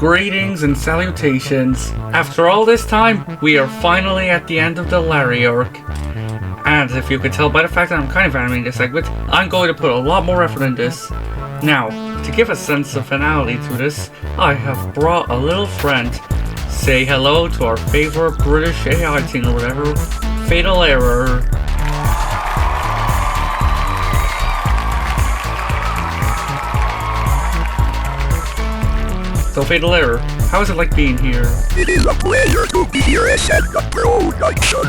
Greetings and salutations. After all this time, we are finally at the end of the Larry arc. And if you could tell by the fact that I'm kind of animating this segment, I'm going to put a lot more effort in this. Now, to give a sense of finality to this, I have brought a little friend. Say hello to our favorite British AI thing or whatever, Fatal Error. So, Fatal Error, how is it like being here? It is a pleasure to be here as an production.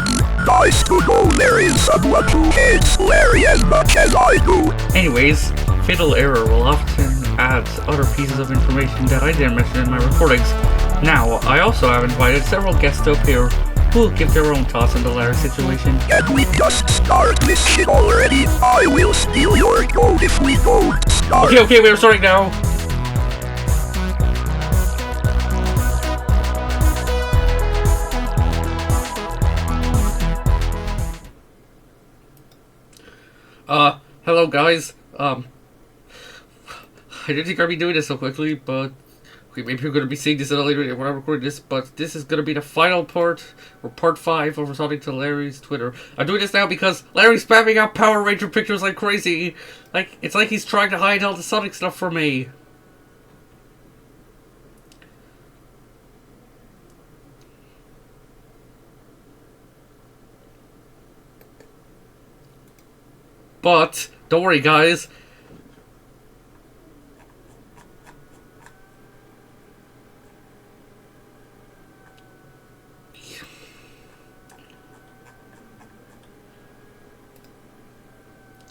Nice to know there is someone who hates Larry as much as I do. Anyways, Fatal Error will often add other pieces of information that I didn't mention in my recordings. Now, I also have invited several guests up here who will give their own thoughts on the Larry situation. Can we just start this shit already? I will steal your gold if we don't start. Okay, we're starting now. Hello guys, I didn't think I'd be doing this so quickly, but okay, maybe you're going to be seeing this in a later video when I'm recording this, but this is going to be the final part, or part 5 of responding to Larry's Twitter. I'm doing this now because Larry's spamming out Power Ranger pictures like crazy. It's like he's trying to hide all the Sonic stuff from me. But, don't worry guys.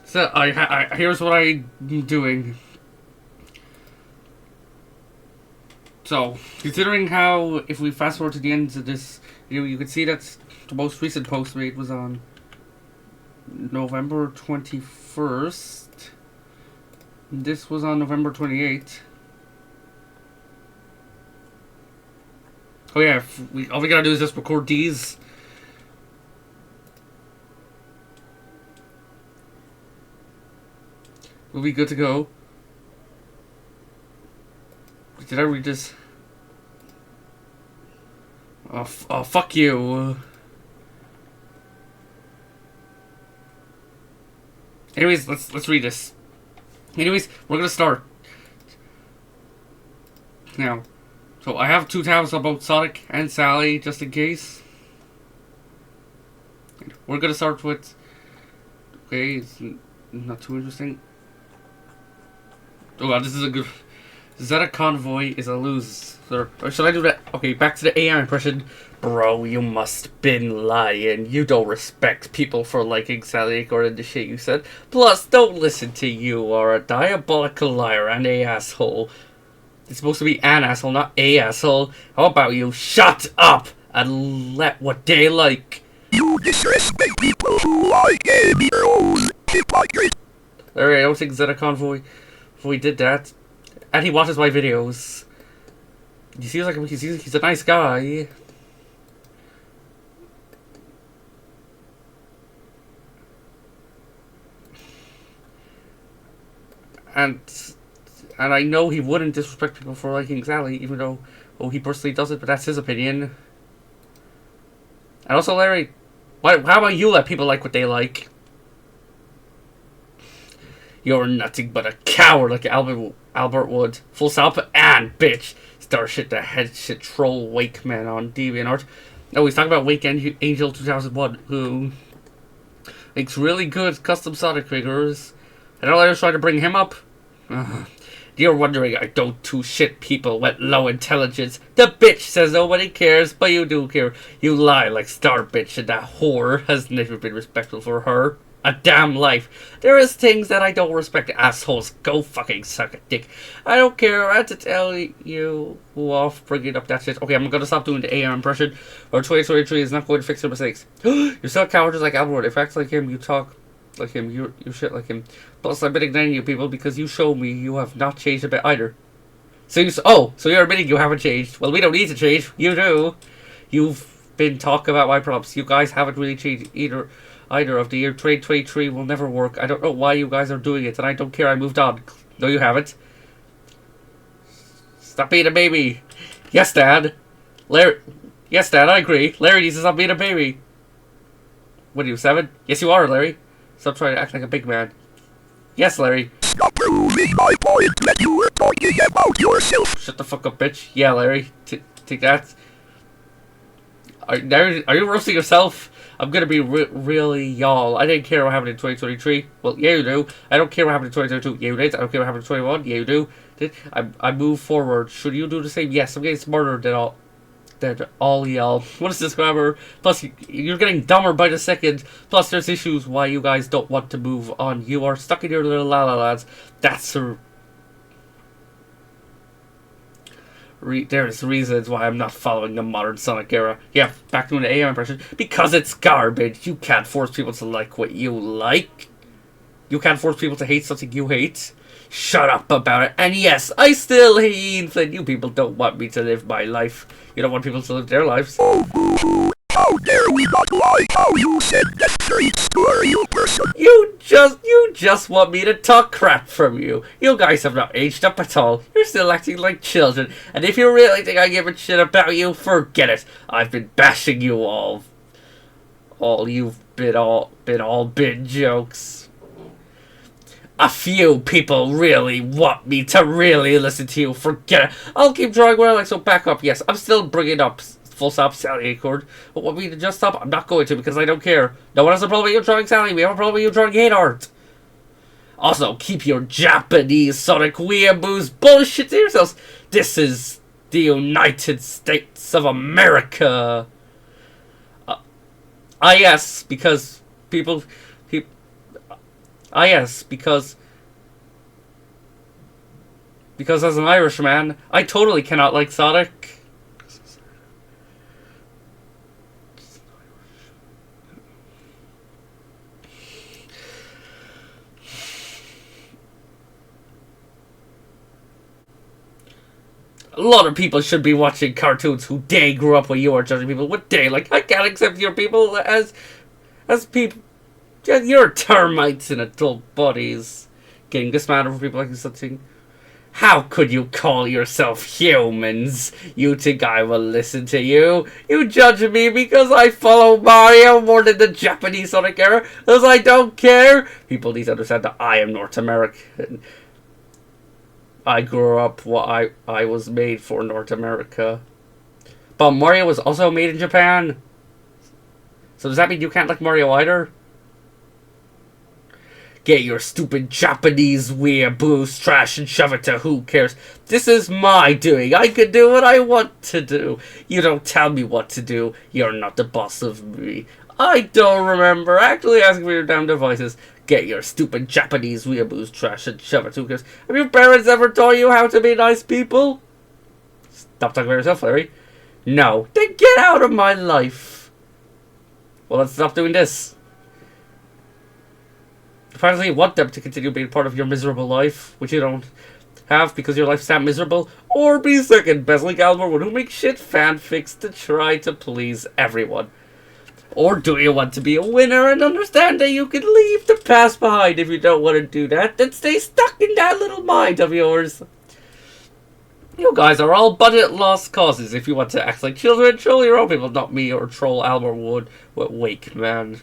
So, here's what I'm doing. So, considering how, if we fast forward to the end of this video, you can see that the most recent post made was on November 21st. This was on November 28th. Oh yeah, all we gotta do is just record these. We'll be good to go. Did I read this? Oh, fuck you. Anyways, let's read this. Anyways, we're gonna start now. So I have 2 tabs about Sonic and Sally, just in case. We're gonna start with. Okay, it's not too interesting. Oh god, this is a good. Zeta Convoy is a loser. Or should I do that? Okay, back to the AI impression. Bro, you must been lying. You don't respect people for liking Sally according to shit you said. Plus, don't listen to you are a diabolical liar and a asshole. It's supposed to be an asshole, not a asshole. How about you shut up and let what they like? You disrespect people who like your own hypocrite. Alright, I don't think Zeta Convoy did that. And he watches my videos. He seems like he's a nice guy. And I know he wouldn't disrespect people for liking Sally, even though he personally does it, but that's his opinion. And also, Larry, how about you let people like what they like? You're nothing but a coward like Albert Wood. Full stop and bitch. Starship the head shit troll Wake Man on DeviantArt. No, he's talking about Wake Angel 2001, who makes really good custom Sonic figures. I know Larry's trying to bring him up. You're wondering I don't do shit people with low intelligence. The bitch says nobody cares, but you do care. You lie like Star Bitch, and that whore has never been respectful for her a damn life. There is things that I don't respect, assholes. Go fucking suck a dick. I don't care. I had to tell you off bringing up that shit. Okay, I'm gonna stop doing the AM impression. Or 2023 is not going to fix your mistakes. You're still cowards like Albert. If you act like him, you talk like him, you shit like him. Plus, I've been ignoring you people because you show me you have not changed a bit either. So you're admitting you haven't changed. Well, we don't need to change. You do. You've been talking about my problems. You guys haven't really changed either. Either of the year 2023 will never work. I don't know why you guys are doing it, and I don't care. I moved on. No, you haven't. Stop being a baby. Yes, Dad. Larry. Yes, Dad, I agree. Larry needs to stop being a baby. What are you, 7? Yes, you are, Larry. Stop trying to act like a big man. Yes, Larry. Stop proving my point that you were talking about yourself. Shut the fuck up, bitch. Yeah, Larry. Take that. Are you roasting yourself? I'm gonna be really y'all. I didn't care what happened in 2023. Well, yeah, you do. I don't care what happened in 2022. Yeah, you did. I don't care what happened in 21. Yeah, you do. I move forward. Should you do the same? Yes, I'm getting smarter than all y'all. What is this grammar? Plus, you're getting dumber by the second. Plus, there's issues why you guys don't want to move on. You are stuck in your little la-la lands. That's there's reasons why I'm not following the modern Sonic era. Yeah, back to an AM impression. Because it's garbage. You can't force people to like what you like. You can't force people to hate something you hate. Shut up about it. And yes, I still hate Ian Flynn. You people don't want me to live my life. You don't want people to live their lives. Oh, boo-hoo. How dare we not like how you said the streets to a real person? You just want me to talk crap from you. You guys have not aged up at all. You're still acting like children. And if you really think I give a shit about you, forget it. I've been bashing you all. You've been jokes. A few people really want me to really listen to you. Forget it. I'll keep drawing where I like, so back up. Yes, I'm still bringing up full stop Sally Acorn. But want me to just stop? I'm not going to because I don't care. No one has a problem with you drawing Sally. We have a problem with you drawing hate art. Also, keep your Japanese Sonic weeaboos bullshit to yourselves. This is the United States of America. Yes, because people... yes, because as an Irishman, I totally cannot like Sonic. A lot of people should be watching cartoons who they grew up when you are judging people. What they like? I can't accept your people as people. You're termites in adult bodies. Getting this matter for people like something. How could you call yourself humans? You think I will listen to you? You judge me because I follow Mario more than the Japanese Sonic era? Because I don't care? People need to understand that I am North American. I grew up I was made for North America. But Mario was also made in Japan. So does that mean you can't like Mario either? Get your stupid Japanese weeaboos trash and shove it to who cares. This is my doing. I can do what I want to do. You don't tell me what to do. You're not the boss of me. I don't remember actually asking for your damn devices. Get your stupid Japanese weeaboos trash and shove it to who cares. Have your parents ever taught you how to be nice people? Stop talking about yourself, Larry. No. Then get out of my life. Well, let's stop doing this. Apparently you want them to continue being part of your miserable life, which you don't have because your life's that miserable, or be second best like Albert who makes shit fanfics to try to please everyone. Or do you want to be a winner and understand that you can leave the past behind? If you don't want to do that, then stay stuck in that little mind of yours. You guys are all budget lost causes if you want to act like children. Troll your own people, not me or troll Albert Wood. Wake, man.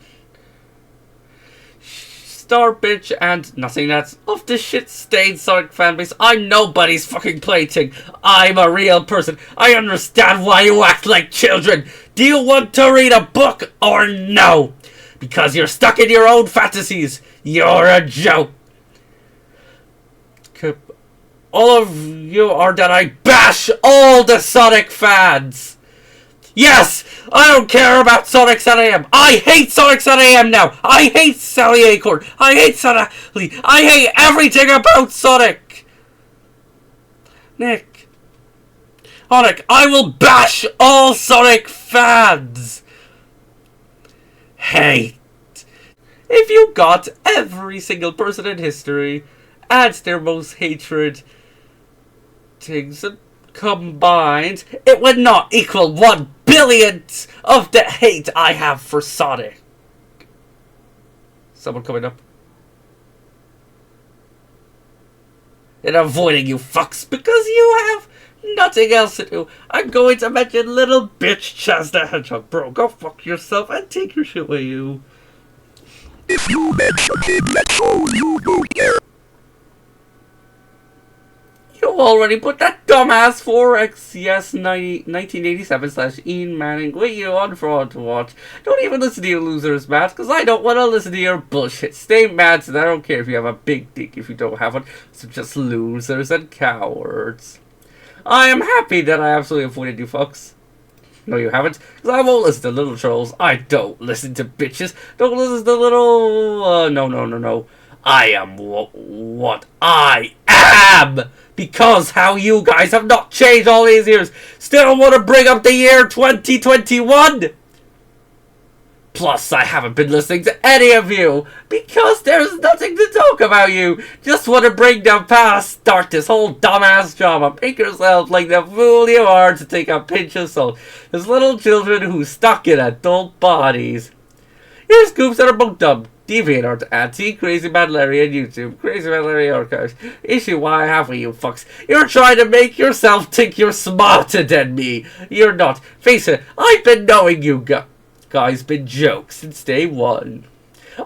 Star bitch and nothing that's of the shit-stained Sonic fanbase. I'm nobody's fucking plaything. I'm a real person. I understand why you act like children. Do you want to read a book or no? Because you're stuck in your own fantasies. You're a joke. All of you are that I bash all the Sonic fans. Yes! I don't care about Sonic 7 AM. I hate Sonic 7 AM now. I hate Sally Acorn. I hate Sonic. I hate everything about Sonic. Nick. Sonic, I will bash all Sonic fans. Hate. If you got every single person in history and their most hatred things combined, it would not equal 1 billionth of the hate I have for Sonic. Someone coming up. And avoiding you fucks because you have nothing else to do. I'm going to mention little bitch Chaz the Hedgehog. Bro, go fuck yourself and take your shit with you. If you mention him, that's all you do care. You already put that dumbass 4XCS 1987 / Ian Manning with you on fraud to watch. Don't even listen to you losers, Matt, because I don't want to listen to your bullshit. Stay mad, and I don't care if you have a big dick if you don't have one. So just losers and cowards. I am happy that I absolutely avoided you fucks. No, you haven't, because I won't listen to little trolls. I don't listen to bitches. Don't listen to little... No. I am what I am! Because how you guys have not changed all these years. Still want to bring up the year 2021? Plus, I haven't been listening to any of you. Because there's nothing to talk about you. Just want to bring them past. Start this whole dumbass drama. Make yourself like the fool you are to take a pinch of salt. There's little children who stuck in adult bodies. Here's scoops that are both dumb. DeviantArt, Anti, Crazy Mad Larry, and YouTube. Crazy Mad Larry Archives. Issue why have we, you fucks? You're trying to make yourself think you're smarter than me. You're not. Face it, I've been knowing you guys been jokes since day one.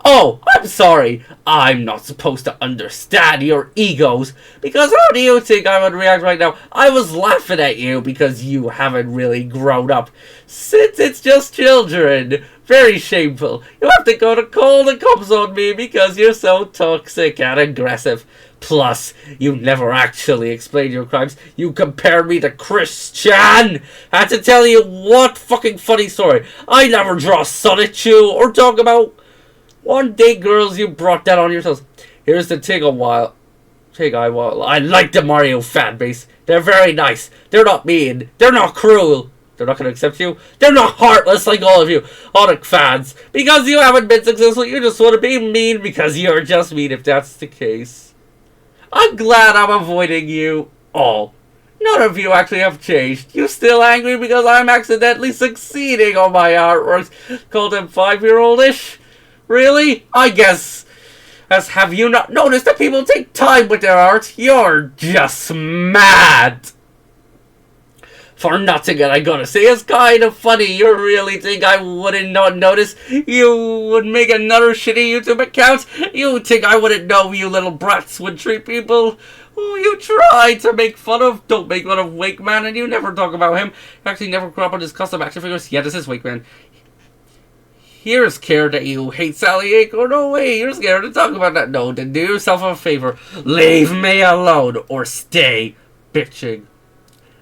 Oh, I'm sorry. I'm not supposed to understand your egos. Because how do you think I would react right now? I was laughing at you because you haven't really grown up. Since it's just children. Very shameful. You have to go to cold and comes on me because you're so toxic and aggressive. Plus, you never actually explained your crimes. You compared me to Christian. I had to tell you what fucking funny story. I never draw sun at you or talk about one day girls you brought that on yourselves. Here's the thing I like the Mario fan base. They're very nice. They're not mean. They're not cruel. They're not going to accept you. They're not heartless like all of you. Onic fans. Because you haven't been successful, you just want to be mean because you're just mean if that's the case. I'm glad I'm avoiding you all. None of you actually have changed. You still angry because I'm accidentally succeeding on my artworks. Called them 5-year-old-ish? Really? I guess. Have you not noticed that people take time with their art? You're just mad. For nothing that I gotta say, it's kind of funny. You really think I wouldn't not notice? You would make another shitty YouTube account? You think I wouldn't know you little brats would treat people who you try to make fun of? Don't make fun of Wake Man, and you never talk about him. You actually never grew up on his custom action figures. Yeah, this is Wake Man. You're scared that you hate Sally Acorn. No way, you're scared to talk about that. No, then do yourself a favor. Leave me alone or stay bitching.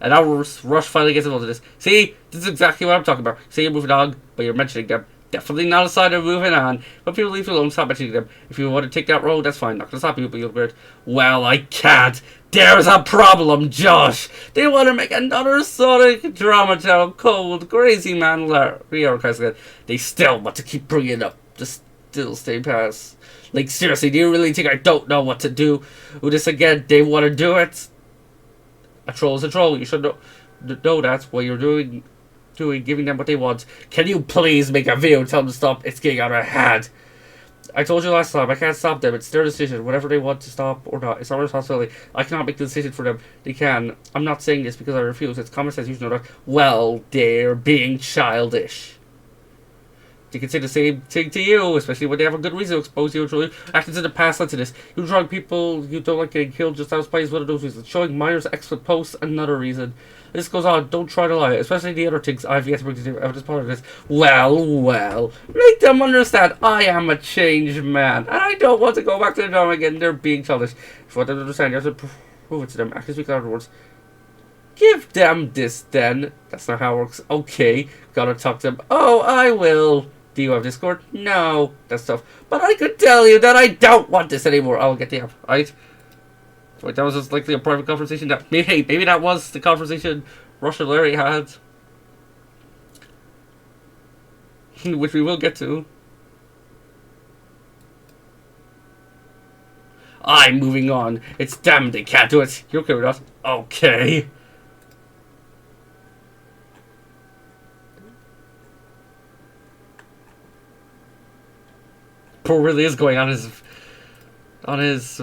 And now Rush finally gets involved in this. See, this is exactly what I'm talking about. See, you're moving on, but you're mentioning them. Definitely not a sign of moving on. But people leave you alone, stop mentioning them. If you want to take that road, that's fine. Not gonna stop you, but you'll regret. Well, I can't. There's a problem, Josh. They want to make another Sonic drama channel called Crazy Man Larry Archives again. They still want to keep bringing it up. Just still stay past. Like, seriously, do you really think I don't know what to do with this again? They want to do it. A troll is a troll. You should know that's what you're doing, giving them what they want. Can you please make a video and tell them to stop? It's getting out of hand. I told you last time, I can't stop them. It's their decision. Whatever they want to stop or not, it's our responsibility. I cannot make the decision for them. They can. I'm not saying this because I refuse. It's common sense. You should know that. Well, they're being childish. They can say the same thing to you, especially when they have a good reason to expose you. Truly, actions in the past led to this. You drug people you don't like getting killed just out is one of those reasons. Showing minors expert posts, another reason. This goes on. Don't try to lie, especially the other things I've yet to bring to the evidence part of this. Well, make them understand I am a changed man, and I don't want to go back to the drama again. They're being childish. If you want them to understand, you have to prove it to them. Actually speak louder words. Give them this then. That's not how it works. Okay, gotta talk to them. Oh, I will. Do you have Discord? No, that stuff. But I could tell you that I don't want this anymore. I'll get the app, right? Wait, that was just likely a private conversation that maybe that was the conversation Rush and Larry had. Which we will get to. I'm moving on. It's them, they can't do it. You're okay with that? Okay. Poor really is going on his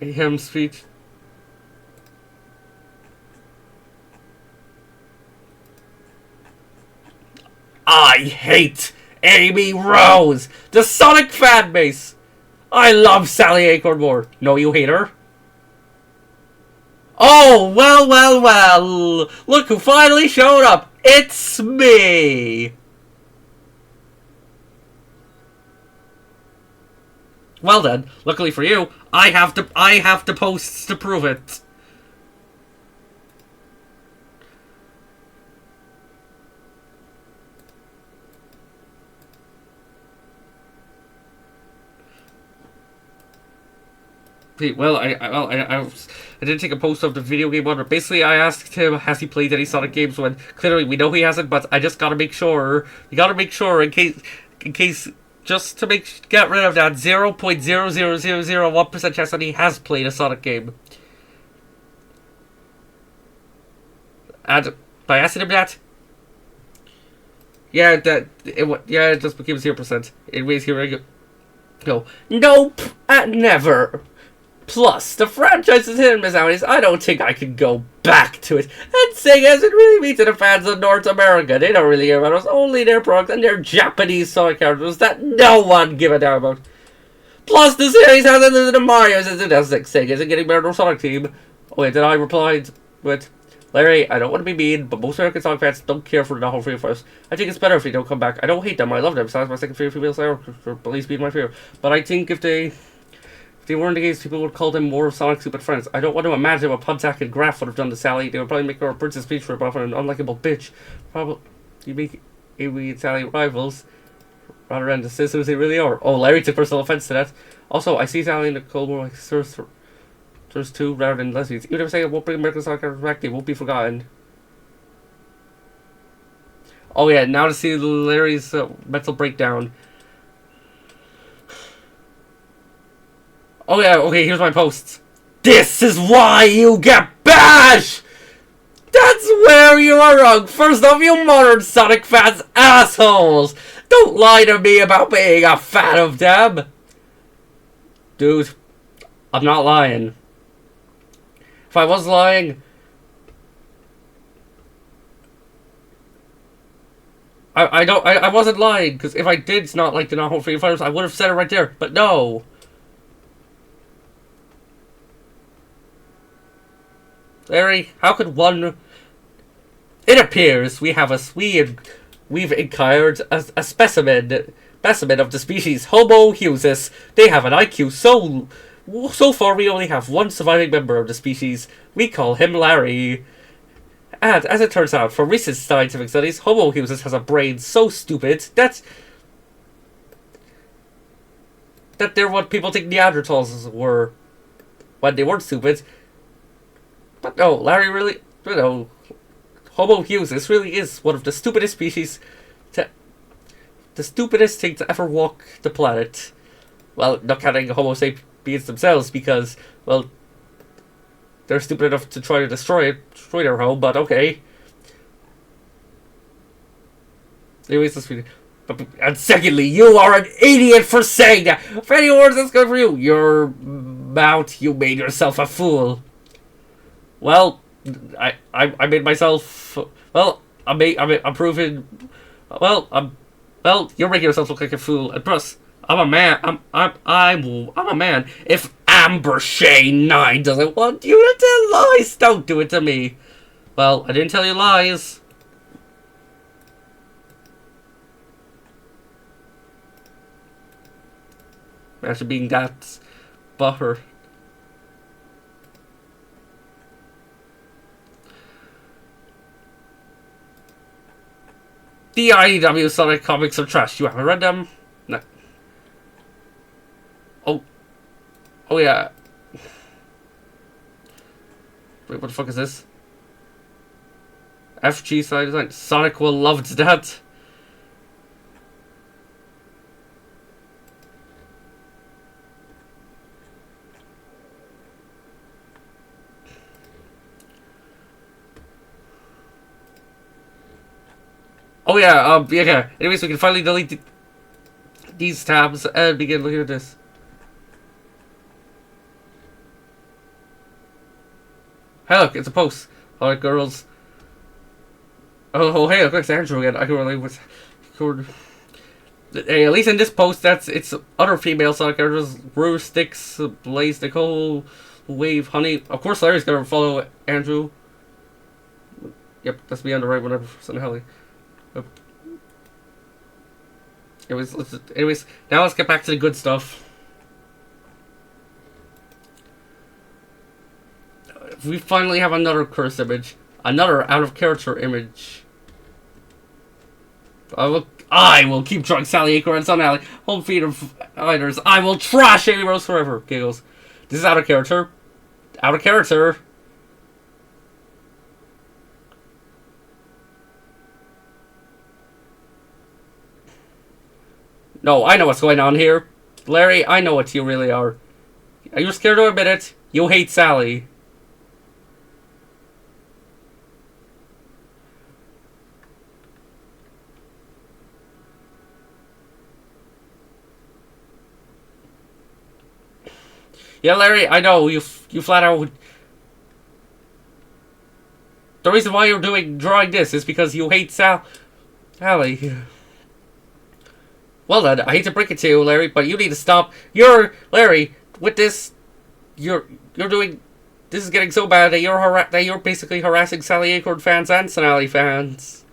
hymn speech. I hate Amy Rose, the Sonic fan base. I love Sally Acorn more. No, you hate her? Oh, well, well, well. Look who finally showed up. It's me. Well then, luckily for you, I have to posts to prove it. Well, I did take a post of the video game one, but basically I asked him, has he played any Sonic games, when clearly we know he hasn't, but I just gotta make sure, in case, just to get rid of that 0.00001% chance that he has played a Sonic game. And by asking him that, it just became 0%. Anyways, here I go. Nope, never. Plus, the franchise is hit and miss nowadays. I don't think I can go back to it. And Sega doesn't really mean to the fans of North America. They don't really care about us. Only their products and their Japanese Sonic characters that no one give a damn about. Plus, the series has ended in Mario since 2006. Sega isn't getting better than Sonic Team. Oh wait, then I replied with, Larry, I don't want to be mean, but most American Sonic fans don't care for the whole free first. I think it's better if they don't come back. I don't hate them. I love them. Sounds my second favorite female Sonic, for at least being my favorite. But I think if they weren't the case, people would call them more of Sonic's stupid friends. I don't want to imagine what Puntak and Graf would have done to Sally. They would probably make her a Princess Peach for an unlikable bitch. Probably you make Amy and Sally rivals rather than the sisters they really are. Oh, Larry took personal offense to that. Also, I see Sally and Nicole more like sisters too rather than lesbians. Even if I say it won't bring American Sonic characters back, they won't be forgotten. Oh yeah, now to see Larry's mental breakdown. Oh yeah, okay, here's my posts. This is why you get bashed! That's where you are wrong. First off, you modern Sonic fans assholes! Don't lie to me about being a fan of them! Dude, I'm not lying. If I was lying, I wasn't lying, because if I did not like the non-home free fighters, I would have said it right there, but no! Larry, how could one... It appears we've encountered a specimen of the species Homo Hughes. They have an IQ so far we only have one surviving member of the species. We call him Larry. And as it turns out, from recent scientific studies, Homo Hughes has a brain so stupid that they're what people think Neanderthals were when they weren't stupid. But no, Larry really, Homo Hughes really is one of the stupidest species the stupidest thing to ever walk the planet. Well, not counting Homo sapiens themselves, because, well, they're stupid enough to try to destroy their home, but okay. Anyways, let's read it. And secondly, you are an idiot for saying that. For any words that's good for you, your mouth, you made yourself a fool. Well, I made myself. Well, I'm proving. Well, you're making yourself look like a fool. And plus, I'm a man. I'm a man. If Amber Shane 9 doesn't want you to tell lies, don't do it to me. Well, I didn't tell you lies. After being that butthurt. The IDW Sonic comics are trash. You haven't read them? No. Oh yeah. Wait, what the fuck is this? FG side design. Sonic will love that. Oh yeah, yeah. Anyways, we can finally delete these tabs and begin looking at this. Hey look, it's a post. Alright, girls. Oh hey, look, it's Andrew again. I can relate with Hey, at least in this post, it's other female Sonic characters. Rue, Styx, Blaze, Nicole, Wave, Honey. Of course, Larry's gonna follow Andrew. Yep, that's me on the right whenever send Helly. Yep. Anyways, now let's get back to the good stuff. We finally have another curse image. Another out of character image. I will keep drawing Sally Acorn and Sun Alley. Home feed of fighters. I will trash Amy Rose forever. Giggles. This is out of character. Out of character. No, I know what's going on here. Larry, I know what you really are. Are you scared to admit it? You hate Sally. Yeah, Larry, I know, you flat out... The reason why you're drawing this is because you hate Sally. Well then, I hate to break it to you, Larry, but you need to stop. Larry, with this, you're doing... This is getting so bad that you're basically harassing Sally Acorn fans and Sonali fans.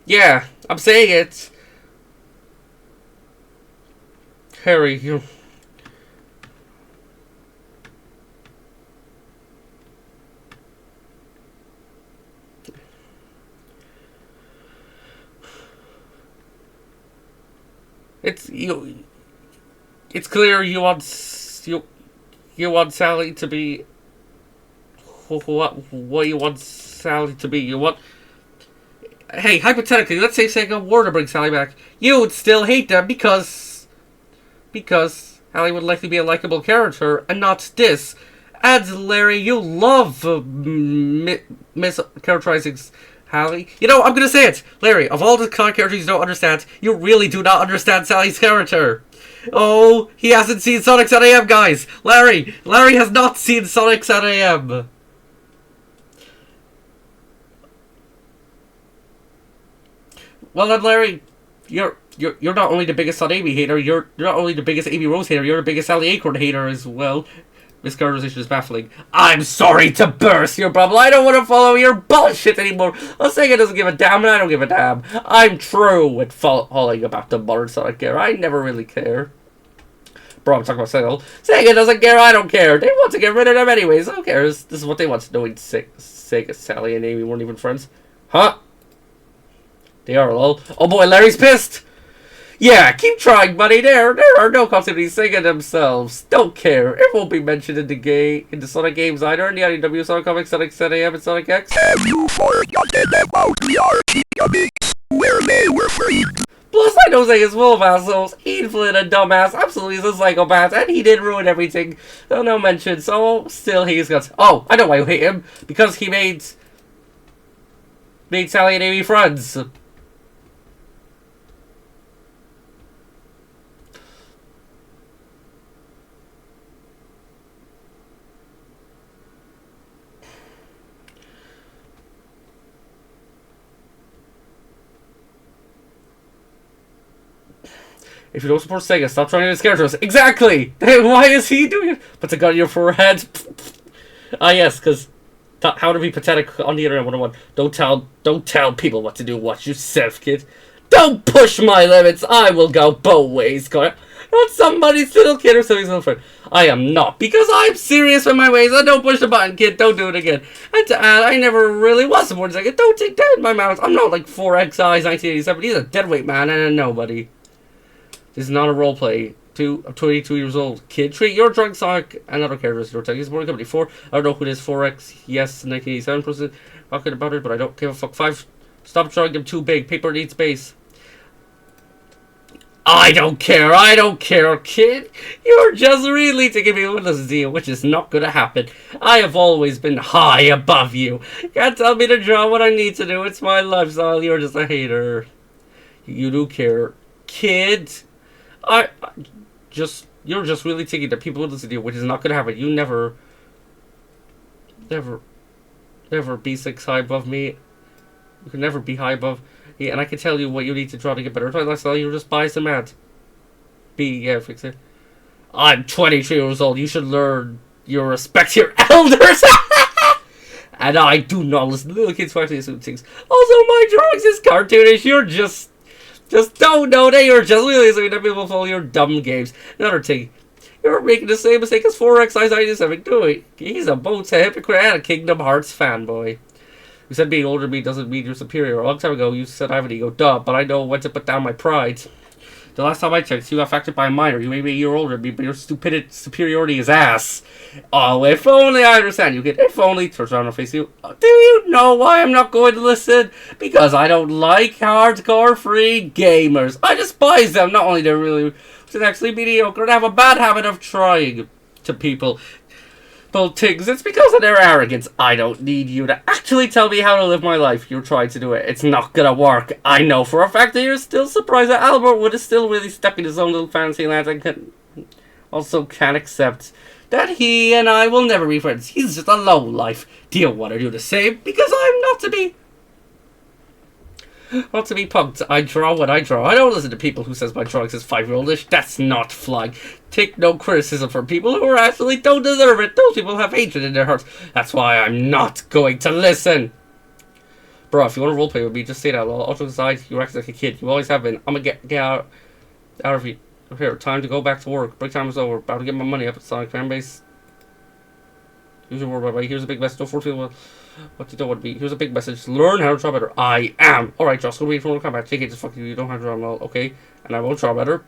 Yeah, I'm saying it. Harry, you... It's clear you want Sally to be what you want Sally to be. You want... Hey, hypothetically, let's say Sega were to bring Sally back. You would still hate them because Sally would likely be a likable character and not this. And Larry, you love mischaracterizing Sally. You know, I'm gonna say it, Larry. Of all the characters you don't understand, you really do not understand Sally's character. Oh, he hasn't seen Sonic SAM, guys. Larry has not seen Sonic SAM. Well then, Larry, you're not only the biggest Son Amy hater, you're not only the biggest Amy Rose hater, you're the biggest Sally Acorn hater as well. Mischaracterization is baffling. I'm sorry to burst your bubble. I don't want to follow your bullshit anymore. Sega doesn't give a damn, and I don't give a damn. I'm true with following about the modern Sonic era. I never really care. Bro, I'm talking about Sega. Sega doesn't care, I don't care. They want to get rid of them anyways. Who cares? This is what they want. Knowing Sega, Sally, and Amy weren't even friends. Huh? They are, lol. Oh boy, Larry's pissed! Yeah, keep trying, buddy. There are no continuity. Sega themselves don't care. It won't be mentioned in the Sonic games either. In the IDW Sonic Comics, Sonic SAM, and Sonic X. Have you forgotten about the Archie comics, where they were freed? Plus, I know Sega's full of assholes. Ian Flynn, a dumbass, absolutely is a psychopath, and he did ruin everything. No mention, so still he's got... Oh, I know why you hate him. Because he made Sally and Amy friends. If you don't support Sega, stop trying to his characters. Exactly! Why is he doing it? Puts a gun in your forehead. Yes, because how to be pathetic on the internet 101. Don't tell people what to do. Watch yourself, kid. Don't push my limits. I will go both ways, Not somebody's little kid or somebody's little friend. I am not, because I'm serious with my ways. I don't push the button, kid. Don't do it again. And to add, I never really was supporting Sega. Don't take that in my mouth. I'm not like 4XI's 1987. He's a deadweight man and a nobody. This is not a roleplay. I'm 22 years old. Kid, treat your drunk Sonic and other characters. Your tech is born company 4. I don't know who this 4X. Yes, 1987%. Talking about it, but I don't give a fuck. 5. Stop drawing them too big. Paper needs space. I don't care, kid. You're just really taking me with this deal, which is not gonna happen. I have always been high above you. Can't tell me to draw what I need to do. It's my lifestyle. You're just a hater. You do care, kid. You're just really thinking that people will listen to you, which is not gonna happen. You never never be 6 high above me. You can never be high above me, and I can tell you what you need to try to get better. That's all. You just buy some ads. Yeah, fix it. I'm 23 years old. You should learn your respect your elders. And I do not listen to little kids watching these things. Also, my drawings is cartoonish. You're just don't know that you're just realizing that people follow your dumb games. Another thing, you're making the same mistake as 4X97 doing. He's a bonehead hypocrite and a Kingdom Hearts fanboy. You said being older than me doesn't mean you're superior. A long time ago, you said I have an ego. Duh, but I know when to put down my pride. The last time I checked, you got factored by a minor. You may be a year older than me, but your stupid superiority is ass. Oh, if only I understand you. If only turns around and face you. Do you know why I'm not going to listen? Because I don't like hardcore free gamers. I despise them. Not only they're really actually mediocre, they have a bad habit of trying to people. Things. It's because of their arrogance. I don't need you to actually tell me how to live my life. You're trying to do it. It's not gonna work. I know for a fact that you're still surprised that Albert Wood is still really stuck in his own little fantasy land and can't accept that he and I will never be friends. He's just a low life. Do you want to do the same? Because I'm not to be punked. I draw what I draw. I don't listen to people who says my drawings is 5-year-oldish. That's not flying. Take no criticism from people who actually don't deserve it. Those people have hatred in their hearts. That's why I'm not going to listen. Bro, if you want to roleplay with me, just say that. All to the side, you act like a kid. You always have been. I'm gonna get out of here. Time to go back to work. Break time is over. About to get my money up at Sonic Fanbase. Here's your word, bye-bye. Here's a big message. Don't force people what you don't want to be. Here's a big message. Learn how to draw better. I am. Alright, Josh, go read from Mortal Kombat. Take it, just fuck you. You don't have to draw well. Okay? And I won't draw better.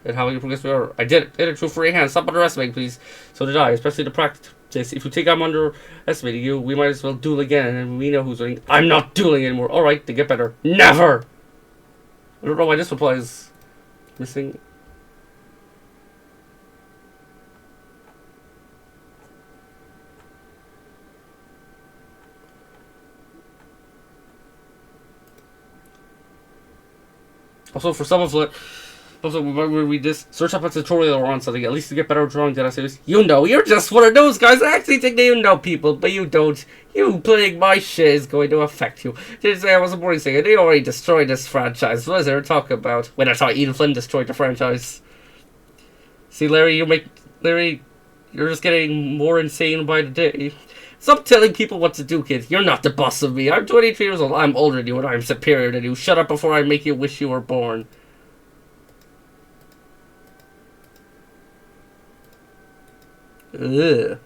And how will you progress better? I did it. Did it through free hands. Stop underestimating, please. So did I, especially the practice. If you think I'm underestimating you, we might as well duel again, and we know who's winning. I'm not dueling anymore. Alright, to get better. Never! I don't know why this reply is missing. Also, for some of it, also, we might read this. Search up a tutorial or on something, at least to get better at drawing data series. You know, you're just one of those guys that actually think that you know people, but you don't. You playing my shit is going to affect you. Didn't say I was a boring singer. They already destroyed this franchise. What is there to talk about? When I thought Ian Flynn destroyed the franchise. See, Larry, you're just getting more insane by the day. Stop telling people what to do, kid. You're not the boss of me. I'm 23 years old. I'm older than you, and I'm superior than you. Shut up before I make you wish you were born. Ugh.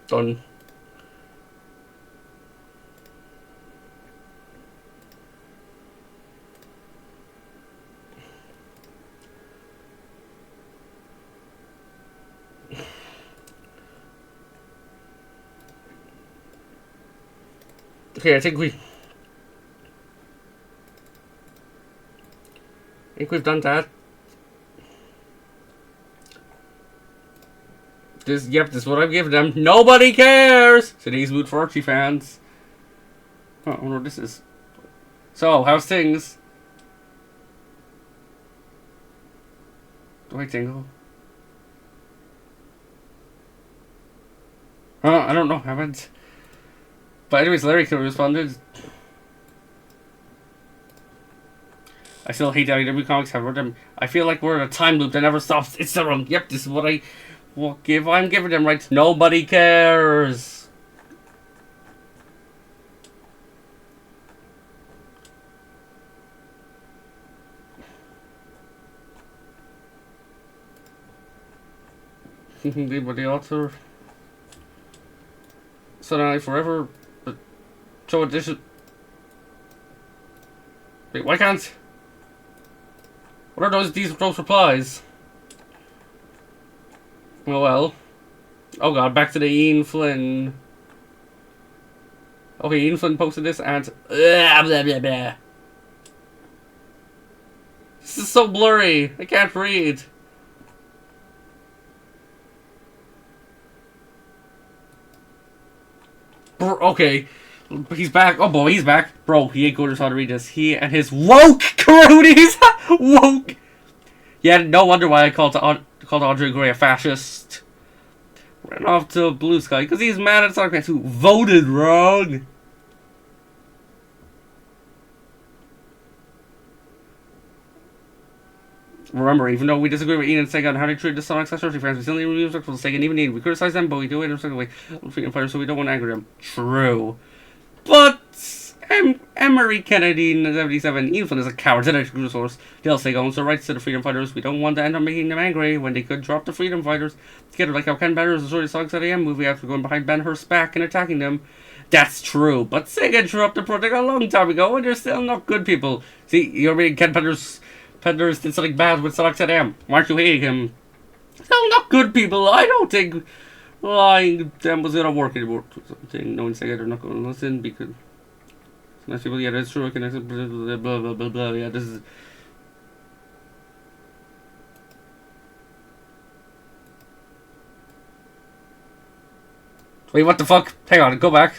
Done. Okay, I think we've done that. This is what I'm giving them. Nobody cares! Today's mood for Archie fans. Oh, I wonder what this is. So, how's things? Do I tingle? I don't know, haven't. But anyways, Larry could have responded. I still hate that IW comics have read them. I feel like we're in a time loop that never stops. It's the wrong. Yep, this is what I will give. I'm giving them rights. Nobody cares. Anybody author? So now forever. So addition. Wait, why can't? What are those replies? Oh well. Oh god, back to the Ian Flynn. Okay, Ian Flynn posted this and blah, blah, blah, blah. This is so blurry. I can't read. Okay. He's back. Oh boy, he's back. Bro, he ain't going to how to read this. He and his woke cronies. Woke. Yeah, no wonder why I called Andre Gray a fascist. Ran off to Blue Sky because he's mad at Sonic fans who voted wrong. Remember, even though we disagree with Ian and Sega on how they treat the Sonic /Hershey fans, we still need to be respectful to Sega and even Ian. We criticize them, but we do it in a respectful way. Freedom fighters, so we don't want to anger them. True. But Emery Kennedy in 77, Ethan is a coward and a true source. They'll Sega owns the rights to the freedom fighters. We don't want to end up making them angry when they could drop the freedom fighters together, like how Ken Benner's destroyed Sonic's at AM movie after going behind Ben Hurst's back and attacking them. That's true, but Sega drew up the project a long time ago, and they're still not good people. See, you're reading Ken Benner's did something bad with Sonic at AM. Why aren't you hating him? Still not good people. I don't think lying them was gonna work anymore. Something knowing Sega they're not gonna listen because nice people. Yeah, that's true. I can accept blah blah blah blah blah. Yeah, this is. Wait, what the fuck? Hang on, go back.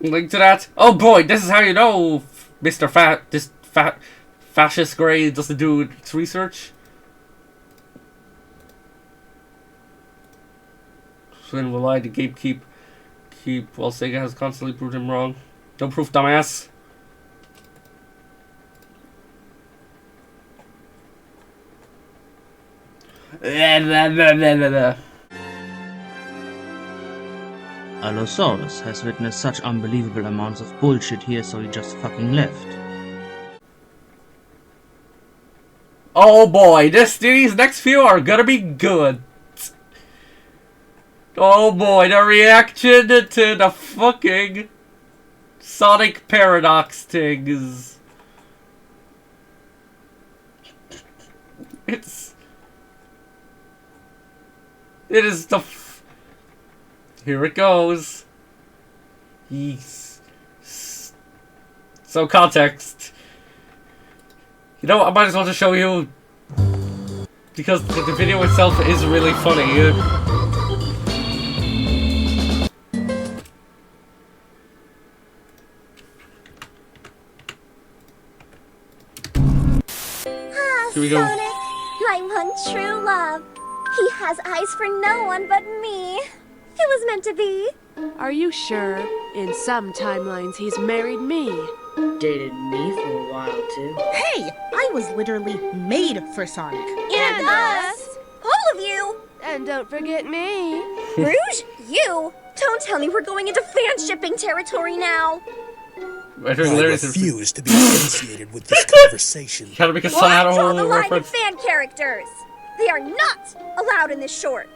Link to that. Oh boy, this is how you know Mr. Fascist Gray doesn't do its research. Flynn will lie to keep while Sega has constantly proved him wrong. No proof, dumbass. Allosaurus has witnessed such unbelievable amounts of bullshit here, so he just fucking left. Oh boy, these next few are gonna be good. Oh boy, the reaction to the fucking Sonic Paradox things. It is the here it goes. Yes. So context. You know what, I might as well just show you because the video itself is really funny. Here we go. Sonic, my one true love. He has eyes for no one but me. It was meant to be. Are you sure? In some timelines, he's married me. Dated me for a while, too. Hey! I was literally made for Sonic. And us. All of you. And don't forget me. Rouge, you. Don't tell me we're going into fan-shipping territory now. I refuse to be associated with this conversation. Gotta make a son out of Draw the line in reference. fan characters. They are not allowed in this short.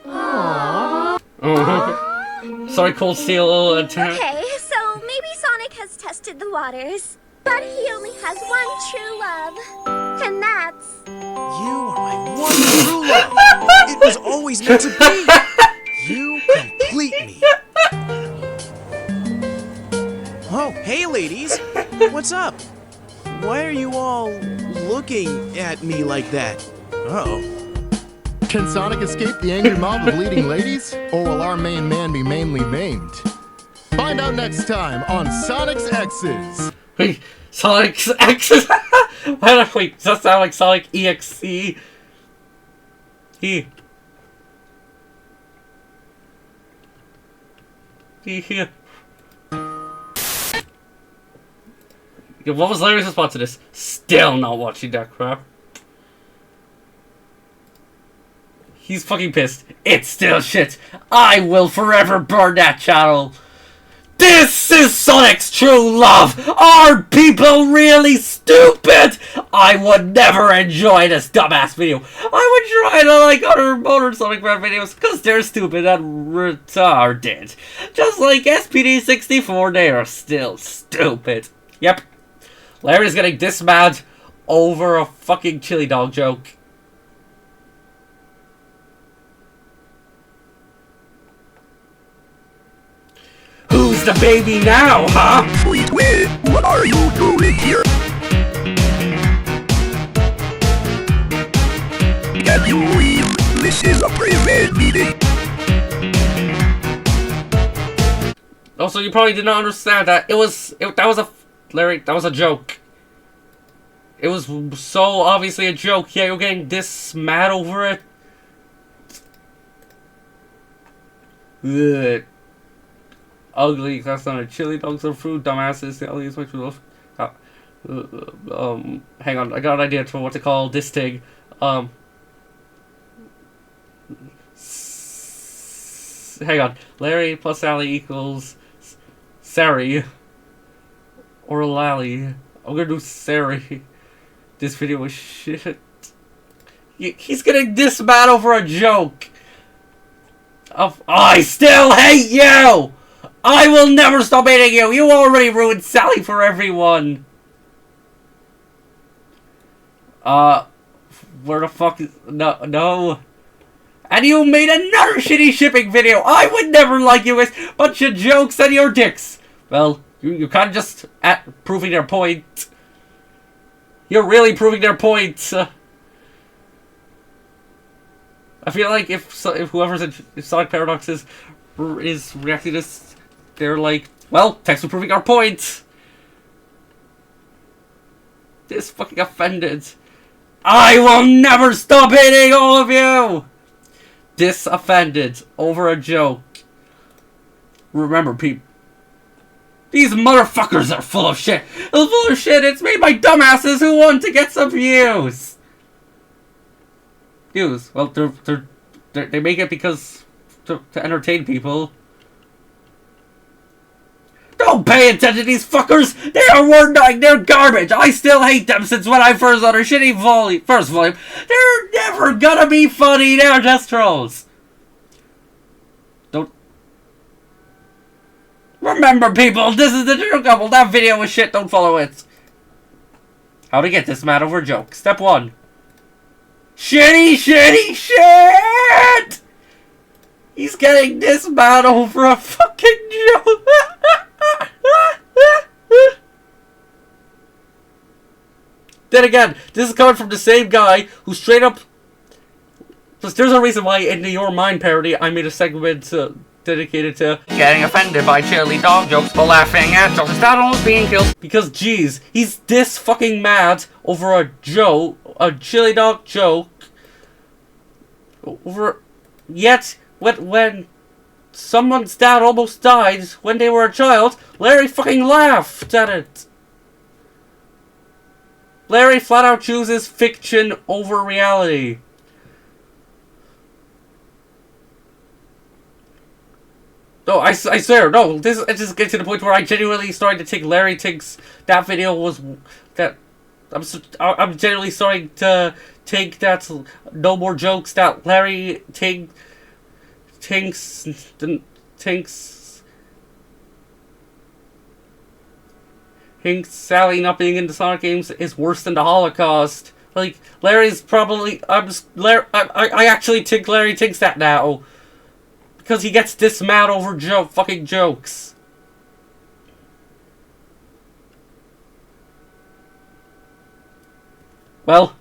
Sorry, Cold Steel. Okay, so maybe Sonic has tested the waters, but he only has one true love, and that's... You are my one true love. It was always meant to be. You complete me. Oh, hey ladies. What's up? Why are you all looking at me like that? Uh-oh. Can Sonic escape the angry mob of leading ladies? Or will our main man be mainly maimed? Find out next time on Sonic's X's. Wait, Sonic's X's? Wait, does that sound like Sonic EXC? He. What was Larry's response to this? Still not watching that crap. He's fucking pissed. It's still shit. I will forever burn that channel. This is Sonic's true love. Are people really stupid? I would never enjoy this dumbass video. I would try to like other Motor Sonic Rap videos because they're stupid and retarded. Just like SPD64, they are still stupid. Yep. Larry's getting this mad over a fucking chili dog joke. Who's the baby now, huh? Sweet Will, what are you doing here? Can you leave? This is a private meeting. Also, you probably did not understand that. That was a... Larry, that was a joke. It was so obviously a joke. Yeah, you're getting this mad over it. Ugh. Ugly, that's not a chili dogs or fruit, dumbasses. The ugliest much love. Hang on, I got an idea for what to call this thing. Hang on. Larry plus Sally equals Sari. Or Lally. I'm gonna do Sari. This video was shit. He's getting this mad over a joke. I still hate you! I will never stop hating you! You already ruined Sally for everyone! Where the fuck is... No. And you made another shitty shipping video! I would never like you with bunch of jokes and your dicks! Well, you can't just proving their point. You're really proving their point. I feel like if whoever's if Sonic Paradox is reacting to this, they're like, well, thanks for proving our point. This fucking offended. I will never stop hating all of you. This offended over a joke. Remember, people. These motherfuckers are full of shit. They're full of shit. It's made by dumbasses who want to get some views. Views. Well, they make it because to entertain people. Don't pay attention to these fuckers. They are word dying. They're garbage. I still hate them since when I first saw their shitty first volume. They're never gonna be funny. They're just trolls. Remember, people, this is the true couple. That video was shit. Don't follow it. How to get this mad over a joke. Step 1. Shitty shit! He's getting this mad over a fucking joke. Then again, this is coming from the same guy who straight up... There's a reason why in the Your Mind parody I made a segment dedicated to getting offended by chili dog jokes but laughing at jokes that almost being killed. Because, geez, he's this fucking mad over a joke, a chili dog joke. Yet, when someone's dad almost died when they were a child, Larry fucking laughed at it. Larry flat out chooses fiction over reality. No, I swear, no, it just gets to the point where I genuinely starting to think Larry thinks that video was, that, I'm genuinely starting to think that no more jokes that Larry thinks Sally not being in the Sonic games is worse than the Holocaust. Like, Larry's probably, I actually think Larry thinks that now. Because he gets this mad over fucking jokes. Well.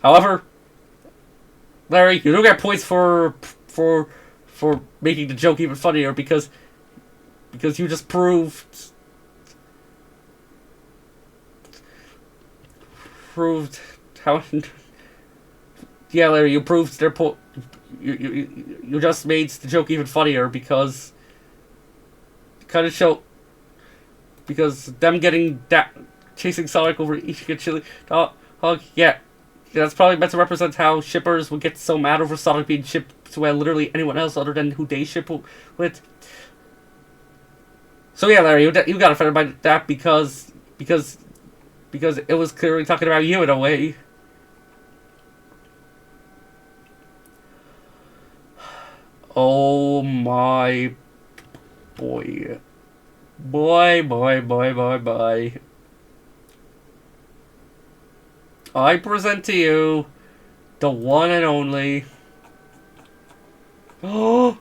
However, Larry, you don't get points for making the joke even funnier because you just proved how. Yeah, Larry, you proved their point. You just made the joke even funnier because kind of show because them getting that chasing Sonic over eating a chili dog. Yeah, that's probably meant to represent how shippers would get so mad over Sonic being shipped to literally anyone else other than who they ship with. So yeah, Larry, you got offended by that because it was clearly talking about you in a way. Oh my boy. Boy. I present to you the one and only. Oh,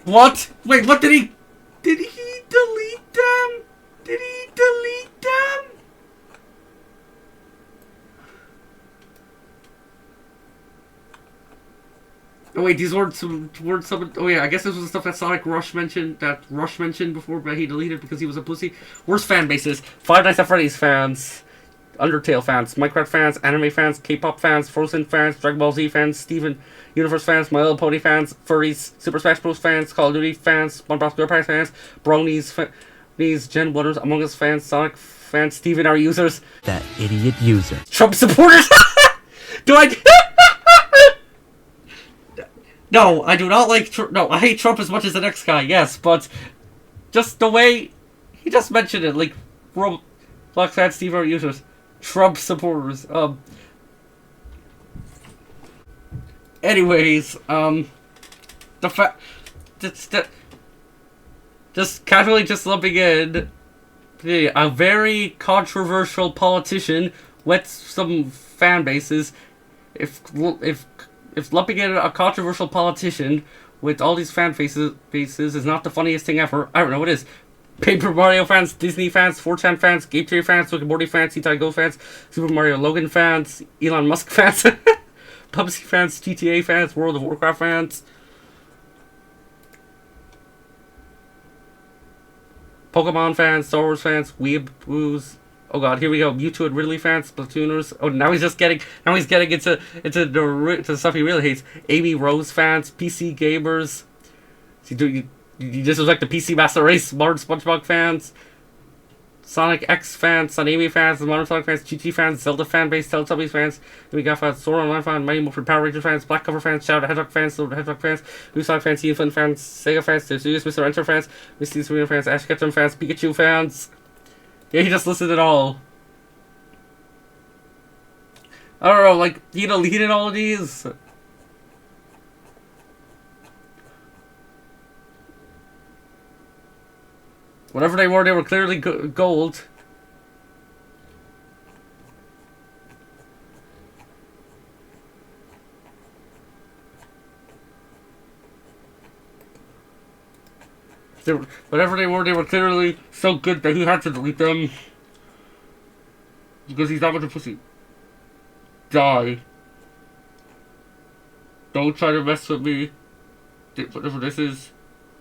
what? Wait, what did he... Did he delete them? Did he delete them? Oh wait, these weren't some. Oh yeah, I guess this was the stuff that Sonic Rush mentioned. That Rush mentioned before, but he deleted because he was a pussy. Worst fan bases: Five Nights at Freddy's fans, Undertale fans, Minecraft fans, anime fans, K-pop fans, Frozen fans, Dragon Ball Z fans, Steven Universe fans, My Little Pony fans, Furries, Super Smash Bros fans, Call of Duty fans, SpongeBob SquarePants fans, Bronies, Gen Waters, Among Us fans, Sonic fans, Steven R users, that idiot user, Trump supporters. Do I? No, I do not like no, I hate Trump as much as the next guy, yes, but just the way he just mentioned it, like, Black Fans, Steve R users, Trump supporters, anyways, the fact, just casually just lumping in a very controversial politician with some fan bases, if lumping in a controversial politician with all these fan bases is not the funniest thing ever, I don't know what is. Paper Mario fans, Disney fans, 4chan fans, Game Theory fans, Rick and Morty fans, T-Tie Go fans, Super Mario Logan fans, Elon Musk fans, PUBG fans, GTA fans, World of Warcraft fans, Pokemon fans, Star Wars fans, Weeaboos. Oh god, here we go. Mewtwo and Ridley fans, Splatooners. Oh, now he's getting into the stuff he really hates. Amy Rose fans, PC gamers. You just was like the PC Master Race, Modern SpongeBob fans, Sonic X fans, Sonami fans, Modern Sonic fans, GT fans, Zelda fan base, Teletubbies fans. Then we got fans, Sora Online fans, Mighty Morphin Power Ranger fans, Black Cover fans, Shadow the Hedgehog fans, Silver the Hedgehog fans, Blue Sonic fans, Ian Flynn fans, Sega fans, There's Mr. Enter fans, Misty Serena fans, Ash Ketchum fans, Pikachu fans. Yeah, he just listed it all. I don't know, like, he deleted all of these. Whatever they were clearly gold. Whatever they were clearly so good that he had to delete them. Because he's not going to pussy. Die. Don't try to mess with me. Whatever this is.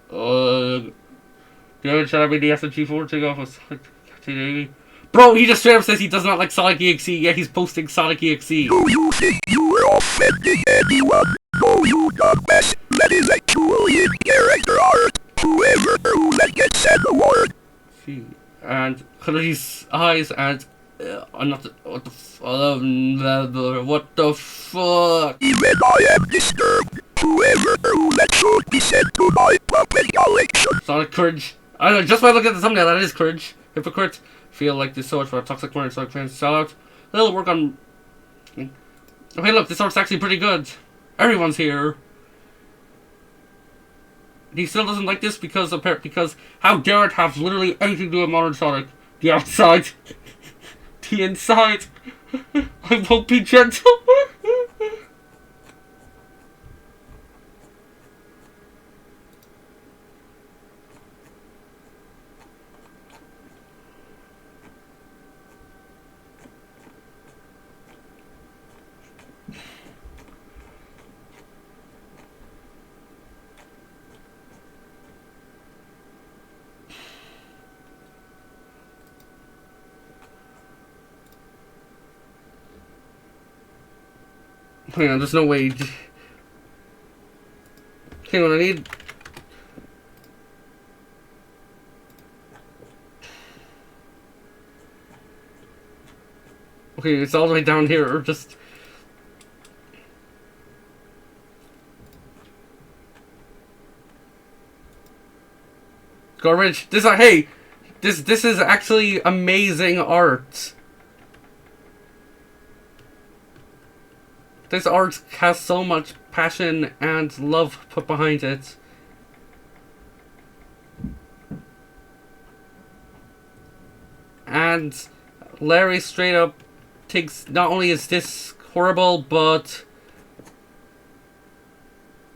The other should I be the SMG4 thing off of Sonic 1980? Bro, he just straight up says he does not like Sonic EXE, yet he's posting Sonic EXE. Do you think you were offending anyone? No, you dumbass. That is actually in character art. Whoever that gets an award. See, and Clarice's eyes and I'm not what the fuck? Even I am disturbed. Whoever that should be sent to my puppet collection. Sonic cringe. I don't know, just by looking at the thumbnail, that is cringe. Hypocrite. Feel like there's so much for a toxic corner Sonic fans. Sell out. A little work on. Okay, look, this art's actually pretty good. Everyone's here. He still doesn't like this because how dare it have literally anything to do with Modern Sonic? The outside, the inside. I won't be gentle. Hang on, there's no way. Hang on, I need. Okay, it's all the way down here, or just. Garbage. This is actually amazing art. This art has so much passion and love put behind it. And Larry straight up thinks not only is this horrible, but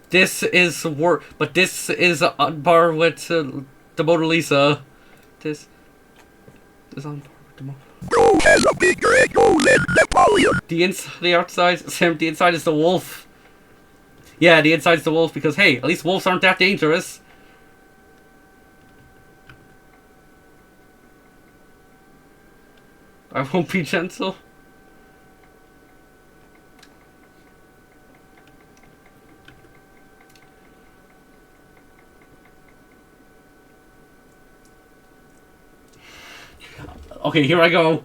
this is on par with the Mona Lisa. This is on par with the Mona Lisa. Bro has a bigger ego than Napoleon. The outside is the wolf. Yeah, the inside's the wolf because, hey, at least wolves aren't that dangerous. I won't be gentle. Okay, here I go.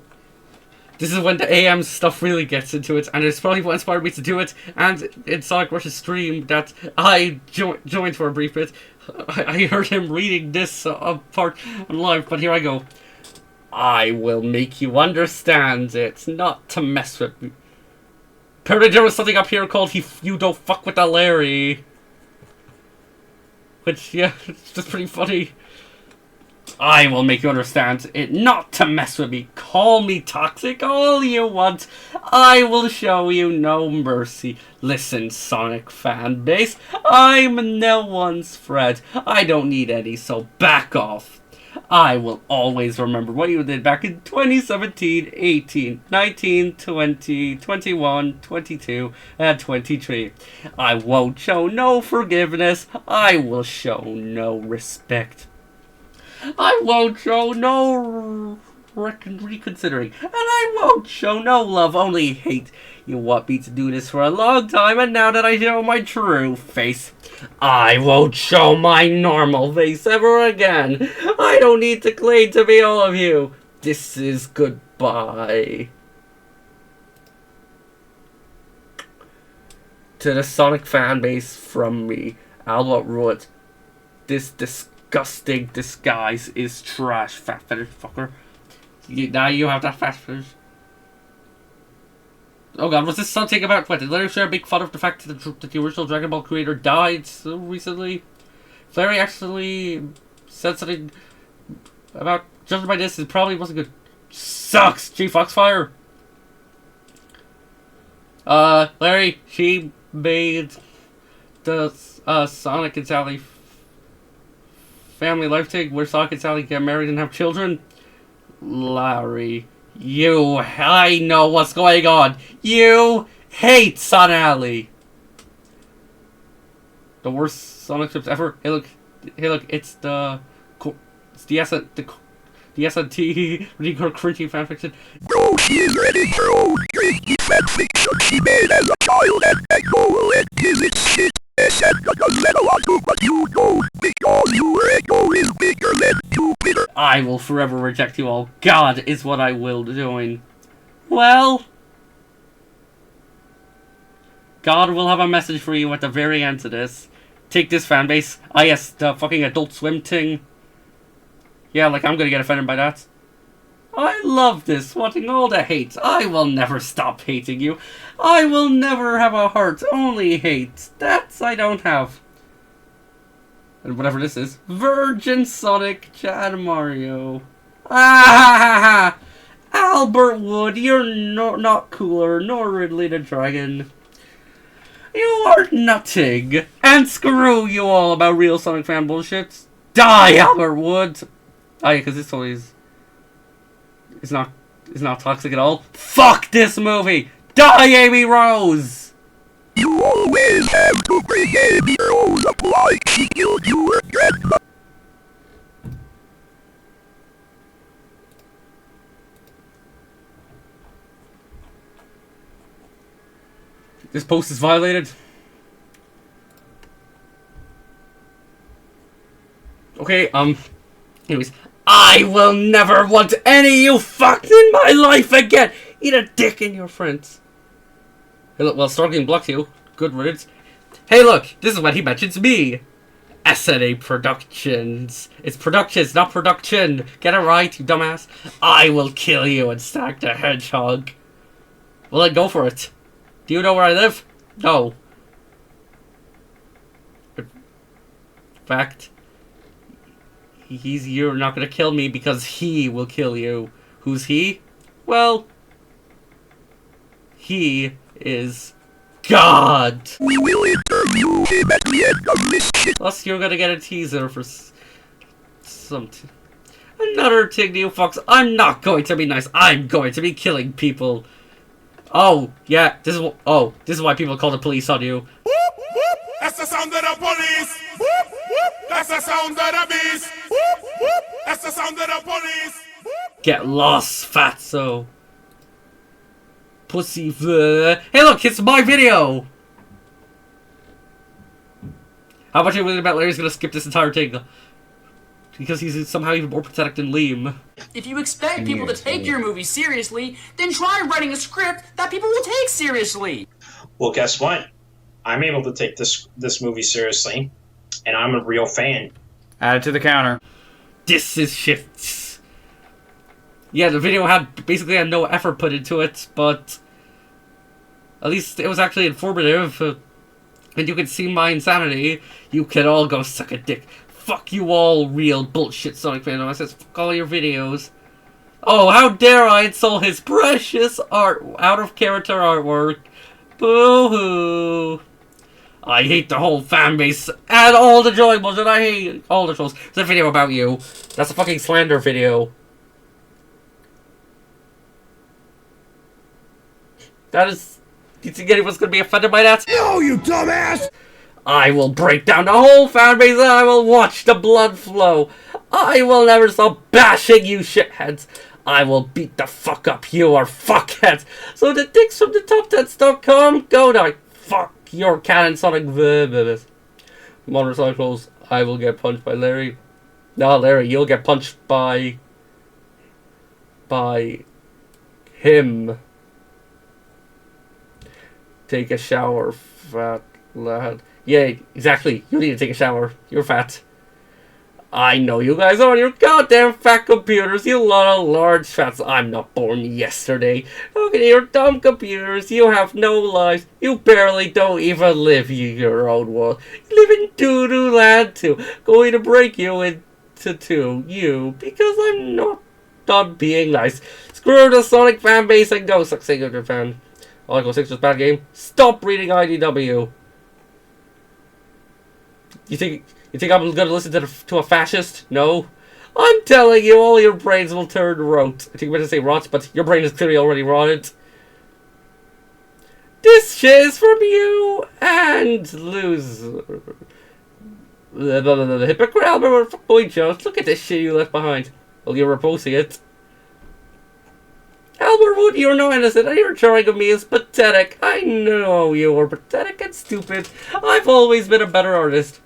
This is when the AM stuff really gets into it, and it's probably what inspired me to do it. And in Sonic Rush's stream that I joined for a brief bit, I heard him reading this part on live, but here I go. I will make you understand it's not to mess with me. Apparently there was something up here called You Don't Fuck With The Larry. Which, yeah, it's just pretty funny. I will make you understand it not to mess with me. Call me toxic all you want. I will show you no mercy. Listen, Sonic fan base, I'm no one's friend. I don't need any, so back off. I will always remember what you did back in 2017, 18, 19, 20, 21, 22, and 23. I won't show no forgiveness. I will show no respect. I won't show no reconsidering, and I won't show no love, only hate. You want me to do this for a long time, and now that I show my true face, I won't show my normal face ever again. I don't need to claim to be all of you. This is goodbye. To the Sonic fan base from me, Albert Rudd. This disgusting disguise is trash, fat fetish fucker. Now you have that fat fetish. Oh god, was this something about what? Did Larry share a big fun of the fact that the original Dragon Ball creator died so recently? Larry actually said something about, judging by this, it probably wasn't good. Sucks! G Foxfire! Larry, she made the Sonic and Sally family life thing where Sonic and Sally get married and have children. Larry, I know what's going on. You hate Sonali. The worst Sonic chips ever. Hey look, it's the SNT reading her cringy fanfiction. No, she's ready for old crazy fanfiction she made as a child and go and give it shit. Except because let alone do what you don't because your ego is bigger than Jupiter. I will forever reject you all. God is what I will doing. Well, God will have a message for you at the very end of this. Take this fanbase. Ah yes, the fucking Adult Swim thing. Yeah, like I'm gonna get offended by that. I love this, wanting all the hate. I will never stop hating you. I will never have a heart, only hate. That's I don't have. And whatever this is. Virgin Sonic Chad Mario. Ah ha ha ha! Albert Wood, you're not cooler, nor Ridley the Dragon. You are nothing. And screw you all about real Sonic fan bullshit. Die, Albert Wood! Oh yeah, because this toy is not toxic at all. Fuck this movie! Die, Amy Rose! You always have to bring Amy Rose up like she killed your grandma. This post is violated. Okay, anyways. I will never want any of you fucks in my life again! Eat a dick in your friends. Hey look, well, Starling blocked you. Good riddance. Hey look, this is when he mentions me. SNA Productions. It's productions, not production. Get it right, you dumbass. I will kill you and Stack the Hedgehog. Well then, go for it. Do you know where I live? No. In fact, you're not gonna kill me because he will kill you. Who's he? Well, he is God. We will interview him at the end of this shit. Plus, you're gonna get a teaser for something. Another thing, you fucks. I'm not going to be nice. I'm going to be killing people. Oh, yeah. This is why people call the police on you. That's the sound of the police. Whoop, whoop. That's the sound of the beast. Whoop, whoop. That's the sound of the police. Whoop. Get lost, fatso. Pussy. Hey, look, it's my video. How much are you willing to bet Larry's gonna skip this entire thing? Because he's somehow even more pathetic than Liam. If you expect people to take your movie seriously, then try writing a script that people will take seriously. Well, guess what? I'm able to take this movie seriously, and I'm a real fan. Add it to the counter. This is shit. Yeah, the video basically had no effort put into it, but at least it was actually informative. And you can see my insanity. You can all go suck a dick. Fuck you all, real bullshit Sonic fandom. I says, fuck all your videos. Oh, how dare I insult his precious out-of-character artwork. Boo-hoo. I hate the whole fanbase and all the joybles, and I hate all the trolls. It's a video about you. That's a fucking slander video. That is... Do you think anyone's gonna be offended by that? No, you dumbass! I will break down the whole fanbase and I will watch the blood flow. I will never stop bashing you shitheads. I will beat the fuck up you are fuckheads. So the dicks from the top10s.com go die. Fuck your Canon Sonic motorcycles. I will get punched by Larry. No, Larry, you'll get punched by him. Take a shower, fat lad. Yeah, exactly. You need to take a shower. You're fat. I know you guys are on your goddamn fat computers, you lot of large fats. I'm not born yesterday. Look at your dumb computers. You have no lives. You barely don't even live your own world. You live in doo-doo land too. Going to break you into two. You. Because I'm not done being nice. Screw the Sonic fan base and go suck Sega fan. Article 6 was a bad game. Stop reading IDW. You think I'm gonna listen to a fascist? No. I'm telling you, all your brains will turn rot. I think I'm gonna say rot, but your brain is clearly already rotted. This shit is from you and loser. The hypocrite Albert Fuckboy Jones. Look at this shit you left behind. Well, you're reposting it. Albert Wood, you're no innocent, and your trying of me is pathetic. I know you're pathetic and stupid. I've always been a better artist.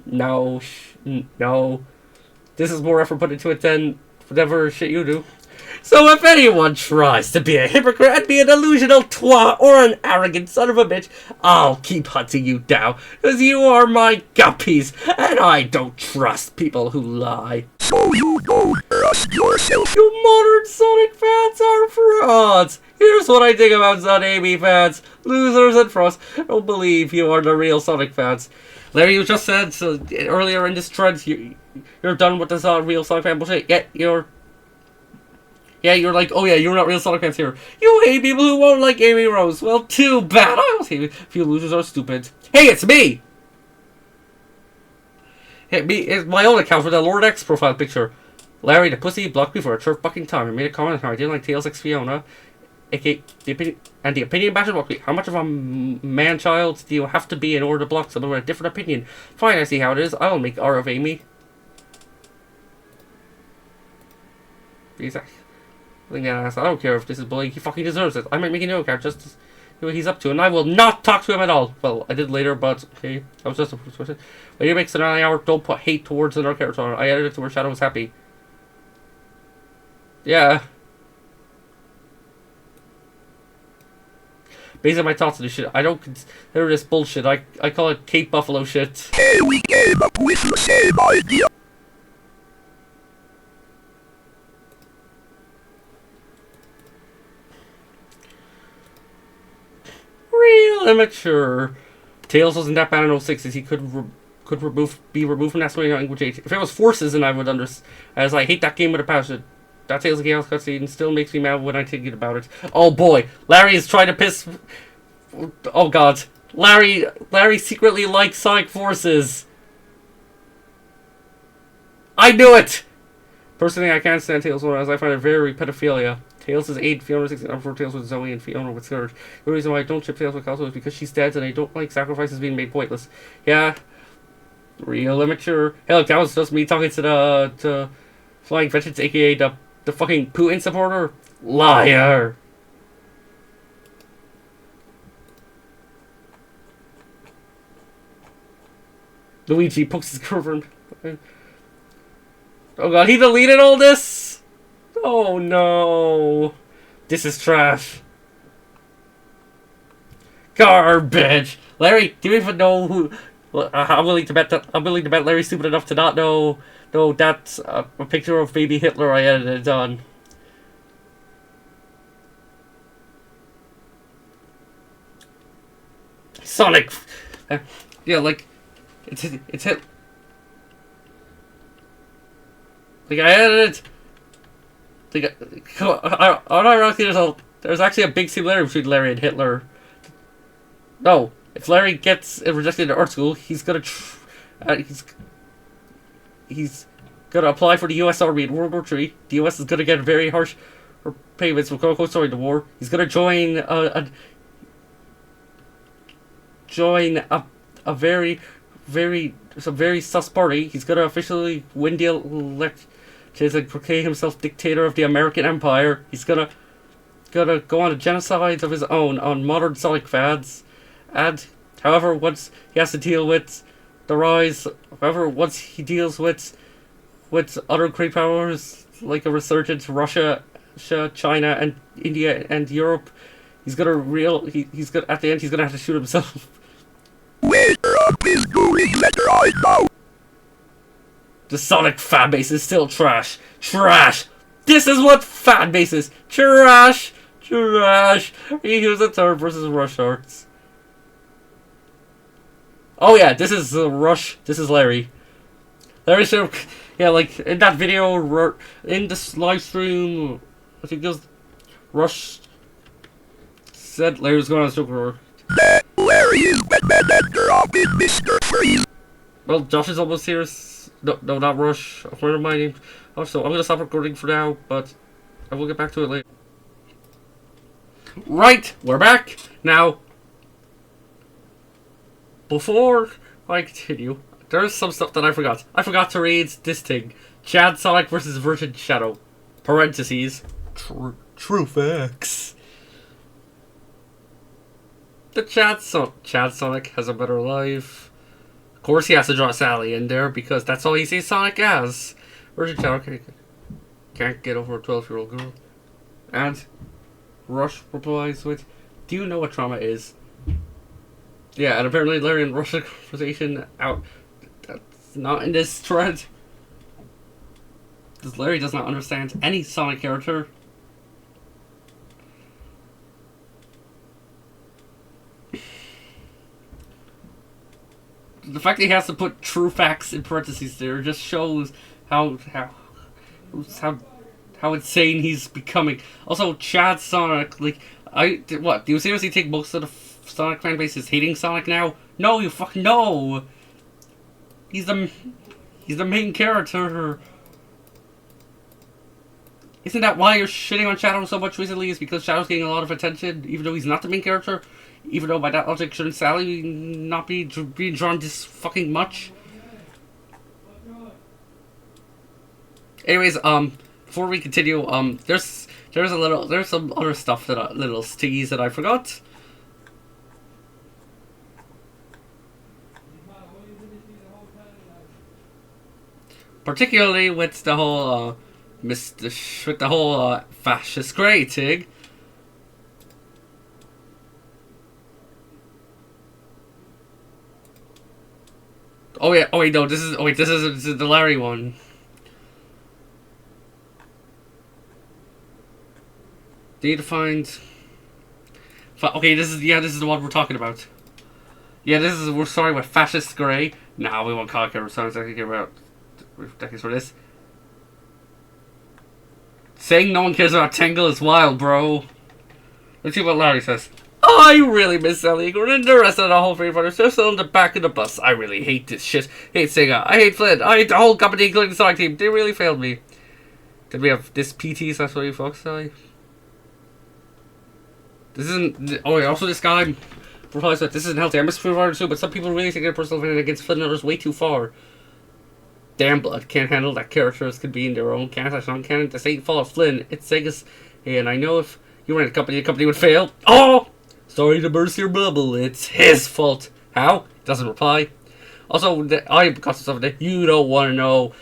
No. This is more effort put into it than whatever shit you do. So if anyone tries to be a hypocrite and be an delusional twat or an arrogant son of a bitch, I'll keep hunting you down, because you are my guppies, and I don't trust people who lie. So you don't trust yourself. You modern Sonic fans are frauds. Here's what I think about Zanami fans. Losers and frauds. Don't believe you are the real Sonic fans. Larry, you just said earlier in this thread, you're done with this real Sonic fan bullshit. Yeah, you're like, oh yeah, you're not real Sonic fans here. You hate people who won't like Amy Rose. Well, too bad. I always hate if you losers are stupid. Hey, it's me! Hey, me, it's my own account for the Lord X profile picture. Larry, the pussy, blocked me for a short fucking time. I made a comment on how I didn't like Tails X Fiona. aka the opinion battle block. How much of a man-child do you have to be in order to block someone with a different opinion? Fine, I see how it is. I'll make R of Amy. Exactly. I don't care if this is bullying. He fucking deserves it. I might make a new account just to see what he's up to, and I will not talk to him at all. Well, I did later, but okay. I was just a person. When you make an hour, don't put hate towards another character. I edited it to where Shadow was happy. Yeah. Based on my thoughts on this shit, I don't consider this bullshit. I call it Cape Buffalo shit. Hey, we came up with the same idea. Real immature. Tails wasn't that bad in 06 as he could be removed from that story language 8. If it was Forces, then I would understand. As I hate that game with a passion. That Tails of Chaos cutscene still makes me mad when I think about it. Oh boy, Larry is trying to piss. Oh god, Larry secretly likes Sonic Forces. I knew it. Personally, I can't stand Tails 1 as I find it very pedophilia. Tails is 8, Fiona 6, and I'm 4 Tails with Zoe and Fiona with Scourge. The reason why I don't ship Tails with Calzo is because she's dead and I don't like sacrifices being made pointless. Yeah. Real immature. Hey look, that was just me talking to Flying Vengeance, aka the fucking Putin supporter. Liar. Luigi pokes his girlfriend. Oh god, he deleted all this? Oh no. This is trash. Garbage. Larry, do you even know who... I'm willing to bet Larry's stupid enough to not know that's a picture of baby Hitler I edited on. Sonic. Yeah, like it's hit. Like I edited. Like unironically, there's actually a big similarity between Larry and Hitler. No, if Larry gets rejected into art school, he's gonna he's gonna apply for the U.S. Army in World War III. The U.S. is gonna get very harsh payments for during the war. He's gonna join a very sus party. He's gonna officially win the election and proclaim himself dictator of the American Empire. He's gonna go on a genocide of his own on modern Sonic fads. And however, once he has to deal with the rise, once he deals with other great powers like a resurgent Russia, China, and India and Europe, he's gonna at the end he's gonna have to shoot himself. Where is going letter I know? The Sonic fan base is still trash. Trash. This is what fan base is. Trash. Trash. Here's a turn versus Rush Arts. Oh yeah, this is Rush. This is Larry. Larry should, yeah, like in that video, in this live stream, I think just Rush said Larry was going on a stroke. Larry is Batman and Robin, Mr. Freeze. Well, Josh is almost here. No, not Rush. A friend of mine. Also, I'm gonna stop recording for now, but I will get back to it later. Right, we're back now. Before I continue, there's some stuff that I forgot. I forgot to read this thing. Chad Sonic versus Virgin Shadow. Parentheses. True facts. The Chad Sonic has a better life. Of course he has to draw Sally in there because that's all he sees Sonic as. Virgin Shadow can't get over a 12-year-old girl. And Rush replies with, "Do you know what trauma is?" Yeah, and apparently Larry and Rush's conversation out. That's not in this thread. Because Larry does not understand any Sonic character. The fact that he has to put true facts in parentheses there just shows how insane he's becoming. Also, Chad Sonic, like, what? Do you seriously think most of the Sonic fan base is hating Sonic now? No, you fucking no. He's the main character. Isn't that why you're shitting on Shadow so much recently? Is because Shadow's getting a lot of attention, even though he's not the main character? Even though by that logic, shouldn't Sally not be being drawn this fucking much? Anyways, before we continue, there's some other stuff little stiggies that I forgot. Particularly with the whole fascist grey thing. Oh yeah. Oh wait, no. This is the Larry one. Need to find. Okay, this is the one we're talking about. Yeah, we're starting with fascist grey. Nah, we won't call it. We're starting about decades for this. Saying no one cares about Tangle is wild, bro. Let's see what Larry says. I really miss Sally. We're in the rest of the whole Free Fighters. They're still in the back of the bus. I really hate this shit. I hate Sega. I hate Flynn. I hate the whole company, including the Sonic team. They really failed me. Did we have this PT/Sally Fox Sally? This isn't. Oh, yeah, also this guy replies that this isn't healthy. I miss Street Fighter 2, but some people really take their personal opinion against Flynn and others way too far. Damn blood can't handle that characters could be in their own canon, non-canon. This ain't fault of Flynn. It's Sega's, and I know if you ran a company, the company would fail. Oh, sorry to burst your bubble. It's his fault. How? Doesn't reply. Also, I got some stuff that you don't want to know.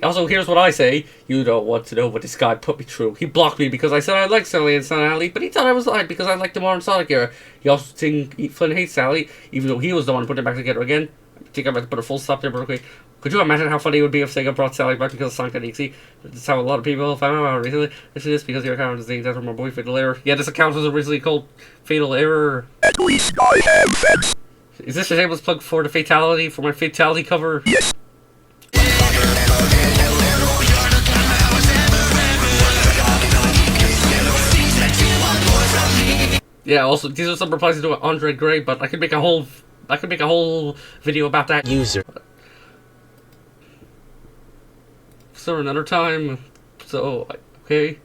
Also, here's what I say. You don't want to know what this guy put me through. He blocked me because I said I liked Sally and Sonic Alley, but he thought I was lying because I liked the modern Sonic era. He also think Flynn hates Sally, even though he was the one who put them back together again. I think I'm about to put a full stop there, but okay. Could you imagine how funny it would be if Sega brought Sally back because of Sonic.exe? That's how a lot of people found out recently. This is because your account is named after my boy Fatal Error. Yeah, this account was originally called Fatal Error. At least I have sense. Is this a shameless plug for the Fatality, for my Fatality cover? Yes. Yeah, also, these are some replies to Andre Gray, but I could make a whole video about that user. So another time, so, okay.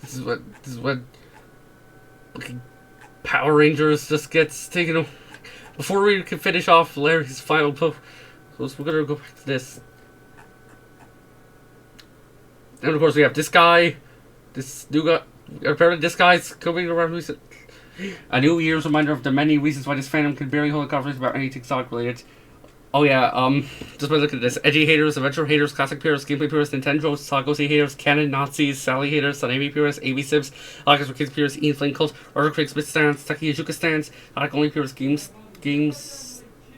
This is what Power Rangers just gets taken away. Before we can finish off Larry's final post, we're gonna go back to this. And of course we have this guy, this new guy, apparently this guy's coming around recently. A New Year's reminder of the many reasons why this fandom can barely hold a conversation about anything Sonic related. Oh yeah, just by looking at this. Edgy haters, adventure haters, classic purists, gameplay purists, Nintendo, Sagosi haters, canon Nazis, Sally haters, Sanemi purists, AV Sims, August for Kids purists, Ian Flame cult, Order Critics, Smith stands, Taki Yajuka stands, Sonic only purists, games,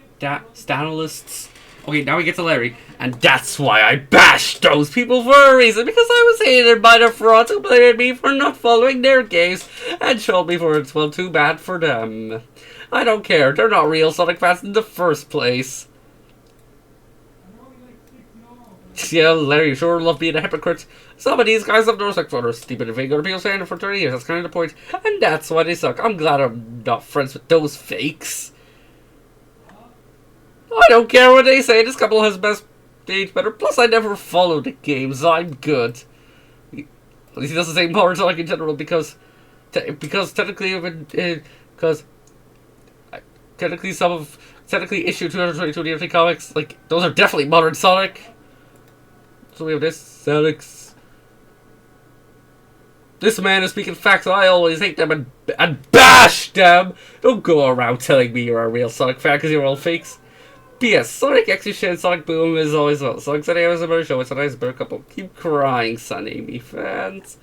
stanalists. Okay, now we get to Larry, and that's why I bashed those people for a reason, because I was hated by the frauds who blamed me for not following their games, and showed me for it's well too bad for them. I don't care, they're not real Sonic fans in the first place. Yeah, Larry sure love being a hypocrite. Some of these guys have no respect for others. Stupid and vague other people saying it for 30 years, that's kind of the point, and that's why they suck. I'm glad I'm not friends with those fakes. I don't care what they say, this couple has best age better, plus I never followed the games, I'm good. At least he doesn't say modern Sonic in general, because technically issue 222 of the Anti Comics, like, those are definitely modern Sonic. So we have this, Alex. This man is speaking facts, I always hate them and bash them! Don't go around telling me you're a real Sonic fan because you're all fakes. P.S. Sonic X and Sonic Boom is always well. Sonic Sunday was a better show. It's a nice better couple. Keep crying, Sunny fans.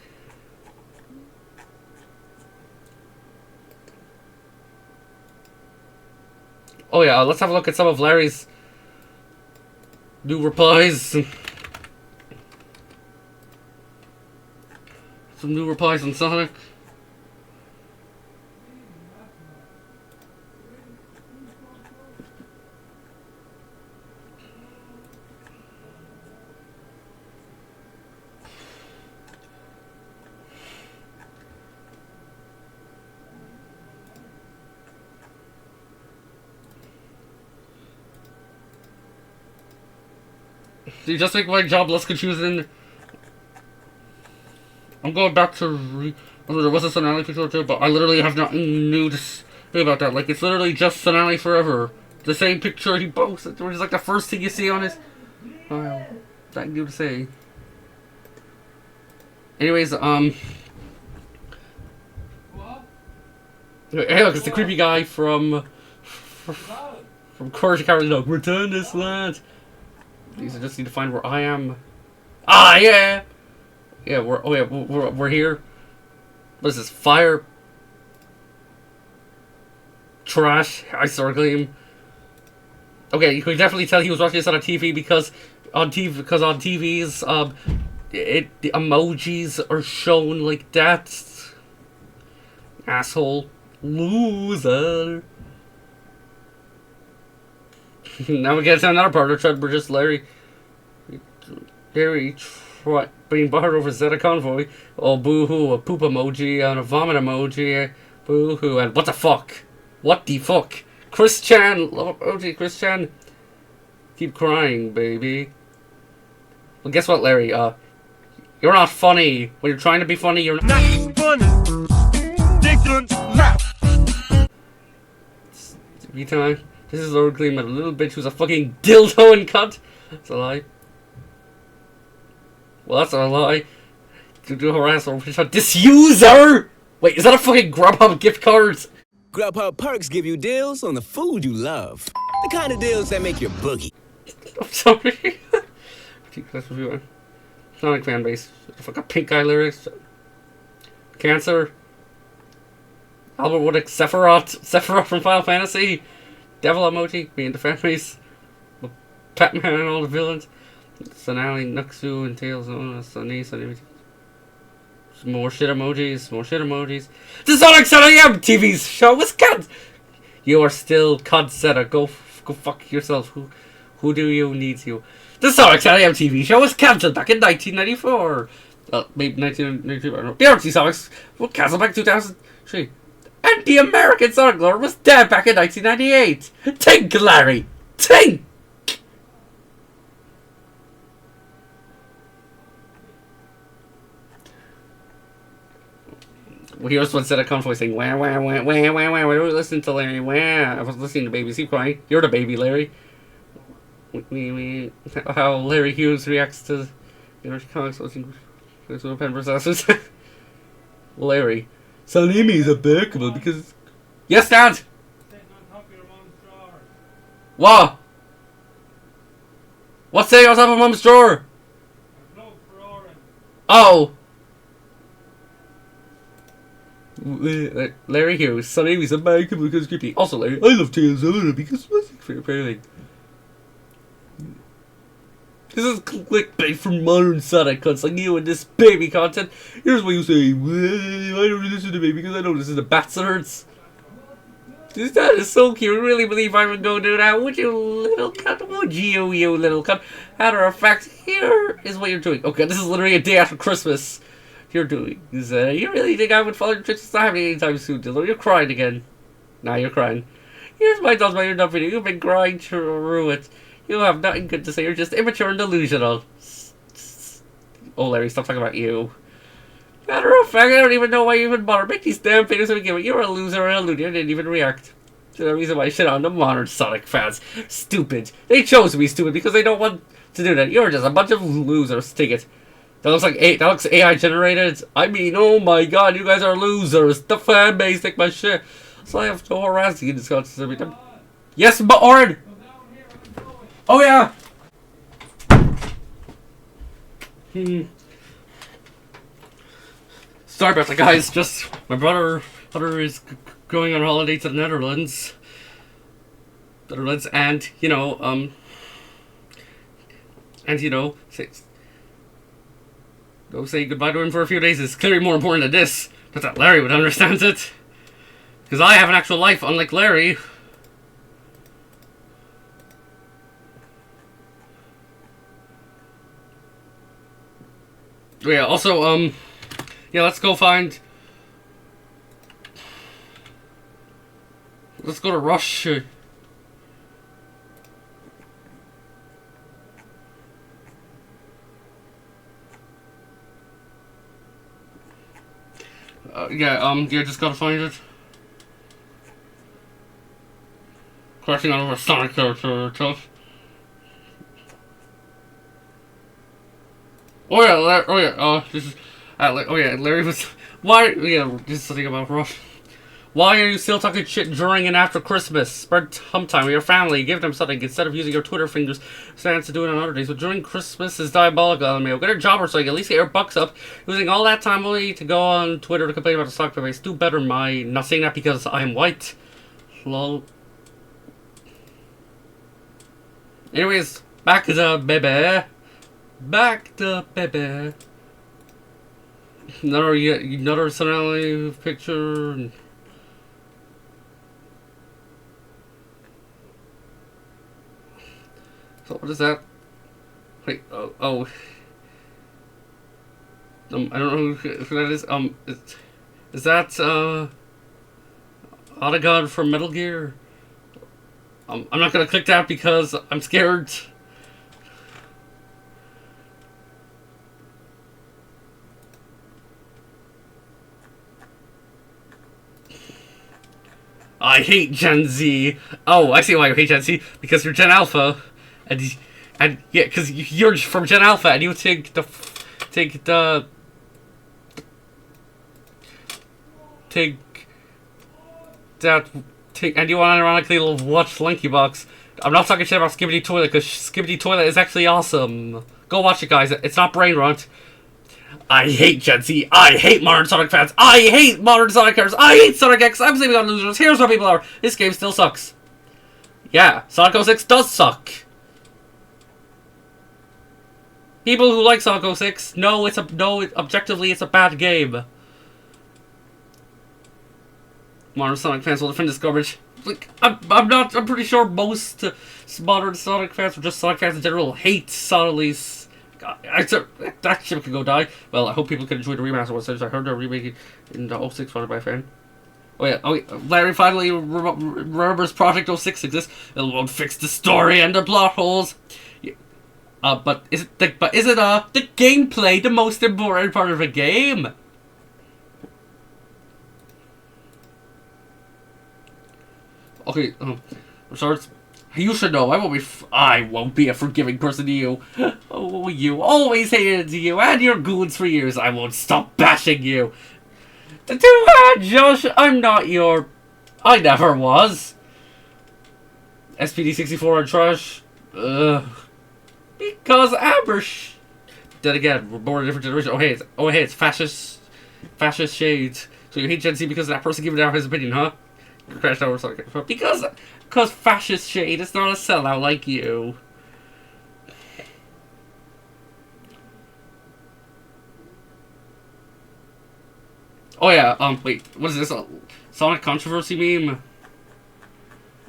Oh yeah, let's have a look at some of Larry's new replies. Some new replies on Sonic. You just make my job less confusing. I'm going back to there was a Sonali picture too, but I literally have nothing new to say about that. Like, it's literally just Sonali forever. The same picture he posted, which is like the first thing you see on his nothing new to say. Anyways, hey look, it's the creepy guy from Courage Carolina. Return this land. These I just need to find where I am. Ah, yeah! Yeah, we're here. What is this? Fire? Trash? Eyesore Gleam? Okay, you can definitely tell he was watching this on a TV because on TVs, the emojis are shown like that. Asshole. Loser. Now we get to another part of the thread where just Larry being barred over Zeta convoy. Oh, boo-hoo, a poop emoji and a vomit emoji. Boo hoo, and what the fuck? What the fuck? Chris Chan! OG Chris Chan. Keep crying, baby. Well, guess what, Larry? You're not funny. When you're trying to be funny, you're not funny. Dictant laugh. Every time. This is Lord Gleam, a little bitch who's a fucking dildo and cunt. That's a lie. Well, that's a lie. To do harass or disuser! Wait, is that a fucking Grubhub gift card? Grubhub perks give you deals on the food you love. The kind of deals that make your boogie. I'm sorry. Sonic fan base. Fucking pink eye lyrics. Cancer. Albert Woodick. Sephiroth from Final Fantasy. Devil emoji. Me and the fan base. Batman and all the villains. Sonali, Nuxu, and Tails. Sunny. Some more shit emojis. The Sonic SNM TV's show was cut. You are still Codsetta. Go fuck yourself. Who do you need you? The Sonic SNM TV show was cancelled back in 1994. Maybe 1992. I don't know. The RT Sonics were cancelled back in 2003. And the American Sonic Lord was dead back in 1998. Tink, Larry. Tink. Well, here's one set of convoy saying, wah, wah, wah, wah, wah, wah. Why don't we listen to Larry? Wah. I was listening to babies. Keep crying. You're the baby, Larry. How Larry Hughes reacts to comics. Larry. Salimi is unbreakable because... Yes, Dad! What? What's sitting on top of Mum's drawer? Oh! Larry Hughes, Salimi's unbreakable because creepy. Also, Larry, I love Tails because music for your parenting. This is clickbait from modern Sonic cunts like you and this baby content. Here's what you say. I don't listen to me because I know this is the bastards. That is so cute. You really believe I would go do that? Would you, little cunt? Would you little cunt? Matter of fact, here is what you're doing. Okay, this is literally a day after Christmas. You're doing is you really think I would follow your tricks? It's not happening anytime soon, Dillo. You're crying again. Now you're crying. Here's my thoughts about your dumb video. You've been crying through it. You have nothing good to say. You're just immature and delusional. Oh, Larry, stop talking about you. Matter of fact, I don't even know why you even bother. Make these damn videos and give it. You're a loser and a loony. I didn't even react to the reason why I shit on the modern Sonic fans. Stupid. They chose to be stupid because they don't want to do that. You're just a bunch of losers. Take it. That looks AI generated. I mean, oh my god, you guys are losers. The fan base take my shit. So I have to harass you in this contest every time. Yes, but Orin! Oh yeah! Sorry about that, guys. Just my brother is going on holiday to the Netherlands. And say goodbye to him for a few days is clearly more important than this. Not that Larry would understand it. Because I have an actual life, unlike Larry. Yeah, also, yeah, let's go to Rush. Yeah, just gotta find it. Crashing on over a Sonic character, tough. Larry was... Why... Yeah, just something about Rush. Why are you still talking shit during and after Christmas? Spread hum time with your family. Give them something instead of using your Twitter fingers. Stands to do it on other days. But during Christmas is diabolical, LMAO. Get a job or so you can at least get your bucks up. Using all that time only to go on Twitter to complain about the stock price. Do better, my... Not saying that because I'm white. Lol. Anyways, back to the baby. Back to baby. Another Sonali picture. So what is that? Wait, I don't know who that is. Is that Autogun from Metal Gear. I'm not gonna click that because I'm scared. I hate Gen Z. Oh, I see why you hate Gen Z. Because you're Gen Alpha, and yeah, because you're from Gen Alpha, and you take that, and you want ironically watch Lanky Box. I'm not talking shit about Skibbity Toilet, because Skibbity Toilet is actually awesome. Go watch it, guys. It's not brain rot. I hate Gen Z. I hate modern Sonic fans. I hate modern Sonic characters. I hate Sonic X. I'm sleeping on losers. Here's what people are. This game still sucks. Yeah, Sonic 06 does suck. People who like Sonic 06 know objectively it's a bad game. Modern Sonic fans will defend this garbage. Like, I'm pretty sure most modern Sonic fans, or just Sonic fans in general, hate Sonic. That shit could go die. Well, I hope people can enjoy the remaster one since I heard they're remaking in the 06 funded by a fan. Oh yeah, Larry finally remembers Project 06 exists. It won't fix the story and the plot holes. Yeah. But is it the gameplay the most important part of a game? Okay, I'm sorry. You should know, I won't be a forgiving person to you. Oh, you always hated you and your goons for years. I won't stop bashing you. Too bad, Josh. I'm not your... I never was. SPD64 and trash. Because Amber Then again, we're born in a different generation. Oh hey, it's fascist shades. So you hate Gen Z because that person giving out his opinion, huh? Crashed over something. Because fascist shade is not a sellout like you. Oh yeah, wait, what is this? Sonic controversy meme?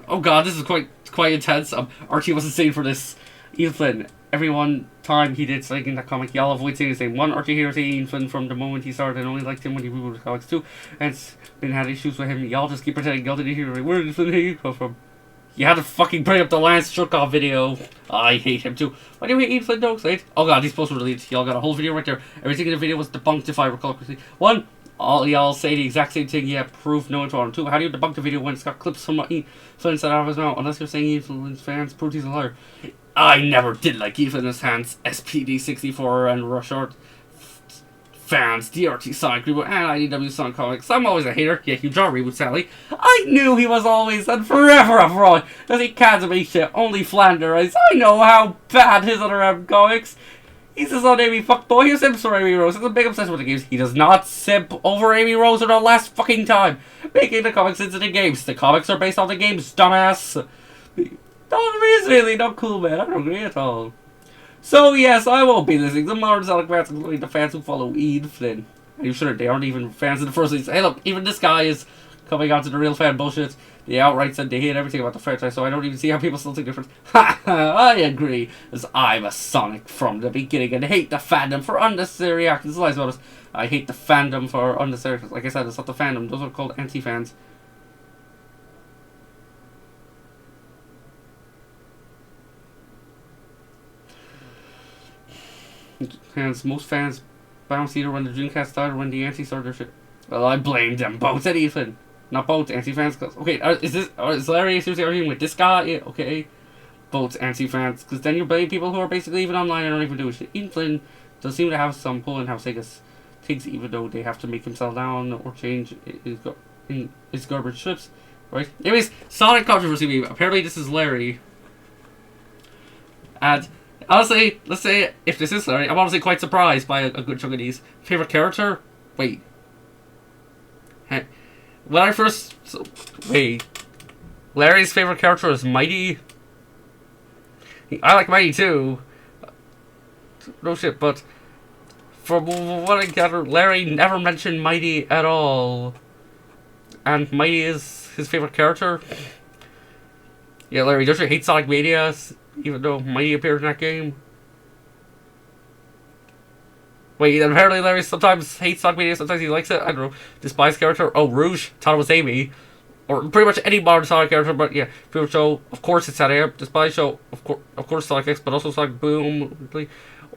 Oh god, this is quite intense. Archie wasn't saying for this. Ian Flynn. Every one time he did something in that comic, y'all avoid saying his name. One Archie here saying Ian Flynn from the moment he started and only liked him when he rebooted comics too. And it's been had issues with him. Y'all just keep pretending y'all didn't hear. Where did Flynn come from? You had to fucking bring up the Lance Shurkoff video. I hate him too. Why do you hate Ian Flynn, though? Oh god, these posts were deleted. Y'all got a whole video right there. Everything in the video was debunked if I recall correctly. One, all y'all say the exact same thing, yeah, proof no info on. Two, how do you debunk the video when it's got clips from Ian Flynn said out of his mouth? Unless you're saying Ian Flynn's fans prove he's a liar. I never did like Ian Flynn's hands. SPD64 and Rushard fans, DRT Sonic Reboot, and IDW Sonic Comics. I'm always a hater. Yeah, you draw Reboot Sally. I knew he was always and forever a fraud. Does he can't make shit? Only Flanders. I know how bad his other comics. He's his own Amy fuckboy. He simps for Amy Rose. He's a big obsession with the games. He does not simp over Amy Rose for the last fucking time. Making the comics into the games. The comics are based on the games, dumbass. He's really not cool, man. I don't agree at all. So, yes, I won't be listening to modern Sonic fans, including the fans who follow Ian Flynn. Are you sure they aren't even fans in the first place? Hey, look, even this guy is coming on to the real fan bullshit. They outright said they hate everything about the franchise, so I don't even see how people still think different. Ha ha, I agree, as I'm a Sonic from the beginning and hate the fandom for unnecessary actions. Lies about us. I hate the fandom for unnecessary actions. Like I said, it's not the fandom. Those are called anti-fans. Most fans bounce either when the Dreamcast died or when the anti started their shit. Well, I blame them both at Ethan. Not both anti-fans, cause okay, is Larry seriously arguing with this guy? Yeah, okay, both anti-fans, because then you blame people who are basically even online and don't even do shit. Ian Flynn does seem to have some pull in how Sega thinks, even though they have to make him sell down or change his garbage strips, right? Anyways, Sonic controversy meme. Apparently, this is Larry, and honestly, let's say if this is Larry, I'm honestly quite surprised by a good chunk of these. Favorite character? Wait. When I first... wait. Larry's favorite character is Mighty? I like Mighty too. No shit, but... from what I gather, Larry never mentioned Mighty at all. And Mighty is his favorite character. Yeah, Larry, don't you hate Sonic Mania? Even though Mighty appeared in that game? Wait, and apparently Larry sometimes hates Sonic Mania, sometimes he likes it. I don't know. Despised character? Oh, Rouge? Thought it was Amy. or pretty much any modern Sonic character, but yeah, favorite show, of course, it's that air. Despise show, of course, Sonic X, but also Sonic Boom,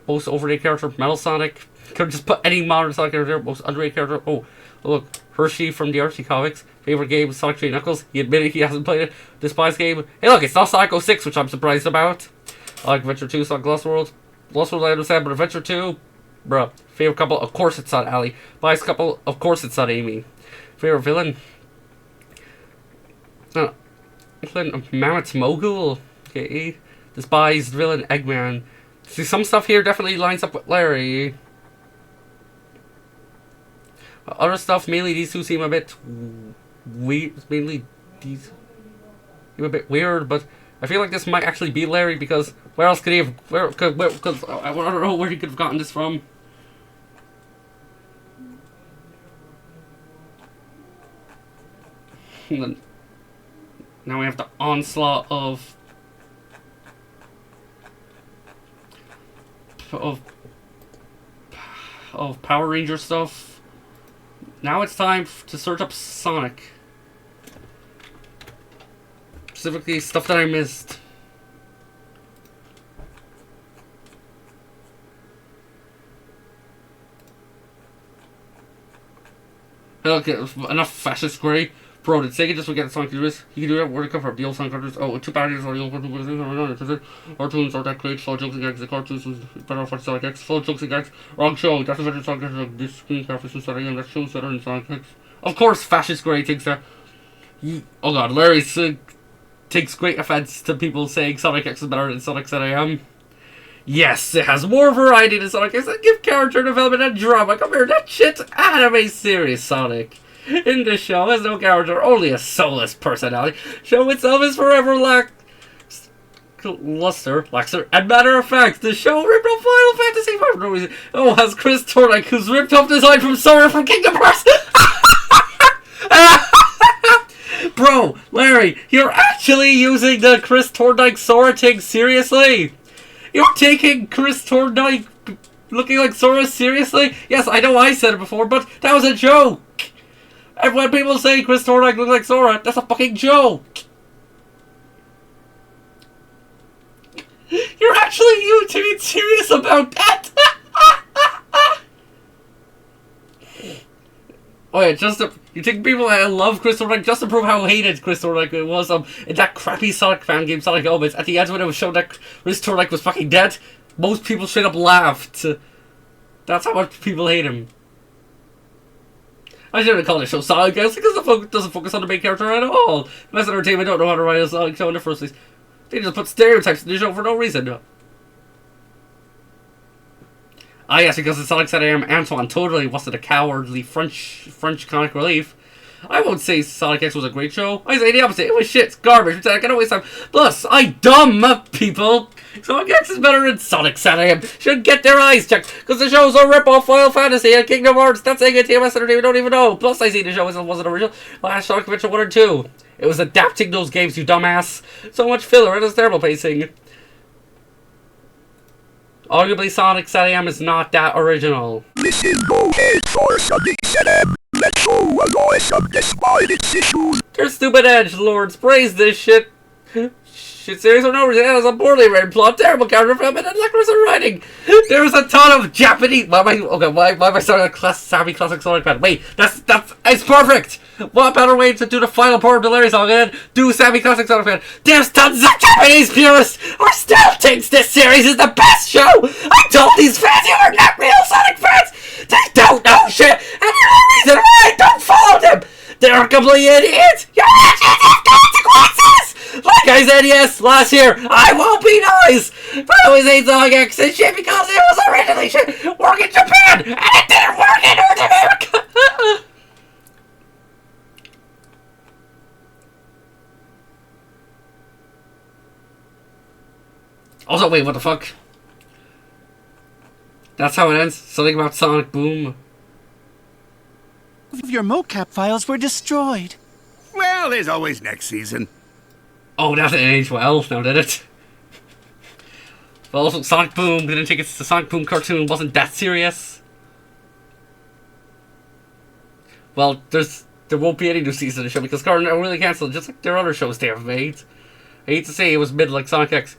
most overrated character, Metal Sonic. Could just put any modern Sonic character, most underrated character. Oh, look, Hershey from the Hershey comics. Favorite game, Sonic 3 Knuckles. He admitted he hasn't played it. Despise game. Hey, look, it's not Sonic 06, which I'm surprised about. I like Adventure 2, Sonic Lost World. Lost World, I understand, but Adventure 2, bruh. Favorite couple, of course, it's not Allie. Bias couple, of course, it's not Amy. Favorite villain, Mammoth's Mogul. Okay. Despised villain, Eggman. See, some stuff here definitely lines up with Larry. Other stuff, mainly these two seem a bit weird. Mainly these seem a bit weird, but I feel like this might actually be Larry because where else could he have? Because I don't know where he could have gotten this from. And then, now we have the onslaught of Power Ranger stuff. Now it's time to search up Sonic. Specifically, stuff that I missed. Okay, enough fascist gray. Bro, did Sega just forget Sonic to do this? He can do that. Where to come from? The old Sonic cartridges. Oh, 2 batteries are the old cartoons aren't that great. Full jokes and gags. The cartoons was better off for Sonic X. Full jokes and gags. Wrong show. That's a better Sonic X. Like this screen graphics and starting and that show's better than Sonic X. Of course, fascist gray thinks that. Oh god, Larry takes great offense to people saying Sonic X is better than Sonic ZAM. Yes, it has more variety than Sonic X and give character development and drama. Come here, that shit's anime series, Sonic. In this show has no character, only a soulless personality. Show itself is forever lackluster, and matter of fact, the show ripped off Final Fantasy V for no reason. Oh, has Chris Tornek, who's ripped off design from Sora from Kingdom Hearts. Bro, Larry, you're actually using the Chris Tornek Sora thing seriously? You're taking Chris Tornek looking like Sora seriously? Yes, I know I said it before, but that was a joke. And when people say Chris Tornek looks like Sora, that's a fucking joke. You're actually being serious about that? Oh yeah, you think people that love Chris Tornek just to prove how hated Chris Tornek was in that crappy Sonic fan game, Sonic Omens. At the end when it was shown that Chris Tornek was fucking dead, most people straight up laughed. That's how much people hate him. I shouldn't call the show Sonic X because it doesn't focus on the main character at all. Mass Entertainment don't know how to write a Sonic show in the first place. They just put stereotypes in the show for no reason. Ah yes, because the Sonic ZAM Antoine totally wasn't a cowardly French comic relief. I won't say Sonic X was a great show. I say the opposite. It was shit. It's garbage. I can't waste time. Plus, dumb people. Sonic X is better than Sonic ZAM. Should get their eyes checked. Because the show's a rip-off Final Fantasy and Kingdom Hearts. That's saying it to Mass Entertainment don't even know. Plus, I see the show wasn't original. Last Sonic Adventure 1 and 2. It was adapting those games, you dumbass. So much filler and it's terrible pacing. Arguably, Sonic ZAM is not that original. Listen, go ahead for Sonic ZAM. Let's show a voice of despite its issues. Their stupid edgelords praise this shit. Shit series for no reason. It has a poorly written plot, terrible character development, and lackluster writing. There's a ton of Japanese. Why am I starting a savvy classic Sonic fan? Wait, it's perfect. What better way to do the final part of the Larry song and do savvy classic Sonic fan? There's tons of Japanese purists who still thinks this series is the best show. I told these fans you are not real Sonic fans. They don't know shit, and the only reason why I don't follow them. They're complete idiots. Your actions have consequences. Like I said yes last year, I won't be nice. But I always hate Sonic X and shit because it was originally shit work in Japan and it didn't work in North America. Also, wait, what the fuck? That's how it ends? Something about Sonic Boom. Your mocap files were destroyed. Well, there's always next season. Oh, that didn't age well, now did it? But also, Sonic Boom didn't think it's the Sonic Boom cartoon wasn't that serious. Well, there's there won't be any new season of the show because Cartoon Network really canceled just like their other shows they have made. I hate to say it was mid like Sonic X.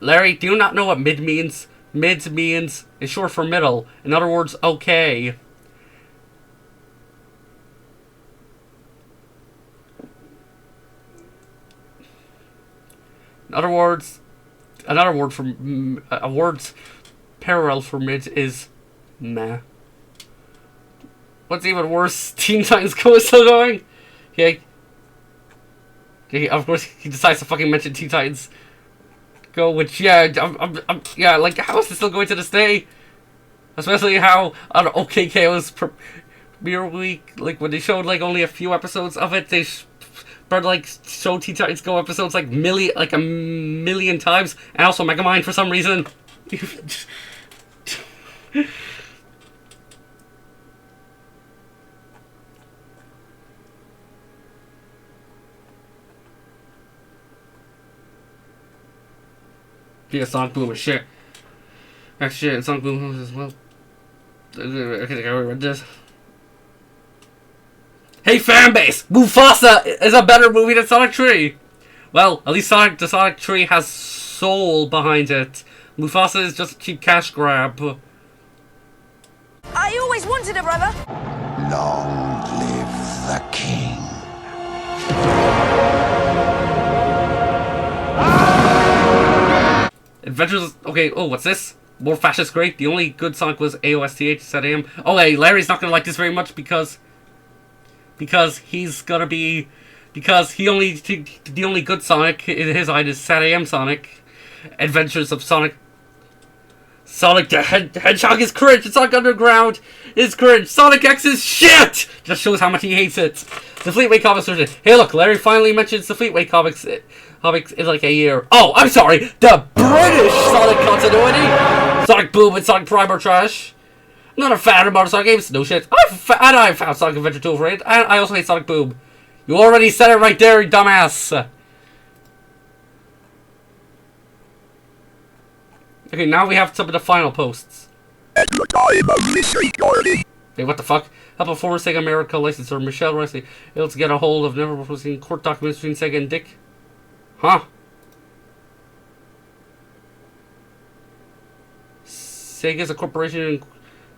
Larry, do you not know what mid means? Mid means is short for middle. In other words, okay. In other words, another word for a word's parallel for mid is meh. What's even worse? Teen Titans Go is still going. Yeah. Of course, he decides to fucking mention Teen Titans Go, which yeah, yeah, like how is it still going to this day? Especially how on OKKO's premiere week, like when they showed like only a few episodes of it, they but like show Teen Titans Go episodes like a million times, and also Megamind for some reason. Yeah, Sonic Boom is shit. That's shit, and Sonic Boom as well. I think I already read this. Hey fanbase! Mufasa is a better movie than Sonic 3! Well, at least the Sonic 3 has soul behind it. Mufasa is just a cheap cash grab. I always wanted a brother! Long live the king. Adventures... Okay, oh, what's this? More fascist great. The only good Sonic was AOSTH, said AM. Oh, hey, Larry's not gonna like this very much because he's gonna be... Because the only good Sonic in his eye is Sad AM Sonic. Adventures of Sonic... Sonic the Hedgehog is cringe. Sonic Underground is cringe. Sonic X is shit! Just shows how much he hates it. The Fleetway comics are... Hey look, Larry finally mentions the Fleetway comics in like a year. Oh, I'm sorry! The British Sonic continuity! Sonic Boom and Sonic Prime are trash. I'm not a fan of modern Sonic games. No shit. I found Sonic Adventure 2 overrated. And I also hate Sonic Boom. You already said it right there, you dumbass. Okay, now we have some of the final posts. At the time of this recording. Hey, what the fuck? Help a former Sega America licensor, Michelle Risley, able to get a hold of never before seen court documents between Sega and Dick? Huh? Sega is a corporation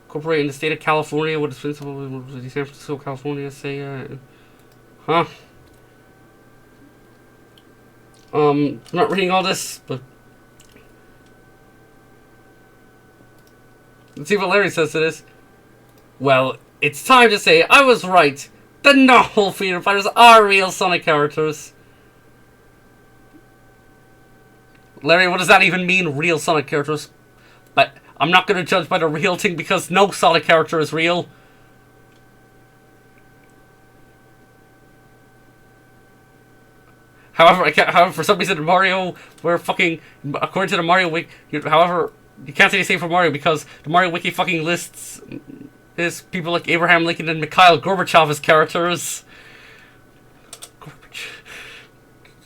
incorporated in the state of California. What is principal in San Francisco, California? Sega. Huh? I'm not reading all this, but let's see what Larry says to this. Well, it's time to say I was right. The novel Freedom Fighters are real Sonic characters. Larry, what does that even mean, real Sonic characters? But I'm not going to judge by the real thing because no Sonic character is real. However, for some reason in Mario, we're fucking, according to the Mario Wiki, however, you can't say the same for Mario because the Mario Wiki fucking lists people like Abraham Lincoln and Mikhail Gorbachev as characters.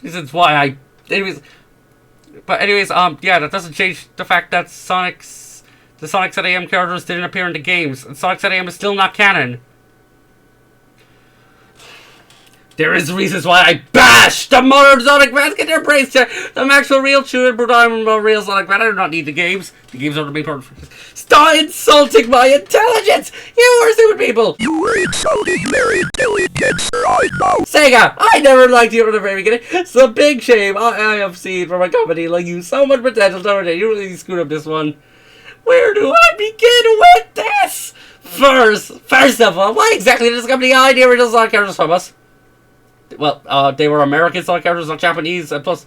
This is why I... Anyways, yeah, that doesn't change the fact that the Sonic AM characters didn't appear in the games, and Sonic AM is still not canon. There is reasons why I bash the modern Sonic fans. Get their praise check. I'm actual real chewing, but I'm a real Sonic fan. I do not need the games. The games are the main part of it. Stop insulting my intelligence! You are stupid people! You were insulting their intelligence right now. Sega, I never liked you from the very beginning. It's a big shame. I have seen from a company like you so much potential. You really screwed up this one. Where do I begin with this? First of all, why exactly did this company hide the original Sonic characters from us? Well, they were American Sonic characters, not Japanese, and plus...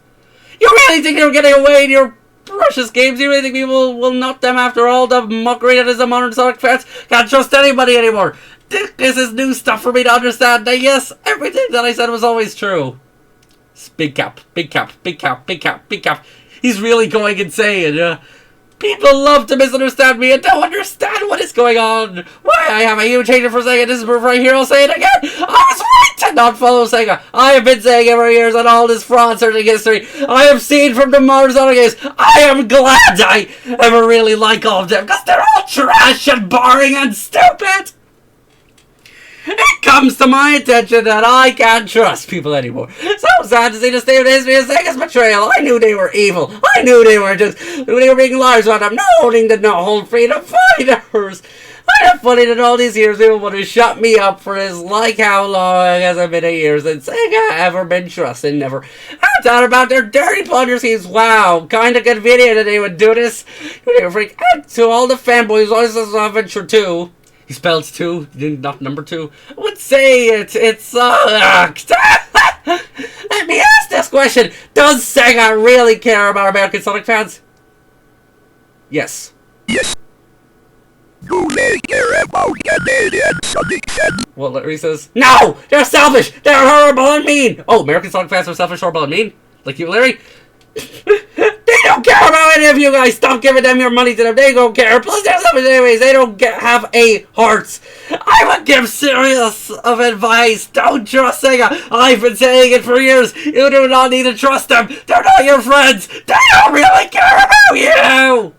You really think you're getting away in your precious games? You really think people will nut them after all the mockery that is the modern Sonic fans? Can't trust anybody anymore! This is new stuff for me to understand that yes, everything that I said was always true. Big cap, big cap, big cap, big cap, big cap. He's really going insane. People love to misunderstand me and don't understand what is going on. Why I have a huge hatred for Sega. This is proof right here. I'll say it again. I was right to not follow Sega. I have been saying it for years on all this fraud searching history. I have seen from the modern Sonic games. I am glad I ever really like all of them because they're all trash and boring and stupid. It comes to my attention that I can't trust people anymore. So sad to see the state of the history of Sega's betrayal. I knew they were evil. I knew they were being liars on them, not holding the no-hold freedom fighters. I find it funny that all these years people want to shut me up for this, like how long has it been a year since Sega ever been trusted, never. I thought about their dirty plunder schemes. Wow, kinda convenient that they would do this. They were freak. And to all the fanboys, always saw Adventure 2. He spells 2, not number 2. I would say it sucked. Let me ask this question. Does Sega really care about American Sonic fans? Yes. Yes. Do they care about Canadian Sonic fans? Well, Larry says, no! They're selfish! They're horrible and mean! Oh, American Sonic fans are selfish, horrible, and mean? Like you, Larry? They don't care about any of you guys! Stop giving them your money to them! They don't care! Plus, they're selfish anyways! They don't have a heart! I would give serious of advice! Don't trust Sega! I've been saying it for years! You do not need to trust them! They're not your friends! They don't really care about you!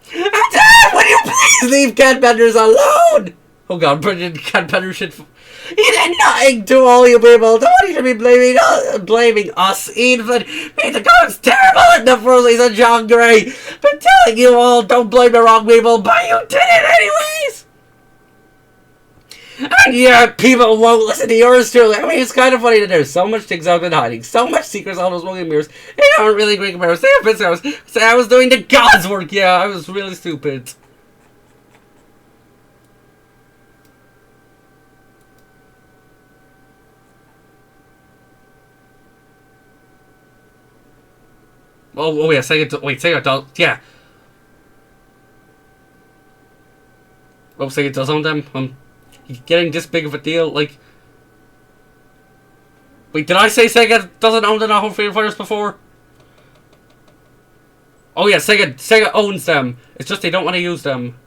And Dad, will you please leave Cat Benders alone? Oh god, Brendan, Cat Bender shit. He did nothing to all you people. Don't you should be blaming us. Even made the gods terrible at the first season, John Gray. Been telling you all, don't blame the wrong people, but you did it anyways. And yeah, people won't listen to yours truly. I mean, it's kind of funny that there's so much things I've been hiding, so much secrets on those smoking mirrors. They aren't really great comparison. I was doing the God's work. Yeah, I was really stupid. Oh yeah, Sega does, yeah. Oh, Sega does own them. Getting this big of a deal, like... Wait, did I say Sega doesn't own the No-Hold Freedom Fighters before? Oh yeah, Sega owns them. It's just they don't want to use them.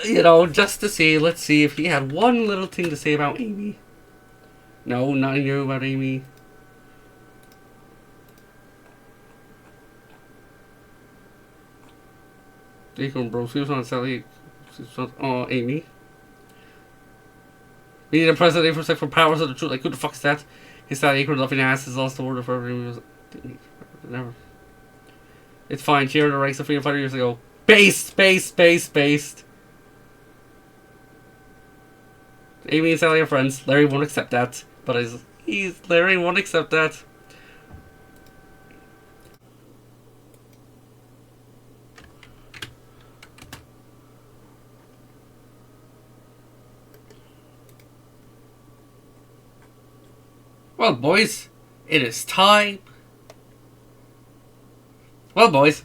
You know, just to see, let's see if he had one little thing to say about Amy. No, nothing new about Amy. Deacon bro, she was on Sally. Oh, Amy. We need a president for powers of the truth. Like, who the fuck is that? He's that Akron loving ass is lost the order for everyone. Never. It's fine. Cheering the ranks of freedom fighter years ago. Based. Amy and Sally are friends. Larry won't accept that. But Larry won't accept that. Well, boys, it is time. Well, boys,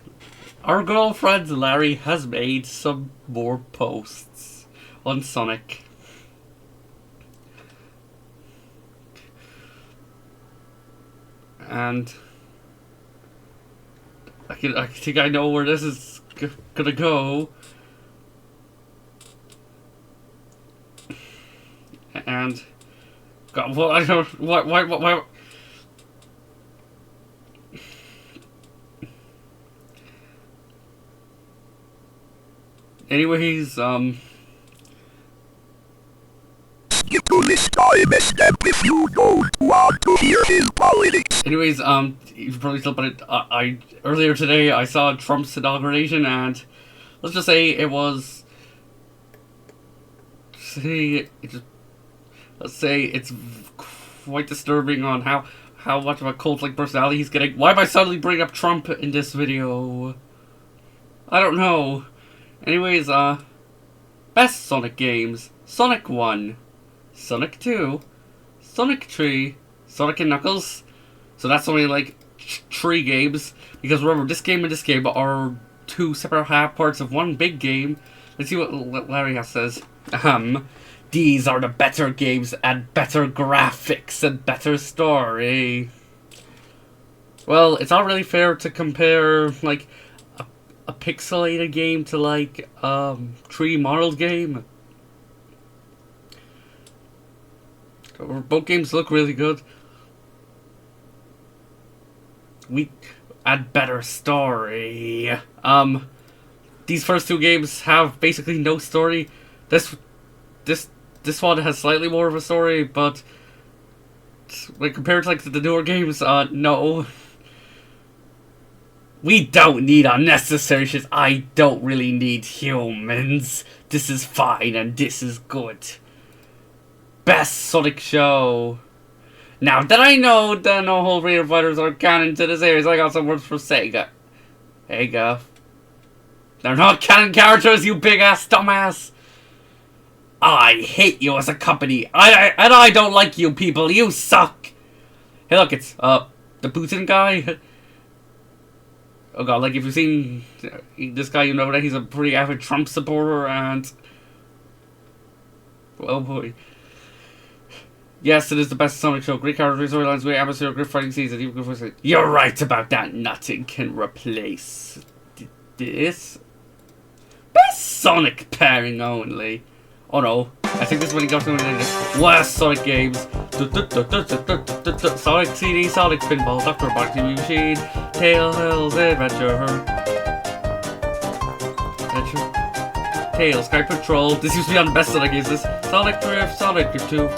our girlfriend Larry has made some more posts on Sonic. And I think I know where this is gonna go. And God, well, I don't. Why? Anyways, You do this time a step if you don't want to hear his politics. Anyways, you've probably still, but I earlier today I saw Trump's inauguration, and let's just say it was. Let's say it's quite disturbing on how much of a cult-like personality he's getting. Why am I suddenly bringing up Trump in this video? I don't know. Anyways, best Sonic games: Sonic 1, Sonic 2, Sonic 3, Sonic and Knuckles. So that's only like 3 games, because remember, this game and this game are 2 separate half parts of one big game. Let's see what Larry says. These are the better games and better graphics and better story. Well, it's not really fair to compare like a pixelated game to like 3D modeled game. Both games look really good. and better story. These first two games have basically no story. This one has slightly more of a story, but when compared to like the newer games, no. We don't need unnecessary shit. I don't really need humans. This is fine and this is good. Best Sonic show. Now that I know that no whole Freedom Fighters are canon to the series, I got some words for Sega. Sega. They're not canon characters, you big ass dumbass. I hate you as a company. I don't like you people. You suck. Hey, look, it's the Putin guy. Oh god, like if you've seen this guy, you know that he's a pretty avid Trump supporter, and oh boy. Yes, it is the best Sonic show. Great characters, storylines, great atmosphere, great fighting season, even good voice. You're right about that. Nothing can replace this. Best Sonic pairing only. Oh no, I think this is when he got to the worst Sonic games. Sonic CD, Sonic Pinball, Dr. Boxing Machine, Tails Adventure. Tails, Sky Patrol. This used to be on the best Sonic games. This Sonic Drift, Sonic Drift 2,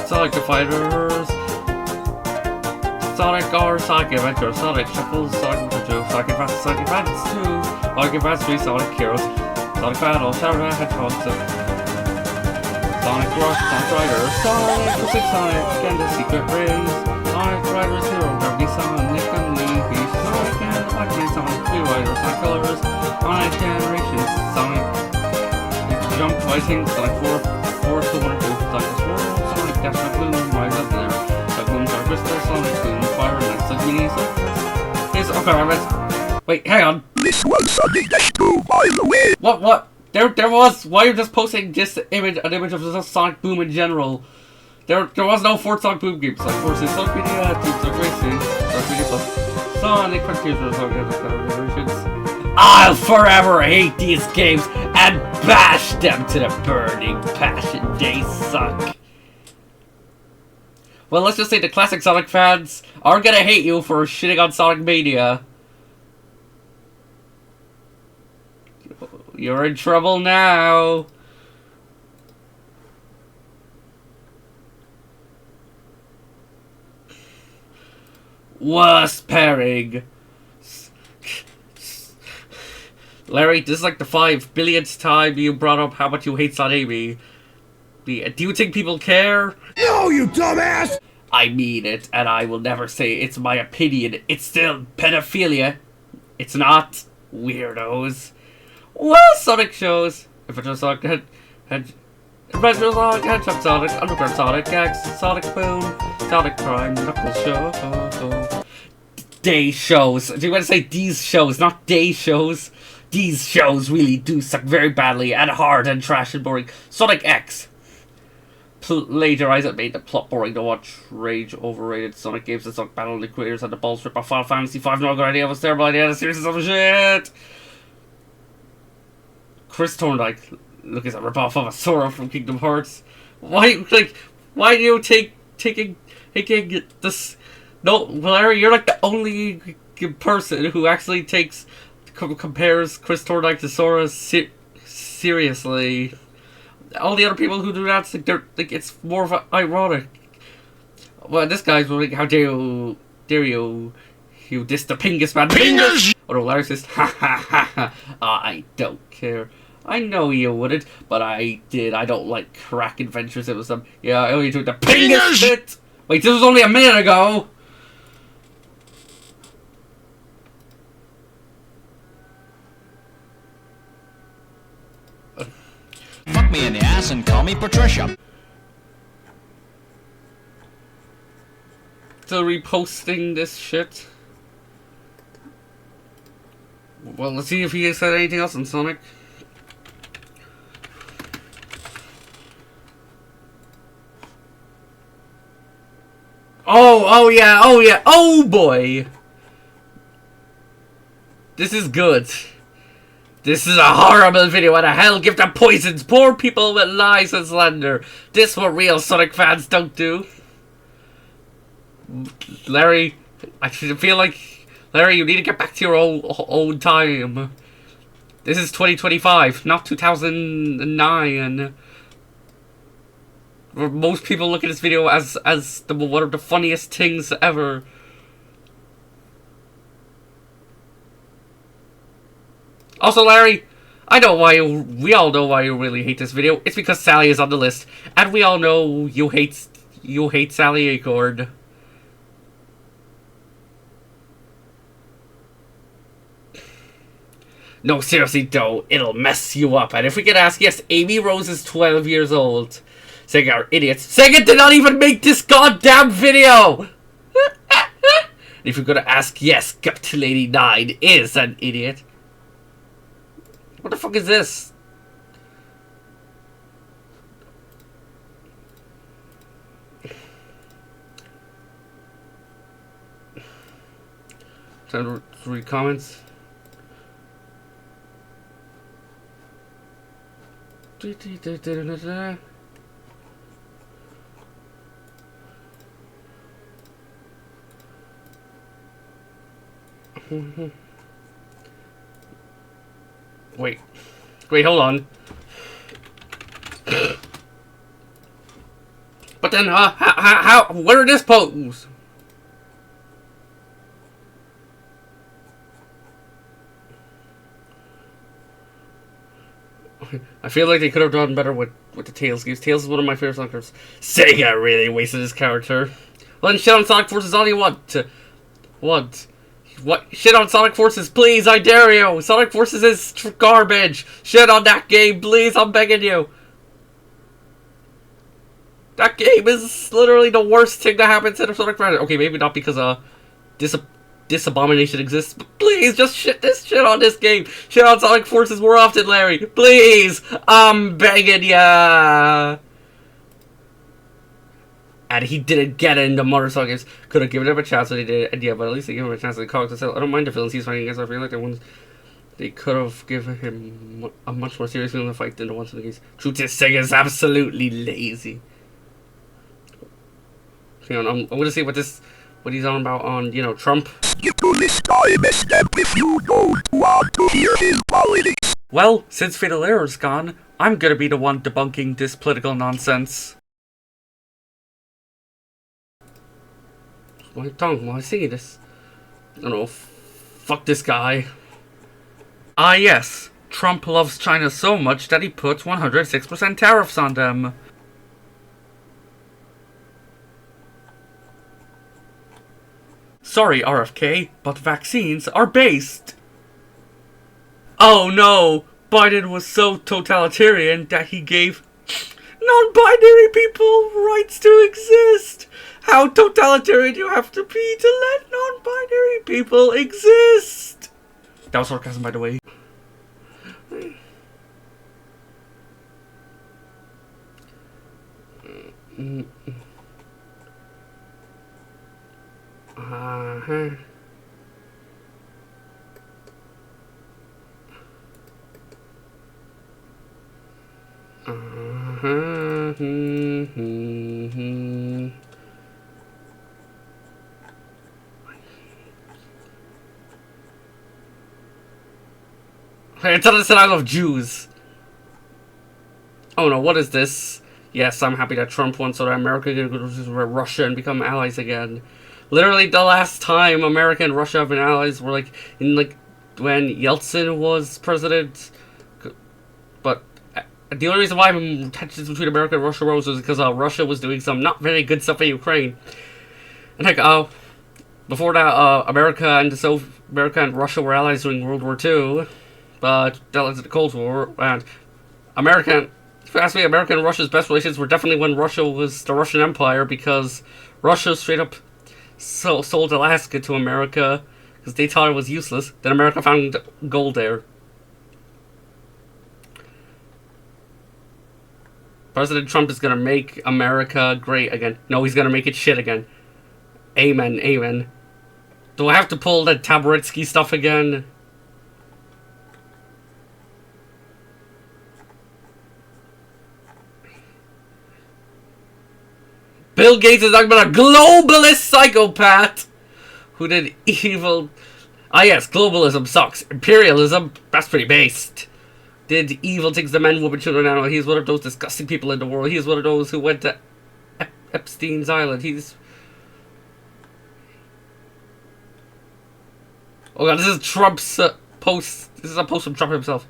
Sonic the Fighters, Sonic R, Sonic Adventure, Sonic Shuffles, Sonic Adventure 2, Sonic Advance, Sonic Advance 2, Sonic Advance 3, Sonic Heroes, Sonic Battle, Shadow Hedgehog, Sonic Rush, Sonic Rider, Sonic Physics, Sonic, and the Secret Rays, Sonic Riders Hero, Gravity, Sonic and Leafy, Sonic and the Black Man, Sonic Blue Rider, Sonic Colors, Sonic Generations, Sonic Jump Fighting, Sonic 4, Super 2, Sonic Swirl, Sonic Dash Bloom, Rise Up There, Sonic Boom, Sonic Crystal, Sonic Boom, Fire, and Sonic Mini, Sonic. Okay, let's. Wait, hang on. This was Sonic Dash 2, by the way. What? There was. Why are you just posting just an image of just Sonic Boom in general? There was no fourth Sonic Boom games. Like, Forces, Sonic Media, Team Sonic Racing, Sonic Media Plus, Sonic Frontiers, Sonic Generations. I'll forever hate these games and bash them to the burning passion. They suck. Well, let's just say the classic Sonic fans are gonna hate you for shitting on Sonic Mania. You're in trouble now. Worst pairing. Larry, this is like the 5 billionth time you brought up how much you hate Son Amy. Do you think people care? No, you dumbass! I mean it, and I will never say it's my opinion. It's still pedophilia. It's not, weirdos. Well, Sonic shows. Adventure Sonic, Adventure Sonic, Hedgehog Sonic, Underground Sonic, X, Sonic Boom, Sonic Prime, Knuckles Show. Day shows. Do you want to say these shows, not day shows? These shows really do suck very badly and hard and trash and boring. Sonic X. Plagiarize it, made the plot boring to watch. Rage, overrated. Sonic games and Sonic Battle, the creators had the balls rip off Final Fantasy V. No good idea, it was a terrible idea. The series is some shit. Chris Thorndike, look, is a ripoff of a Sora from Kingdom Hearts. Why do you taking this? No, Larry, you're like the only person who actually compares Chris Thorndike to Sora seriously. All the other people who do that, like it's more of a ironic. Well, this guy's like, how dare you diss the Pingus man? Pingus! Oh no, Larry says, ha ha ha ha. I don't care. I know you wouldn't, but I did. I don't like crack adventures. It was some. Yeah, I only took the Pingus bit. Wait, this was only a minute ago. Fuck me in the ass and call me Patricia. Still reposting this shit. Well, let's see if he said anything else on Sonic. Oh yeah, oh boy! This is good. This is a horrible video. What the hell? Give them poisons. Poor people with lies and slander. This is what real Sonic fans don't do. Larry, I feel like Larry, you need to get back to your old time. This is 2025, not 2009. Where most people look at this video as one of the funniest things ever. Also, Larry, we all know why you really hate this video. It's because Sally is on the list, and we all know you hate Sally Acord. No, seriously, though, it'll mess you up. And if we could ask, yes, Amy Rose is 12 years old. Sega are idiots. Sega did not even make this goddamn video! If you're gonna ask, yes, Capital 89 is an idiot. What the fuck is this? Time to read comments. Wait, hold on. But then, where are this pose? I feel like they could have done better with the Tails games. Tails is one of my favorite Sonic characters. Sega really wasted his character. Well, then shit on Sonic Forces all you want. What? Shit on Sonic Forces, please, I dare you! Sonic Forces is garbage! Shit on that game, please, I'm begging you! That game is literally the worst thing that happens in a Sonic franchise. Okay, maybe not because this abomination exists, but please, just shit on this game! Shit on Sonic Forces more often, Larry! Please! I'm begging ya! And he didn't get into Motor games. Could have given him a chance when he did, and yeah, but at least they gave him a chance to call it. I don't mind the villains he's fighting against. I feel like they could have given him a much more serious villain fight than the ones in the games. Truth is, Sega is absolutely lazy. Hang on, I'm gonna see what he's on about on, Trump. Well, since Fatal Error's gone, I'm gonna be the one debunking this political nonsense. My tongue while I see this. I don't know. Fuck this guy. Ah, yes. Trump loves China so much that he puts 106% tariffs on them. Sorry, RFK, but vaccines are based. Oh no! Biden was so totalitarian that he gave non-binary people rights to exist. How totalitarian do you have to be to let non-binary people exist? That was sarcasm, by the way. It's a listen, I love Jews. Oh no, what is this? Yes, I'm happy that Trump won so that America can go to Russia and become allies again. Literally, the last time America and Russia have been allies were in when Yeltsin was president. But the only reason why tensions between America and Russia rose was because Russia was doing some not very good stuff in Ukraine. And before that, America and Russia were allies during World War II. But that led to the Cold War, and if you ask me, America and Russia's best relations were definitely when Russia was the Russian Empire, because Russia straight up sold Alaska to America because they thought it was useless. Then America found gold there. President Trump is gonna make America great again. No, he's gonna make it shit again. Amen, amen. Do I have to pull the Taboritsky stuff again? Bill Gates is talking about a globalist psychopath who did evil Ah yes, globalism sucks. Imperialism, that's pretty based. Did evil things to men, women, children, animals. He's one of those disgusting people in the world. He's one of those who went to Epstein's Island. He's... Oh god, this is Trump's post. This is a post from Trump himself.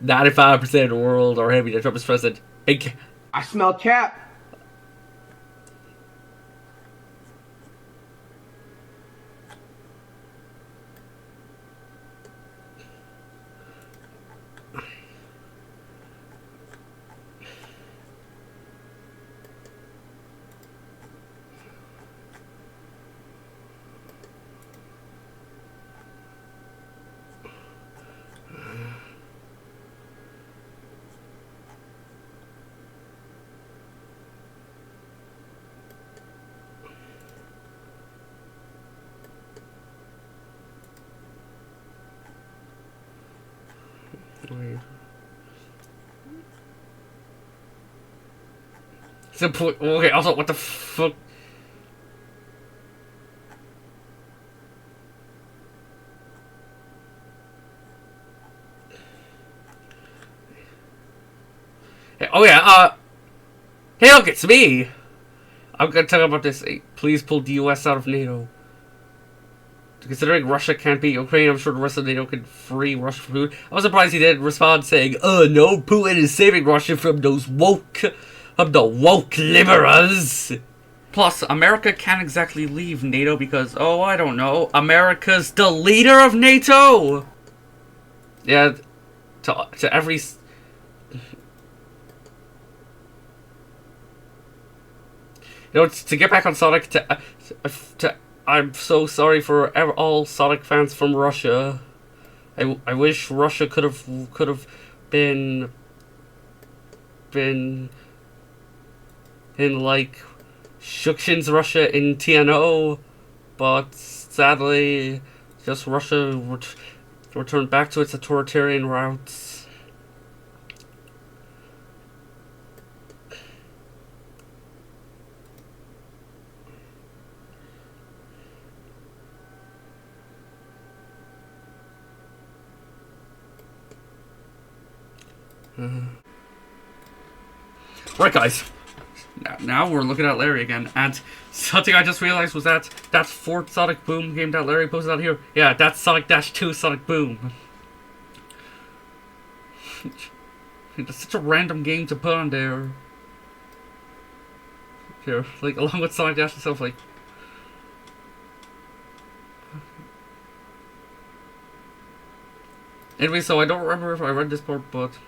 95% of the world are happy that Trump is president. Big... I smell cap. Okay, also, what the fuck? Oh yeah, hey look, it's me! I'm gonna talk about this. Please pull the US out of NATO. Considering Russia can't beat Ukraine, I'm sure the rest of NATO can free Russia from food. I was surprised he didn't respond saying, "Oh no, Putin is saving Russia from those woke liberals." Plus, America can't exactly leave NATO because, oh, I don't know, America's the leader of NATO! Yeah, to every... You know, to get back on Sonic, I'm so sorry for all Sonic fans from Russia. I wish Russia could have been in like Shukshin's Russia in TNO, but sadly, just Russia returned back to its authoritarian routes. Right, guys. Now we're looking at Larry again, and something I just realized was that fourth Sonic Boom game that Larry posted out here. Yeah, that's Sonic-2 Sonic Boom. It's such a random game to put on there. Here, like along with Sonic Dash itself, like. Anyway, so I don't remember if I read this part, but.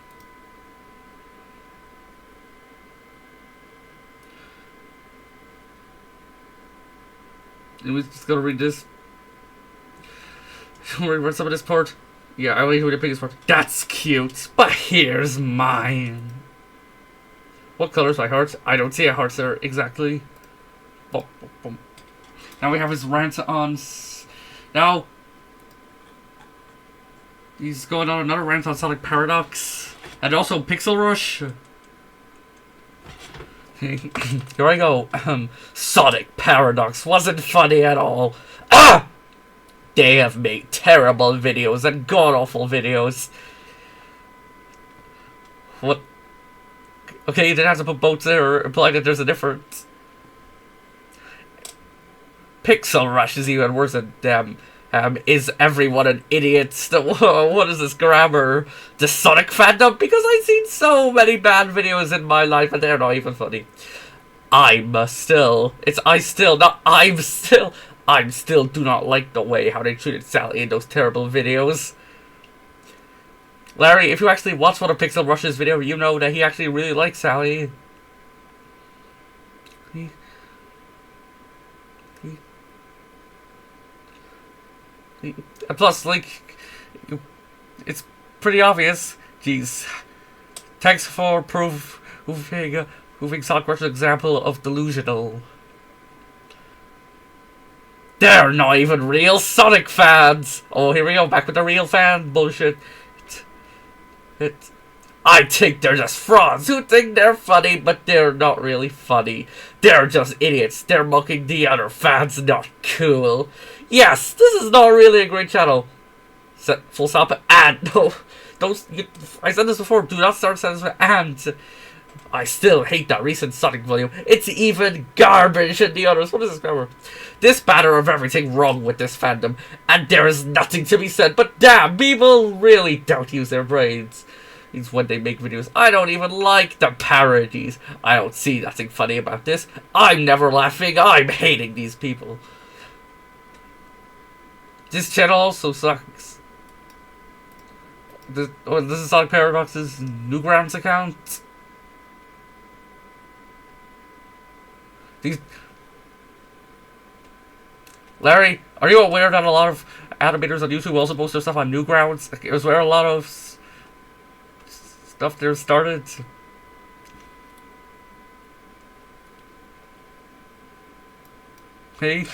Anyways, just gonna read this. Read some of this part. Yeah, I only read the biggest part. That's cute, but here's mine. What color's my heart? I don't see a heart there exactly. Boom, boom, boom. Now we have his rant on. Now he's going on another rant on Sonic Paradox and also Pixel Rush. Here I go. Sonic Paradox wasn't funny at all. Ah! They have made terrible videos and god-awful videos. What? Okay, you didn't have to put both there or imply that there's a difference. Pixel Rush is even worse than them. Is everyone an idiot? What is this grammar? The Sonic fandom? Because I've seen so many bad videos in my life and they're not even funny. I still do not like the way how they treated Sally in those terrible videos. Larry, if you actually watch one of Pixel Rush's video, you know that he actually really likes Sally. And plus, like, it's pretty obvious. Jeez. Thanks for proving Sonic Rush's example of delusional. They're not even real Sonic fans! Oh, here we go, back with the real fan bullshit. I think they're just frauds who think they're funny, but they're not really funny. They're just idiots. They're mocking the other fans, not cool. Yes, this is not really a great channel. Set full stop and no. I said this before, do not start sentences with and. I still hate that recent Sonic volume. It's even garbage in the others. What is this grammar? This banner of everything wrong with this fandom, and there is nothing to be said, but damn, people really don't use their brains. It's when they make videos. I don't even like the parodies. I don't see nothing funny about this. I'm never laughing. I'm hating these people. This channel also sucks. This is Sonic Paradox's Newgrounds account. Larry, are you aware that a lot of animators on YouTube also post their stuff on Newgrounds? It was where a lot of stuff there started. Hey,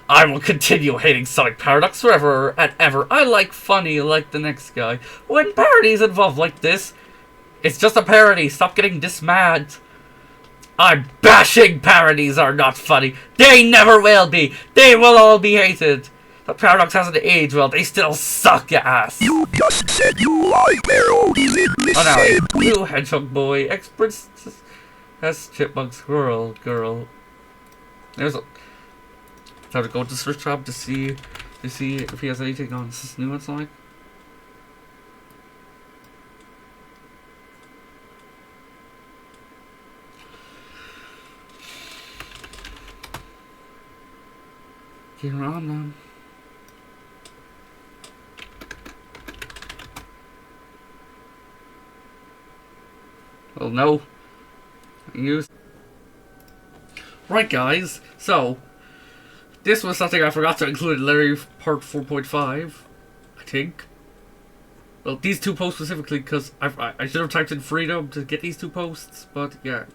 I will continue hating Sonic Paradox forever and ever. I like funny like the next guy. When parodies involved like this, it's just a parody. Stop getting this mad. I'm bashing parodies are not funny. They never will be. They will all be hated. The Paradox hasn't aged well. They still suck ass. You just said you like parodies in this game. Blue Hedgehog Boy, Princess Chipmunk Squirrel Girl. There's a... Time to go to search tab to see if he has anything on this new one, Sonic. Get on them. Well, no. Right, guys. So, this was something I forgot to include in Larry Part 4.5, I think. Well, these two posts specifically, because I should have typed in freedom to get these two posts, but yeah.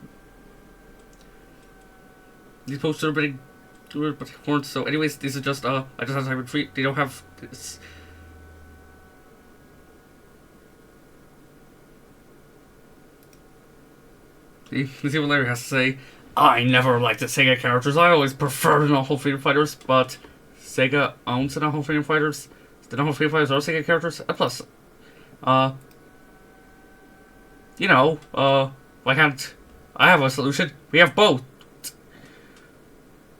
These posts should have been included, but weren't. So, anyways, these are just, I just have to type in free. They don't have this. Let's see what Larry has to say. I never liked the Sega characters. I always preferred the Naho Freedom Fighters, but Sega owns the Naho Freedom Fighters. The Naho Freedom Fighters are Sega characters. And plus, why can't I have a solution? We have both.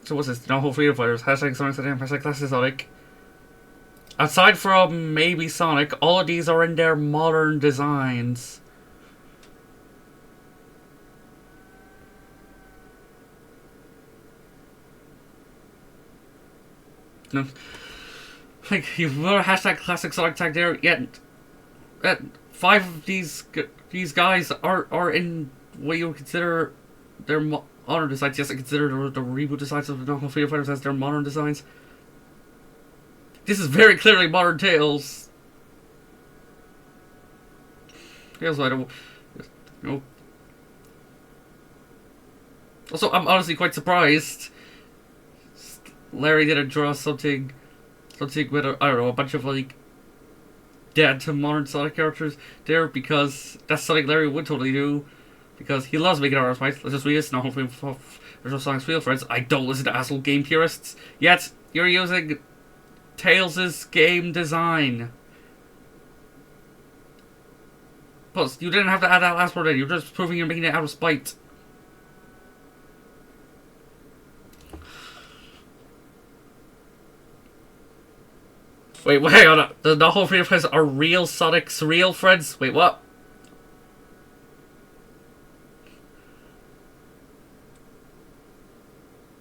So what's this? The Naho Freedom Fighters. Hashtag Sonic Stadium. Hashtag Classic Sonic. Aside from maybe Sonic, all of these are in their modern designs. No. Like, you've got a hashtag Classic Sonic tag there, yet 5 of these guys are in what you would consider their modern designs. Yes, I consider the reboot designs of the Naho Freedom Fighters as their modern designs. This is very clearly Modern Tales. Here's why I don't... No. Also, I'm honestly quite surprised Larry didn't draw something with, I don't know, a bunch of, like, dead to modern Sonic characters there, because that's something Larry would totally do, because he loves making art, right? Let's just read this, now hopefully there's Sonic's real friends. I don't listen to asshole game purists, yet you're using Tails' game design. Plus, you didn't have to add that last word in, you're just proving you're making it out of spite. Wait, hang on. The Naho Freedom Fighters are real Sonic's real friends? Wait, what?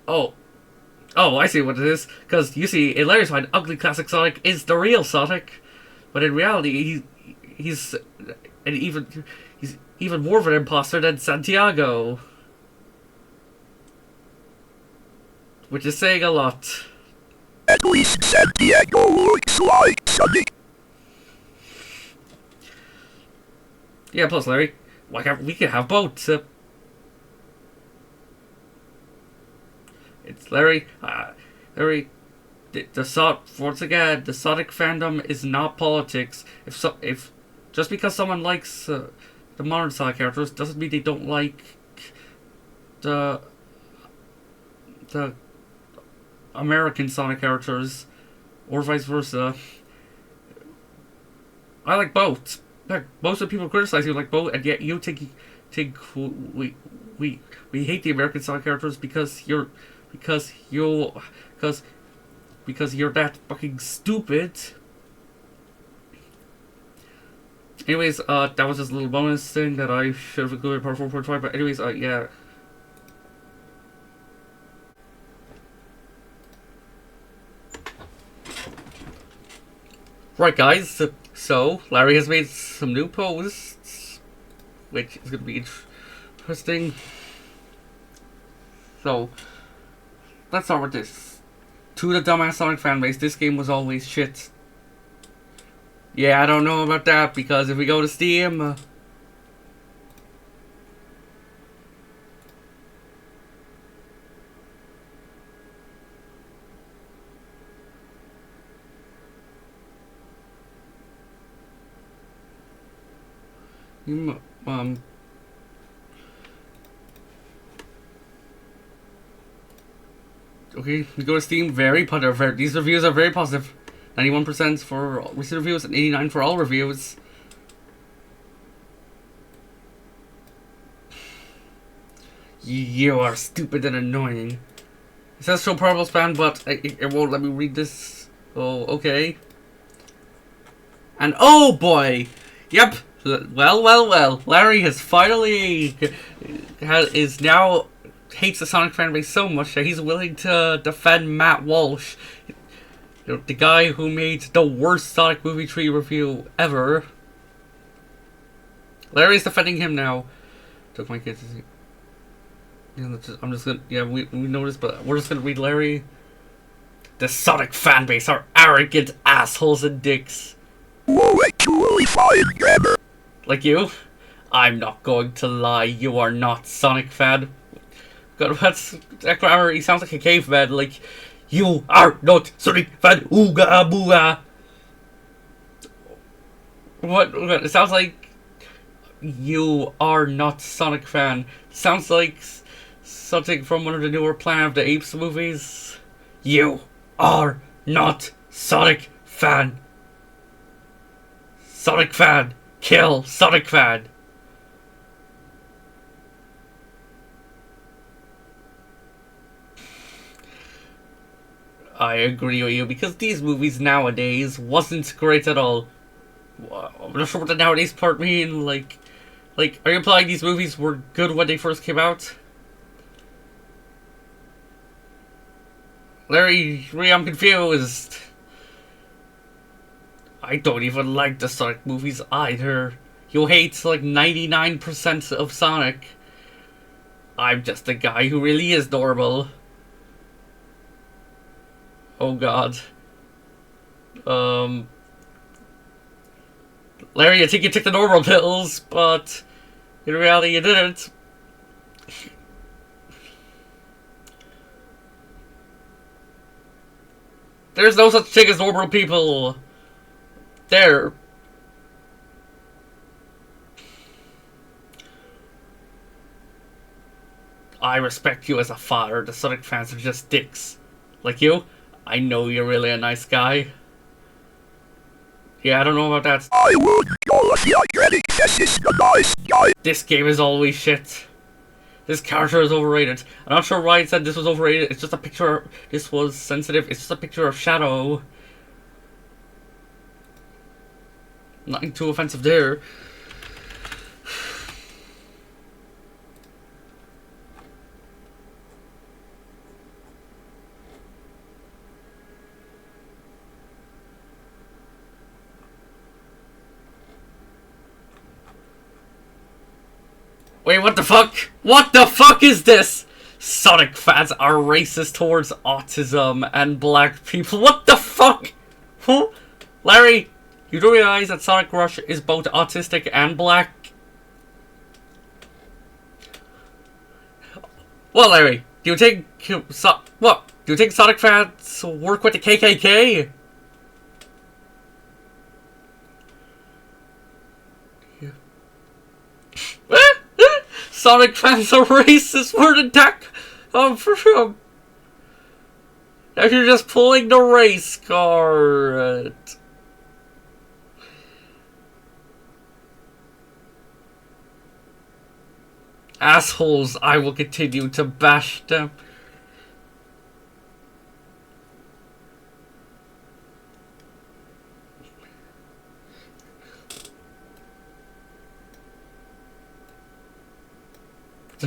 Oh. Oh, I see what it is. Because, you see, in Larry's mind, Ugly Classic Sonic is the real Sonic. But in reality, he's even more of an imposter than Santiago. Which is saying a lot. At least Santiago looks like Sonic. Yeah, plus Larry, why can't we can have both? It's Larry. Larry, once again, the Sonic fandom is not politics. If just because someone likes the modern Sonic characters doesn't mean they don't like the American Sonic characters, or vice versa. I like both. Heck, most of the people criticize you like both, and yet you think we hate the American Sonic characters because you're that fucking stupid. Anyways, that was just a little bonus thing that I should have included in part 4.5. But anyways, yeah. Right, guys. So Larry has made some new posts, which is going to be interesting. So let's start with this. To the dumbass Sonic fanbase, this game was always shit. Yeah, I don't know about that, because if we go to Steam... okay, we go to Steam, these reviews are very positive. 91% for recent reviews and 89% for all reviews. You are stupid and annoying. It says show probable spam, but it won't let me read this. Oh, okay. And oh boy! Yep! Well. Larry has finally hates the Sonic fanbase so much that he's willing to defend Matt Walsh, the guy who made the worst Sonic Movie 3 review ever. Larry's defending him now. Took my kids to see. Yeah, I'm just gonna. Yeah, we noticed, but we're just gonna read Larry. The Sonic fanbase are arrogant assholes and dicks. Like you? I'm not going to lie, you are not Sonic fan. God, that's that grammar. He sounds like a caveman. Like, you are not Sonic fan. Ooga booga. What? It sounds like you are not Sonic fan. Sounds like something from one of the newer Planet of the Apes movies. You are not Sonic fan. Sonic fan. Kill Sonic fan. I agree with you, because these movies nowadays wasn't great at all. I'm not sure what the nowadays part mean. Like, are you implying these movies were good when they first came out? Larry, I'm confused. I don't even like the Sonic movies either. You hate like 99% of Sonic. I'm just a guy who really is normal. Oh god. Larry, I think you took the normal pills, but in reality you didn't. There's no such thing as normal people. There. I respect you as a father. The Sonic fans are just dicks. Like you? I know you're really a nice guy. Yeah, I don't know about that. I would go the nice guy. This game is always shit. This character is overrated. I'm not sure why it said this was overrated. It's just a picture. This was sensitive. It's just a picture of Shadow. Nothing too offensive there. Wait, what the fuck? What the fuck is this? Sonic fans are racist towards autism and black people. What the fuck? Huh? Larry, you do realize that Sonic Rush is both autistic and black? Well, Larry, do you think what? Do you think Sonic fans work with the KKK? Sonic fans are racist. Where'd the attack come from? Now you're just pulling the race card. Assholes, I will continue to bash them.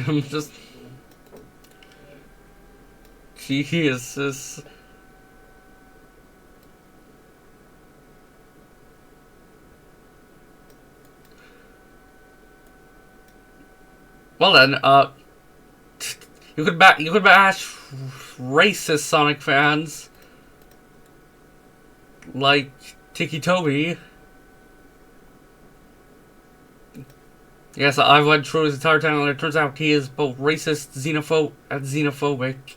I'm just... Jesus. Well then, you could bash racist Sonic fans like Tiki Toby. Yes, I've went through his entire channel, and it turns out he is both racist, xenophobic,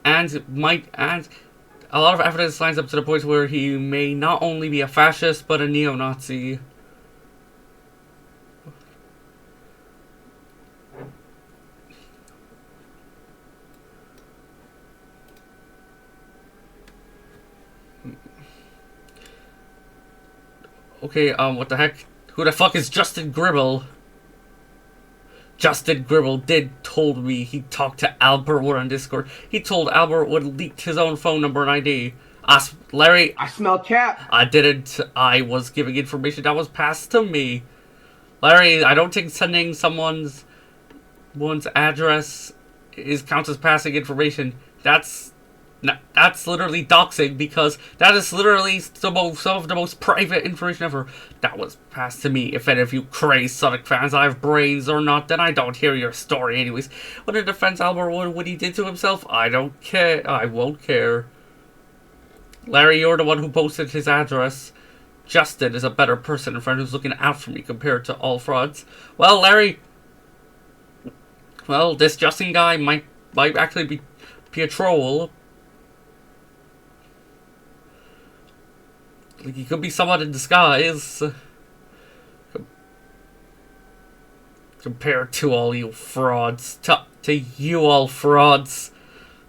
and a lot of evidence lines up to the point where he may not only be a fascist but a neo-Nazi. Okay, what the heck? Who the fuck is Justin Gribble? Justin Gribble told me he talked to Albert Wood on Discord. He told Albert Wood leaked his own phone number and ID. Larry, I smell cat. I didn't. I was giving information that was passed to me. Larry, I don't think sending one's address counts as passing information. That's literally doxing, because that is literally some of the most private information ever. That was passed to me. If any of you crazy Sonic fans I have brains or not, then I don't hear your story anyways. When it defends Albert Wood, what he did to himself, I don't care. I won't care. Larry, you're the one who posted his address. Justin is a better person and friend who's looking out for me compared to all frauds. Well, Larry, well, this Justin guy might actually be a troll. Like, he could be someone in disguise. Compared to all you frauds. To you all frauds.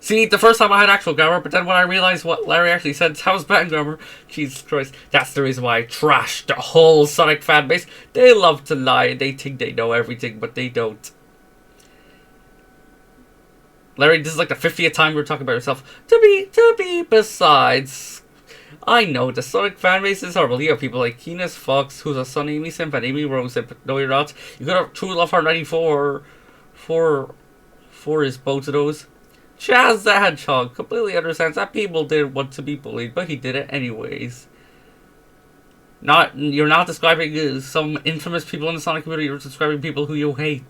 See, the first time I had actual grammar, but then when I realized what Larry actually said, that was bad grammar. Jesus Christ. That's the reason why I trashed the whole Sonic fan base. They love to lie. They think they know everything, but they don't. Larry, this is like the 50th time we're talking about yourself. To be besides... I know, the Sonic fanbase is horrible. You have people like Keenus Fox, who's a son Amy Simp, and Amy Rose Simp. No, you're not. You could have True Love Heart 94 for his both of those. Chaz the Hedgehog completely understands that people didn't want to be bullied, but he did it anyways. You're not describing some infamous people in the Sonic community, you're describing people who you hate.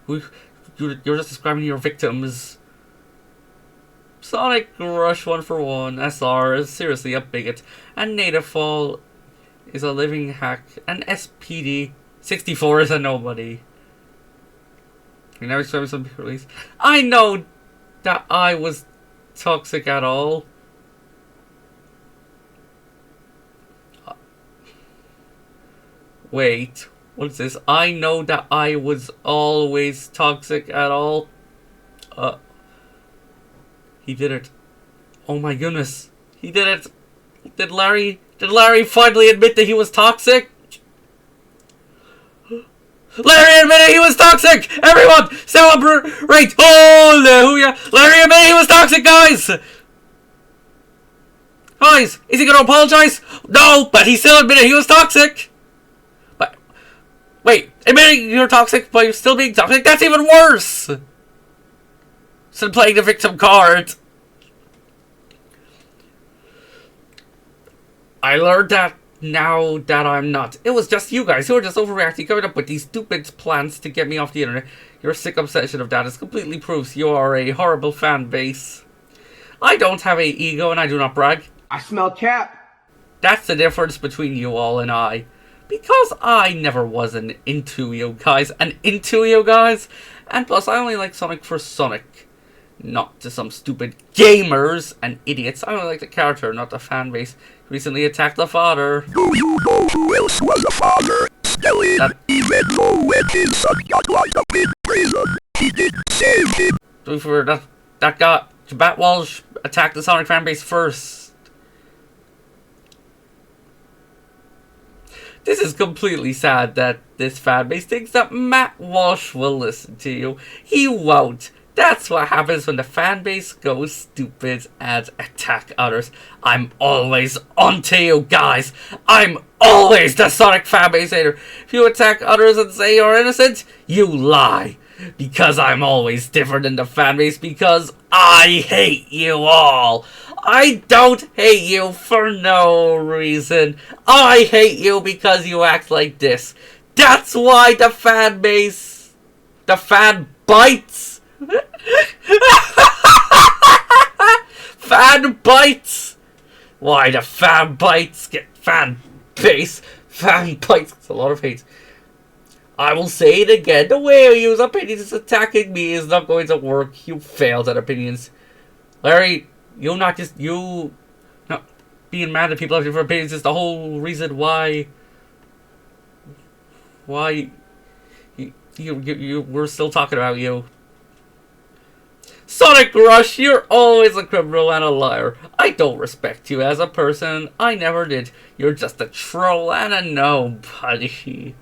You're just describing your victims. Sonic Rush 1-for-1 SR is seriously a bigot, and Native Fall is a living hack, and SPD 64 is a nobody. You never saw some release. I know that I was toxic at all. Wait, what is this? I know that I was always toxic at all. He did it. Oh my goodness. He did it. Did Larry finally admit that he was toxic? Larry admitted he was toxic! Everyone, celebrate! Hallelujah! Larry admitted he was toxic, guys! Guys, is he gonna apologize? No, but he still admitted he was toxic! But, wait, admitting you're toxic, but you're still being toxic? That's even worse! Instead of playing the victim card. I learned that now that I'm not. It was just you guys who are just overreacting, coming up with these stupid plans to get me off the internet. Your sick obsession of that is completely proves you are a horrible fan base. I don't have a ego and I do not brag. I smell cat. That's the difference between you all and I. Because I never was into you guys. And plus I only like Sonic for Sonic. Not to some stupid gamers and idiots. I only like the character, not the fan base. Recently attacked the father. Do you know who else was a father? Stelly, even though when his son got locked up in prison, he didn't save him. That got Bat Walsh attacked the Sonic fanbase first. This is completely sad that this fanbase thinks that Matt Walsh will listen to you. He won't. That's what happens when the fanbase goes stupid and attack others. I'm always onto you guys. I'm always the Sonic fanbase hater. If you attack others and say you're innocent, you lie. Because I'm always different in the fanbase, because I hate you all. I don't hate you for no reason. I hate you because you act like this. That's why the fanbase, the fan bites. Fan bites. Why the fan bites get fan base? Fan bites. It's a lot of hate. I will say it again. The way you use opinions attacking me is not going to work. You failed at opinions. Larry, you not being mad at people have different opinions is the whole reason why we're still talking about you. Sonic Rush, you're always a criminal and a liar. I don't respect you as a person. I never did. You're just a troll and a nobody.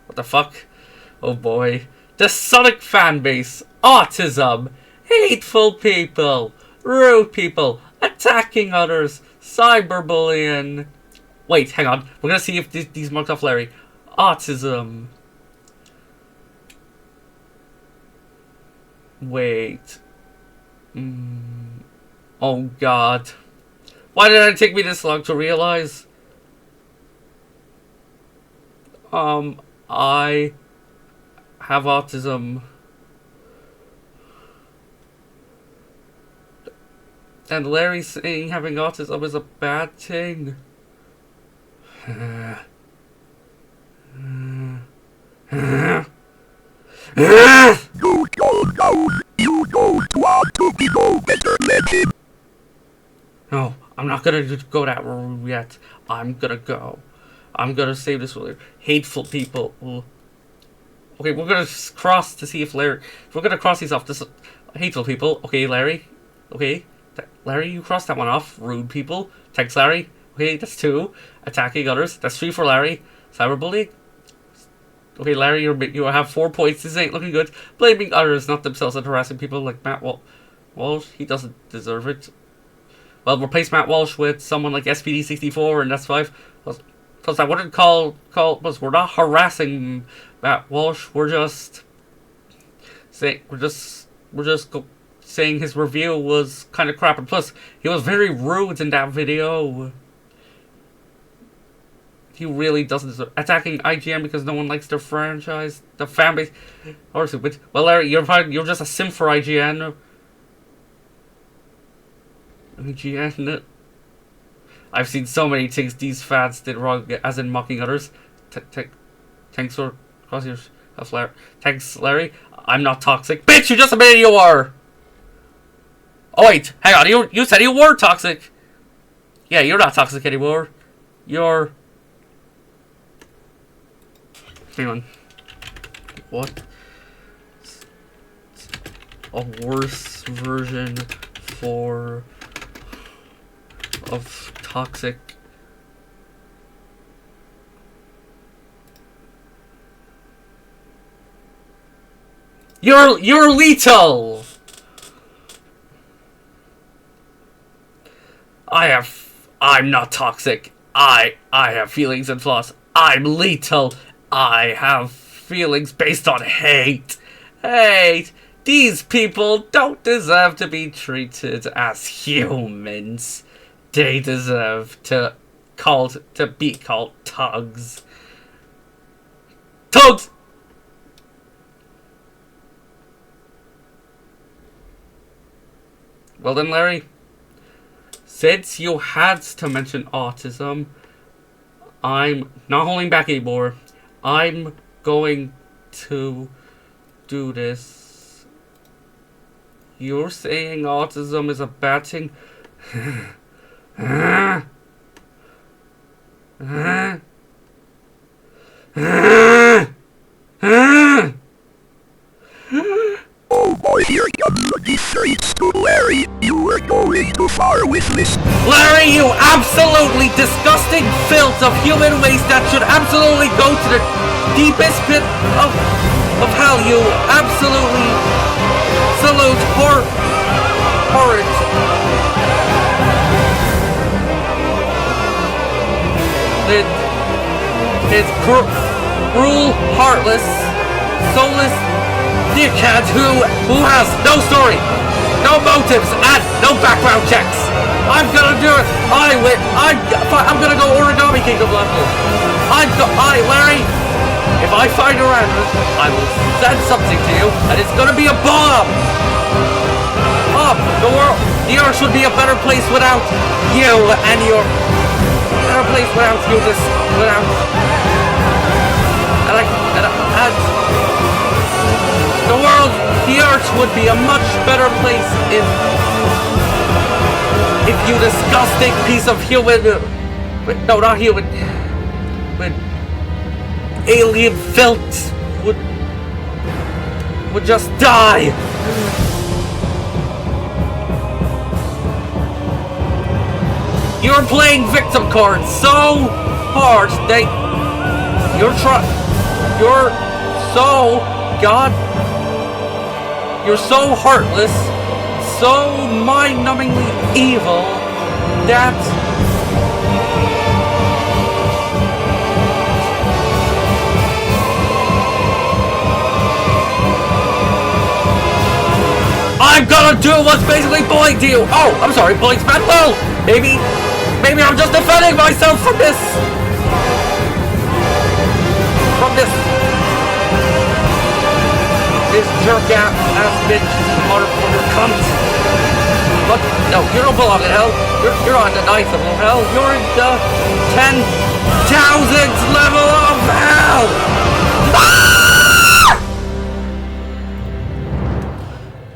What the fuck? Oh boy. The Sonic fanbase. Autism. Hateful people. Rude people. Attacking others. Cyberbullying. Wait, hang on. We're gonna see if these marked off Larry. Autism. Wait. Oh god. Why did it take me this long to realize? I have autism. And Larry saying having autism is a bad thing. You don't know. You don't want to be no better than him. No, I'm not gonna go that route yet. I'm gonna save this for later. Hateful people. Okay, we're gonna cross to see if Larry. We're gonna cross these off. This hateful people. Okay, Larry. Okay, Larry, you crossed that one off. Rude people. Thanks, Larry. Okay, that's 2. Attacking others. That's 3 for Larry. Cyberbullying. Okay, Larry, you have 4 points. This ain't looking good. Blaming others, not themselves, and harassing people like Matt Walsh. He doesn't deserve it. Well, replace Matt Walsh with someone like SPD64, and that's 5. Plus, I wouldn't call. Plus, we're not harassing Matt Walsh. We're just saying saying his review was kind of crap, and plus, he was very rude in that video. He really doesn't deserve attacking IGN because no one likes their franchise, the fanbase. Or stupid. Well, Larry, you're just a simp for IGN. IGN. I've seen so many things these fans did wrong, as in mocking others. Thanks for crossing yourself, Larry. Thanks, Larry. I'm not toxic. Bitch, you just admitted you are! Oh wait, hang on, you said you were toxic! Yeah, you're not toxic anymore. You're... Hang on. What? A worse version of toxic. You're lethal. I'm not toxic. I have feelings and flaws. I'm lethal. I have feelings based on hate. Hate. These people don't deserve to be treated as humans. They deserve to be called thugs. Thugs! Well then, Larry, since you had to mention autism, I'm not holding back anymore. I'm going to do this. You're saying autism is a bad thing? Oh boy, here comes the disgrace to Larry. You were going too far with this. Larry, you absolutely disgusting filth of human waste that should absolutely go to the deepest pit of hell. You absolutely horrid. It's cruel, heartless, soulless dickhead who has no story, no motives, and no background checks. I'm gonna do it. I'm gonna go Origami Kingdom level. Larry, if I find a random, I will send something to you, and it's gonna be a bomb. The earth would be a better place without you and your better place without you. The earth would be a much better place if you disgusting piece of human, no, not human, but alien filth would just die. You're playing victim cards so hard that you're so heartless, so mind-numbingly evil that I'm gonna do what's basically bullying to you. Oh, I'm sorry, bullying's bad. Well, maybe I'm just defending myself from this jerk ass bitch motherfucker cunt. But no, you don't belong in hell. You're on the 9th level of hell. You're in the 10,000th level of hell. Ah!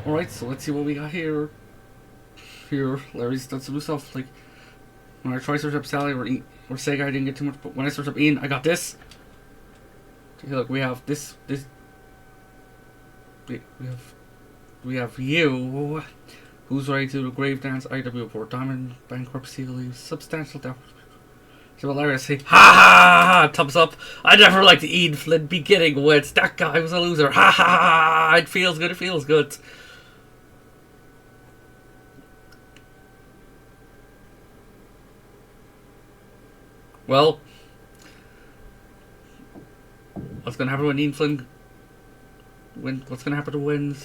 Alright, so let's see what we got here. Larry's done some new stuff. Like when I tried to search up Sally or Sega, I didn't get too much, but when I searched up Ian, I got this. Okay, look, we have this. We have you, who's ready to do the grave dance. IW report. Diamond bankruptcy leaves substantial doubt. So Larry say, ha ha ha, thumbs up. I never liked Ian Flynn beginning with. That guy was a loser. Ha ha ha. It feels good. It feels good. Well, what's gonna happen when Ian Flynn? What's gonna happen to when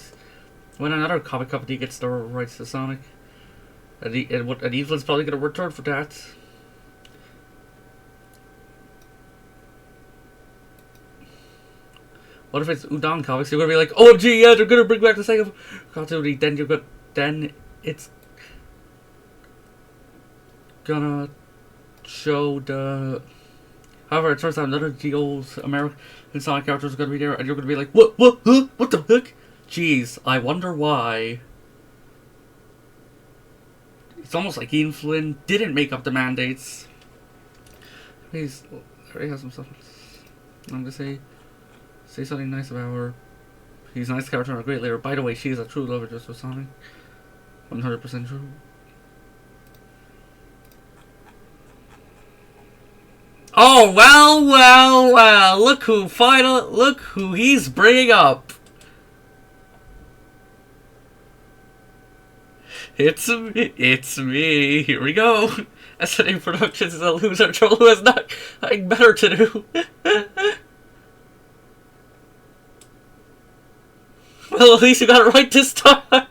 another comic company gets the rights to Sonic? And Ian Flynn's probably gonna return for that. What if it's Udon Comics? You're gonna be like, OMG, yeah, they're gonna bring back the second continuity. Then it's gonna show the. However, it turns out none of the old American Sonic characters are gonna be there, and you're gonna be like, what, huh? What the heck? Jeez, I wonder why. It's almost like Ian Flynn didn't make up the mandates. He already has some stuff. I'm gonna say something nice about her. He's a nice character and a great leader. By the way, she is a true lover just for Sonic. 100% true. Oh, well, look who he's bringing up. It's me. Here we go. SNA Productions is a loser troll who has nothing better to do. Well, at least you got it right this time.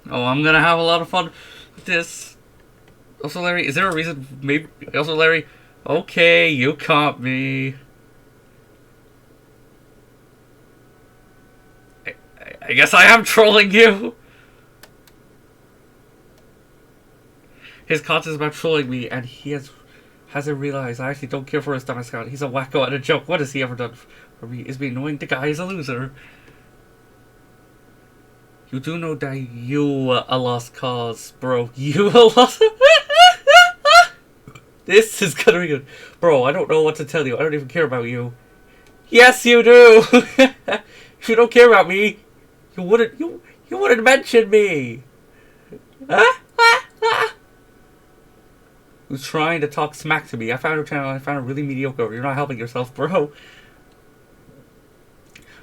Oh, I'm gonna have a lot of fun with this. Also, Larry, is there a reason? Maybe. Also, Larry. Okay, you caught me. I guess I am trolling you. His content is about trolling me, and he hasn't realized I actually don't care for his dumb Scott. He's a wacko and a joke. What has he ever done for me? Is me annoying? The guy is a loser. You do know that you a lost cause, bro. You a lost. This is gonna be good, bro. I don't know what to tell you. I don't even care about you. Yes, you do. If you don't care about me, you wouldn't mention me. Who's trying to talk smack to me? I found your channel and I found it really mediocre. You're not helping yourself, bro.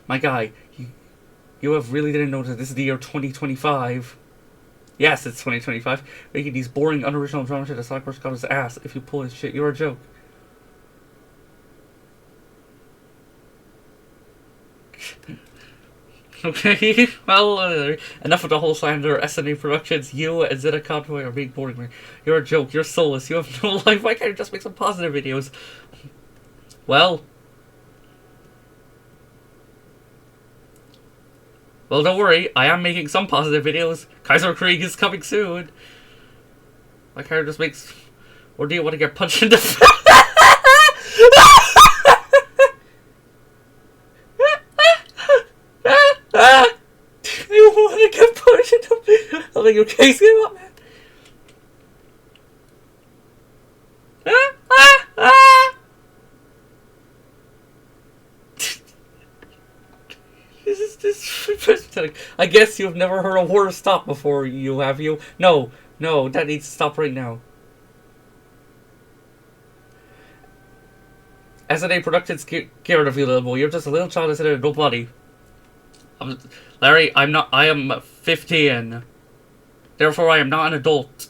My guy, you have really didn't notice this is the year 2025. Yes, it's 2025. Making these boring, unoriginal drama shit that Sonic got his ass. If you pull his shit, you're a joke. Okay, well, enough of the whole slander. SNA Productions, you and Zeta Convoy are being boring, man. You're a joke, you're soulless, you have no life. Why can't you just make some positive videos? Well, don't worry, I am making some positive videos. Kaiser Krieg is coming soon. Why can't you just make... Or do you want to get punched in the face? You want to get punched in the face? I think your case came up, man. This is pathetic. I guess you've never heard a war stop before, have you? No, that needs to stop right now. SNA Productions scared of you, little boy. You're just a little child instead of nobody. Larry, I am 15. Therefore, I am not an adult.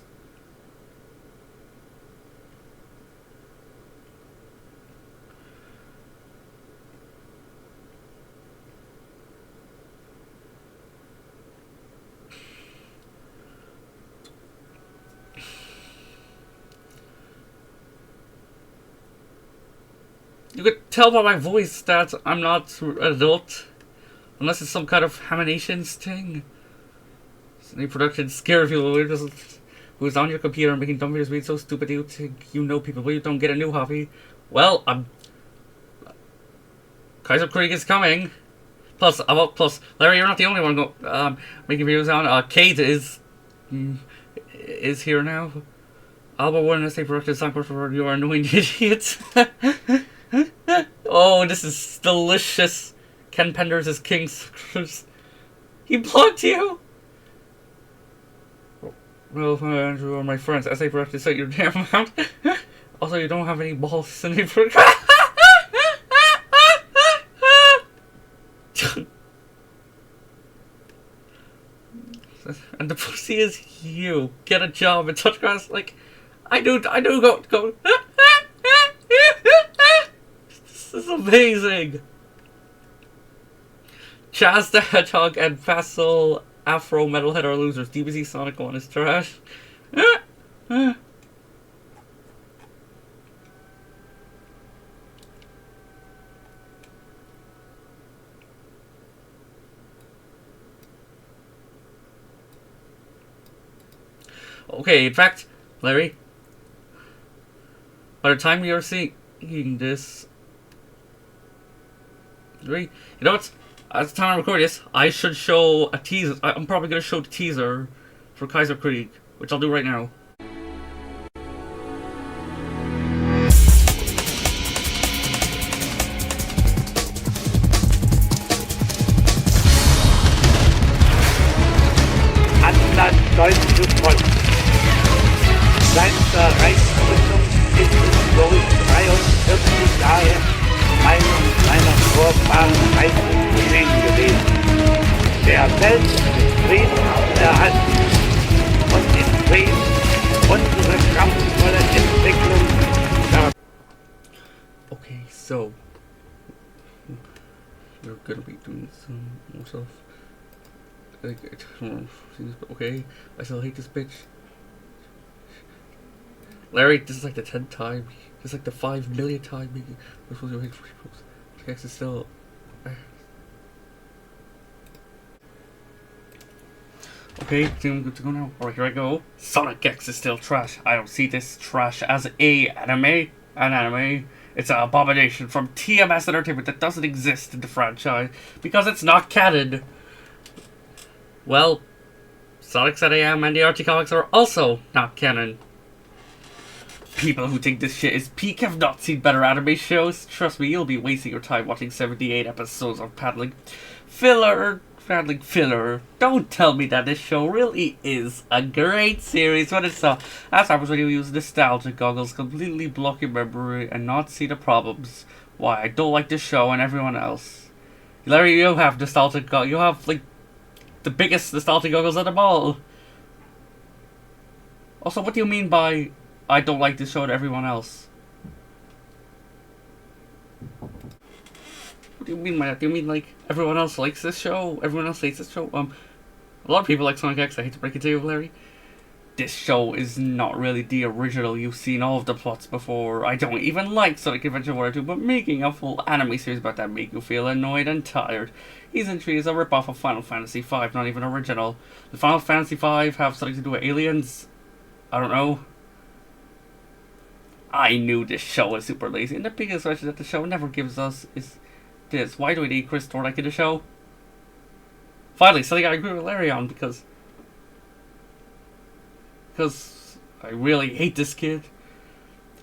You could tell by my voice that I'm not an adult. Unless it's some kind of Haminations thing. SNA Productions scare people who's on your computer making dumb videos being so stupid you think you know people, but you don't get a new hobby. Well, Kaiser Krieg is coming. Plus, Larry, you're not the only one making videos on. Kate is here now. Albert One SNA Productions, you are annoying idiots. Oh, this is delicious. Ken Penders is king. He blocked you. Well, Andrew are my friends. SNA Productions, set your damn mouth. Also, you don't have any balls. SNA Productions. And the pussy is you. Get a job and touch grass. Like, I do go. This is amazing. Chaz the Hedgehog and Fassel Afro Metalhead are losers. DBZ Sonic 1 is trash. Okay, in fact, Larry, by the time you're seeing this, you know what? At the time I record this, I should show a teaser. I'm probably going to show the teaser for Kaiser Krieg, which I'll do right now. An das deutsche Volk. Seit der Reichsgründung ist es durch 43 Jahre Meinung meiner Vorfahren reichlich geschehen gewesen. Der Welt ist Frieden erhalten und in Frieden unsere kraftvolle Entwicklung. Okay, so we're gonna be doing some more stuff. Okay, I still hate this bitch. Larry, this is like the 10th time. This is like the 5 millionth time we're supposed to make prequels. I guess it's still. Okay, I'm good to go now. Alright, here I go. Sonic X is still trash. I don't see this trash as an anime. It's an abomination from TMS Entertainment that doesn't exist in the franchise because it's not canon. Well, Sonic SAM and the Archie comics are also not canon. People who think this shit is peak have not seen better anime shows. Trust me, you'll be wasting your time watching 78 episodes of paddling filler. Don't tell me that this show really is a great series when it's not. That's happens when you use nostalgia goggles, completely block your memory and not see the problems. Why I don't like this show and everyone else. Larry, you have nostalgic goggles. You have like the biggest nostalgia goggles of them all. Also, what do you mean by I don't like this show and everyone else? What do you mean by that? Do you mean like everyone else likes this show? Everyone else hates this show? A lot of people like Sonic X, I hate to break it to you, Larry. This show is not really the original. You've seen all of the plots before. I don't even like Sonic Adventure 1 or 2, but making a full anime series about that make you feel annoyed and tired. Season 3 is a ripoff of Final Fantasy V, not even original. The Final Fantasy V have something to do with aliens? I don't know. I knew this show was super lazy, and the biggest question that the show never gives us is this. Why do we need Chris Thorndyke in the show? Finally, something I agree with Larry on, because I really hate this kid.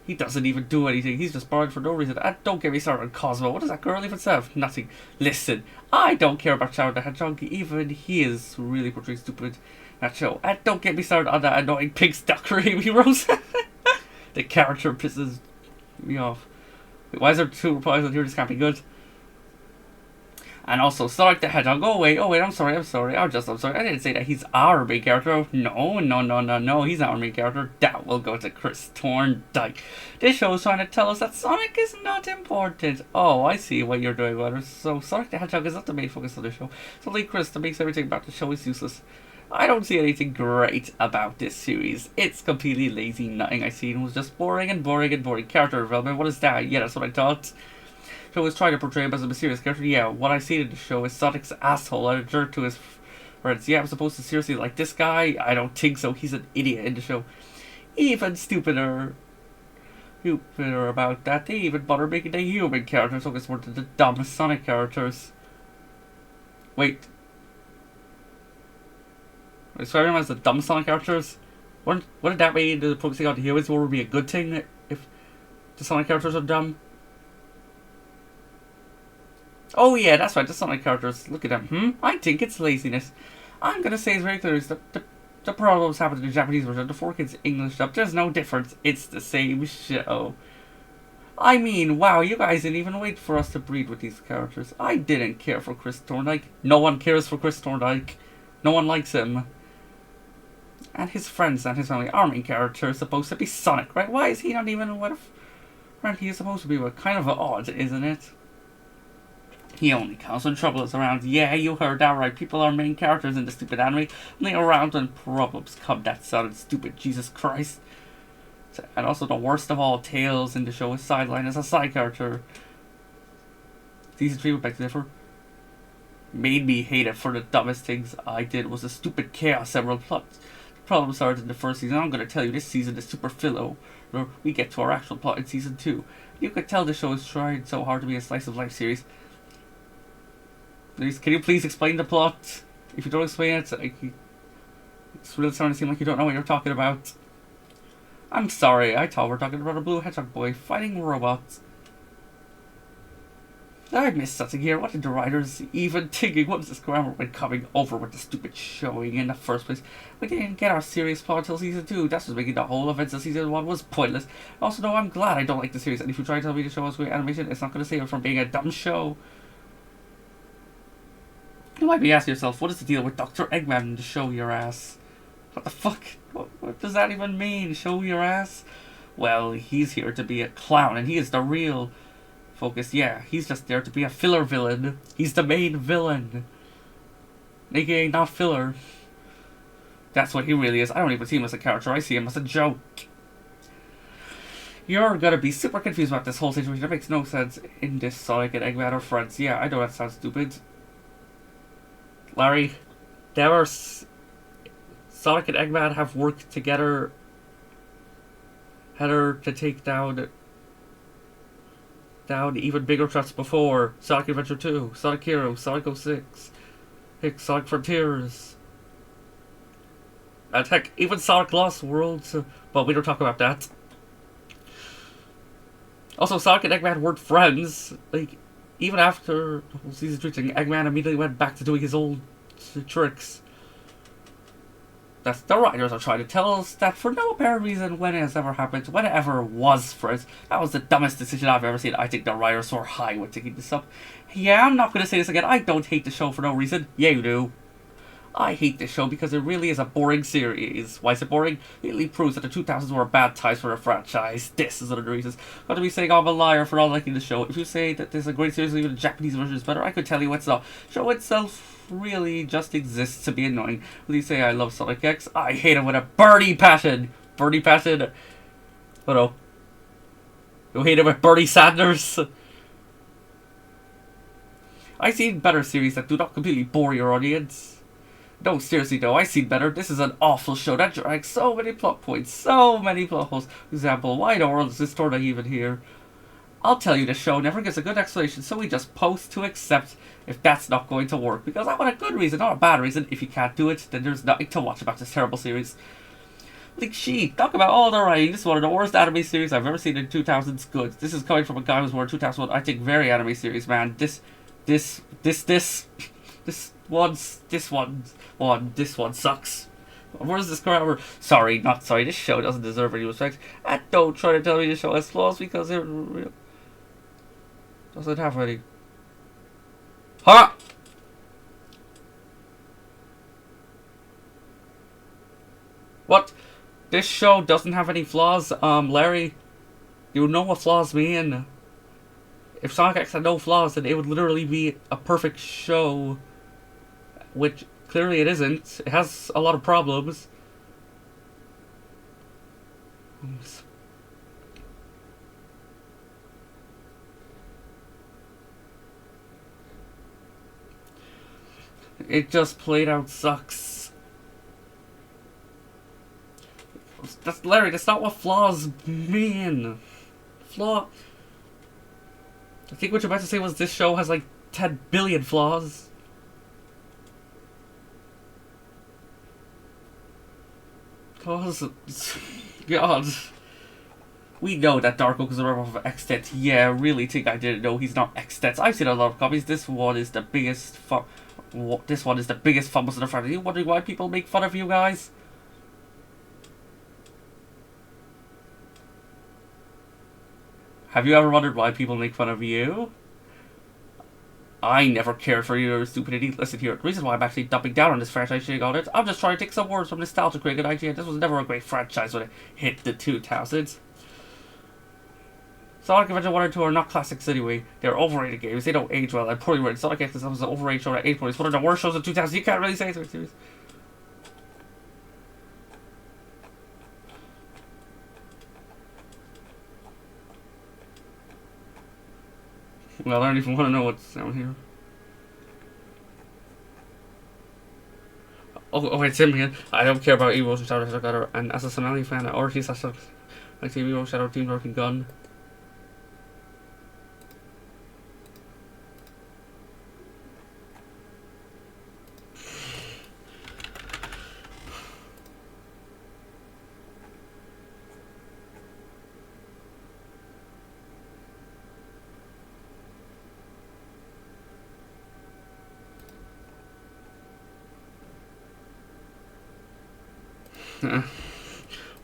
He doesn't even do anything. He's just borrowed for no reason. And don't get me started on Cosmo. What does that girl even say? Nothing. Listen, I don't care about Shadow the Hedgehog. Even he is really portrayed stupid in that show. And don't get me started on that annoying pig stalker Amy Rose. The character pisses me off. Wait, why is there 2 replies on here? This can't be good. And also, Sonic the Hedgehog. Oh wait, I'm sorry. I'm sorry. I didn't say that he's our main character. No. He's our main character. That will go to Chris Thorndyke. This show is trying to tell us that Sonic is not important. Oh, I see what you're doing, Leonard. So Sonic the Hedgehog is not the main focus of the show. So leave Chris that makes everything about the show is useless. I don't see anything great about this series. It's completely lazy. Nothing I seen was just boring. Character development. What is that? Yeah, that's what I thought. Show is trying to portray him as a mysterious character. Yeah, what I see in the show is Sonic's asshole and a jerk to his friends. Yeah, I'm supposed to seriously like this guy? I don't think so. He's an idiot in the show. Even stupider about that. They even bother making the human characters look as more than the dumb Sonic characters. Wait. Describing them as the dumb Sonic characters? What did that mean? The focusing on the humans would be a good thing if the Sonic characters are dumb? Oh yeah, that's right, the Sonic characters. Look at them. I think it's laziness. I'm gonna say it's very clear. The problems happen in the Japanese version. The 4Kids English dub. There's no difference. It's the same show. I mean, wow, you guys didn't even wait for us to breed with these characters. I didn't care for Chris Thorndyke. No one cares for Chris Thorndyke. No one likes him. And his friends and his family are main characters supposed to be Sonic, right? Why is he not even what a friend he is supposed to be with? Kind of odd, isn't it? He only counts when trouble is around. Yeah, you heard that right. People are main characters in the stupid anime. Only around when problems come. That sounded stupid. Jesus Christ. And also the worst of all, Tails in the show is sidelined as a side character. Season 3 with Back to Differ made me hate it for the dumbest things I did was the stupid chaos several plots. The problem started in the first season. I'm going to tell you, this season is super filler. We get to our actual plot in season 2. You could tell the show is trying so hard to be a slice of life series. Can you please explain the plot? If you don't explain it, it's really starting to seem like you don't know what you're talking about. I'm sorry, I thought we were talking about a blue hedgehog boy fighting robots. I missed something here. What did the writers even thinking? What was this grammar when coming over with the stupid showing in the first place? We didn't get our serious plot until season 2. That's what's making the whole events of season 1 was pointless. Also, no, I'm glad I don't like the series. And if you try to tell me the show has great animation, it's not going to save it from being a dumb show. You might be asking yourself, what is the deal with Dr. Eggman to show your ass? What the fuck? What does that even mean? Show your ass? Well, he's here to be a clown, and he is the real focus. Yeah, he's just there to be a filler villain. He's the main villain. AKA not filler. That's what he really is. I don't even see him as a character. I see him as a joke. You're gonna be super confused about this whole situation. It makes no sense in this Sonic and Eggman are friends. Yeah, I know that sounds stupid. Larry, Sonic and Eggman have worked together to take down even bigger threats before. Sonic Adventure 2, Sonic Heroes, Sonic 06, Sonic Frontiers. And heck, even Sonic Lost Worlds, but we don't talk about that. Also, Sonic and Eggman weren't friends. Like, even after the whole season 3 thing, Eggman immediately went back to doing his old tricks. That's the writers are trying to tell us that for no apparent reason, when it has ever happened, when it ever was friends, that was the dumbest decision I've ever seen. I think the writers were high when taking this up. Yeah, I'm not going to say this again. I don't hate the show for no reason. Yeah, you do. I hate this show because it really is a boring series. Why is it boring? It really proves that the 2000s were bad times for the franchise. This is one of the reasons. Got to be saying I'm a liar for not liking the show. If you say that this is a great series, even the Japanese version is better, I could tell you it's not. The show itself really just exists to be annoying. Will you say I love Sonic X? I hate him with a burning passion. Burning passion? Oh no. You hate him with Bernie Sanders? I've seen better series that do not completely bore your audience. No, seriously though, I've seen better. This is an awful show that drags so many plot points, so many plot holes. For example, why in the world is this story even here? I'll tell you, the show never gives a good explanation, so we just post to accept if that's not going to work. Because I want a good reason, not a bad reason. If you can't do it, then there's nothing to watch about this terrible series. Like, talk about all the writing. This is one of the worst anime series I've ever seen in 2000s goods. This is coming from a guy who was born in 2001. I think very anime series, man. This one sucks. Where's this crowd? Sorry, not sorry. This show doesn't deserve any respect. And don't try to tell me this show has flaws because it doesn't have any. Ha! What? This show doesn't have any flaws? Larry, you know what flaws mean. If Sonic X had no flaws, then it would literally be a perfect show. Which, clearly it isn't. It has a lot of problems. It just played out sucks. That's Larry, that's not what flaws mean. I think what you're about to say was this show has like 10 billion flaws. God. We know that Dark Oak is a ripoff of Extent. Yeah, really think I didn't know he's not Extent. I've seen a lot of copies. This one is the biggest this one is the biggest fumbles in the franchise. You wondering why people make fun of you guys? Have you ever wondered why people make fun of you? I never cared for your stupidity. Listen here, the reason why I'm actually dumping down on this franchise shitting on it, I'm just trying to take some words from Nostalgia Critic and IGN. This was never a great franchise when it hit the 2000s. Sonic Adventure 1 and 2 are not classics anyway. They're overrated games. They don't age well. I'm poorly written. Sonic X was an overrated show at 8 points. One of the worst shows of 2000s. You can't really say it's serious. Well, I don't even want to know what's down here. Oh, it's him again. I don't care about Evo Shadow Cutter, and as a Sonali fan, I already saw like the Evo Shadow Team Working Gun.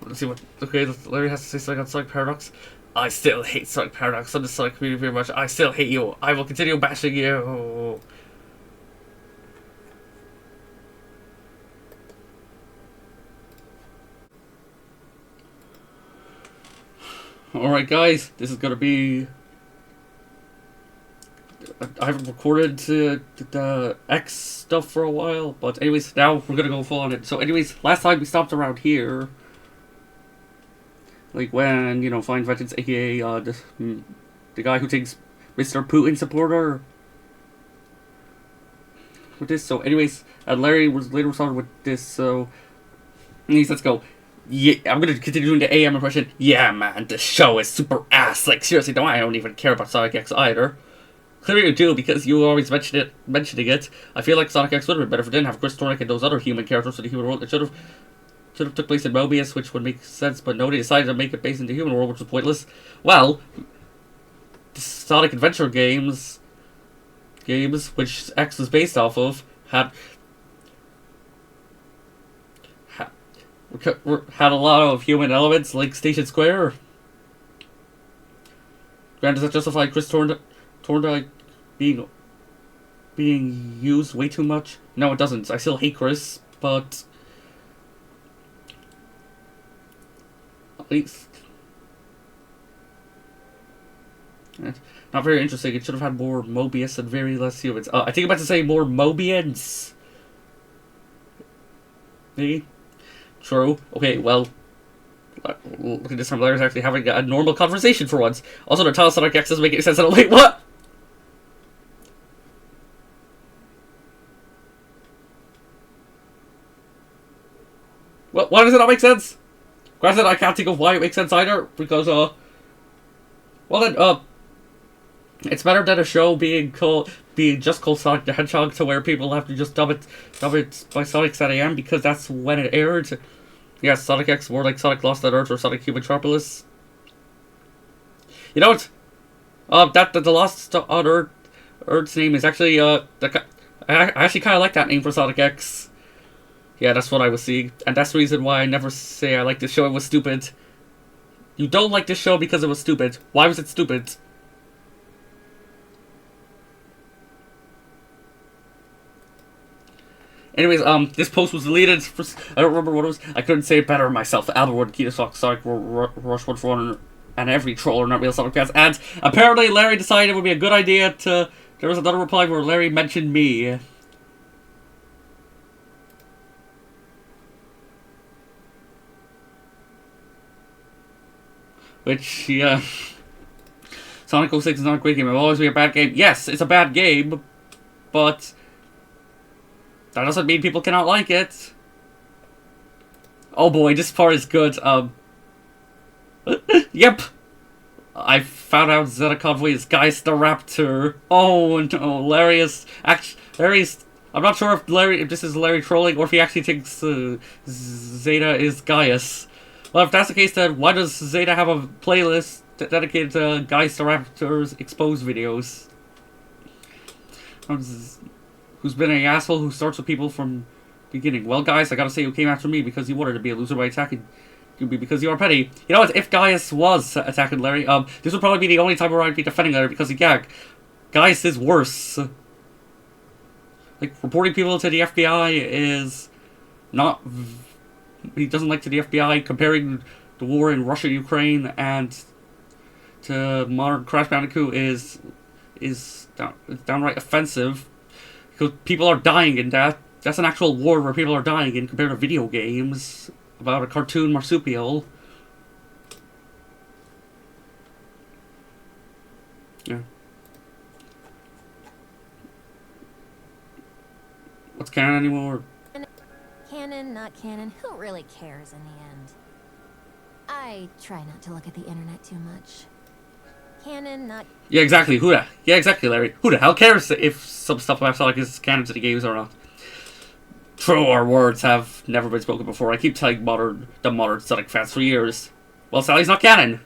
Let's see what. Okay, Larry has to say something on Sonic Paradox. I still hate Sonic Paradox. I'm the Sonic community very much. I still hate you. I will continue bashing you. Alright, guys, this is gonna be. I haven't recorded the X stuff for a while, but anyways, now we're gonna go full on it. So anyways, last time we stopped around here. Like when, you know, Fine Vengeance, aka the guy who thinks Mr. Putin supporter with this. So anyways, Larry was later started with this, so anyways, let's go. Yeah, I'm gonna continue doing the AM impression. Yeah, man, the show is super ass. Like, seriously, no, I don't even care about Sonic X either. Clearly you do, because you always mentioning it. I feel like Sonic X would have been better if it didn't have Chris Thorne and those other human characters in the human world. It should have took place in Mobius, which would make sense, but nobody decided to make it based in the human world, which was pointless. Well, the Sonic Adventure games, which X was based off of, had a lot of human elements, like Station Square. Grant, does that justify Chris Thorndike being used way too much? No, it doesn't. I still hate Chris, but at least not very interesting. It should have had more Mobius and very less humans. I think I'm about to say more Mobians. Maybe. True. Okay, well, look at this time. Larry's actually having a normal conversation for once. Also, the title Sonic X doesn't make any sense. Wait, what? Why does it not make sense? Granted, I can't think of why it makes sense either, because, well then, it's better than a show being just called Sonic the Hedgehog, to where people have to just dub it by Sonic AM, because that's when it aired. Yes, Sonic X, more like Sonic Lost on Earth or Sonic Human Metropolis. You know what? The Lost on Earth's name is actually, I actually kind of like that name for Sonic X. Yeah, that's what I was seeing. And that's the reason why I never say I like this show. It was stupid. You don't like this show because it was stupid. Why was it stupid? Anyways, this post was deleted. I don't remember what it was. I couldn't say it better myself. Alberwood, Kita Sock, Sonic, Rush 1 for 1, and every troller not real Sonic fans. And apparently Larry decided it would be a good idea to... There was another reply where Larry mentioned me. Which, yeah... Sonic 06 is not a great game. It will always be a bad game. Yes, it's a bad game, but... that doesn't mean people cannot like it. Oh boy, this part is good. Yep. I found out Zeta Convoy is Gaius the Raptor. Oh no, Larry's... I'm not sure if this is Larry trolling or if he actually thinks Zeta is Gaius. Well, if that's the case, then why does Zeta have a playlist dedicated to Gaius the Raptor's exposed videos? Who's been an asshole who starts with people from the beginning. Well, guys, I gotta say you came after me because you wanted to be a loser by attacking you because you are petty. You know what? If Gaius was attacking Larry, this would probably be the only time where I'd be defending Larry because, yeah, Gaius is worse. Like, reporting people to the FBI is not... He doesn't like to the FBI. Comparing the war in Russia, Ukraine, and to modern Crash Bandicoot is downright offensive. Because people are dying in that. That's an actual war where people are dying in compared to video games about a cartoon marsupial. Yeah. What's canon anymore? Canon, not canon, who really cares in the end? I try not to look at the internet too much. Canon, not... Yeah, exactly. Yeah, exactly, Larry. Who the hell cares if some stuff about Sonic is canon to the games or not? Truer words have never been spoken before. I keep telling the modern Sonic fans for years. Well, Sally's not canon.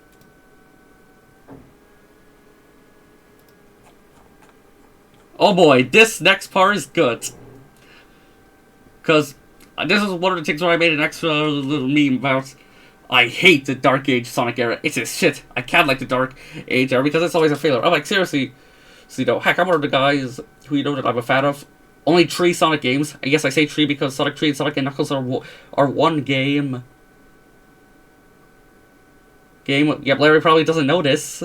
Oh boy, this next part is good. Because this is one of the things where I made an extra little meme about... I hate the Dark Age Sonic era. It's a shit. I can't like the Dark Age era because it's always a failure. I'm like, seriously. So, you know, heck, I'm one of the guys who you know that I'm a fan of. Only 3 Sonic games. I guess I say 3 because Sonic 3 and Sonic and Knuckles are one game. Yep, Larry probably doesn't know this.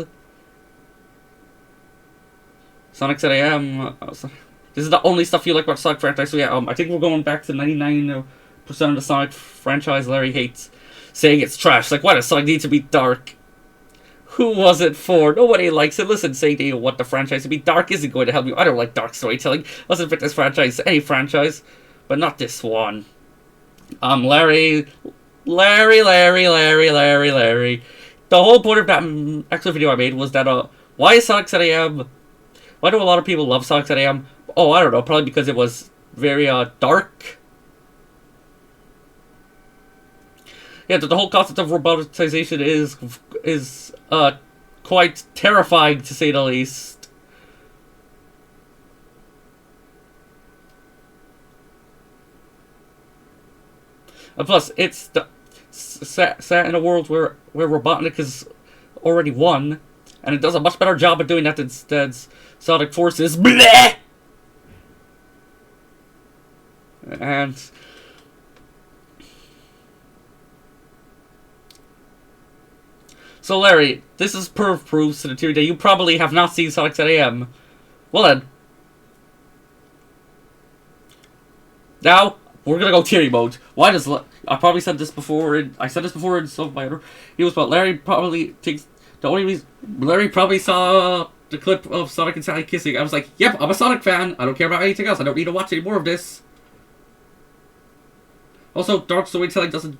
Sonic said I am. This is the only stuff you like about Sonic franchise. So yeah, I think we're going back to 99% of the Sonic franchise Larry hates. saying it's trash. Like, why does Sonic need to be dark? Who was it for? Nobody likes it. Listen, saying to you what the franchise to be dark isn't going to help you. I don't like dark storytelling. Doesn't fit this franchise, any franchise, but not this one. Larry. The whole point of that actual video I made was that, why is Sonic 7am? Why do a lot of people love Sonic 7am? Oh, I don't know. Probably because it was very, dark. Yeah, the whole concept of roboticization is quite terrifying, to say the least. And plus, it's set in a world where Robotnik has already won, and it does a much better job of doing that than Sonic Forces. Bleh! And so, Larry, this is proof to the theory that you probably have not seen Sonic 7am. Well then. Now, we're gonna go theory mode. Why does... I probably said this before, I said this before in some of my other videos, but Larry probably thinks... The only reason... Larry probably saw the clip of Sonic and Sally kissing. I was like, yep, I'm a Sonic fan. I don't care about anything else. I don't need to watch any more of this. Also, dark storytelling doesn't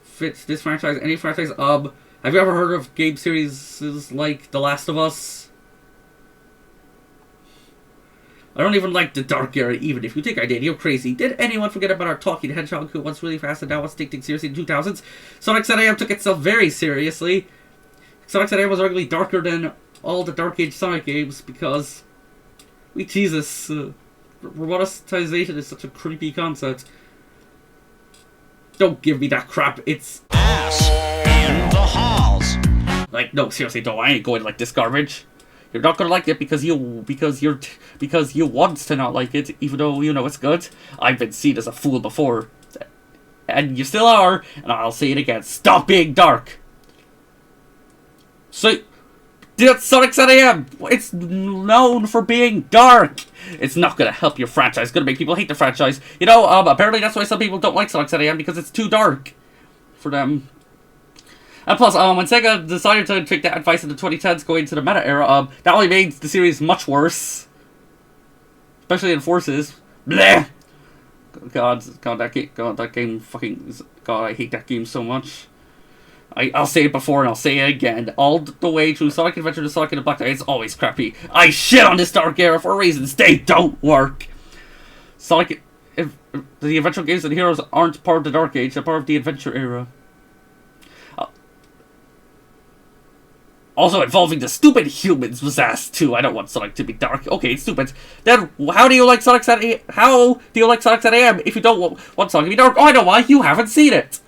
fit this franchise, any franchise. Have you ever heard of game series like The Last of Us? I don't even like the Dark Era, even if you think I did. You're crazy. Did anyone forget about our talking hedgehog who once really fast and now was taking seriously in the 2000s? Sonic 7am took itself very seriously. Sonic 7am was arguably darker than all the Dark Age Sonic games because... Jesus. Roboticization is such a creepy concept. Don't give me that crap. It's ass in the halls. Like, no, seriously, no, I ain't going like this garbage. You're not gonna like it because you want to not like it, even though you know it's good. I've been seen as a fool before, and you still are. And I'll say it again: stop being dark. So, that's Sonic 7am. It's known for being dark. It's not gonna help your franchise. It's gonna make people hate the franchise. You know, apparently that's why some people don't like Sonic 7am, because it's too dark for them. And plus, when Sega decided to take that advice in the 2010s going into the meta era, that only made the series much worse. Especially in Forces. Bleh! God, that game fucking... God, I hate that game so much. I'll say it before and I'll say it again. All the way through Sonic Adventure to Sonic and the Black Knight, it's always crappy. I shit on this dark era for reasons they don't work. Sonic... If the Adventure games and Heroes aren't part of the Dark Age, they're part of the Adventure era. Also involving the stupid humans was asked too. I don't want Sonic to be dark. Okay, it's stupid. Then how do you like Sonic 7am? How do you like Sonic 7am if you don't want Sonic to be dark? Oh, I know why. You haven't seen it.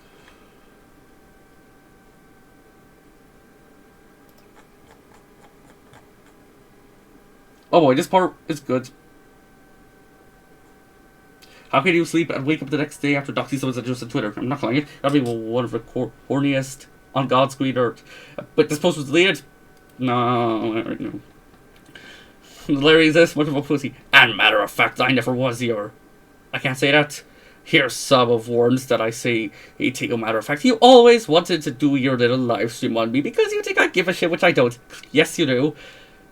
Oh boy, this part is good. How can you sleep and wake up the next day after doxing someone's address on Twitter? I'm not calling it. That'd be one of the horniest on God's green earth. But this post was deleted? No. Larry's this much of a pussy. And matter of fact, I never was your... I can't say that. Here's some of words that I say. Hey, take a matter of fact. You always wanted to do your little live stream on me because you think I give a shit, which I don't. Yes, you do.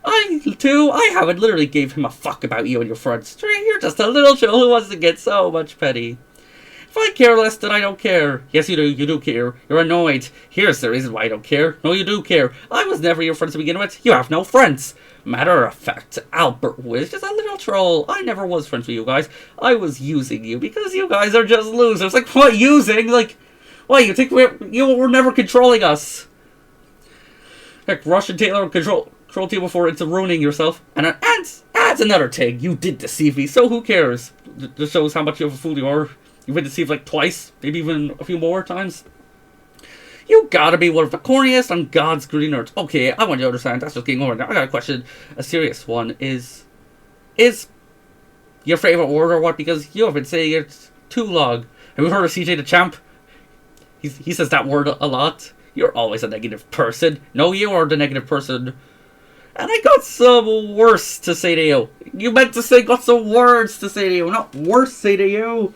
I haven't literally gave him a fuck about you and your friends. You're just a little chill who wants to get so much petty. If I care less, then I don't care. Yes, you do. You do care. You're annoyed. Here's the reason why I don't care. No, you do care. I was never your friend to begin with. You have no friends. Matter of fact, Albert was just a little troll. I never was friends with you guys. I was using you because you guys are just losers. Like, what using? Like, why, you think you were never controlling us? Heck, Rush and Taylor control you before into ruining yourself. And adds another thing. You did deceive me, so who cares? This shows how much of a fool you are. You've been deceived like twice, maybe even a few more times. You gotta be one of the corniest on God's green earth. Okay, I want you to understand. That's just getting over. Now I got a question. A serious one. Is your favorite word or what? Because you have been saying it too long. Have you heard of CJ the Champ? He says that word a lot. You're always a negative person. No, you are the negative person. And I got some worse to say to you. You meant to say got some words to say to you, not worse say to you.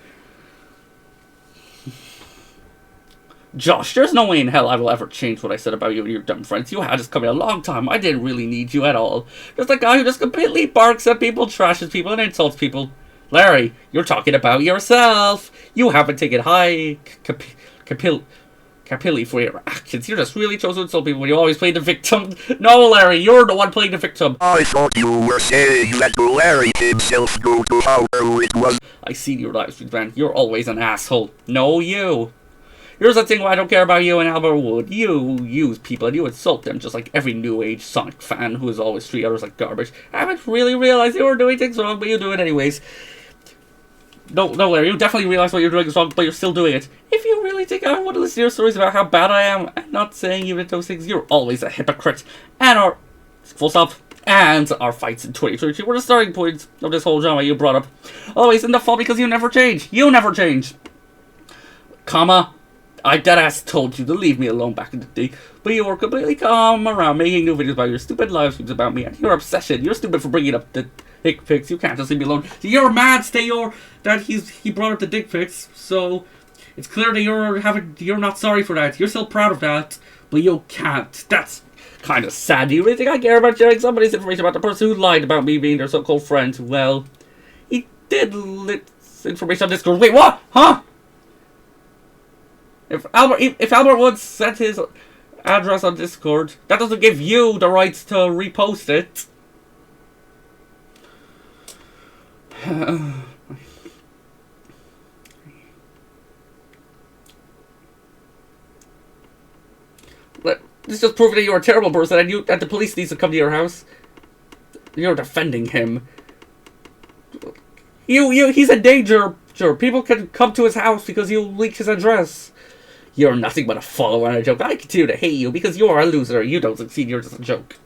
Josh, there's no way in hell I will ever change what I said about you and your dumb friends. You had us coming a long time. I didn't really need you at all. Just a guy who just completely barks at people, trashes people, and insults people. Larry, you're talking about yourself. You haven't taken high capilli for your actions. You're just really chose to insult people when you always play the victim. No, Larry, you're the one playing the victim. I thought you were saying that Larry himself go to how it was. I see your live streams, man. You're always an asshole. No, you. Here's the thing why I don't care about you and Albert Wood. You use people and you insult them just like every new age Sonic fan who is always treat others like garbage. I haven't really realized you were doing things wrong, but you do it anyways. No, Larry, you definitely realize what you're doing is wrong, but you're still doing it. If you really think I want to listen to your stories about how bad I am, I'm not saying you did those things, you're always a hypocrite. And our... full stop. And our fights in 2022 were the starting points of this whole drama you brought up. Always in the fault because you never change. You never change. Comma. I deadass told you to leave me alone back in the day, but you were completely calm around making new videos about your stupid live streams about me and your obsession. You're stupid for bringing up the dick pics. You can't just leave me alone. You're mad, that he brought up the dick pics, so it's clear that you're not sorry for that. You're still proud of that, but you can't. That's kind of sad. Do you really think I care about sharing somebody's information about the person who lied about me being their so-called friend? Well, he did lit information on Discord. Wait, what? Huh? If Albert Woods sent his address on Discord, that doesn't give you the rights to repost it. This just proves that you're a terrible person and the police needs to come to your house. You're defending him. He's a danger. Sure, people can come to his house because you leaked his address. You're nothing but a follower and a joke. I continue to hate you because you're a loser. You don't succeed, you're just a joke.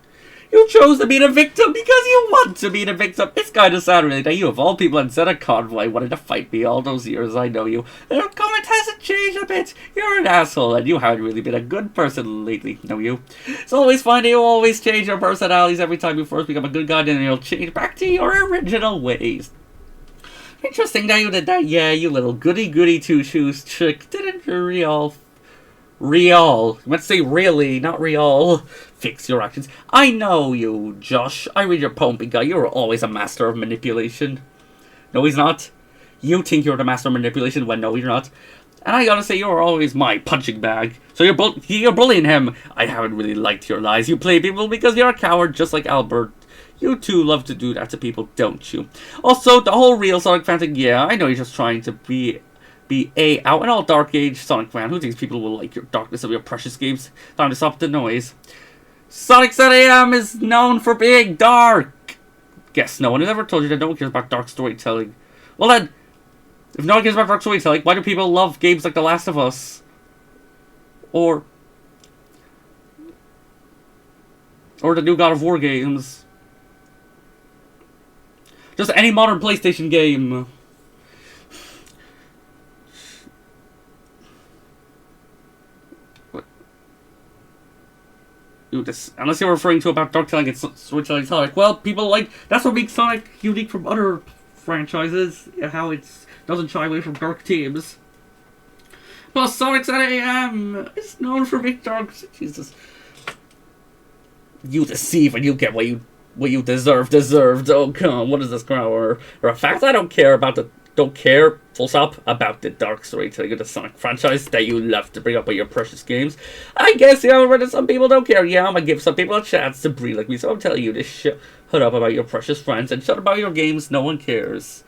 You chose to be the victim because you want to be the victim. It's kind of sad, really, that you, of all people, instead of convoy, wanted to fight me all those years. I know you. Your comment hasn't changed a bit. You're an asshole, and you haven't really been a good person lately, know you. It's always fine that you always change your personalities every time you first become a good guy, then you'll change back to your original ways. Interesting that you did that. Yeah, you little goody-goody two-shoes chick. Didn't you real. You meant to say really, not real. Fix your actions. I know you, Josh. I read your poem, big guy. You're always a master of manipulation. No, he's not. You think you're the master of manipulation when no, you're not. And I gotta say, you're always my punching bag. So you're bullying him. I haven't really liked your lies. You play people because you're a coward, just like Albert. You too love to do that to people, don't you? Also, the whole real Sonic fan thing, yeah, I know you're just trying to be a out and all dark age Sonic fan. Who thinks people will like your darkness of your precious games? Time to stop the noise. Sonic 7 AM is known for being dark. Guess no one has ever told you that no one cares about dark storytelling. Well then, if no one cares about dark storytelling, why do people love games like The Last of Us? Or the new God of War games? Just any modern PlayStation game. Unless you're referring to about storytelling and storytelling Sonic. Well, people like... That's what makes Sonic unique from other franchises. How it doesn't shy away from dark themes. Plus, Sonic 7 AM is known for being dark. Jesus. You deceive and you get what you deserved. Oh, come on. What is this grammar? Or a fact? I don't care about the... Don't care, full stop, about the dark storytelling of the Sonic franchise that you love to bring up with your precious games. I guess, yeah, some people don't care. Yeah, I'm gonna give some people a chance to breathe like me, so I'm telling you to shut up about your precious friends and shut up about your games. No one cares.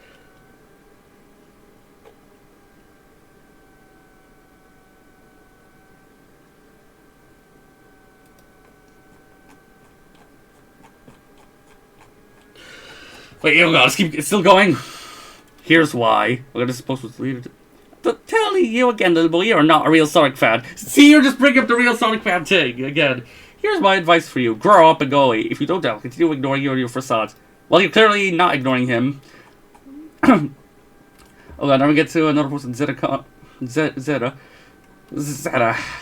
Wait, you gotta keep it's still going. Here's why. We're gonna supposed to leave it. Tell you again, little boy, you're not a real Sonic fan. See, you're just bringing up the real Sonic fan thing again. Here's my advice for you. Grow up and go away. If you don't, I'll continue ignoring you or your facade. Well, you're clearly not ignoring him. Oh god, now we get to another person, Zeta.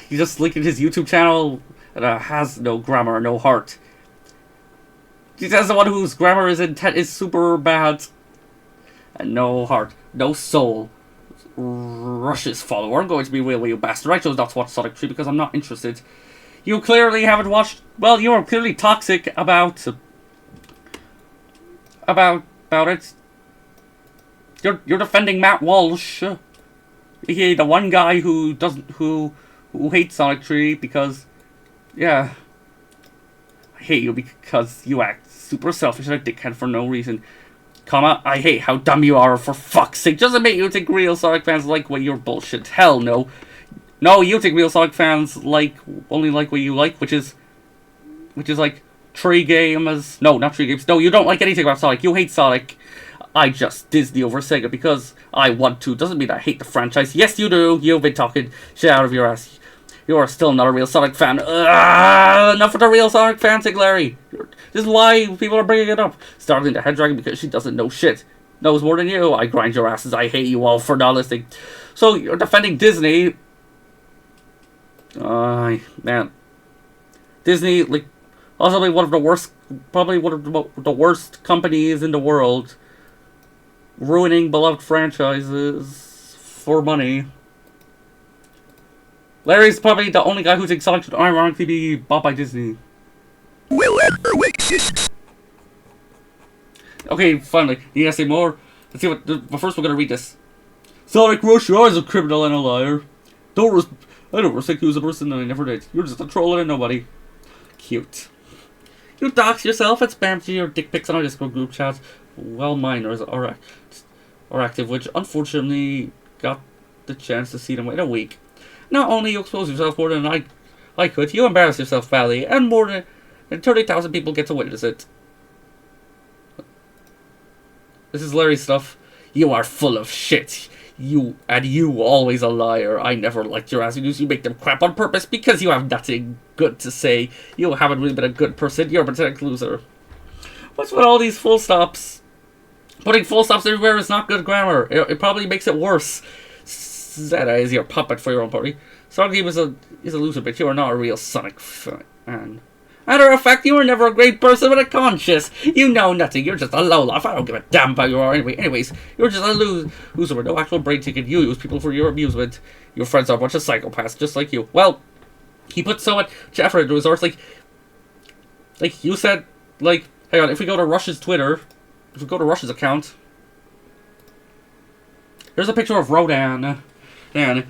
He just linked his YouTube channel that has no grammar, no heart. He says the one whose grammar is super bad. And no heart, no soul. Rush's follower. I'm going to be real with you, bastard. I chose not to watch Sonic 3 because I'm not interested. You clearly haven't watched... Well, you are clearly toxic about it. You're defending Matt Walsh. He, the one guy who hates Sonic 3 because... Yeah. I hate you because you act super selfish and a dickhead for no reason. Comma, I hate how dumb you are, for fuck's sake. Doesn't make you think real Sonic fans like what you're bullshit. Hell no. No, you think real Sonic fans only like what you like, which is like tree games. No, not tree games. No, you don't like anything about Sonic. You hate Sonic. I just Disney over Sega because I want to. Doesn't mean I hate the franchise. Yes, you do. You've been talking shit out of your ass. You are still not a real Sonic fan. Enough with the real Sonic fan, Larry. This is why people are bringing it up. Starting to head dragging because she doesn't know shit. Knows more than you. I grind your asses. I hate you all for not listening. So you're defending Disney. Man. Disney, like, possibly one of the worst, probably one of the worst companies in the world. Ruining beloved franchises for money. Larry's probably the only guy who thinks Sonic should ironically be bought by Disney. Will ever exist. Okay, finally. You gotta say more? Let's see what... But first we're gonna read this. Sonic Rush, you're always a criminal and a liar. I don't respect you as a person and I never did. You're just a troll and a nobody. Cute. You dox yourself and spam to your dick pics on our Discord group chats while minors are active, which unfortunately got the chance to see them in a week. Not only you expose yourself more than I could, you embarrass yourself badly, and more than 30,000 people get to witness it. This is Larry's stuff. You are full of shit. You always a liar. I never liked your ass videos. You make them crap on purpose because you have nothing good to say. You haven't really been a good person. You're a pathetic loser. What's with all these full stops? Putting full stops everywhere is not good grammar. It probably makes it worse. Zeta is your puppet for your own party. Sonic is a loser, but you are not a real Sonic fan. Matter of fact, you were never a great person with a conscience. You know nothing. You're just a lowlife. I don't give a damn about you are anyway. Anyways, you're just a loser with no actual brain ticket. You use people for your amusement. Your friends are a bunch of psychopaths, just like you. Well, he put so much effort into his arts. Like you said, hang on, if we go to Rush's Twitter, if we go to Rush's account, there's a picture of Rodan. Man,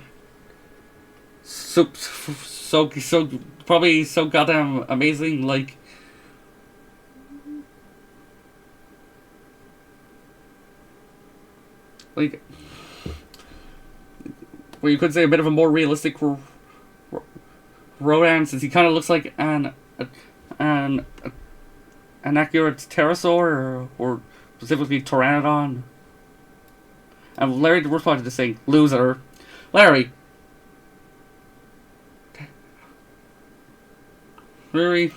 so probably so goddamn amazing, like where you could say a bit of a more realistic Rodan, since he kind of looks like an accurate pterosaur or specifically pteranodon. And Larry responded to saying, "Loser." Larry. Larry.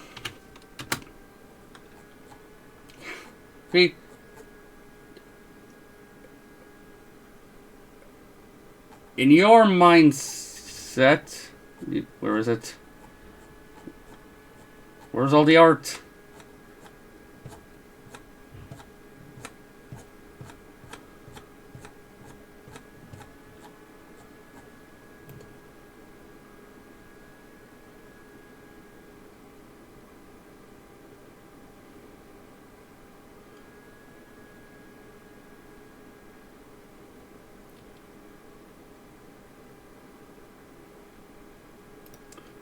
In your mindset, where is it? Where's all the art?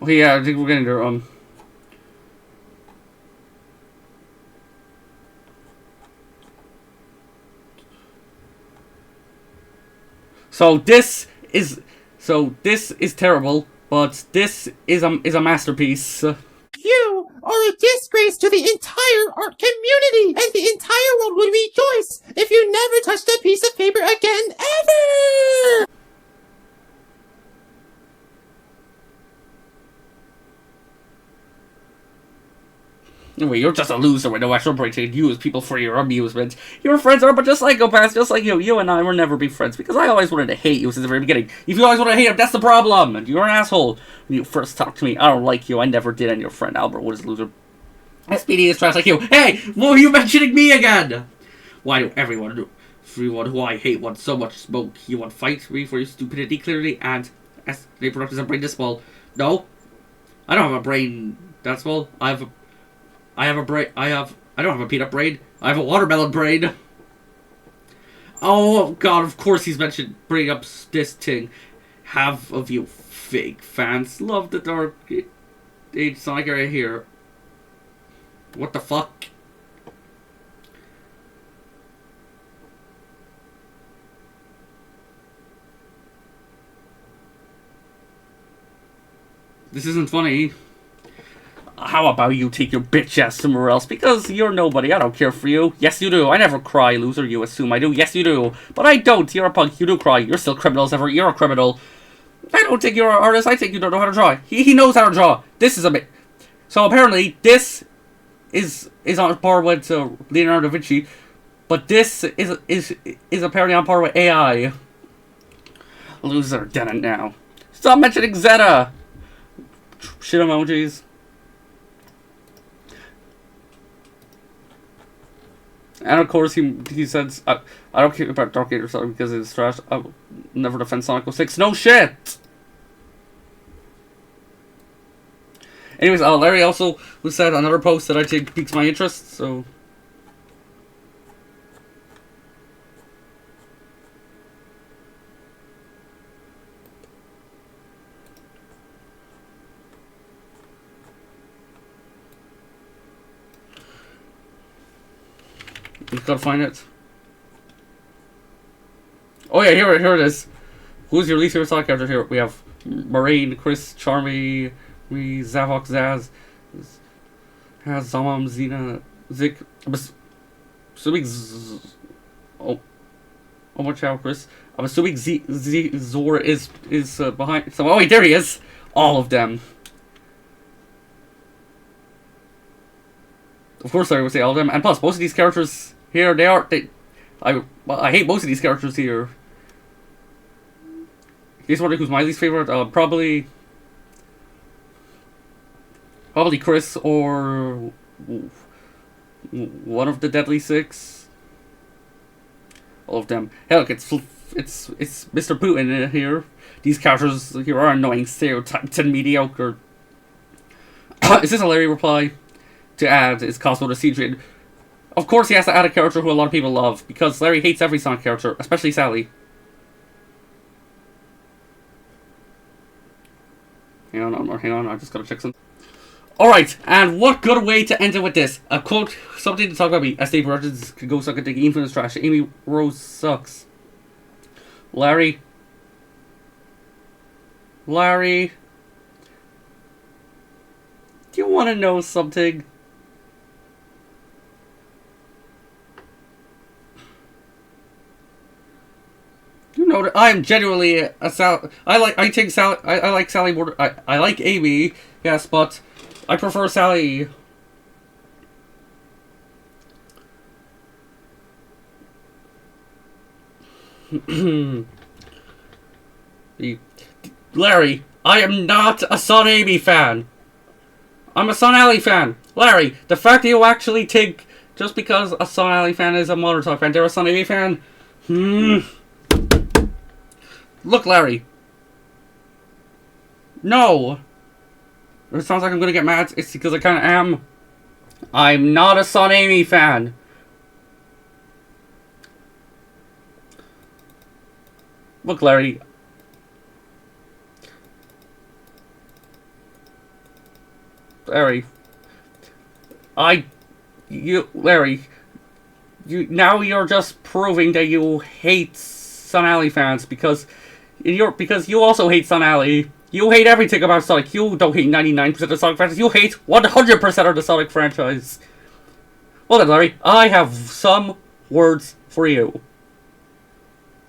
Okay, yeah, I think we're getting there. So this is terrible, but this is a masterpiece. You are a disgrace to the entire art community, and the entire world would rejoice if you never touched a piece of paper again, ever! Anyway, you're just a loser with no actual brain to use people for your amusement. Your friends are a bunch of psychopaths just like you. You and I will never be friends because I always wanted to hate you since the very beginning. If you always want to hate him, that's the problem. And you're an asshole. When you first talked to me, I don't like you. I never did. And your friend Albert was a loser. SPD is trash like you. Hey, why are you mentioning me again? Why do everyone everyone who I hate wants so much smoke. You want fight me for your stupidity, clearly, and they product is a brain this small. No, I don't have a brain that small. I have a brain. I don't have a peanut brain. I have a watermelon brain. Oh god! Of course he's mentioned bringing up this thing. Half of you fake fans love the Dark Age Sonic area here. What the fuck? This isn't funny. How about you take your bitch ass somewhere else? Because you're nobody. I don't care for you. Yes, you do. I never cry, loser. You assume I do. Yes, you do. But I don't. You're a punk. You do cry. You're still criminal as ever. You're a criminal. I don't think you're an artist. I think you don't know how to draw. He knows how to draw. This is a bit. So apparently, this is on par with Leonardo da Vinci, but this is apparently on par with AI. Loser, done it now. Stop mentioning Zeta. Shit emojis. And of course he says I don't care about Dark Age or something because it's trash. I will never defend Sonic 06. No shit. Anyways, Larry also said another post that I think piques my interest. So. We've got to find it. Oh yeah, here it is. Who's your least favorite Sonic character here? We have Moraine, Chris, Charmy, Zavok, Zaz, Zamam, Xena, Zik. I'm assuming oh watch out, Chris. I'm assuming Zor is behind. So oh wait, there he is. All of them. Of course, I would say all of them, and plus most of these characters. Here they are. I hate most of these characters here. He's wondering who's my least favorite. Probably Chris or one of the Deadly Six. All of them. Hey, look, it's Mr. Putin here. These characters here are annoying, stereotyped, and mediocre. Is this a Larry reply? To add is Cosmo the Seadrian. Of course he has to add a character who a lot of people love, because Larry hates every Sonic character, especially Sally. Hang on, I just gotta check something. Alright, and what good way to end it with this? A quote, something to talk about me. As Dave Burton's could go suck a dick, even from his trash. Amy Rose sucks. Larry. Do you want to know something? You know that I am genuinely a Sally. I like Sally more. I like Amy, yes, but I prefer Sally. Larry, I am not a Son Amy fan. I'm a Son Alley fan. Larry, the fact that you actually think just because a Son Alley fan is a Mother Talk fan, they're a Son Amy fan. Look, Larry. No. It sounds like I'm gonna get mad. It's because I kind of am. I'm not a Son Amy fan. Look, Larry. Larry. Larry. Now you're just proving that you hate Sun Alley fans because you also hate Sun Alley. You hate everything about Sonic. You don't hate 99% of Sonic franchise. You hate 100% of the Sonic franchise. Well then, Larry, I have some words for you.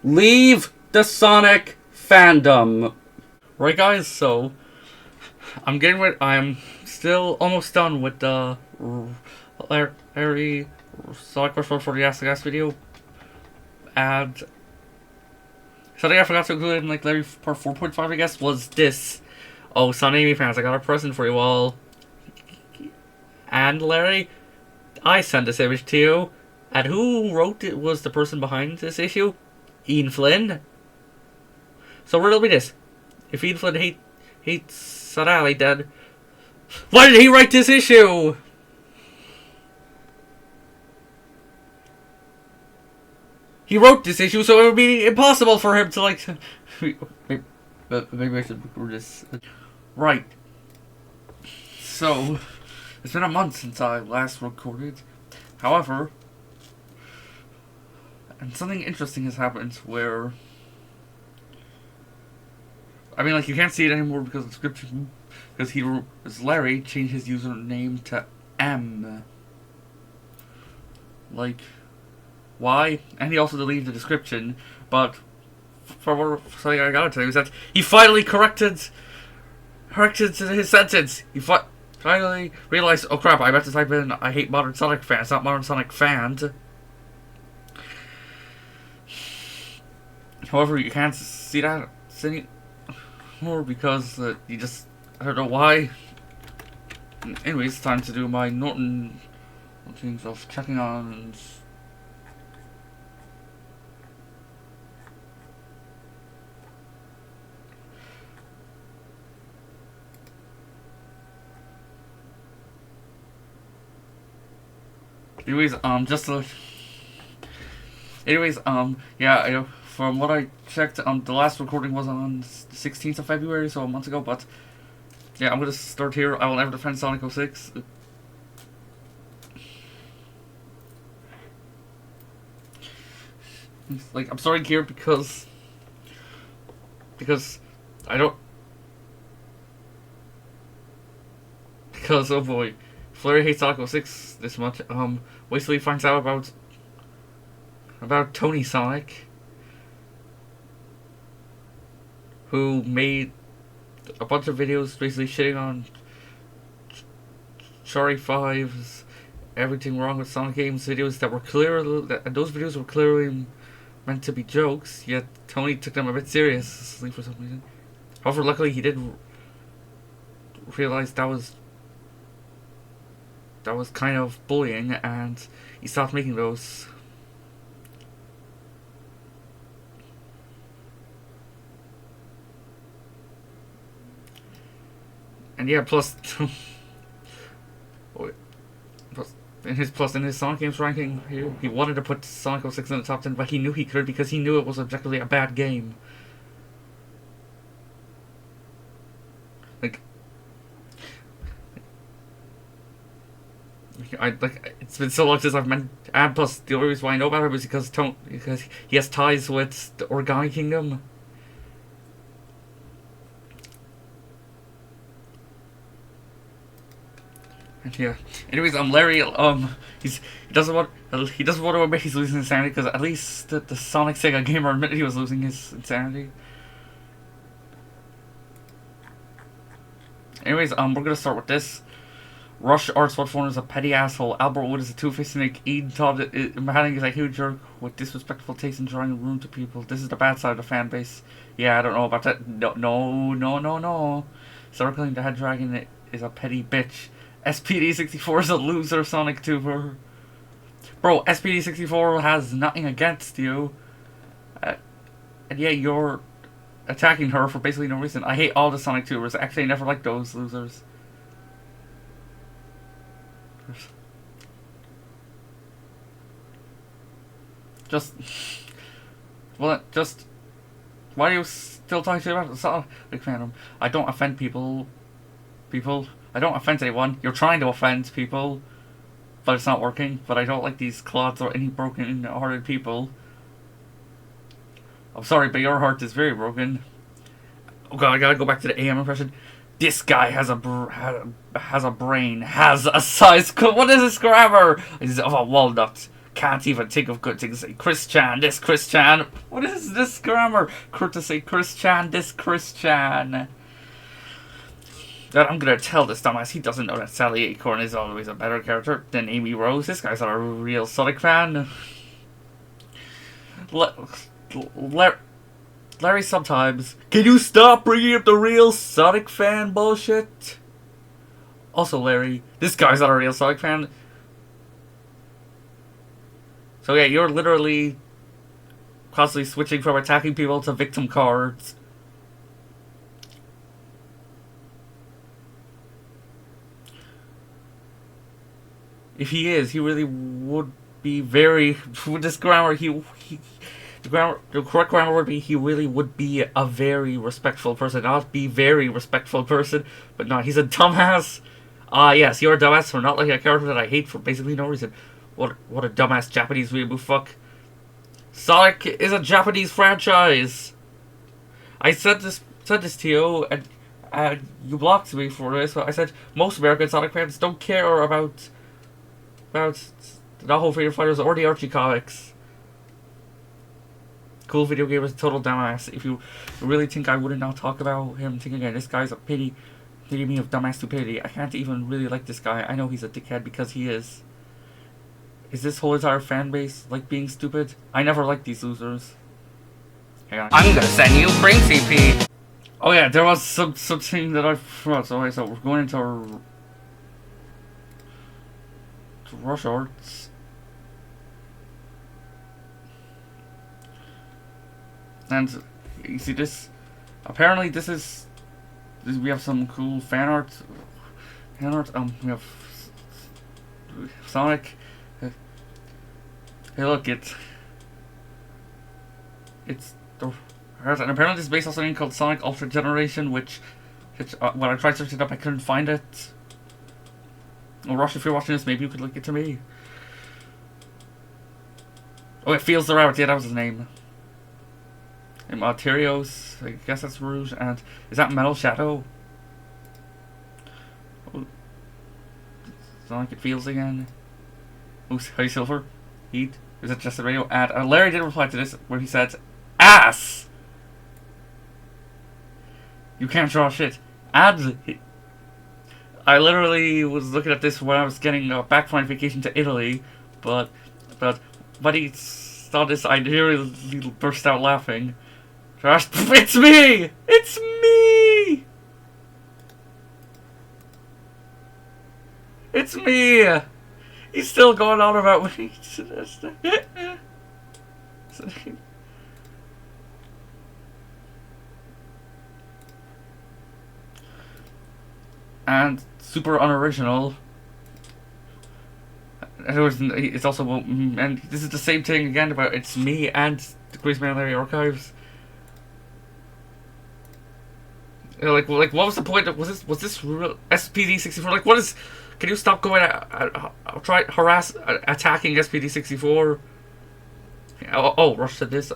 Leave the Sonic fandom. Right, guys, so I'm still almost done with the Larry Sonic Rush for the Ask the Gas video. And something I forgot to include in like Larry part 4.5, I guess, was this. Oh, Son Amy fans, I got a present for you all. And Larry, I sent this image to you. And who wrote it was the person behind this issue? Ian Flynn. So riddle me this. If Ian Flynn hates Sarali, then why did he write this issue? He wrote this issue, so it would be impossible for him to, like... Maybe I should record this. Right. So, it's been a month since I last recorded. However, and something interesting has happened where... I mean, like, you can't see it anymore because of the description. Because Larry changed his username to M. Like... Why? And he also deleted the description, but for something I gotta tell you is that he finally corrected his sentence. He finally realized, oh crap, I meant to type in I hate Modern Sonic fans, not Modern Sonic fans. However, you can't see that anymore because you just, I don't know why. Anyways, it's time to do my Norton things of checking on. Anyways, yeah, from what I checked, the last recording was on the 16th of February, so a month ago, but, yeah, I'm gonna start here. I will never defend Sonic 06. Like, I'm starting here because I don't, because, oh boy. Larry hates Sonic 06 this much. Wait till he finds out about Tony Sonic, who made a bunch of videos basically shitting on Shari 5's Everything Wrong with Sonic Games videos that were those videos were clearly meant to be jokes, yet Tony took them a bit seriously for some reason. However, luckily he did realize that was kind of bullying, and he stopped making those. And yeah, plus in his Sonic Games ranking, he wanted to put Sonic 06 in the top 10, but he knew he could because he knew it was objectively a bad game. It's been so long since I've met, and plus the only reason why I know about him is because he has ties with the Origami Kingdom. And yeah. Anyways, Larry, he doesn't want to admit he's losing insanity, because at least the Sonic Sega gamer admitted he was losing his insanity. Anyways, we're gonna start with this. Rush Arts Smartphone is a petty asshole. Albert Wood is a two-faced snake. Eden Todd Manning is a huge jerk with disrespectful taste and drawing room to people. This is the bad side of the fan base. Yeah, I don't know about that. No. Circling the Head Dragon is a petty bitch. SPD64 is a loser Sonic tuber. Bro, SPD64 has nothing against you. And yeah, you're attacking her for basically no reason. I hate all the Sonic tubers. Actually, I never liked those losers. Why are you still talking about the Sonic fandom? I don't offend people. I don't offend anyone. You're trying to offend people, but it's not working. But I don't like these clods or any broken-hearted people. I'm sorry, but your heart is very broken. Oh god, I gotta go back to the AM impression. This guy has a brain, has a size. What is this grammar? He's of a walnut. Can't even think of good things. Say Chris Chan, this Chris Chan. What is this grammar? To say Chris Chan, this Chris Chan. That I'm gonna tell this dumbass he doesn't know that Sally Acorn is always a better character than Amy Rose. This guy's not a real Sonic fan. Larry sometimes. Can you stop bringing up the real Sonic fan bullshit? Also, Larry, this guy's not a real Sonic fan. So yeah, you're literally constantly switching from attacking people to victim cards. If he is, he really would be very, with this grammar, the correct grammar would be, he really would be a very respectful person, not be very respectful person, but no, he's a dumbass. Yes, you're a dumbass for not liking a character that I hate for basically no reason. What a dumbass Japanese weeaboo fuck. Sonic is a Japanese franchise. I said this to you, and you blocked me for this. I said most American Sonic fans don't care about the whole Freedom Fighters or the Archie comics. Cool video game is a total dumbass. If you really think I wouldn't now talk about him, think again. This guy's a pity me of dumbass stupidity. I can't even really like this guy. I know he's a dickhead because he is. Is this whole entire fan base like being stupid? I never liked these losers. Hang on. I'm gonna send you Bring CP. Oh yeah, there was something that I forgot. So we're going into Rush Arts. And you see this? Apparently we have some cool fan art. We have Sonic. Hey look, it's the and apparently this is based on something called Sonic Ultra Generation, which when I tried to search it up I couldn't find it. Well, Rush, if you're watching this, maybe you could link it to me. Oh, it Feels the Rabbit, yeah, that was his name. And Tyrios, I guess that's Rouge, and is that Metal Shadow? Oh, Sonic, it feels again. Oh, High Silver, Heat, is it just a radio? And Larry did reply to this where he said, "Ass! You can't draw shit." And I literally was looking at this when I was getting back from my vacation to Italy, but he saw this, I nearly burst out laughing. It's me! It's me! It's me! He's still going on about me. And super unoriginal. It's also, and this is the same thing again about it's me and the Grease Man Larry Archives. Like what was the point of, was this real SPD-64? Like, what is, can you stop going attacking SPD-64? Oh, Rush said this,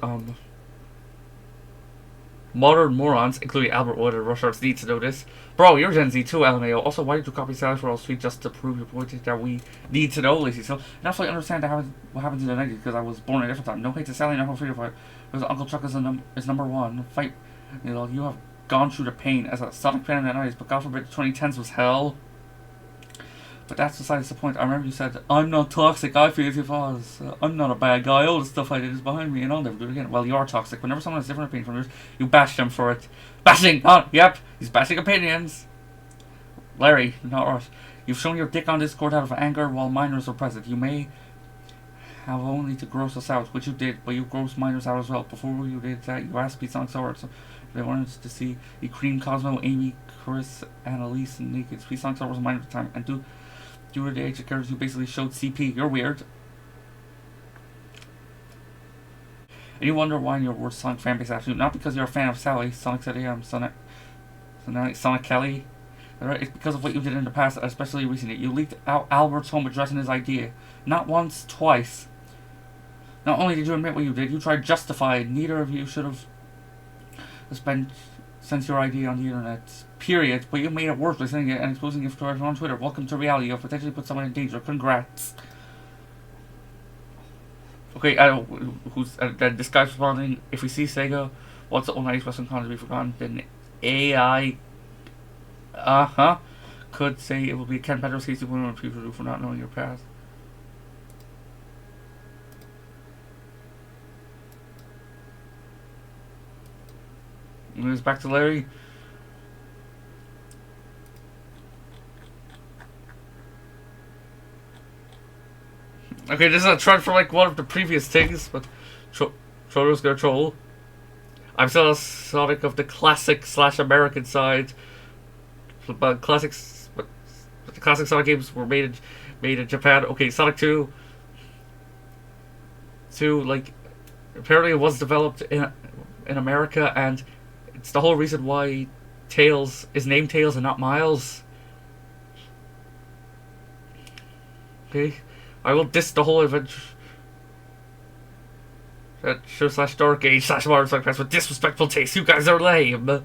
modern morons, including Albert Wood and Rush Arts, need to know this. Bro, you're Gen Z too, LMAO. Also, why did you copy Sally for all tweet just to prove your point that we need to know, Lacey? So, and also I understand what happened in the 90s because I was born at a different time. No hate to Sally, no freedom fight. Because Uncle Chuck is number one. Fight, you have gone through the pain as a Sonic fan in the 90s, but God forbid 2010s was hell. But that's besides the point. I remember you said, "I'm not toxic, I feel as if I was. I'm not a bad guy, all the stuff I did is behind me and I'll never do it again." Well, you are toxic. Whenever someone has different opinion from yours, you bash them for it. Bashing! Oh, yep, he's bashing opinions. Larry, not Rush. You've shown your dick on Discord out of anger while minors are present. You may have only to gross us out, which you did, but you grossed minors out as well. Before you did that, you asked Pete Sonic Sword, so they wanted to see you cream Cosmo, Amy, Chris, and Elise naked. Pete Sonic Sword was a minor at the time, and due to the age of characters, you basically showed CP. You're weird. And you wonder why in your worst Sonic fanbase attitude, not because you're a fan of Sally. Sonic said, "Yeah, I'm Sonic Kelly." It's because of what you did in the past, especially recently. You leaked out Albert's home address and his idea. Not once, twice. Not only did you admit what you did, you tried to justify it. Neither of you should have spent since your idea on the internet. Period. But you made it worse by saying it and exposing it to everyone on Twitter. Welcome to reality. You've potentially put someone in danger. Congrats. Okay, this guy's responding. If we see Sega, what's the old 90s Western con to be forgotten? Then AI could say it will be Ken Petros case when people do for not knowing your past. And it's back to Larry. Okay, this is a trend from like one of the previous things, but Troll's gonna troll. I'm still a Sonic of the classic / American side, but the classic Sonic games were made in Japan. Okay, Sonic 2, like apparently it was developed in America, and it's the whole reason why Tails is named Tails and not Miles. Okay, I will diss the whole event. That show / dark age / modern Sonic fans with disrespectful taste. You guys are lame.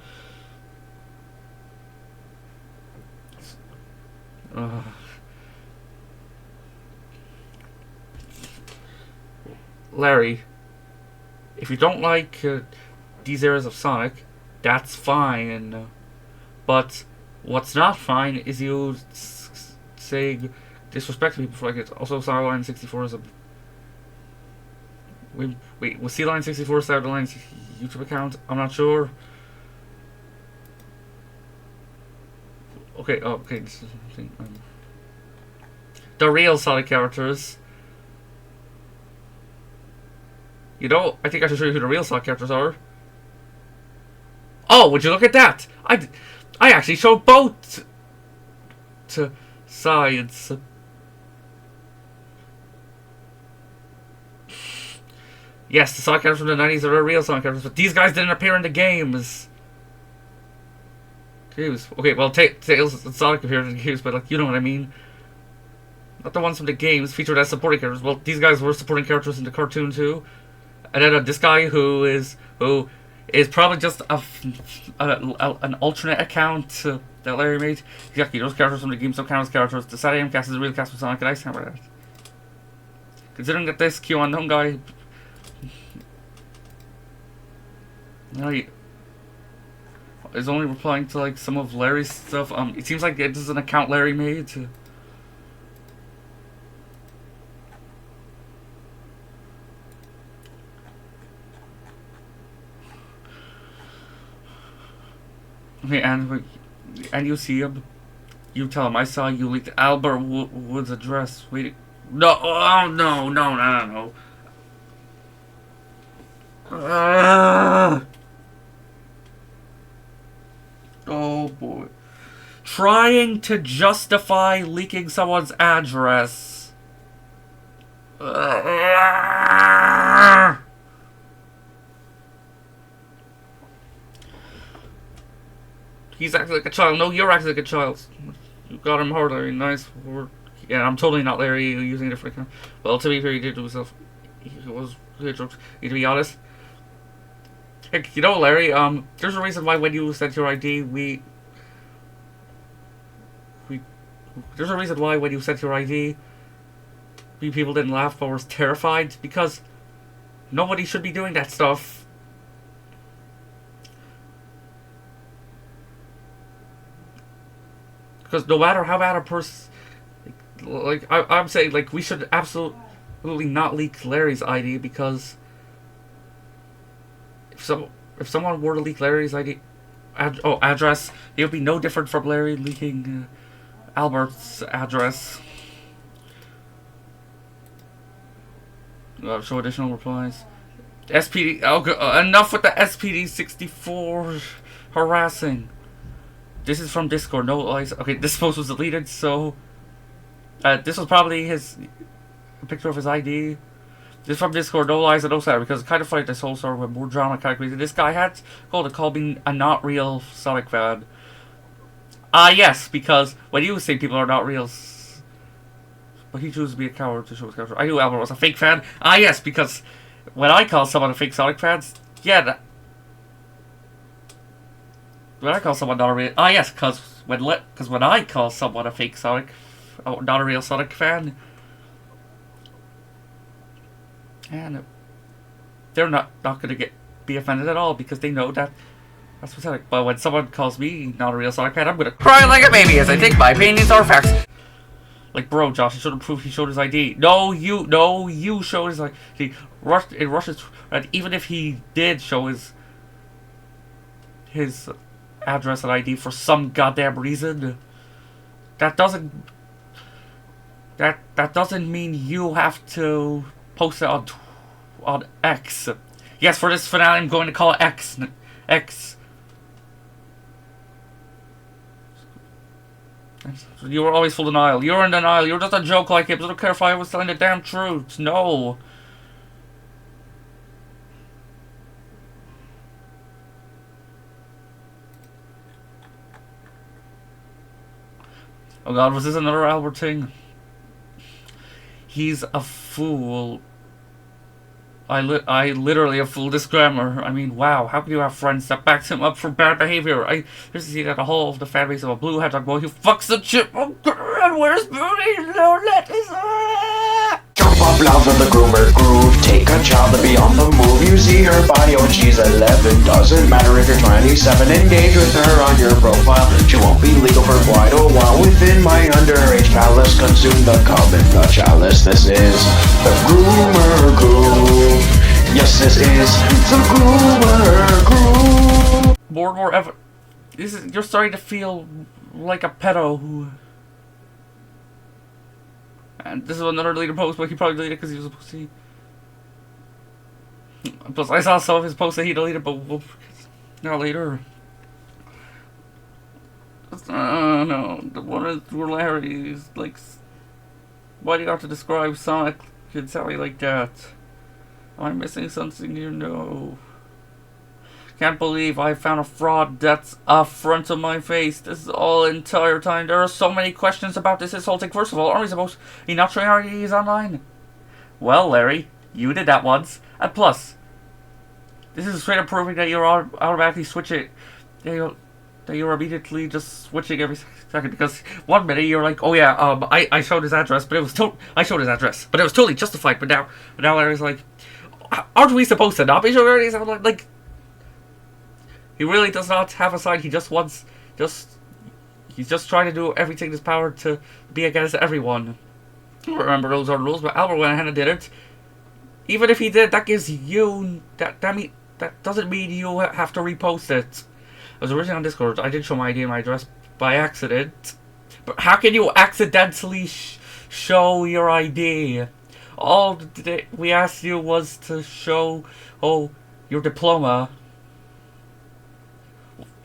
Larry, if you don't like these eras of Sonic, that's fine. But what's not fine is you saying disrespect people for like it. Also, Starline 64 is a. Wait, was C-Line 64 Starline's YouTube account? I'm not sure. Okay, okay. This is something, the real Sonic characters. You know, I think I should show you who the real Sonic characters are. Oh, would you look at that? I actually showed both to sides. Yes, the Sonic characters from the 90s are the real Sonic characters, but these guys didn't appear in the games. Okay, well, Tails and Sonic appeared in the games, but like, you know what I mean. Not the ones from the games featured as supporting characters. Well, these guys were supporting characters in the cartoon too. And then this guy who is probably just an alternate account that Larry made. Exactly, those characters from the game, some count as characters. The Saturday cast is the real cast of Sonic, and I stand by that. Considering that this Q unknown guy, is only replying to like some of Larry's stuff. It seems like this is an account Larry made. Okay, and you see him. You tell him I saw you leaked Albert Wood's address. Wait, no, oh no. Oh boy. Trying to justify leaking someone's address. He's acting like a child. No, you're acting like a child. You got him hard, Larry. Nice work. Yeah, I'm totally not Larry using a different account. Well, to be fair, he did to himself. He was really drunk. To be honest. Heck, you know, Larry, there's a reason why when you sent your ID, there's a reason why when you sent your ID, we people didn't laugh but were terrified, because nobody should be doing that stuff. Because no matter how bad a person, like I'm saying, like we should absolutely not leak Larry's ID, because if someone were to leak Larry's ID, address, it would be no different from Larry leaking Albert's address. Show additional replies. SPD. Enough with the SPD 64 harassing. This is from Discord. No lies. Okay, this post was deleted, so this was probably a picture of his ID. This is from Discord. No lies and no sad, because it's kind of funny this whole story with more drama kind of crazy. This guy had called me a not real Sonic fan. Yes, because when you say people are not real, but he chooses to be a coward to show his character. I knew Albert was a fake fan. Yes, because when I call someone a fake Sonic fan, yeah. When I call someone not a real, yes, because when I call someone a fake Sonic, not a real Sonic fan, and they're not gonna be offended at all, because they know that that's pathetic. But when someone calls me not a real Sonic fan, I'm gonna cry like a baby as I think my opinions are facts. Like, bro, Josh, he should have proved he showed his ID. No, you showed his ID. It rushes, and even if he did show his address and ID for some goddamn reason, that doesn't that doesn't mean you have to post it on X. Yes, for this finale, I'm going to call it X. X. You were always full denial. You're in denial. You're just a joke like it. I don't care if I was telling the damn truth. No. Oh god, was this another Albert thing? He's a fool. I literally a fool this grammar. I mean, wow, how can you have friends that backs him up for bad behavior? I just see that the whole of the fan base of a blue hedgehog boy who fucks the chip. Oh god, where's Booty? No, let this. Jump up loud for the groomer groove. Take a child to be on the move. You see her body when she's 11. Doesn't matter if you're 27. Engage with her on your profile. She won't be legal for quite a while. Within my underage palace, consume the cum in the chalice. This is the groomer groove. Yes, this is the groomer groove. More ever. You're starting to feel like a pedo who. And this is another deleted post, but he probably deleted it because he was supposed to. Plus, I saw some of his posts that he deleted, but we'll not later. No, the one is where Larry's like, why do you have to describe Sonic and Sally like that? Am I missing something here? No. Can't believe I found a fraud that's up front of my face. This is all entire time. There are so many questions about this whole thing. First of all, aren't we supposed to be not showing our IDs online? Well, Larry, you did that once. And plus, this is straight up proving that you're automatically switching. That you're immediately just switching every second. Because one minute you're like, oh yeah, I showed his address, but it was I showed his address, but it was totally justified. But now Larry's like, aren't we supposed to not be showing our IDs? I'm like. He really does not have a side. He just wants, he's just trying to do everything in his power to be against everyone. Remember, those are the rules, but Albert went ahead and did it. Even if he did, that gives you, that doesn't mean you have to repost it. I was originally on Discord. I did show my ID and my address by accident. But how can you accidentally show your ID? All we asked you was to show, your diploma.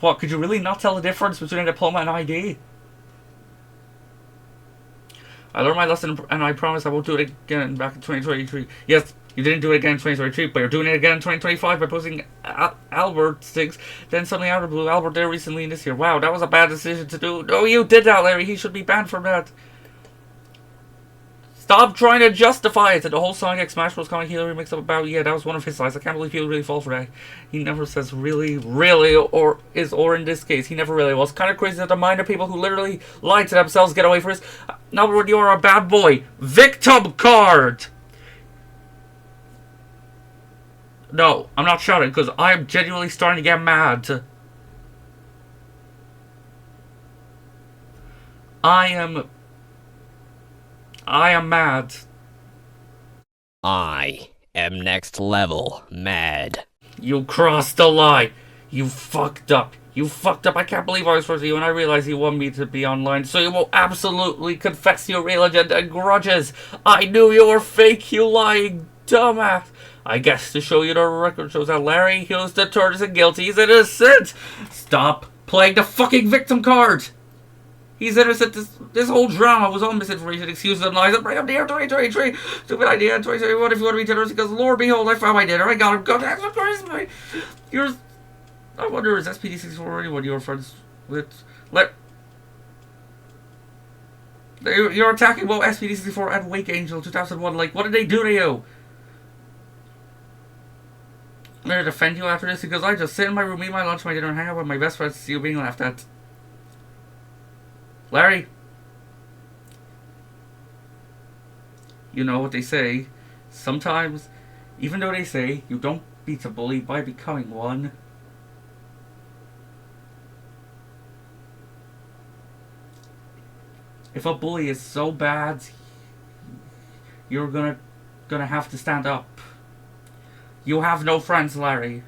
What, could you really not tell the difference between a diploma and ID? I learned my lesson and I promise I won't do it again back in 2023. Yes, you didn't do it again in 2023, but you're doing it again in 2025 by posting Albert things. Then suddenly out of the blue, Albert there recently in this year. Wow, that was a bad decision to do. No, you did that, Larry. He should be banned from that. Stop trying to justify it. And the whole Sonic X Smash Bros. Comic Hillary mix up about, yeah, that was one of his lies. I can't believe he would really fall for that. He never says really, or in this case, he never really was. Kind of crazy that the minor people who literally lie to themselves get away for this. Now when you're a bad boy. Victim card! No, I'm not shouting because I'm genuinely starting to get mad. I am mad. I am next level mad. You crossed the line. You fucked up. You fucked up. I can't believe I was supposed to you, and I realized you want me to be online, so you will absolutely confess your real agenda and grudges. I knew you were fake, you lying dumbass. I guess to show you the record shows that Larry Hughes III isn't guilty. He's innocent. Stop playing the fucking victim card. He's innocent. This whole drama was all misinformation, excuses, and lies. Bring up the year 2023. Stupid idea in 2021 if you want to be generous, because Lord behold, I found my dinner. I got him. God, that's what yours. I wonder, is SPD64 or anyone you're friends with? You're attacking both SPD64 and Wake Angel 2001. Like, what did they do to you? I'm gonna defend you after this because I just sit in my room, eat my lunch, my dinner, and hang out with my best friends to see you being laughed at. Larry, you know what they say. Sometimes, even though they say you don't beat a bully by becoming one, if a bully is so bad, you're gonna have to stand up. You have no friends, Larry.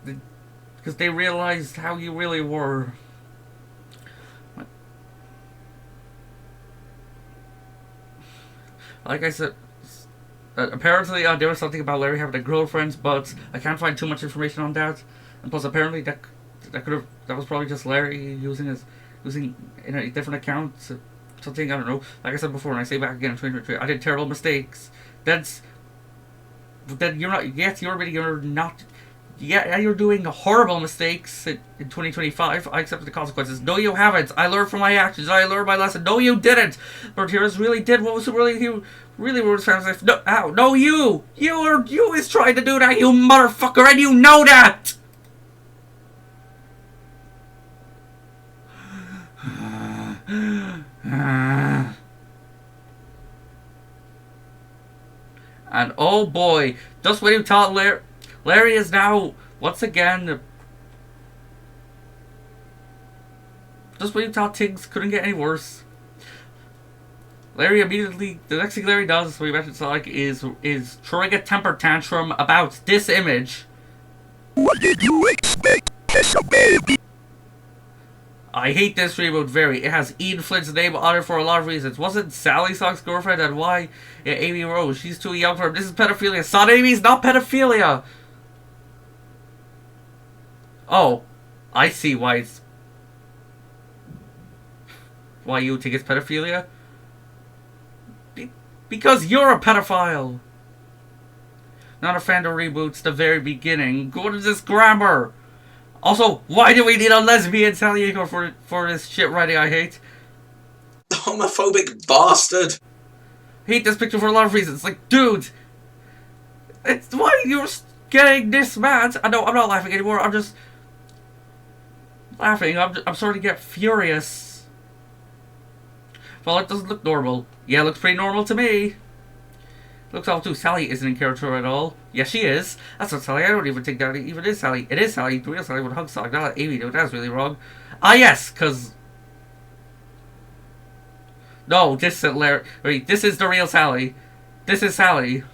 Because they realized how you really were. like I said, apparently there was something about Larry having a girlfriend, but I can't find too much information on that. And plus, apparently that was probably just Larry using in a different account. Something, I don't know. Like I said before, and I say back again in 2023, I did terrible mistakes. Then you're not. Yes, you're not. Yeah, you're doing horrible mistakes in 2025. I accepted the consequences. No, you haven't. I learned from my actions. I learned my lesson. No, you didn't. But here's really did. What was it really? You really were like, no, ow, no, you is trying to do that, you motherfucker, and you know that. And oh boy, just when you thought Larry is now, once again, just when you thought things couldn't get any worse, Larry immediately, the next thing Larry does, we mentioned Sonic, is throwing a temper tantrum about this image. What did you expect? It's a baby. I hate this reboot very. It has Ian Flint's name on it for a lot of reasons. Wasn't Sally Sonic's girlfriend, and why? Yeah, Amy Rose. She's too young for him. This is pedophilia. Son Amy's not pedophilia. Oh, I see why it's... why you think it's pedophilia? Because you're a pedophile. Not a fan of reboots the very beginning. Go to this grammar. Also, why do we need a lesbian Sally for this shit writing I hate? Homophobic bastard. Hate this picture for a lot of reasons. Like, dude, it's why you're getting this mad. I know I'm not laughing anymore. I'm just laughing. I'm starting to get furious. Well, it doesn't look normal. Yeah, it looks pretty normal to me. Looks all too. Sally isn't in character at all. Yeah, she is. That's not Sally. I don't even think that even is Sally. It is Sally. The real Sally would hug Sonic. Not let Amy do it. That's really wrong. Ah, yes, because... no, this is Larry. Wait, this is the real Sally. This is Sally.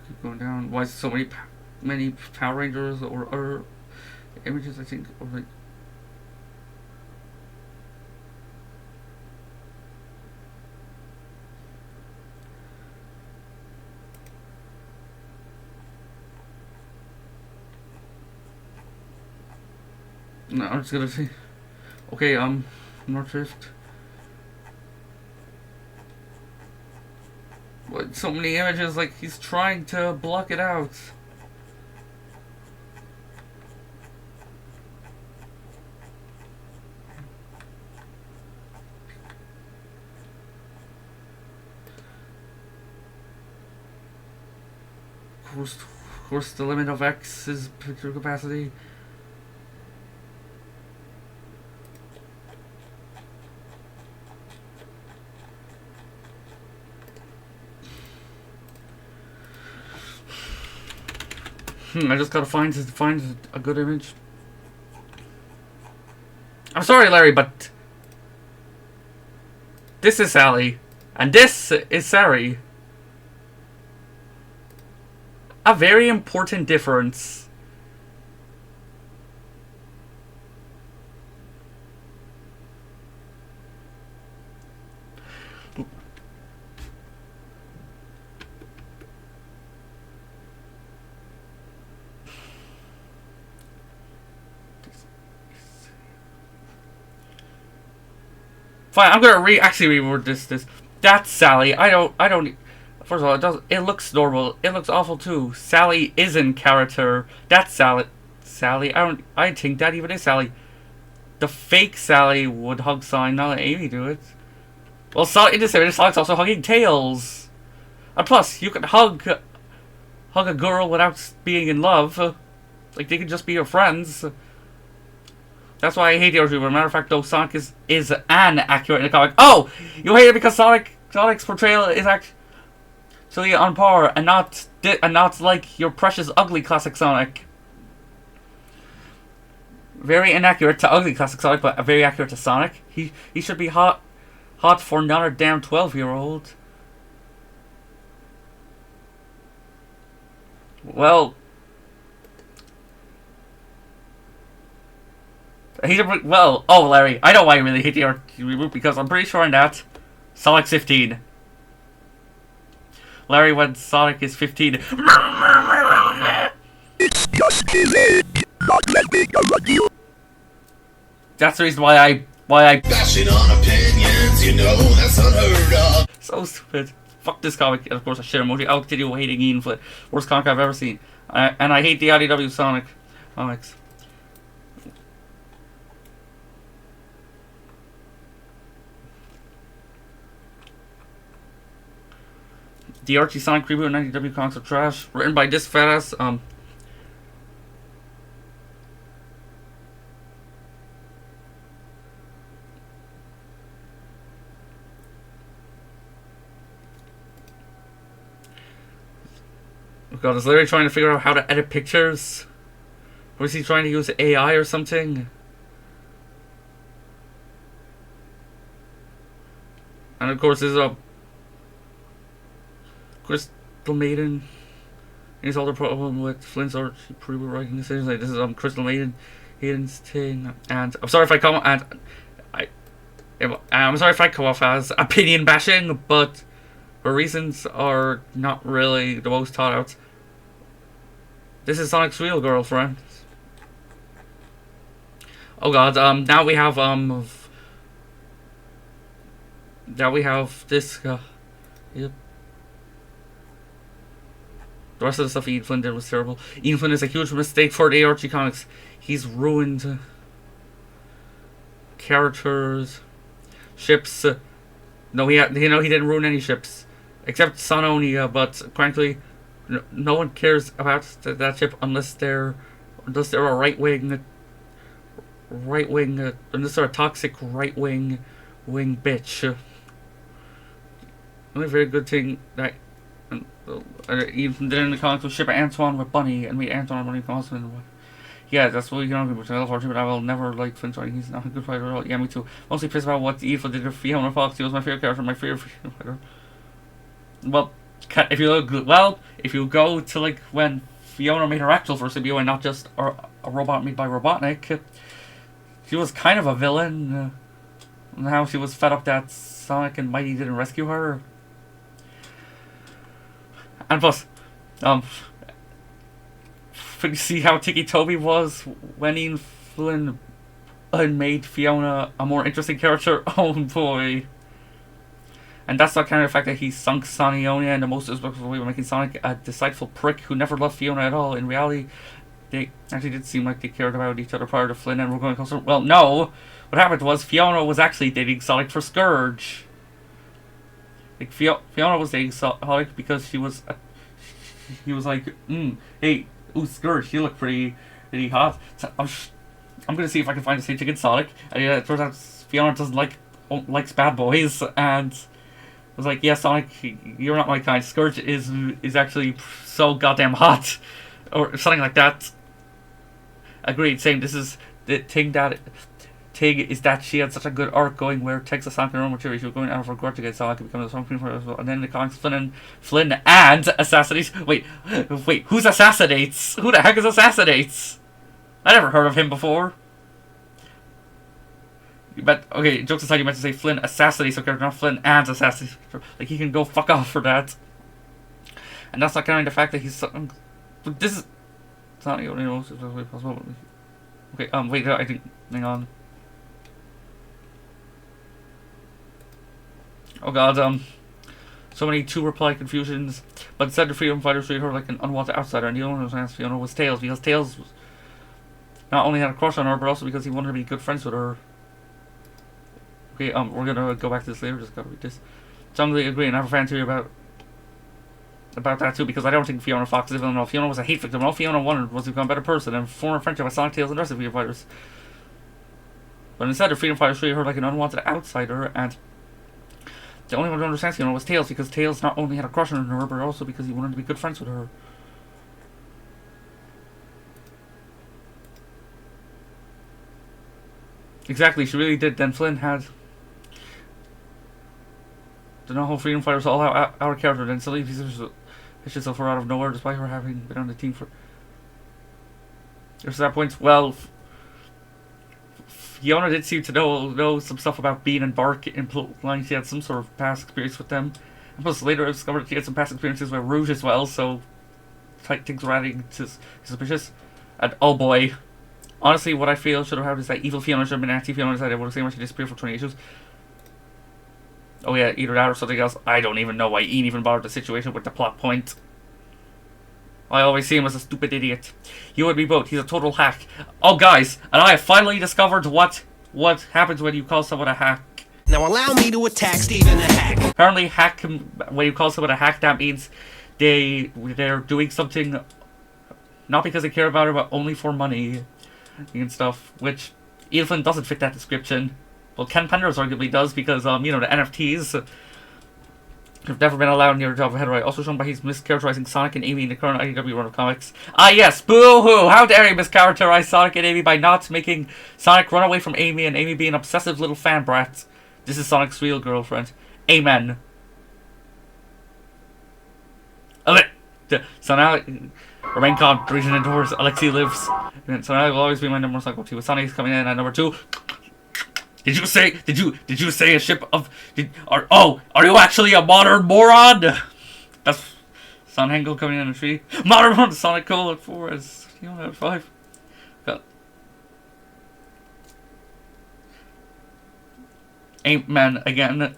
Keep going down. Why is so many Power Rangers or other images? I think, or like. No, I'm just gonna say. Okay, North Drift. What, so many images, like he's trying to block it out. Of course, the limit of X is picture capacity. I just gotta find a good image. I'm sorry, Larry, but this is Sally, and this is Sari. A very important difference. Fine, I'm gonna actually reword this. That's Sally. I don't. First of all, it looks normal. It looks awful too. Sally is in character. That's Sally. I think that even is Sally. The fake Sally would hug Sonic, not let Amy do it. Well, in this image, Sonic's also hugging Tails. And plus, you can hug a girl without being in love. Like, they can just be your friends. That's why I hate the original. Matter of fact, though, Sonic is an accurate in the comic. Oh! You hate it because Sonic's portrayal is actually on par and not like your precious ugly classic Sonic. Very inaccurate to ugly classic Sonic, but very accurate to Sonic. He should be hot for another damn 12-year-old. Well, oh, Larry, I know why you really hate the arcade reboot, because I'm pretty sure in that, Sonic's 15. Larry, when Sonic is 15. That's the reason why I Bashing on opinions, you know that's unheard of. So stupid. Fuck this comic. And of course, I share emoji. I'll continue hating Ian Flynn. Worst comic I've ever seen. And I hate the IDW Sonic comics. The Archie Sonic reboot and IDW comics are trash. Written by this fat ass. Oh God, is Larry trying to figure out how to edit pictures? Or is he trying to use AI or something? And of course, there's a Crystal Maiden. His other problem with Flynn's art pre writing decisions. Like, this is Crystal Maiden's thing. And I'm sorry if I come I'm sorry if I come off as opinion bashing, but her reasons are not really the most thought out. This is Sonic's real girlfriend. Oh God, now we have this yep. The rest of the stuff Ian Flynn did was terrible. Ian Flynn is a huge mistake for the Archie comics. He's ruined characters, ships. No, he didn't ruin any ships except Sononia. But frankly, no one cares about that ship unless they're a right wing, unless they're a toxic right wing bitch. The only very good thing that even did in the comics was ship Antoine with Bunny and meet Antoine and Bunny Constant. Yeah, that's what you can argue with. I love Archie, but I will never like Flynn's writing. He's not a good fighter at all. Yeah, me too. Mostly pissed about what Evil did to Fiona Fox. He was my favorite character, my favorite fighter. Well, if you go to like when Fiona made her actual first debut and not just a robot made by Robotnik, she was kind of a villain. And how she was fed up that Sonic and Mighty didn't rescue her. And plus, you see how Tiki Toby was when Ian Flynn made Fiona a more interesting character? Oh boy. And that's not kind of the fact that he sunk Sonionia in the most disrespectful way by making Sonic a deceitful prick who never loved Fiona at all. In reality, they actually did seem like they cared about each other prior to Flynn and were going closer. Well, no. What happened was Fiona was actually dating Sonic for Scourge. Like, Fiona was dating Sonic because he was like, hey, ooh, Scourge, you look pretty hot. So I'm gonna see if I can find the same chick in Sonic. And yeah, it turns out Fiona likes bad boys, and I was like, yeah, Sonic, you're not my kind. Scourge is actually so goddamn hot, or something like that. Agreed. Same. This is the thing that Tig is that she had such a good arc going where Tig's a Sonic in her own material. She was going out of her grudge against Sonic and becoming a Sonic Queen for her as well. And then the comics Flynn and assassinates. Wait, who's assassinates? Who the heck is assassinates? I never heard of him before. But okay, jokes aside, you meant to say Flynn assassinates a character, not Flynn and assassinates. Like, he can go fuck off for that. And that's not counting the fact that he's. This is. It's not the only most possible. Okay, wait, I think. Hang on. Oh God, so many two-reply confusions. But instead, the freedom fighters treated her like an unwanted outsider, and the only one who asked Fiona was Tails, because Tails not only had a crush on her, but also because he wanted to be good friends with her. Okay, we're gonna go back to this later. Just gotta read this. Strongly agree, and I have a fan theory about that too, because I don't think Fiona Fox is a villain. Fiona was a hate victim. All Fiona wanted was to become a better person and form a friendship with Sonic, Tails, and the rest of the freedom fighters. But instead, the freedom fighters treated her like an unwanted outsider, and the only one who understands Fiona was Tails, because Tails not only had a crush on her, but also because he wanted to be good friends with her. Exactly, she really did. Then Flynn had the whole freedom fighters all our character. Then suddenly It's just her out of nowhere, despite her having been on the team for. There's that point. Well, Fiona did seem to know some stuff about Bean and Bark, implying she had some sort of past experience with them. And plus, later I discovered she had some past experiences with Rouge as well, so things were adding to suspicious. And oh boy, honestly, what I feel should have happened is that evil Fiona should have been anti-Fiona, decided what to say when she disappeared for 20 issues. Oh yeah, either that or something else. I don't even know why Ian even bothered the situation with the plot point. I always see him as a stupid idiot. You and me both. He's a total hack. Oh guys, and I have finally discovered what happens when you call someone a hack. Now allow me to attack Steven the Hack. Apparently, when you call someone a hack, that means they're doing something not because they care about it, but only for money and stuff. Which Ian Flynn doesn't fit that description. Well, Ken Penrose arguably does because the NFTs have never been allowed near the top of Headway. Also shown by his mischaracterizing Sonic and Amy in the current IDW run of comics. Ah yes, boo-hoo! How dare you mischaracterize Sonic and Amy by not making Sonic run away from Amy and Amy be an obsessive little fan brat. This is Sonic's real girlfriend. Amen. So now, remain calm, breathing indoors, Alexei lives. So now will always be my number one cycle too. With Sonic's coming in at number 2. Did you say a ship of... are you actually a modern moron? That's Son Hengel coming in a tree. Modern Sonic Cole at 4 as at 5. Got Amen again.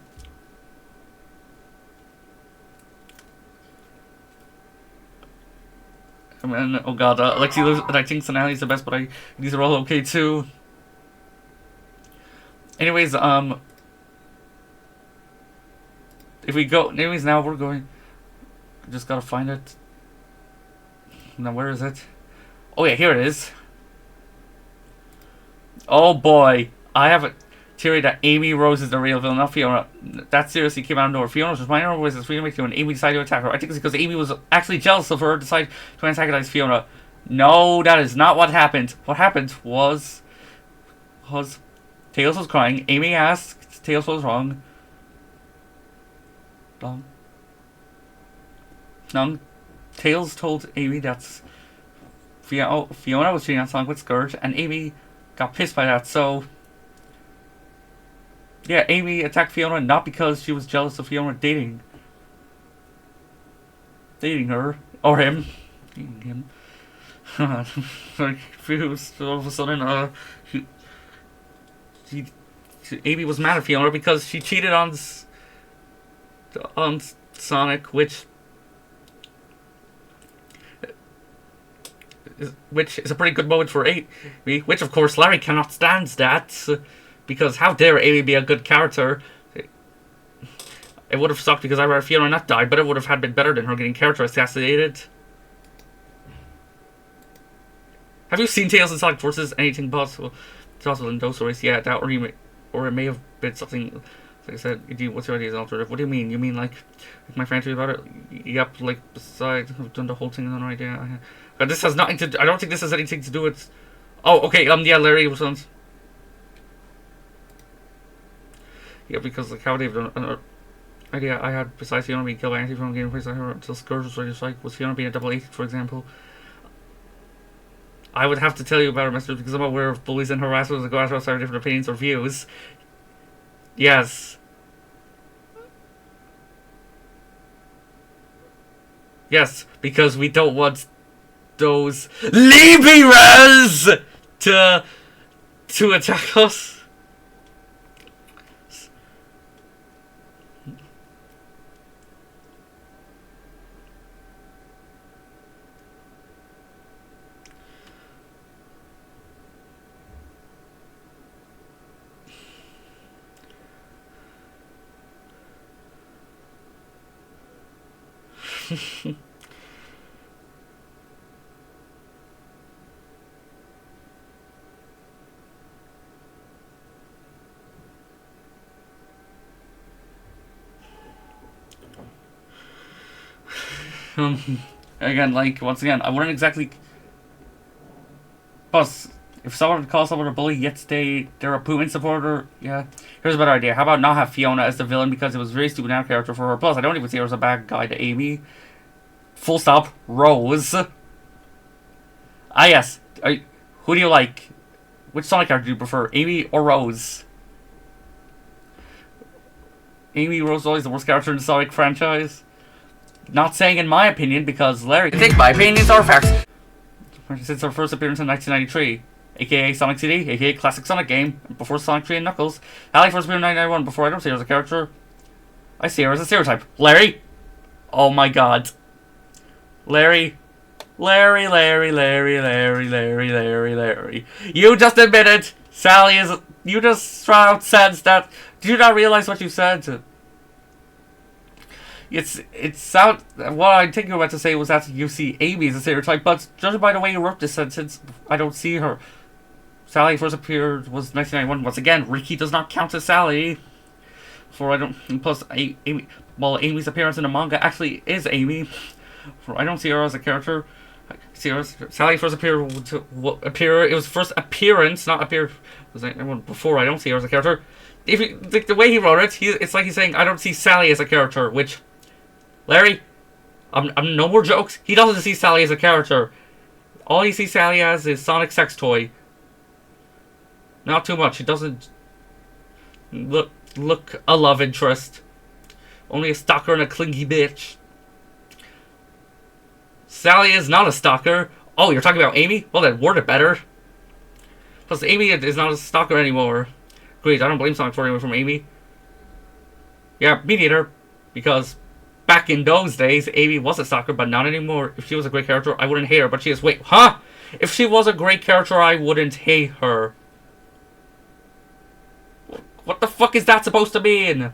And oh god, Alexi lives, and I think Sonali's the best, but these are all okay too. Anyways, now we're going. Just gotta find it. Now where is it? Oh yeah, here it is. Oh boy, I have a theory that Amy Rose is the real villain, not Fiona. That seriously came out of nowhere. Fiona was just minding her ways as Fiona and Amy decided to attack her. I think it's because Amy was actually jealous of her, decided to antagonize Fiona. No, that is not what happened. What happened was Tails was crying. Amy asked Tails what was wrong. Tails told Amy that Fiona was cheating on Sonic with Scourge, and Amy got pissed by that, so... Yeah, Amy attacked Fiona not because she was jealous of Fiona dating her. Or him. Dating him. Very confused. All of a sudden, Amy was mad at Fiona because she cheated on Sonic, which is a pretty good moment for Amy, which of course Larry cannot stand that, because how dare Amy be a good character. It would have sucked because I'd rather Fiona not die, but it would have been better than her getting character assassinated. Have you seen Tales of Sonic Forces? Anything possible? It's also in those stories, yeah, that or it may have been something. Like I said, what's your idea as an alternative? What do you mean? You mean like my fan about it? Yep, like besides, I've done the whole thing on right idea. But this has nothing to. I don't think this has anything to do with. Oh, okay. Yeah, Larry was on. Yeah, because like how they've done. Idea I had besides Fiona being killed by Anti from game place I heard until Scourge was ready to strike was Fiona being a double agent, for example. I would have to tell you about her message because I'm aware of bullies and harassers that go after us have different opinions or views. Yes. Yes, because we don't want those Liberals to attack us. Again, like, once again, I wouldn't exactly... Plus, if someone calls someone a bully, yet they're a Putin supporter, yeah. Here's a better idea. How about not have Fiona as the villain because it was a very stupid out character for her. Plus, I don't even see her as a bad guy to Amy. Full stop. Rose. Ah, yes. Who do you like? Which Sonic character do you prefer, Amy or Rose? Amy Rose is always the worst character in the Sonic franchise. Not saying in my opinion, because Larry, I think my opinions are facts. Since her first appearance in 1993, aka Sonic CD, aka classic Sonic game, before Sonic 3 and Knuckles. Sally first appeared in 1991, before I don't see her as a character. I see her as a stereotype. Larry? Oh my god. Larry. Larry. You just admitted Sally is... You just said that... Do you not realize what you said? What I think you were about to say was that you see Amy as a stereotype, but judging by the way you wrote this sentence, I don't see her. Sally first appeared was 1991. Once again, Ricky does not count as Sally. For I don't... Plus, Amy... Well, Amy's appearance in the manga actually is Amy. For I don't see her as a character. Sally first appeared it was first appearance, not appear. Was before I don't see her as a character. If you, the way he wrote it, it's like he's saying I don't see Sally as a character. Which, Larry, I'm no more jokes. He doesn't see Sally as a character. All he sees Sally as is Sonic's sex toy. Not too much. It doesn't look a love interest. Only a stalker and a clingy bitch. Sally is not a stalker. Oh, you're talking about Amy? Well then, word it better. Plus, Amy is not a stalker anymore. Great, I don't blame Sonic for anyone from Amy. Yeah, me neither. Because back in those days, Amy was a stalker, but not anymore. If she was a great character, I wouldn't hate her, but she is... Wait, huh? If she was a great character, I wouldn't hate her. What the fuck is that supposed to mean?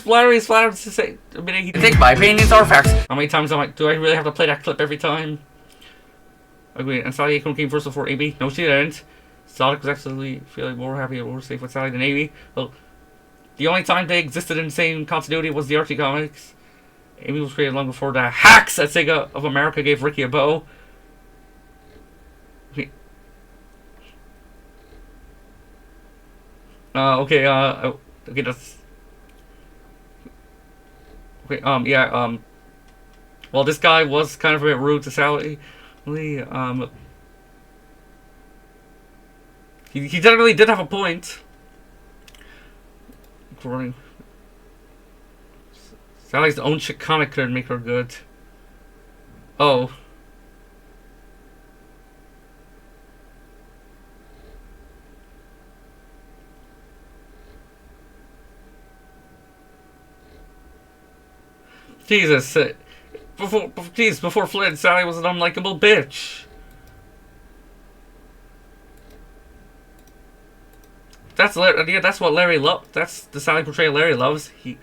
Larry's flat out to say, I think my opinions are facts. How many times do I really have to play that clip every time? Agreed. And Sally came first before Amy. No, she didn't. Sonic was actually feeling more happy and more safe with Sally than Amy. Well, the only time they existed in the same continuity was the Archie comics. Amy was created long before the hacks at Sega of America gave Ricky a bow. Okay, that's... Okay, yeah, well, this guy was kind of a bit rude to Sally. He generally did have a point. Sally's own shit comic couldn't make her good. Oh. Jesus, before Flint, Sally was an unlikable bitch. That's what Larry loves. That's the Sally portrayal Larry loves. I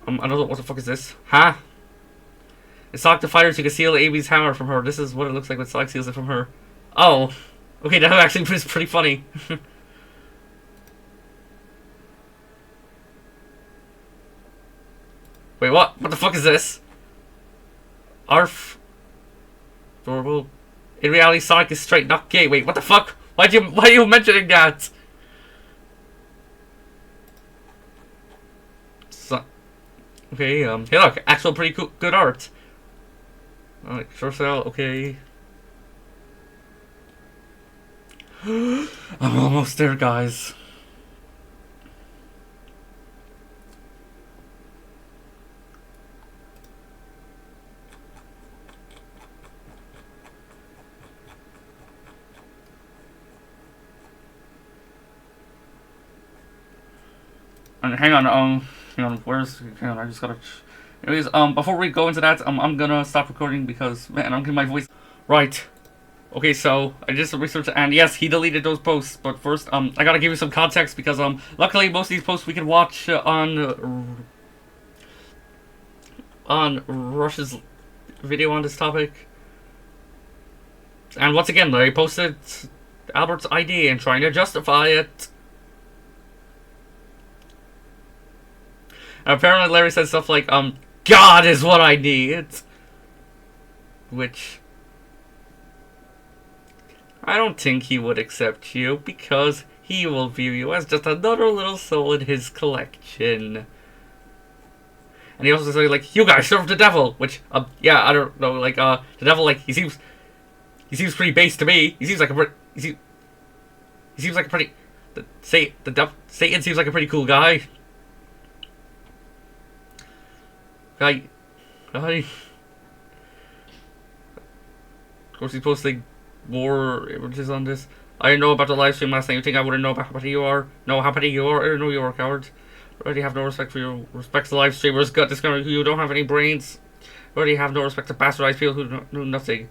don't know what the fuck is this, huh? It's Sonic the Fighter to conceal Amy's hammer from her. This is what it looks like when Sonic steals it from her. Oh, okay, that actually is pretty funny. Wait, what? What the fuck is this? Arf. Adorable. In reality, Sonic is straight, not gay. Wait, what the fuck? Why are you mentioning that? Okay, hey look, actual pretty cool, good art. Alright, sure sell, okay. I'm almost there, guys. And hang on, I just gotta... Anyways, before we go into that, I'm gonna stop recording because, man, I'm getting my voice... Right. Okay, so, I did some research, and yes, he deleted those posts, but first, I gotta give you some context, because, luckily, most of these posts we can watch, on Rush's video on this topic. And once again, Larry posted Albert's ID and trying to justify it. And apparently Larry said stuff like, God is what I need. Which... I don't think he would accept you, because he will view you as just another little soul in his collection. And he also says, like, you guys serve the devil, which, yeah, I don't know, like, the devil, like, he seems pretty base to me. He seems like a he seems like a pretty, Satan seems like a pretty cool guy. Guy. Of course, he's posting more images on this. I didn't know about the live stream last night. You think I wouldn't know about how petty you are? No, how petty you are? I didn't know you were a coward. Already have no respect for your respect to live streamers. Got discovered who you don't have any brains. Already have no respect to bastardized people who know nothing.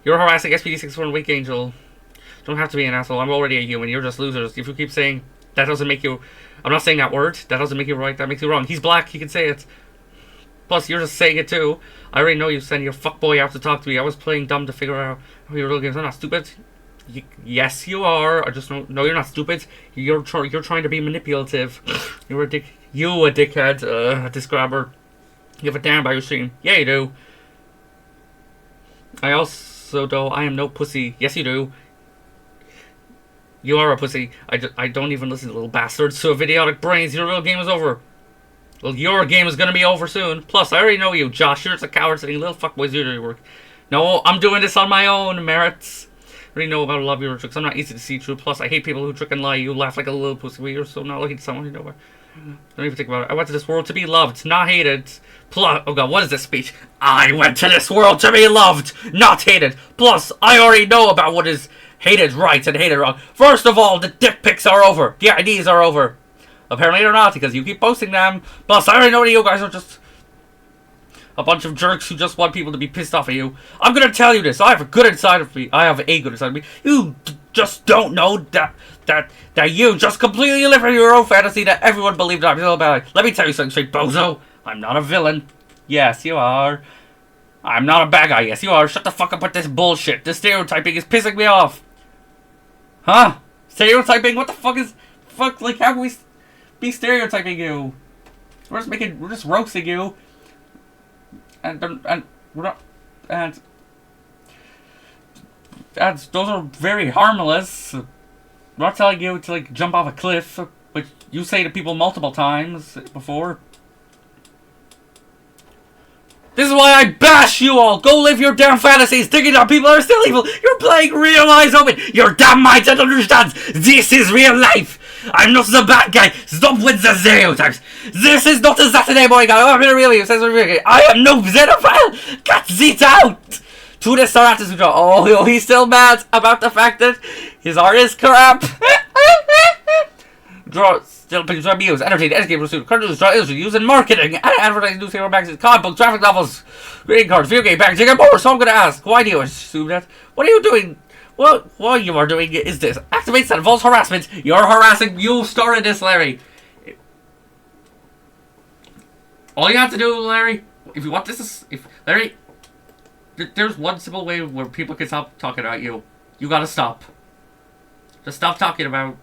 You're harassing SPD-61 Weak Angel. Don't have to be an asshole. I'm already a human. You're just losers. If you keep saying that doesn't make you... I'm not saying that word. That doesn't make you right. That makes you wrong. He's black. He can say it. Plus, you're just saying it too. I already know you send your fuckboy out to talk to me. I was playing dumb to figure out how your real games. I'm not stupid. Yes, you are. I just don't... No, you're not stupid. You're trying to be manipulative. You're a dick... You a dickhead. A disgrabber. You have a damn about your stream. Yeah, you do. I also, though, I am no pussy. Yes, you do. You are a pussy. I don't even listen to little bastards. So, idiotic brains, your real game is over. Well, your game is gonna be over soon. Plus, I already know you, Josh. You're just a coward sitting little fuckboys do your work. No, I'm doing this on my own merits. I already know about a lot of your tricks. I'm not easy to see through. Plus, I hate people who trick and lie. You laugh like a little pussy. Well, you're so not looking to someone you know about. Don't even think about it. I went to this world to be loved, not hated. Plus, oh god, what is this speech? I went to this world to be loved, not hated. Plus, I already know about what is hated right and hated wrong. First of all, the dick pics are over. The IDs are over. Apparently they're not, because you keep posting them. Plus, I already know that you guys are just a bunch of jerks who just want people to be pissed off at you. I'm gonna tell you this. I have a good inside of me. I have a good inside of me. You just don't know that you just completely live in your own fantasy that everyone believed I'm so bad. Let me tell you something straight, bozo. I'm not a villain. Yes, you are. I'm not a bad guy. Yes, you are. Shut the fuck up with this bullshit. This stereotyping is pissing me off. Huh? Stereotyping? What the fuck is... Fuck, like, how can we be stereotyping you? We're just roasting you. And we're not... And those are very harmless. I'm not telling you to, like, jump off a cliff, which you say to people multiple times before. This is why I bash you all! Go live your damn fantasies! Thinking that people are still evil! You're playing real eyes open! Your damn mind don't understand! This is real life! I'm not the bad guy! Stop with the stereotypes! This is not a Saturday morning guy! Oh, I'm in a real life! I am no xenophile! Cut it out! To the Saratus who draw. Oh, he's still mad about the fact that his art is crap! Draw still pictures of abuse, entertain, educate, pursue, cartoons, draw illustrations, use in marketing, and advertising, newspaper, magazines, comic books, graphic novels, greeting cards, video game packaging, and more. So I'm gonna ask, why do you assume that? What are you doing? What you are doing is this. Activates that involves harassment. You're harassing. You started this, Larry. All you have to do, Larry, if you want this, Larry, there's one simple way where people can stop talking about you. You gotta stop. Just stop talking about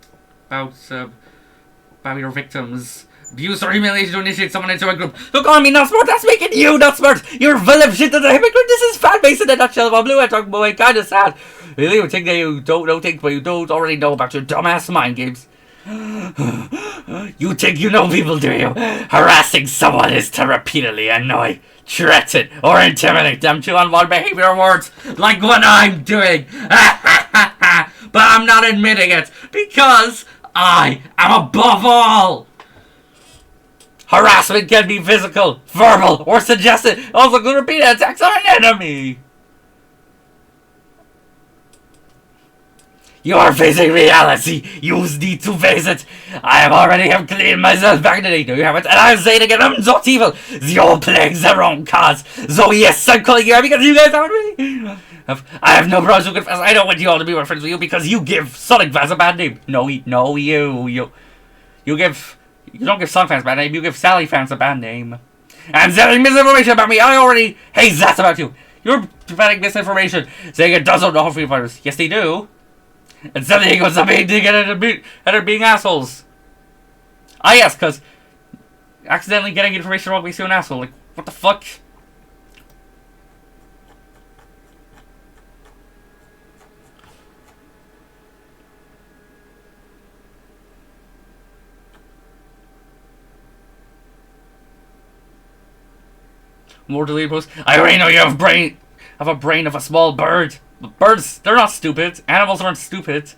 your victims. Abuse or humiliation to initiate someone into a group. Don't call me not smart, that's making you not smart. You're full of shit as a hypocrite. This is fan base in a nutshell. I'm blue, I talk boy, kinda sad. Really, you think that you don't know things, but you don't already know about your dumbass mind games. You think you know people, do you? Harassing someone is to repeatedly annoy, threaten, or intimidate them to unwanted behavior or words, like what I'm doing. But I'm not admitting it, because I am above all. Harassment can be physical, verbal, or suggested. Also could repeat attacks on an enemy. You are facing reality. You need to face it. I have cleaned myself back in the day. No, you haven't. And I'm saying again, I'm not evil. Your plague's their own cause. So yes, I'm calling you out because you guys aren't really. I have no problems to confess. I don't want you all to be my friends with you because you give Sonic fans a bad name. No, you don't give Sonic fans a bad name. You give Sally fans a bad name. And selling misinformation about me. I already hate that about you. You're spreading misinformation, saying it doesn't know free fighters. Yes, they do. And something was something to get at being assholes. Yes, because accidentally getting information wrong makes you an asshole. Like, what the fuck? More deleted posts. I already know you have a brain of a small bird. But birds, they're not stupid. Animals aren't stupid.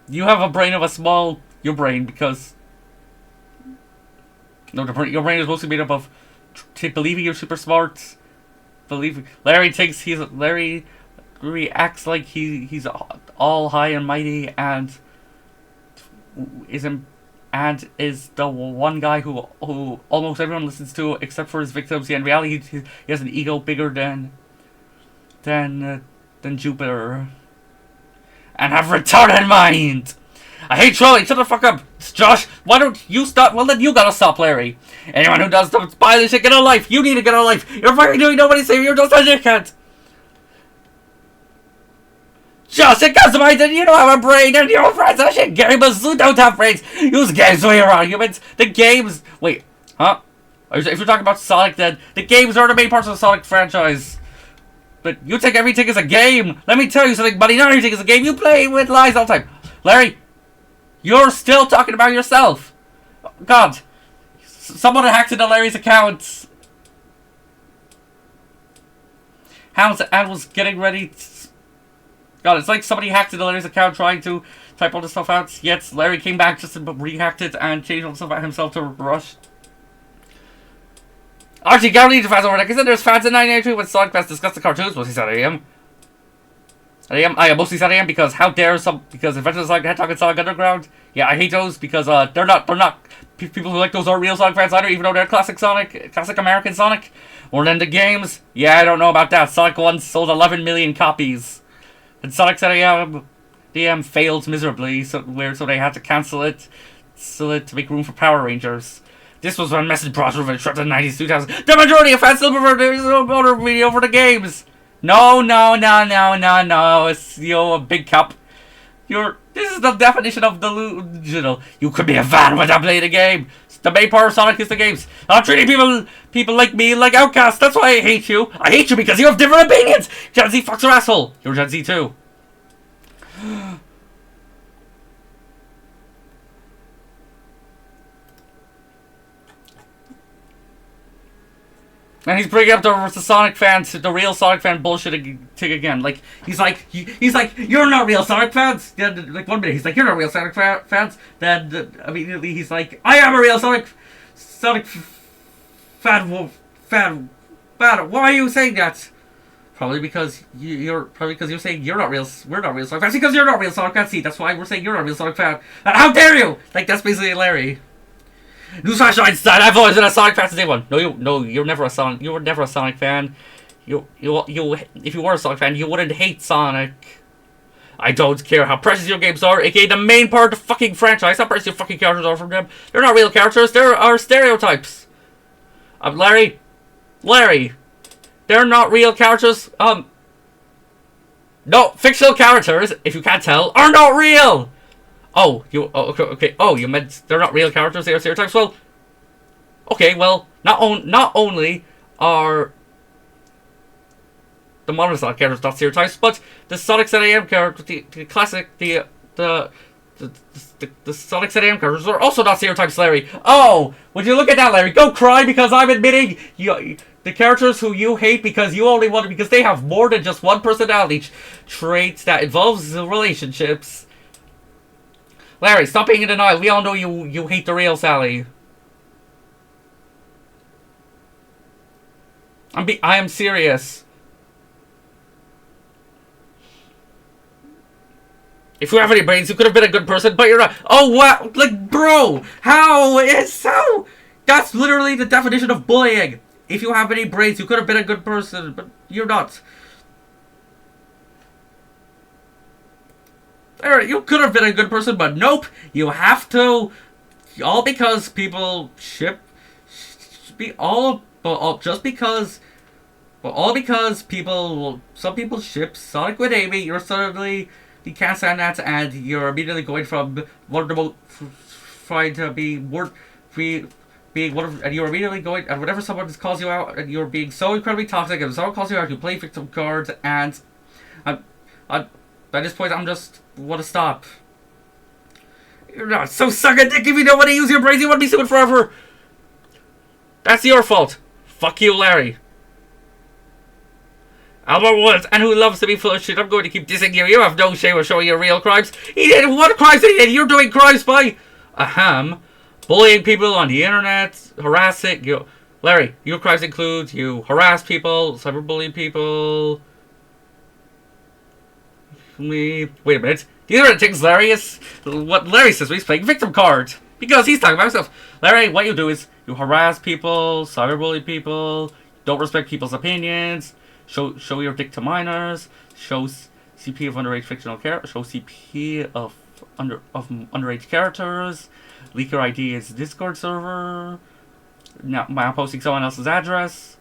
You have a brain of a small... Your brain, because... No, your brain is mostly made up of believing you're super smart. Larry thinks he's... Larry acts like he's all high and mighty and is the one guy who almost everyone listens to except for his victims. Yeah, in reality, he has an ego bigger than Jupiter. And have retarded mind. I hate trolling. Shut the fuck up, Josh. Why don't you stop? Well, then you gotta stop, Larry. Anyone who does stuff buy this shit, get a life. You need to get a life. You're fucking doing nobody's favor. You're just a dickhead. Josh, it comes to mind that you don't have a brain and your friends are shit gamers who don't have brains. Use games for your arguments. The games... Wait, huh? If you're talking about Sonic, then the games are the main parts of the Sonic franchise. But you take everything as a game. Let me tell you something, buddy. Not everything is a game. You play with lies all the time. Larry, you're still talking about yourself. God. Someone hacked into Larry's account. And was getting ready to... God, it's like somebody hacked into Larry's account trying to type all this stuff out. Yet Larry came back just to rehacked it and changed all the stuff about himself to Rush. Archie, guaranteed to fans over there. Because there's fans in 1992 when Sonic Fest discussed the cartoons. Mostly said I am. Mostly said I am because how dare because Adventures of Sonic the Hedgehog and Sonic Underground. Yeah, I hate those because they're not people who like those aren't real Sonic fans either, even though they're classic American Sonic. More than the games. Yeah, I don't know about that. Sonic 1 sold 11 million copies. And Sonic said DM failed miserably, so they had to cancel it to make room for Power Rangers. This was when message boards were disrupted in the 90s, 2000s. The majority of fans still prefer the motor video over the games. No. It's, a big cap. This is the definition of delusional. You could be a fan without playing the game. The main part of Sonic is the games. Not treating people like me like outcasts. That's why I hate you. I hate you because you have different opinions. Gen Z fucks your asshole. You're Gen Z too. And he's bringing up the Sonic fans, the real Sonic fan bullshit thing again. Like he's like, you're not real Sonic fans. Then like 1 minute he's like, you're not real Sonic fans. Then immediately he's like, I am a real Sonic fan. Why are you saying that? Probably because you're saying you're not real. We're not real Sonic fans because you're not real Sonic fans. See, that's why we're saying you're not a real Sonic fan. And how dare you? Like that's basically Larry. Newsflash, Einstein! I've always been a Sonic fan since day one. No, you're never a Sonic. You were never a Sonic fan. If you were a Sonic fan, you wouldn't hate Sonic. I don't care how precious your games are, aka the main part of the fucking franchise. How precious your fucking characters are from them. They're not real characters. There are stereotypes. Larry, they're not real characters. No, fictional characters, if you can't tell, are not real. Okay. Oh, you meant they're not real characters, they are stereotypes? Well, okay, well, not only are the modern Sonic characters not stereotypes, but the Sonic ZAM characters, the classic, the Sonic ZAM characters are also not stereotypes, Larry. Oh, would you look at that, Larry? Go cry because I'm admitting the characters who you hate because you only want because they have more than just one personality trait that involves relationships. Larry, stop being in denial. We all know you hate the real Sally. I am serious. If you have any brains, you could have been a good person, but you're not. Oh, what? Like, bro, how? That's literally the definition of bullying. If you have any brains, you could have been a good person, but you're not. You could have been a good person, but nope. You have to. All because people some people ship Sonic with Amy. You're suddenly you can't stand that, and you're immediately going from one of the most trying to be being one of, and you're immediately going, and whenever someone calls you out, and you're being so incredibly toxic, and if someone calls you out, you play victim cards, and at this point, I'm just want to stop. You're not so suck a dick if you don't want to use your brains. You want to be stupid forever. That's your fault. Fuck you, Larry. Albert Woods, and who loves to be full of shit. I'm going to keep dissing you. You have no shame of showing your real crimes. He did. What crimes did he did? You're doing crimes by a ham. Bullying people on the internet. Harassing. Larry, your crimes include you harass people, cyberbully people. Wait a minute. These are the things Larry is... What Larry says he's playing victim card. Because he's talking about himself. Larry, what you do is you harass people, cyberbully people, don't respect people's opinions, show your dick to minors, show CP of underage fictional characters, show CP of underage characters, leak your ID as Discord server, now posting someone else's address.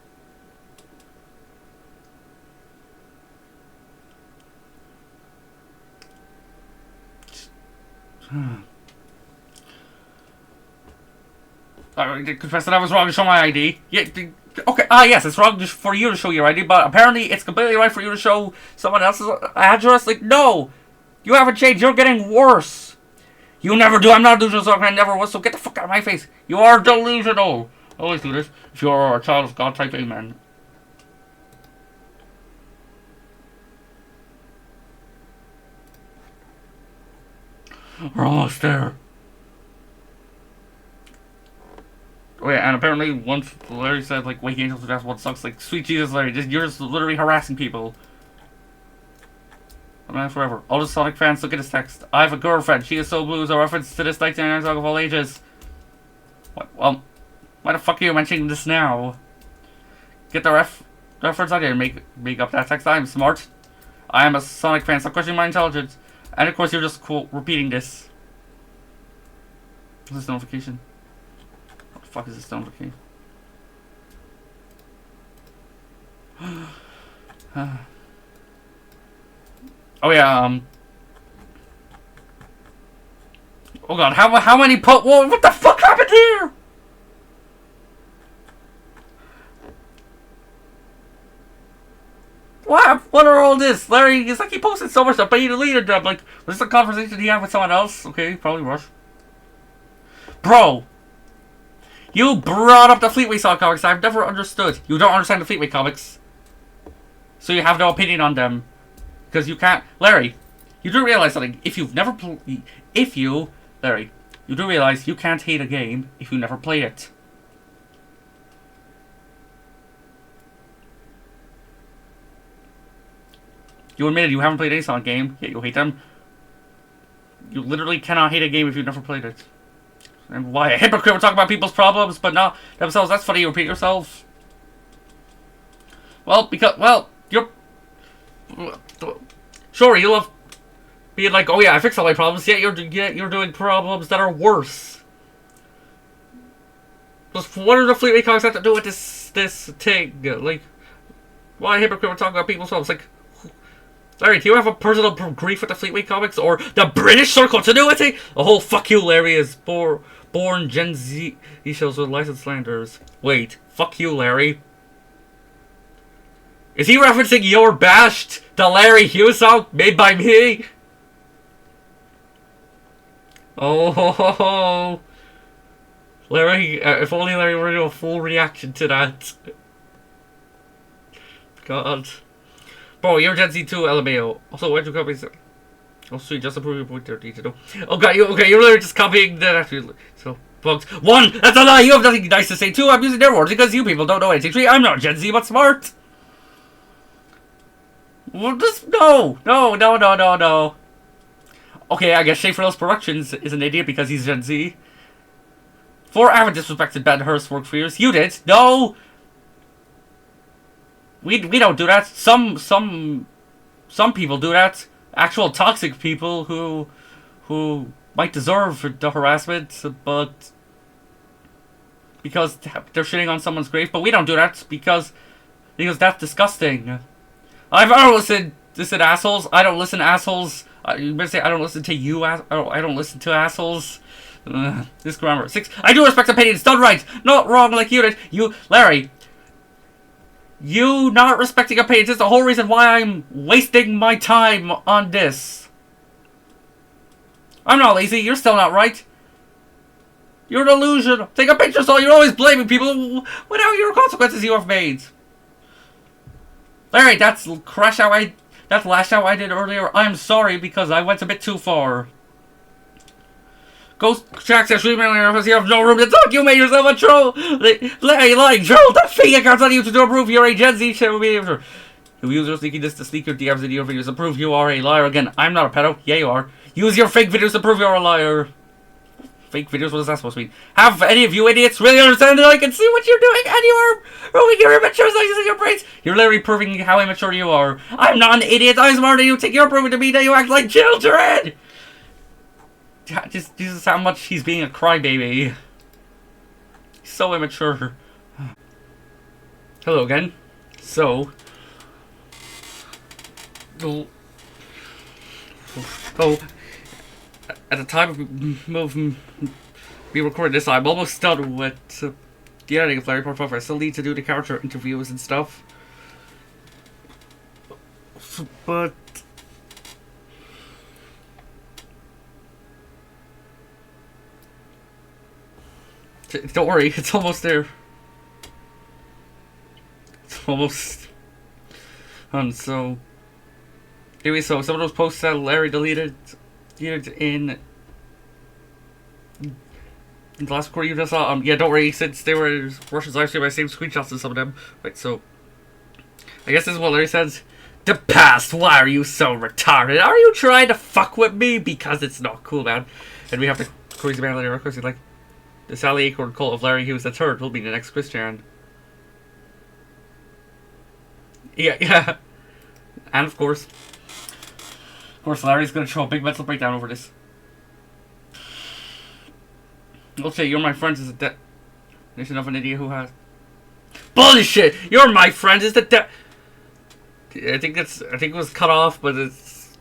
I confess that I was wrong to show my ID. Yeah, okay, yes, it's wrong for you to show your ID, but apparently it's completely right for you to show someone else's address. Like, no! You haven't changed, you're getting worse! You never do, I'm not delusional, so I never was, so get the fuck out of my face! You are delusional! I always do this. If you're a child of God, type amen. We're almost there. Oh yeah, and apparently once Larry said, like, Wake Angels Death what sucks, like, sweet Jesus, Larry, you're just literally harassing people. I'm not forever. All the Sonic fans, look at this text. I have a girlfriend, she is so blue, is a reference to this 1999 song of all ages. What? Well, why the fuck are you mentioning this now? Get the reference out here and make up that text. I am smart. I am a Sonic fan, stop questioning my intelligence. And of course you're just repeating this. What's this notification? What the fuck is this notification? Oh yeah, oh god, how many what the fuck happened here? What are all this? Larry, it's like he posted so much stuff, but he deleted them. Like, was this a conversation he had with someone else? Okay, probably Rush. Bro! You brought up the Fleetway Saw comics. I've never understood. You don't understand the Fleetway comics. So you have no opinion on them. Because you can't... Larry, you do realize something. If you've never... Larry, you do realize you can't hate a game if you never play it. You admitted you haven't played any Sonic game, yet you hate them. You literally cannot hate a game if you've never played it. And why? A hypocrite would talk about people's problems, but not themselves. That's funny, you repeat yourself. Well, because, well, you're... Sure, you love being like, oh yeah, I fixed all my problems, yet you're doing problems that are worse. Just what do the Fleetway comics have to do with this thing? Like, why a hypocrite would talk about people's problems? Like, Larry, do you have a personal grief with the Fleetway comics or the British Circle to do with it? The whole fuck you, Larry, is born Gen Z shows with licensed slanders. Wait, fuck you, Larry. Is he referencing You're Bashed, the Larry Hughes song made by me? Oh, ho, ho, ho. Larry, if only Larry were to do a full reaction to that. God. Bro, you're Gen Z too, LMAO. Also, why'd you copy? Oh, sweet, just approve your point there, digital. Oh, God, you're literally just copying that actually. So, bugs. One, that's a lie. You have nothing nice to say. Two, I'm using their words because you people don't know anything. Three, I'm not Gen Z, but smart. Well, just, no. Okay, I guess Schaefer Productions is an idiot because he's Gen Z. Four, I haven't disrespected Ben Hurst's work for years. You did. No. We don't do that. Some people do that. Actual toxic people who might deserve the harassment, but because they're shitting on someone's grave. But we don't do that because that's disgusting. I don't listen assholes. I don't listen to assholes. You better say I don't listen to you. I don't listen to assholes. This grammar. 6. I do respect opinions. Done right, not wrong like you did. You, Larry. You not respecting opinions is the whole reason why I'm wasting my time on this. I'm not lazy. You're still not right. You're an illusion. Take a picture, so you're always blaming people without your consequences you have made. Larry, that's lash out I did earlier. I'm sorry because I went a bit too far. Ghost Jack says, you have no room to talk. You made yourself a troll. Larry, lying troll. That fake account's on you to prove you're a Gen Z shit will be able to. You use your sneakiness to sneak your DMs into your videos to prove you are a liar. Again, I'm not a pedo. Yeah, you are. Use your fake videos to prove you're a liar. Fake videos? What is that supposed to mean? Have any of you idiots really understand that I can see what you're doing and you are ruining your immature sizes in your brains? You're literally proving how immature you are. I'm not an idiot. I'm smarter than you. Take your proving to me that you act like children. Just this is how much he's being a crybaby. He's so immature. Hello again. So... Oh, at the time of me recording this, I'm almost done with the editing of Larry Part 5. I still need to do the character interviews and stuff. But... don't worry, it's almost there. It's almost... and so... anyway, so some of those posts that Larry deleted in the last recording you just saw, yeah, don't worry, since they were Russians, I actually my same screenshots of some of them. Right, so I guess this is what Larry says. The past, why are you so retarded? Are you trying to fuck with me? Because it's not cool, man. And we have the crazy man later, of course, he's like, the Sally Acorn cult of Larry Hughes X will be the next Christian. Yeah. And of course, Larry's gonna show a big mental breakdown over this. Okay, you're my friend is a definition of an idiot who has... bullshit! You're my friend is the I think it was cut off, but it's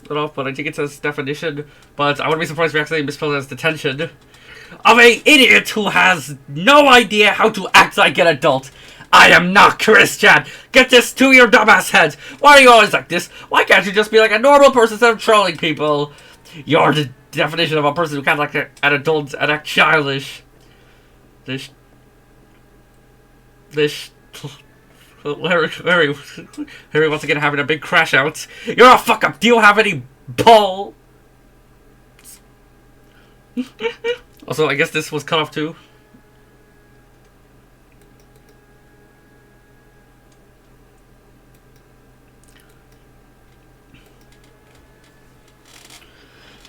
cut off, but I think it says definition. But I wouldn't be surprised if we accidentally misspelled it as detention. Of a idiot who has no idea how to act like an adult. I am not Christian! Get this to your dumbass head! Why are you always like this? Why can't you just be like a normal person instead of trolling people? You're the definition of a person who can't act like an adult and act childish. Larry once again having a big crash out. You're a fuck up! Do you have any balls? Also, I guess this was cut off too.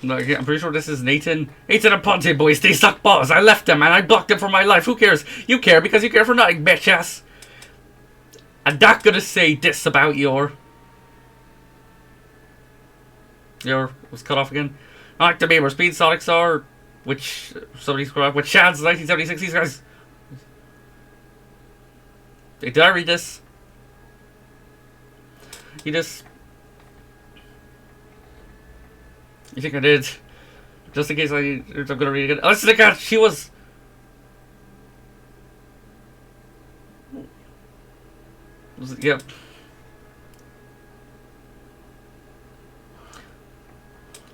No, yeah, I'm pretty sure this is Nathan. Nathan and Ponte boys, they suck balls. I left them and I blocked them from my life. Who cares? You care because you care for nothing, bitch ass. I'm not gonna say this about your was cut off again. I like the Beamer Speed Sonics are, which somebody's screwed up with Chad's 1976. These guys. Did I read this? You think I did? Just in case I'm gonna read it again. Let's look at she was. Yep.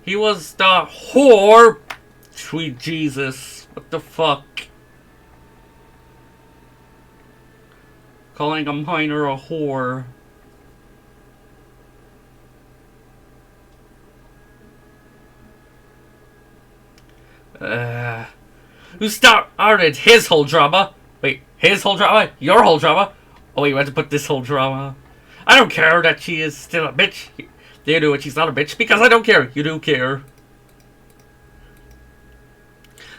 He was the whore. Sweet Jesus. What the fuck? Calling a minor a whore. Who started his whole drama? Wait, his whole drama? Your whole drama? Oh wait, you had to put this whole drama. I don't care that she is still a bitch. You do it, she's not a bitch. Because I don't care. You do care.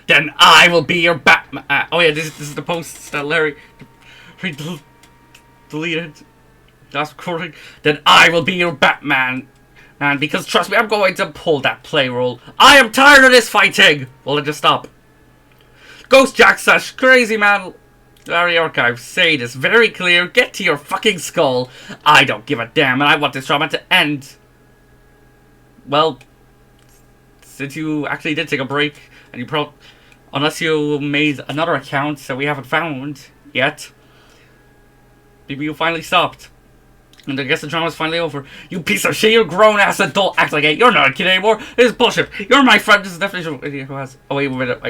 Then I will be your Batman. Oh yeah, this is the post that Larry deleted. Last recording. Then I will be your Batman. And because trust me, I'm going to pull that play role. I am tired of this fighting. Well, then just stop. Ghost Jack says, crazy man. Larry Archive, say this very clear. Get to your fucking skull. I don't give a damn, and I want this drama to end. Well, since you actually did take a break, and you unless you made another account that we haven't found yet, maybe you finally stopped. And I guess the drama's finally over. You piece of shit, you're a grown-ass adult. Act like it. You're not a kid anymore. This is bullshit. You're my friend. This is definitely an idiot who has... Oh, wait a minute.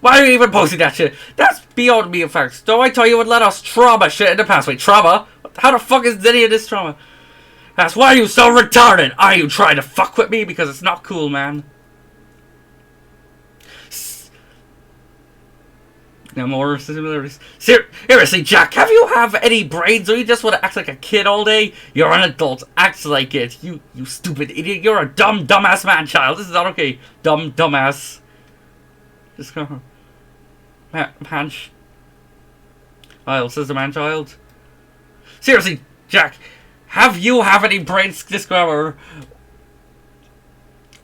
Why are you even posting that shit? That's beyond me, in fact. Don't I tell you would let us trauma shit in the past? Wait, trauma? How the fuck is any of this trauma? That's why are you so retarded? Are you trying to fuck with me? Because it's not cool, man. No more similarities. Seriously, Jack, have you any brains, or you just want to act like a kid all day? You're an adult. Act like it. You stupid idiot. You're a dumbass man-child. This is not okay. Dumbass. Just go. Man-child. Says the man-child. Seriously, Jack, have any brains this grammar?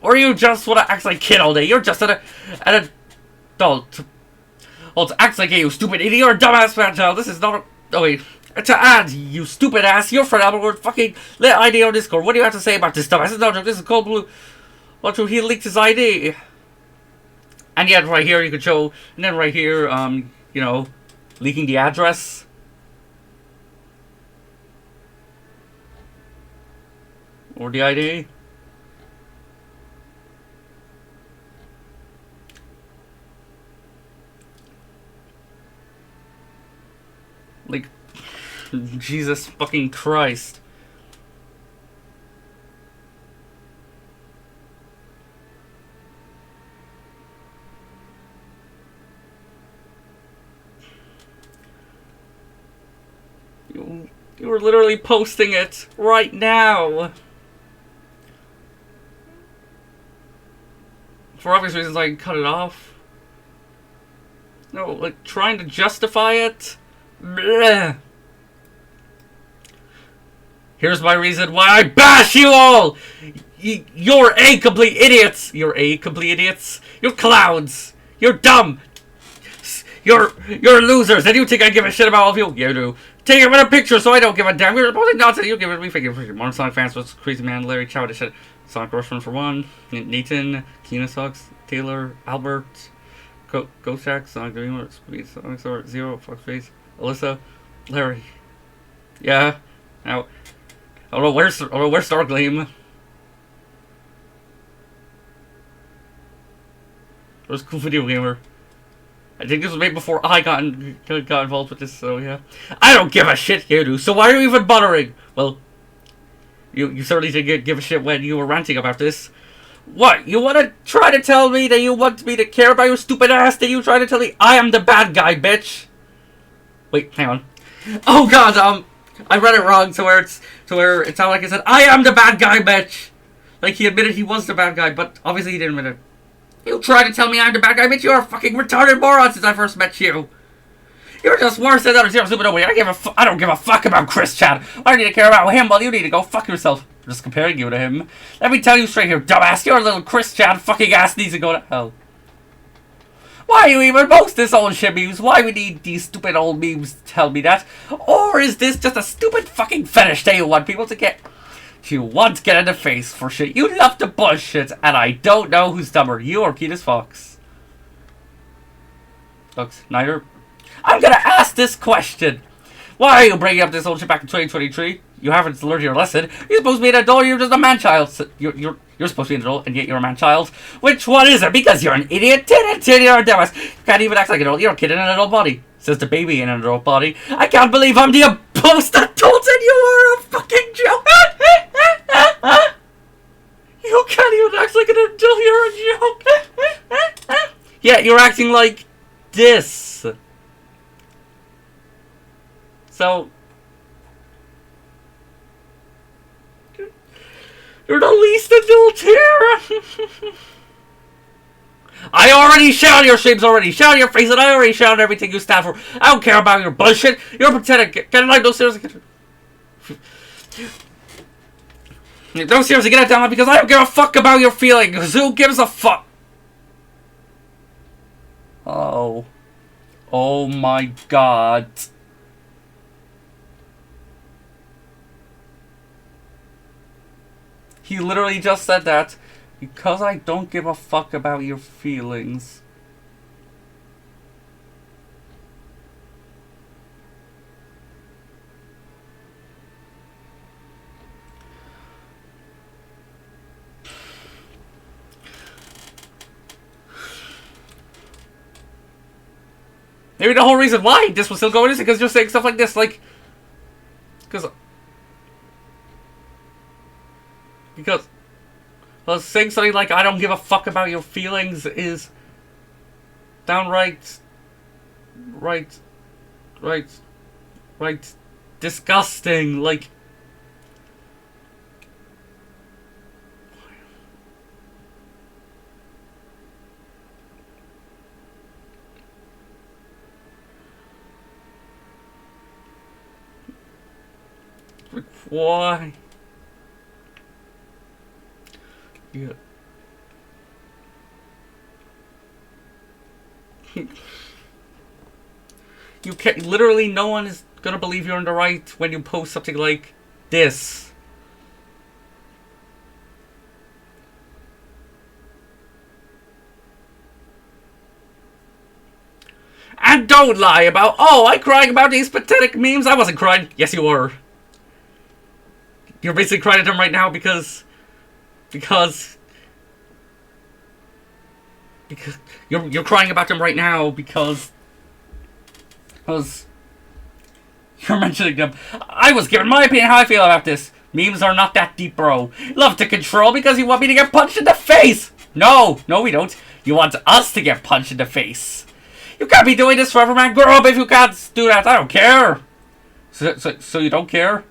Or you just want to act like a kid all day? You're just an adult. Well, to act like you stupid idiot, you're a dumbass man-child. This is not a... Oh, wait. To add, you stupid ass, your friend Albert would fucking let ID on Discord. What do you have to say about this dumbass? This is not a joke. This is cold blue. What he leaked his ID? And yet, right here, you could show... And then right here, you know, leaking the address. Or the ID. Like, Jesus fucking Christ. You were literally posting it right now. For obvious reasons, I cut it off. No, like, trying to justify it. Bleh. Here's my reason why I bash you all! You're complete idiots! You're clowns! You're dumb! You're losers! And you think I give a shit about all of you? You do. Take a better picture so I don't give a damn. You're supposed nonsense. You give it me freaking Modern Sonic fans with Crazy Man, Larry, childish shit. Sonic Rushman for one. Nathan, Kina Sucks, Taylor, Albert, Ghost Jack, Sonic Dreamer, Speed, Sonic Sword, Zero, Foxface, Alyssa, Larry. Yeah. Now, I don't know where's Stargleam. Where's Cool Video Gamer? I think this was made before I got involved with this, so yeah. I don't give a shit, you do. So why are you even bothering? Well, you certainly didn't give a shit when you were ranting about this. What? You want to try to tell me that you want me to care about your stupid ass? That you try to tell me I am the bad guy, bitch? Wait, hang on. Oh god, I read it wrong to where it sounded like I said I am the bad guy, bitch. Like he admitted he was the bad guy, but obviously he didn't admit it. You try to tell me I'm the bad guy, bitch. You're a fucking retarded moron since I first met you. You're just worse than others. You're stupid. I don't give a fuck about Chris, Chad. I don't need to care about him. Well, you need to go fuck yourself. I'm just comparing you to him. Let me tell you straight here, dumbass. Your little Chris, Chad fucking ass needs to go to hell. Why you even post this old shit memes? Why we need these stupid old memes to tell me that? Or is this just a stupid fucking fetish that you want people to get? You want to get in the face for shit. You love to bullshit, and I don't know who's dumber, you or Ketis Fox. Fox, neither. I'm gonna ask this question. Why are you bringing up this old shit back in 2023? You haven't learned your lesson. You're supposed to be an adult, you're just a man-child. You're supposed to be an adult, and yet you're a man-child. Which one is it? Because you're an idiot, you're a dumbass. You can't even act like an adult. You're a kid in an adult body. Says the baby in an adult body. I can't believe I'm the opposed adult and you are a fucking joke. You can't even act like an adult, you're a joke. Yeah, you're acting like this. So, you're the least adult here. I already shouted your streams already. Shouted your face and I already shouted everything you stand for. I don't care about your bullshit. You're pretending. Get it like no seriously. Don't seriously get it down because I don't give a fuck about your feelings. Who gives a fuck? Oh. Oh my god. He literally just said that. Because I don't give a fuck about your feelings. Maybe the whole reason why this was still going is because you're saying stuff like this, like... Because saying something like, I don't give a fuck about your feelings is downright... Right, disgusting, like... Why? Yeah. You can't. Literally, no one is gonna believe you're in the right when you post something like this. And don't lie about, oh, I'm crying about these pathetic memes. I wasn't crying. Yes, you were. You're basically crying at them right now because you're crying about them right now because you're mentioning them. I was giving my opinion how I feel about this. Memes are not that deep, bro. Love to control because you want me to get punched in the face. No, we don't. You want us to get punched in the face. You can't be doing this forever, man. Grow up if you can't do that. I don't care. So you don't care?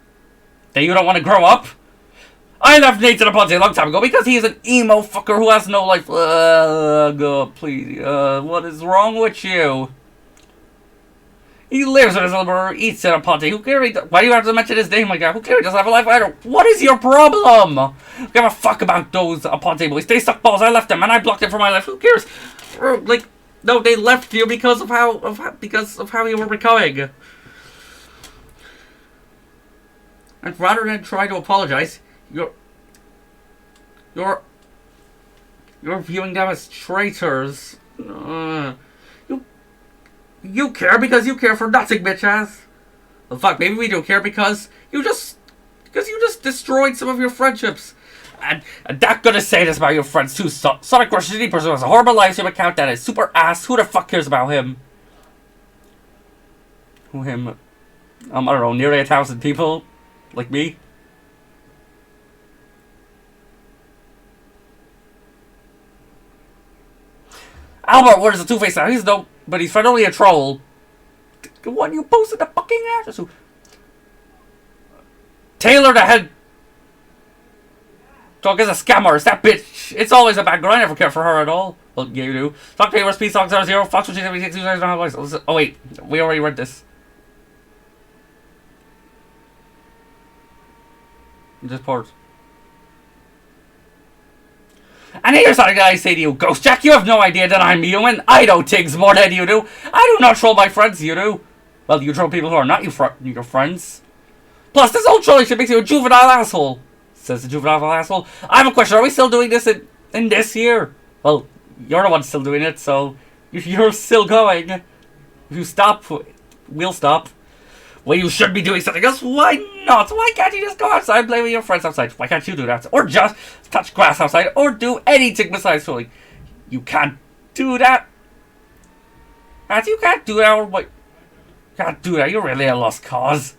That you don't want to grow up? I left Nathan Aponte a long time ago because he is an emo fucker who has no life. God, please. What is wrong with you? He lives with his little brother, eats at Aponte. Who cares? Why do you have to mention his name like that? Who cares? He doesn't have a life either. What is your problem? Give a fuck about those Aponte boys. They suck balls. I left them and I blocked them from my life. Who cares? Like, no, they left you because of how you were becoming. And rather than try to apologize, you're viewing them as traitors. You care because you care for nothing, bitch ass. Well, fuck, maybe we don't care because you just destroyed some of your friendships. And that gonna say this about your friends too. Sonic Crush is a person who has a horrible live stream account that is super ass. Who the fuck cares about him? Him? I don't know, nearly 1,000 people. Like me? Albert, what is a two-faced now? He's no, but he's finally a troll. The one you posted the fucking ass. Taylor the head dog is a scammer. It's that bitch. It's always a bad girl. I never care for her at all. Well, yeah, you do. Talk to me, Speed Song 00, Fox 76, oh wait, we already read this. Just pause. And here's something that I say to you, Ghost Jack. You have no idea that I'm human. I know things more than you do. I do not troll my friends, you do. Well, you troll people who are not your friends. Plus, this whole trolling shit makes you a juvenile asshole. Says the juvenile asshole. I have a question. Are we still doing this in this year? Well, you're the one still doing it, so you're still going. If you stop, we'll stop. Well, you should be doing something else. Why not? Why can't you just go outside and play with your friends outside? Why can't you do that? Or just touch grass outside, or do anything besides trolling. You can't do that. And you can't do that, or what? You can't do that. You're really a lost cause.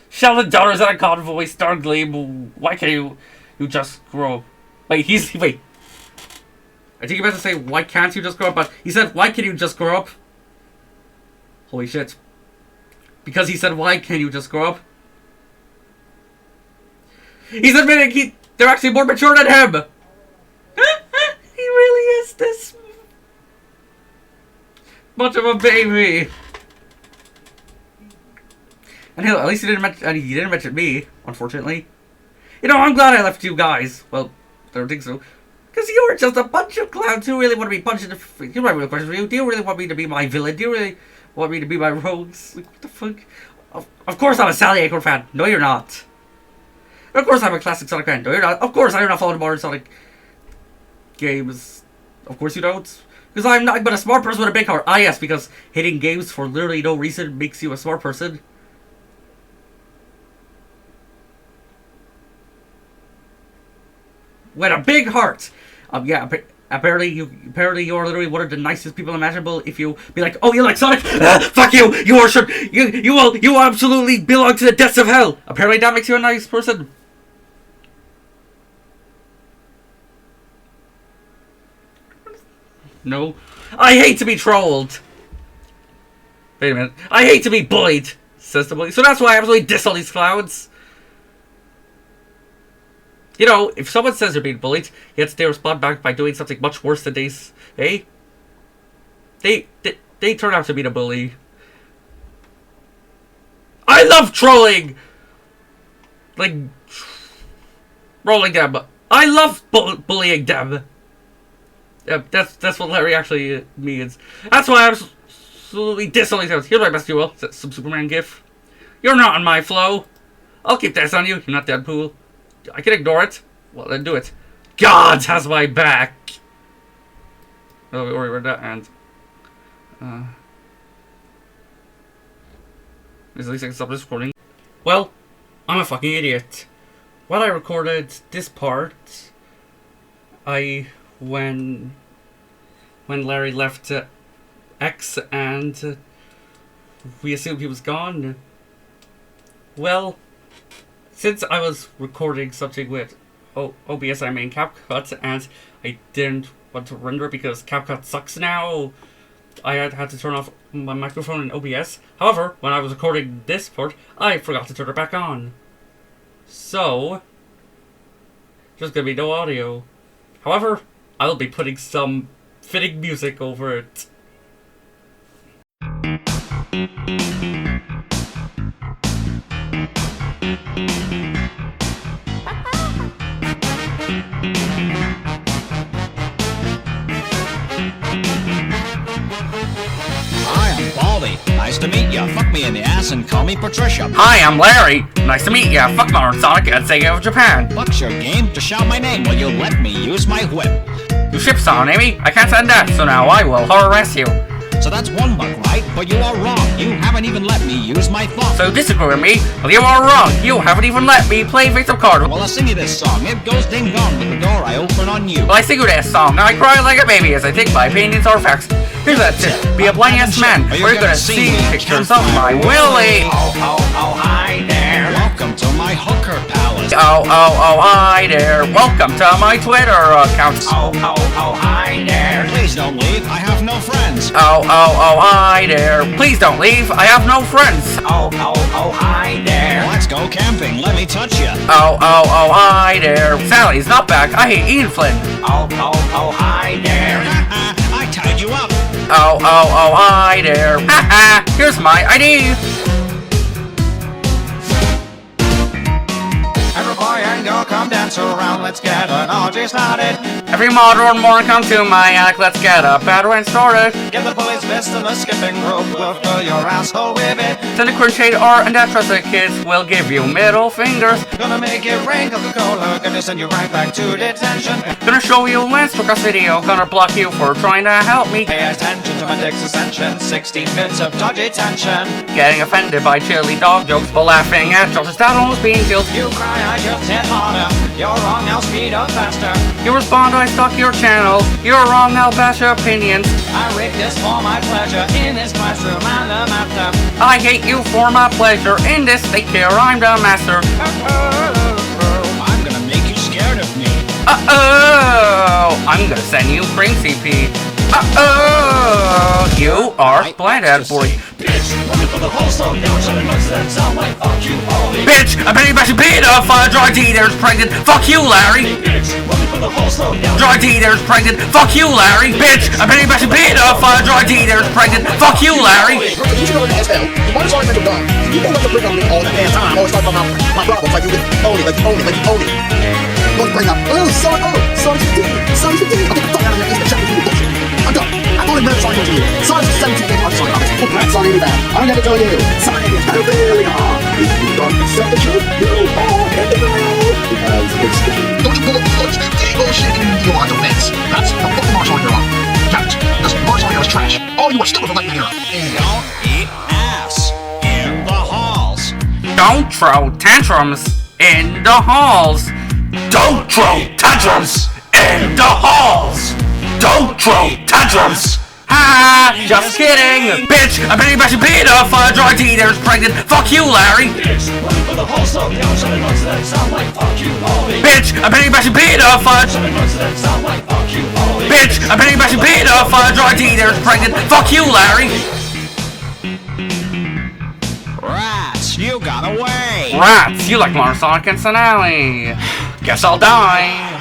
Sheldon Donner's at a convoy, Star Gleam. Why can't you just grow up? Wait. I think you're about to say, why can't you just grow up? But he said, why can't you just grow up? Holy shit. Because he said, why can't you just grow up? He's admitting they're actually more mature than him. He really is this much of a baby. And hell, at least he didn't mention me, unfortunately. You know, I'm glad I left you guys. Well, I don't think so. Because you were just a bunch of clowns who really want to be punched in the face. Here's my real question for you. Do you really want me to be my villain? Do you really want me to be my rogues? Like, what the fuck? Of course I'm a Sally Acorn fan. No, you're not. And of course I'm a classic Sonic fan. No, you're not. Of course I do not follow the modern Sonic games. Of course you don't. Because I'm not but a smart person with a big heart. Ah, yes, because hitting games for literally no reason makes you a smart person. With a big heart. Yeah, Apparently you are literally one of the nicest people imaginable. If you be like, oh, you like Sonic? Fuck you! You absolutely belong to the depths of hell. Apparently that makes you a nice person. No, I hate to be trolled. Wait a minute. I hate to be bullied, says the bully. So that's why I absolutely diss all these clowns. You know, if someone says they're being bullied, yet they respond back by doing something much worse than they turn out to be the bully. I love trolling! Like, rolling them. I love bullying them. Yeah, that's what Larry actually means. That's why I'm absolutely diss all these guys. Here's my best duel. Some Superman gif. You're not on my flow. I'll keep this on you. You're not Deadpool. I can ignore it. Well, then do it. God has my back. Oh, we already read that, and at least I can stop this recording. Well, I'm a fucking idiot. While I recorded this part, when Larry left X and we assumed he was gone. Well, since I was recording something with OBS, I mean CapCut, and I didn't want to render it because CapCut sucks now, I had to turn off my microphone in OBS. However, when I was recording this part, I forgot to turn it back on. So, there's gonna be no audio. However, I'll be putting some fitting music over it. Nice to meet ya. Fuck me in the ass and call me Patricia. Hi, I'm Larry. Nice to meet ya. Fuck Modern Sonic and Sega of Japan. What's your game? To shout my name, will you let me use my whip? You ship sound, Amy. I can't send that, so now I will harass you. So that's one buck, right? But you are wrong. You haven't even let me use my thought. So you disagree with me? Well, you are wrong. You haven't even let me play Victim Card. Well, I'll sing you this song. It goes ding-dong with the door I open on you. Well, I sing you this song, and I cry like a baby as I think my opinions are facts. Here's a tip. Be a blind-ass man. We're gonna see pictures of my Willie. Oh, hi there. Welcome to my hooker palace. Oh, hi there. Welcome to my Twitter account. Oh, hi there. Please don't leave. I have no friends. Oh, hi there. Please don't leave. I have no friends. Oh, hi there. Let's go camping. Let me touch you. Oh, hi there. Sally's not back. I hate Ian Flynn. Oh, hi there. I tied you up. Oh, hi there. Ha here's my ID. Every boy and girl come dance around, let's get an orgy started. Every modern morning come to my attic, let's get a battle started. Get the police fist and the skipping rope, we'll fill your asshole with it. Send a crochet art and that trusted kids will give you middle fingers. Gonna make it rain Coca-Cola, gonna send you right back to detention. Gonna show you Lance took a video, gonna block you for trying to help me. Pay attention to my dick's ascension, 16 bits of dodgy tension. Getting offended by chilly dog jokes, but laughing at jokes that almost being killed. You cry, I just hit harder. You're wrong, I'll speed up faster. You respond, I stalk your channel. You're wrong, I'll bash your opinions. I rig this for my pleasure in this classroom, I'm the master. I hate you for my pleasure in this daycare, I'm the master. I'm gonna make you scared of me. I'm gonna send you cream CP. You are blinded, boy. Bitch, looking for the whole slow down, so the notes that sound like fuck you, Paulie. Bitch, I bet you bashing pedophile. Drug dealer's pregnant. Fuck you, Larry. Bitch, looking for the whole slow down. Drug dealer's pregnant. Fuck you, Larry. Bitch, I bet you bashing pedophile. Drug dealer's pregnant. Fuck you, Larry. You should know as hell. Why does Sonic make a gun? You don't like to bring up me all the damn time. Always talk about my problems like you own it. Don't bring up, Sonic's 15. Sonic's 15. I'll get the fuck out of here. It's the bullshit. I'm done. I've only heard Sonic to you. Sonic's 17 games on Sonic. That's Sonic really bad. I'm gonna tell you. Sonic is failure. If you don't accept the truth, you'll fall in the middle. Because it's the truth. Don't you pull up bullshit in your arguments. That's the fucking Marshall era. Count. Because Marshall era is trash. All you are stupid for Lightning era. Don't eat ass in the halls. Don't throw tantrums in the halls. Don't throw tantrums in the halls. Don't throw tantrums! Ha! Just kidding! Bitch! I'm pretty much a pedo fudge! RT, there's pregnant! Fuck you, Larry! Bitch! I'm pretty much a pedo fudge! Bitch! I'm pretty much a pedo fudge! RT, there's pregnant! Fuck you, Larry! Rats, you got away! Rats! You like more Sonic and Sonali! Guess I'll die!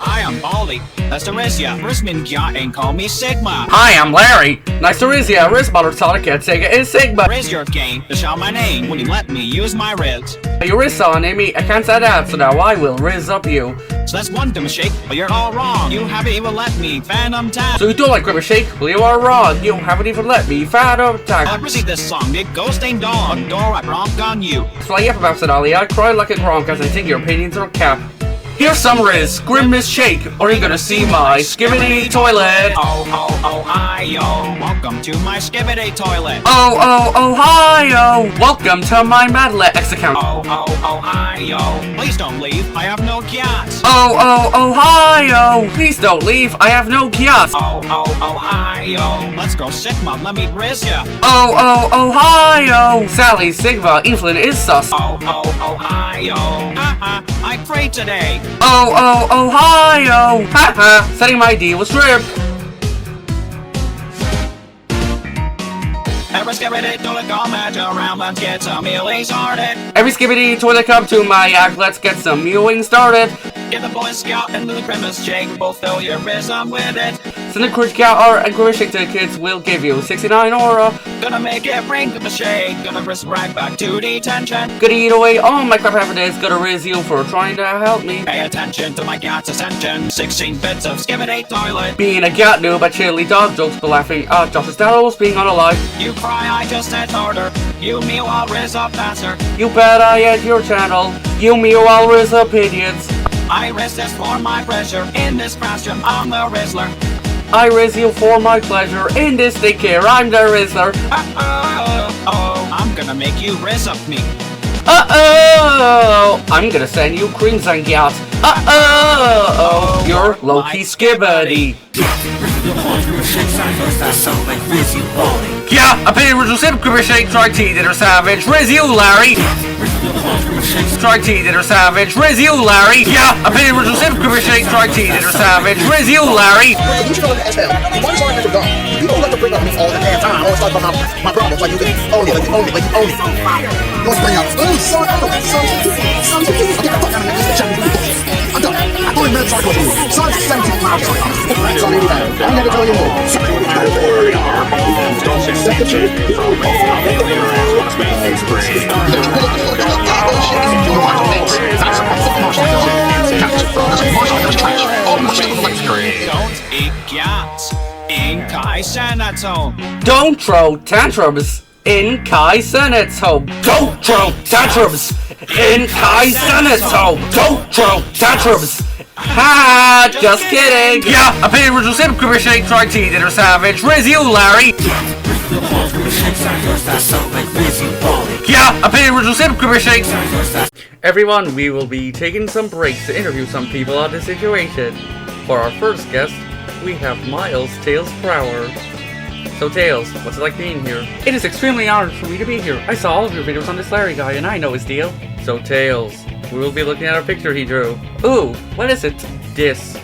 I am Baldy. That's Teresia. Rismingya and call me Sigma. Hi, I'm Larry. Nice to raise you. Riz Mother Sonic and Sega is Sigma. Riz your game to shout my name when you let me use my Riz. You Riz on me. I can't say that, so now I will Riz up you. So that's one to mistake, but you're all wrong. You haven't even let me Phantom Tag. So you don't like Gribber Shake? Well, you are wrong. You haven't even let me Phantom Tag. I receive this song. It goes ding dong. Door I bronk on you. So I yap about Sonali. I cry like a gronk as I think your opinions are cap. Here's some Riz, Grimace Shake, or you're gonna see my skibbity toilet. Oh, oh, oh, hi, yo. Welcome to my skibbity toilet. Oh, oh, oh, hi, yo. Welcome to my Madlet X account. Oh, oh, oh, hi, yo. Please don't leave. I have no gas. Oh, oh, oh, hi, yo. Please don't leave. I have no kiosk. Oh, oh, oh, hi, yo. Let's go, Sigma. Let me Riz ya. Oh, oh, oh, hi, yo. Sally, Sigma, Evelyn is sus. Oh, oh, oh, hi, yo. Haha, I prayed today. Oh, oh, oh, hi, yo! Haha, setting my D was stripped. Every skibbity toilet come at around, let's get some mealy started. Every skibbity toilet come to my act, let's get some mewing started. Get the Boy Scout and the Grimace Shake, both fill your rhythm with it. Send the Courage Cow or a Grimace Shake to the kids, we'll give you 69 aura. Gonna make it ring with the shake, gonna risk right back to detention. Gonna eat away all my crap half a day, gonna riz you for trying to help me. Pay attention to my cat's ascension, 16 bits of skibbity toilet. Being a cat noob at chili dog jokes, but laughing at Josh's Dallas being unalive. You cry, I just hit harder. You mew, I'll riz up faster. You bet I at your channel. You mew, I'll riz opinions. I riz this for my pleasure. In this classroom, I'm the Rizzler. I riz you for my pleasure. In this daycare, I'm the Rizzler. Oh, I'm gonna make you riz up me. Uh-oh! I'm gonna send you creams and gals. Uh-oh! You're low-key skibbity. Yeah, I paid original sip, Gribber Shake, try tea, dinner savage, Riz you, Larry! Try tea, dinner savage, Riz you, Larry! Yeah, I paid original sip, Gribber Shake, try tea, dinner savage, Riz you, Larry! Why do you don't like to bring up me all the damn time? Always talk about my problems like you can own it, like you own it, like you own it. You always bring up, oh, son, get the fuck out of here, I'm done. I thought it meant talk with you. Son's 17 miles per hour. Son, I'm never telling you more. Don't eat cats in Kai Senat's home. Don't throw tantrums in Kai Senat's home. Don't throw tantrums in Kai Senat's home. Don't throw tantrums. Ha! Just kidding. Yeah, I paid original sip, Gribber Shake, try tea, dinner savage, Riz you, Larry. Yeah, I paid original sip, Gribber Shake. Everyone, we will be taking some breaks to interview some people on this situation. For our first guest, we have Miles Tails Prower. So Tails, what's it like being here? It is extremely honored for me to be here. I saw all of your videos on this Larry guy and I know his deal. So Tails, we will be looking at a picture he drew. Ooh, what is it? This.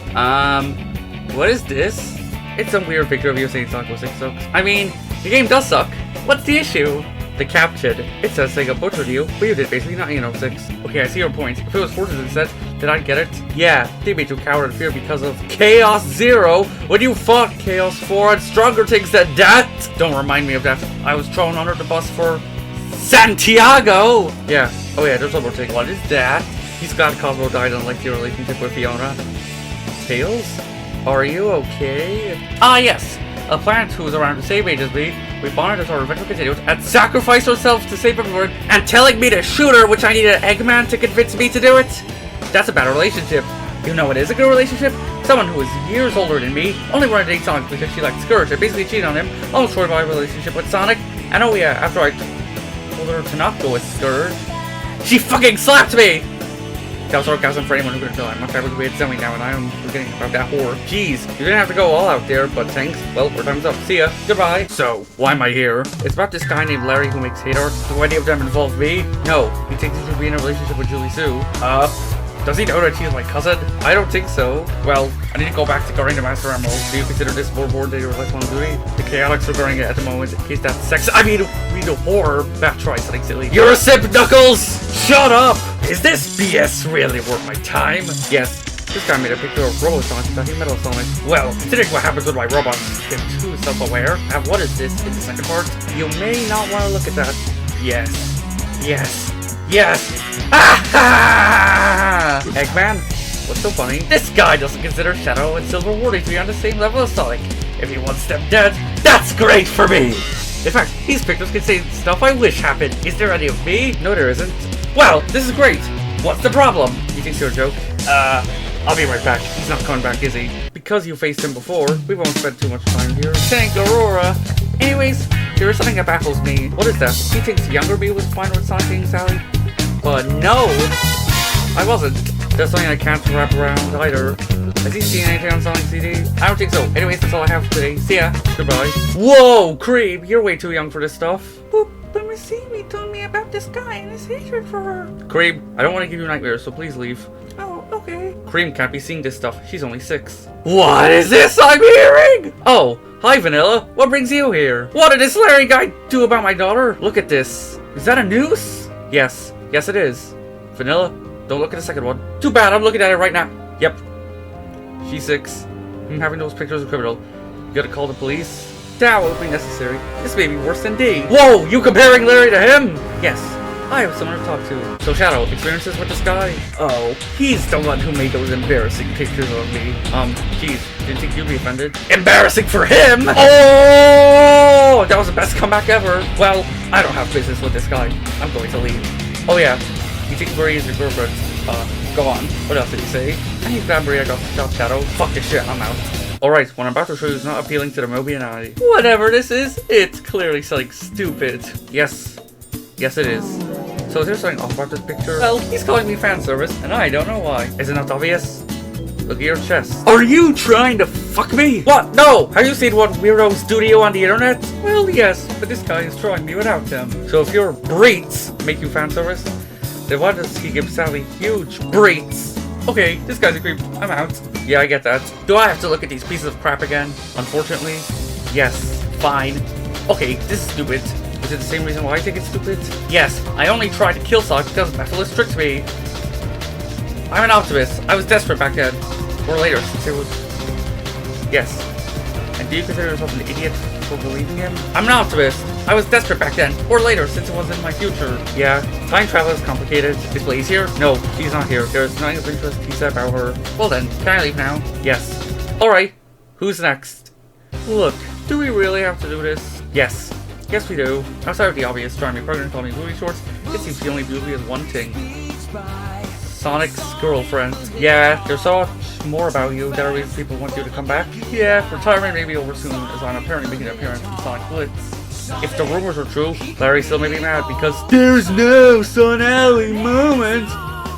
What is this? It's some weird picture of you saying Sonic 06 sucks. I mean, the game does suck. What's the issue? The caption. It says Sega butchered you, but you did basically nothing in 06. Okay, I see your point. If it was Forces instead, then I'd get it. Yeah, they made you coward and fear because of Chaos Zero when you fought Chaos 4 and stronger things than that. Don't remind me of that. I was thrown under the bus for Santiago. Yeah. Oh yeah, there's one more thing. What is that? He's got Cosmo died unlike your relationship with Fiona. Tails? Are you okay? Ah yes! A planet who was around the same age as me. We bonded as our adventure continued and sacrificed ourselves to save everyone and telling me to shoot her, which I needed an Eggman to convince me to do it. That's a bad relationship. You know what is a good relationship? Someone who is years older than me, only wanted to date Sonic because she liked Scourge and basically cheated on him, almost destroyed my relationship with Sonic. And oh yeah, after I told her to not go with Scourge, she fucking slapped me! That was sarcasm for anyone who couldn't tell. I'm not fabric with Zoe now, and I am forgetting about that whore. Jeez, you didn't have to go all out there, but thanks. Well, our time's up. See ya. Goodbye. So, why am I here? It's about this guy named Larry who makes hate art. Do any of them involve me? No. He thinks he should be in a relationship with Julie Sue. Does he know that she's my cousin? I don't think so. Well, I need to go back to guarding the Master Emerald. Do you consider this more important than your lifelong duty? The chaotics are guarding it at the moment in case that sex— I mean the horror— that tries something silly. You're a simp, Knuckles! Shut up! Is this BS really worth my time? Yes. This guy made a picture of Robosonic attacking Metal Sonic. Well, considering what happens when my robots get too self-aware, and what is this in the second part? You may not want to look at that. Yes. Yes. Yes! Ah! Eggman, what's so funny? This guy doesn't consider Shadow and Silver worthy to be on the same level as Sonic. If he wants them dead, that's great for me! In fact, these pictures contain stuff I wish happened. Is there any of me? No, there isn't. Well, this is great! What's the problem? You think you're a joke? I'll be right back. He's not coming back, is he? Because you faced him before, we won't spend too much time here. Thank Aurora! Anyways, there is something that baffles me. What is that? He thinks younger me was fine with Sonic and Sally? But no! I wasn't. That's something I can't wrap around either. Has he seen anything on Sonic CD? I don't think so. Anyways, that's all I have for today. See ya. Goodbye. Whoa, Creep! You're way too young for this stuff. Boop. But Miss Amy told me about this guy and his hatred for her. Creep, I don't want to give you nightmares, so please leave. Oh, okay. Cream can't be seeing this stuff. She's only 6. What is this I'm hearing? Oh, hi Vanilla. What brings you here? What did this Larry guy do about my daughter? Look at this. Is that a noose? Yes. Yes, it is. Vanilla, don't look at the second one. Too bad, I'm looking at it right now. Yep. She's 6. Having those pictures of criminal. You gotta call the police? That won't be necessary. This may be worse than D. Whoa, you comparing Larry to him? Yes. I have someone to talk to. So Shadow, experiences with this guy? Oh, he's the one who made those embarrassing pictures of me. Geez, didn't think you'd be offended. Embarrassing for him? Oh, that was the best comeback ever. Well, I don't have business with this guy. I'm going to leave. Oh yeah, you think Marie is your girlfriend? Go on. What else did he say? I need to grab Maria off the shop, Shadow. Fuck this shit, I'm out. Alright, what I'm about to show you is not appealing to the Mobian eye. Whatever this is, it's clearly like stupid. Yes. Yes it is. So is there something off about this picture? Well, he's calling me fan service, and I don't know why. Isn't that obvious? Look at your chest. Are you trying to fuck me? What? No! Have you seen one weirdo studio on the internet? Well, yes, but this guy is trying me without them. So if your breeds make you fan service, then why does he give Sally huge breeds? Okay, this guy's a creep. I'm out. Yeah, I get that. Do I have to look at these pieces of crap again? Unfortunately, yes. Fine. Okay, this is stupid. Is it the same reason why I think it's stupid? Yes, I only tried to kill Sonic because Mephiles tricked me. I'm an optimist. I was desperate back then. Or later, since there was... Yes. And do you consider yourself an idiot for believing him? I'm an optimist. I was desperate back then. Or later, since it was in my future. Yeah, time travel is complicated. Is Blaze here? No, she's not here. There's nothing of interest he said about her. Well then, can I leave now? Yes. Alright, who's next? Look, do we really have to do this? Yes. Yes, we do. Outside of the obvious, trying to be pregnant, calling me booty shorts, it seems the only beauty is one thing. Sonic's girlfriend. Yeah, there's so much more about you that are reasons people want you to come back. Yeah, retirement may be over soon, as I'm apparently making an appearance in Sonic Blitz. If the rumors are true, Larry still may be mad because there's no Son Alley moment,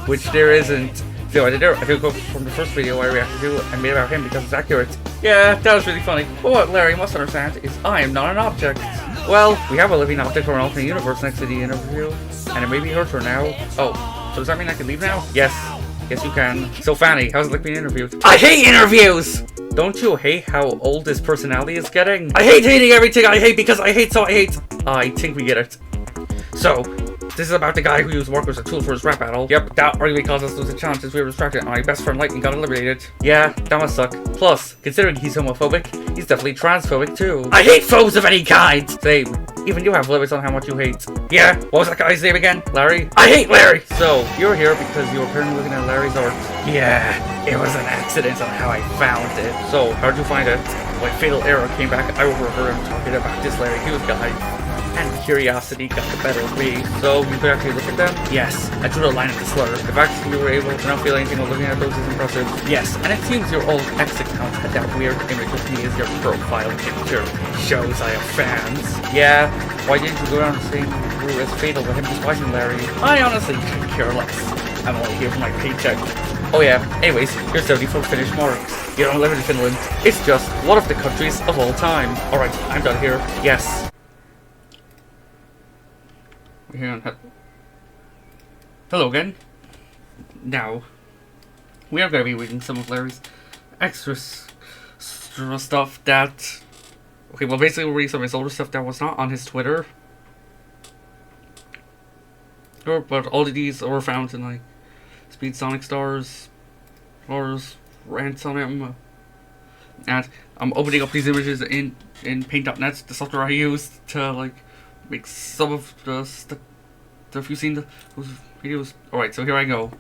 which there isn't. So I feel go from the first video I reacted to and made about him because it's accurate. Yeah, that was really funny. But what Larry must understand is I am not an object. Well, we have a living object from an alternate universe next to the interview, and it may be her turn now. Oh, so does that mean I can leave now? Yes. Yes, you can. So Fanny, how's it like being interviewed? I hate interviews! Don't you hate how old this personality is getting? I hate hating everything I hate because I hate so I hate. I think we get it. So, this is about the guy who used work as a tool for his rap battle. Yep, that arguably caused us to lose a challenge since we were distracted and my best friend Lightning got eliminated. Yeah, that must suck. Plus, considering he's homophobic, he's definitely transphobic too. I hate foes of any kind! Same. Even you have limits on how much you hate. Yeah, what was that guy's name again? Larry? I hate Larry! So, you're here because you were apparently looking at Larry's art. Yeah, it was an accident on how I found it. So, how'd you find it? When Fatal Error came back, I overheard him talking about this Larry Hughes guy. And curiosity got the better of me. So, you could actually look at them? Yes, I drew a line at the slur. The fact that you were able to not feel anything while looking at those is impressive. Yes, and it seems your old X account had that weird image of me as your profile picture. Shows I have fans. Yeah, why didn't you go down the same route as Fatal with him despising Larry? I honestly couldn't care less. I'm only here for my paycheck. Oh yeah, anyways, here's 74 finished marks. You don't live in Finland. It's just one of the countries of all time. Alright, I'm done here. Yes. Hang on. Hello again. Now, we are going to be reading some of Larry's extra stuff that... Okay, well basically we're reading some of his older stuff that was not on his Twitter. But all of these were found in like Speed Sonic Stars or rants on him. And I'm opening up these images in Paint.net, the software I used to like make some of the stuff you've seen those videos. Alright, so here I go.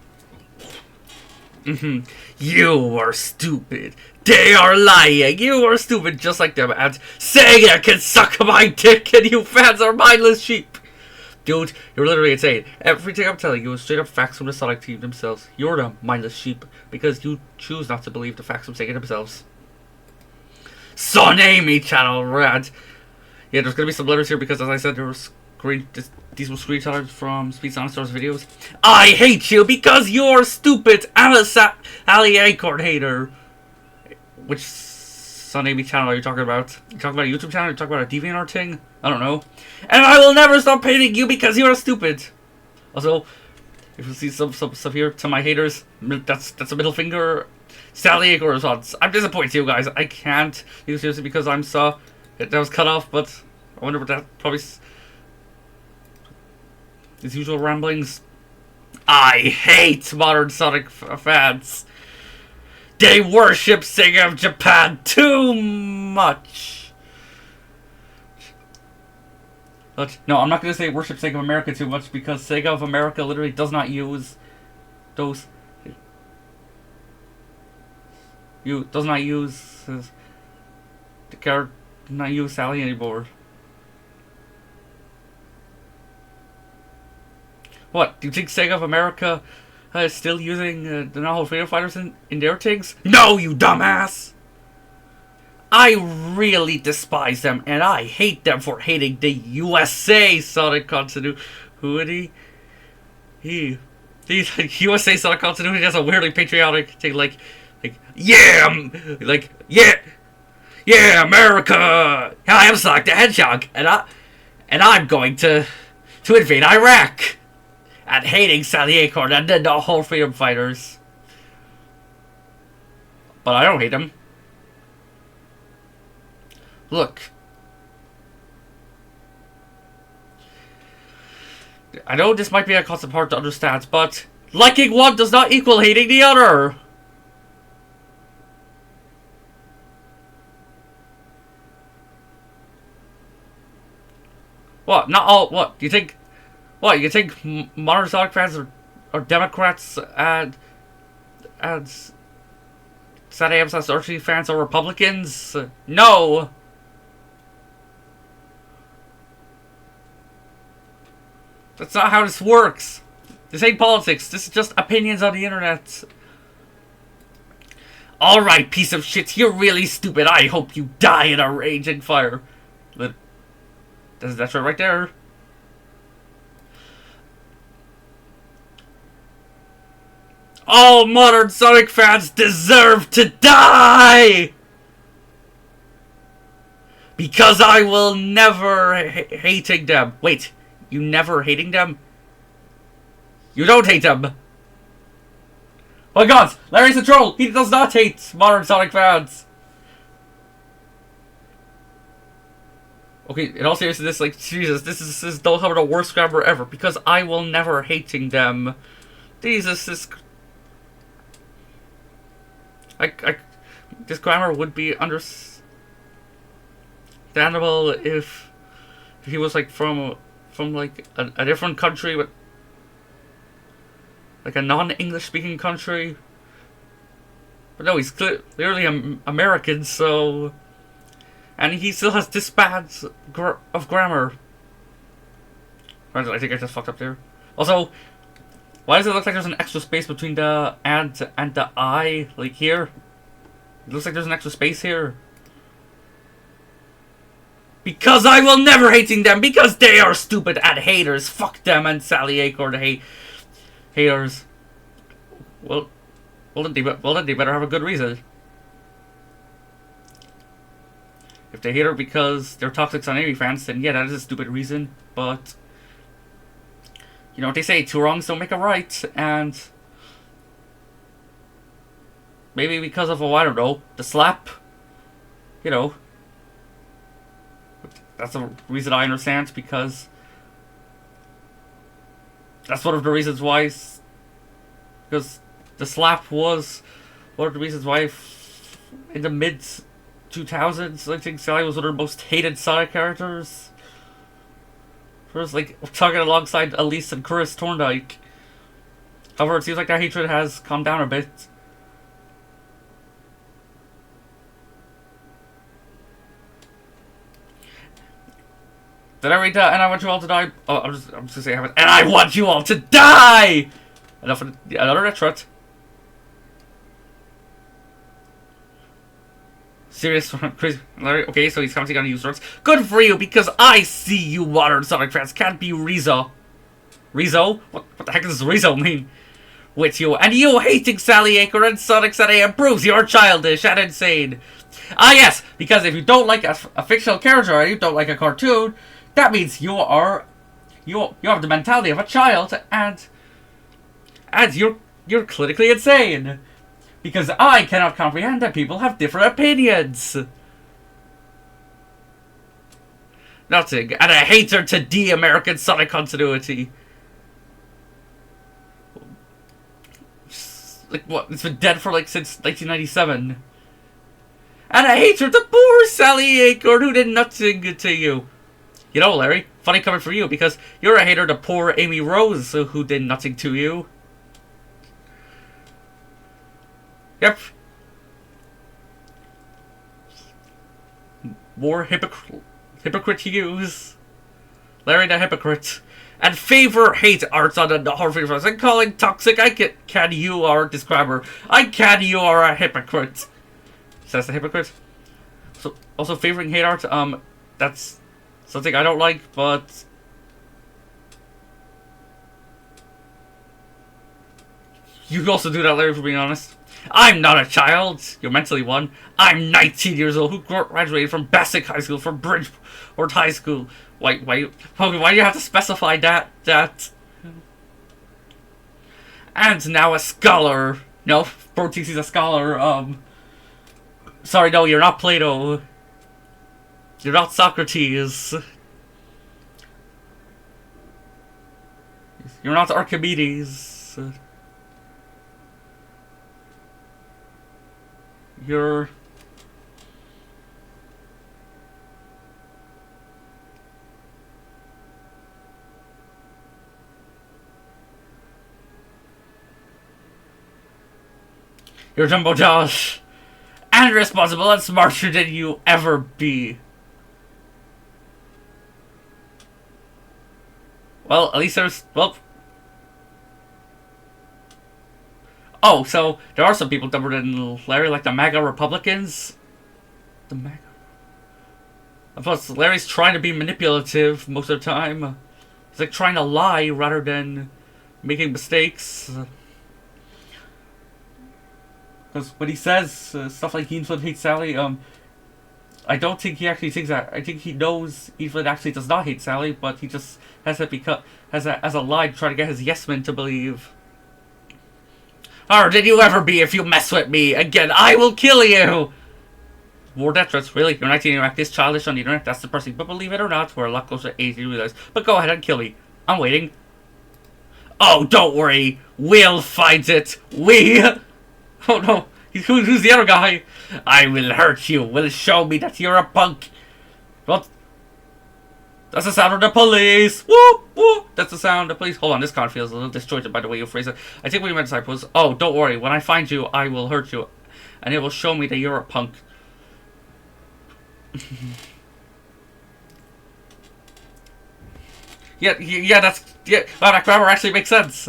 You are stupid. They are lying. You are stupid just like them. And Sega can suck my dick and you fans are mindless sheep. Dude, you're literally insane. Everything I'm telling you is straight up facts from the Sonic team themselves. You're the mindless sheep because you choose not to believe the facts from Sega themselves. Son Amy channel rant. Yeah, there's gonna be some letters here because, as I said, there was these were screenshots from Speed Sonic Stars videos. I hate you because you're stupid. I'm a Sally Acorn hater. Which Son Amy channel are you talking about? You talking about a YouTube channel? You talking about a DeviantArt thing? I don't know. And I will never stop hating you because you are stupid. Also, if you see some stuff here to my haters, that's a middle finger. Sally Acorn response. I'm disappointed you guys. I can't take it seriously because I'm saw that was cut off, but I wonder what that probably his usual ramblings. I hate modern Sonic fans. They worship Sega of Japan too much. But no, I'm not going to say worship Sega of America too much because Sega of America literally does not use those. Does not use the character. Does not use Sally anymore. What? Do you think Sega of America is still using the novel Freedom Fighters in their things? No, you dumbass! I really despise them, and I hate them for hating the USA Sonic continuity. The USA Sonic continuity has a weirdly patriotic thing, yeah, America! I am Sonic the Hedgehog, and I'm going to invade Iraq! And hating Sally Acorn and then the whole Freedom Fighters. But I don't hate them. Look. I know this might be a concept hard to understand, but liking one does not equal hating the other. What? Not all. What? Do you think? What? You think modern Sonic fans are Democrats and Saturday Episode Archie fans are Republicans? No. That's not how this works. This ain't politics. This is just opinions on the internet. Alright, piece of shit. You're really stupid. I hope you die in a raging fire. That's right there. All modern Sonic fans deserve to die! Because I will never hating them. Wait, you never hating them? You don't hate them. Oh my god, Larry's a troll. He does not hate modern Sonic fans. Okay, in all seriousness, Jesus, this is the worst grammar ever. Because I will never hating them. Jesus, this grammar would be understandable if he was from a different country, but like a non-English speaking country. But no, he's clearly American, so, and he still has this bad of grammar. I think I just fucked up there. Also, why does it look like there's an extra space between the and the I, like here? It looks like there's an extra space here. Because I will never hating them, because they are stupid and haters. Fuck them and Sally Acorn haters. Well, then they better have a good reason. If they hate her because they're toxic Son Amy fans, then yeah, that is a stupid reason. But you know what they say: two wrongs don't make a right, and maybe because of I don't know, the slap. You know, that's a reason I understand, because that's one of the reasons why. Because the slap was one of the reasons why in the mid 2000s, I think Sally was one of the most hated Sonic characters. First, like, talking alongside Elise and Chris Thorndike. However, it seems like that hatred has calmed down a bit. Did I read that? And I want you all to die. Oh, I'm just gonna say, and I want you all to die. Enough of another retret. Serious, crazy, Larry. Okay, so he's commenting on user words. Good for you, because I see you modern Sonic fans can't be Rizzo. Rizzo? What the heck does Rizzo mean? With you, and you hating Sally Aker and Sonic ZA proves you're childish and insane. Ah yes, because if you don't like a fictional character or you don't like a cartoon, that means you have the mentality of a child, and you're clinically insane. Because I cannot comprehend that people have different opinions. Nothing, and a hater to the American Sonic continuity. Like what? It's been dead for like since 1997. And a hater to poor Sally Acorn who did nothing to you. You know, Larry, funny coming from you, because you're a hater to poor Amy Rose who did nothing to you. Yep. More hypocrite Hughes. Larry the hypocrite. And favor hate arts on the horror films and calling toxic. Can you are a describer. You are a hypocrite. Says the hypocrite. So also favoring hate art, that's something I don't like, but you can also do that, Larry, for being honest. I'm not a child. You're mentally one. I'm 19 years old who graduated from Bassick High School from Bridgeport High School. Why do you have to specify that? And now a scholar. No, Bro thinks he's a scholar. Sorry, no, you're not Plato. You're not Socrates. You're not Archimedes. You're Jumbo Josh, and responsible and smarter than you ever be. Well, at least there's oh, so there are some people dumber than Larry, like the MAGA Republicans. The MAGA. Plus, Larry's trying to be manipulative most of the time. He's like trying to lie rather than making mistakes. Because when he says stuff like Evelyn hates Sally, I don't think he actually thinks that. I think he knows Evelyn actually does not hate Sally, but he just has it as a lie to try to get his yes men to believe. Or did you ever be if you mess with me again? I will kill you! More death threats, really? You're 19 and you act this childish on the internet? That's depressing. But believe it or not, we're a lot closer to 80 to realize. But go ahead and kill me. I'm waiting. Oh, don't worry. We'll find it. We... Oh no. Who's the other guy? I will hurt you. Will show me that you're a punk. What? That's the sound of the police! Whoop! Whoop! That's the sound of the police. Hold on, this card feels a little disjointed by the way you phrase it. I think what you meant to say was, oh, don't worry, when I find you, I will hurt you. And it will show me that you're a punk. yeah, that's... Yeah, wow, that grammar actually makes sense.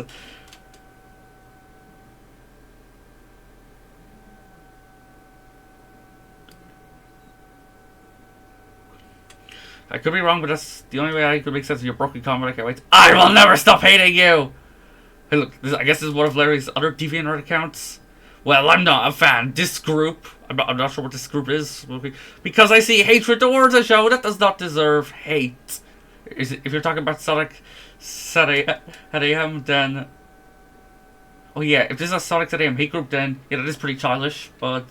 I could be wrong, but that's the only way I could make sense of your broken comment. I can't wait. I will never stop hating you! Hey, look, I guess this is one of Larry's other DeviantArt accounts. Well, I'm not a fan. This group, I'm not sure what this group is, because I see hatred towards a show that does not deserve hate. If you're talking about Sonic at AM, then... Oh yeah, if this is a Sonic at AM hate group, then yeah, that is pretty childish, but...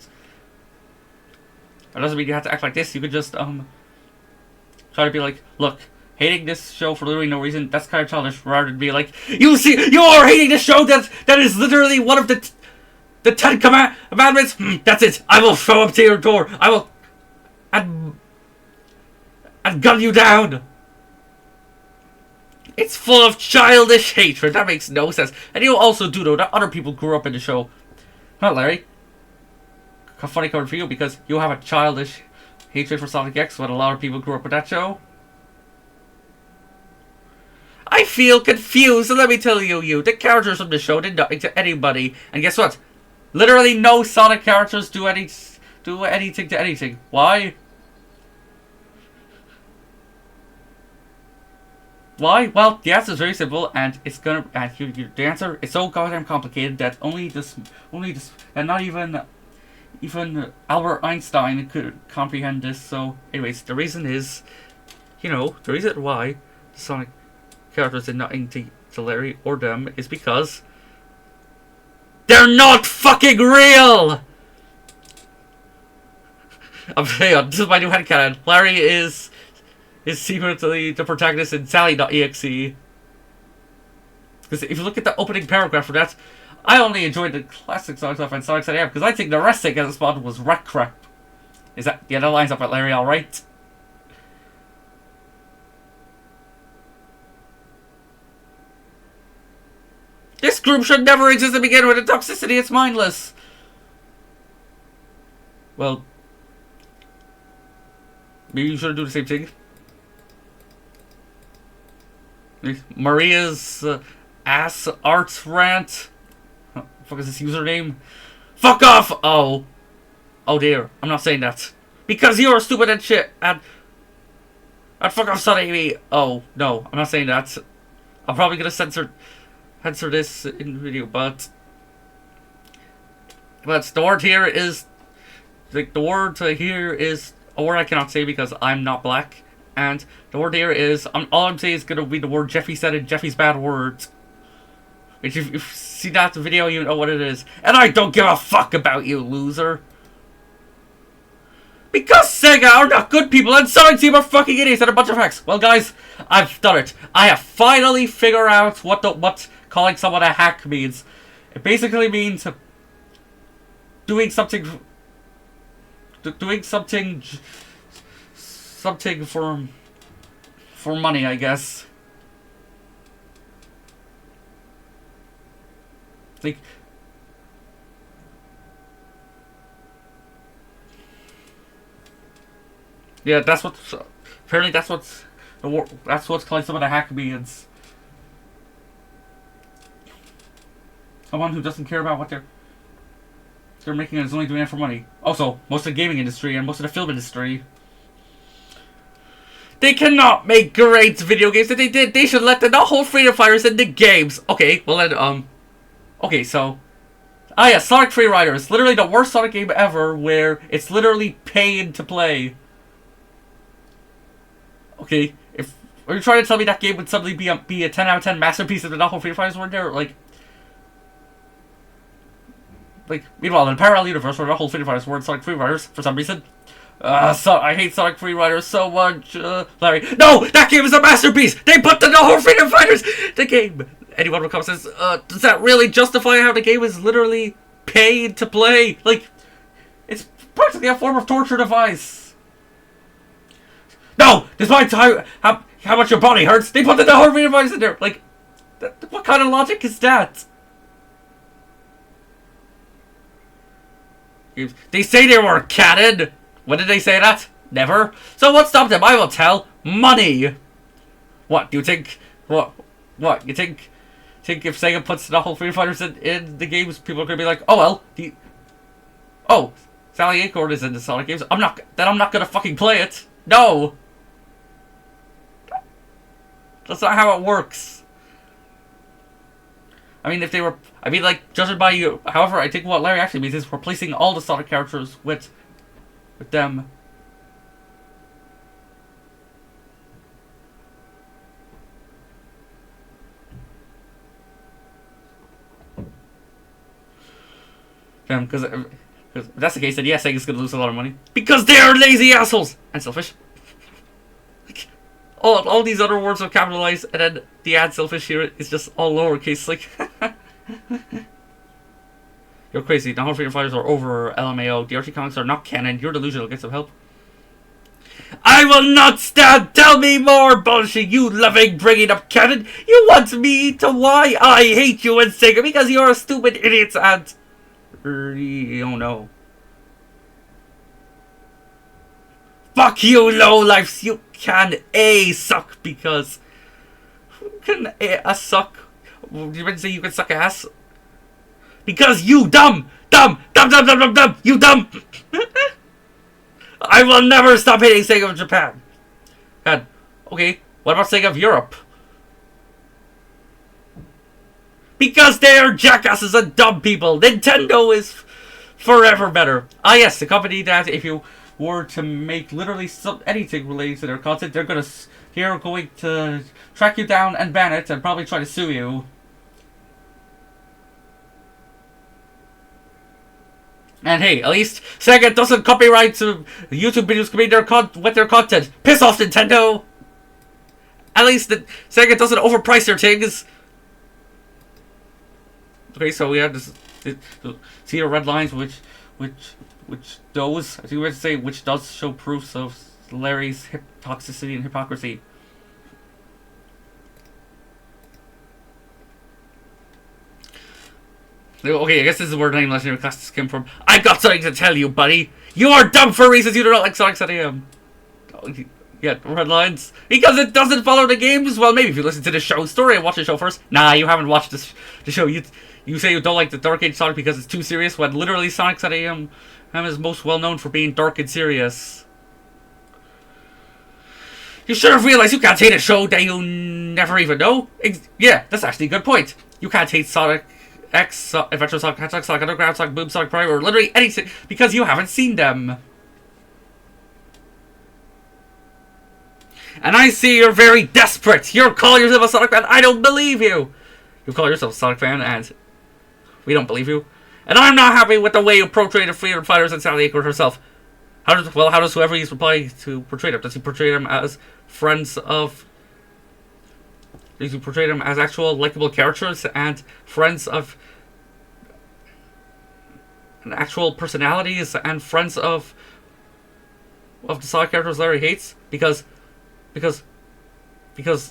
That doesn't mean you have to act like this. You could just, try to be like, look, hating this show for literally no reason, that's kind of childish, rather than be like, you see, you are hating this show that is literally one of the 10 commandments. That's it. I will show up to your door. I will and gun you down. It's full of childish hatred. That makes no sense. And you also do know that other people grew up in the show. Not Larry. Funny coming for you because you have a childish hatred for Sonic X when a lot of people grew up with that show. I feel confused, and let me tell you, the characters from the show did nothing to anybody, and guess what? Literally no Sonic characters do anything to anything. Why? Why? Well, the answer is very simple, and it's gonna. And the answer is so goddamn complicated that only this, and not even Albert Einstein could comprehend this. So, anyways, the reason is, the reason why the Sonic characters did nothing to Larry or them is because they're not fucking real! I'm saying, this is my new headcanon. Larry is secretly the protagonist in Sally.exe. Because if you look at the opening paragraph for that, I only enjoyed the classic Sonic stuff and Sonic AM because I think the rest they get spawned was wreck crap. That lines up at Larry alright? This group should never exist to begin with. The toxicity, it's mindless. Well, maybe you should do the same thing. Maria's ass arts rant. What the fuck is this username? Fuck off! Oh dear, I'm not saying that because you're stupid and shit. And fuck off, Sonny me. Oh no, I'm not saying that. I'm probably gonna censor this in the video, but the word here is the word here is a word I cannot say because I'm not black, and the word here is all I'm saying is gonna be the word Jeffy said in Jeffy's bad words. Which if you see that video, you know what it is, and I don't give a fuck about you, loser. Because Sega are not good people and Sonic Team are fucking idiots and a bunch of hacks. Well, guys, I've done it. I have finally figured out what calling someone a hack means. It basically means doing something for money, I guess. Like, yeah, apparently that's what's calling someone a hack means. Someone who doesn't care about what they're making and is only doing it for money. Also, most of the gaming industry and most of the film industry, they cannot make great video games. If they did, they should let the whole freedom fighters in the games. Okay, well then, okay, so, yeah, Sonic Free Riders, literally the worst Sonic game ever, where it's literally paid to play. Okay, are you trying to tell me that game would suddenly be a 10 out of 10 masterpiece if the whole Free Fighters weren't there? Like, meanwhile, in a parallel universe where the whole Free Fighters weren't Sonic Free Riders for some reason. I hate Sonic Free Riders so much, Larry. No, that game is a masterpiece. They put the whole Freedom Fighters the game. Anyone who comes says, does that really justify how the game is literally paid to play? Like, it's practically a form of torture device. No, despite how much your body hurts, they put the whole Freedom Fighters in there. Like, what kind of logic is that? They say they were canon. When did they say that? Never. So what stopped them? I will tell. Money. What do you think? What you think? Think if Sega puts the whole Free Fighters in the games, people are gonna be like, oh well, Sally Acorn is in the Sonic games. I'm not gonna fucking play it. No. That's not how it works. I mean, if they were, I mean, like, judging by you, however, I think what Larry actually means is replacing all the Sonic characters with them. Because if that's the case, then yes, Sega's gonna lose a lot of money. Because they are lazy assholes! And selfish. Like, all these other words are capitalized, and then the ad selfish here is just all lowercase, like... You're crazy. The whole Freedom Fighters are over, LMAO. The RT comics are not canon. You're delusional. Get some help. I will not stand! Tell me more bullshit, you loving bringing up canon! You want me to why I hate you and Sega because you're stupid idiots and... Oh no. Fuck you, lowlifes! You can A suck because... Who can A suck? You meant to say you can suck ass? Because you dumb! Dumb! You dumb! I will never stop hating Sega of Japan. God. Okay, what about Sega of Europe? Because they are jackasses and dumb people. Nintendo is forever better. Ah yes, the company that if you were to make literally anything related to their content, they're going to track you down and ban it and probably try to sue you. And hey, at least Sega doesn't copyright to YouTube videos with their content. Piss off, Nintendo! At least Sega doesn't overprice their things. Okay, so we have this. See your red lines, which those, I think we have to say, which does show proofs of Larry's toxicity and hypocrisy. Okay, I guess this is where the name Legendary Classics came from. I got something to tell you, buddy. You are dumb for reasons you do not like Sonic at AM. Yeah, red lines. Because it doesn't follow the games. Well, maybe if you listen to the show story and watch the show first. Nah, you haven't watched the show. You say you don't like the Dark Age Sonic because it's too serious, when literally Sonic at AM is most well known for being dark and serious. You should have realized you can't hate a show that you never even know. Yeah, that's actually a good point. You can't hate Sonic X, Adventure Sonic, Hedgehog Sonic, Underground Sonic, Boom Sonic Prime, or literally anything because you haven't seen them. And I see you're very desperate. You're calling yourself a Sonic fan. I don't believe you. You call yourself a Sonic fan, and we don't believe you. And I'm not happy with the way you portray the Freedom Fighters and Sally Acorn herself. How does whoever he's replying to portray them? Does he portray them as friends of... Does he portray them as actual likable characters and friends of... and actual personalities and friends of the Sonic characters Larry hates? Because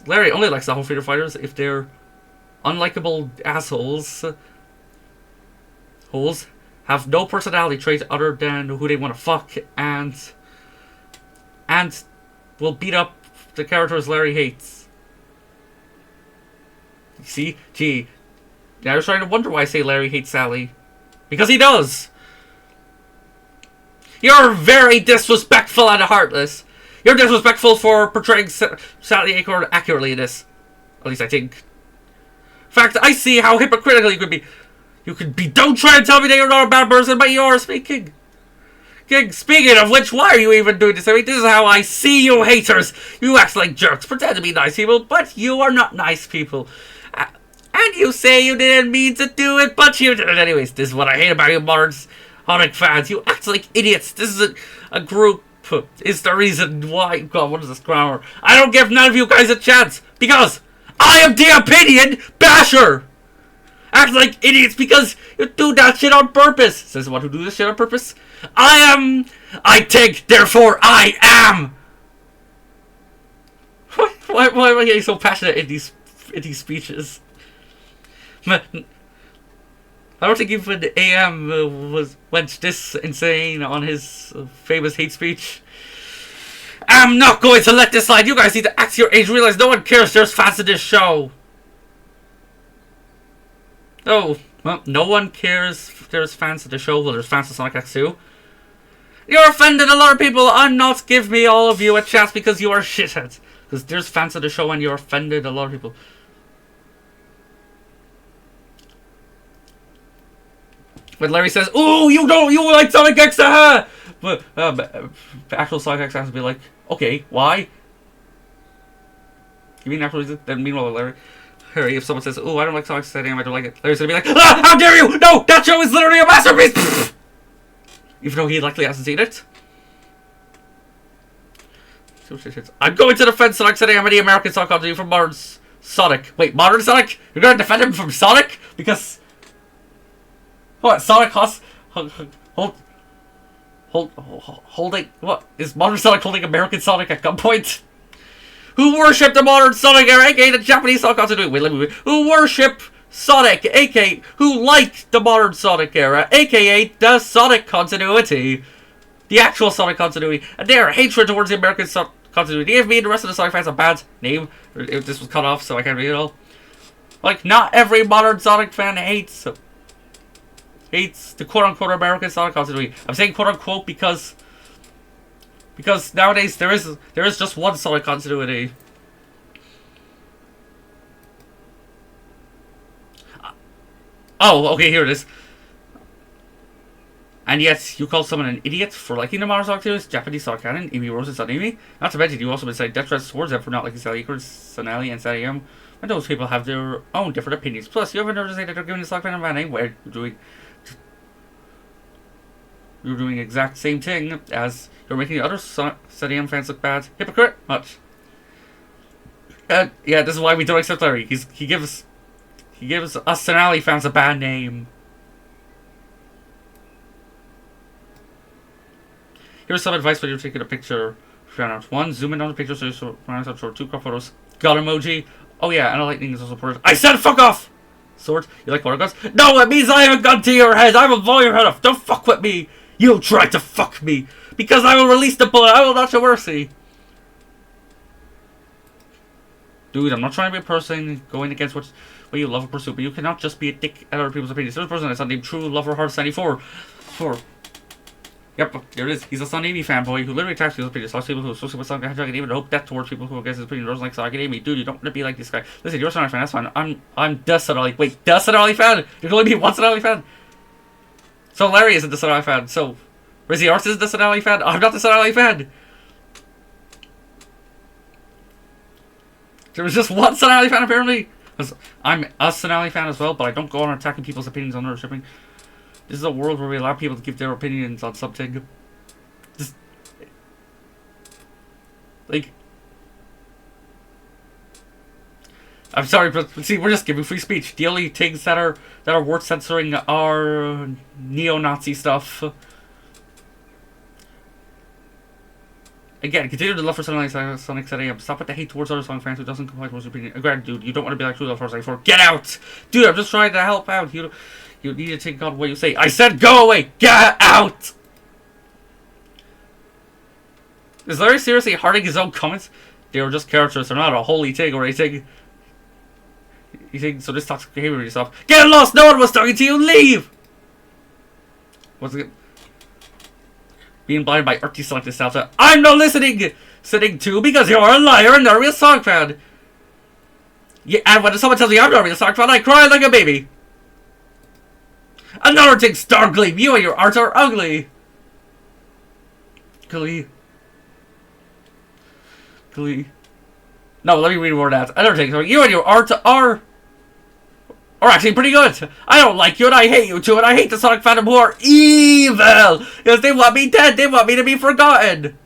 Larry only likes the whole Freedom Fighters if they're unlikable assholes. Have no personality trait other than who they want to fuck and will beat up the characters Larry hates. See? Gee. Now you're starting to wonder why I say Larry hates Sally. Because he does! You're very disrespectful and heartless. You're disrespectful for portraying Sally Acorn accurately in this. At least I think. In fact, I see how hypocritical you could be. Don't try to tell me that you're not a bad person, but you are speaking. Speaking of which, why are you even doing this? I mean, this is how I see you haters. You act like jerks, pretend to be nice people, but you are not nice people. And you say you didn't mean to do it, but you did it anyways. This is what I hate about you modern Sonic fans. You act like idiots. This is a group. Is the reason why. God, what is this grammar? I don't give none of you guys a chance. Because I am the opinion basher. Act like idiots because you do that shit on purpose. Says the one who do this shit on purpose. I think, therefore I am. Why am I getting so passionate in these speeches? I don't think even AM went this insane on his famous hate speech. I'm not going to let this slide. You guys need to act your age. Realize no one cares. There's fans in this show. Oh, well, no one cares if there's fans of the show. Well, there's fans of Sonic X too. You're offended a lot of people. I'm not giving me all of you a chance because you are shitheads. Because there's fans of the show and you're offended a lot of people. When Larry says, "Ooh, you like Sonic X, aha!" But actual Sonic X has to be like, "Okay, why?" You mean actual reason? Then meanwhile, Harry, if someone says, "Oh, I don't like Sonic Stadium, I don't like it," Larry's gonna be like, "Ah, how dare you! No, that show is literally a masterpiece!" Even though he likely hasn't seen it. I'm going to defend Sonic Stadium and the American Sonic continuity from modern Sonic. Wait, modern Sonic? You're gonna defend him from Sonic? Because what? Sonic holding what? Is modern Sonic holding American Sonic at gunpoint? Who worship the modern Sonic era, aka the Japanese Sonic continuity? Wait, let me. Who worship Sonic, aka who like the modern Sonic era, aka the Sonic continuity, the actual Sonic continuity, and their hatred towards the American Sonic continuity gave me and the rest of the Sonic fans a bad name. This was cut off, so I can't read it all. Like, not every modern Sonic fan hates the quote-unquote American Sonic continuity. I'm saying quote-unquote because nowadays there is just one Sonic continuity. Oh, okay, here it is. And yet, you call someone an idiot for liking the modern Sonic series, Japanese Sonic canon, Amy Rose and Amy. Not to mention, you also been saying death threats towards them for not liking Sally Acres, Sonali, and Sally M. And those people have their own different opinions. Plus, you haven't heard to say that they're giving the Sonic fan a bad name where you're doing the exact same thing as you're making the other Sally M fans look bad. Hypocrite? Much. Yeah, this is why we don't accept Larry. He gives us Sonali fans a bad name. Here's some advice when you're taking a picture. 1. Zoom in on the picture so you show 2 crop photos. God emoji. Oh yeah, and a lightning is also supported. I said fuck off! Sword. You like water guns? No, it means I have a gun to your head. I will blow your head off. Don't fuck with me. You tried to fuck me. Because I will release the bullet. I will not show mercy. Dude, I'm not trying to be a person going against what you love or pursue, but you cannot just be a dick at other people's opinions. There's a person that's named True Lover Heart 94. Yep, there it is. He's a Son Amy fanboy who literally attacks people's opinions. Lots of people who associate with Sonic the Hedgehog and even hope death towards people who against his opinion. Doesn't like Sonic and Amy. Dude, you don't want to be like this guy. Listen, you're a Sonic fan, that's fine. I'm the Sonali. Wait, the Sonali fan? There's only be one Sonali fan? So Larry isn't the Sonali fan. So Rizzy Arts is the Sonali fan? I'm not the Sonali fan. There was just one Sonali fan apparently. I'm a Sonali fan as well, but I don't go on attacking people's opinions on their shipping. This is a world where we allow people to give their opinions on something. Just, like, I'm sorry, but see, we're just giving free speech. The only things that are worth censoring are neo-Nazi stuff. Again, continue to love for Sonic Stadium. Stop with the hate towards other Sonic fans who doesn't comply with your opinion. Granted, dude, you don't want to be like True Love for 94. Get out! Dude, I'm just trying to help out. You need to take on what you say. I said go away! Get out! Is Larry seriously hearting his own comments? They were just characters. They're not a holy thing or anything. You think so? This toxic behavior yourself. Get lost! No one was talking to you! Leave! What's it? Being blinded by earthy Sonic nostalgia. I'm not listening to because you're a liar and not a real Sonic fan. Yeah, and when someone tells me I'm not a real Sonic fan, I cry like a baby. Another thing, Stargleam, you and your art are ugly. Glee. No, let me read more of that. Another thing, you and your art are actually pretty good. I don't like you and I hate you too, and I hate the Sonic fandom who are evil. Because they want me dead, they want me to be forgotten.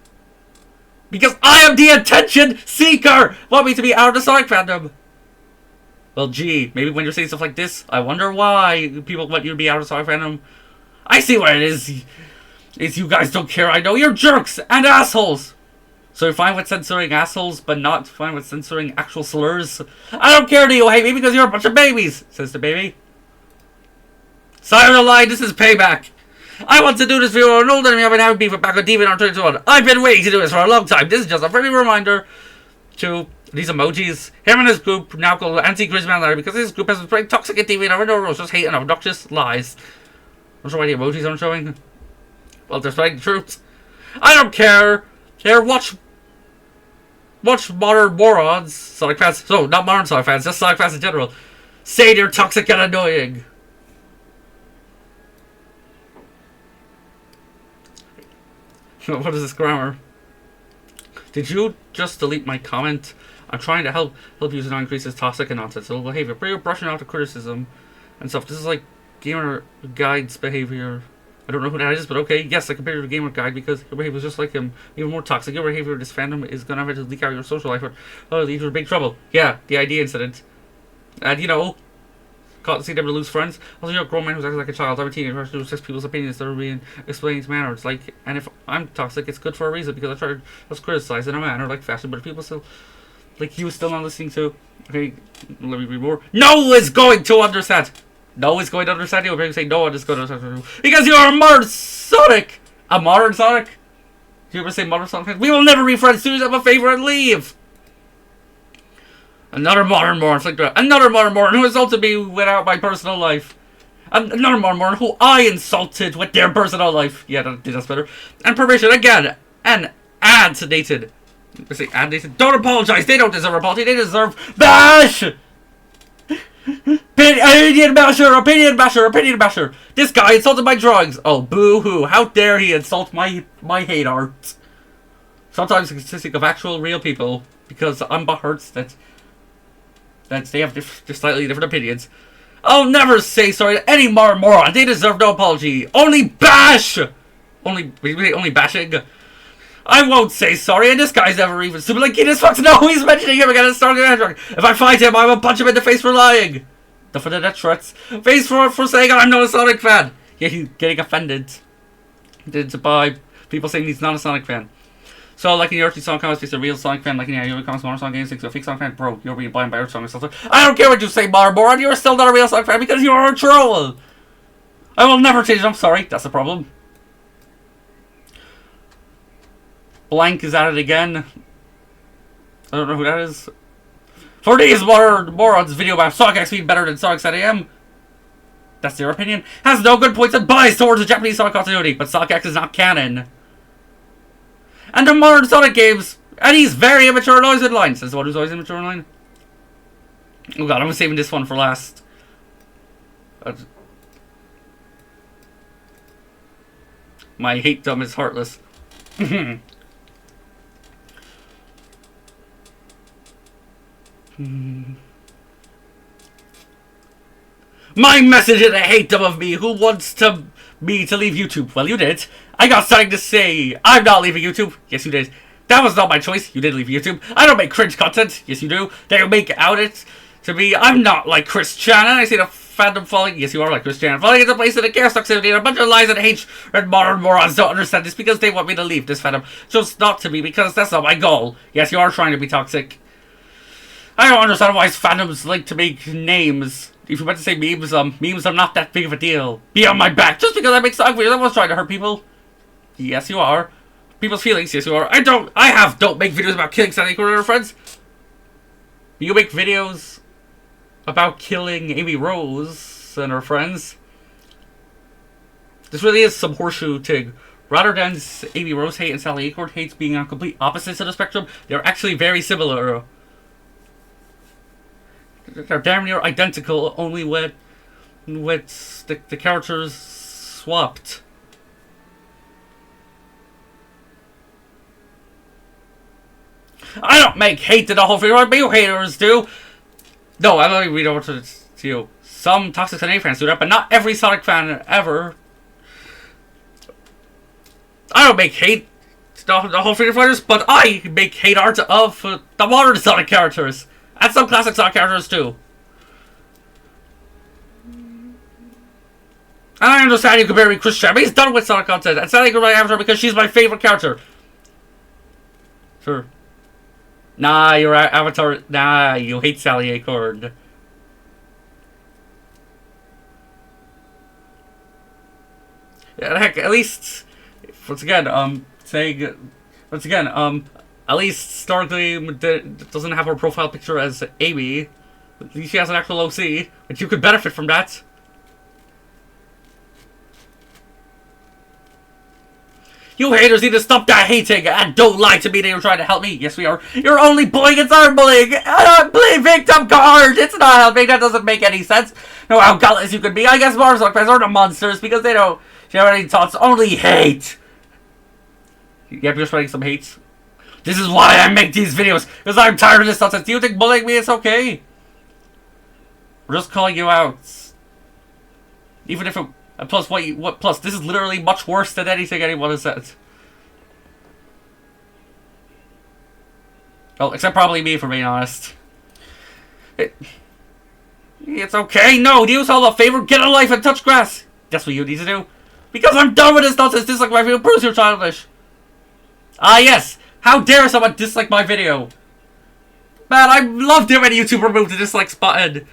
Because I am the attention seeker. Want me to be out of the Sonic fandom. Well, gee, maybe when you're saying stuff like this, I wonder why people want you to be out of the Sonic fandom. I see what it is. It's you guys don't care, I know. You're jerks and assholes. So you're fine with censoring assholes, but not fine with censoring actual slurs? I don't care that you hate me because you're a bunch of babies, says the baby. Sorry to lie, this is payback. I want to do this video on an old enemy I've been having beef with back on DeviantArt 2021. I've been waiting to do this for a long time. This is just a friendly reminder to these emojis. Him and his group, now called Anti-Grisman Larry, because his group has been spreading toxic at DeviantArt and no just hate and obnoxious lies. I'm not sure why the emojis aren't showing. Well, they're spreading the truth. I don't care. Watch modern morons, Sonic fans, so not modern Sonic fans, just Sonic fans in general, say they're toxic and annoying. What is this grammar? Did you just delete my comment? I'm trying to help you to not increase this toxic and nonsensical behavior. But you're brushing off the criticism and stuff. This is like gamer guide's behavior. I don't know who that is, but okay. Yes, I compared you to gamer guide because your behavior is just like him. Even more toxic. Your behavior in this fandom is gonna have to leak out your social life or lead to big trouble. Yeah, the ID incident. And you know, caught to see them to lose friends. Also, you're a grown man who's acting like a child. I'm a teenager who respects people's opinions that are being explained to manners. Like, and if I'm toxic, it's good for a reason because I try to just criticize in a manner like fashion, but if people still, like you still not listening to, okay, let me read more. No is going to understand. No is going to understand you. Maybe say no one is going to understand you because you're a modern Sonic. A modern Sonic? Do you ever say modern Sonic? We will never be friends. Do yourself a favor and leave. Another modern moron, another modern moron who insulted me without my personal life. Another modern moron who I insulted with their personal life. Yeah, that's better. And permission again. And dated. I say dated. Don't apologize. They don't deserve apology. They deserve bash. Opinion basher. Opinion basher. Opinion basher. This guy insulted my drawings. Oh, boo hoo! How dare he insult my hate art? Sometimes consisting of actual real people because I'm butthurt that they have just slightly different opinions. I'll never say sorry to any more moron. They deserve no apology. Only bash! Only bashing? I won't say sorry, and this guy's never even stupid like he just fucks. No, he's mentioning him again. If I find him, I will punch him in the face for lying. The for the death threats. Face for saying I'm not a Sonic fan. Yeah, he's getting offended. By people saying he's not a Sonic fan. So, like in the earthly Sonic comments, he's a real Sonic fan. Like in the Yogi comments, modern Sonic games, he's a fake Sonic fan. Bro, you're being blind by earth Sonic stuff. I don't care what you say, moron. You're still not a real Sonic fan because you're a troll. I will never change it. I'm sorry. That's the problem. Blank is at it again. I don't know who that is. For these morons, video about Sonic X being better than Sonic ZAM. That's their opinion. Has no good points and bias towards the Japanese Sonic continuity, but Sonic X is not canon. And the modern Sonic games, and he's very immature and always in line. Says the one who's always immature in line. Oh god, I'm saving this one for last. My hate dumb is heartless. My message is a hate dumb of me who wants me to leave YouTube. Well, you did. I got something to say. I'm not leaving YouTube. Yes, you did. That was not my choice. You did leave YouTube. I don't make cringe content. Yes, you do. They make out it to me. I'm not like Chris Chan. I see the fandom falling. Yes, you are like Chris Chan. Falling into place in a chaos toxicity and a bunch of lies and hate. And modern morons don't understand this because they want me to leave this fandom. Just not to me because that's not my goal. Yes, you are trying to be toxic. I don't understand why fandoms like to make names. If you meant to say memes, memes are not that big of a deal. Be on my back just because I make song videos. I was trying to hurt people. Yes, you are. People's feelings. Yes, you are. Don't make videos about killing Sonic or her friends. You make videos about killing Amy Rose and her friends. This really is some horseshoe thing. Rather than Amy Rose hate and Sally Acorn hates being on complete opposites of the spectrum, they're actually very similar. They're damn near identical, only with the characters swapped. I don't make hate to the whole thing, but you haters do. No, let me read over to you. Some toxic Sonic fans do that, but not every Sonic fan ever. I don't make hate to the whole Freedom Fighters, but I make hate art of the modern Sonic characters. And some classic Sonic characters too. And I understand you compare me to Chris Chan, but he's done with Sonic content. And Sally Acorn my avatar because she's my favorite character. Sure. Nah, your avatar. Nah, you hate Sally Acorn. Yeah, heck, at least once again, at least Stargleam doesn't have her profile picture as Amy. At least she has an actual OC, but you could benefit from that. You haters need to stop that hating and don't lie to me that you're trying to help me. Yes, we are. You're only bullying and cyberbullying. I don't play victim card. It's not helping. That doesn't make any sense. No, how gutless you could be. I guess Mars fans are the monsters because they don't have any thoughts, only hate. Yep, you're spreading some hate. This is why I make these videos, because I'm tired of this nonsense. Do you think bullying me is okay? We're just calling you out. Even if it... Plus, plus, this is literally much worse than anything anyone has said. Well, except probably me, for being honest. It's okay. No, do yourself a favor. Get a life and touch grass. That's what you need to do. Because I'm done with this nonsense. Dislike my video proves you're childish. Ah, yes. How dare someone dislike my video? Man, I loved it when YouTube removed the dislikes button.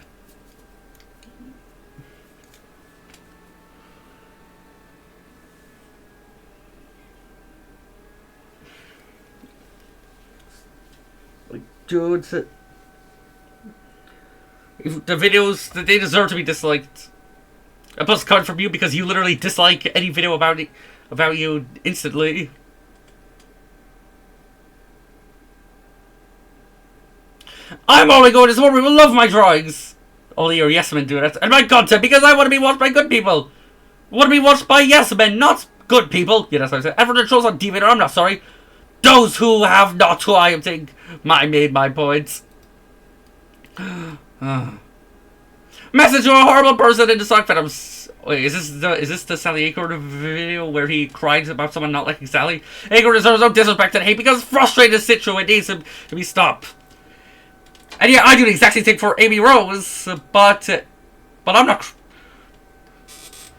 Like, dude, if the videos, they deserve to be disliked. A plus card from you because you literally dislike any video about you instantly. I'm only going to support people who love my drawings. Only your yes men do that. And my content because I want to be watched by good people. I want to be watched by yes men, not good people. Yeah, that's what I said. And for the trolls on DeviantArt, I'm not sorry. Those who have not who I think made my points. Message to a horrible person in the sock phantoms. Wait, is this the Sally Acorn video where he cried about someone not liking Sally? Acorn deserves no disrespect and hate because frustrated situation needs him to be stopped. And yeah, I do the exact same thing for Amy Rose, but I'm not.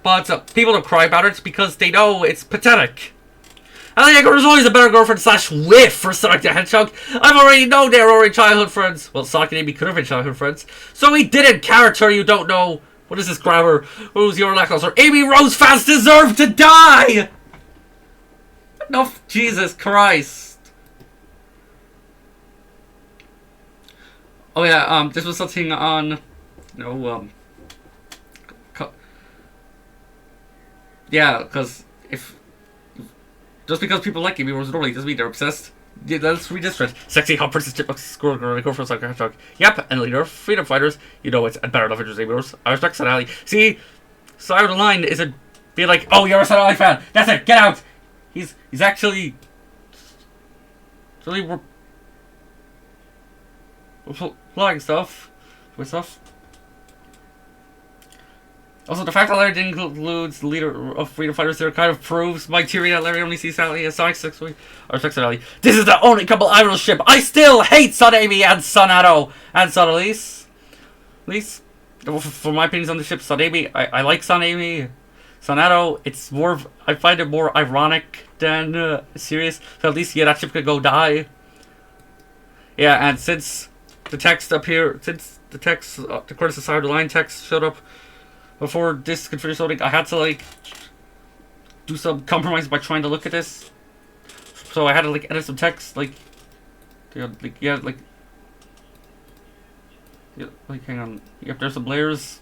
But people don't cry about it because they know it's pathetic. And I think Acorn is always a better girlfriend / whiff for Sonic the Hedgehog. I've already known they're already childhood friends. Well, Sonic and Amy could have been childhood friends. So he didn't. Character you don't know. What is this grammar? Who's your lackluster? Amy Rose fans deserve to die! No, Jesus Christ. Oh yeah, this was something on, yeah, because just because people like Amy Rose normally doesn't mean they're obsessed. Yeah, let's read this thread. Sexy hot princess chipmunk squirrel girl, go for a Sonic Hedgehog. Yep, and leader, freedom fighters. You know it's a better love interest Amy Rose. I respect Sun Alley. See, side of the line isn't be like, oh, you're a Sun Alley fan. That's it. Get out. He's actually really flying stuff with stuff. Also, the fact that Larry didn't include the leader of Freedom Fighters there kind of proves my theory that Larry only sees Sally as Sonic 6 week or Sexuality. This is the only couple I will ship. I still hate Son Amy and Son Addo and Son Elise. For my opinions on the ship, Son Amy, I like Son Amy. Son Addo, it's more, I find it more ironic than serious. So at least, yeah, that ship could go die. Yeah, and since the text up here, since the text, the credits of Side of the Line text showed up before this could finish loading, I had to like do some compromise by trying to look at this. So I had to like edit some text, like hang on. Yep, there's some layers.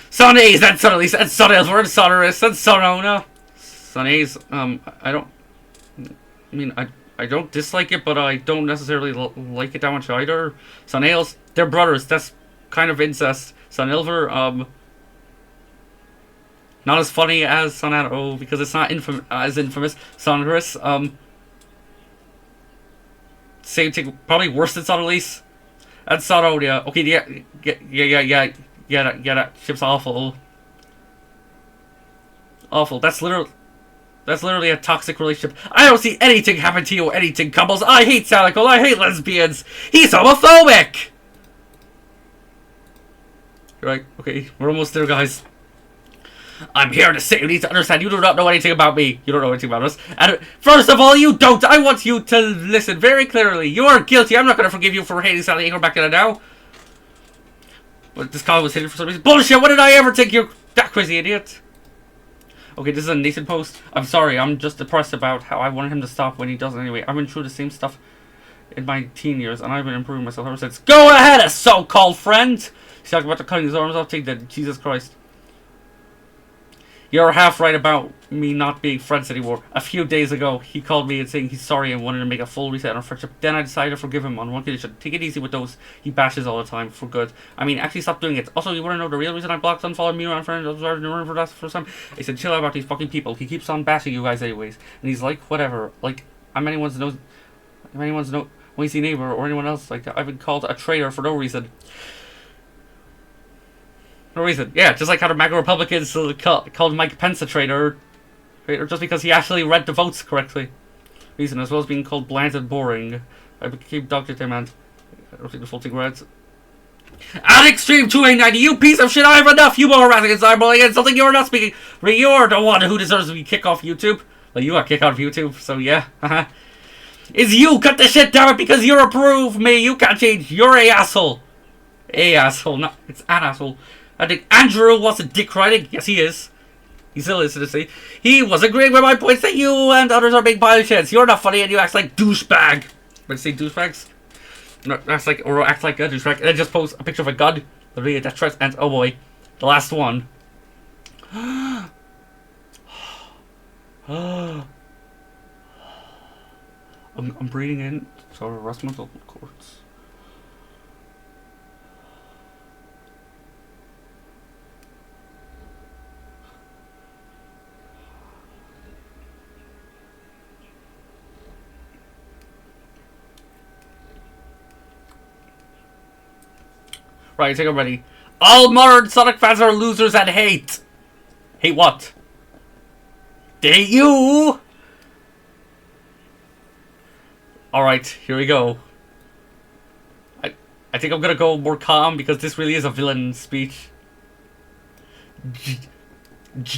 Son A's and Son Elise and Son Elver and Son Oris and Son Ona. Son A's, I don't dislike it, but I don't necessarily like it that much either. Son Ales, they're brothers. That's kind of incest. Son Ilver, not as funny as Son Addo because it's not as infamous. Son Chris, same thing, probably worse than Son Elise. And Son Odia. Okay, yeah, that ship's awful. Awful. That's literally a toxic relationship. I don't see anything happen to you, anything couples. I hate Salico. I hate lesbians. He's homophobic. Right, okay, we're almost there, guys. I'm here to say you need to understand you do not know anything about me. You don't know anything about us. And first of all, you don't. I want you to listen very clearly. You are guilty. I'm not going to forgive you for hating Sally Acorn back then and now. But this comment was hidden for some reason. Bullshit, what did I ever think you're that crazy idiot? Okay, this is a Nathan post. I'm sorry, I'm just depressed about how I wanted him to stop when he doesn't anyway. I've been through the same stuff in my teen years, and I've been improving myself ever since. Go ahead, a so-called friend! He's talking about the cutting his arms off, take that. Jesus Christ. You're half right about me not being friends anymore. A few days ago, he called me and saying he's sorry and wanted to make a full reset on our friendship. Then I decided to forgive him on one condition. Take it easy with those he bashes all the time for good. I mean, actually stop doing it. Also, you want to know the real reason I blocked, unfollowed me around friends? I was for that for some. I said, chill out about these fucking people. He keeps on bashing you guys anyways. And he's like, whatever. Like, I'm anyone's noisy neighbor or anyone else. Like, I've been called a traitor for no reason. No reason. Yeah, just like how the MAGA Republicans called Mike Pence a traitor just because he actually read the votes correctly. Reason, as well as being called bland and boring. I became Dr. Tim and I don't think the full thing reads. At Extreme 2890, you piece of shit, I have enough! You are harassing and cyberbullying and something you're not speaking. You're the one who deserves to be kicked off YouTube. Well, you got kicked out of YouTube, so yeah. Is you cut the shit down because you approve me. You can't change. You're a asshole. A asshole. No, it's an asshole. I think Andrew wasn't dick riding. Yes, he is. He still is, to say. He was agreeing with my points that you and others are big pile of shits. You're not funny and you act like douchebag. When I say douchebags? No, act like a douchebag. And then just post a picture of a gun. Literally a death threat. And oh boy, the last one. I'm breathing in. Sorry, rest my vocal cords. Right, I think I'm ready. All modern Sonic fans are losers and hate. Hate what? They hate you! Alright, here we go. I think I'm gonna go more calm because this really is a villain speech.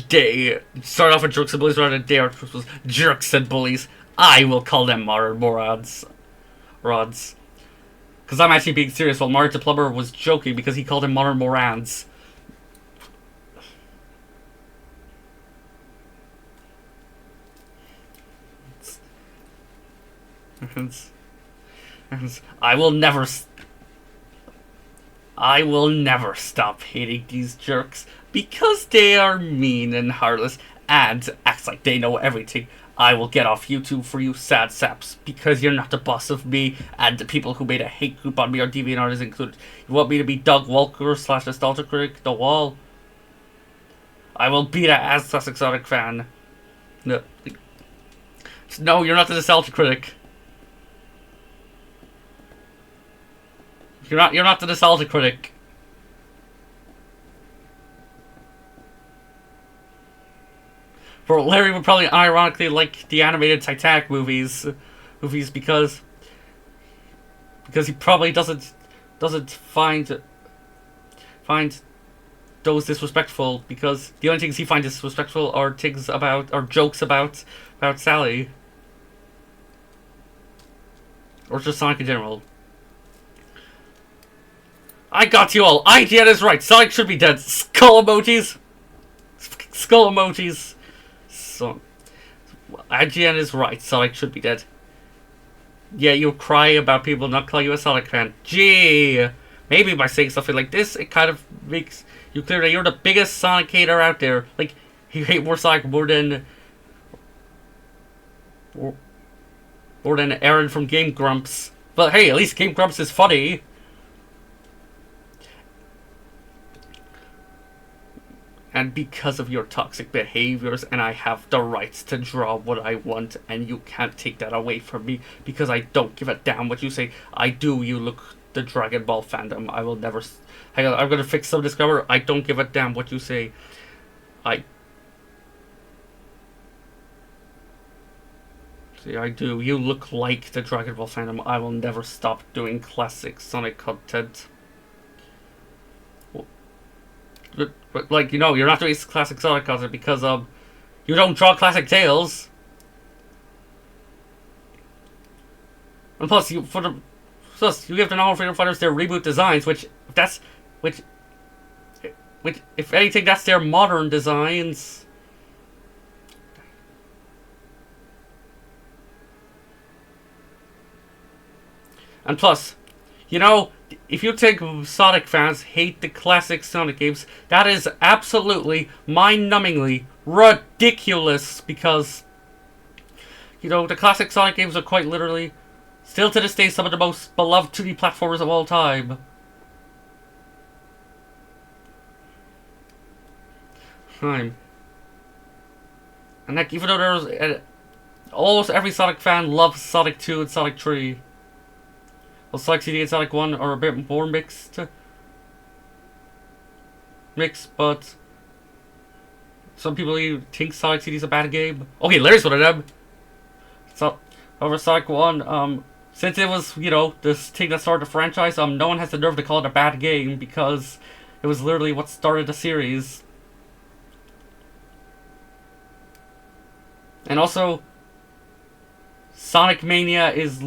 They start off with jerks and bullies rather than they are jerks and bullies. I will call them modern morons. Rods. Because I'm actually being serious while Mario the Plumber was joking because he called him modern morons. I will never stop hating these jerks because they are mean and heartless and act like they know everything. I will get off YouTube for you sad saps because you're not the boss of me and the people who made a hate group on me or DeviantArt is included. You want me to be Doug Walker / Nostalgia Critic? The Wall? I will be that as a Sonic fan. No, you're not the Nostalgia Critic. You're not the Nostalgia Critic. For Larry would probably ironically like the animated Titanic movies because he probably doesn't find those disrespectful because the only things he finds disrespectful are jokes about Sally or just Sonic in general. I got you all. IGN is right. Sonic should be dead. Skull emojis. Skull emojis. So, IGN is right. Sonic should be dead. Yeah, you cry about people not calling you a Sonic fan. Gee, maybe by saying something like this, it kind of makes you clear that you're the biggest Sonic hater out there. Like, you hate Sonic more than Aaron from Game Grumps. But hey, at least Game Grumps is funny. And because of your toxic behaviors, and I have the rights to draw what I want, and you can't take that away from me, because I don't give a damn what you say. I do, you look the Dragon Ball fandom. I will never... Hang on, I'm gonna fix some discover. I don't give a damn what you say. See, I do. You look like the Dragon Ball fandom. I will never stop doing classic Sonic content. But like, you know, you're not doing classic Sonic content because you don't draw classic tales. And plus you give the normal Freedom Fighters their reboot designs, which if anything that's their modern designs. And plus, you know, if you think Sonic fans hate the classic Sonic games, that is absolutely mind-numbingly ridiculous because, you know, the classic Sonic games are quite literally, still to this day, some of the most beloved 2D platformers of all time. And like, even though there was, almost every Sonic fan loves Sonic 2 and Sonic 3. Well, Sonic CD and Sonic 1 are a bit more mixed, but some people even think Sonic CD is a bad game. Okay, Larry's one of them. So, over Sonic 1, since it was, you know, this thing that started the franchise, no one has the nerve to call it a bad game because it was literally what started the series. And also, Sonic Mania is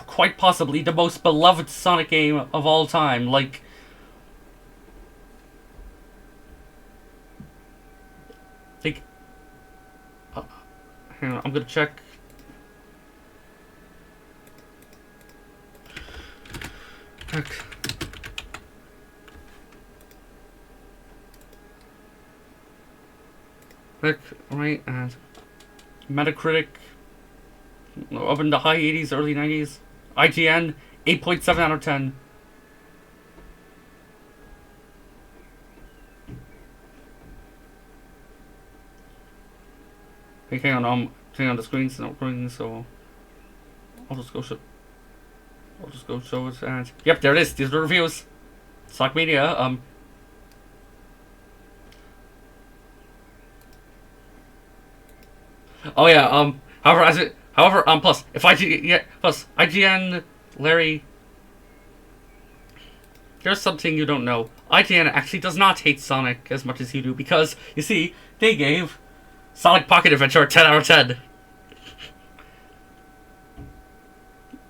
quite possibly the most beloved Sonic game of all time. Like, hang on, I'm gonna check. Click right and Metacritic up in the high 80s, early 90s. IGN 8.7 out of 10. Hey, hang on, the screen's not working, so I'll just go show it. And yep, there it is. These are the reviews. Sonic Mania. Oh yeah. Plus IGN, Larry. There's something you don't know. IGN actually does not hate Sonic as much as you do because you see they gave Sonic Pocket Adventure a 10 out of 10.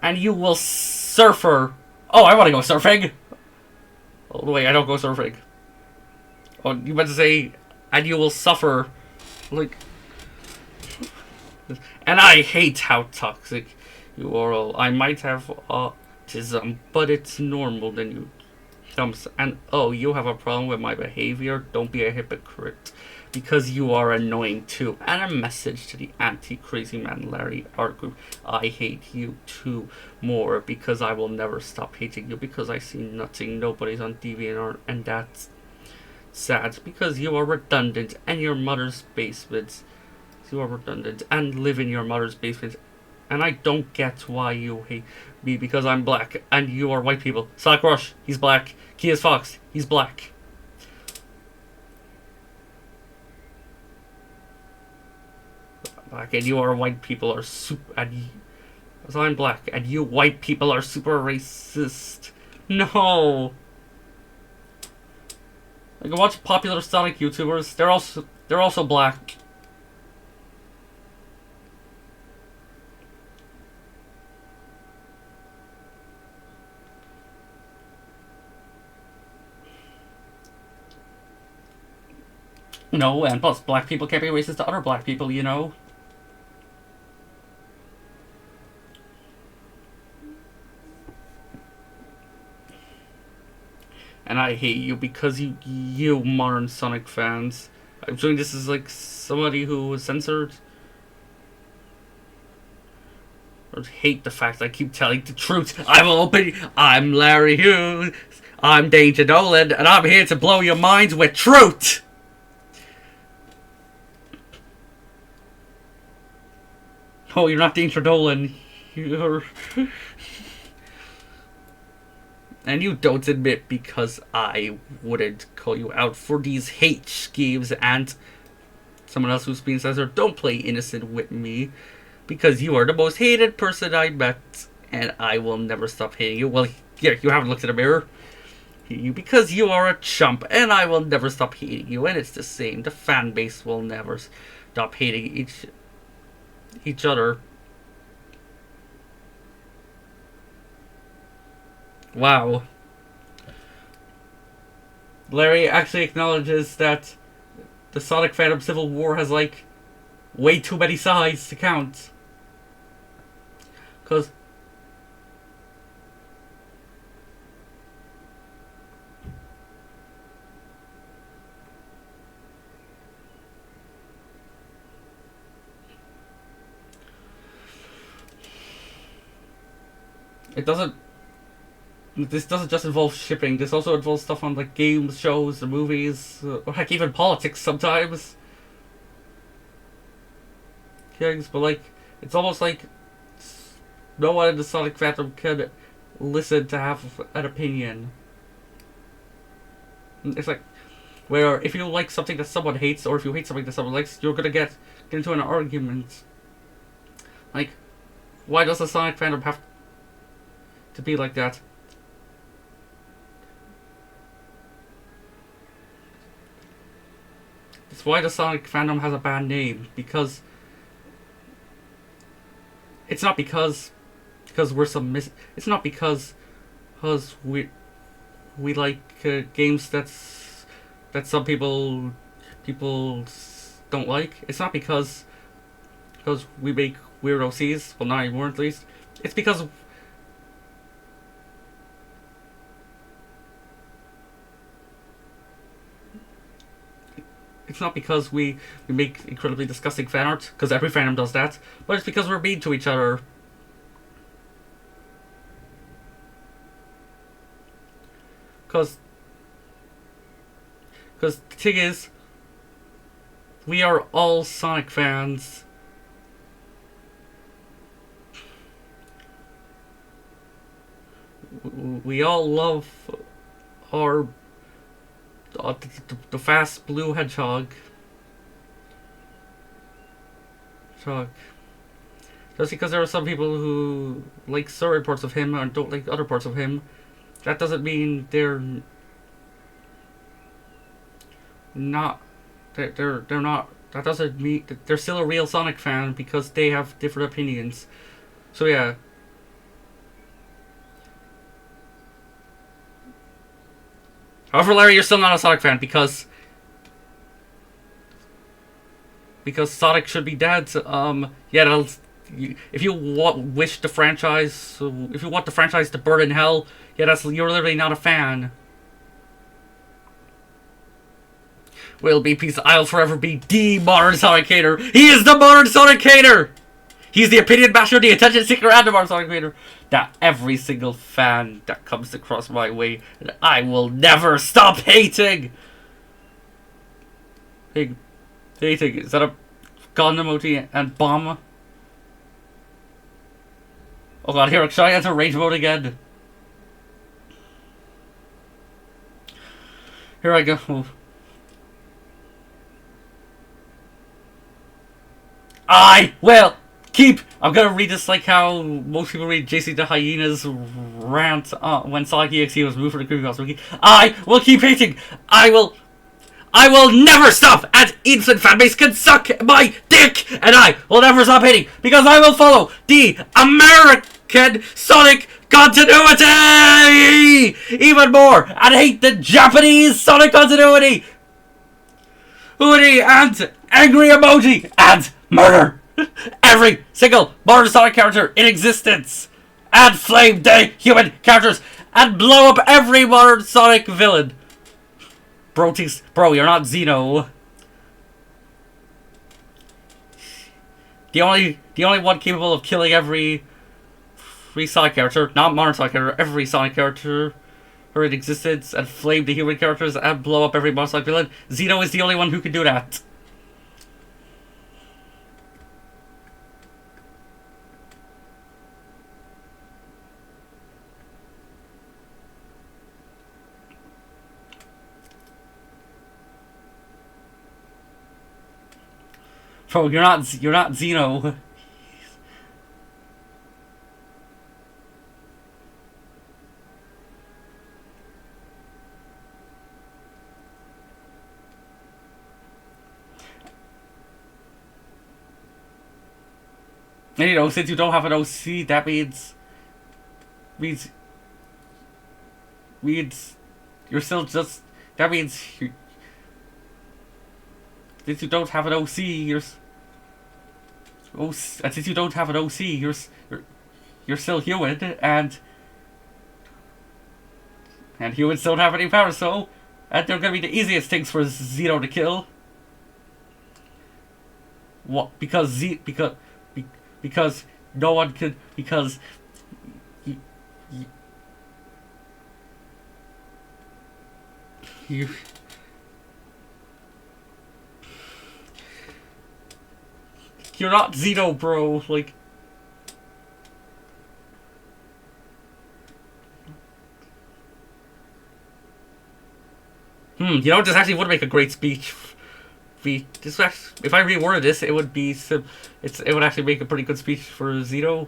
And you will surfer. Oh, I want to go surfing. Oh wait, I don't go surfing. Oh, you meant to say, and you will suffer, like. And I hate how toxic you are all. I might have autism, but it's normal. Then you thumbs and oh, you have a problem with my behavior. Don't be a hypocrite, because you are annoying too. And a message to the anti-crazy man Larry art group: I hate you too more because I will never stop hating you because I see nothing. Nobody's on DeviantArt, and that's sad because you are redundant and your mother's basement. You are redundant and live in your mother's basement. And I don't get why you hate me because I'm black and you are white people. Sonic Rush, he's black. Kia's Fox, he's black. Black and you are white people are super. And so I'm black and you white people are super racist. No. Like, I watch popular Sonic YouTubers. They're also black. No, and plus, black people can't be racist to other black people, you know? And I hate you because you modern Sonic fans. I'm doing this as like somebody who was censored. Or hate the fact I keep telling the truth. I'm Larry Hughes. I'm Danger Dolan, and I'm here to blow your minds with truth! Oh, you're not Danger Dolan. You're... And you don't admit because I wouldn't call you out for these hate schemes, and someone else who's being censored, don't play innocent with me because you are the most hated person I met, and I will never stop hating you. Well, yeah, you haven't looked in the mirror. Because you are a chump, and I will never stop hating you, and it's the same. The fan base will never stop hating each other. Wow. Larry actually acknowledges that the Sonic Phantom Civil War has, like, way too many sides to count. Because... It doesn't. This doesn't just involve shipping. This also involves stuff on like games, shows, the movies, or heck, even politics sometimes. Things, but like, it's almost like no one in the Sonic fandom can listen to have an opinion. It's like, where if you like something that someone hates, or if you hate something that someone likes, you're gonna get into an argument. Like, why does the Sonic fandom have to be like that? It's why the Sonic fandom has a bad name, because it's not because we're it's not because we like games that some people don't like. It's not because we make weird OCs, well, not anymore at least. It's because it's not because we make incredibly disgusting fan art, because every fandom does that, but it's because we're mean to each other. Because the thing is, we are all Sonic fans. We all love our the fast blue hedgehog. Just because there are some people who like certain parts of him and don't like other parts of him, that doesn't mean they're not. They're not. That doesn't mean that they're still a real Sonic fan because they have different opinions. So yeah. However, Larry, you're still not a Sonic fan because Sonic should be dead. Yeah, if you wish the franchise, if you want the franchise to burn in hell, yeah, you're literally not a fan. Will be peace. I'll forever be the modern Sonic hater. He is the modern Sonic hater. He's the opinion basher, the attention seeker, and the modern Sonic hater. That every single fan that comes across my way, and I will never stop hating. Hating. Is that a gun emoji and bomb? Oh god, here, should I enter rage mode again? Here I go. I will keep. I'm gonna read this like how most people read JC the Hyena's rant when Sonic EXE was moved for the Creepypasta Wiki. I will keep hating. I will never stop, and infant fanbase can suck my dick, and I will never stop hating because I will follow the American Sonic continuity even more and hate the Japanese Sonic continuity. Hootie and angry emoji and murder every single modern Sonic character in existence and flame the human characters and blow up every modern Sonic villain. Bro, you're not Xeno. The only one capable of killing every Sonic character, not modern Sonic character, every Sonic character in existence and flame the human characters and blow up every modern Sonic villain. Xeno is the only one who can do that. Bro, you're not Xeno. And you know, since you don't have an OC, that means you're still just. That means since you don't have an OC, and since you don't have an OC, you're still human, and humans don't have any power, so and they're gonna be the easiest things for Xeno to kill. What? Because no one could, because You... You're not Zito, bro. Like... You know, this actually would make a great speech. If I reworded this, it would be it would actually make a pretty good speech for Zito.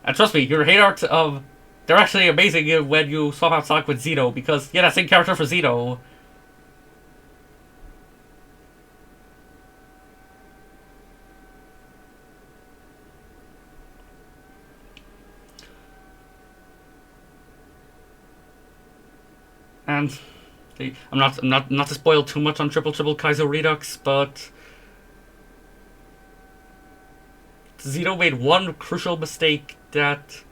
And trust me, your hate art of... They're actually amazing when you swap out Sonic with Zito, because, yeah, that same character for Zito. And I'm not to spoil too much on Triple Kaizo Redux, but Zito made one crucial mistake that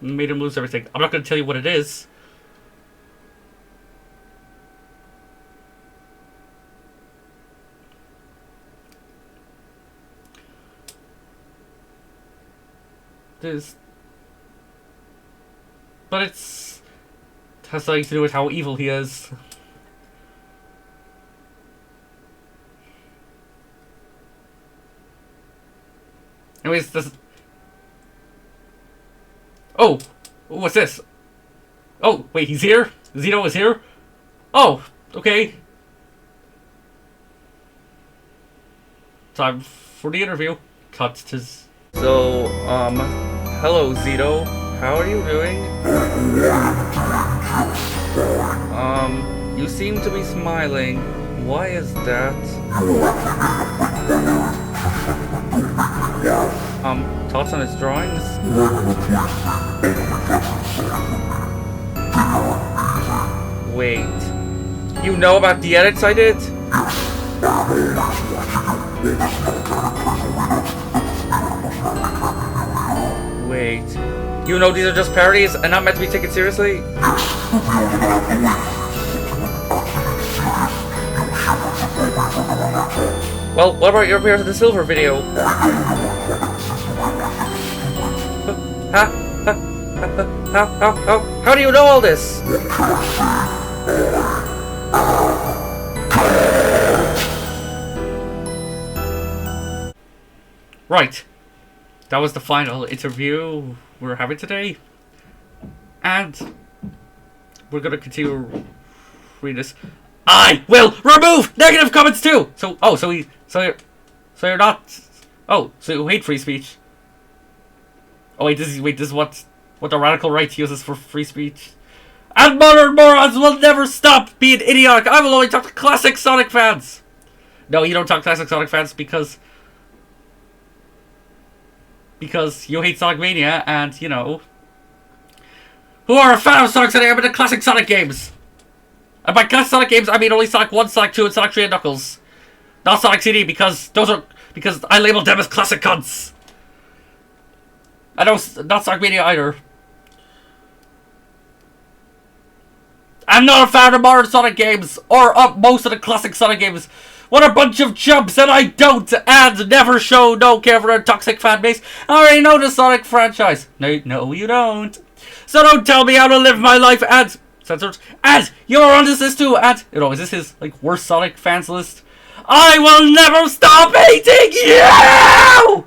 made him lose everything. I'm not going to tell you what it is. But it has something to do with how evil he is. Anyways, this... Oh! What's this? Oh, wait, he's here? Zito is here? Oh, okay. Time for the interview. Cut to... So, hello, Zito. How are you doing? You seem to be smiling. Why is that? Thoughts on his drawings? Wait. You know about the edits I did? Wait. You know these are just parodies and not meant to be taken seriously? Well, what about your appearance in the Silver video? How do you know all this? Right. That was the final interview we're having today. And we're gonna continue reading this. I will remove negative comments too! So you're not... Oh, so you hate free speech. Oh wait, this is what the radical right uses for free speech. And modern morons will never stop being idiotic. I will only talk to classic Sonic fans. No, you don't talk to classic Sonic fans because you hate Sonic Mania and, you know, who are a fan of Sonic City, I'm into classic Sonic games. And by classic Sonic games, I mean only Sonic 1, Sonic 2, and Sonic 3 and Knuckles. Not Sonic CD, because I labeled them as classic cunts. I know, not Sonic Mania either. I'm not a fan of modern Sonic games, or most of the classic Sonic games. What a bunch of chumps, and I don't, and never show no care for a toxic fan base. I already know the Sonic franchise. No, you don't. So don't tell me how to live my life, and... Censored. And you're on this list too, and... You know, is this his, like, worst Sonic fans list? I will never stop hating you!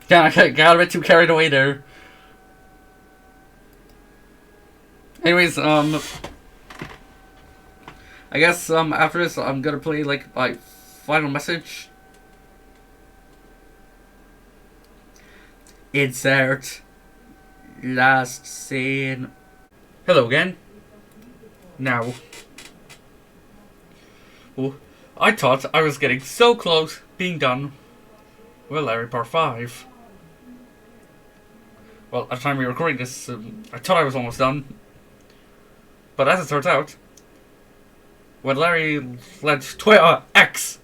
Yeah, I got a bit too carried away there. Anyways, I guess, after this, I'm gonna play, like, my final message. Insert last scene. Hello again. Now. Oh, I thought I was getting so close being done with Larry Part 5. well, at the time we were recording this, I thought I was almost done. But as it turns out, when Larry fled Twitter X,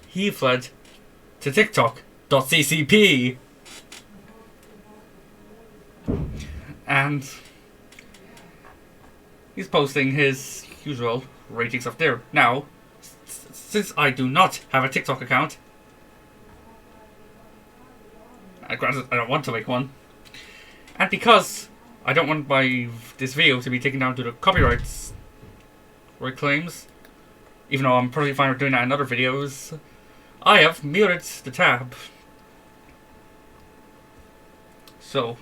he fled to TikTok.ccp. And he's posting his usual raging stuff there. Now, since I do not have a TikTok account, granted, I don't want to make one, and because I don't want this video to be taken down due to copyright claims, even though I'm perfectly fine with doing that in other videos, I have muted the tab. So,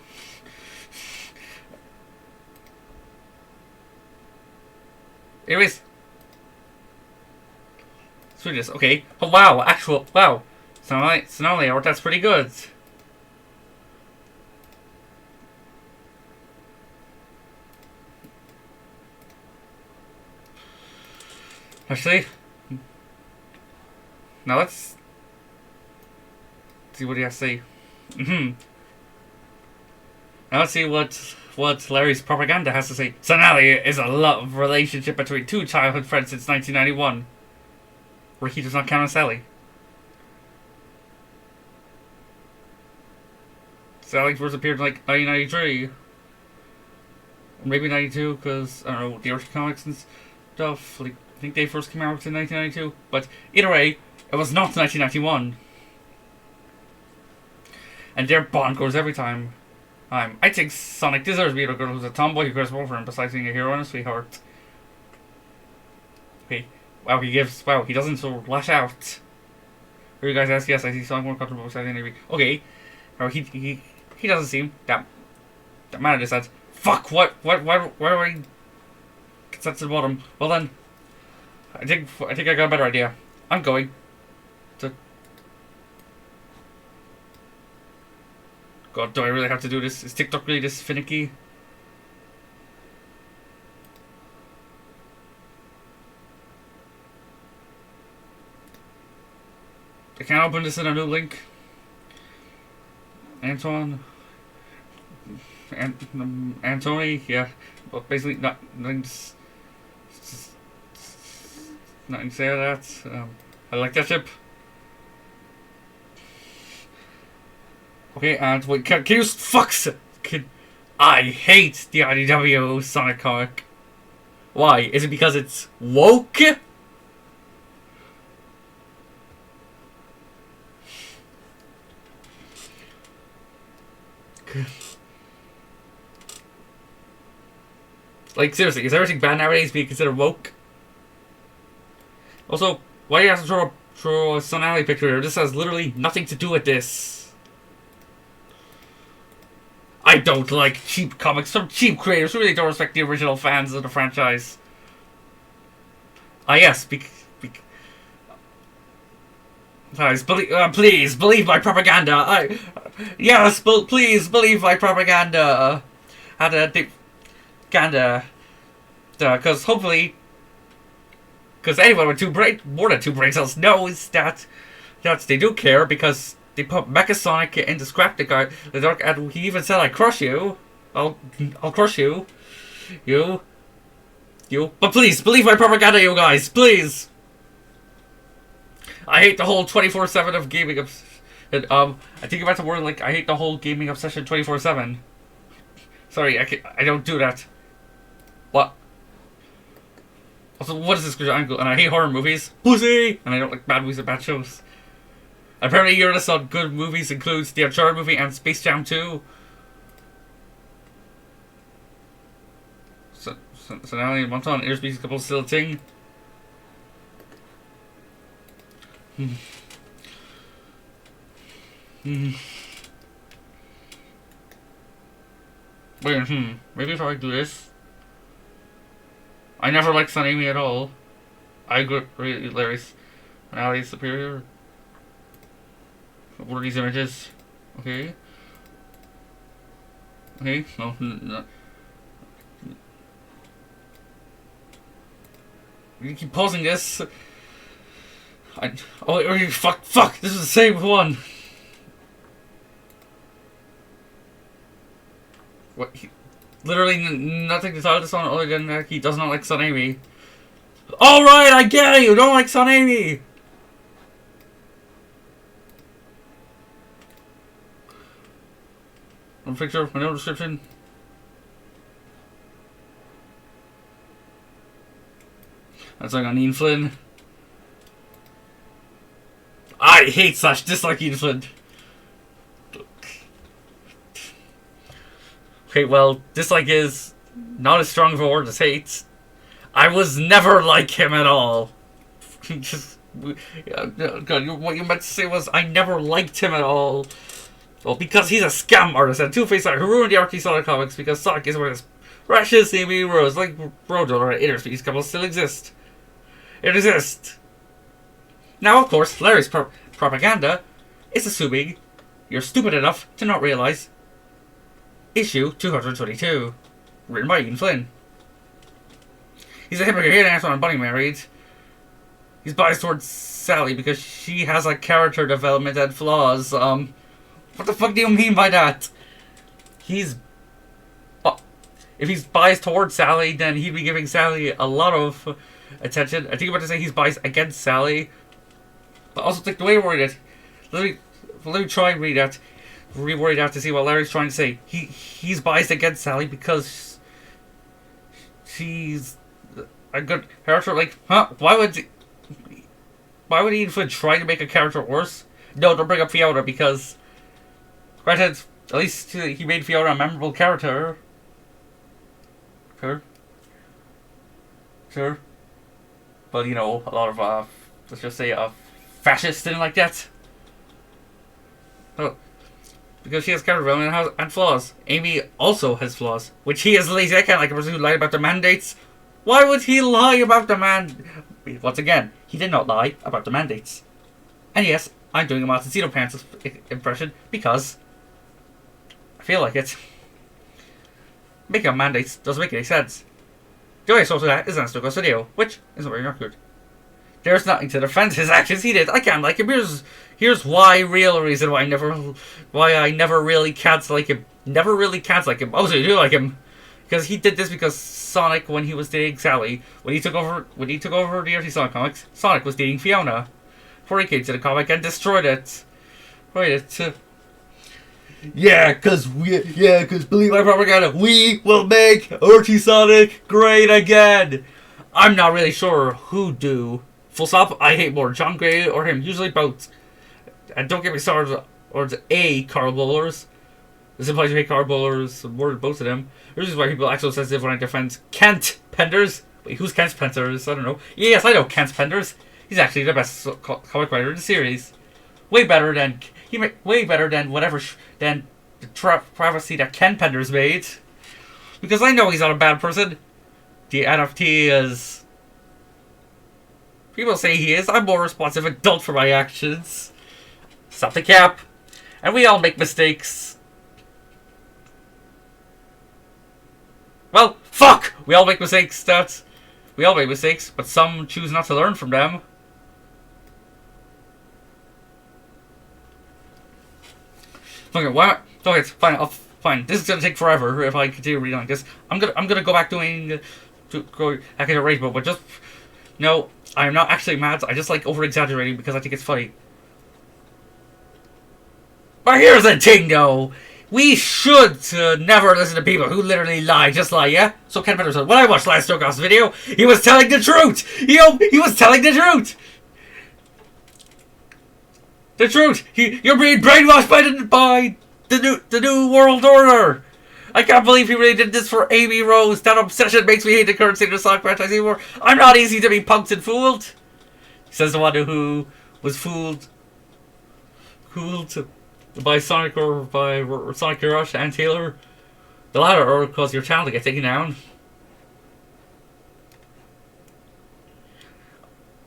anyways, sweetness. Okay. Oh wow, wow. Sonali art. That's pretty good. Actually, now let's see what he has to say. Now let's see what Larry's propaganda has to say. Sonali is a love relationship between two childhood friends since 1991. Ricky does not count on Sally. Sally first appeared in like 1993. Or maybe 92, because, I don't know, the Archie comics and stuff. Like, I think they first came out in 1992. But either way, it was not 1991. And their bond grows every time. I think Sonic deserves to be a girl who's a tomboy who cares more for him besides being a hero and a sweetheart. Okay. Wow, he doesn't so lash out. Are you guys ask? Yes, I see Sonic more comfortable besides the enemy. Okay. No, he doesn't seem that man just said, fuck, why do I get set to the bottom? Well then, I think I got a better idea. I'm going to... God, do I really have to do this? Is TikTok really this finicky? I can't open this in a new link. Antony, yeah. Well, basically, nothing to say about that. I like that ship. Okay, and wait, can you I hate the IDW Sonic comic. Why? Is it because it's woke? Like, seriously, is everything bad nowadays being considered woke? Also, why do you have to throw a Sonali picture here? This has literally nothing to do with this. I don't like cheap comics from cheap creators who really don't respect the original fans of the franchise. Ah, yes, guys, please believe my propaganda. Yes, please believe my propaganda. Because hopefully, because anyone with more than two brain cells knows that they do care, because they put Mecha Sonic in the Scraptic guy. The dark, and he even said, "I crush you. I'll crush you. You. But please believe my propaganda, you guys. Please." I hate the whole 24/7 of gaming. I think about the word like I hate the whole gaming obsession 24/7. Sorry, I don't do that. What? Also, what is this angle? And I hate horror movies. Pussy! And I don't like bad movies or bad shows. Apparently, your list on good movies includes the Uncharted movie and Space Jam 2. So now you want on airspace a couple still ting. Wait, maybe if I do this. I never liked Sanemi at all. I agree, Larry's finale is superior. What are these images? Okay. Okay, no. You keep pausing this. Fuck, this is the same one. literally nothing to tell this on other than that he does not like Son Amy. Alright, I get it, you don't like Son Amy! One picture, no description. That's like on Ian Flynn. I hate / dislike Ian Flynn. Okay, well, dislike is not as strong of a word as hate. I was never like him at all. Just, God, what you meant to say was I never liked him at all. Well, because he's a scam artist and two-faced who ruined the archy Sonic comics because Sonic is one of his precious Amy Rose, like Rojo or interspecies couples still exist. It exists. Now, of course, Larry's propaganda is assuming you're stupid enough to not realize issue 222, written by Ian Flynn. He's a hypocrite here and on Bunny married. He's biased towards Sally because she has like character development and flaws. What the fuck do you mean by that? He's if he's biased towards Sally, then he'd be giving Sally a lot of attention. I think I'm about to say he's biased against Sally, but also think the way he worded it. Let me try and read that. Reword that to see what Larry's trying to say. He's biased against Sally because she's a good character. Like, huh? Why would Ian Flynn try to make a character worse? No, don't bring up Fiona because, granted, at least he made Fiona a memorable character. Sure. But you know, a lot of let's just say fascists didn't like that. Oh. Because she has character development and flaws. Amy also has flaws, which he is lazy. I can't like a person who lied about the mandates. Why would he lie about the Once again, he did not lie about the mandates. And yes, I'm doing a Montecito Pants impression because I feel like it. Making up mandates doesn't make any sense. The only source of that is an Stucco's video, which isn't very good. There's nothing to defend his actions. He did. I can't like him. Here's why real reason why I never really can't like him. Never really can't like him. Also, I do like him because he did this because Sonic, when he was dating Sally, when he took over the early Sonic comics, Sonic was dating Fiona before he came to the comic and destroyed it. Yeah, cause believe my propaganda, we will make Archie Sonic great again. I'm not really sure who do. Full stop, I hate more John Gray or him, usually both. And don't get me started on Carl Bowlers. This implies you hate Carl Bowlers, more than both of them. This is why people act so sensitive when I defend Kent Penders. Wait, who's Kent Penders? I don't know. Yes, I know Kent Penders. He's actually the best comic writer in the series. Way better than than the travesty that Ken Penders made. Because I know he's not a bad person. The NFT is... People say he is. I'm more responsive adult for my actions. Stop the cap. And we all make mistakes. Well, fuck! We all make mistakes, we all make mistakes, but some choose not to learn from them. Okay, why? Okay, fine. Fine. This is gonna take forever if I continue reading like this. I'm gonna go back doing back into rage mode, but just no, I'm not actually mad. I just like over exaggerating because I think it's funny. But here's the thing, though. We should never listen to people who literally lie, just lie, yeah? So Ken Penders said, when I watched Lance Stokoff's video, he was telling the truth! He was telling the truth! The truth! You're being brainwashed by the new world order! I can't believe he really did this for Amy Rose. That obsession makes me hate the current state of the Sonic franchise anymore. I'm not easy to be punked and fooled. Says the one who was fooled by Sonic or by Sonic Rush and Taylor. The latter or cause your channel to get taken down.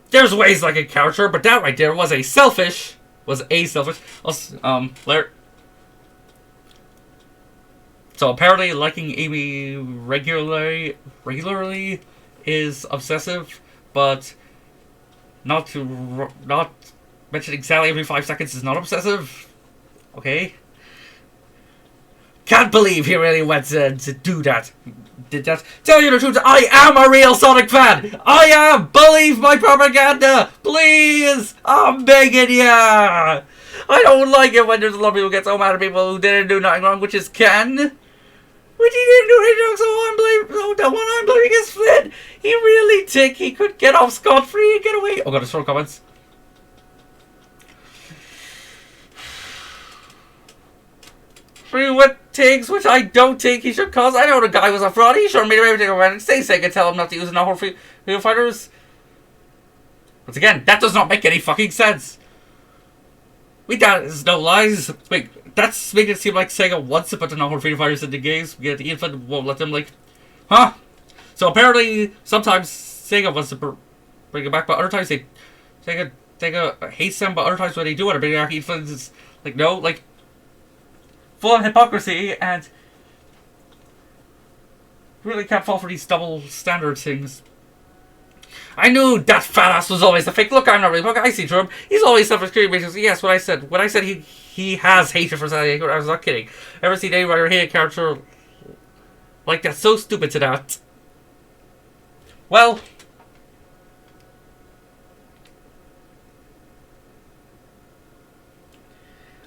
There's ways like a character, but that right there was a selfish. Larry. So apparently liking Amy regularly is obsessive, but not mentioning Sally every 5 seconds is not obsessive. Okay. can't believe he really went to do that. Did that. Tell you the truth, I am a real Sonic fan. I am. Believe my propaganda. Please. I'm begging ya. I don't like it when there's a lot of people get so mad at people who didn't do nothing wrong, which is Ken. Which he didn't do anything wrong, so the one I'm blaming is Flynn. He really think he could get off scot-free and get away. Oh god, there's 4 comments. Free with things which I don't think he should cause. I know the guy was a fraud. He sure made everything around and say could tell him not to use an awful free fighters. Once again, that does not make any fucking sense. That is no lies. Wait, that's making it seem like Sega wants to put the normal Freedom Fighters into games, yet the Infinite won't let them, like, huh? So apparently, sometimes Sega wants to bring it back, but other times Sega hates them, but other times when they do want to bring it back, Infinite is like, no, like, full on hypocrisy, and really can't fall for these double standard things. I knew that fat ass was always the fake. Look, I'm not really. Look, I see through him. He's always self-screaming. Yes, what I said. When I said he has hatred for Sally, I was not kidding. Ever seen any writer hate a character like that? So stupid to that. Well,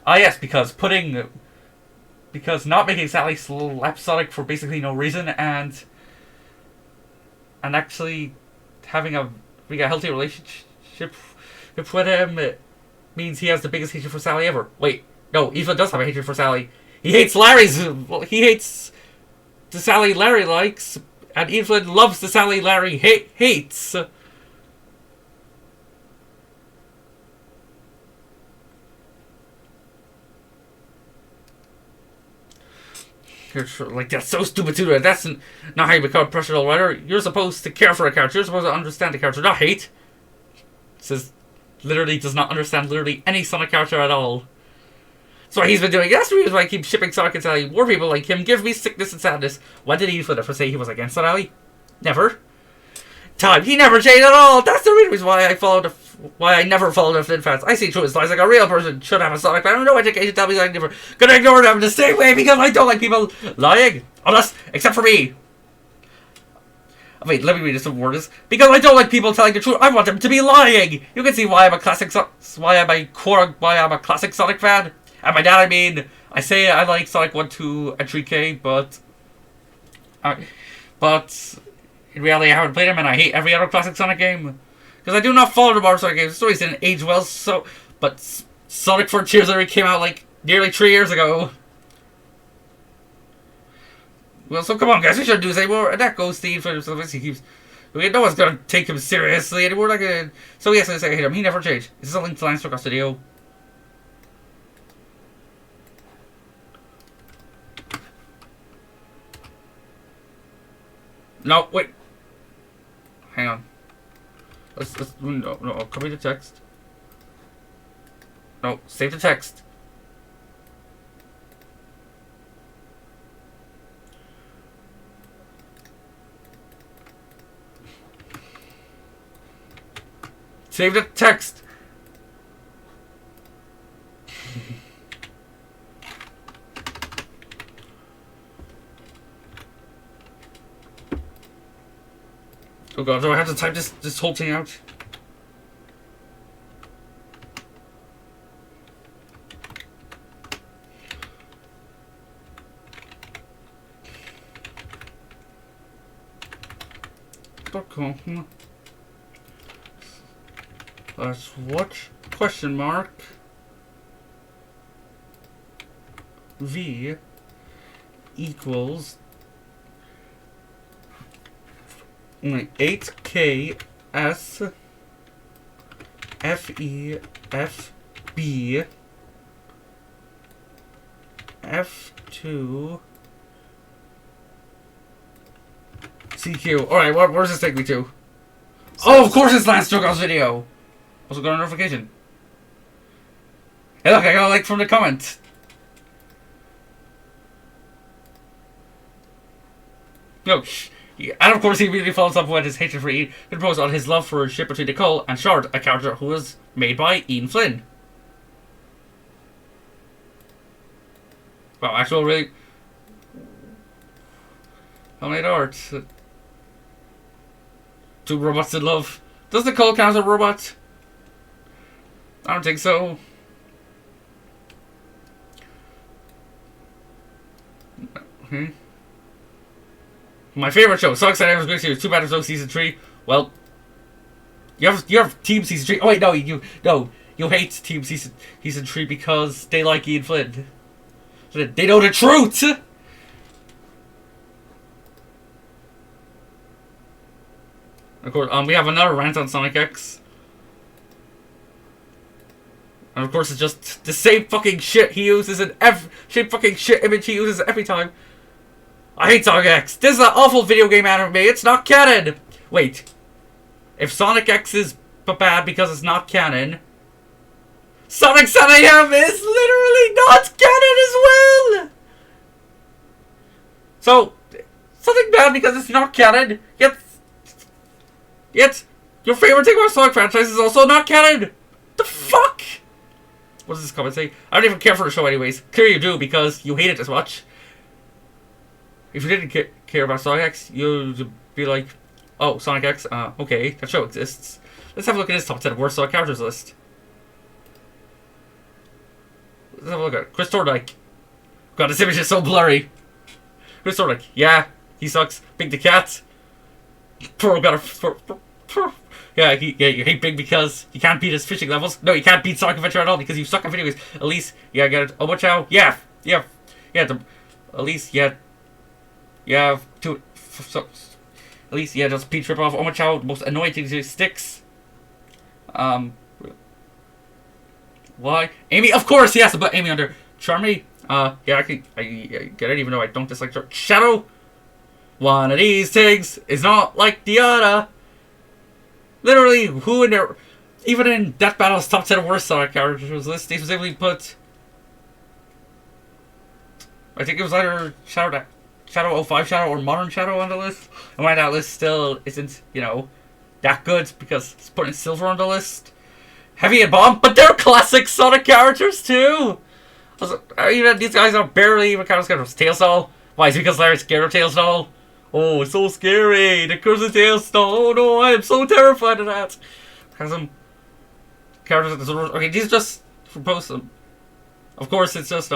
yes, because not making Sally slap Sonic for basically no reason, and actually having a healthy relationship with him, it means he has the biggest hatred for Sally ever. Wait, no, Eva does have a hatred for Sally. He hates he hates the Sally Larry likes, and Eva loves the Sally Larry hates. Like, that's so stupid too. That's not how you become a professional writer. You're supposed to care for a character. You're supposed to understand the character, not hate. It says literally does not understand literally any Sonic character at all. That's what he's been doing. That's the reason why I keep shipping Sonic and Sally. More people like him give me sickness and sadness. When did he ever say he was against Sally? Never. He never changed at all. That's the reason why I never followed the Flynn fans. I see through his lies like a real person should have a Sonic fan. I have no education to tell me something different. Gonna ignore them the same way because I don't like people lying. Except for me. Wait, let me read this word. Because I don't like people telling the truth. I want them to be lying. You can see why I'm a classic Sonic fan. And by that I mean, I say I like Sonic 1, 2, and 3K, but in reality I haven't played them and I hate every other classic Sonic game. Because I do not follow the modern Sonic games. The stories didn't age well, but Sonic Frontiers already came out like nearly 3 years ago. Well, so come on guys, we shouldn't do this anymore. And that goes Steve for himself. He keeps... No one's gonna take him seriously anymore. So yes, I hate him. He never changed. Is this a link to Lance Rock's video? No, wait. Hang on. No, copy the text. No, save the text. Save the text. Oh god, do I have to type this whole thing out? .com. Let's watch question mark V equals 8K S FE FB F2 CQ. Alright, where does this take me to? Oh, of course it's Lance Jogo's video! Also got a notification. Hey look, I got a like from the comment. No, and of course he immediately follows up with his hatred for Ian, who proposed on his love for a ship between Nicole and Shard, a character who was made by Ian Flynn. Wow, actual really... Homemade art. Two robots in love. Does Nicole count as a robot? I don't think so. My favorite show, Sonic Skylanders Great Series. Too bad there's no season 3. Well, you have Team Season 3. Oh wait, no, you hate Team Season 3 because they like Ian Flynn. They know the truth. Of course, we have another rant on Sonic X. And of course, it's just the same fucking shit he uses in same fucking shit image he uses every time. I hate Sonic X. This is an awful video game anime. It's not canon. Wait. If Sonic X is bad because it's not canon, Sonic 7 AM is literally not canon as well. So, something bad because it's not canon. Yet, your favorite thing about Sonic franchise is also not canon. The fuck? What does this comment say? I don't even care for the show anyways. Clearly you do because you hate it as much. If you didn't care about Sonic X, you'd be like, oh, Sonic X, okay, that show exists. Let's have a look at his top 10 worst Sonic characters list. Let's have a look at it. Chris Thorndike. God, this image is so blurry. Chris Thorndike, yeah, he sucks. Big the Cat. Pearl got a... Yeah, you hate Big because you can't beat his fishing levels. No, you can't beat Sonic Adventure at all because you suck at video games. At least, yeah, get it. Oh, watch out. Yeah, at least, yeah, to... So, at least, yeah, just Peach ripoff. Oh, watch out. The most annoying thing is sticks. Why? Amy, of course, yes, but Amy under Charmy. Yeah, I get it, even though I don't dislike her. Shadow. One of these things is not like the other. Literally, who in there, even in Death Battle's top 10 worst Sonic characters list, they specifically put, I think it was either Shadow 05 Shadow or Modern Shadow on the list. And why that list still isn't, you know, that good because it's putting Silver on the list. Heavy and Bomb, but they're classic Sonic characters too. Even these guys are barely even kind of scared of Tailstall. Why? Is it because Larry's scared of Tailstall? Oh, it's so scary. The curse of Tailstall. Oh no, I am so terrified of that. Has some characters. Okay, these are just for post them. Of course, it's just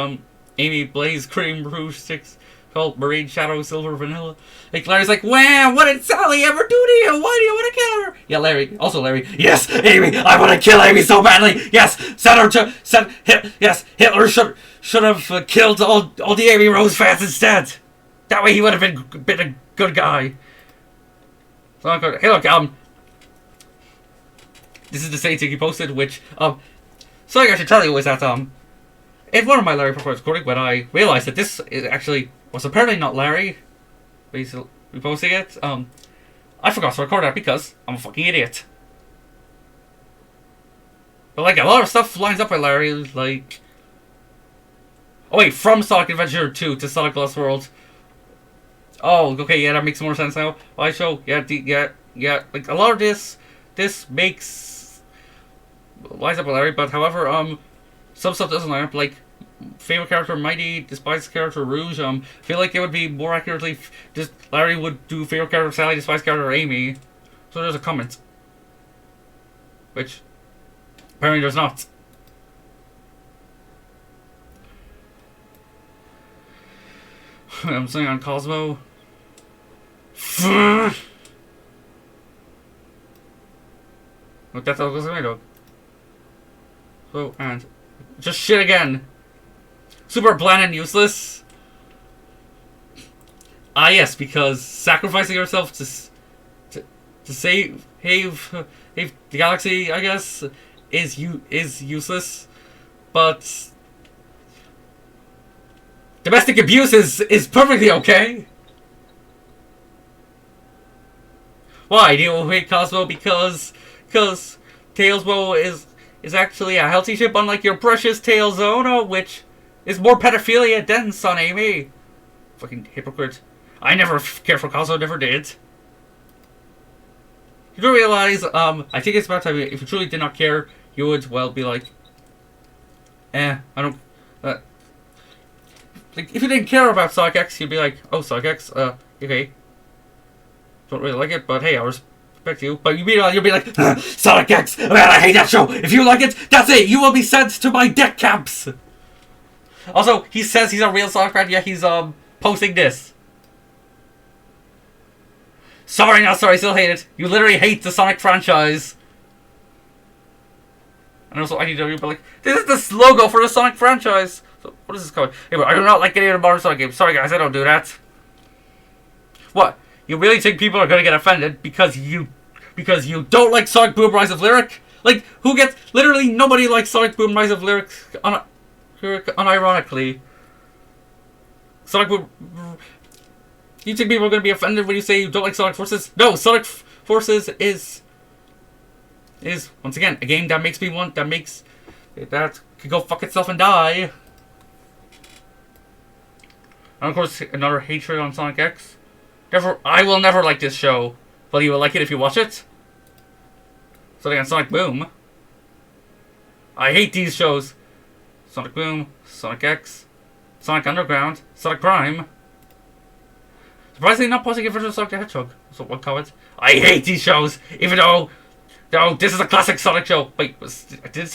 Amy, Blaze, Cream, Rouge, Six, Colt, Marine, Shadow, Silver, Vanilla. Like Larry's like, wow, what did Sally ever do to you? Why do you want to kill her? Yeah, Larry. Also Larry. Yes, Amy. I want to kill Amy so badly. Yes, yes, Hitler should have killed all the Amy Rose fans instead. That way he would have been a good guy. So, hey, look, this is the same thing he posted, which, something I should tell you is that, in one of my Larry Performance recording, when I realized that this actually was apparently not Larry reposting it, I forgot to record that because I'm a fucking idiot. But, like, a lot of stuff lines up with Larry, like... Oh, wait, from Sonic Adventure 2 to Sonic Lost World. Oh, okay, yeah, that makes more sense now. Why show? Yeah, like, a lot of this makes... lines up with Larry, but however, some stuff doesn't line up, like, favorite character Mighty, despised character Rouge, I feel like it would be more accurately, just Larry would do favorite character Sally, despised character Amy. So there's a comment. Which, apparently there's not. I'm saying on Cosmo. Look, that's how it goes away, dog. So, and just shit again. Super bland and useless. Ah, yes, because sacrificing yourself to save the galaxy, I guess, is useless. But domestic abuse is perfectly okay. Why? Do you hate Cosmo because Tailsbo is actually a healthy ship, unlike your precious Tailzona, which is more pedophilia than Son Amy. Fucking hypocrite. I never cared for Cosmo, never did. You do realize, I think it's about time, if you truly did not care, you would, well, be like, I don't, like, if you didn't care about Sonic X, you'd be like, oh, Sonic X, okay, don't really like it, but hey, I respect you. But you'll be like, Sonic X, man, I hate that show. If you like it, that's it. You will be sent to my death camps. Also, he says he's a real Sonic fan, yet he's posting this. Sorry, not sorry, still hate it. You literally hate the Sonic franchise. And also, IDW, but like, this is the logo for the Sonic franchise. So, what is this called? Anyway, I do not like any of the modern Sonic games. Sorry, guys, I don't do that. What? You really think people are gonna get offended because you don't like Sonic Boom Rise of Lyric? Like, who gets... Literally, nobody likes Sonic Boom Rise of Lyric unironically. Sonic Boom... You think people are gonna be offended when you say you don't like Sonic Forces? No, Sonic Forces is once again a game that makes me want that could go fuck itself and die. And of course, another hatred on Sonic X. Therefore, I will never like this show, but you will like it if you watch it. So again, Sonic Boom. I hate these shows. Sonic Boom, Sonic X, Sonic Underground, Sonic Prime. Surprisingly, not posting a version of Sonic the Hedgehog. So one comment. I hate these shows, even though this is a classic Sonic show. Wait, I think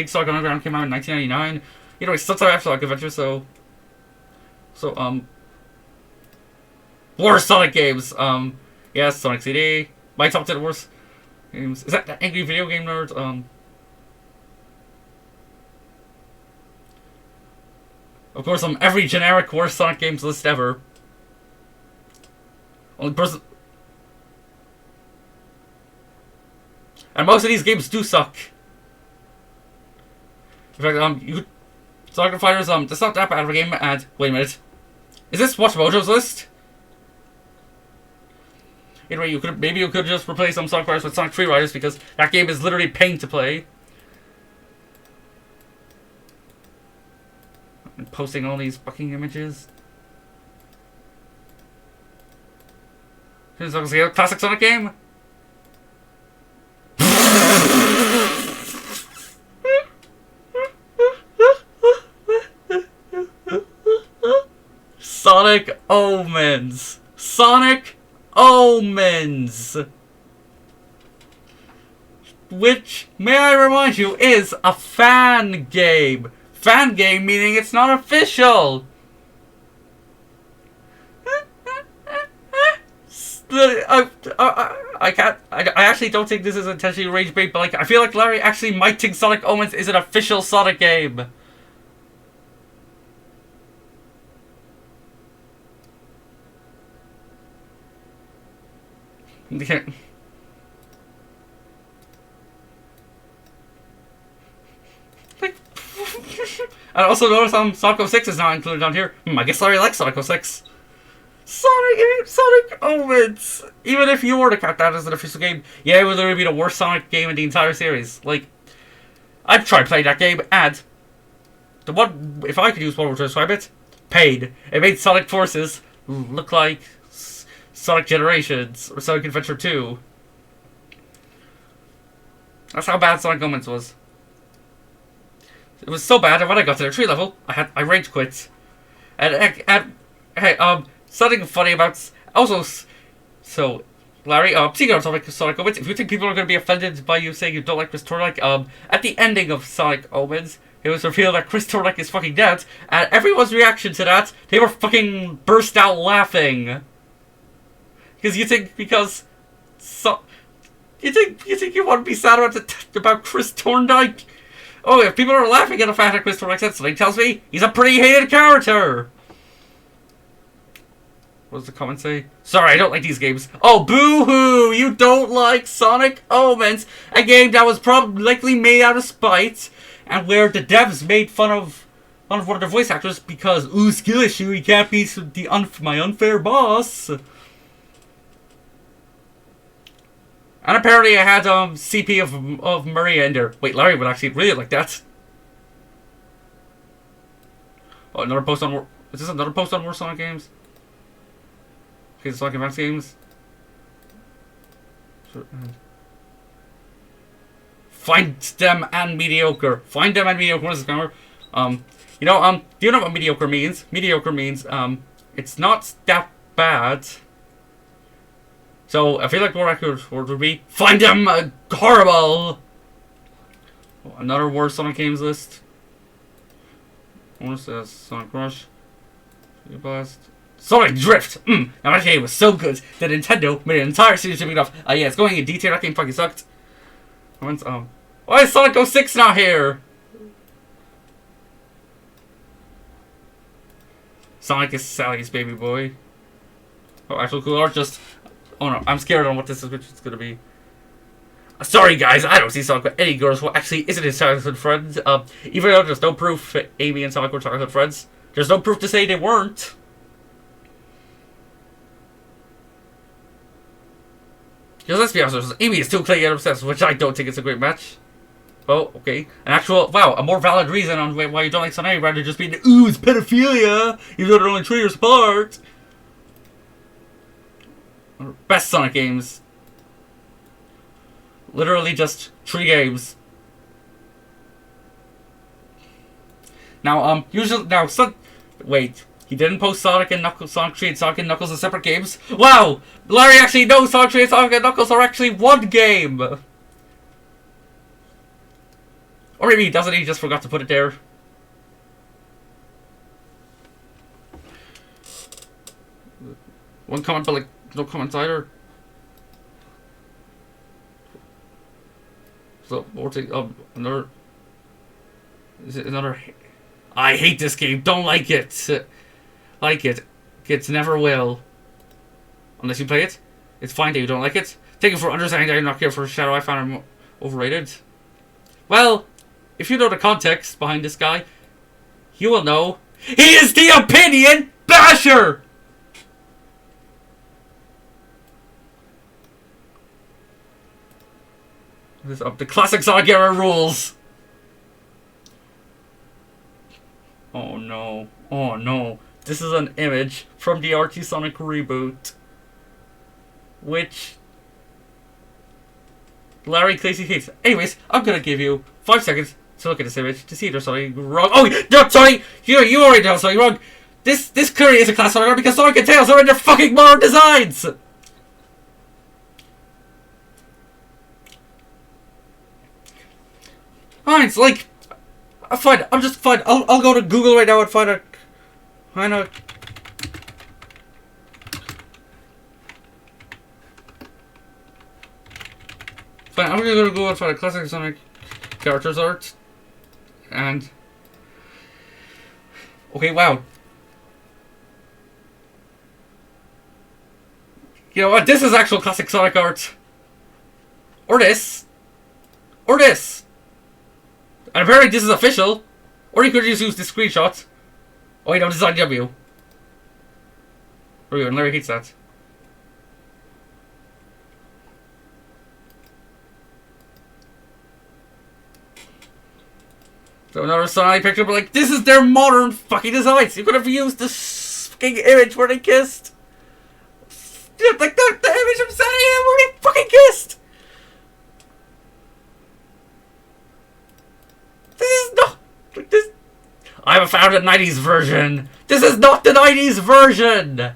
Sonic Underground came out in 1999. You know, it's sometime after Sonic Adventure, so worst Sonic games. Yes, Sonic CD. My top 10 worst games. Is that the Angry Video Game Nerd? Of course, every generic worst Sonic games list ever. Only person. And most of these games do suck. In fact, Sonic Fighters, that's not that bad of a game, and wait a minute. Is this Watch Mojo's list? Anyway, maybe you could just replace some Sonic Fighters with Sonic Free Riders because that game is literally pain to play. I'm posting all these fucking images. Here's a classic Sonic game. Sonic Omens. Sonic Omens. Which, may I remind you, is a fan game. Fan game meaning it's not official. I actually don't think this is intentionally rage bait, but like I feel like Larry actually might think Sonic Omens is an official Sonic game. And also notice Sonic 06 is not included on here. I guess Larry likes Sonic 06. Sonic Omens! Even if you were to count that as an official game, yeah, it would literally be the worst Sonic game in the entire series. Like, I've tried playing that game, and if I could use one word to describe it, paid. It made Sonic Forces look like Sonic Generations or Sonic Adventure 2. That's how bad Sonic Omens was. It was so bad that when I got to the tree level, I rage quit. And hey, something funny about also. So, Larry, speaking of Sonic Omens, if you think people are going to be offended by you saying you don't like Chris Torlake, at the ending of Sonic Omens, it was revealed that Chris Torlake is fucking dead, and everyone's reaction to that, they were fucking burst out laughing. Because you think you want to be sad about Chris Thorndike? Oh, if people are laughing at the fact that Chris Thorndike said something, tells me he's a pretty hated character. What does the comment say? Sorry, I don't like these games. Oh, boo-hoo! You don't like Sonic Omens, a game that was probably likely made out of spite, and where the devs made fun of one of their voice actors because, ooh, skill issue, he can't be my unfair boss. And apparently I had CP of Maria in there. Wait, Larry would actually really like that. Oh, another post on is this another post on War Sonic games? Okay, the Sonic Advance games. Find them and mediocre. Find them and mediocre. What is this grammar? Do you know what mediocre means? Mediocre means it's not that bad. So I feel like more accurate word would be find them horrible. Another worst Sonic games list. What says Sonic Rush? Blast. Sonic Drift! Now that game was so good that Nintendo made an entire series to beat off. Yeah, it's going in detail. That game fucking sucked. Why is Sonic 06 not here? Sonic is Sally's baby boy. Oh, actual cool art. Just. Oh no, I'm scared on what this is gonna be. Sorry guys, I don't see Sonic with any girls who actually isn't his childhood friend. Even though there's no proof that Amy and Sonic were childhood friends, there's no proof to say they weren't. Because let's be honest, Amy is too clingy and obsessed, which I don't think is a great match. Oh, okay. A more valid reason on why you don't like Sonic rather than just being, ooh, it's pedophilia, even though they're only 3 years apart. Best Sonic games. Literally just 3 games. Now, wait. He didn't post Sonic and Knuckles, Sonic 3 and Sonic and Knuckles as separate games? Wow! Larry actually knows Sonic 3 and Sonic and Knuckles are actually one game! Or maybe he doesn't, he just forgot to put it there. One comment, but like, no comments either. So, another... Is it another... I hate this game, don't like it! Kids never will. Unless you play it. It's fine that you don't like it. Thank you for understanding that I do not care for Shadow. I found him overrated. Well, if you know the context behind this guy, you will know he is the opinion basher! This up the classic Sonic era rules. Oh no. Oh no. This is an image from the RT Sonic reboot, which Larry Clacy hates. Anyways, I'm gonna give you 5 seconds to look at this image to see if there's something wrong. Oh, no, sorry, you already know something wrong. This clearly is a class Sonic because Sonic and Tails are in their fucking modern designs. Fine, it's like, fine. I'm just fine. I'll go to Google right now and find a. Fine, I'm gonna go to Google and find a classic Sonic characters art. And okay, wow. You know what? This is actual classic Sonic art. Or this. Or this. And apparently this is official. Or you could just use this screenshot. Oh wait, no, this is on W. There we go, and Larry hates that. So another Sonic picture, but like, this is their modern fucking designs. You could have used this fucking image where they kissed. Like the image of Sonic where they fucking kissed. This is not like this. I haven't found a 90s version. This is not the 90s version.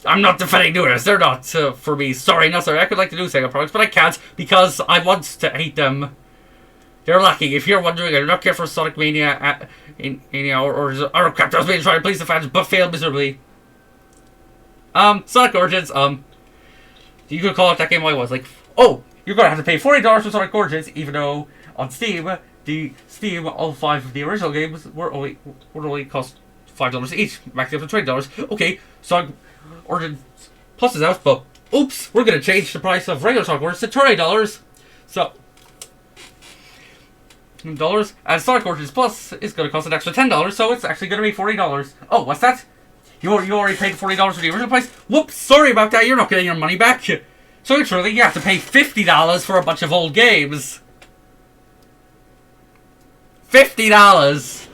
I'm not defending doers. They're not for me. Sorry, no sorry. I could like to do Sega products, but I can't because I want to hate them. They're lacking. If you're wondering, I do not care for Sonic Mania or crap. I was being trying to please the fans, but failed miserably. Sonic Origins. You could call it that game. I was like, oh, you're gonna have to pay $40 for Sonic Origins, even though on Steam, all 5 of the original games would only cost $5 each, maxing up to $20. Okay, Sonic Origins Plus is out, but oops, we're gonna change the price of regular Sonic Origins to $20. So $, and Sonic Origins Plus is gonna cost an extra $10, so it's actually gonna be $40. Oh, what's that? You already paid $40 for the original price? Whoops, sorry about that, you're not getting your money back. So literally, you have to pay $50 for a bunch of old games. $50!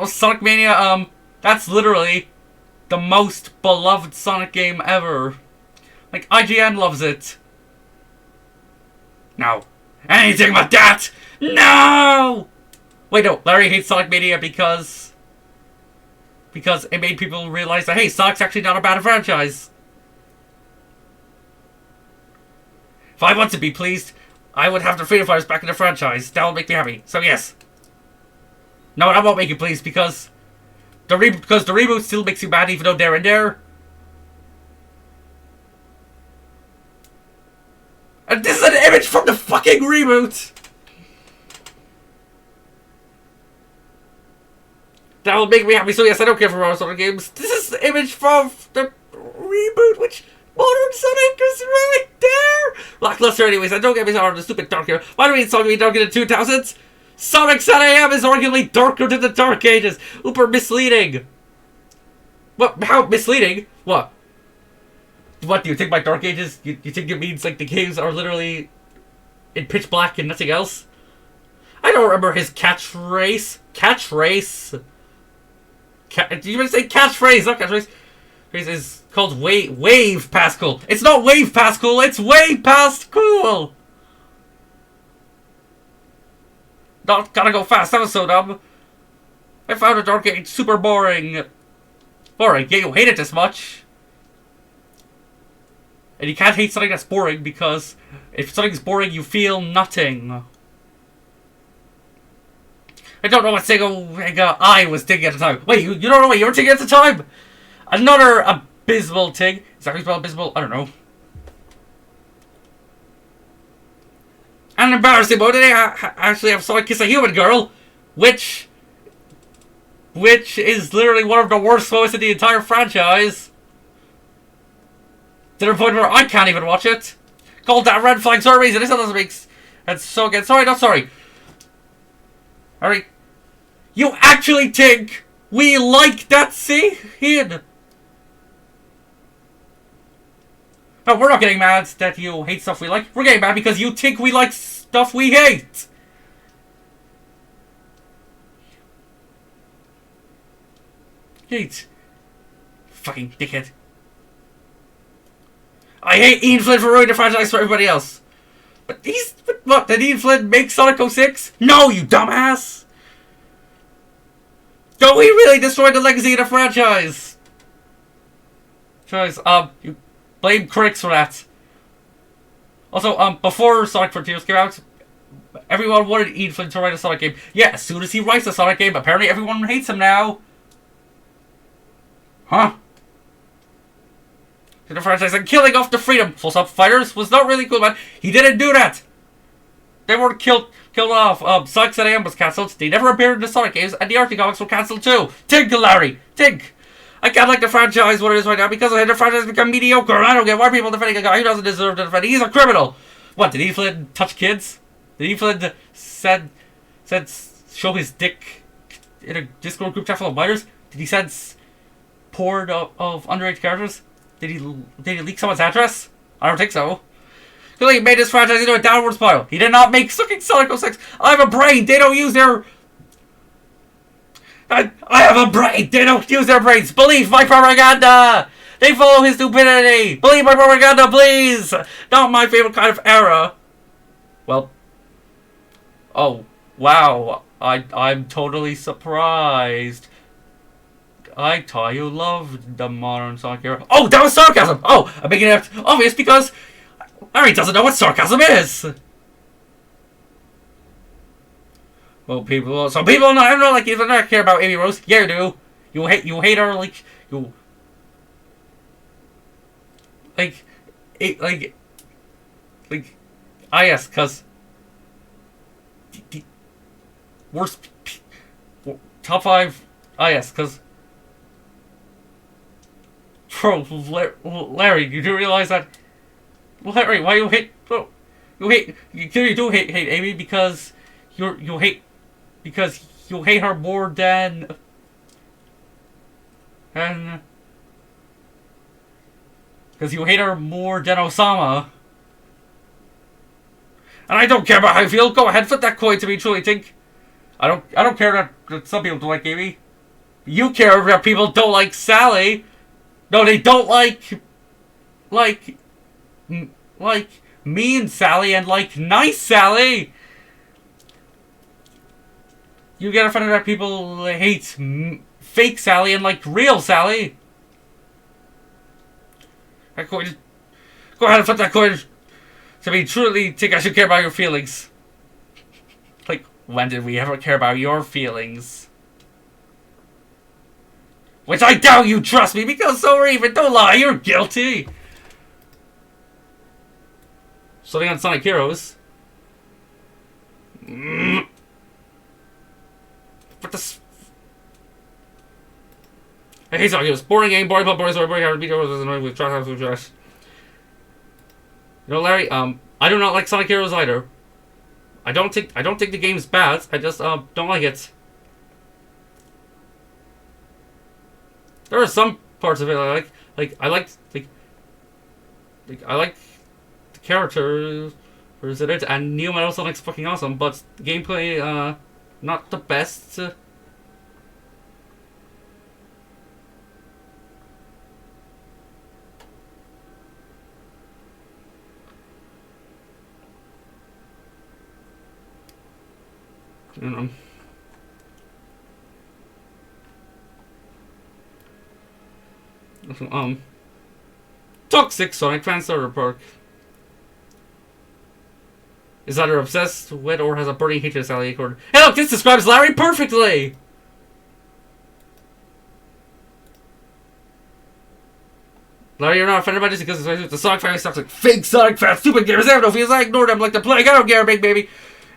Sonic Mania, that's literally the most beloved Sonic game ever. Like, IGN loves it. No. Anything but that! No! Wait, no, Larry hates Sonic Mania because because it made people realize that, hey, Sonic's actually not a bad franchise. If I want to be pleased, I would have the Freedom Fighters back in the franchise. That would make me happy. So yes. No, that won't make you pleased because the reboot still makes you mad even though they're in there. And this is an image from the fucking reboot! That will make me happy, so yes, I don't care for Mario Sonic games. This is the image from the reboot, which Modern Sonic is right there! Lackluster anyways, and don't get me started on the stupid Dark Era. Why do we need Sonic being dark in the 2000s? Sonic Sun AM is arguably darker than the Dark Ages. Uber misleading. What? How misleading? What? What, do you think by Dark Ages, you think it means like the games are literally in pitch black and nothing else? I don't remember his catchphrase. Did you even say catchphrase? Not catchphrase. Phrase is called Wave Pascal. It's not Wave Pascal, it's Wave Pascal! Not gotta go fast, that was so dumb. I found a Dark Age super boring. Boring, yeah, you hate it this much. And you can't hate something that's boring because if something's boring, you feel nothing. I don't know what single I was thinking at the time. Wait, you don't know what you were thinking at the time? Another abysmal thing. Is that how you spell abysmal? I don't know. And embarrassing mode, they actually have Sonic Kiss a Human Girl, which is literally one of the worst moments in the entire franchise. To the point where I can't even watch it. Called that red flag for a reason. This doesn't make sense. So again, sorry, not sorry. Alright. You actually think we like that scene? No, we're not getting mad that you hate stuff we like. We're getting mad because you think we like stuff we hate. Hate. Fucking dickhead. I hate Ian Flynn for ruining the franchise for everybody else. But what, did Ian Flynn make Sonic 06? No, you dumbass! Don't we really destroy the legacy of the franchise? You blame critics for that. Also, before Sonic Frontiers came out, everyone wanted Ian Flynn to write a Sonic game. Yeah, as soon as he writes a Sonic game, apparently everyone hates him now. Huh? The franchise and killing off the Freedom Fighters was not really cool, man. He didn't do that. They weren't killed off. Sonic AM was cancelled. They never appeared in the Sonic games, and the Archie comics were cancelled too. Think, Larry. Think. I can't like the franchise what it is right now because the franchise become mediocre. And I don't get why people defending a guy who doesn't deserve to defend. He's a criminal. What, did Ian Flynn touch kids? Did Ian Flynn said show his dick in a Discord group chat full of minors? Did he send porn of underage characters? Did he leak someone's address? I don't think so. He made this franchise into a downward spiral. He did not make fucking Sonic 06. I have a brain. They don't use their... I have a brain. They don't use their brains. Believe my propaganda. They follow his stupidity. Believe my propaganda, please. Not my favorite kind of era. Well. Oh, wow. I'm totally surprised. I thought you loved the modern Sonic era. Oh, that was sarcasm! Oh, I'm making it obvious because Larry doesn't know what sarcasm is! Well, some people I don't know, like, you don't care about Amy Rose. Yeah, you do. You hate her, like, yes, cause worst top 5, yes, cause bro, Larry, you do realize that? Larry, why you hate? Oh, you do hate Amy because you hate her more than because you hate her more than Osama. And I don't care about how you feel. Go ahead, flip that coin to me. Truly think. I don't care that some people don't like Amy. You care that people don't like Sally. No, they don't like mean Sally and like nice Sally. You get offended that people hate fake Sally and like real Sally. That coin. Go ahead and flip that coin. To be truly think I should care about your feelings. Like, when did we ever care about your feelings? Which I doubt you trust me, because so are even. Don't lie, you're guilty. Something on Sonic Heroes. What the? Hey, Sonic Heroes. Boring game, boring pub, boring story, boring how to beat those annoying with trash, with trash. You know, Larry, I do not like Sonic Heroes either. I don't think the game's bad. I just don't like it. There are some parts of it I like. I like the characters in it, and Neo Metal Sonic's fucking awesome, but the gameplay not the best. You know. Toxic Sonic fan starter perk. Is either obsessed with or has a burning hatred of Sally Acorn. Hey look, this describes Larry perfectly! Larry, you're not offended by this because the Sonic family sucks like fake Sonic fans, stupid gamers, they have no feels, I ignore them like the plague, I don't care, big baby.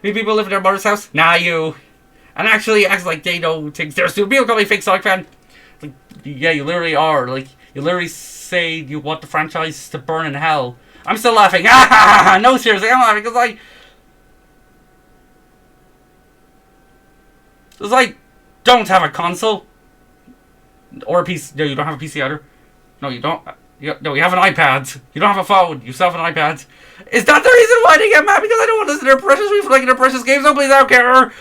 Any people live in their mother's house? Nah, you. And actually acts like they know things they're stupid. People call me fake Sonic fan. Like, yeah, you literally are. Like, you literally say you want the franchise to burn in hell. I'm still laughing. No, seriously, I'm laughing because don't have a console. Or a PC. No, you don't have a PC either. No, you don't. No, you have an iPad. You don't have a phone. You still have an iPad. Is that the reason why they get mad? Because I don't want to listen to their precious reflecting their precious games. No, please, I don't care.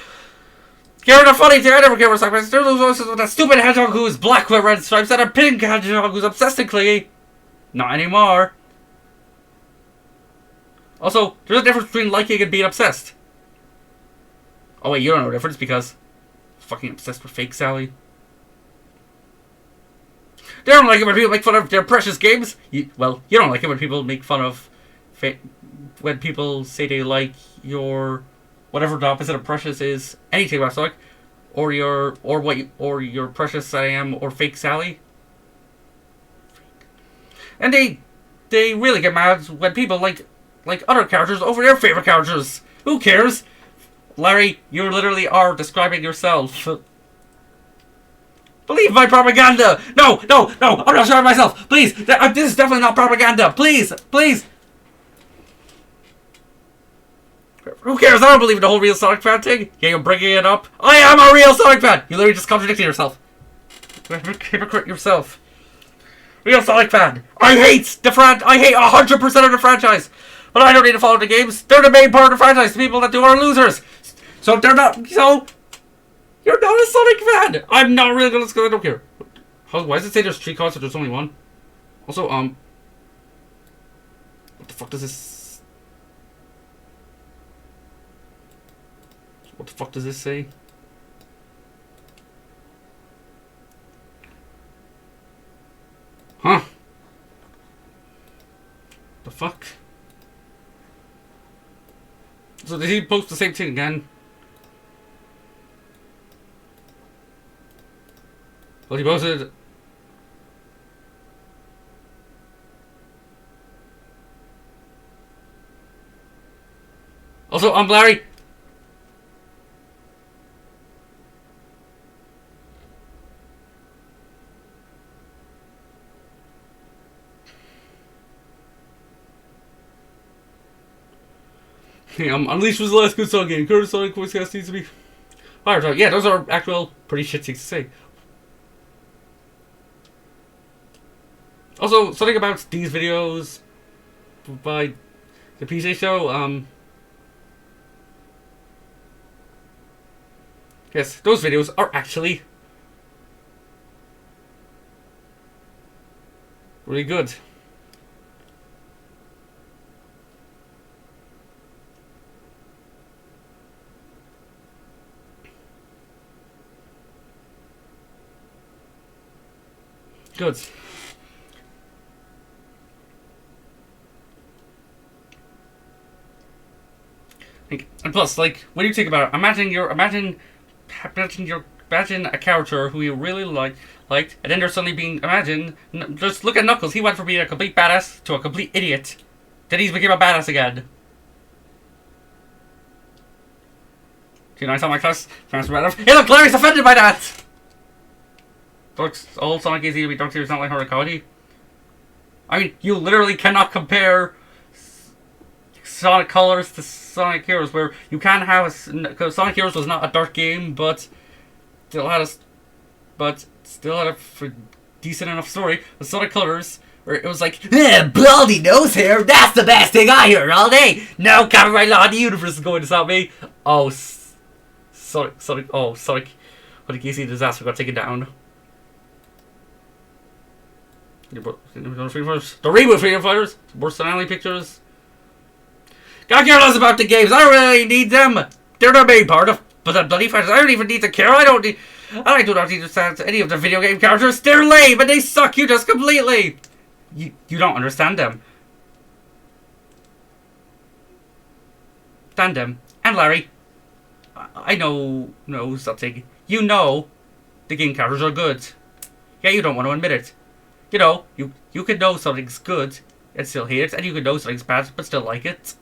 Care the funny thing, I never care for Sonic. There's those voices with that stupid hedgehog who is black with red stripes and a pink hedgehog who's obsessed and clingy. Not anymore. Also, there's a difference between liking and being obsessed. Oh wait, you don't know the difference because fucking obsessed with fake Sally. They don't like it when people make fun of their precious games. You don't like it when people make fun of when people say they like your whatever the opposite of precious is, anything about Sonic, or your precious I am or fake Sally. And they really get mad when people like other characters over their favorite characters. Who cares? Larry, you literally are describing yourself. Believe my propaganda! No! I'm not describing myself! Please! This is definitely not propaganda! Please! Who cares? I don't believe in the whole real Sonic fan thing. Yeah, you're bringing it up. I am a real Sonic fan! You literally just contradicted yourself. Hypocrite yourself. Real Sonic fan. I hate 100% of the franchise. But I don't need to follow the games. They're the main part of the franchise. The people that do are losers. So they're not... So... You're not a Sonic fan! I'm not really gonna... I don't care. Why does it say there's 3 concerts? There's only 1. Also, what the fuck does this... What the fuck does this say? Huh? The fuck? So did he post the same thing again? Well, he posted... Also, I'm Larry. Yeah, Unleashed was the last good Sonic game. Current Sonic voice cast needs to be... Fire. Yeah, those are actual pretty shit things to say. Also, something about these videos by the PC show, yes, those videos are actually really good. Good. And plus, like, when you think about it, imagine a character who you really liked, and then they're suddenly being, just look at Knuckles. He went from being a complete badass to a complete idiot. Then he's became a badass again. Do you know I saw my class? Hey look, Larry's offended by that! All Sonic is easy to be Dark Series, not like horror comedy. I mean, you literally cannot compare Sonic Colors to Sonic Heroes, where you can have because Sonic Heroes was not a dark game, but still had a decent enough story. But Sonic Colors, where it was like, baldy nose hair, that's the best thing I heard all day. No copyright law in the universe is going to stop me. Oh, Sonic, what a Casey disaster got taken down. The reboot Freedom Fighters, worse than Alley Pictures. God care less about the games. I don't really need them. They're the main part of the bloody fighters. I don't even need to care. I do not need to understand any of the video game characters. They're lame and they suck you just completely. You don't understand them. Tandem and Larry. I know something. You know the game characters are good. Yeah, you don't want to admit it. You know, you can know something's good and still hate it, and you can know something's bad but still like it.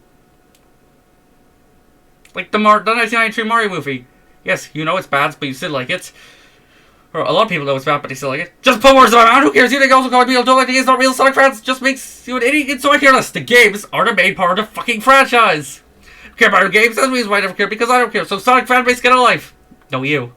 Like the 1993 Mario movie. Yes, you know it's bad, but you still like it. Or a lot of people know it's bad, but they still like it. Just put words in my mouth. Who cares? You think also call people don't like the games, not real Sonic fans. Just makes you an idiot. So I careless. The games are the main part of the fucking franchise. Care about the games? That's the reason why I never care, because I don't care. So Sonic fan base, get a life. No, you.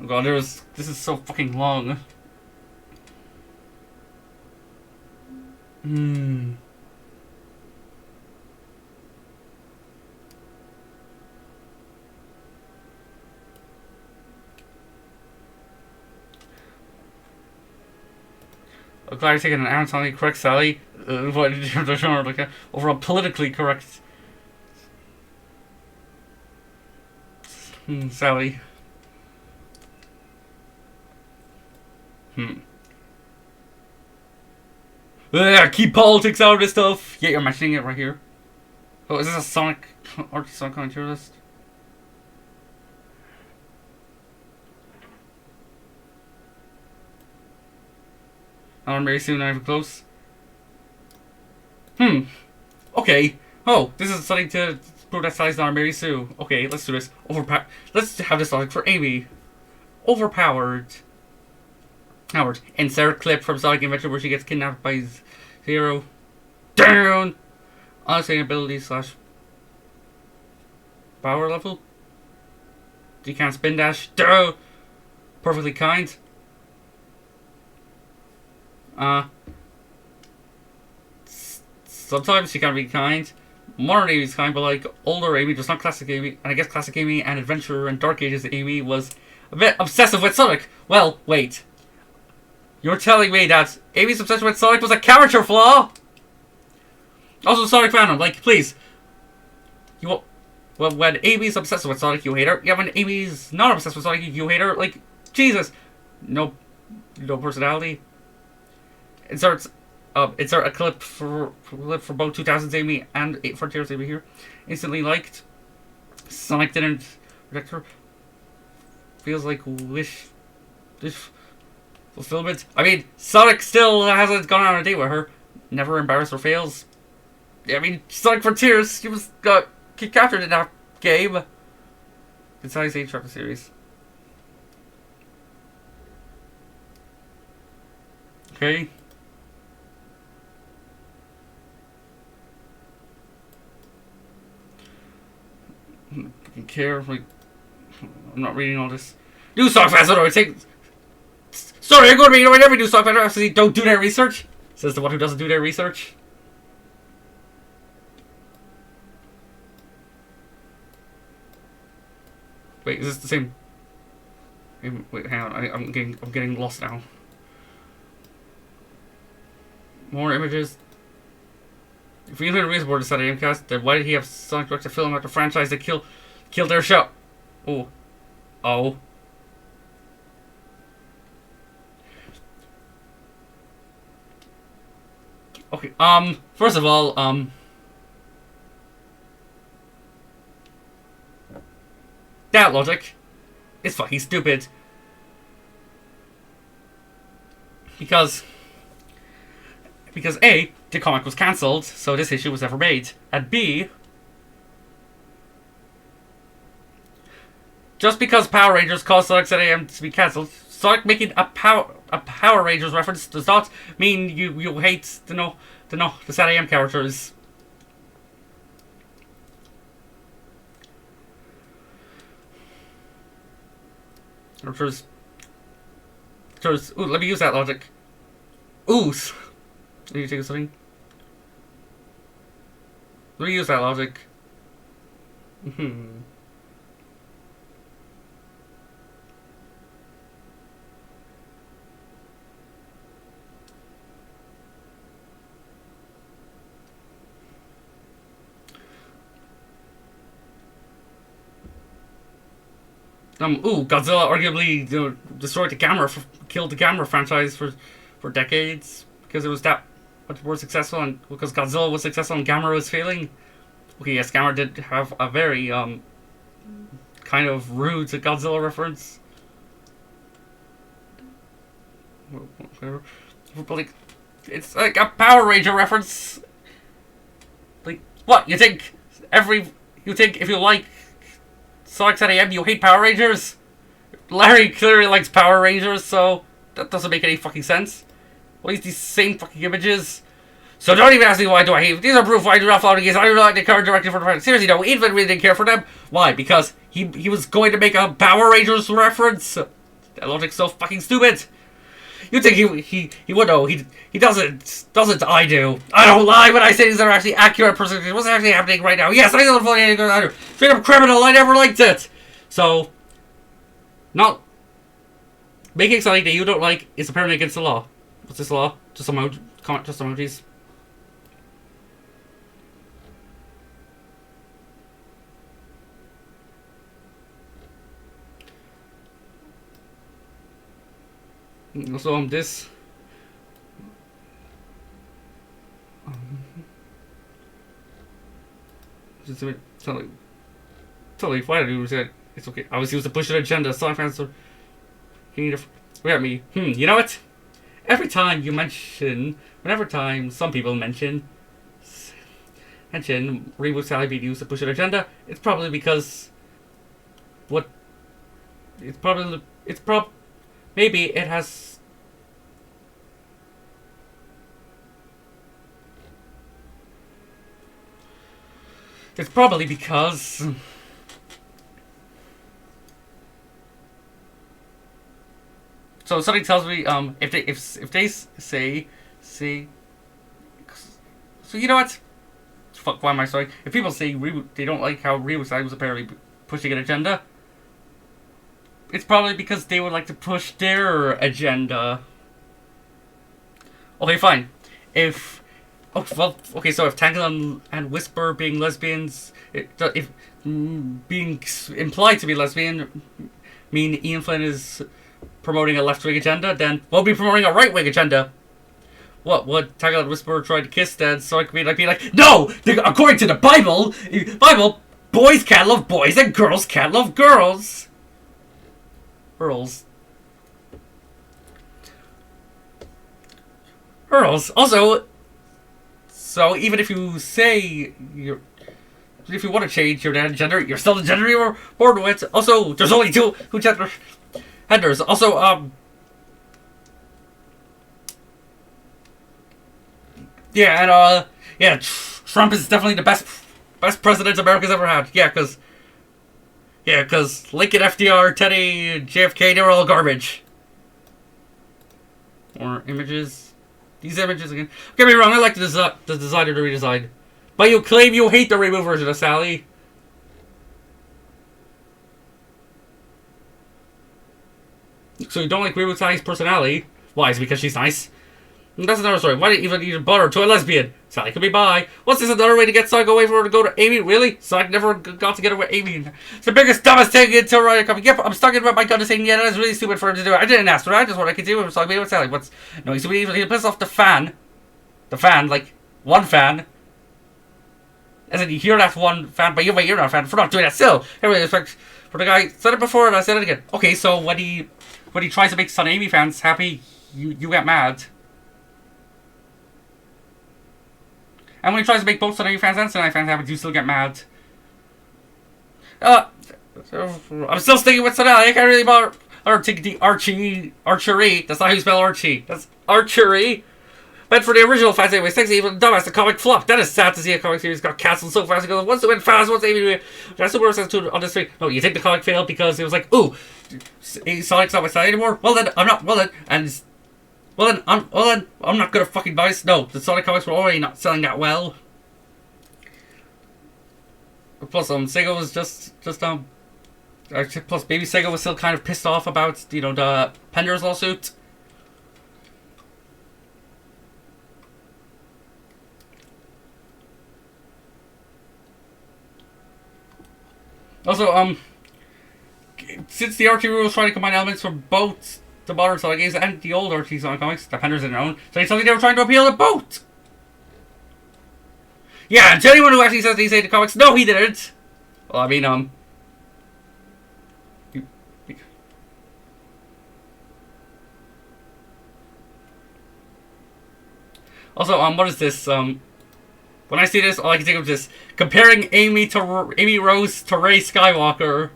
Oh god, this is so fucking long. I'm glad you're taking an anatomically correct Sally over a politically correct Sally. Keep politics out of this stuff. Yeah, you're mentioning it right here. Oh, is this a Sonic tier list? I'm very soon. I'm close. Okay. Oh, this is something to prove that Sally's not Mary Sue. Okay, let's do this. Let's have this Sonic for Amy. Overpowered. Howard. Insert clip from Sonic Adventure where she gets kidnapped by Zero. Down! Unsustainability / power level. You can't spin dash. Down! Perfectly kind. Sometimes she can be kind. Modern Amy's kind, but like older Amy, just not classic Amy. And I guess classic Amy and Adventure and Dark Ages Amy was a bit obsessive with Sonic. Well, wait. You're telling me that Amy's obsession with Sonic was a character flaw? Also, Sonic fandom, like, please. Well, when Amy's obsessed with Sonic, you hate her. Yeah, when Amy's not obsessed with Sonic, you hate her. Like, Jesus. No personality. Insert a clip for both 2000s Amy and Frontiers Amy here. Instantly liked. Sonic didn't reject her. Feels like wish fulfillment. I mean, Sonic still hasn't gone on a date with her. Never embarrassed or fails. I mean, Sonic Frontiers, she was got captured in that game. Besides age of the series. Okay. I don't care. Like, I'm not reading all this. New Sonic fans, what do I take? Sorry, I'm going to be. I never do Sonic fans. Don't do their research. Says the one who doesn't do their research. Wait, is this the same? Wait, hang on. I'm getting lost now. More images. if you didn't reason for the Saturday cast, then why did he have Sonic direct a film about the franchise that killed their show? Oh. Oh. Okay, first of all, that logic is fucking stupid. Because A, the comic was cancelled, so this issue was never made. And B, just because Power Rangers caused Sonic ZAM to be cancelled, Sonic making a Power Rangers reference does not mean you hate the ZAM characters. Ooh, let me use that logic. Ooze. Let me take something. Let me use that logic. Godzilla arguably destroyed the killed the Gamera franchise for decades because it was that much more successful, and because Godzilla was successful and Gamera was failing. Okay, yes, Gamera did have a very kind of rude to Godzilla reference. Whatever. But like, it's like a Power Ranger reference. Like, what you think? If you like Sonic ZAM, you hate Power Rangers? Larry clearly likes Power Rangers, so that doesn't make any fucking sense. What is these same fucking images? So don't even ask me why do I hate. These are proof why I do not follow the games. I do not like the current director for the franchise. Seriously, no, even really didn't care for them. Why? Because he was going to make a Power Rangers reference. That logic's so fucking stupid. You think he would know? He doesn't. I do. I don't lie when I say things that are actually accurate. What's actually happening right now? Yes, I don't fully either. Straight up criminal. I never liked it. So, not making something that you don't like is apparently against the law. What's this law? Just emojis. Also, this. Totally fine. Dude said it's okay. I was used to push an agenda. Sonic fans are. You need to look at me. You know what? Whenever some people mention Reboot Sally being used to push an agenda, it's probably because maybe it has. It's probably because. So something tells me if they say so you know what? Fuck, why am I sorry? If people say they don't like how Reboot Sally was apparently pushing an agenda, it's probably because they would like to push their agenda. Okay, fine. So if Tangle and Whisper being lesbians, if being implied to be lesbian mean Ian Flynn is promoting a left-wing agenda, then we'll be promoting a right-wing agenda. What would Tangle and Whisper try to kiss then? So I could be like, no! According to the Bible, boys can't love boys and girls can't love girls. Earls. Also, so even if you say if you want to change your gender, you're still the gender you were born with. Also, there's only two genders. Also, Trump is definitely the best president America's ever had. Because Lincoln, FDR, Teddy, JFK, they were all garbage. Or images. These images again. Don't get me wrong, I like the designer to redesign. But you claim you hate the reboot version of Sally. So you don't like Reboot Sally's personality. Why? Is it because she's nice? That's another story. Why do you even bother to a lesbian? Sonic could be bi. What's this another way to get Sonic away from her to go to Amy? Really? Sonic never got together with Amy. It's the biggest, dumbest thing until Ryan coming. Yep, I'm stuck in my gun saying, yeah, that's really stupid for her to do. I didn't ask her. I just want I could do it. Sonic, maybe what's Sonic? What's no? He pissed off the fan. The fan, like one fan. As in, you hear that one fan, but you're not a fan for not doing that still. Anyway, respect for the guy. Said it before and I said it again. Okay, so when he tries to make some Amy fans happy, you get mad. And when he tries to make both Sonic fans and Sonic fans happy, you still get mad. I'm still sticking with Sonic. I can't really bother. Or take the archery. That's not how you spell Archie. That's archery. But for the original fans anyway, thanks even dumbass, the comic flop. That is sad to see a comic series got cancelled so fast. Because once it went fast, once Amy doing it. That's the worst to on this thing. No, you think the comic failed because it was like, ooh, Sonic's not my side anymore. Well then, I'm not. Well then, and well then, I'm not gonna fucking buy this. No, the Sonic comics were already not selling that well. Plus, Sega was just plus maybe Sega was still kind of pissed off about the Pender's lawsuit. Also, since the Archie rule is trying to combine elements from both the modern Sonic games and the old Archie Sonic comics, the Penders in their own, so it's something they were trying to appeal to both. Yeah, and to anyone who actually says he hated the comics, no, he didn't. Well, I mean, also, what is this? When I see this, all I can think of is comparing Amy Rose to Rey Skywalker.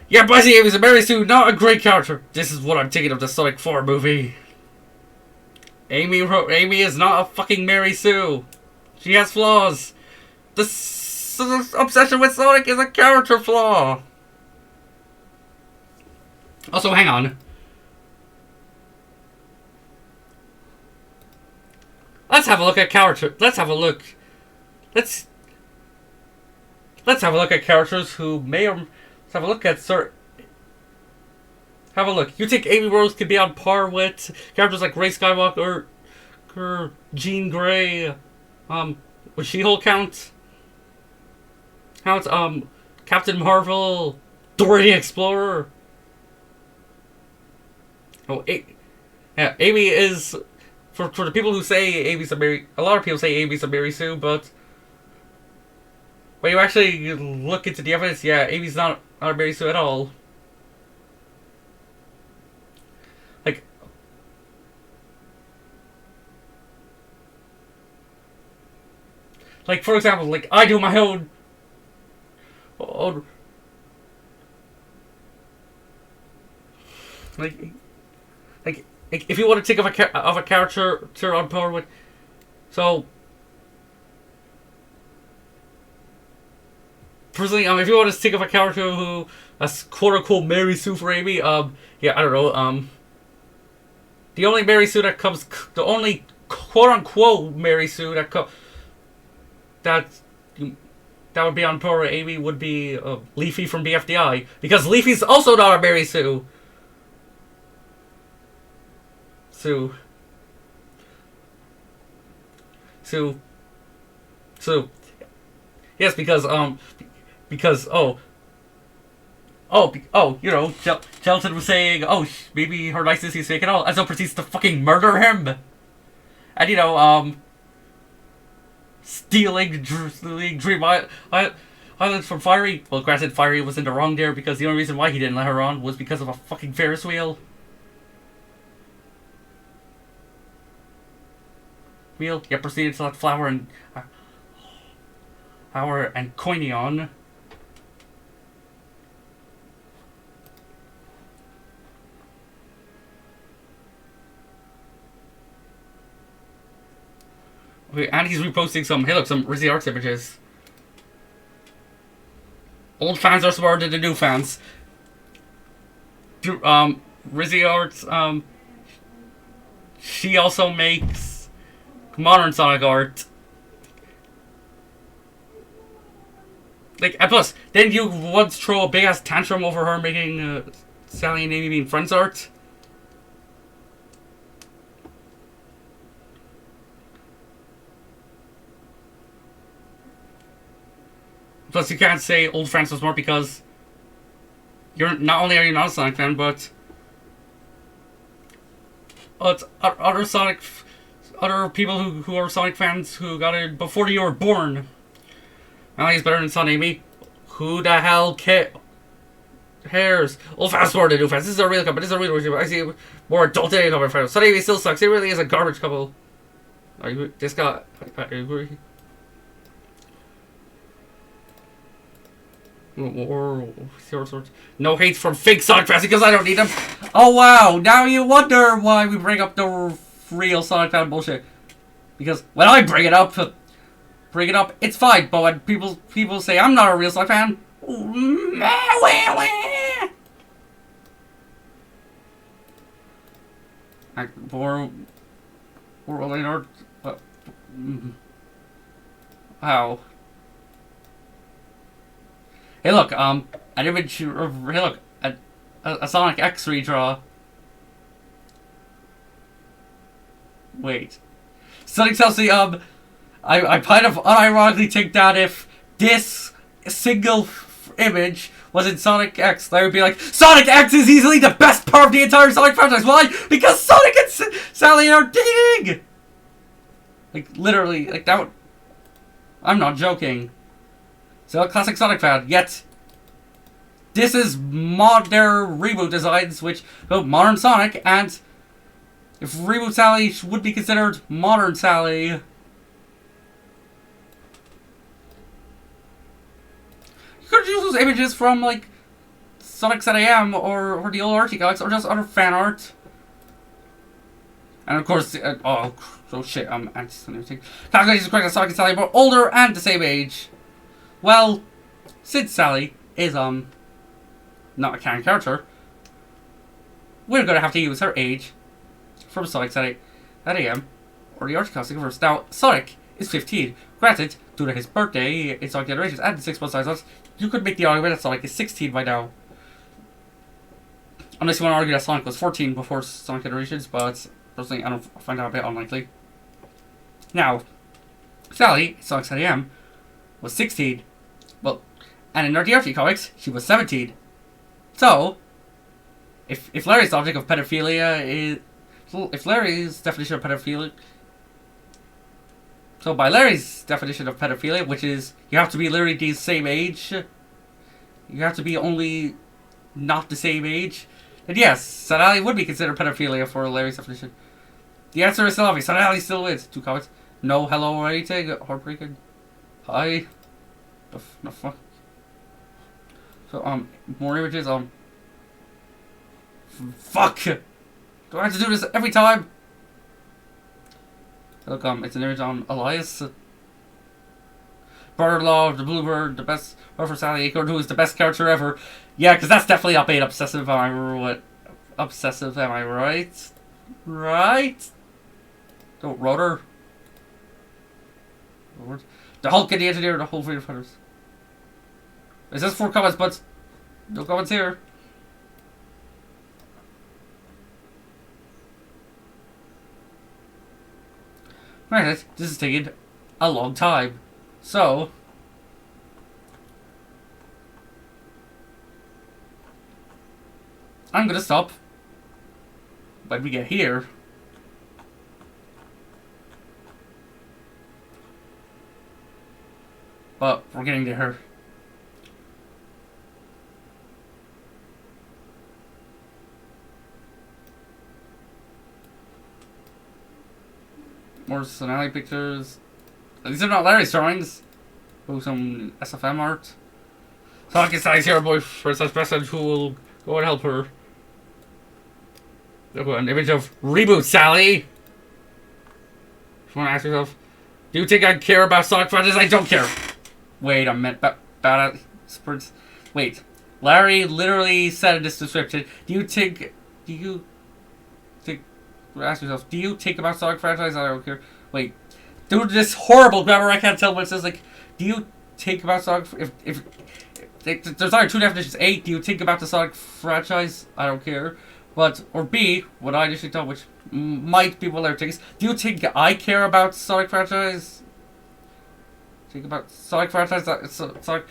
Yeah, but I see Amy's a Mary Sue, not a great character. This is what I'm thinking of the Sonic 4 movie. Amy is not a fucking Mary Sue. She has flaws. The obsession with Sonic is a character flaw. Also, hang on. Let's have a look at character. Let's have a look at characters who may or let's have a look at Have a look. You think Amy Rose could be on par with characters like Rey Skywalker, Jean Grey, would She-Hulk count? Captain Marvel, Dora the Explorer. Oh, yeah, Amy is for the people who say Amy's a Mary. A lot of people say Amy's a Mary Sue, but when you actually look into the evidence, yeah, Amy's not a Mary Sue at all. Like for example, like I do my own. Like if you want to think of a character on par with, so personally, if you want to think of a character who a quote unquote Mary Sue for Amy, yeah, I don't know, the only Mary Sue that comes, the only quote unquote Mary Sue that would be on par with Amy would be Leafy from BFDI, because Leafy's also not a Mary Sue. Yes, because you know, Gelatin was saying, oh, maybe her license is fake and all, and so proceeds to fucking murder him, and you know, stealing Dream Islands from Fiery. Well, granted, Fiery was in the wrong there because the only reason why he didn't let her on was because of a fucking Ferris wheel. Yeah, proceeded to let Flower and Coiny on. Okay, and he's reposting some Rizzy Arts images. Old fans are smarter than the new fans. Rizzy Arts, she also makes modern Sonic art. Like, and plus, then you once throw a big ass tantrum over her making Sally and Amy being friends art. Plus, you can't say old friends was more because you're not only are you not a Sonic fan, but it's other people who are Sonic fans who got it before you were born. I think it's better than Son Amy. Who the hell cares? Oh, fast forward to New Fans. This is a real couple. This is a real couple. I see more adult dating couple. Son Amy still sucks. It really is a garbage couple. Are you this guy? Or no hate from fake Sonic fans because I don't need them. Oh wow! Now you wonder why we bring up the real Sonic fan bullshit. Because when I bring it up, it's fine. But when people say I'm not a real Sonic fan, wow. Hey look, an image, hey look, a Sonic X redraw. Wait. Sonic tells me, I kind of unironically think that if this single image was in Sonic X, they would be like, Sonic X is easily the best part of the entire Sonic franchise. Why? Because Sonic and Sally are dating! Like, literally, like that would... I'm not joking. So, a classic Sonic fan, yet this is their reboot designs, which go modern Sonic, and if reboot Sally would be considered modern Sally. You could use those images from, like, Sonic ZAM or the old Archie comics, or just other fan art. And of course, oh shit, anti-Sonic. Calculations correct that Sonic and Sally are both older and the same age. Well, since Sally is, not a canon character, we're gonna have to use her age from Sonic ZAM, or the Archie Comics universe. Now, Sonic is 15. Granted, due to his birthday in Sonic Generations and the 6 month size, you could make the argument that Sonic is 16 by now. Unless you want to argue that Sonic was 14 before Sonic Generations, but personally, I find that a bit unlikely. Now, Sally, Sonic ZAM, was 16. Well, and in the Archie comics, she was 17. So, if Larry's object of pedophilia is... If Larry's definition of pedophilia... So, by Larry's definition of pedophilia, which is you have to be literally the same age, you have to be only not the same age, then yes, Sally would be considered pedophilia for Larry's definition. The answer is still obvious. Sally still wins. 2 comments. No, hello, or anything. Heartbreaking. Hi. No fuck. So, more images, fuck! Do I have to do this every time? Look, it's an image on Elias. Bird-Law, the Bluebird, the best, for Sally Acorn, who is the best character ever. Yeah, because that's definitely not being obsessive, am I right? Right? Don't Rotor. The Hulk and the Engineer, the whole Freedom Fighters. It says 4 comments, but no comments here. Granted, this is taking a long time, so I'm gonna stop when we get here. But we're getting to her. More Sonali pictures. These are not Larry's drawings. Oh, some SFM art. Sonic is Sally's hero boy for such person who will go and help her. Look, an image of Reboot Sally. If you want to ask yourself, do you think I care about Sonic franchise? I don't care. Wait a minute. Wait. Larry literally said in this description, ask yourself, do you think about Sonic franchise? I don't care. Wait. Dude, this horrible grammar, I can't tell what it says. Like, do you think about Sonic? If there's either two definitions. A, do you think about the Sonic franchise? I don't care. But, or B, what I initially thought, which might be what Larry thinks. Do you think I care about Sonic franchise? Think about Sonic franchise. Sonic.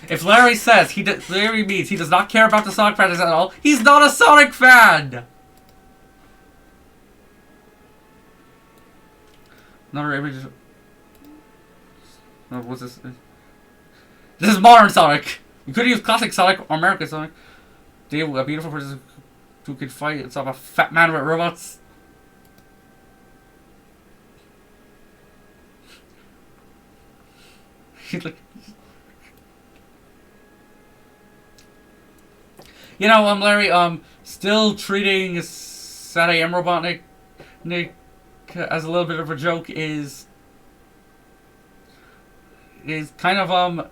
If Larry says Larry means he does not care about the Sonic franchise at all, he's not a Sonic fan. Another image. No, what's this? This is modern Sonic. You could use classic Sonic or American Sonic. Deal with a beautiful person who could fight and solve a fat man with robots. Like, you know, Larry, still treating Saturday M Robotnik Nick as a little bit of a joke is kind of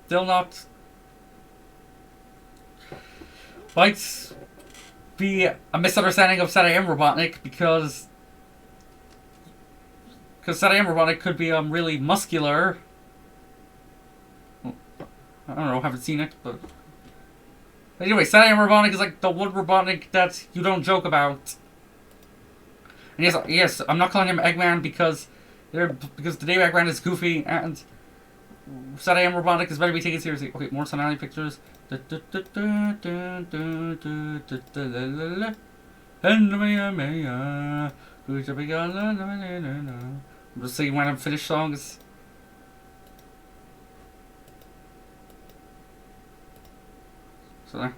still not might be a misunderstanding of Saturday M Robotnik because Saturday M Robotnik could be really muscular. I don't know, haven't seen it, but anyway, Saturday M Robotnik is like the one Robotnik that you don't joke about. And yes, I'm not calling him Eggman because the name Eggman is goofy and Saturday M Robotnik is better to be taken seriously. Okay, more Sonali pictures. I'm just singing when I'm finished songs. So oh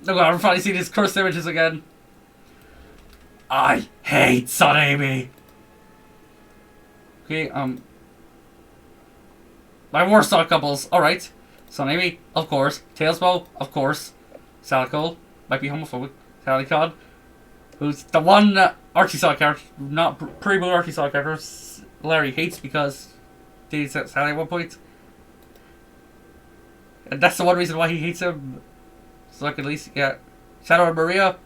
god, I'm finally seeing these cursed images again. I hate Son Amy. Okay, my worst Sonic couples. Alright. Son Amy, of course. Tailsbow, of course. Salico, might be homophobic. Salicon, who's the one Archie Sonic character, not pre-boot Archie Sonic character, Larry hates because they said Sally at one point. And that's the one reason why he hates him. So I can at least get Shadow and Maria.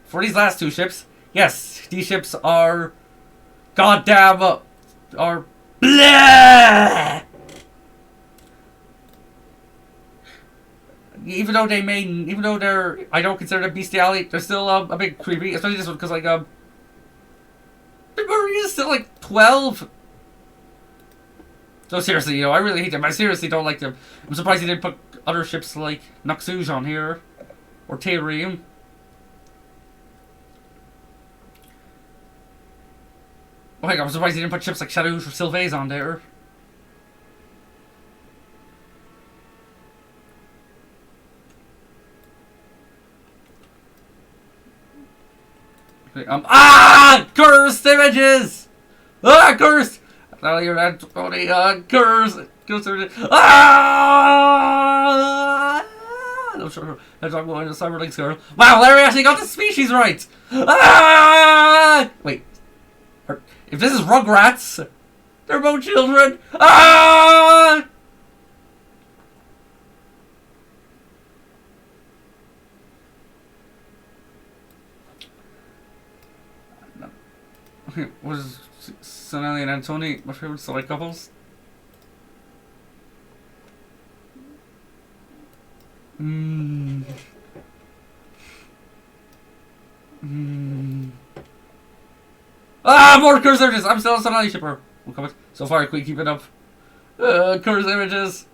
For these last two ships, yes, these ships are goddamn are bleh! Even though they're, I don't consider them bestiality, they're still a bit creepy, especially this one because like Maria's still like 12. So seriously, you know, I really hate them. I seriously don't like them. I'm surprised he didn't put other ships like Noxuge on here or Tellurium. Oh my god, I'm surprised he didn't put ships like Shadow or Sylvaise on there. Okay, cursed images! Cursed! Cursed images! No, sure. Hedgehog going to Cyberlink's girl. Wow, Larry actually got the species right! Wait. If this is Rugrats, they're both children! Okay, what is Sonali and Antoni, my favorite Sonic couples? More cursed images! I'm still a Sonali shipper. We'll come so far, quick, keep it up. Cursed images.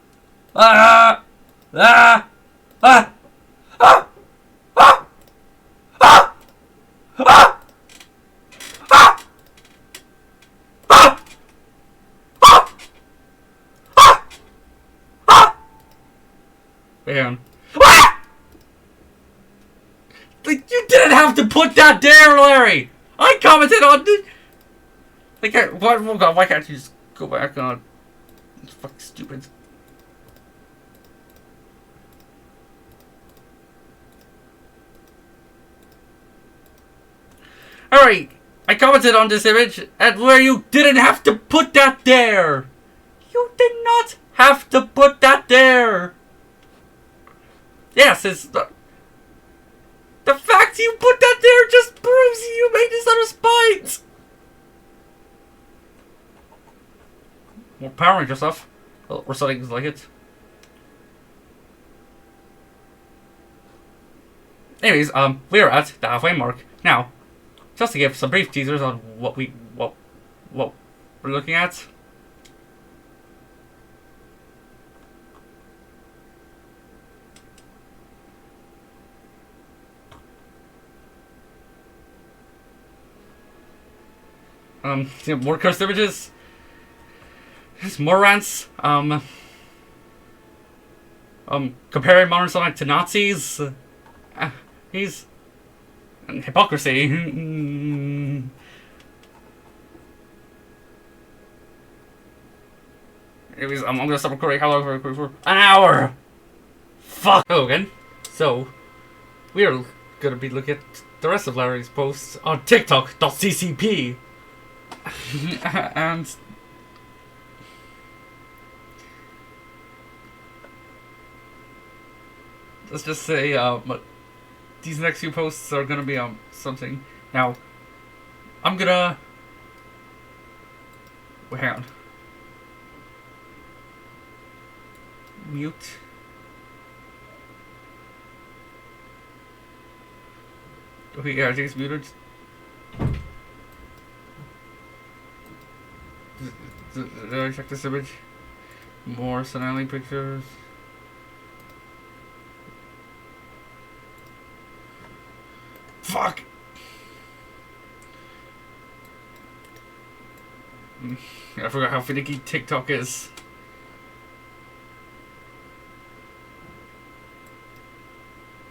Man. Like, you didn't have to put that there, Larry! I commented on it! Like, why can't you just go back on? It's fucking stupid. Alright, I commented on this image at where you didn't have to put that there! You did not have to put that there! Yes, it's... The fact you put that there just proves you made this out of spite! More Power Ranger stuff. Or something like it. Anyways, we're at the halfway mark. Now, just to give some brief teasers on what we're looking at. More cursed images. There's more rants. Comparing modern Sonic to Nazis. He's hypocrisy. Anyways, I'm gonna stop recording. However, for an hour. Fuck. Oh, again. So, we are gonna be looking at the rest of Larry's posts on TikTok.ccp. And let's just say, these next few posts are gonna be something. Now, I'm gonna wait, hang on. Mute. Okay, yeah, I think it's muted. Did I check this image? More Sonali pictures. Fuck! I forgot how finicky TikTok is.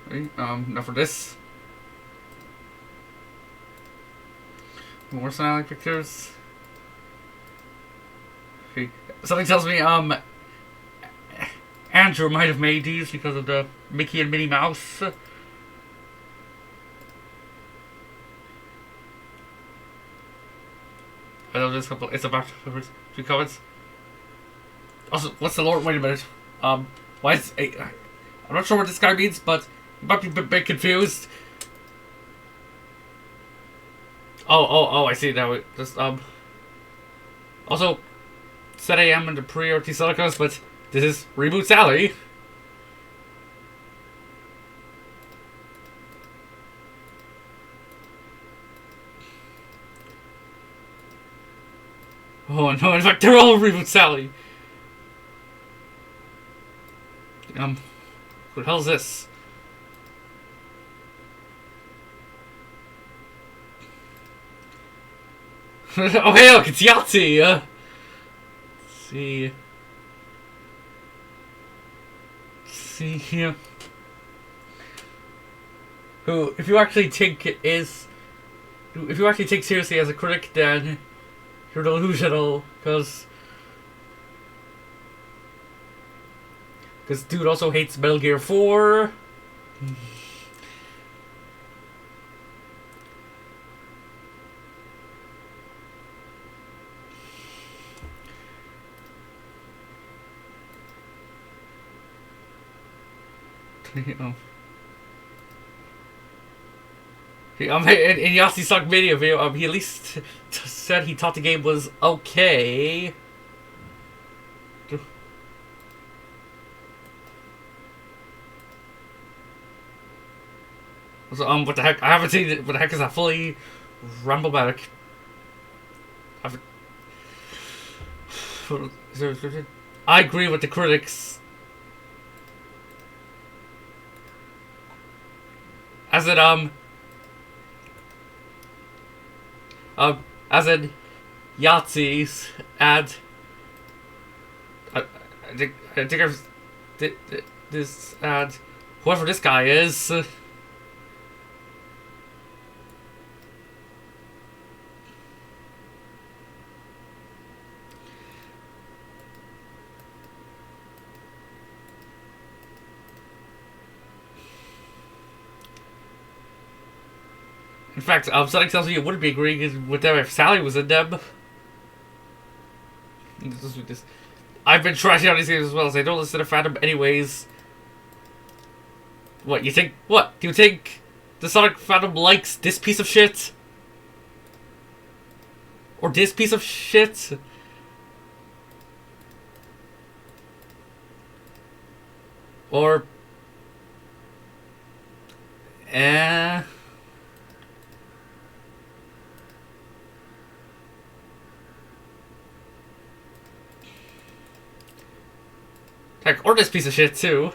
Okay, now for this. More Sonali pictures. Okay. Something tells me, Andrew might have made these because of the Mickey and Minnie Mouse. I know there's a couple. It's about 2 comments. Also, what's the Lord? Wait a minute. Why is I'm not sure what this guy means, but you might be a bit confused. Oh! I see now. Just Also, said I am in the pre-RT Silicos, but this is Reboot Sally. Oh no, in fact, they're all Reboot Sally. What the hell is this? Oh hey, look, it's Yahtzee! Let's see. Let's see here. Who, if you actually take seriously as a critic, then you're delusional, because dude also hates Metal Gear 4. In Yassi's Sock video, he at least said he thought the game was okay. So, what the heck? I haven't seen it. What the heck is that fully Ramblematic? Is there a description? I agree with the critics. As in, Yahtzee's ad. I think I've this ad. Whoever this guy is. In fact, something tells me you wouldn't be agreeing with them if Sally was in them. I've been trashing out these games as well, so I don't listen to fandom anyways. What, you think? What? Do you think The Sonic fandom likes this piece of shit. Or this piece of shit. Or... Heck, or this piece of shit too.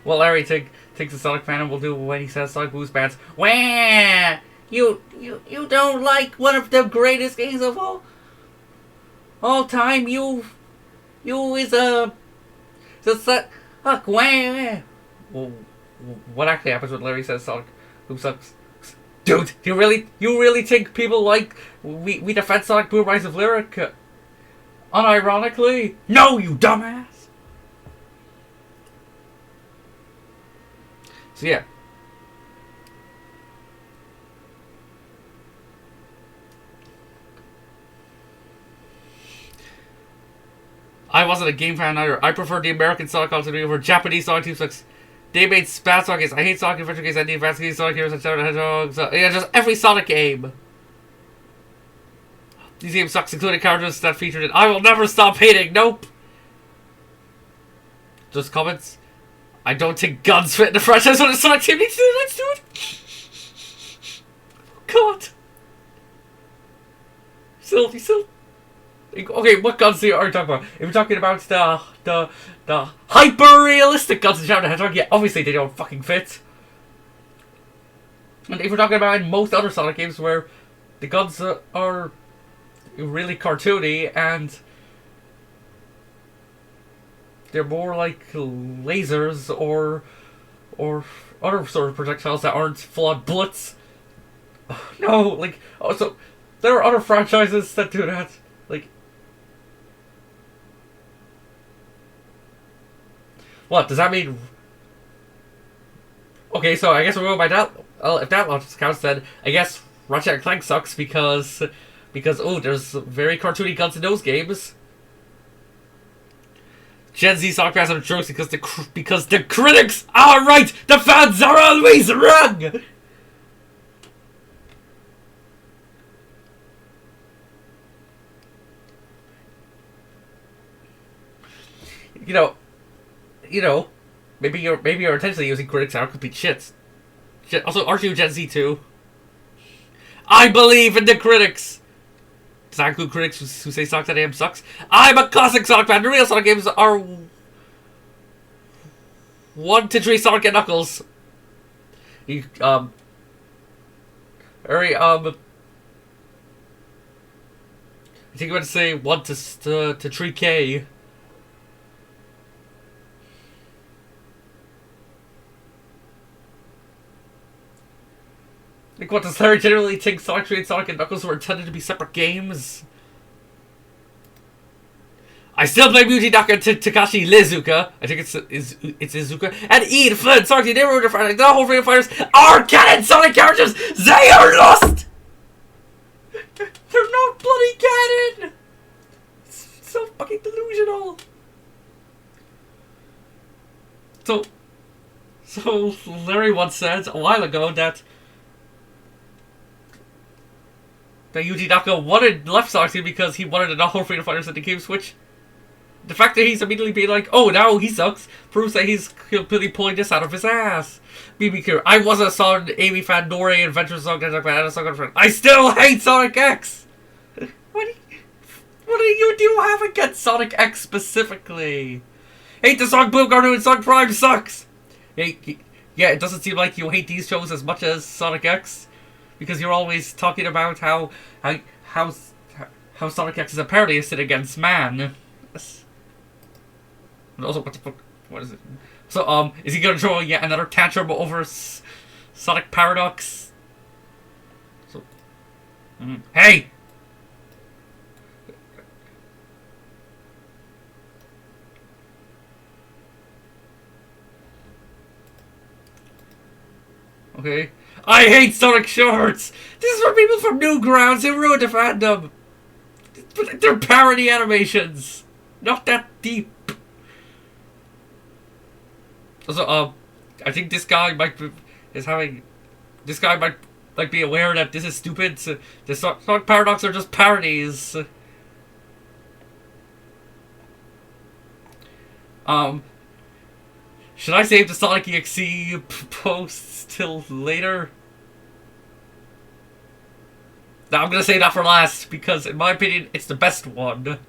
Well, Larry thinks the Sonic fandom will do when he says Sonic Boost Bands. Wah! You don't like one of the greatest games of all time. You is a suck. Wah! Well, what actually happens when Larry says Sonic Boom sucks? Dude, you really think people like we defend Sonic Boom Rise of Lyric? Unironically? No, you dumbass. So yeah. I wasn't a game fan either. I prefer the American Sonic continuity over Japanese Sonic Team 6. They made bad Sonic games. I hate Sonic Adventure games and the advanced games, Sonic Heroes and Shadow the Hedgehog. So, yeah, just every Sonic game. These games sucks, including characters that featured it. I will never stop hating. Nope. Just comments. I don't think guns fit in the franchise when the Sonic team needs to do. Let's do it. God. Still. Okay, what guns are you talking about? If you're talking about the hyper-realistic guns in Shadow the Hedgehog, yeah, obviously they don't fucking fit. And if we're talking about in most other Sonic games where the guns are really cartoony and they're more like lasers or other sort of projectiles that aren't full-on bullets. No, like, also, there are other franchises that do that. Like, what, does that mean... Okay, so I guess we're going by that... Well, if that logic counts, then I guess Ratchet and Clank sucks because, oh, there's very cartoony guns in those games. Gen Z Sonic fans are jokes because the critics are right! The fans are always wrong! You know, maybe you're intentionally using critics that are complete shits. Also, aren't you Gen Z too? I believe in the critics! Does that include critics who say Sonic that AM sucks? I'm a classic Sonic fan. The real Sonic games are 1 to 3 Sonic and Knuckles. I think I'm going to say 1 to 3K. Like, what, does Larry generally think Sonic 3 and Sonic and Knuckles were intended to be separate games? I still blame Yuji Naka and Takashi Lizuka. I think it's Izuka. And Ian Flynn. Sonic, they were defined. The whole Freedom Fighters are canon Sonic characters. They are lost. They're not bloody canon. It's so fucking delusional. So Larry once said a while ago that Yuji Naka left Sonic Team because he wanted an all Freedom Fighters in the game Switch. The fact that he's immediately being like, oh, now he sucks, proves that he's completely pulling this out of his ass. Be clear, I wasn't a Sonic Amy fan, nor a Adventure Sonic fan, and a Sonic fan. I still hate Sonic X! What do you have against Sonic X specifically? Hate the Sonic Boom cartoon and Sonic Prime sucks! Yeah, it doesn't seem like you hate these shows as much as Sonic X. Because you're always talking about how Sonic X is apparently a sin against man. And also, what the fuck? What is it? So, is he gonna throw yet another tantrum over Sonic Paradox? So, hey! Okay? I hate Sonic shorts! This is for people from Newgrounds who ruined the fandom! But they're parody animations! Not that deep. Also, I think this guy might be, this guy might like be aware that this is stupid. So the Sonic Paradox are just parodies. Should I save the Sonic EXE posts till later? No, I'm gonna say that for last because, in my opinion, it's the best one.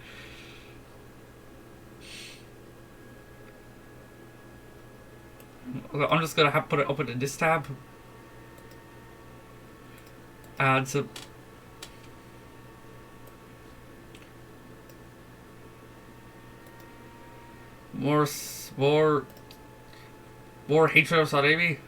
I'm just gonna put it open in this tab. And some more hatred of Sanemi.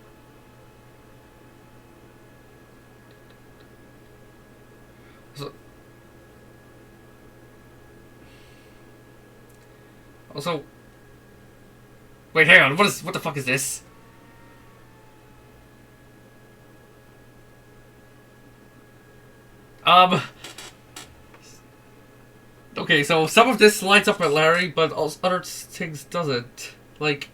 Also, wait, hang on. What the fuck is this? Okay, so some of this lines up with Larry, but other things doesn't. Like,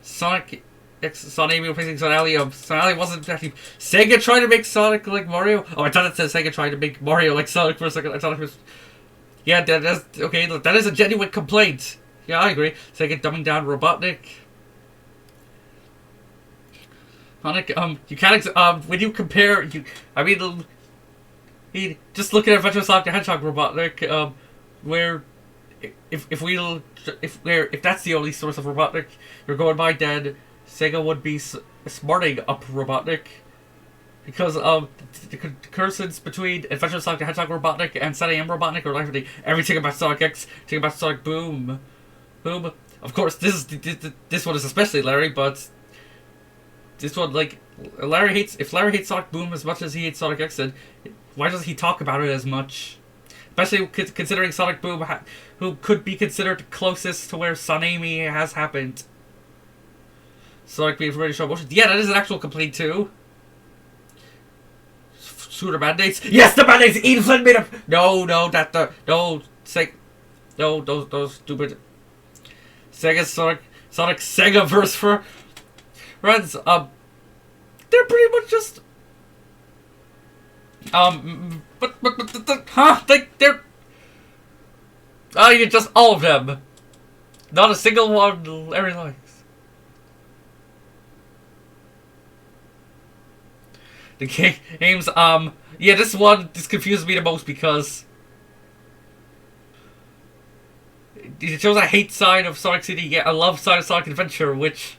Sonic X, Sanemi replacing Sonali. Sonali wasn't actually. Sega tried to make Sonic like Mario. Oh, I thought it said Sega tried to make Mario like Sonic for a second. I thought it was. Yeah, that's okay. Look, that is a genuine complaint. Yeah, I agree. Sega dumbing down Robotnik. Sonic, you can't. When you compare, just look at Adventure Sonic the Hedgehog Robotnik, where if that's the only source of Robotnik you're going by, then Sega would be smarting up Robotnik, because the comparisons between Adventure Sonic the Hedgehog Robotnik and Sandy M Robotnik are like everything about Sonic X, everything about Sonic Boom. Of course, this one is especially Larry, but this one, like, if Larry hates Sonic Boom as much as he hates Sonic X, then why doesn't he talk about it as much? Especially considering Sonic Boom, who could be considered closest to where Sanemi has happened. Sonic being ready to show motion. Yeah, that is an actual complaint too. Shooter Band-Aids. Yes, the Band-Aids! Ian Flynn made up. No, those stupid Sega Sonic Sega verse for friends. They're pretty much just they're you just all of them. Not a single one Larry likes. The games, yeah, this confuses me the most because it shows a hate side of Sonic City, yet a love side of Sonic Adventure, which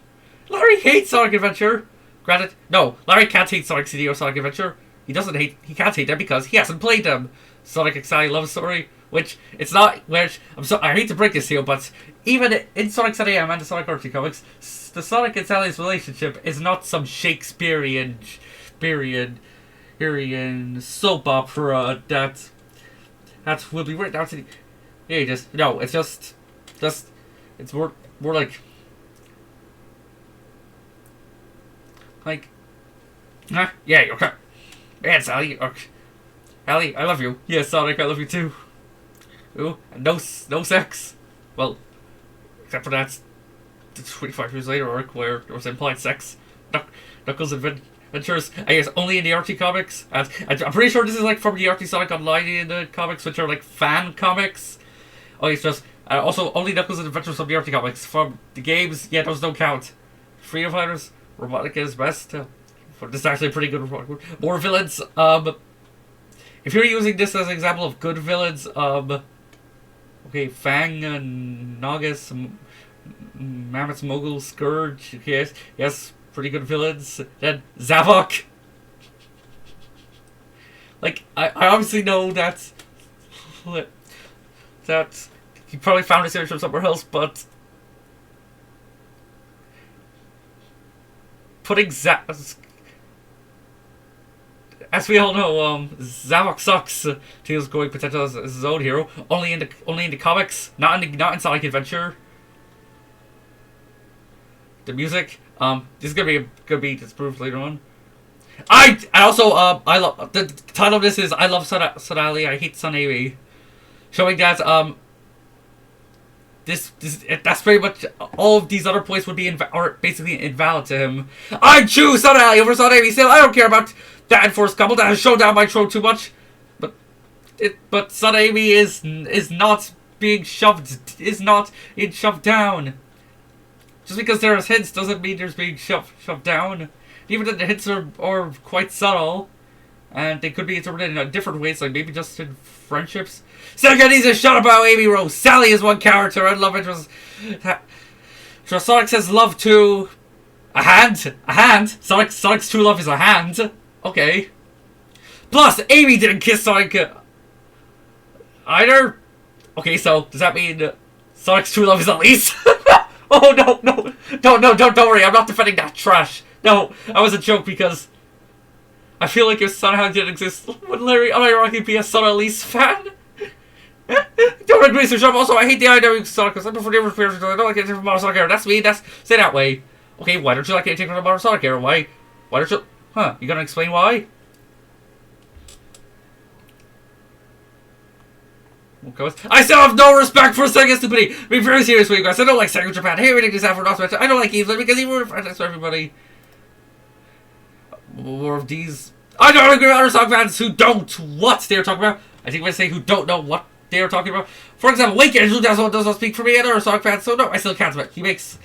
Larry hates Sonic Adventure. Granted, no, Larry can't hate Sonic City or Sonic Adventure. He can't hate them because he hasn't played them. Sonic X Love Story, which it's not. Which I hate to break this to you, but even in Sonic ZM and the Sonic Archie comics, the Sonic and Sally's relationship is not some Shakespearean soap opera that will be written out to the ages. No, it's just it's more like yeah, okay. Man, Sally, Allie, I love you. Yeah, Sonic, I love you too. Ooh, and no sex. Well, except for that, the 25 years later arc where there was implied sex. Knuckles' adventures, I guess, only in the Archie comics. And I'm pretty sure this is like from the Archie Sonic Online in the comics, which are like fan comics. Oh, it's just also only Knuckles' adventures from the Archie comics. From the games, yeah, those don't count. Freedom Fighters, Robotic is best. This is actually a pretty good one. More villains. If you're using this as an example of good villains, okay, Fang and Nagus, Mammoth Mogul, Scourge, yes, pretty good villains. Then Zavok. Like, I obviously know that he probably found his image from somewhere else, but putting as we all know, Zavok sucks. Tails' growing potential as his own hero, only in the comics, not in Sonic Adventure. the music. This is gonna be disproved later on. I love the title of this is I love Sonali, I hate Sonami, showing that that's pretty much all of these other points would be are basically invalid to him. I choose Sonali over Sonami. Still, I don't care about that enforced couple that has shown down my throat too much. But Sonami is not being shoved down. Just because there's hints doesn't mean there's being shoved down. Even if the hints are quite subtle, and they could be interpreted in different ways, like maybe just in friendships. Sega needs a shut about Amy Rose. Sally is one character, and love interest. Sonic says love to a hand. A hand. Sonic's true love is a hand. Okay. Plus, Amy didn't kiss Sonic either. Okay, so does that mean Sonic's true love is Elise? Oh no, don't worry. I'm not defending that trash. No, that was a joke because I feel like if somehow didn't exist, would Larry unironically be a Sonic Elise fan? Don't agree, Sir Jump. Also, I hate the idea of Sonic because I prefer different appearances. I don't like anything from Modern Sonic Era. That's me. Say that way. Okay, why don't you like anything from the Modern Sonic Era? Why don't you? Huh? You gonna explain why? Okay. I still have no respect for Sega stupidity. Be very serious with you guys. I don't like Sega Japan. I hate ridiculous effort. Not to mention, I don't like Evelyn because he ruined friends for everybody. More of these. I don't agree with other Sonic fans who don't what they're talking about. I think when I say who don't know what they're talking about. For example, Wake Angel does not speak for me and other Sonic fans, so no, I still can't admit. He makes.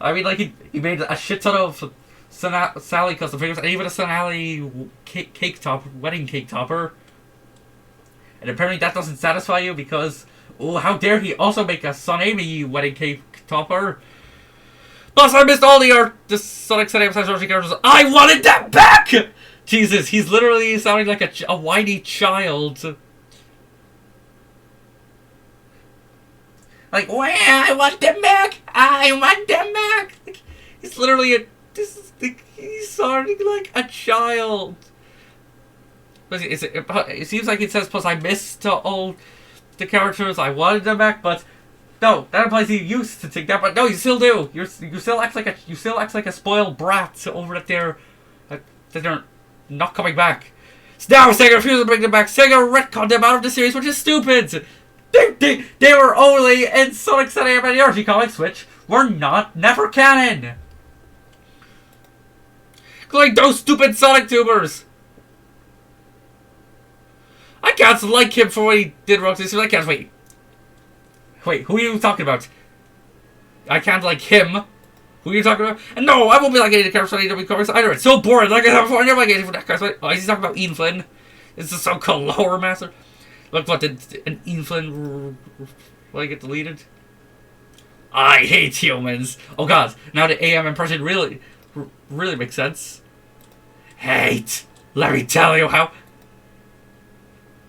I mean, like, he made a shit ton of Sally custom figures and even a Sonali wedding cake topper. And apparently that doesn't satisfy you because, oh, how dare he also make a Sonami wedding cake topper. Plus, I missed all the Sonic Sonami characters. I wanted that back! Jesus, he's literally sounding like a whiny child. Like, well, I want them back! I want them back! Like, he's literally he's sounding like a child. It seems like it says, plus I missed all the characters, I wanted them back, but no, that implies you used to think that, but no, you still do. You still act like a spoiled brat over that they're not coming back. So now Sega refuses to bring them back. Sega retconned them out of the series, which is stupid. They were only in Sonic Satellite and the Energy comics, which were never canon. Like those stupid Sonic tubers. I can't like him for what he did wrong to this. I can't wait, who are you talking about? I can't like him. Who are you talking about? And no, I won't be like any of the characters on AW Comics either. It's so boring. Like I said before, I never like anything from that guy. Oh, he's talking about Ian Flynn. This is so called Lower Master. Look, what did an Ian Flynn get deleted? I hate humans. Oh god, now the AM impression really makes sense. Hate. Let me tell you how.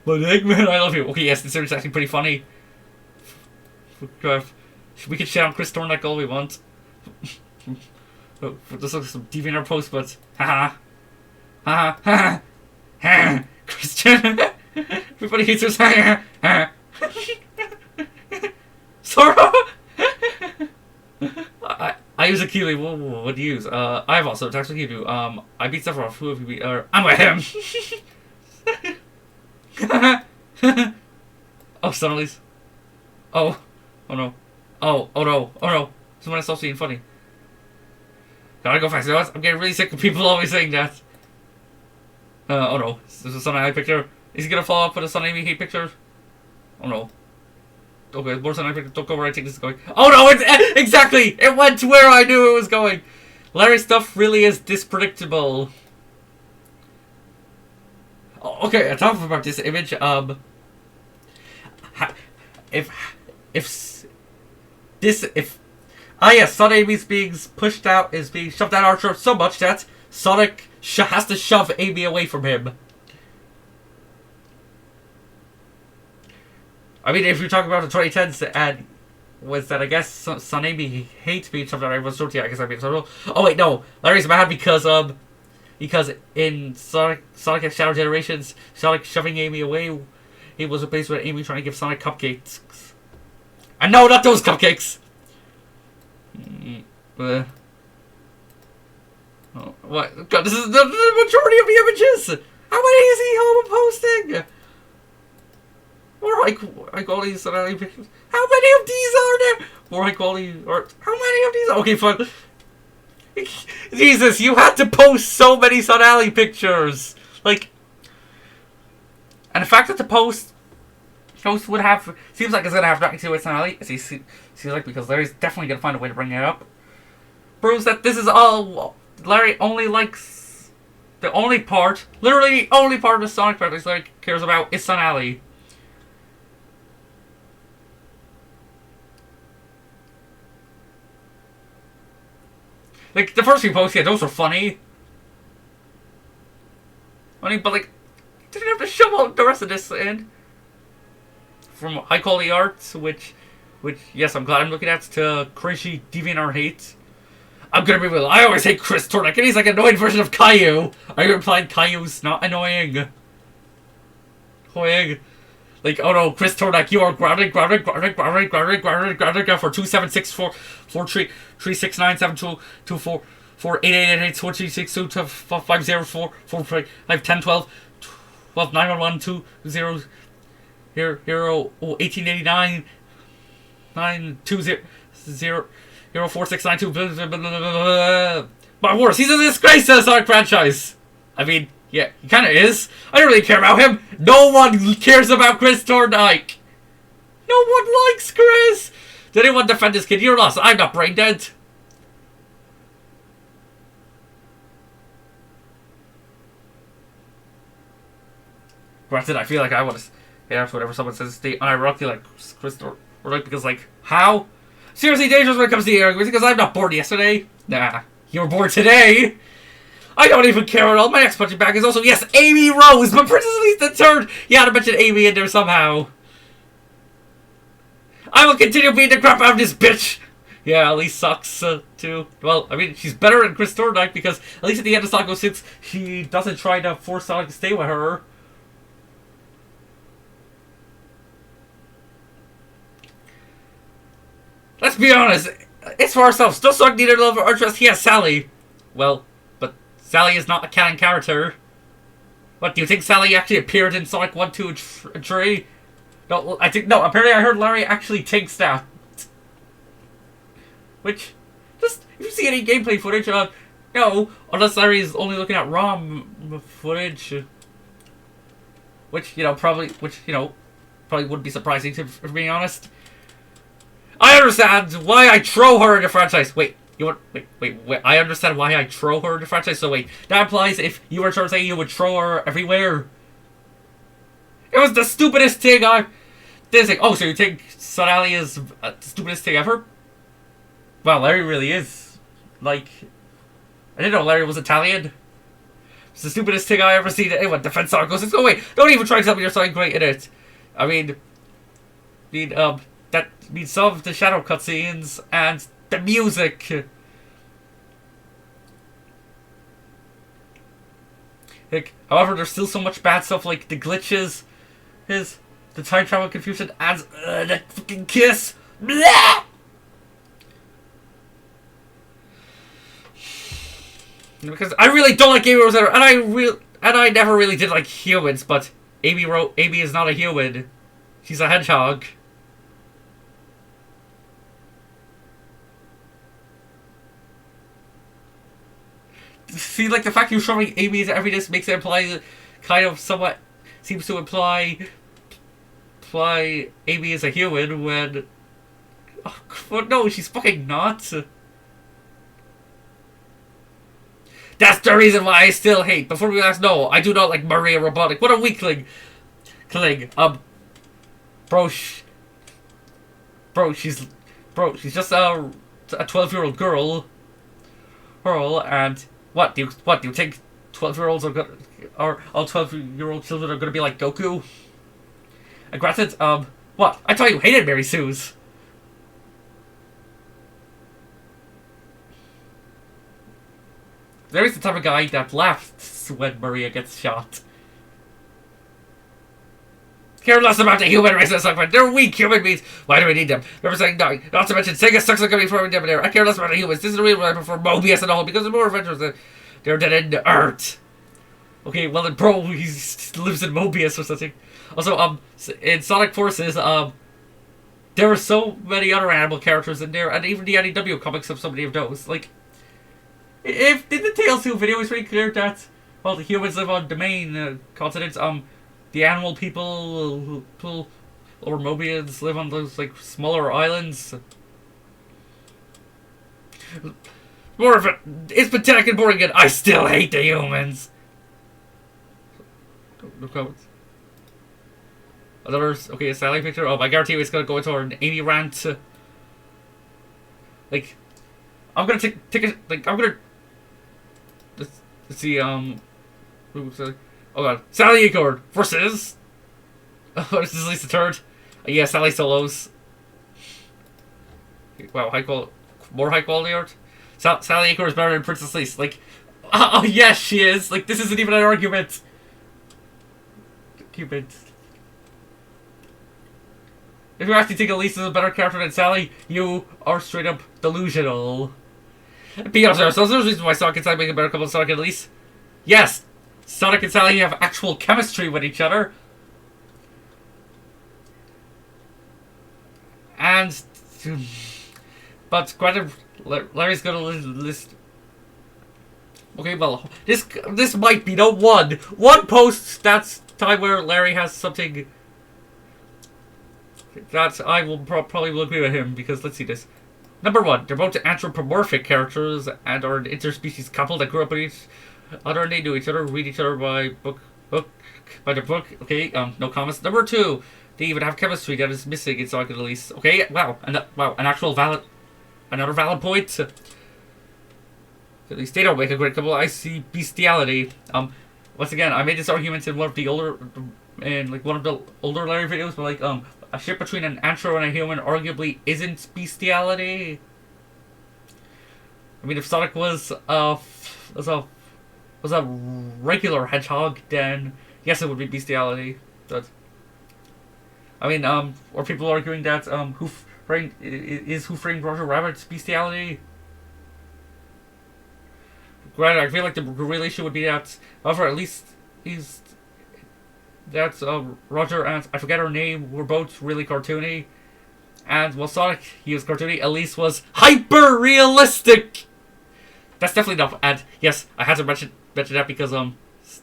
But Eggman, I love you. Okay, yes, the series is actually pretty funny. We can shit on Chris Thorndyke all we want. This looks some DeviantArt post, but haha, Christian. Everybody hates us. Sora. I use a Keeley. What do you use? I have also attacks with you do. I beat Sephiroth. Who have you beat? I'm with him. Oh, Sonali's. Oh no. Oh no. Someone else being funny. Gotta go fast. I'm getting really sick of people always saying that. Oh no. This is a Sonali picture. Is he gonna follow up with a Sonali hate picture? Oh no. Okay, more Sonali picture. Don't go where I think this is going. Oh no! Exactly! It went to where I knew it was going! Larry's stuff really is dispredictable. Okay, on top of about this image, Sonic is being pushed out, is being shoved out our throat so much that Sonic has to shove Amy away from him. I mean, if you're talking about the 2010s, and was that I guess Son Amy hates being shoved out everyone's throat. Yeah, I guess I'd be total. Oh wait, no, Larry's mad because in Sonic X Shadow Generations, Sonic shoving Amy away, he was replaced with Amy trying to give Sonic cupcakes. And no, not those cupcakes! Oh, what? God, this is the majority of the images! How many is he home posting? More high quality Sonali pictures. How many of these are there? More high quality art. How many of these? Okay, fine. Jesus, you had to post so many Sonali pictures. Like, and the fact that the post would have, seems like it's gonna have nothing to do with Sonali. Seems like, because Larry's definitely gonna find a way to bring it up. Proves that this is all Larry only likes. The only part, literally the only part of the Sonic project Larry cares about is Sonali. Like, the first few posts, yeah, those were funny. Funny, but like, didn't have to show all the rest of this in. From high quality art, which, yes, I'm glad I'm looking at, to crazy DeviantArt hate. I'm gonna be real, I always hate Chris Tornak, and he's like an annoying version of Caillou. Are you implying Caillou's not annoying? Annoying. Like, oh no, Chris Tornak, you are grounded for 1889 920 But worse, he's a disgrace to the Sonic franchise. I mean, yeah, he kind of is. I don't really care about him. No one cares about Chris Thorndike. No one likes Chris. Did anyone defend this kid? You're lost. I'm not brain dead. Granted, I feel like I want to hate after whatever someone says. They unironically like Chris Thorndike because, like, how? Seriously dangerous when it comes to the arguments because I'm not bored yesterday. Nah, you were bored today. I don't even care at all. My next punching bag is also, yes, Amy Rose, but Princess Elise the Third. You had to mention Amy in there somehow. I will continue beating the crap out of this bitch. Yeah, Elise sucks, too. Well, I mean, she's better than Chris Thorndike because at least at the end of Sonic 06, she doesn't try to force Sonic to stay with her. Let's be honest. It's for ourselves. Still Sonic needed love or trust. He has Sally. Well, but Sally is not a canon character. What, do you think Sally actually appeared in Sonic 1, 2, and 3? No, I think, no, apparently I heard Larry actually takes that. Which, just, if you see any gameplay footage, no, unless Larry is only looking at ROM footage. Which, probably wouldn't be surprising, for being honest. I understand why I throw her in the franchise. Wait, wait. I understand why I throw her in the franchise. So wait, that implies if you were trying to say you would throw her everywhere. It was the stupidest thing I did. Like, oh, so you think Sonali is the stupidest thing ever? Well, Larry really is. Like, I didn't know Larry was Italian. It's the stupidest thing I ever seen. Anyone defend Sonic 06. Oh wait, don't even try to tell me you're something great in it. I mean, that means some of the shadow cutscenes and the music. Like, however, there's still so much bad stuff like the glitches, the time travel confusion, and that fucking kiss. Blah! Because I really don't like Amy Rose, and I never really did like humans, but Amy is not a human. She's a hedgehog. See, like, the fact you're showing Amy's everyday's makes it imply, kind of somewhat, seems to imply Amy is a human when, oh, no, she's fucking not. That's the reason why I still hate. Before we ask, no, I do not like Maria Robotic. What a weakling. Bro, she's just a 12-year-old girl, and what do you think 12-year-olds are all 12-year-old children are gonna be like Goku? And granted, what? I thought you hated Mary Sue's. Larry's the type of guy that laughs when Maria gets shot. Care less about the human race and Sonic. They're weak human beings. Why do we need them? Never saying nothing. Not to mention, Sega sucks like coming from them there. I care less about the humans. This is the reason why I prefer Mobius and all, because they're more adventurous than they're dead in the earth. Okay, well then, bro, he lives in Mobius or something. Also, in Sonic Forces, there are so many other animal characters in there, and even the NEW comics have so many of those. Like, if in the Tales 2 video, it's pretty clear that, well, the humans live on the main continents. The animal people or Mobians live on those, like, smaller islands. More of it. It's pathetic and boring, and I still hate the humans. No comments. Another, okay, a Sally picture. Oh, I guarantee you it's gonna go into an Amy rant. Like, I'm gonna take it. Like, I'm gonna. Let's see. Oh god, Sally Acord versus. Oh, this is at least the third. Yeah, Sally Solos. Wow, more high quality art. Sally Acord is better than Princess Lease. Like, oh yes, she is. Like, this isn't even an argument. Cupid. If you actually think Elise is a better character than Sally, you are straight up delusional. Be honest with ourselves, there's a reason why Sonic and Sally make a better couple than Sonic and Elise. Yes, Sonic and Sally have actual chemistry with each other. And... But granted, Larry's gonna list... Okay, well, this might be the one post that's time where Larry has something... That I will probably will agree with him, because let's see this. Number 1, they're both anthropomorphic characters and are an interspecies couple that grew up with each other and they knew each other, read each other by the book. Okay, no comments. Number 2, they even have chemistry that is missing in Sonic and Elise. Okay, wow, another valid point. At least they don't make a great couple. I see bestiality. Once again, I made this argument in one of the older Larry videos, but like a ship between an anthro and a human arguably isn't bestiality. I mean, if Sonic was a regular hedgehog, then yes, it would be bestiality. But I mean, are people arguing that Who Framed Roger Rabbit's bestiality? Granted, I feel like the real issue would be that, however, at least Roger and I forget her name were both really cartoony, and while Sonic, he was cartoony, Elise was hyper realistic. That's definitely not. And yes, I had to mention that because the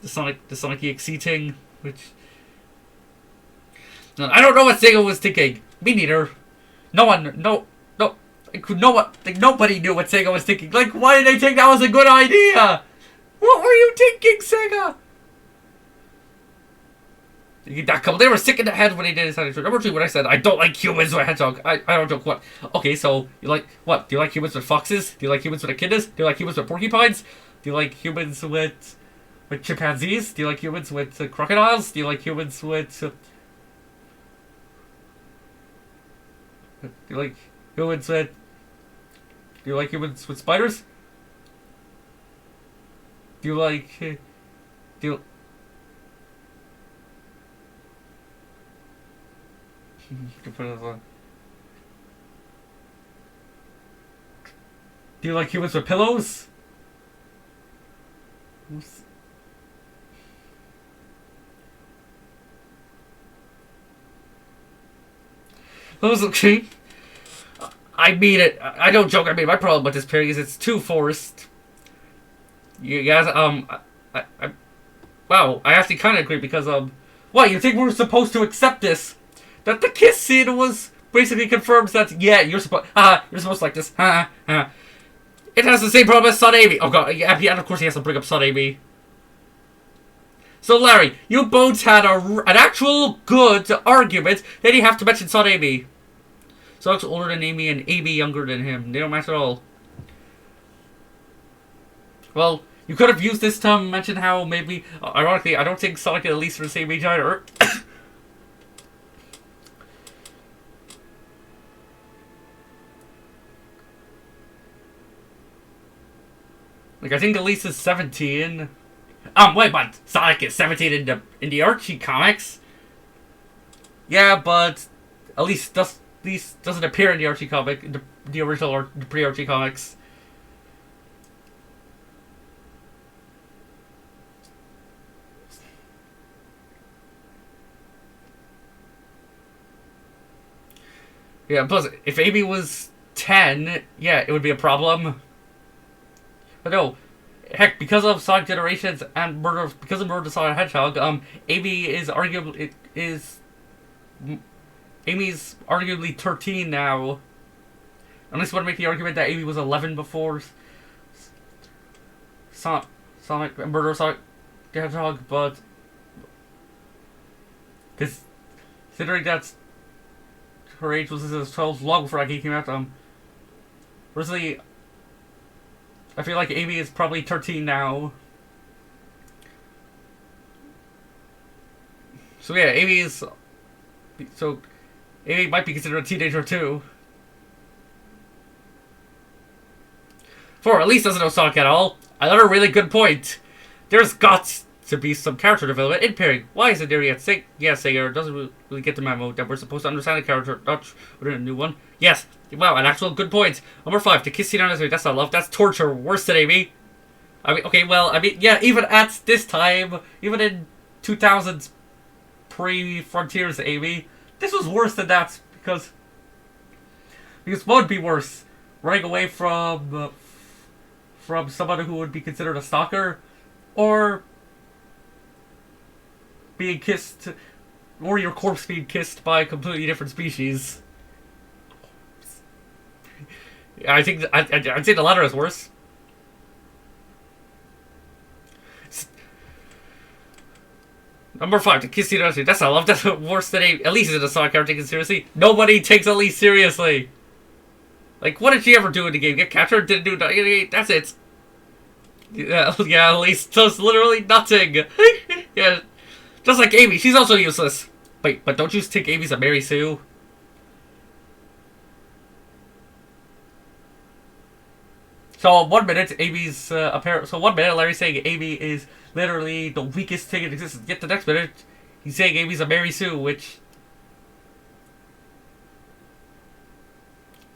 Sonic EXE thing, which I don't know what Sega was thinking. Me neither. Nobody knew what Sega was thinking. Like, why did they think that was a good idea? What were you thinking, Sega? They were sick in the head when they did this. Number 2, when I said I don't like humans with a hedgehog, I don't know what. Okay, so you like what? Do you like humans with foxes? Do you like humans with echidnas? Do you like humans with porcupines? Do you like humans with chimpanzees? Do you like humans with crocodiles? Do you like humans with? Do you like humans with? Do you like humans with spiders? Do you like? Do you? Do you like humans with pillows? Those okay. I mean it. I don't joke. I mean, my problem with this pairing is it's too forced. You guys, wow, I actually kind of agree because, what, you think we're supposed to accept this? That the kiss scene was basically confirms that, yeah, you're supposed to like this, It has the same problem as Son Amy. Oh god, yeah, and of course he has to bring up Son Amy. So Larry, you both had an actual good argument, then you have to mention Son Amy. Sonic's older than Amy and Amy younger than him. They don't match at all. Well, you could have used this to mention how maybe, ironically, I don't think Sonic and Elise are the same age either. Like, I think Elise is 17. Wait, but Sonic is 17 in the Archie comics. Yeah, but at least doesn't appear in the Archie comic, the original or the pre-Archie comics. Yeah, plus if Amy was 10, yeah, it would be a problem. But no, heck, because of Sonic Generations and because of Murder of the Sonic Hedgehog, Amy is arguably Amy's arguably 13 now. Unless you want to make the argument that Amy was 11 before Sonic Murder of Sonic the Hedgehog, but considering that her age was 12 long before that game came out, personally, I feel like Amy is probably 13 now. So yeah, Amy might be considered a teenager too. For at least doesn't know Sonic at all. Another really good point. There's got to be some character development in pairing. Why isn't there yet? Sager doesn't really get the memo that we're supposed to understand the character Dutch within a new one. Yes. Wow, an actual good point. Number 5, to kiss scene on his way. That's not love, that's torture. Worse than Amy. I mean, okay, well, I mean, yeah, even at this time, even in 2000s pre-Frontiers Amy, this was worse than that because what would be worse? Running away from somebody who would be considered a stalker, or being kissed, or your corpse being kissed by a completely different species. I think I'd say the latter is worse. Number 5, to kiss you seriously. That's not love. That's worse than Elise is in a Sonic character taken seriously. Nobody takes Elise seriously. Like, what did she ever do in the game? Get captured? Didn't do nothing. That's it. Yeah, Elise does literally nothing. Yeah, just like Amy. She's also useless. Wait, but don't you think Amy's a Mary Sue? So 1 minute, Amy's apparent. So 1 minute, Larry's saying Amy is literally the weakest thing in existence. Yet the next minute, he's saying Amy's a Mary Sue, which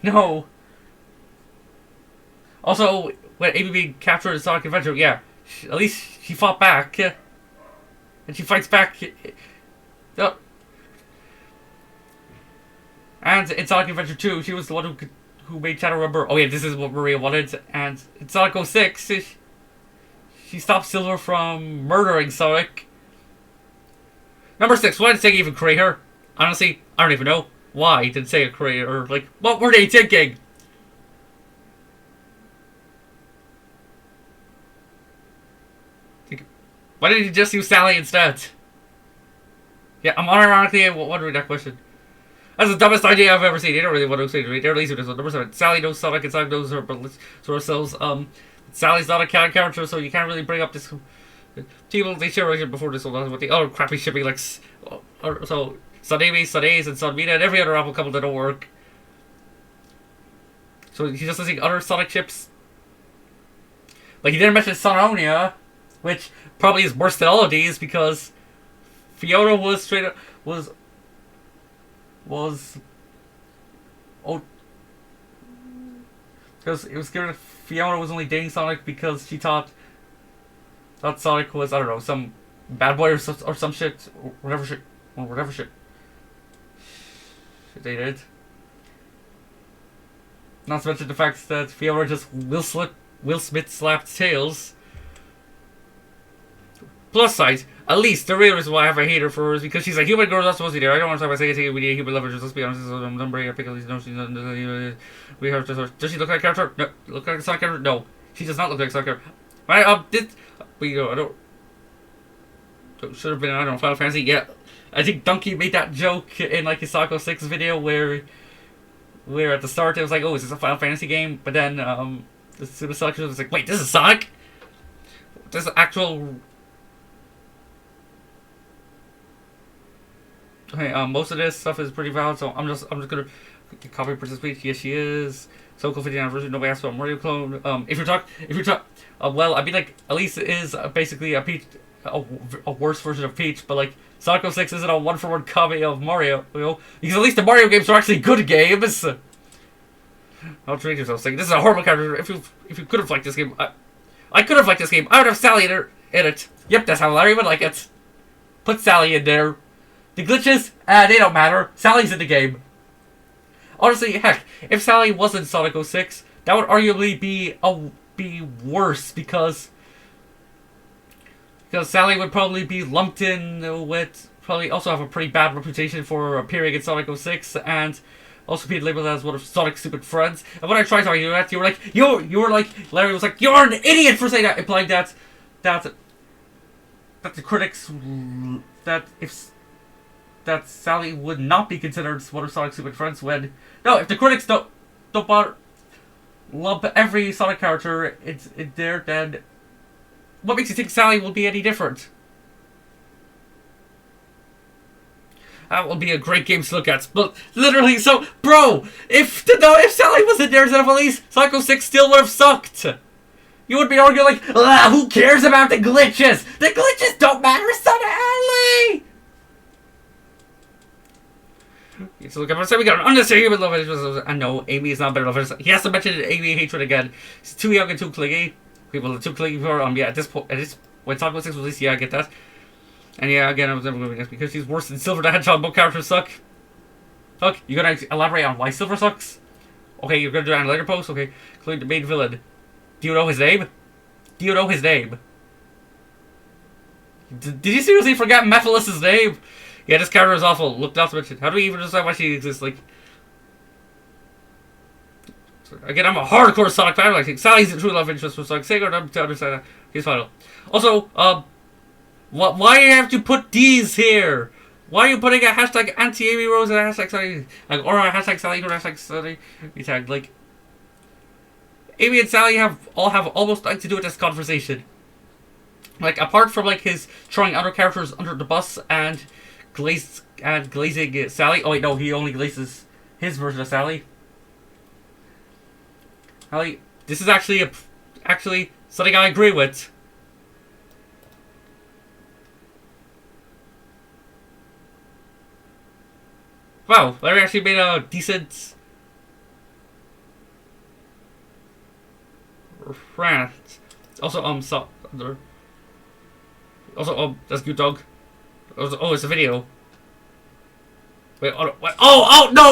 no. Also, when Amy being captured in Sonic Adventure, yeah, at least she fought back, and she fights back. And in Sonic Adventure 2, she was the one who made Shadow remember, oh yeah, this is what Maria wanted. And in Sonic 06, she stopped Silver from murdering Sonic. Number 6, why did Sega even create her? Honestly, I don't even know. Why did Sega create her? Like, what were they thinking? Why didn't you just use Sally instead? Yeah, I'm unironically wondering that question. That's the dumbest idea I've ever seen. They don't really want to say to me. They're lazy with this one. Number 7. Sally knows Sonic and Sonic knows her, but let's sort ourselves. Sally's not a canon character, so you can't really bring up this. People, they share right before this one with the other crappy shipping, like. So, Son Amy, Son A's, and Son Mina, and every other Apple couple that don't work. So, he's just listing other Sonic ships. Like, he didn't mention Sononia, which probably is worse than all of these because Fiona was straight up. Because it was scared that Fiona was only dating Sonic because she thought Sonic was, I don't know, some bad boy or some shit, or whatever shit they did. Not to mention the fact that Fiona just Will Smith slapped Tails. Plus side, at least the real reason why I have a hater for her is because she's a human girl not supposed to be there. I don't want to talk about saying we need a human lover, just let's be honest. I'm number 8, because no, she's not. We have to. Does she look like a character? No. Look like a Sonic character? No. She does not look like a Sonic character. I don't. Should have been, I don't know, Final Fantasy. Yeah. I think Donkey made that joke in like his Sonic 06 video where at the start it was like, oh, is this a Final Fantasy game? But then the Super Selection was like, wait, this is Sonic? This is actual. Okay, most of this stuff is pretty valid, so I'm just gonna copy Princess Peach. Yes, she is. So cool 50th anniversary. Nobody asked about Mario clone. If you're talking, well, I mean, like, Elise is basically a Peach a worse version of Peach, but like Sonic 06 isn't a one-for-one copy of Mario, you know? Because at least the Mario games are actually good games. I'll treat yourself saying this is a horrible character. If you could have liked this game, I could have liked this game. I would have Sally in it. Yep, that's how Larry would like it. Put Sally in there. The glitches, they don't matter. Sally's in the game. Honestly, heck, if Sally was in Sonic 06, that would arguably be worse because Sally would probably be lumped in with probably also have a pretty bad reputation for appearing in Sonic 06 and also being labeled as one of Sonic's stupid friends. And when I tried to argue that, you were like Larry was like, you're an idiot for saying that, implying that the critics that Sally would not be considered one of Sonic's stupid friends when no, if the critics don't bother lump every Sonic character in there, then what makes you think Sally will be any different? That will be a great game to look at. But literally, so bro, if Sally was in there, then at least Sonic 06 still would have sucked. You would be arguing like, who cares about the glitches? The glitches don't matter, son of Ellie! So look, I'm gonna say we got an unnecessary human love interest. I know Amy is not better love interest. He has to mention Amy hatred again. She's too young and too clingy. People are too clingy for her. Yeah, at this when Sonic 06 was released, yeah, I get that. And yeah, again, I was never going to be next because she's worse than Silver the Hedgehog. Both characters suck. Look, you gonna elaborate on why Silver sucks? Okay, you're gonna do that in a later post. Okay, including the main villain. Do you know his name? Do you know his name? Did you seriously forget Mephiles' name? Yeah, this character is awful. Look, not to mention. How do we even decide why she exists? Like, again, I'm a hardcore Sonic fan. Like, Sally's a true love interest for Sonic. Sega, to understand that. He's final. Also, why do you have to put these here? Why are you putting a hashtag anti-Amy Rose and a hashtag Sally, like, or a hashtag Sally or a hashtag Sally? You tagged like Amy and Sally all have almost nothing to do with this conversation. Like, apart from like his throwing other characters under the bus and glazing Sally. Oh wait, no, he only glazes his version of Sally. Sally, this is actually something I agree with. Wow, Larry actually made a decent rant. Also, that's good dog. Oh, it's a video. Wait, oh, no.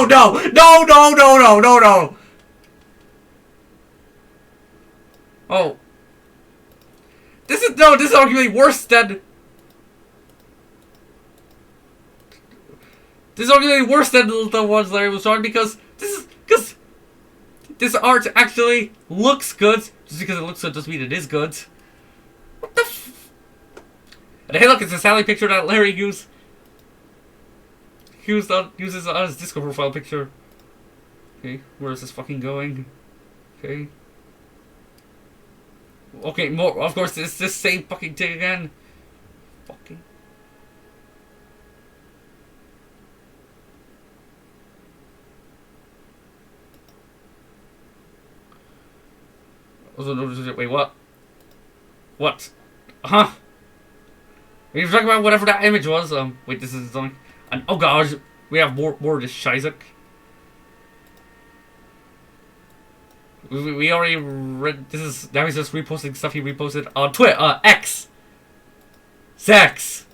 Oh. This is arguably worse than... This is arguably worse than the ones Larry was showing because this art actually looks good. Just because it looks good doesn't mean it is good. What the And hey look, it's a Sally picture that Larry uses on his Disco profile picture. Okay, where is this fucking going? Okay. Okay, more. Of course, it's this same fucking thing again. Fucking. Wait, what? What? Huh? You're talking about whatever that image was. Wait, this is something. And oh gosh, we have more of this Shizak. We already read. This is now he's just reposting stuff he reposted on Twitter. X. Sex.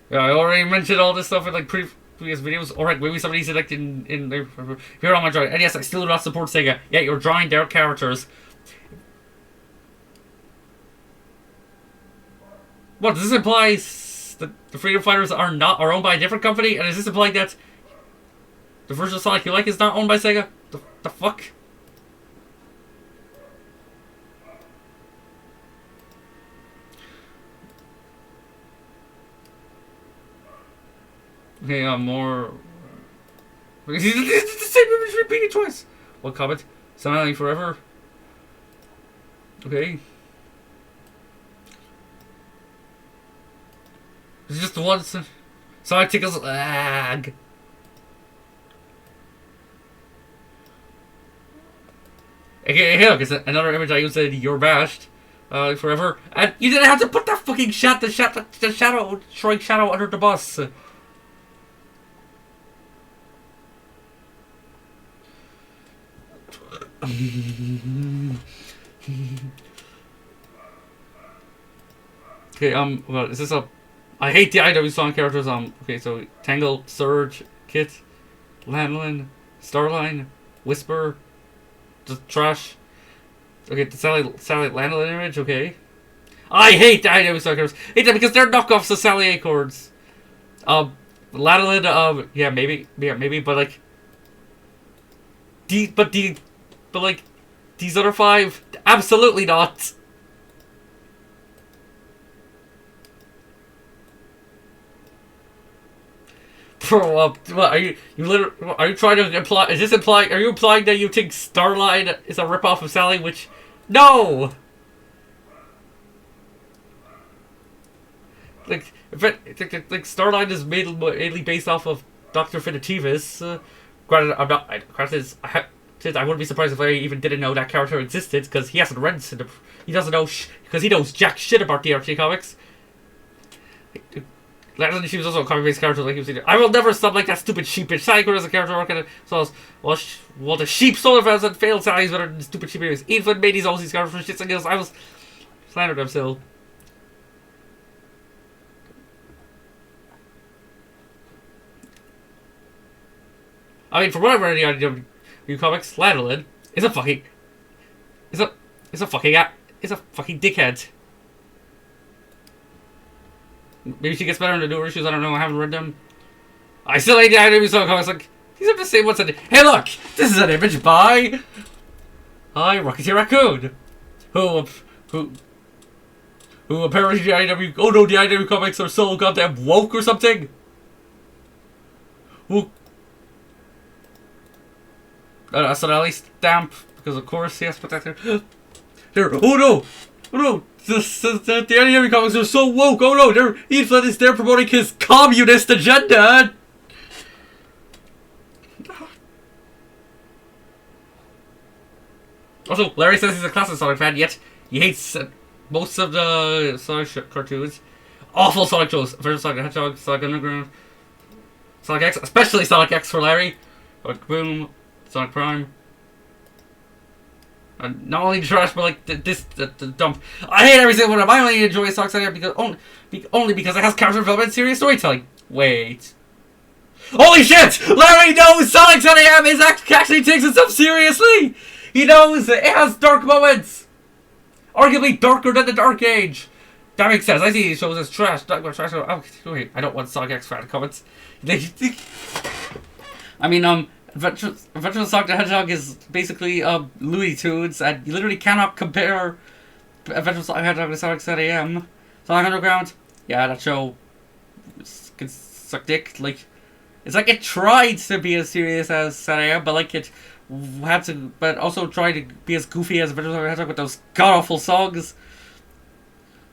Yeah, I already mentioned all this stuff in like previous videos. Alright, maybe somebody said like in here on my drawing. And yes, I still do not support Sega. Yeah, you're drawing their characters. What does this imply that the Freedom Fighters are owned by a different company? And does this imply that the version of Sonic you like is not owned by Sega? The fuck? Okay, more. It's the same image repeated twice. What comment? Smiling forever. Okay. It's just the one. Sonic tickles lag. Okay, hey, look, it's another image I used in You're Bashed forever. And you didn't have to put that fucking the shadow, throwing shadow under the bus. Okay, well, is this a... I hate the IW song characters, okay, so Tangle, Surge, Kit, Lanolin, Starline, Whisper, just trash. Okay, the Sally Lanolin image, okay. I hate the IW song characters. I hate them because they're knockoffs of Sally Acorns. Lanolin, yeah, maybe, but like... But like, these other 5, absolutely not. Bro, what are you literally? Are you trying to imply? Is this implying? Are you implying that you think Starline is a ripoff of Sally? Which, no. Like, like Starline is mainly based off of Dr. Finitivis. Granted, I'm not. Granted, I wouldn't be surprised if I even didn't know that character existed because he hasn't read it. He doesn't know because he knows jack shit about the Archie comics. She was also a comic-based character, like you said. I will never stop like that stupid sheepish Sally as a character working. So I was, well, the sheep solar fans and failed Sally's better than stupid sheepish. Ethan made these Aussies characters for shits and giggles. I was slandered them still. I mean, from what I've read in the IDW comics, Lanolin is a fucking dickhead. Maybe she gets better in the newer issues. I don't know. I haven't read them. I still hate the IDW song comics. Like, these are the same ones. Hey, look! This is an image by... Hi, Rocketeer Raccoon. Who apparently the IDW... Oh no, the IDW comics are so goddamn woke or something. Who... So at least stamp, because of course he has to put that there. There. Oh no! Oh no! The IDW comics are so woke. Oh no! Ethan is there promoting his communist agenda. Also, Larry says he's a classic Sonic fan, yet he hates most of the Sonic cartoons. Awful Sonic shows. First Sonic the Hedgehog, Sonic Underground, Sonic X, especially Sonic X for Larry. Sonic Boom, Sonic Prime. And not only trash, but like the dump. I hate every single one of them. I only enjoy Sonic X because only because it has character development and serious storytelling. Wait. Holy shit! Larry knows Sonic X is actually takes itself seriously! He knows it has dark moments! Arguably darker than the Dark Age! That makes sense. I see these shows as trash. Trash. Oh, wait, I don't want Sonic X fan comments. I mean, Adventure Sonic the Hedgehog is basically Looney Tunes, and you literally cannot compare Adventure Sonic the Hedgehog to Sonic X. Sonic Underground, yeah, that show can suck dick. Like, it's like it tried to be as serious as Sonic, but like it had to, but also tried to be as goofy as Adventure Sonic the Hedgehog with those god awful songs.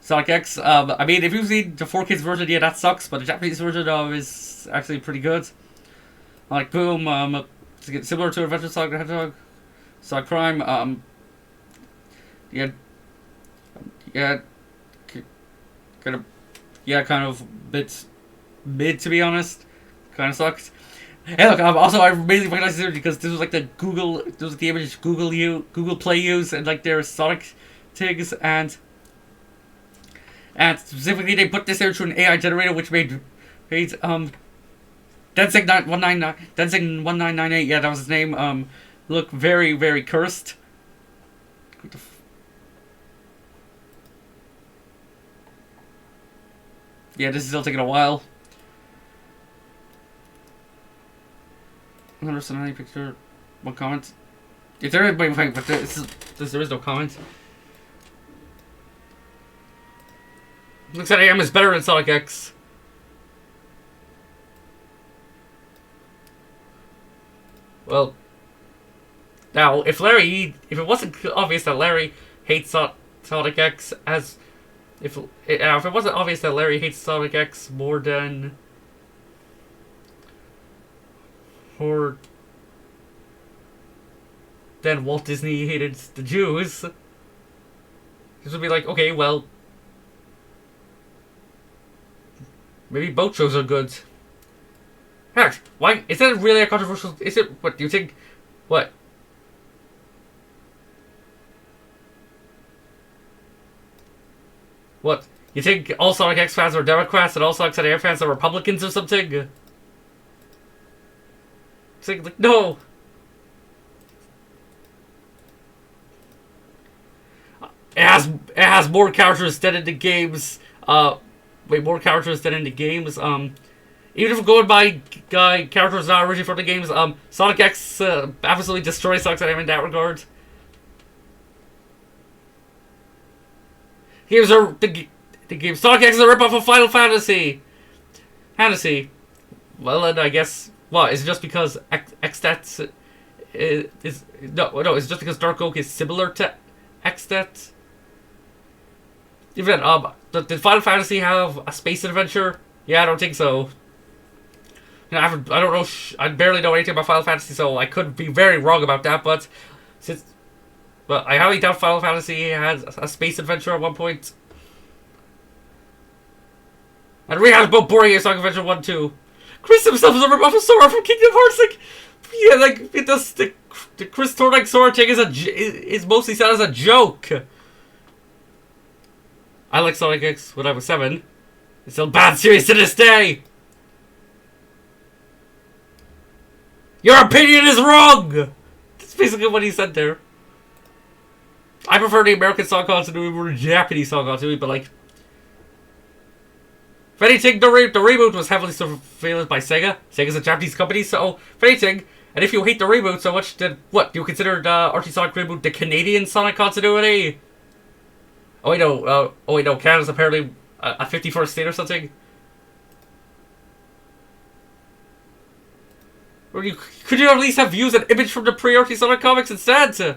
Sonic X, I mean, if you've seen the 4Kids version, yeah, that sucks, but the Japanese version is actually pretty good. Like Boom, similar to Adventure Sonic the Hedgehog, Sonic Prime, kind of bit mid to be honest, kind of sucks. Hey, look, also I mainly recognize this because this was like the image Google Play use and like their Sonic tags and specifically they put this into an AI generator which made Densing 1998, yeah, that was his name, look very, very cursed. Yeah, this is still taking a while. Another Sonali picture, one comment. If there is, but there is no comment. Looks like AM is better than Sonic X. Well, now, if it wasn't obvious that Larry hates Sonic X as If it wasn't obvious that Larry hates Sonic X more than Walt Disney hated the Jews, this would be like, okay, well, maybe both shows are good. Heck, why is that really a controversial? Is it? What do you think? What? What? You think all Sonic X fans are Democrats and all Sonic X fans are Republicans or something? It's like no. It has more characters than in the games. More characters than in the games. Even if we're going by characters not originally from the games, Sonic X absolutely destroys Sonic in that regard. Games are the game. Sonic X is a ripoff of Final Fantasy. Well, then I guess what is it just because X-Stats is no. It's just because Dark Oak is similar to X-Stats. Even did Final Fantasy have a space adventure? Yeah, I don't think so. I don't know. I barely know anything about Final Fantasy, so I could be very wrong about that. But I highly doubt Final Fantasy had a space adventure at one point. And we had both boring Sonic Adventure 1 2. Chris himself is a ripoff of Sora from Kingdom Hearts. Like, yeah, like it does. The Chris Thorndyke Sora thing is mostly said as a joke. I like Sonic X when I was 7. It's still a bad series to this day. Your opinion is wrong! That's basically what he said there. I prefer the American song continuity over the Japanese song continuity, but like... If anything, the reboot was heavily surveilled by Sega. Sega's a Japanese company, so... If anything, and if you hate the reboot so much, then what? Do you consider the RT Sonic reboot the Canadian Sonic continuity? Oh wait, no. Canada's apparently a 51st state or something. Or could you at least have used an image from the pre-RT Sonic comics instead? Is it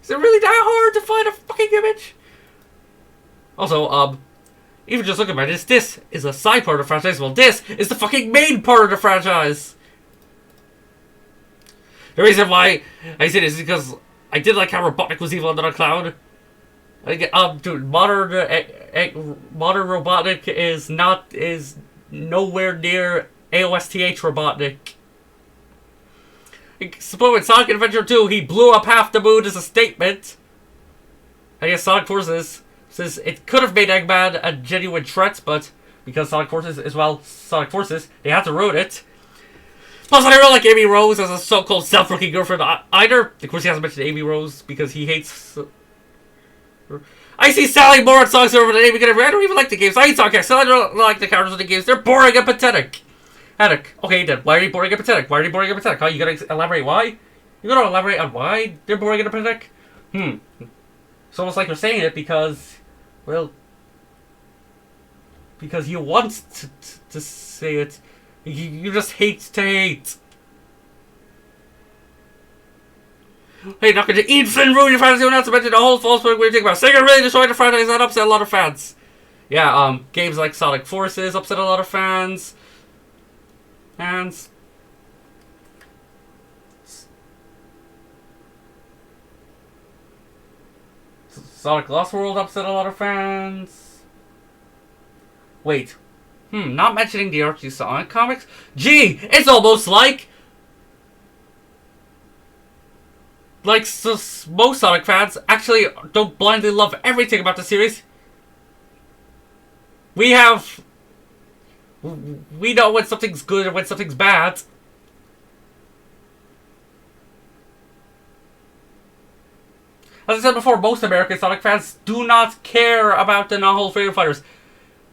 really that hard to find a fucking image? Also, even just looking at this is a side part of the franchise, while this is the fucking main part of the franchise. The reason why I say this is because I did like how Robotnik was evil under the cloud. Dude, modern Robotnik is nowhere near AOSTH Robotnik. Suppose in Sonic Adventure 2, he blew up half the moon as a statement. I guess Sonic Forces says it could have made Eggman a genuine threat, but because Sonic Forces is, well, Sonic Forces, they had to ruin it. Plus, I don't like Amy Rose as a so-called self-looking girlfriend either. Of course, he hasn't mentioned Amy Rose because he hates... I see Sally more at Sonic Server than Amy Kennedy. I don't even like the games. I hate Sonic X. I don't like the characters in the games. They're boring and pathetic. Okay, then. Why are they boring and pathetic? Huh? You gotta elaborate why? You gotta elaborate on why they're boring and pathetic? It's almost like you're saying it because... Well... Because you want to say it. You just hate to hate. Hey, not gonna eat Flynn ruin your fantasy not to mention the whole false point we think about. Sega really destroyed the franchise that upset a lot of fans. Yeah, games like Sonic Forces upset a lot of fans. And Sonic Lost World upset a lot of fans. Wait. Not mentioning the Archie Sonic comics? Gee, it's almost like most Sonic fans actually don't blindly love everything about the series. We know when something's good and when something's bad. As I said before, most American Sonic fans do not care about the non-Hall Freedom Fighters.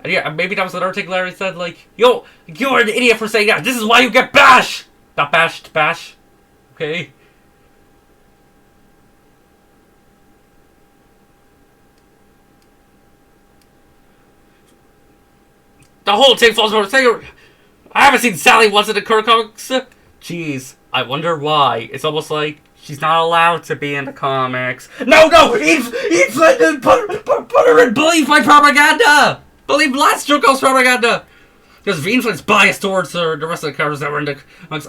And yeah, maybe that was another thing Larry said, like, yo, you're an idiot for saying that. This is why you get bashed. Not bashed, bash. Okay? The whole thing falls apart. I haven't seen Sally once in the current comics. Jeez, I wonder why. It's almost like She's not allowed to be in the comics. No! Eat Flint! Put her in Believe my propaganda! Believe last Joko's propaganda! Because Ian Flint's biased towards the rest of the characters that were in the comics.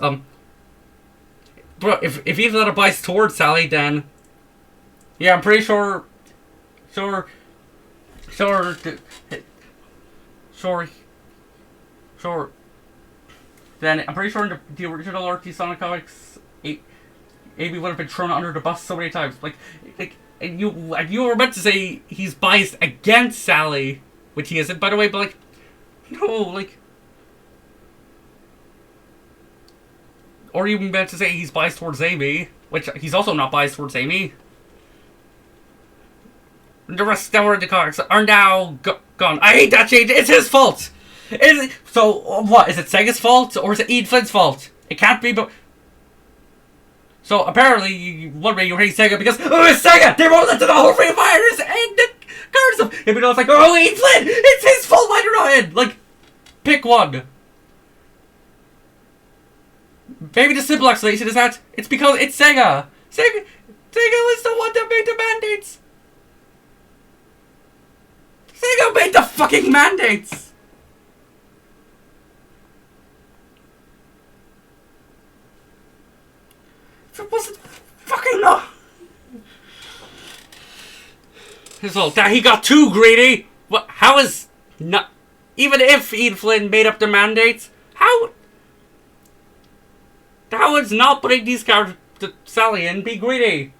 Bro, if Ian Flint had a bias towards Sally, then... Yeah, I'm pretty sure... Sure... Then I'm pretty sure in the original RT Sonic comics, Amy would have been thrown under the bus so many times. And you were meant to say he's biased against Sally, which he isn't, by the way. But or you meant to say he's biased towards Amy, which he's also not biased towards Amy. The rest that were in the comics are now gone. I hate that change. It's his fault. So what? Is it Sega's fault or is it Ian Flint's fault? It can't be. But so apparently, one way you hate Sega because it's Sega. They won't let the whole free fighters and the cars of. Even though it's like, oh, Ian Flint, it's his fault. Why you're not in? Like, pick one. Maybe the simple explanation is that it's because it's Sega. Sega was the one that made the mandates. Sega made the fucking mandates! It wasn't fucking not. His fault that he got too greedy. What? How is not? Even if Ian Flynn made up the mandates, how is not putting these characters to Sally in be greedy?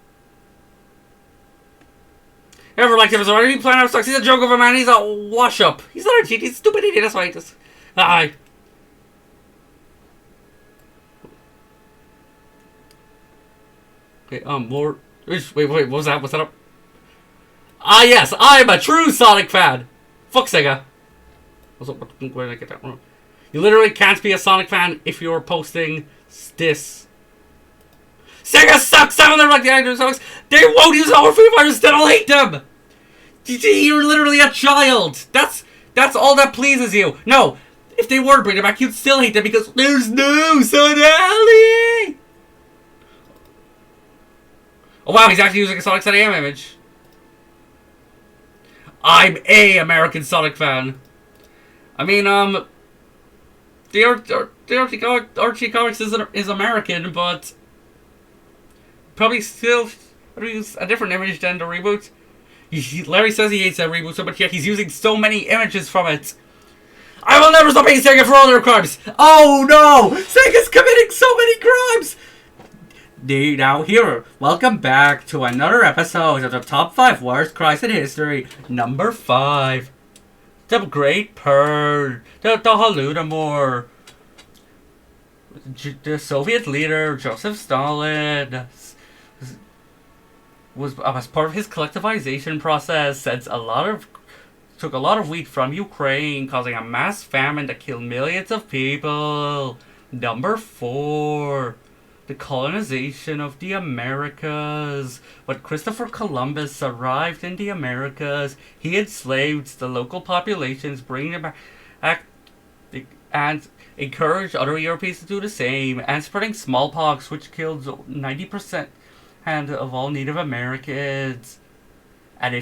Never liked him as a plan out sucks. He's a joke of a man. He's a wash up. He's not a cheat. He's a stupid idiot. That's why he just. Aye. Okay, more. Wait, what was that? What's that up? Ah, yes, I'm a true Sonic fan. Fuck Sega. Where did I get that wrong? You literally can't be a Sonic fan if you're posting this. Sega sucks! Some of them like the actors sucks. They won't use our Free Fighters, then I'll hate them! You're literally a child! That's all that pleases you. No, if they were to bring it back, you'd still hate them because there's no Sonality! Oh wow, he's actually using a Sonic 7am image. I'm a American Sonic fan. I mean, the Archie Comics is American, but probably still use a different image than the reboot. Larry says he hates that reboot, but yet he's using so many images from it. I will never stop hating Sega for all their crimes. Oh no! Sega's committing so many crimes! Now here, welcome back to another episode of the top 5 worst crimes in history. Number 5. The Great Purge. The Holodomor. The Soviet leader, Joseph Stalin, was as part of his collectivization process, took a lot of wheat from Ukraine, causing a mass famine that killed millions of people. Number 4. The colonization of the Americas. When Christopher Columbus arrived in the Americas, he enslaved the local populations, bringing them back, and encouraged other Europeans to do the same, and spreading smallpox, which killed 90% of all Native Americans. And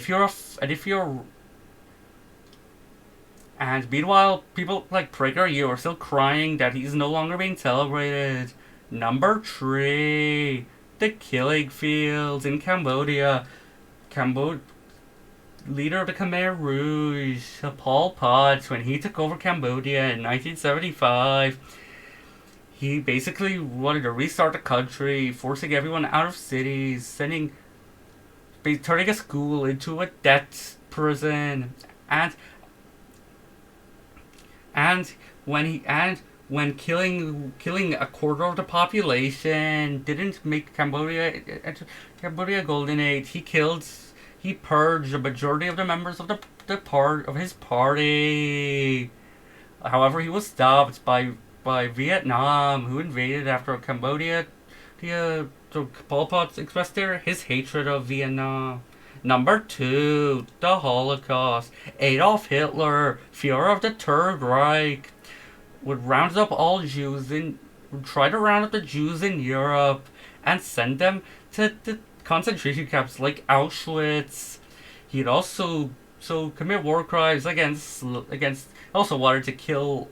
meanwhile, people like PragerU are still crying that he's no longer being celebrated. Number 3. The Killing Fields in Cambodia. Leader of the Khmer Rouge, Pol Pot, when he took over Cambodia in 1975, he basically wanted to restart the country, forcing everyone out of cities, turning a school into a debt prison, and when killing a quarter of the population didn't make Cambodia golden age. He purged a majority of the members of his party. However, he was stopped by Vietnam, who invaded after Cambodia. Pol Pot expressed his hatred of Vietnam. Number 2, the Holocaust. Adolf Hitler, Führer of the Third Reich, would round up all Jews in try to round up the Jews in Europe and send them to the concentration camps like Auschwitz. He'd also commit war crimes against also wanted to kill.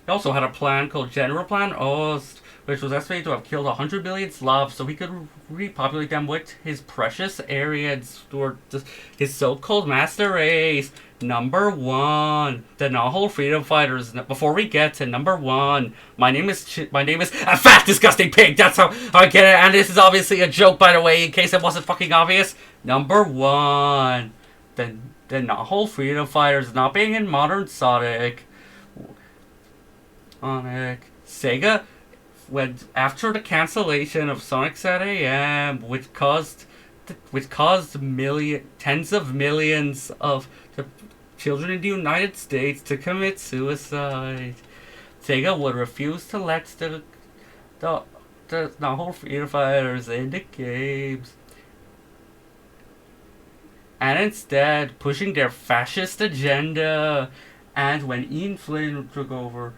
He also had a plan called General Plan Ost, which was estimated to have killed 100 million Slavs so he could repopulate them with his precious Aryans, or his so-called master race. Number 1, the Nahal Freedom Fighters. Before we get to number 1, my name is a fat, disgusting pig. That's how I get it, and this is obviously a joke, by the way, in case it wasn't fucking obvious. Number 1, the Nahal Freedom Fighters, not being in modern Sonic. Sega, after the cancellation of Sonic SAM, which caused tens of millions of the children in the United States to commit suicide, Sega would refuse to let the whole Freedom Fighters in the games, and instead pushing their fascist agenda. And when Ian Flynn took over,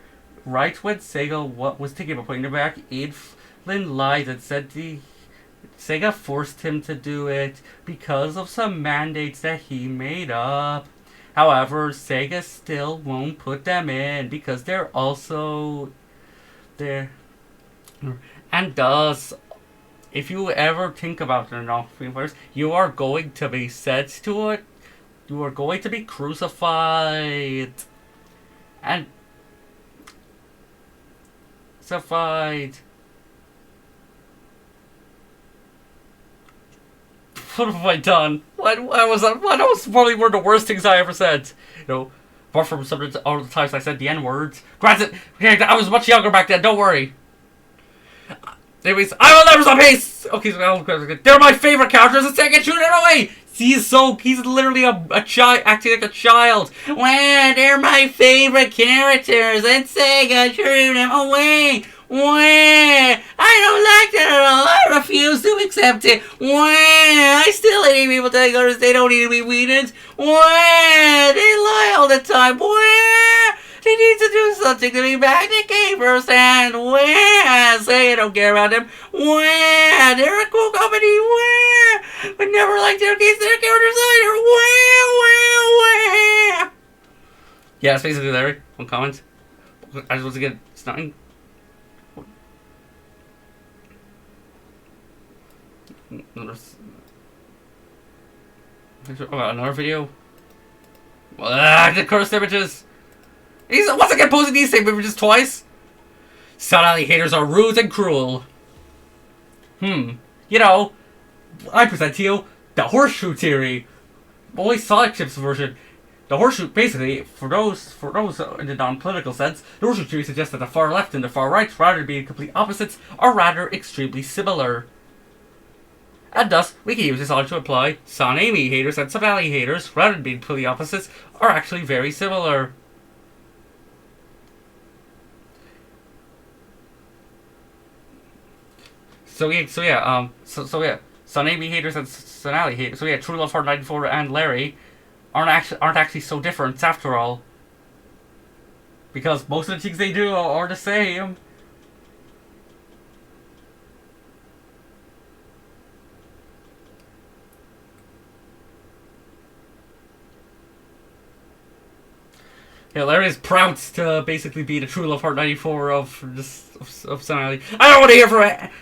right when Sega was thinking about putting it back, Ian Flynn lied and said Sega forced him to do it because of some mandates that he made up. However, Sega still won't put them in because they're also there. And thus, if you ever think about the non-free fighters, you are going to be sent to it. You are going to be crucified. And crucified. What have I done? What was probably one of the worst things I ever said. Apart from some of the other times I said the N-words. Granted, I was much younger back then, don't worry. Anyways, I will never stop haste! Okay, so they're my favorite characters in Sega, shoot it away! He's literally a child, acting like a child. Wow, they're my favorite characters in Sega, shoot them away! Wow, I don't like that at all. I refuse to accept it. Wow, I still hate people telling others they don't need to be weeded. Wow, they lie all the time. Wow, they need to do something to be back to gamers. And wow, say I don't care about them. Wow, they're a cool company. Wow, but never liked their characters either. Wow. Yeah, that's basically Larry. One comment. I just want to get nothing. Another video. The cursed images. He's once again posting these same images twice. Sun Alley haters are rude and cruel. I present to you the horseshoe theory. Only Sonic Chip's version. The horseshoe, basically, for those in the non-political sense, the horseshoe theory suggests that the far left and the far right, rather than being complete opposites, are rather extremely similar. And thus, we can use this logic to imply Son Amy haters and Sun Alley haters, rather than being completely opposites, are actually very similar. So yeah, Son Amy haters and Sun Alley haters. So yeah, True Love Heart 94 and Larry aren't actually so different after all, because most of the things they do are the same. Yeah, Larry is proud to basically be the True Love Heart 94 of Sun Alley. I don't want to hear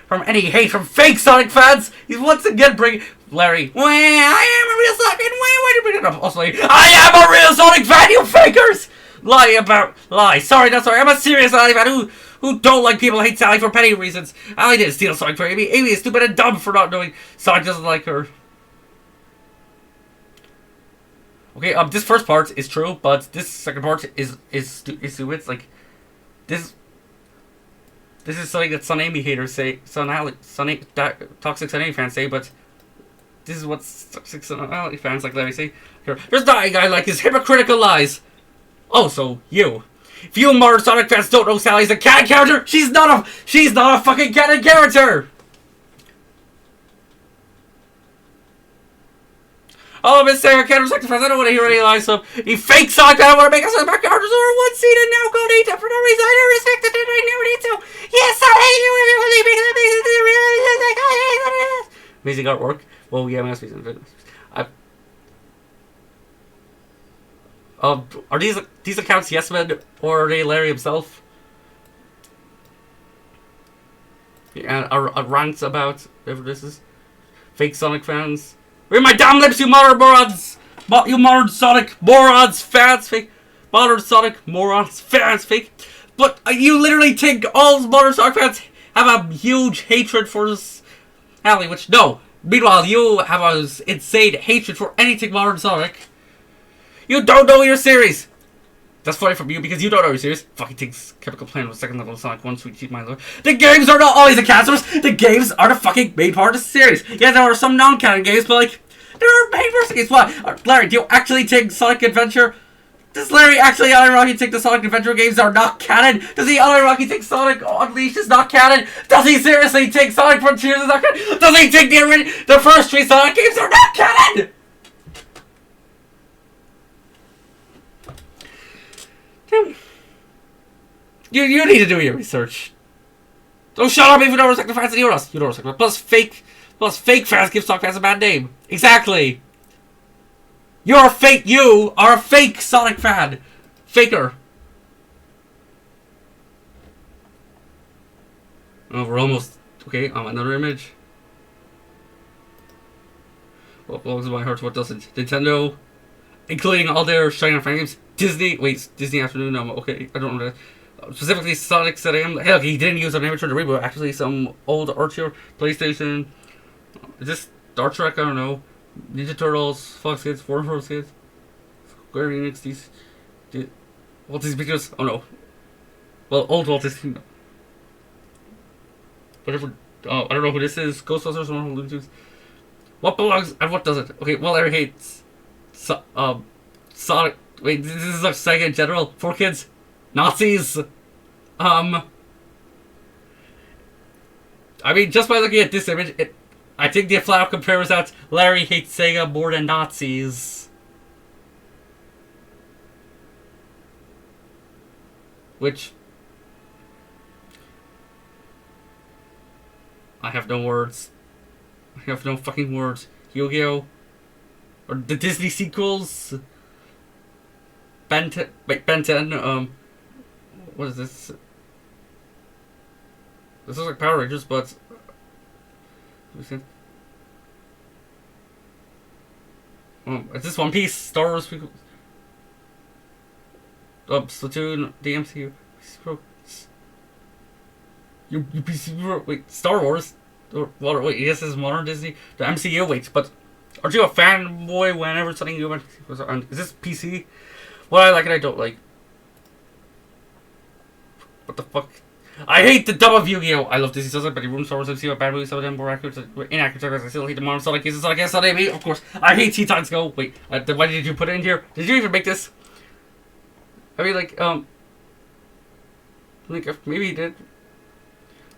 from any hate from fake Sonic fans. He's once again bringing Larry. Well, I am a real Sonic fan. Why do you bring it up? Also, I am a real Sonic fan. You fakers! Lie. Sorry, not sorry. I'm a serious Sonic fan who don't like people who hate Sally for petty reasons. Ally didn't steal Sonic for Amy. Amy is stupid and dumb for not knowing Sonic doesn't like her. Okay, this first part is true, but this second part is stupid. Like, this is something that Sun Amy haters say, Toxic Sun Amy fans say, but this is what Toxic Sun Alley fans like Larry say. Here, there's not a guy like his hypocritical lies. Also, you. If you modern Sonic fans don't know Sally's a canon character, she's not a fucking canon character! Oh, Miss Sarah can't respect the fans. I don't want to hear any lies. So he fake Sonic. I don't want to make us in the backyard. There's over one scene and now go need to for no reason. I don't respect it. I never need to. Yes, I hate you. Amazing artwork. Well, yeah, masterpiece. Are these accounts Yes Men or are they Larry himself? Yeah, are rants about whatever this is. Fake Sonic fans. Read my damn lips, you modern morons! You modern Sonic morons, fans, fake. Modern Sonic morons, fans, fake. But you literally think all modern Sonic fans have a huge hatred for this alley, which no. Meanwhile, you have an insane hatred for anything modern Sonic. You don't know your series! That's funny from you because you don't know your series. Fucking things kept complaining about second level Sonic 1, sweet cheat my lord. The games are not always the casters. The games are the fucking main part of the series. Yeah, there are some non-canon games, but like, there are main parts of games. What? Larry, do you actually think Sonic Adventure? Does Larry actually unironically think the Sonic Adventure games are not canon? Does he unironically think Sonic Unleashed is not canon? Does he seriously think Sonic Frontiers is not canon? Does he think the first three Sonic games are not canon? You need to do your research. Don't shut up if you don't respect the fans of Euros. You don't respect them. Plus fake fans give Sonic fans a bad name. Exactly. You are a fake Sonic fan. Faker. Oh, we're almost okay. Another image. What blows my heart? What doesn't? Nintendo, including all their Shining fan games. Disney Afternoon. Okay, I don't know that. Specifically, Sonic said hell, he didn't use an image for the reboot. Actually, some old Archer PlayStation. Is this Star Trek? I don't know. Ninja Turtles, Fox Kids, Warner Bros. Kids, Square Enix. Walt Disney Pictures. Oh no. Well, old Walt Disney. Whatever. I don't know who this is. Ghostbusters or Looney Tunes. What belongs and what doesn't? Okay, well, Larry hates Sonic. Wait, this is like Sega in general. For kids. Nazis. I mean, just by looking at this image, I think the flat out compares out Larry hates Sega more than Nazis. Which I have no words. I have no fucking words. Yu-Gi-Oh! Or the Disney sequels. Ben 10, what is this? This is like Power Rangers, but is this One Piece? Star Wars? Splatoon, the MCU. You PC. Wait, Star Wars? Or what? Wait, yes, this is modern Disney. The MCU. Wait, but aren't you a fanboy whenever something new? Is this PC? What I like and I don't like. What the fuck? I hate the dub of Yu-Gi-Oh! I love Disney stuff, but he ruins Star Wars MCU, bad movies, some of them more accurate, inaccurate. I still hate the modern Sonic cases. Sonic S, Sonic me, of course. I hate T-Titans Go. Wait, why did you put it in here? Did you even make this? I mean, like maybe he did.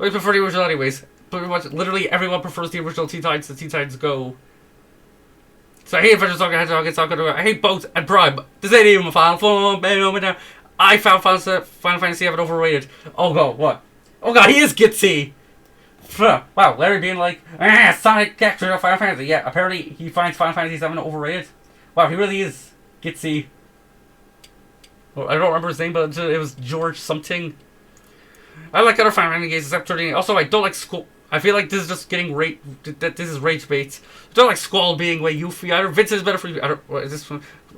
I prefer the original anyways. Pretty much, literally everyone prefers the original T-Titans to T-Titans Go. So I hate Adventure Sonic Hedgehog, it's not good. I hate both and Prime. This ain't even Final Fantasy. I found Final Fantasy VII overrated. Oh god, what? Oh god, he is Gitsy! Wow, Larry being like, Sonic captured Final Fantasy. Yeah, apparently he finds Final Fantasy VII overrated. Wow, he really is Gitsy. Well, I don't remember his name, but it was George something. I like other Final Fantasy games except 13. Also, I don't like Squall. I feel like this is just getting rage. This is rage bait. I don't like Squall being way Yuffie. Either Vince is better for you. I don't. What is this?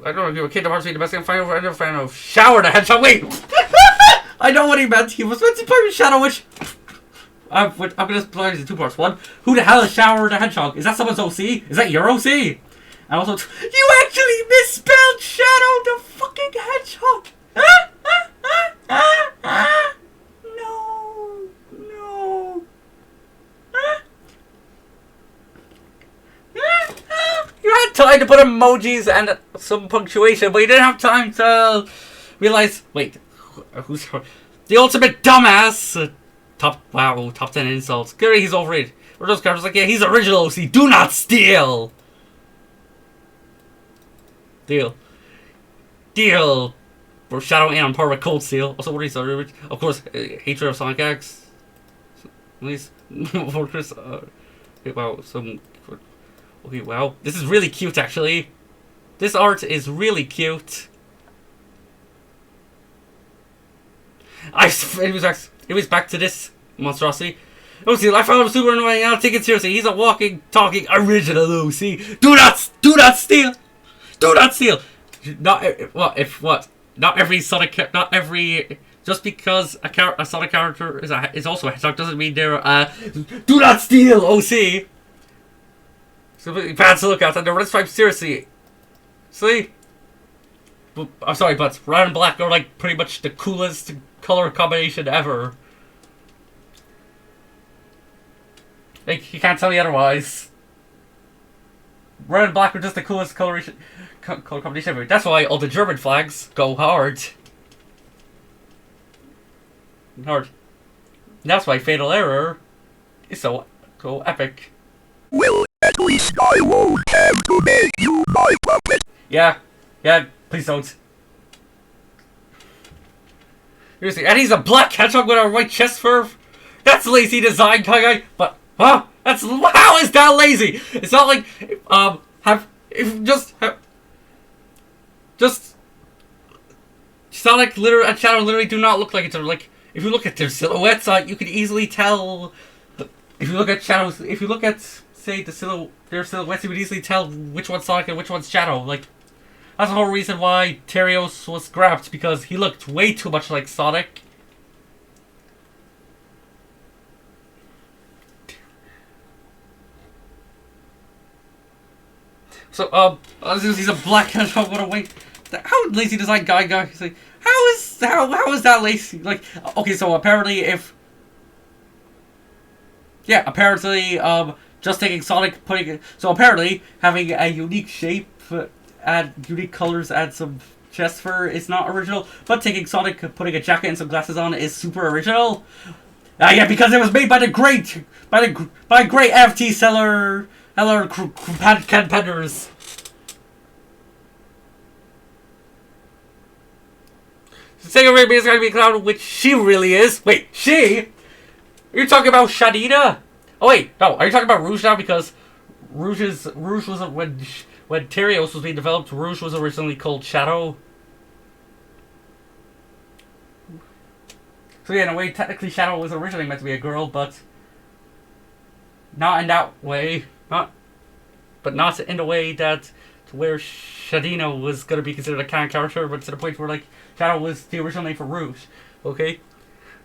I don't know if you're a Kingdom Hearts the best game. I'm a fan of Shower the Hedgehog. Wait! I know what he meant. He was meant to play with Shadow Witch. I'm gonna split it into two parts. One, who the hell is Shower the Hedgehog? Is that someone's OC? Is that your OC? And also, you actually misspelled Shadow the fucking Hedgehog. No. You had time to put emojis and some punctuation, but you didn't have time to realize. Wait, who's the ultimate dumbass? Top 10 insults. Gary, he's overrated. Or those characters like, yeah, he's original OC. Do not steal. Deal. Deal. For Shadow and part of Cold Steel. Also, what is of course, hatred of Sonic X. At least for Chris. Okay, wow. Okay, wow. This is really cute, actually. This art is really cute. It was back to this monstrosity. OC, I found him super annoying. I don't take it seriously. He's a walking, talking original OC. Do not steal. Do not steal. Not every Sonic, not every. Just because a Sonic character is also a hedgehog doesn't mean they're do not steal OC. So bad to look at, and let's try seriously. See? I'm sorry, but red and black are like pretty much the coolest color combination ever. Like, you can't tell me otherwise. Red and black are just the coolest color combination ever. That's why all the German flags go hard. Hard. That's why Fatal Error is so epic. Well, at least I won't have to make you my puppet. Yeah, please don't. Seriously, and he's a black hedgehog with a white chest fur. That's lazy design, guy. But how is that lazy? It's not like Sonic and Shadow literally do not look like each other. Like, if you look at their silhouettes, you can easily tell. If you look at Shadows, if you look at say their silhouettes, you would easily tell which one's Sonic and which one's Shadow. Like, that's the whole reason why Terios was scrapped, because he looked way too much like Sonic. So, he's a black hedgehog with a white. How lazy design guy? He's like, how is that lazy? Like, okay, so apparently just taking Sonic, apparently having a unique shape, add unique colors, add some chest fur is not original, but taking Sonic, putting a jacket and some glasses on is super original. Yeah, because it was made by the great FT seller competitors. Sega Raby is going to be a clown, which she really is. Wait, she? You're talking about Shadina? Oh wait, no. Are you talking about Rouge now? Because Rouge was when Terios was being developed. Rouge was originally called Shadow. So yeah, in a way, technically Shadow was originally meant to be a girl, but not in that way. Not in the way that to where Shadina was gonna be considered a canon character, but to the point where like Shadow was the original name for Rouge. Okay.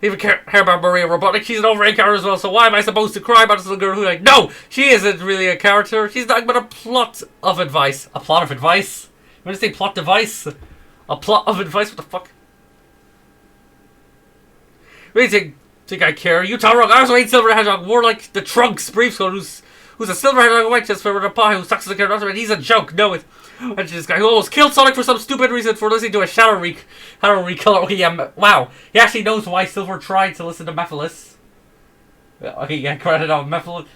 Even care about Maria Robotic. She's an overrated character as well, so why am I supposed to cry about this little girl who, like, no, she isn't really a character. She's nothing but a plot of advice. A plot of advice? You want to say plot device? A plot of advice? What the fuck? What do you think I care? You talk wrong. I also hate Silver Hedgehog more like the Trunks briefcoat who's a Silver Hedgehog white chest with a pie who sucks as a character, and he's a joke. No, it's this guy who almost killed Sonic for some stupid reason for listening to a Shadow recolor. Okay, yeah, wow. He actually knows why Silver tried to listen to Mephiles. Okay, yeah, granted, Mephiles'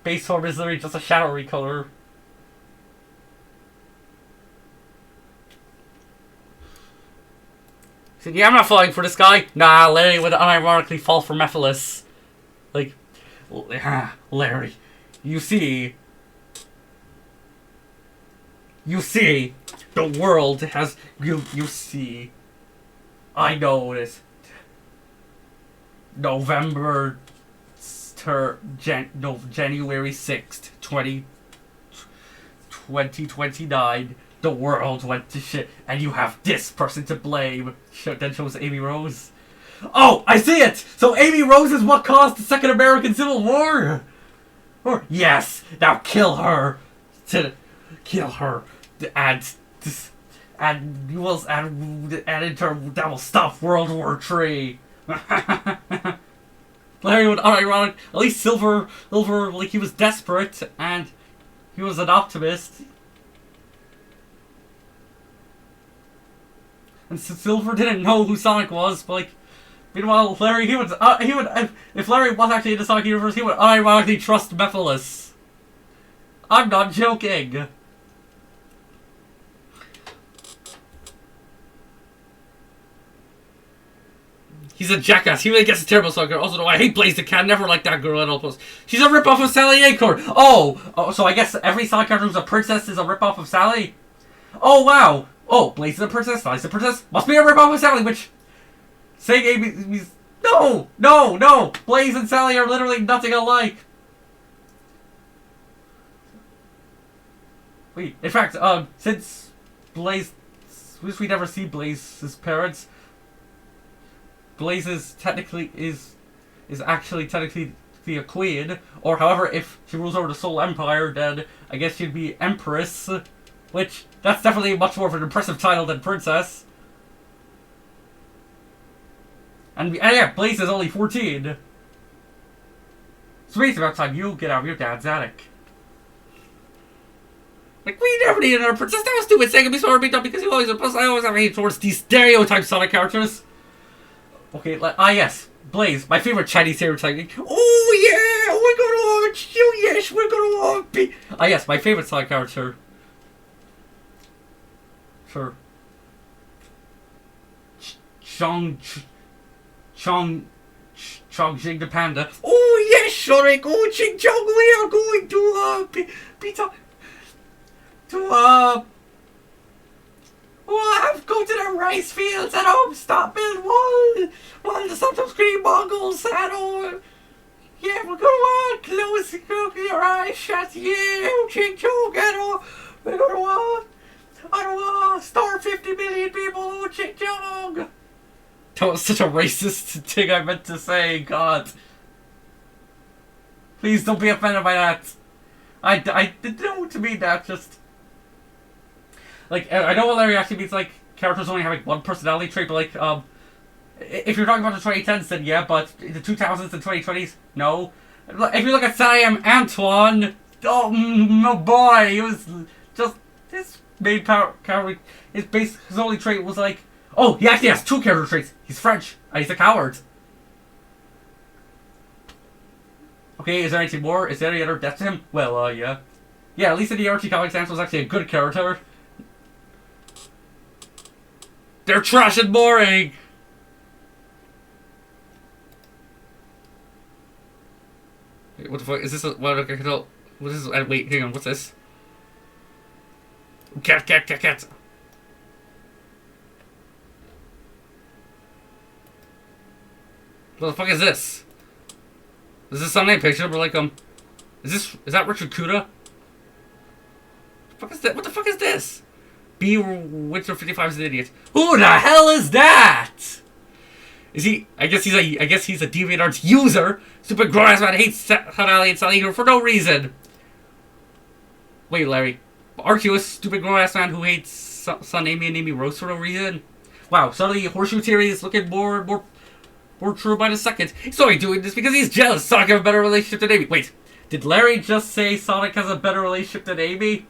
base form is literally just a Shadow recolor. He said, yeah, I'm not falling for this guy. Nah, Larry would unironically fall for Mephiles. Like, Larry, you see, the world has, you see, I know this. January 6th, 2029, the world went to shit, and you have this person to blame. Then shows Amy Rose. Oh, I see it! So Amy Rose is what caused the Second American Civil War! Yes! Now kill her! And in turn, that will stop World War III! Larry would unironic. At least Silver, like, he was desperate, and he was an optimist. And Silver didn't know who Sonic was, but, like, meanwhile, Larry, if Larry was actually in the Sonic universe, he would unironically trust Mephiles. I'm not joking. He's a jackass. He really gets a terrible Sonic. Also, though, I hate Blaze the Cat. Never liked that girl at all. Plus, she's a ripoff of Sally Acorn. Oh, so I guess every Sonic character who's a princess is a ripoff of Sally. Oh wow. Oh, Blaze is a princess. Sally's a princess. Must be a ripoff of Sally. Which saying AB's no. Blaze and Sally are literally nothing alike. Wait. In fact, since Blaze, since we never see Blaze's parents. Blaze is actually technically a queen, or however, if she rules over the Soul Empire, then I guess she'd be Empress, which that's definitely much more of an impressive title than Princess. And yeah, Blaze is only 14. So it's about time you get out of your dad's attic. Like, we never needed another princess. That was stupid. Saying be so beat up because you always. Plus, I always have a hate towards these stereotype Sonic characters. Okay, yes, Blaze, my favorite Chinese stereotype. Oh yeah, we're gonna watch you. Yes, we're gonna watch. Yes, my favorite Sonic character. Sure. Chong-Jing the Panda. Oh yes, Sonic. Oh, Ching Chong, we are going to go to the rice fields at home, stop build while the sometimes green Mongols at home. Yeah, we're gonna close your eyes shut. Yeah, Ching Chong, we're gonna starve 50 million people. Oh, Ching Chong. That was such a racist thing I meant to say. God, please don't be offended by that. I didn't know to mean that. Just like I know what Larry actually means. Like characters only have like one personality trait, but like if you're talking about the 2010s, then yeah. But the 2000s and 2020s, no. If you look at Sam Antoine, oh my boy, he was just his main character. His only trait was like, oh, he actually has two character traits. He's French and he's a coward. Okay, is there anything more? Is there any other depth to him? Well, yeah. Yeah, at least in the Archie comics, Sam was actually a good character. They're trash and boring! Wait, what the fuck? Is this a... What, okay, no. What is this? Wait, hang on, what's this? Cat. What the fuck is this? Is this some name picture? But like, is that Richard Kuda? What the fuck is that? What the fuck is this? B. Winter 55 is an idiot. Who the hell is that? Is he? I guess he's a DeviantArt user. Stupid grown-ass man hates Sally and Sally for no reason. Wait, Larry. Aren't you a stupid grown-ass man who hates Son Amy and Amy Rose for no reason? Wow, suddenly Horseshoe Theory is looking more true by the second. He's only doing this because he's jealous Sonic has a better relationship than Amy. Wait, did Larry just say Sonic has a better relationship than Amy?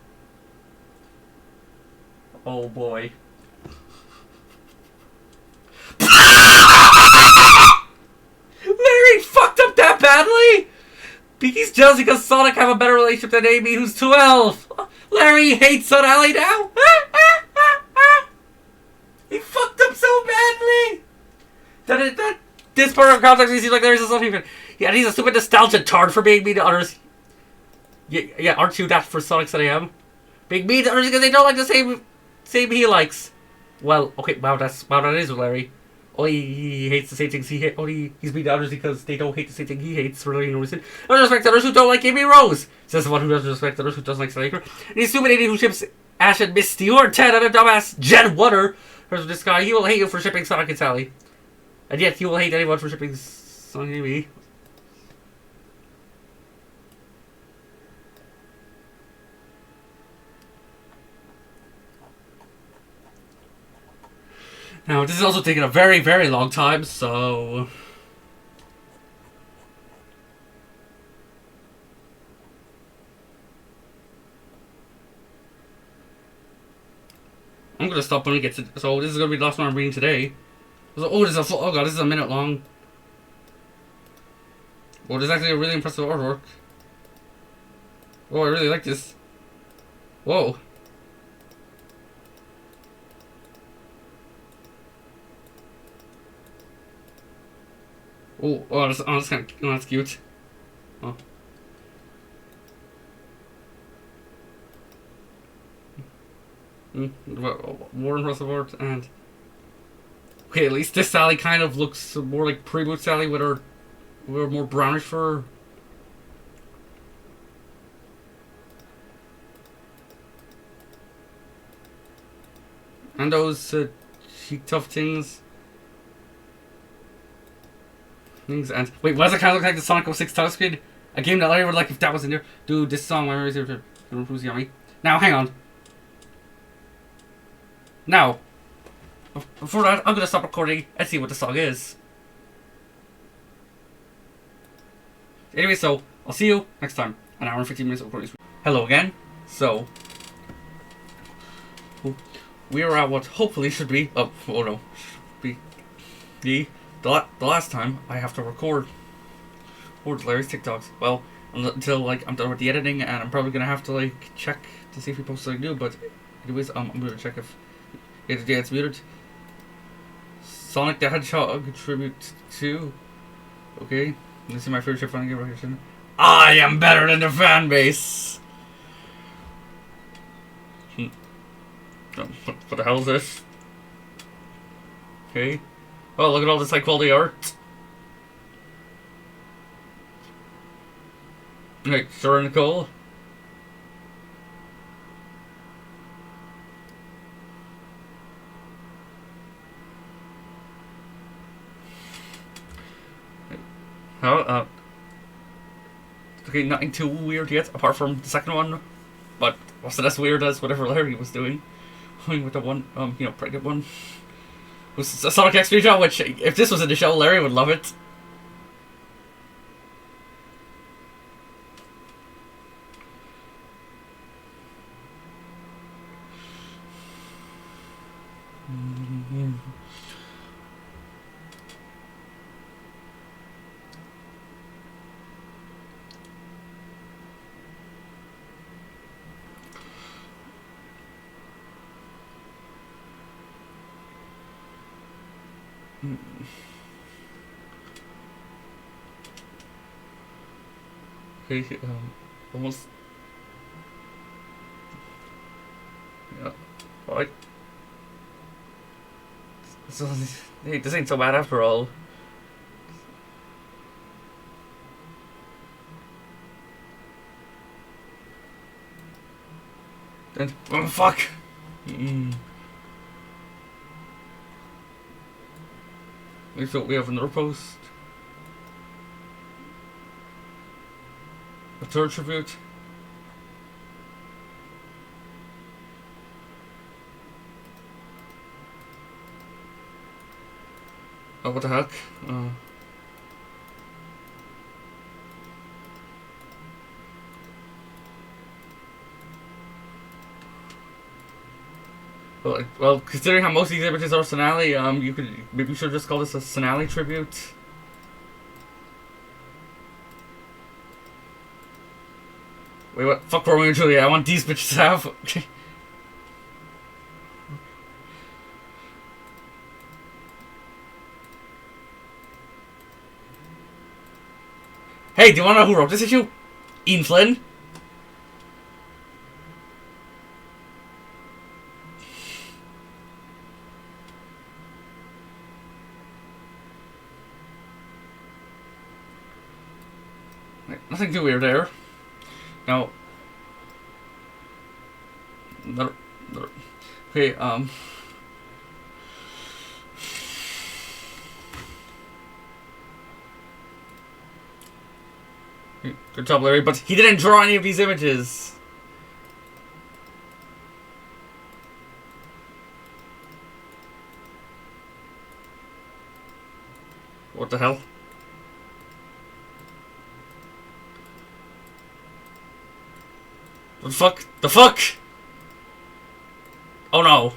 Oh boy. Larry fucked up that badly? He's jealous because Sonic have a better relationship than Amy, who's 12. Larry hates Son Alley now? He fucked up so badly. This part of context seems like Larry's a something. Yeah, he's a stupid nostalgia tard for being mean to others. Yeah, aren't you that for Sonic I am? Being mean to others because they don't like the same he likes. Well, okay, wow, that is Larry. He hates the same things he hates. He's mean to others because they don't hate the same thing he hates for no reason. Doesn't respect others who don't like Amy Rose. Says the one who doesn't respect others who doesn't like Sally. And he's stupid idiot who ships Ash and Misty, who are 10 and a dumbass Jen Wutter. Here's this guy. He will hate you for shipping Sonic and Sally. And yet he will hate anyone for shipping Sonic and Amy. Now, this is also taking a very, very long time, so... I'm gonna stop when we get to... So, this is gonna be the last one I'm reading today. Oh, this is a minute long. Oh, this is actually a really impressive artwork. Oh, I really like this. Whoa. That's cute. Oh. More impressive art, and okay, at least this Sally kind of looks more like pre-boot Sally with her more brownish fur. And those cheek tough things. And wait, why does it kind of look like the Sonic 06 touchscreen? A game that Larry would like if that was in there. Dude, this song, my memories are who's yummy. Now, hang on. Now, before that, I'm gonna stop recording and see what the song is. Anyway, so I'll see you next time. An hour and 15 minutes of recording. Hello again. So we are at what hopefully should be the last time I have to record Larry's TikToks. Well, until like I'm done with the editing, and I'm probably gonna have to like check to see if he posts something new. But anyways, I'm gonna check if it's muted. Sonic the Hedgehog tribute to. Okay, this is my favorite funny game recognition. I am better than the fan base. What the hell is this? Okay. Oh, look at all this high quality art. Right, sure, Nicole. How, okay, nothing too weird yet, apart from the second one. But wasn't as weird as whatever Larry was doing. With the one, pregnant one. It was a Sonic X show, which, if this was in the show, Larry would love it. Okay, almost. Yeah, alright. So, hey, this ain't so bad after all. Then, oh fuck! We thought we have another post. A third tribute. Oh, what the heck? Well, considering how most of these images are Sonali, maybe you should just call this a Sonali tribute. Wait, what? Fuck Romeo and Juliet, I want these bitches to have. Hey, do you want to know who wrote this issue? Ian Flynn? Nothing too weird there. Now, okay, good job, Larry, but he didn't draw any of these images. What the hell? What the fuck? The fuck? Oh no.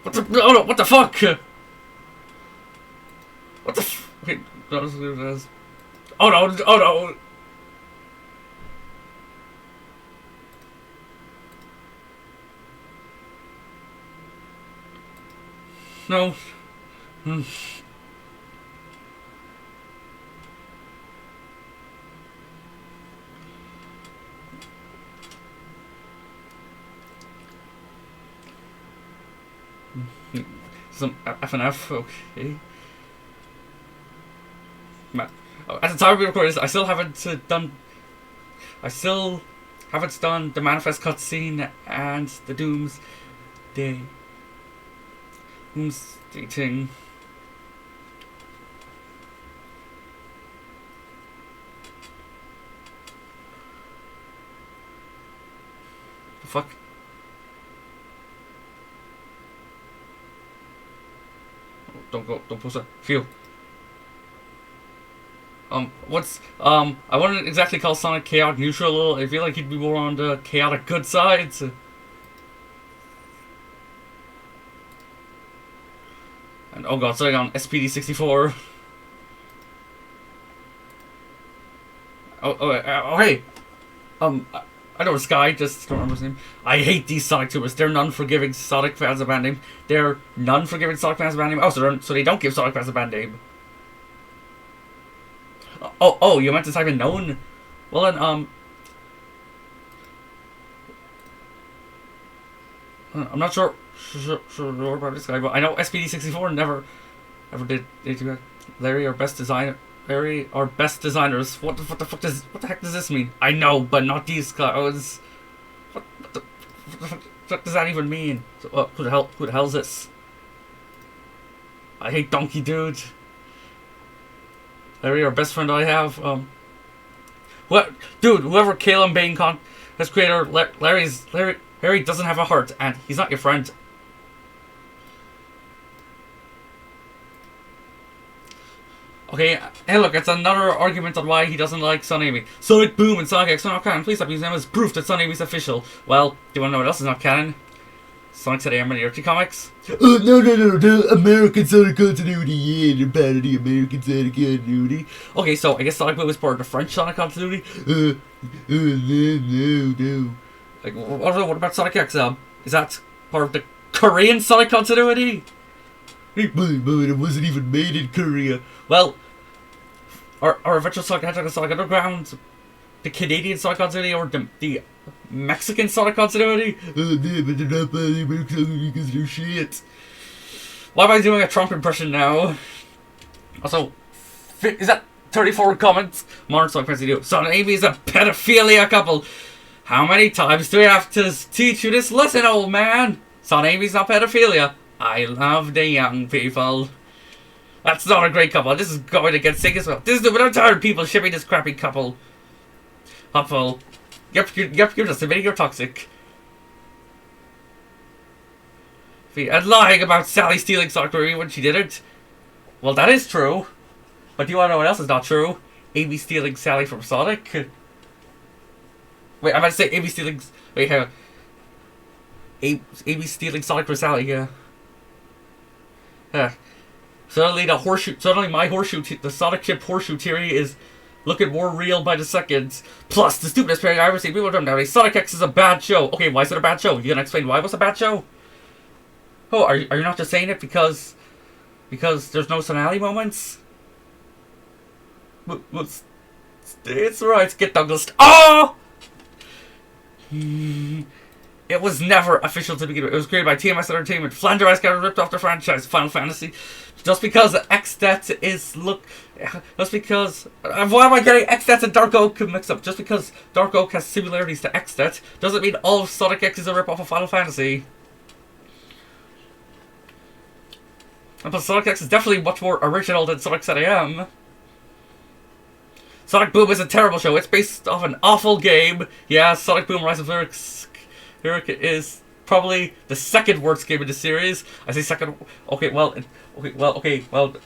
What the? Oh no, what the fuck? What the wait, oh no, oh no. No. Some FNF, okay. At the time we recorded this, I still haven't done the Manifest cutscene and the Doomsday thing. The fuck? Don't post that. Phew. I wouldn't exactly call Sonic chaotic neutral. I feel like he'd be more on the chaotic good side. So. And oh god, sorry, on SPD64. Hey! I know this guy, just don't remember his name. I hate these Sonic tubers. They're non-forgiving Sonic fans a bad name. They're non-forgiving Sonic fans a bad name. Oh, so they don't give Sonic fans a bad name. Oh, you meant to type in known? Well then, I'm not sure about this guy, but I know SPD64 never did anything bad. Larry, our best designer. Larry, our best designers. What the heck does this mean? I know, but not these guys. What the fuck does that even mean? So, who the hell is this? I hate Donkey Dude. Larry, our best friend I have. What, dude? Whoever Caleb Bain has creator, Larry doesn't have a heart, and he's not your friend. Okay, hey look, it's another argument on why he doesn't like Son Amy. Sonic Boom and Sonic X are not canon. Please stop using them as proof that Son Amy's official. Well, do you want to know what else is not canon? Sonic City and Miniature comics? No, the American Sonic continuity, yeah, they're bad at the American Sonic continuity. Okay, so I guess Sonic Boom is part of the French Sonic continuity? No. Like, what about Sonic X? Is that part of the Korean Sonic continuity? It wasn't even made in Korea. Well, our Adventure Sonic Hedgehog and Sonic Underground, the Canadian Sonic continuity, or the Mexican Sonic continuity? But they're not bad at American Sonic because they're shit. Why am I doing a Trump impression now? Also, is that 34 comments? Modern Sonic Fantasy do. Son Amy is a pedophilia couple. How many times do we have to teach you this lesson, old man? Son Amy's not pedophilia. I love the young people. That's not a great couple. This is going to get sick as well. This is I'm tired of people shipping this crappy couple. Hopful. Yep, you're just admitting you're toxic. And lying about Sally stealing Sonic Ruby when she did it. Well, that is true. But do you want to know what else is not true? Amy stealing Sally from Sonic. Wait, I meant to say Amy stealing... Wait, hang on. Amy stealing Sonic from Sally, yeah. Suddenly my horseshoe, the Sonic chip horseshoe theory is looking more real by the second. Plus, the stupidest pairing I've ever seen people done nowadays. Sonic X is a bad show. Okay, why is it a bad show? You gonna explain why it was a bad show? Oh, are you not just saying it because there's no finale moments? It's right. Get Douglas. Oh! It was never official to begin with. It was created by TMS Entertainment. Flanders got ripped off the franchise Final Fantasy. Just because XDET is just because why am I getting XDET and Dark Oak mixed up? Just because Dark Oak has similarities to XDET doesn't mean all of Sonic X is a rip off of Final Fantasy. And plus Sonic X is definitely much more original than Sonic ZAM. Sonic Boom is a terrible show. It's based off an awful game. Yeah, Sonic Boom Rise of Lyric is probably the second worst game in the series. I say second. Okay, well,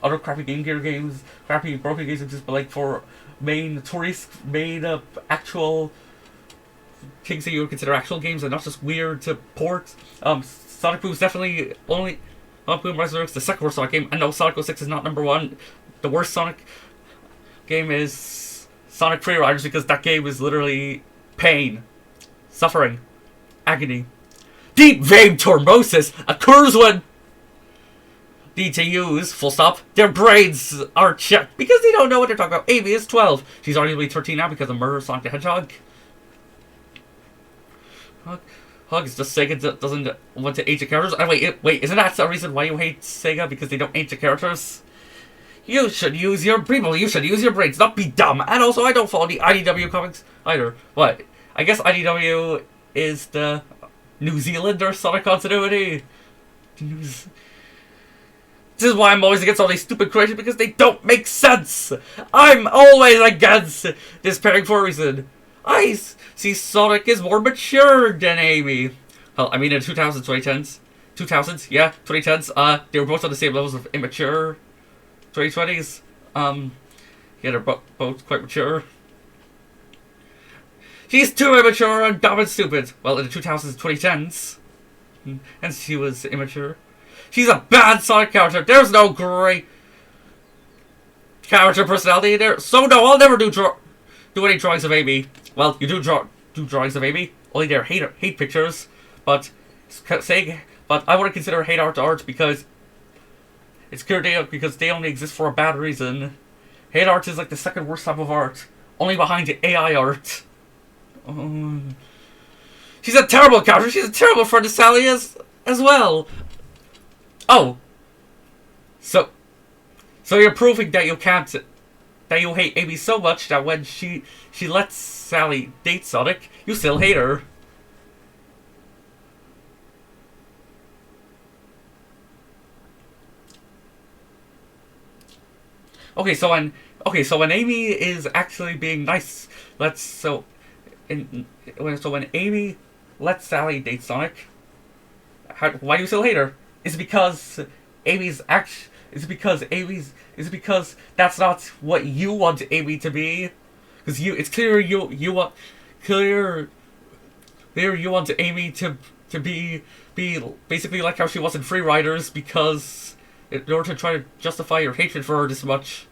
other crappy Game Gear games, crappy broken games exist, but like for main actual things that you would consider actual games and not just weird to port. Sonic Boom is definitely only Sonic Boom Rise of Lyric, the second worst Sonic game. And no, Sonic 06 is not number one. The worst Sonic game is Sonic Free Riders because that game is literally pain, suffering, agony. Deep vein thrombosis occurs when DTUs, full stop, their brains are checked because they don't know what they're talking about. Amy is 12. She's arguably 13 now because of murder of Sonic the Hedgehog. Hug is just Sega doesn't want to age the characters. And wait, isn't that the reason why you hate Sega? Because they don't age the characters? You should use your brains, not be dumb. And also, I don't follow the IDW comics either. What? I guess IDW is the New Zealander Sonic continuity. This is why I'm always against all these stupid creations, because they don't make sense. I'm always against this pairing for a reason. I see Sonic is more mature than Amy. Hell, I mean in 2000s, 2010s, yeah, 2010s, they were both on the same levels of immature. 2020s, yeah, they're both quite mature. She's too immature and dumb and stupid. Well, in the 2000s, 2010s, and she was immature. She's a bad Sonic character. There's no great character personality in there. So no, I'll never do any drawings of Amy. Well, you do drawings of Amy. Only they're hate pictures. But I wouldn't consider hate art because it's clear because they only exist for a bad reason. Hate art is like the second worst type of art, only behind the AI art. She's a terrible character. She's a terrible friend to Sally as well. Oh, so you're proving that you hate Amy so much that when she lets Sally date Sonic, you still hate her. Okay, so when Amy is actually being nice, when Amy lets Sally date Sonic, why do you still hate her? Is it because that's not what you want Amy to be? Because it's clear you want Amy to be basically like how she was in Free Riders, because in order to try to justify your hatred for her this much.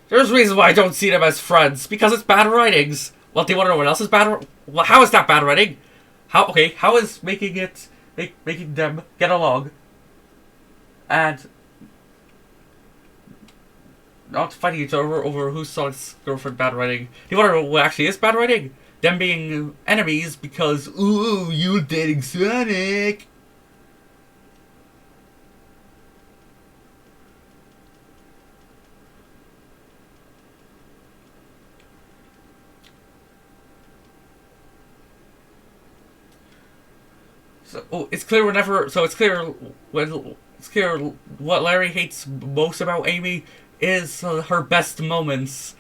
There's reasons why I don't see them as friends, because it's bad writings. Well, do you want to know what else is bad? Well, how is that bad writing? How is making them get along and not fighting each other over who's Sonic's girlfriend bad writing? Do you want to know what actually is bad writing? Them being enemies because, ooh, you're dating Sonic. It's clear what Larry hates most about Amy is her best moments.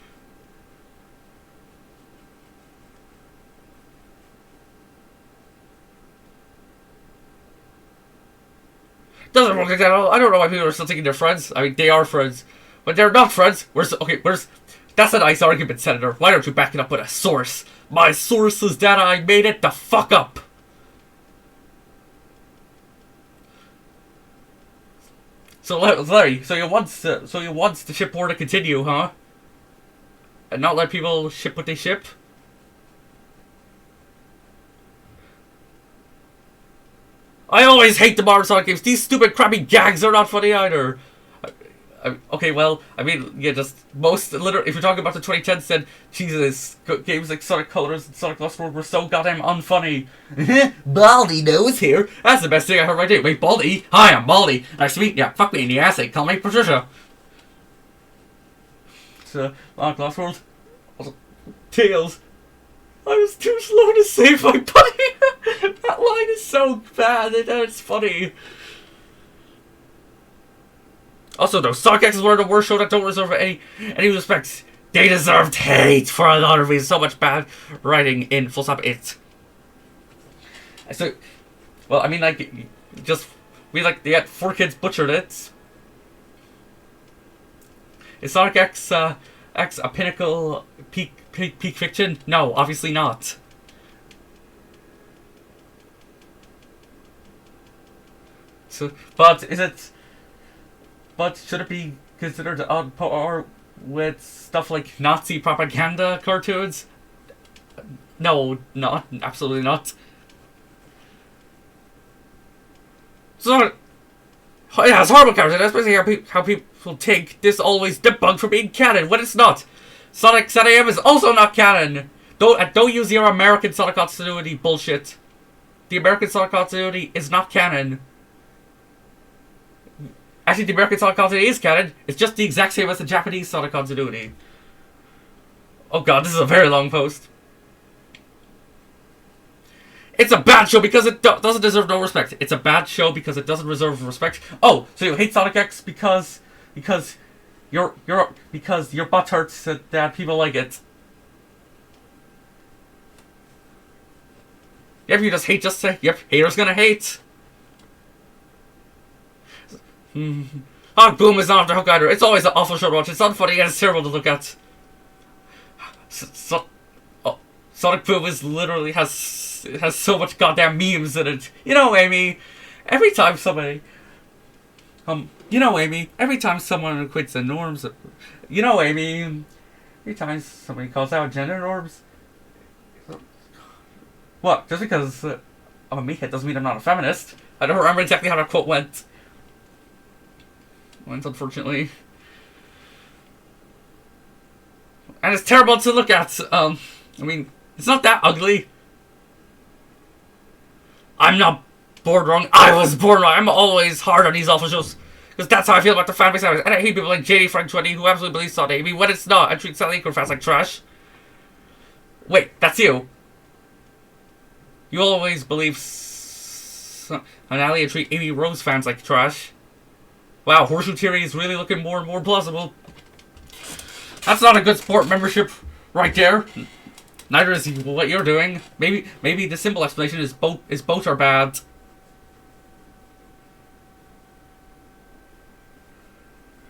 Doesn't work like that at all. I don't know why people are still thinking they're friends. I mean, they are friends, but they're not friends. That's a nice argument, Senator. Why don't you back it up with a source? My source is that I made it the fuck up. So Larry, so you want the ship war to continue, huh? And not let people ship what they ship? I always hate the Mario Sonic games. These stupid crappy gags are not funny either. Okay, well, I mean, yeah, just if you're talking about the 2010s, then Jesus, games like Sonic Colors and Sonic Lost World were so goddamn unfunny. Baldy knows here. That's the best thing I heard right there. Wait, Baldy? Hi, I'm Baldy. Nice to meet ya. Fuck me in the ass. They call me Patricia. So, Sonic Lost World. Also, Tails. I was too slow to save my buddy. That line is so bad and it's funny. Also, though, Sonic X is one of the worst shows that don't deserve any respect. They deserved hate for a lot of reasons. So much bad writing in full stop it. So, well, I mean, like, they had 4 kids butchered it. Is Sonic X a pinnacle peak fiction? No, obviously not. So, but should it be considered on par with stuff like Nazi propaganda cartoons? No, absolutely not. So, Yeah, it's horrible character. That's basically how people take this always debunked for being canon when it's not. Sonic SatAM is also not canon. Don't use your American Sonic continuity bullshit. The American Sonic continuity is not canon. Actually, the American Sonic continuity is canon. It's just the exact same as the Japanese Sonic continuity. Oh god, this is a very long post. It's a bad show because it doesn't deserve no respect. It's a bad show because it doesn't deserve respect. Oh, so you hate Sonic X because your butt hurts that people like it. Yep, you just say, yep, haters gonna hate. Hog Boom is not off the hook either. It's always an awful show to watch. It's not funny and it's terrible to look at. Sonic Boom is literally has so much goddamn memes in it. You know, Amy, every time somebody... every time someone quits the norms... You know, Amy, every time somebody calls out gender norms... What? Just because I'm a meathead doesn't mean I'm not a feminist. I don't remember exactly how that quote went. Unfortunately. And it's terrible to look at. I mean, it's not that ugly. I'm not bored wrong. I was born wrong. I'm always hard on these awful shows. Because that's how I feel about the fanbase. And I hate people like JD Frank 20 who absolutely believes Sonic Amy when it's not. I treat Sally Equinox like trash. Wait, that's you. You always believe Anali and treat Amy Rose fans like trash. Wow, Horseshoe Theory is really looking more and more plausible. That's not a good sport membership right there. Neither is what you're doing. Maybe the simple explanation is both are bad.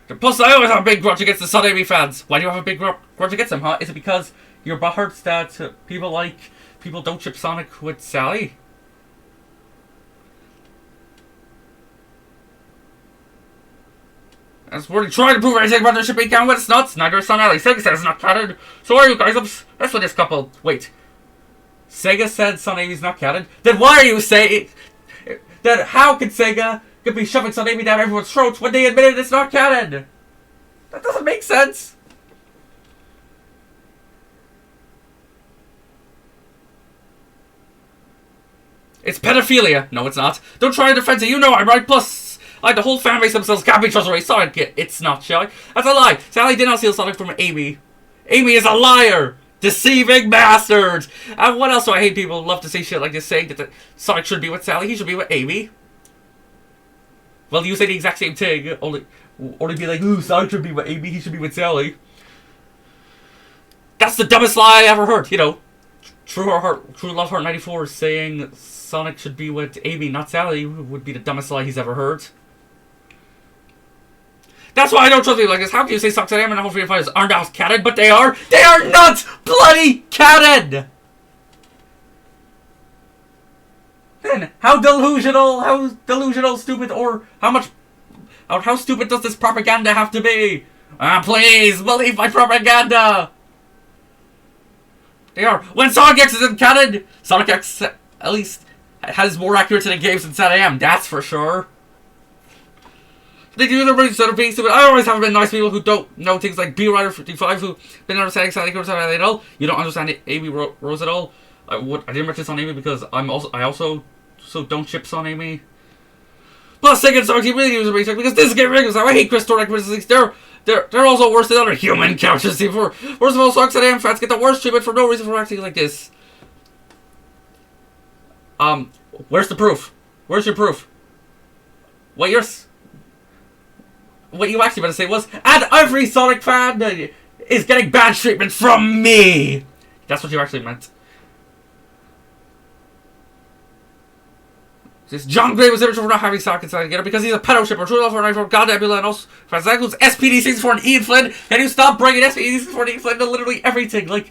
Plus, I always have a big grudge against the Sun Amy fans. Why do you have a big grudge against them, huh? Is it because your butt hurts that people don't ship Sonic with Sally? That's what they trying to prove anything about their shipping count when it's nuts. Neither is Sun Alley. Sega says it's not canon. So are you guys obsessed with this couple? Wait. Sega said Sun Amy's not canon? Then why are you saying... Then how could Sega be shoving Sun Amy down everyone's throats when they admitted it's not canon? That doesn't make sense. It's pedophilia. No, it's not. Don't try to defend it. You know I'm right. Plus, the whole fan base themselves can't be trustworthy. Sonic, it's not shy. That's a lie. Sally did not steal Sonic from Amy. Amy is a liar. Deceiving bastard. And what else do I hate? People love to say shit like this, saying that Sonic should be with Sally. He should be with Amy. Well, you say the exact same thing. Only be like, ooh, Sonic should be with Amy. He should be with Sally. That's the dumbest lie I ever heard. You know, True Love Heart 94 is saying Sonic should be with Amy, not Sally, would be the dumbest lie he's ever heard. That's why I don't trust you like this. How can you say Sonic SatAM and the whole Freedom Fighters aren't out canon? But they are! They are not bloody canon! Then, how delusional, stupid, or how stupid does this propaganda have to be? Please, believe my propaganda! They are. When Sonic X is in canon, Sonic X, at least, has more accurate in games than SatAM, that's for sure. They do their instead of being stupid. I always have been nice people who don't know things like B-Rider 55 who been understanding Sally at all. You don't understand Amy Rose at all. I didn't mention Son Amy because I also don't ship Son Amy. Plus, Sega and Sonic Team really use a research because this is getting ridiculous. I hate Chris Torek criticisms. They're also worse than other human couches. First of all, Sonic SatAM fans get the worst treatment for no reason for acting like this. Where's the proof? Where's your proof? What you actually meant to say was, and every Sonic fan is getting bad treatment from me! That's what you actually meant. This John Gray was immature for not having Sonic inside together because he's a pedo shipper. True love for a goddamn and also for example, SPD64 and Ian Flynn. Can you stop bringing SPD64 and Ian Flynn to literally everything? Like,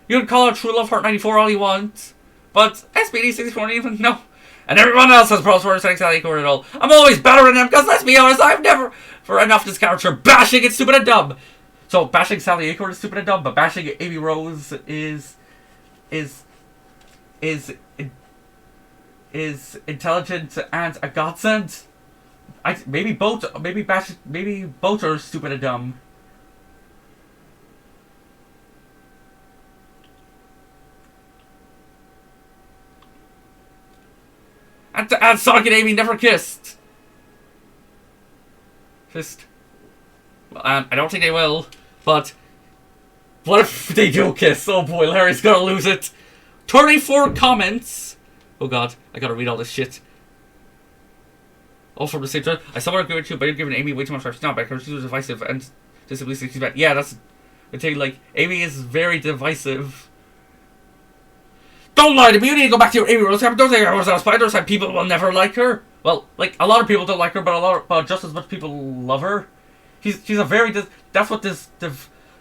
you can call out True Love Heart 94 all you want, but SPD64 and Ian Flynn, no. And everyone else has problems for Sally Core at all. I'm always better than them because let's be honest, I've never for enough this character bashing it's stupid and dumb. So bashing Sally Acorn is stupid and dumb, but bashing Amy Rose is intelligent and a godsend. maybe both are stupid and dumb. And Sonic and Amy never kissed. Well, I don't think they will, but what if they do kiss? Oh boy, Larry's gonna lose it. 34 comments. Oh god, I gotta read all this shit. All from the same thread. I somewhat agree with you, but you're giving Amy way too much time. She's not back. She's divisive and disability. She's bad. Yeah, that's the thing. Like, Amy is very divisive. Don't lie to me. You need to go back to your Amy Rose. Don't think I was on Spiders and people will never like her. Well, like, a lot of people don't like her, but just as much people love her. She's a very that's what this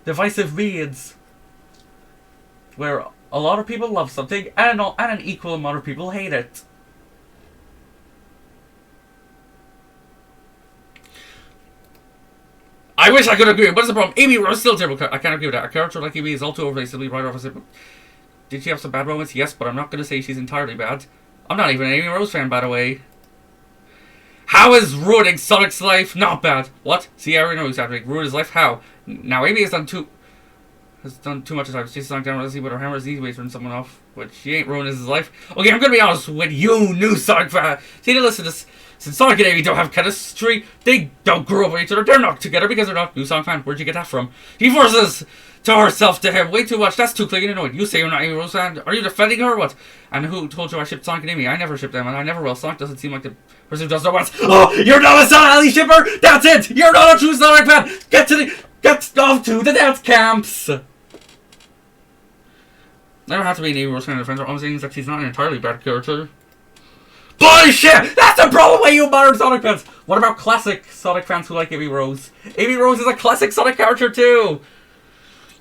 divisive means. Where a lot of people love something and an equal amount of people hate it. I wish I could agree. What is the problem? Amy Rose is still terrible. I can't agree with that. A character like Amy is all too overly simply right off. Did she have some bad moments? Yes, but I'm not going to say she's entirely bad. I'm not even an Amy Rose fan, by the way. How is ruining Sonic's life not bad? What? See, I already know exactly. Ruin his life? How? Now, Amy has done too much time. She's sunk down with her hammer is easy way to turn someone off. But she ain't ruining his life. Okay, I'm going to be honest with you, new Sonic fan. See, to listen to this. Since Sonic and Amy don't have chemistry, they don't grow up with each other. They're not together because they're not. New Sonic fan, where'd you get that from? She forces to herself to him way too much. That's too clinging and annoying. You say you're not Amy Rose fan. Are you defending her or what? And who told you I shipped Sonic and Amy? I never shipped them, and I never will. Sonic doesn't seem like the person who does know what. Oh, you're not a Sonic Alley shipper. That's it. You're not a true Sonic fan. Get off to the dance camps. I don't have to be an Amy Rose fan defender. All I'm saying is that she's not an entirely bad character. Bullshit! That's the problem with you modern Sonic fans! What about classic Sonic fans who like Amy Rose? Amy Rose is a classic Sonic character too!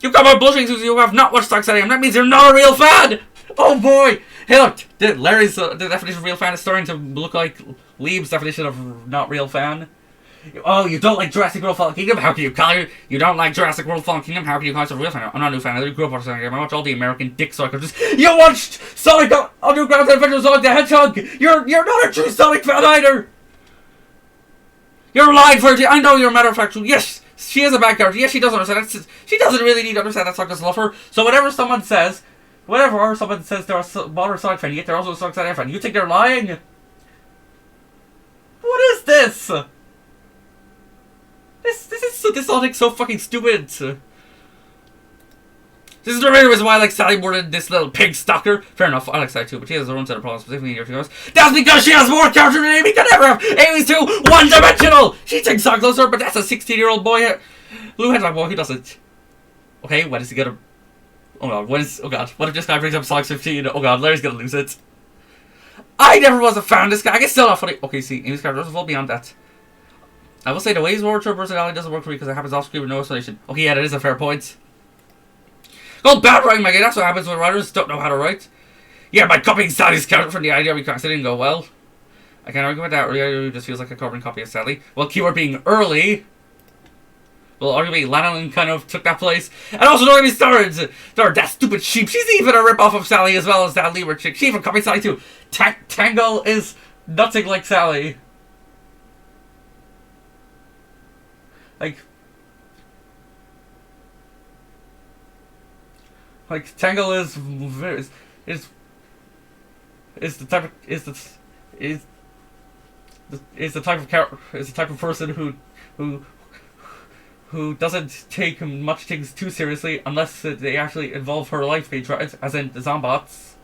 You come on bullshitting Susie, you have not watched Sonic Stadium. That means you're not a real fan! Oh boy! Hey look, Larry's the definition of real fan is starting to look like Lieb's definition of not real fan. Oh, you don't like Jurassic World Fallen Kingdom? How can you call it? You don't like Jurassic World Fallen Kingdom? How can you call yourself a real fan? I'm not a new fan. I grew up watching Sonic. I watched all the American dick Sonic cartoons. You watched Sonic Underground Adventures of Sonic the Hedgehog! You're not a true Sonic fan either! You're lying for it. I know you're a matter of fact. Yes, she is a bad character. Yes, she doesn't understand that. She doesn't really need to understand that Sonic doesn't love her. So whenever someone says they're a modern Sonic fan, yet they're also a Sonic fan, you think they're lying? What is this? This Sonic's so fucking stupid. This is the main reason why I like Sally more than this little pig stalker. Fair enough, I like Sally too, but she has her own set of problems, specifically in your That's because she has more character than Amy could ever have! Amy's too one-dimensional! She thinks Sonic loves her, but that's a 16-year-old boy. Blue Hedgehog boy who doesn't. Okay, when is he gonna... Oh god, what if this guy brings up Sonic 15? Oh god, Larry's gonna lose it. I never was a fan of this guy. I guess still not funny. Okay, see, Amy's character doesn't fall beyond that. I will say the way he's more to her personality doesn't work for me because it happens off screen with no explanation. Okay, yeah, that is a fair point. Oh, bad writing, Maggie. That's what happens when writers don't know how to write. Yeah, by copying Sally's character from the idea we can't didn't go well. I can't argue with that. Really, just feels like a carbon copy of Sally. Well, keyword being early. Well, arguably, Lanolin kind of took that place. And also, don't get me started. That stupid sheep. She's even a rip-off of Sally as well as that Leeward chick. She even copied Sally too. Tangle is nothing like Sally. Like Tangle is the type of person who doesn't take much things too seriously unless they actually involve her life being tried, as in the Zombots.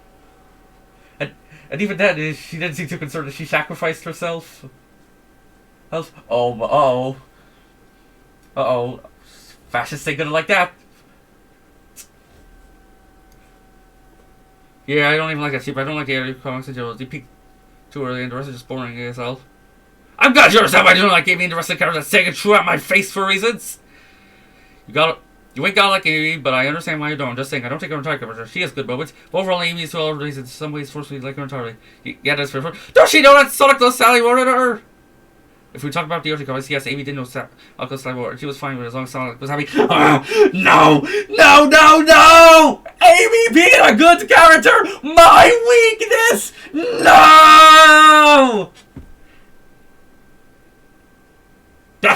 And even then, she didn't seem too concerned that she sacrificed herself. Uh-oh. Fascists ain't gonna like that. Yeah, I don't even like that sheep. I don't like the other comics in general. They peak too early and the rest is just boring ASL. I'm glad you understand why I don't like Amy and the rest of the characters saying it true at my face for reasons. You ain't gotta like Amy, but I understand why you don't. I'm just saying, I don't take her entire character. She has good moments. But overall, Amy is to all reasons. In some ways, forcefully like her entirely. Yeah, that's fair. Does she know that Sonic loves Sally more than her? If we talk about the early comics, yes, Amy did know Uncle Sally more. She was fine with it as long as Sonic was happy. No! Amy being a good character! My weakness! No!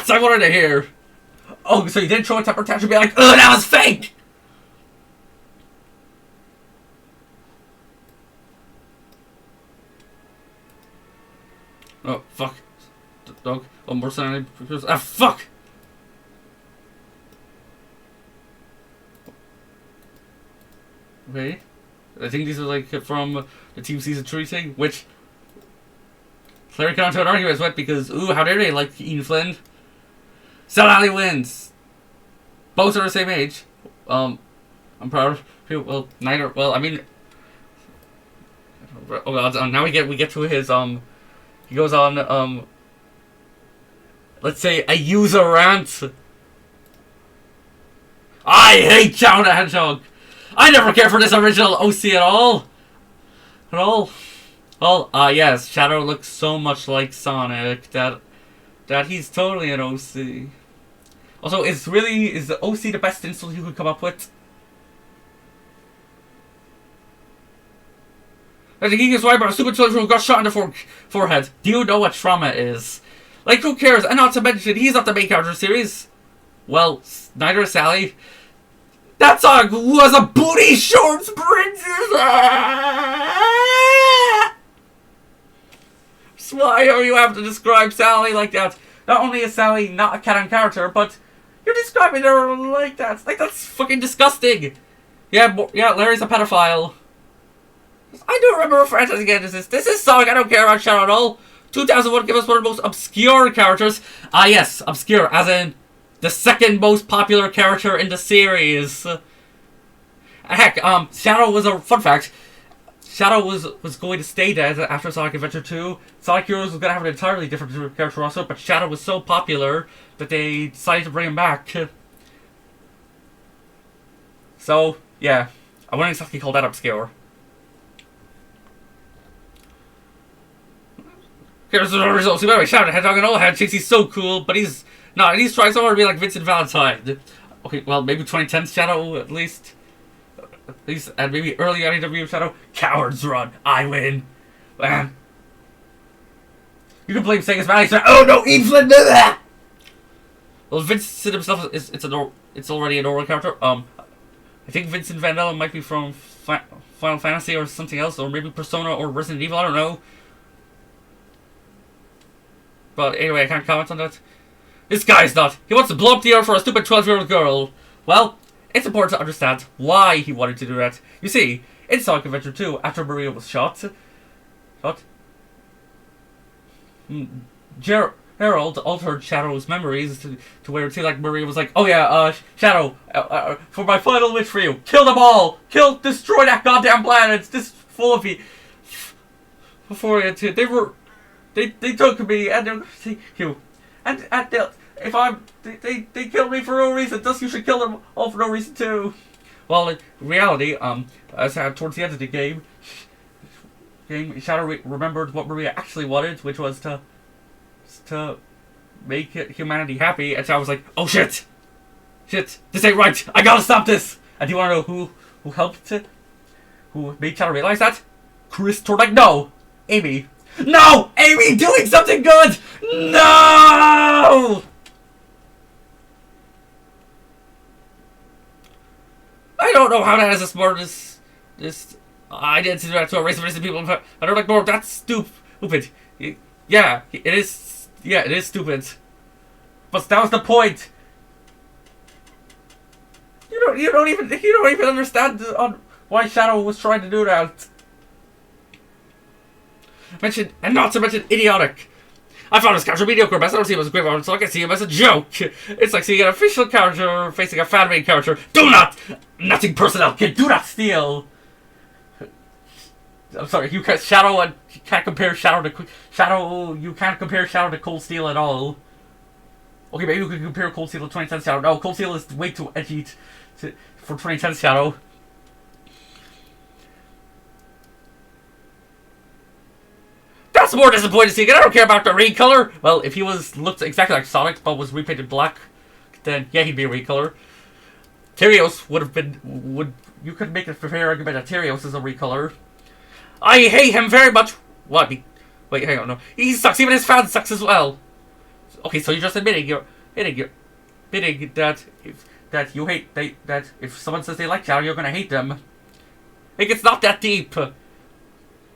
That's what I wanted to hear. Oh, so you didn't throw a temper tantrum and be like, ugh, that was fake! Oh, fuck. Dog. Oh, more than ah, fuck! Okay. I think these are like from the Team Season 3 thing, which Larry got into an argument with because, ooh, how dare they like Ian Flynn? Sal Alley wins! Both are the same age. I'm proud. Well, neither. Well, I mean, oh god. Now we get to his He goes on let's say a user rant. I hate Shadow the Hedgehog. I never cared for this original OC at all. At all. Well, yes, Shadow looks so much like Sonic that he's totally an OC. Also, is the OC the best insult you could come up with? I think he gets why about a stupid 12-year-old got shot in the forehead. Do you know what trauma is? Like, who cares? And not to mention, he's not the main character of the series. Well, neither is Sally. That song was a booty shorts princess! Why are you have to describe Sally like that? Not only is Sally not a canon character, but you're describing her like that. Like, that's fucking disgusting. Yeah, Larry's a pedophile. I do remember a franchise again. This is Sonic. I don't care about Shadow at all. 2001 gave us one of the most obscure characters. Ah, yes, obscure, as in the second most popular character in the series. Heck, Shadow was a fun fact. Shadow was going to stay dead after Sonic Adventure 2. Sonic Heroes was going to have an entirely different character roster, but Shadow was so popular that they decided to bring him back. So, yeah. I wouldn't exactly call that obscure. Here's the results. See, by the way, Shadow the Hedgehog and all head thinks he's so cool, but he's not. He's trying so hard to be like Vincent Valentine. Okay, well, maybe 2010 Shadow, at least. And maybe early IDW Shadow. Cowards run. I win. Man. You can blame saying it's bad. Oh no, Ian Flynn did that! Well, Vincent himself, it's already a normal character. I think Vincent Vandella might be from Final Fantasy or something else, or maybe Persona or Resident Evil, I don't know. But anyway, I can't comment on that. This guy's not. He wants to blow up the earth for a stupid 12-year-old girl. Well, it's important to understand why he wanted to do that. You see, in Sonic Adventure 2, after Maria was shot, Harold altered Shadow's memories to where it seemed like Maria was like, oh yeah, Shadow, for my final wish for you, kill them all! Destroy that goddamn planet! It's this full of you. Before they took me and they're gonna you. And they killed me for no reason, thus you should kill them all for no reason too. Well, in reality, towards the end of the game, Shadow remembered what Maria actually wanted, which was to make humanity happy, and Shadow was like, oh shit, this ain't right, I gotta stop this. And do you wanna know who helped it? Who made Shadow realize that? Chris Tordak, no, Amy. No! Amy doing something good! No! I don't know how that is as smart as this. I didn't do that to a race of innocent people. I don't like more. That's stupid. Yeah, it is. Yeah, it is stupid. But that was the point. You don't even understand why Shadow was trying to do that. And not to mention idiotic. I found this character mediocre, best I don't see him as a great one, so I can see him as a joke. It's like seeing an official character facing a fan-made character. Do not! Nothing personnel, kid, do not steal! I'm sorry, you can't compare Shadow to Cold Steel at all. Okay, maybe we could compare Cold Steel to 2010 Shadow. No, Cold Steel is way too edgy for 2010 Shadow. That's more disappointing to see. I don't care about the recolor. Well, if he looked exactly like Sonic but was repainted black, then yeah, he'd be a recolor. Tyrios you could make a fair argument that Tyrios is a recolor. I hate him very much. What? Wait, hang on, no. He sucks. Even his fans sucks as well. Okay, so you're just admitting Bidding that you hate that if someone says they like Shadow, you're gonna hate them. Like, it's not that deep.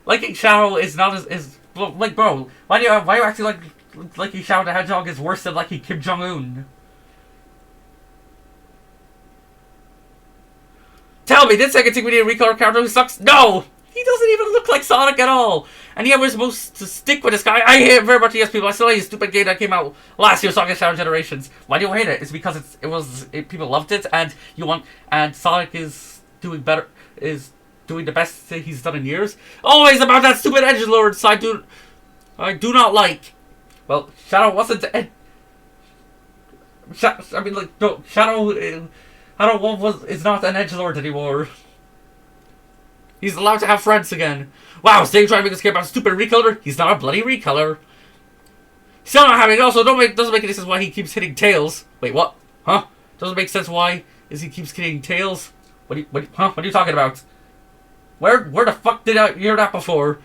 Liking Shadow is not as like, bro. Why do you actually like liking Shadow the Hedgehog is worse than liking Kim Jong Un? Tell me, did Sega think we need a recolor character who sucks? No! He doesn't even look like Sonic at all! And yet we're supposed to stick with this guy. I hate him very much, yes, people. I still hate his stupid game that came out last year, Sonic Shadow Generations. Why do you hate it? It's because people loved it, and Sonic is doing better, is doing the best thing he's done in years. Always about that stupid edgelord, so I do not like. Well, Shadow wasn't Shadow is not an edgelord anymore. He's allowed to have friends again. Wow, Stage trying to make this game about a stupid recolor. He's not a bloody recolor. Still not having it. Also, doesn't make any sense why he keeps hitting Tails. Wait, what? Huh? Doesn't make sense why he keeps hitting Tails. What are you talking about? Where the fuck did I hear that before?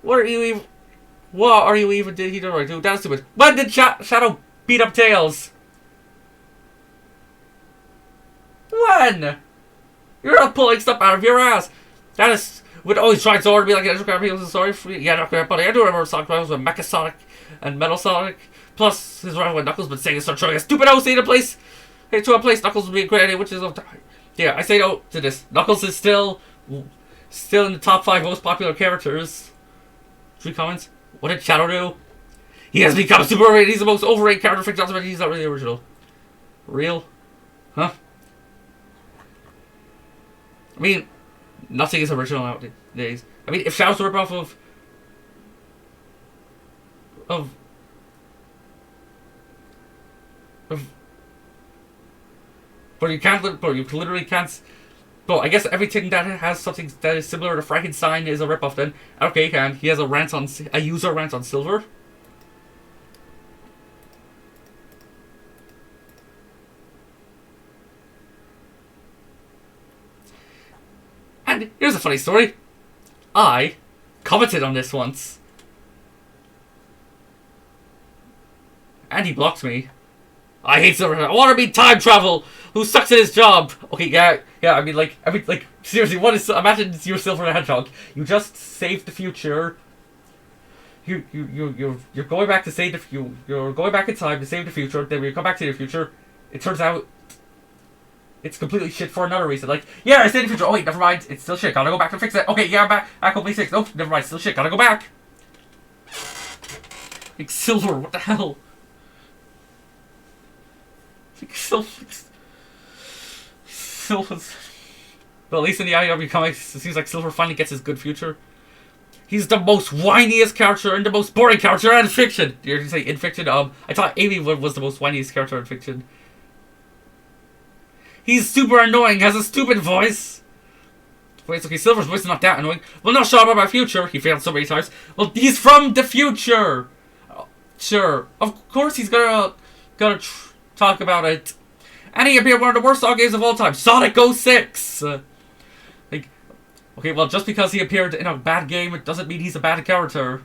What are you even? Did he do? That's stupid. When did Shadow beat up Tails? When? You're not pulling stuff out of your ass. That is, would always try so hard to be like an extra people. Sorry for yeah, not great, buddy. I do remember Sonic rivals with Mecha Sonic and Metal Sonic. Plus his rival with Knuckles, but saying start showing a stupid OC to place. To a place Knuckles would be a great idea, which is yeah. I say no to this. Knuckles is still in the top 5 most popular characters. 3 comments. What did Shadow do? He has become super overrated. He's the most overrated character for Johnson, but he's not really original. Real? Huh? I mean, nothing is original nowadays. I mean, if Shadow's a ripoff but you literally can't. But I guess everything that has something that is similar to Frankenstein is a ripoff. Then okay, he has a user rant on Silver. And here's a funny story. I commented on this once. And he blocked me. I hate Silver. I want to be time travel who sucks at his job. Okay, yeah, I mean, like, seriously, what is, imagine you're Silver the Hedgehog. You just saved the future. You're going back to save you're going back in time to save the future. Then when you come back to the future, it turns out it's completely shit for another reason. Like, yeah, I saved the future. Oh wait, never mind. It's still shit. Gotta go back and fix it. Okay, yeah, I'm back. I completely fixed. Oh, never mind. Still shit. Gotta go back. Like, Silver, what the hell? Like, Silver's... But at least in the IW comics, it seems like Silver finally gets his good future. He's the most whiniest character and the most boring character in fiction. You're gonna say in fiction? I thought Amy was the most whiniest character in fiction. He's super annoying, has a stupid voice. Wait, okay, Silver's voice is not that annoying. Well, not sure about my future. He failed so many times. Well, he's from the future. Sure, of course he's gonna talk about it. And he appeared in one of the worst Sonic games of all time, Sonic 06. Like, okay, well, just because he appeared in a bad game, it doesn't mean he's a bad character.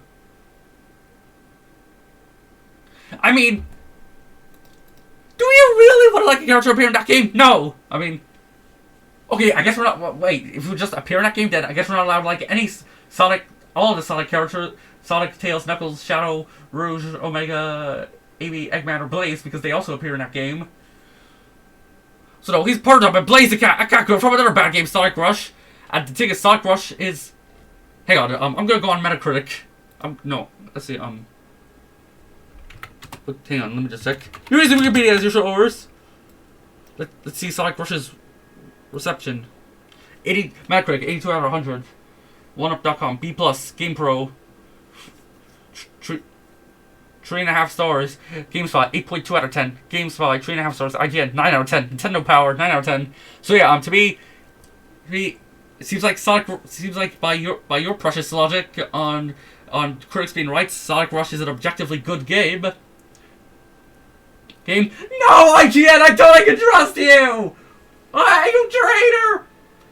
I mean, do you really want to like a character appear in that game? No. I mean, okay, I guess we're not. Wait, if we just appear in that game, then I guess we're not allowed to like any Sonic, all of the Sonic characters, Sonic, Tails, Knuckles, Shadow, Rouge, Omega, Amy, Eggman, or Blaze, because they also appear in that game. So no, he's partnered up with Blaze a cat girl from another bad game, Sonic Rush. And the thing is, Sonic Rush is... Hang on, I'm gonna go on Metacritic. No, let's see, hang on, let me just check. You're using Wikipedia as usual, overs. Let's see Sonic Rush's reception. Metacritic, 82 out of 100. 1up.com, B+, GamePro. 3.5 stars. GameSpot, 8.2 out of 10. GameSpot, 3.5 stars. IGN, 9 out of 10. Nintendo Power, 9 out of 10. So yeah, to me, it seems like by your precious logic on critics being right, Sonic Rush is an objectively good game. No, IGN, I thought I could trust you! You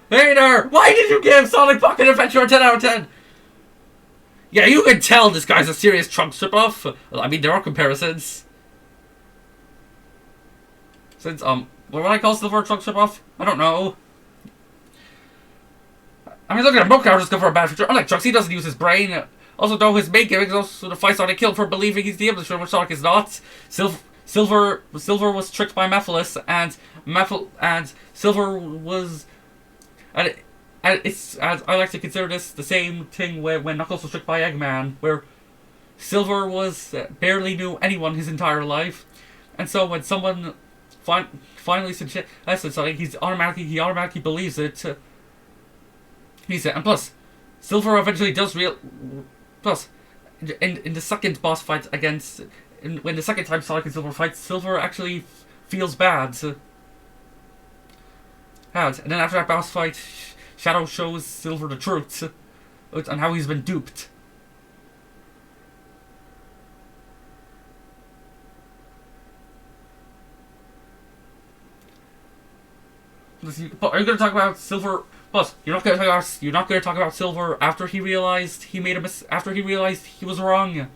traitor! Why did you give Sonic Pocket Adventure a 10 out of 10? Yeah, you can tell this guy's a serious Trunks ripoff. I mean, there are comparisons. Since, what would I call Silver a truck ship-off? I don't know. I mean, look at him. Both characters go for a bad future. Unlike Trunks, he doesn't use his brain. Also, though, his main gimmick is also the fight Sonic killed for believing he's the Image, which Sonic is not. Silver was tricked by Mephiles, and Silver was... And I like to consider this the same thing when Knuckles was tricked by Eggman, where Silver was barely knew anyone his entire life, and so when someone finally suggests something, he automatically believes it. And plus, Silver eventually does Plus, in the second boss fight when the second time Sonic and Silver fight, Silver actually feels bad. And then after that boss fight, Shadow shows Silver the truth on how he's been duped. But are you going to talk about Silver? Plus, you're not going to talk about Silver after he realized he made after he realized he was wrong.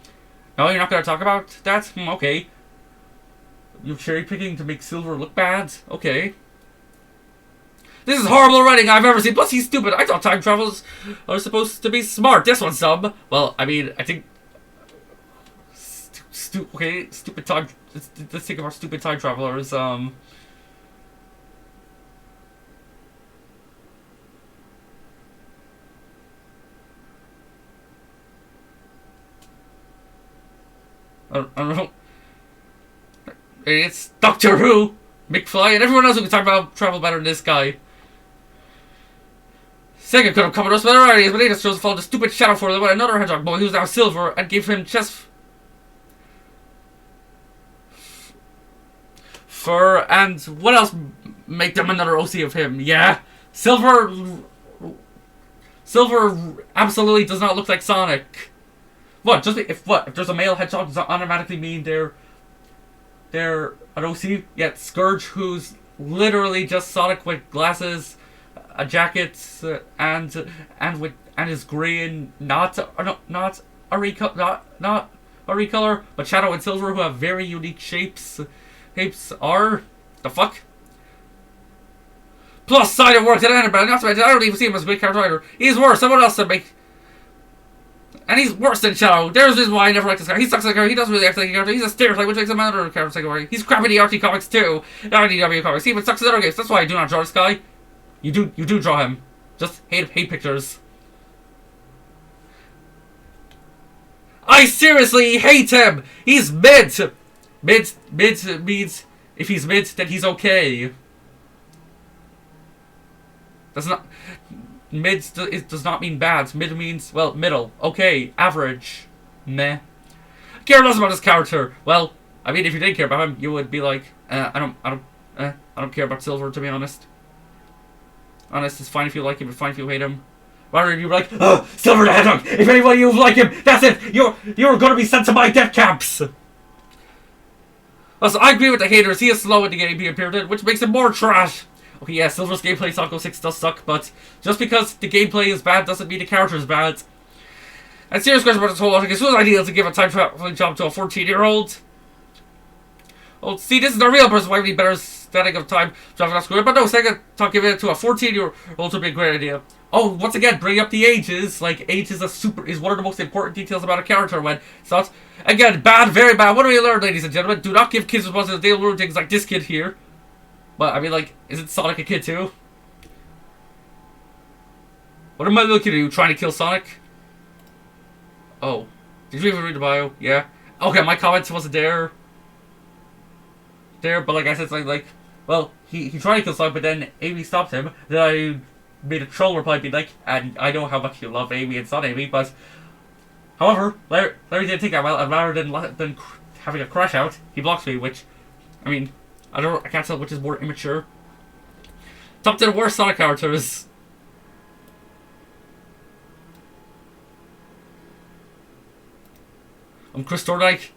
No, you're not going to talk about that. Okay. You're cherry picking to make Silver look bad. Okay. This is horrible writing I've ever seen. Plus, he's stupid. I thought time travels are supposed to be smart. This one's dumb. Well, I mean, I think. Stupid time. Let's think of our stupid time travelers. I don't know. It's Doctor Who, McFly, and everyone else who can talk about travel better than this guy. Sega could have covered us with better ideas, but they just chose to follow the stupid Shadow for them with another hedgehog boy who's now Silver and gave him chest fur and what else make them another OC of him? Yeah, Silver absolutely does not look like Sonic. What? If there's a male hedgehog, does that automatically mean they're an OC? Yet Scourge, who's literally just Sonic with glasses, a jacket, and is green, not a recolor, but Shadow and Silver, who have very unique shapes are the fuck. Plus, Side works at Annabelle. Not to mention, I don't even see him as a big character either. He's worse. Someone else to make. And he's worse than Shadow. There's this why I never liked this guy. He sucks like a character. He doesn't really act like a character. He's a stereotype, which makes him another character secondary. He's crap in the RT comics too. Not in the IDW comics. He even sucks in other games. That's why I do not draw this guy. You do draw him. Just hate pictures. I seriously hate him. He's mid. Mid means if he's mid, then he's okay. That's not. Mid does not mean bad. Mid means, well, middle. Okay, average. Meh. Care less about this character. Well, I mean, if you did care about him, you would be like, I don't care about Silver, to be honest. Honest, it's fine if you like him, it's fine if you hate him. Rather than you be like, oh, Silver the Hedgehog! If anyone of you like him, that's it! You're gonna be sent to my death camps! Also, I agree with the haters. He is slow in the game he appeared in, which makes him more trash. Okay, yeah, Silver's gameplay in Sonic 06 does suck, but just because the gameplay is bad doesn't mean the character is bad. And serious question about this whole logic is, who's ideal to give a time traveling job to a 14-year-old? Oh, see, this is the real person why we need better static of time traveling off screen. But no, Sega talk giving it to a 14-year-old would be a great idea. Oh, once again, bring up the ages. Like, age is one of the most important details about a character when it's not. Again, bad, very bad. What do we learn, ladies and gentlemen? Do not give kids responsibility. They'll ruin things like this kid here. But, I mean, like, isn't Sonic a kid too? What am I looking at? You trying to kill Sonic? Oh. Did you even read the bio? Yeah. Okay, my comment wasn't there. But like I said, it's like, well, he tried to kill Sonic, but then Amy stopped him. Then I made a troll reply being like, and I know how much you love Amy and Son Amy, but however, Larry didn't take that well, and rather than having a crash out, he blocks me, which, I mean, I can't tell which is more immature. Top 10 worst Sonic characters. I'm Chris Thorndike.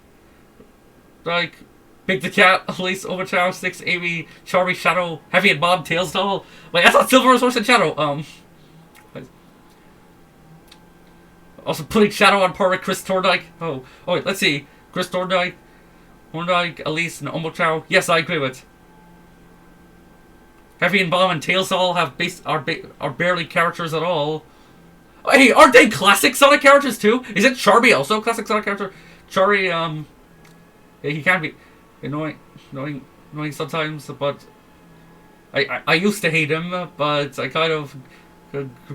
Like, Big the Cat, Elise, Overchow, Six, Amy, Charmy, Shadow, Heavy and Bob, Tails Doll. Wait, I thought Silver was worse than Shadow. Also putting Shadow on par with Chris Thorndike. Oh wait, let's see. Chris Thorndike, Elise, and Omochow. Yes, I agree with. Heavy and Bomb and Tails all have are barely characters at all. Hey, aren't they classic Sonic characters too? Is it Charmy also a classic Sonic character? Charmy, yeah, he can be annoying sometimes, but I used to hate him, but I kind of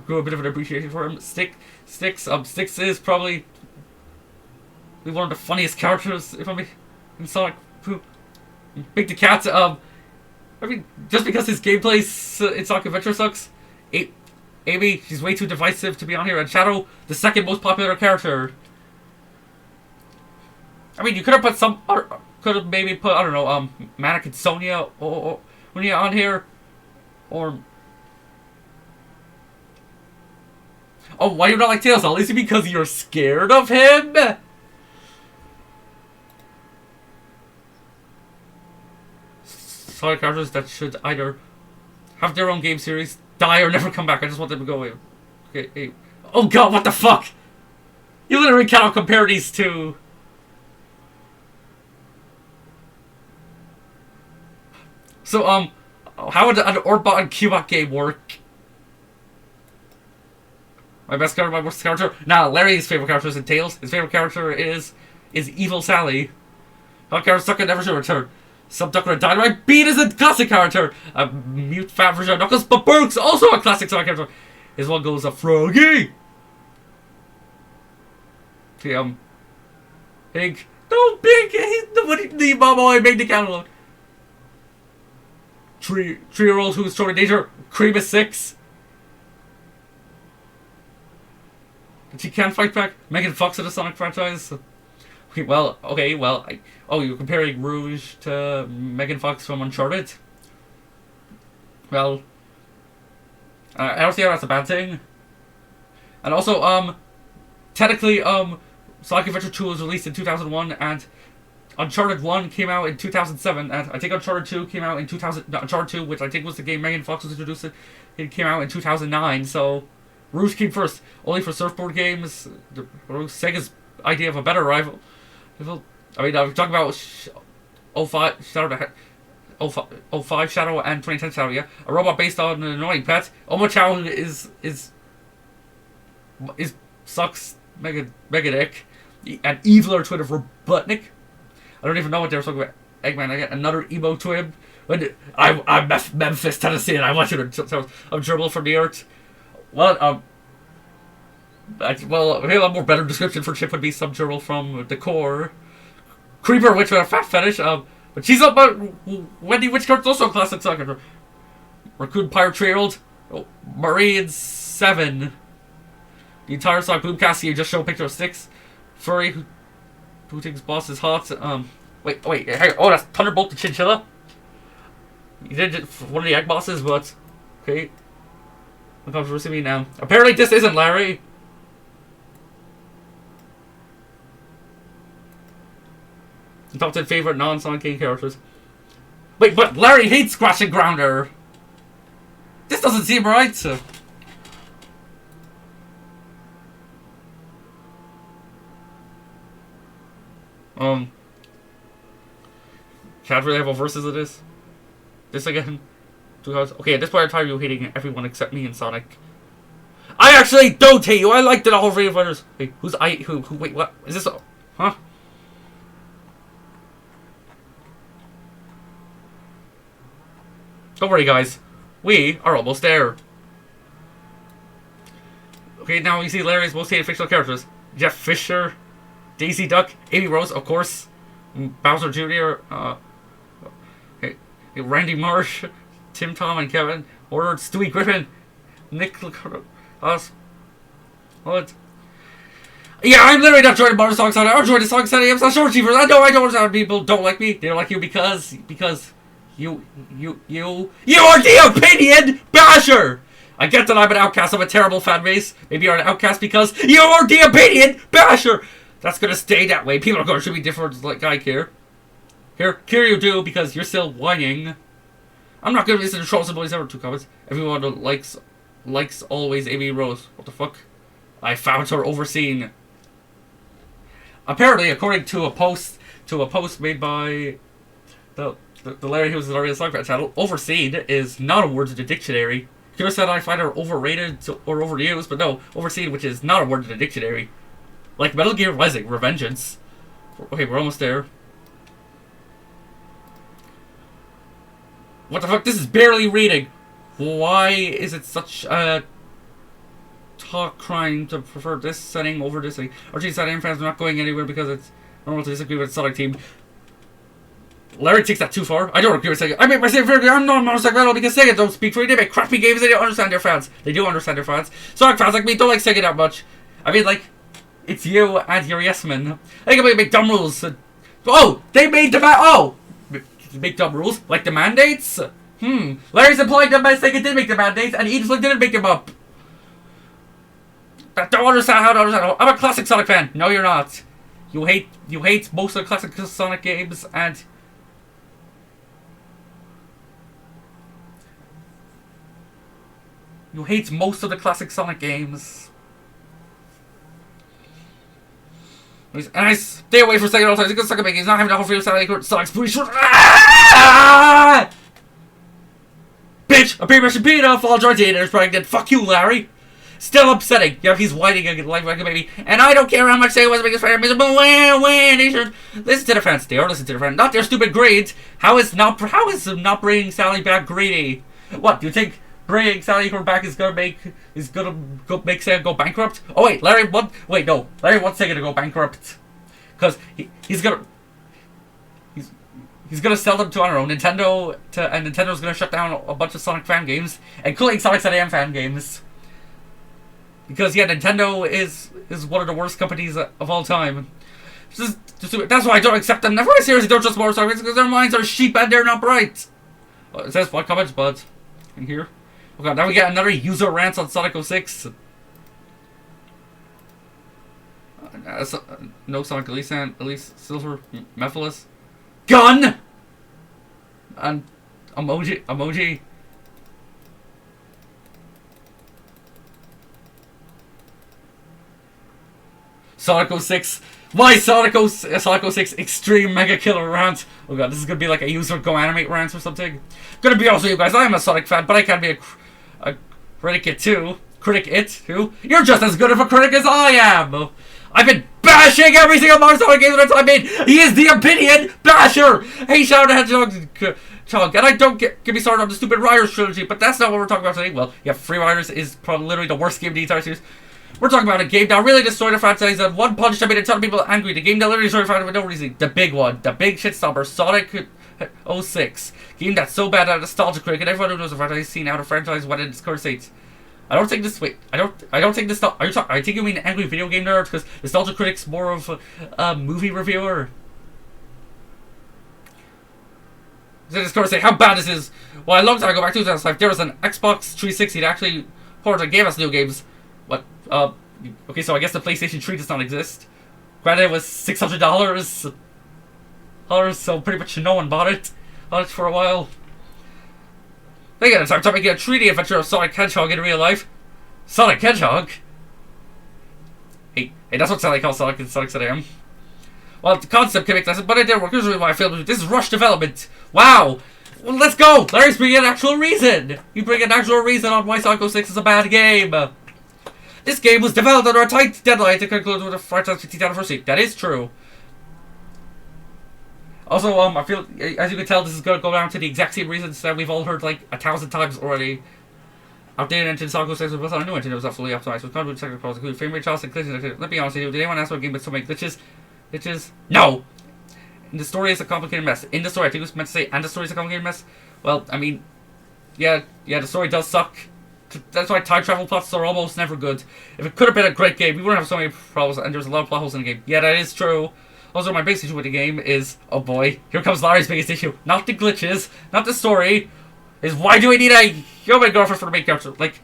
grew a bit of an appreciation for him. Sticks is probably one of the funniest characters, if I'm in Sonic. Big the Cat, I mean, just because his gameplay in Sonic Adventure sucks, Amy, she's way too divisive to be on here. And Shadow, the second most popular character. I mean, you could have put maybe put, I don't know, Mannequin Sonia or on here. Or... Oh, why do you not like Tails? Is it because you're scared of him? Sonic characters that should either have their own game series, die, or never come back. I just want them to go away. Okay, hey. Oh god, what the fuck? You literally cannot compare these two. So, how would an Orbot and Cubot game work? My best character, my worst character? Nah, Larry's favorite character is in Tails. His favorite character is Evil Sally. How characters suck and never should return. Some Duck and Dynamite Beat is a classic character. A mute fat version of Knuckles, but Burke's also a classic Sonic character. His one goes a Froggy. Okay, Big. No, Big. Nobody need Mama. I made the catalog. 3-year-old who's thrown in danger. Cream is 6. But she can't fight back. Megan Fox in the Sonic franchise. Okay, well, oh, you're comparing Rouge to Megan Fox from Uncharted? Well, I don't see how that's a bad thing. And also, technically, Sonic Adventure 2 was released in 2001, and Uncharted 1 came out in 2007, and I think Uncharted 2 came out in 2000. Uncharted 2, which I think was the game Megan Fox was introduced in, it came out in 2009. So Rouge came first, only for surfboard games. Sega's idea of a better rival. I mean, I'm talking about 05 Shadow and 2010 Shadow. Yeah, a robot based on an annoying pet. Omochao is sucks mega dick. An eviler twin of Robotnik. I don't even know what they were talking about. Eggman, I get another emo twin. I'm Memphis, Tennessee, and I want you to. I'm Dribble from the Earth. Well, a more better description for Chip would be some Dribble from the Core. Creeper Witch with a fat fetish. But she's up. Wendy Witchcraft's also a classic soccer. Raccoon Pirate 3-year-old. Marine 7. The entire Sonic Boomcast. You just show a picture of Sticks. Furry who thinks boss is hot. Wait, hang on. Oh, that's Thunderbolt the Chinchilla. You did it for one of the egg bosses, but okay. No controversy me now. Apparently, this isn't Larry. Top 10 favorite non-Sonic game characters. Wait, but Larry hates Scratch and Grounder. This doesn't seem right. Can't really have a versus of this. This again. Okay, at this point in time, you're hating everyone except me and Sonic. I actually don't hate you. I liked it all Freedom Fighters. Wait, who? Wait, what? Is this? Huh? Don't worry, guys. We are almost there. Okay, now you see Larry's most hated fictional characters: Jeff Fisher, Daisy Duck, Amy Rose, of course, Bowser Jr., Randy Marsh, Tim, Tom, and Kevin, or Stewie Griffin, Nick, us. What? Yeah, I'm literally not joining Modern Song Sunday. I'm joining Song Sunday. I'm not sure, Cheapers. I know understand people don't like me. They don't like you because you are the opinion basher. I get that I'm an outcast of a terrible fan base. Maybe you're an outcast because you are the opinion basher. That's gonna stay that way. People are gonna treat me different like I care. Here you do because you're still whining. I'm not gonna listen to Trolls and Boys ever. 2 comments. Everyone likes always Amy Rose. What the fuck? I found her overseeing. Apparently, according to a post made by the the Larry Hughes X Sonic Fan channel. Overseen is not a word in the dictionary. You could have said I find her overrated or overused, but no, overseen, which is not a word in the dictionary. Like Metal Gear Rising, Revengeance. Okay, we're almost there. What the fuck? This is barely reading. Why is it such a talk crime to prefer this setting over this setting? Archie said fans are not going anywhere because it's normal to disagree with the Sonic team. Larry takes that too far. I don't agree with Sega. I make my same very I'm not motorcycle because Sega don't speak for you. They make crappy games. They don't understand their fans. They do understand their fans. Sonic fans like me don't like Sega that much. I mean, like, it's you and your yes men. They can make dumb rules. Oh, they made the make dumb rules like the mandates. Larry's implying that Sega did make the mandates and Edith didn't make them up. I don't understand how to understand. I'm a classic Sonic fan. No, you're not. You hate most of the classic Sonic games and. You hate most of the classic Sonic games. And I stay away for Sega all the time. He's Sonic games. Not having a whole feel Sonic's pretty short. Ah! Bitch! A pre-mission peanut fall George is pregnant. Fuck you, Larry. Still upsetting. Yeah, he's whining like a baby. And I don't care how much Sega was making his friend miserable. When they should listen to their fans. They are listening to their fans. Not their stupid grades. How is not bringing Sally back greedy? What, do you think bringing Sally back is gonna make Sega go bankrupt? Oh wait, Larry wants Sega to go bankrupt because he's gonna sell them to, I don't know, Nintendo and Nintendo's gonna shut down a bunch of Sonic fan games, including Sonic ZM fan games. Because yeah, Nintendo is one of the worst companies of all time. That's why I don't accept them. Never seriously don't trust motorcycles because their minds are sheep and they're not bright. It says what comments, but in here. Okay, now we get another user rant on Sonic 06. No Sonic Elise Silver Mephiles. Gun! And emoji. Sonic 06. Why Sonic 06 Extreme Mega Killer Rant? Oh god, this is gonna be like a user go animate rant or something. Gonna be honest with you guys, I am a Sonic fan, but I can be a critic too. You're just as good of a critic as I am! I've been bashing every single Mario Sonic game that I made! He is the opinion basher! Hey, Shadow the Hedgehog, and I don't get me started on the stupid Riders trilogy, but that's not what we're talking about today. Well, yeah, Free Riders is probably literally the worst game in the entire series. We're talking about a game that really destroyed the franchise and one punch that made a ton of people angry. The game that literally destroyed the franchise for no reason. The big one. The big shitstomper. Sonic 06. Game that's so bad that nostalgia critic and everyone who knows the franchise has seen how the franchise went in its current state. I don't think this. Wait. I don't think this. I think you mean angry video game nerd because nostalgia critic's more of a movie reviewer. So this course say how bad this is. Well, a long time ago, back to 2005, there was an Xbox 360 that actually ported and gave us new games. What? Okay, so I guess the PlayStation 3 does not exist. Granted, it was $600. So pretty much no one bought it. Bought it for a while. They got to start making a 3D adventure of Sonic Hedgehog in real life. Sonic Hedgehog? Hey, that's what Sally calls Sonic in Sonic ZM. Well, the concept can make sense, but it didn't work. Here's why I failed. This is rush development. Wow! Well, let's go! Larry's bringing an actual reason! You bring an actual reason on why Sonic 06 is a bad game. This game was developed under a tight deadline to conclude with the franchise 50th anniversary. That is true. Also, I feel, as you can tell, this is going to go down to the exact same reasons that we've all heard like 1,000 times already. Outdated engine Sonic 06 was built on a new engine that was absolutely optimized with convoluted technical problems, including frame rate charts and glitches. Let me be honest with you, did anyone ask what game with so many glitches? No! And the story is a complicated mess. In the story, I think it was meant to say, and the story is a complicated mess. Well, I mean, yeah, the story does suck. That's why time travel plots are almost never good. If it could have been a great game, we wouldn't have so many problems, and there's a lot of plot holes in the game. Yeah, that is true. Also, my biggest issue with the game is, oh boy, here comes Larry's biggest issue. Not the glitches, not the story, is why do we need a human girlfriend for the main character? Like,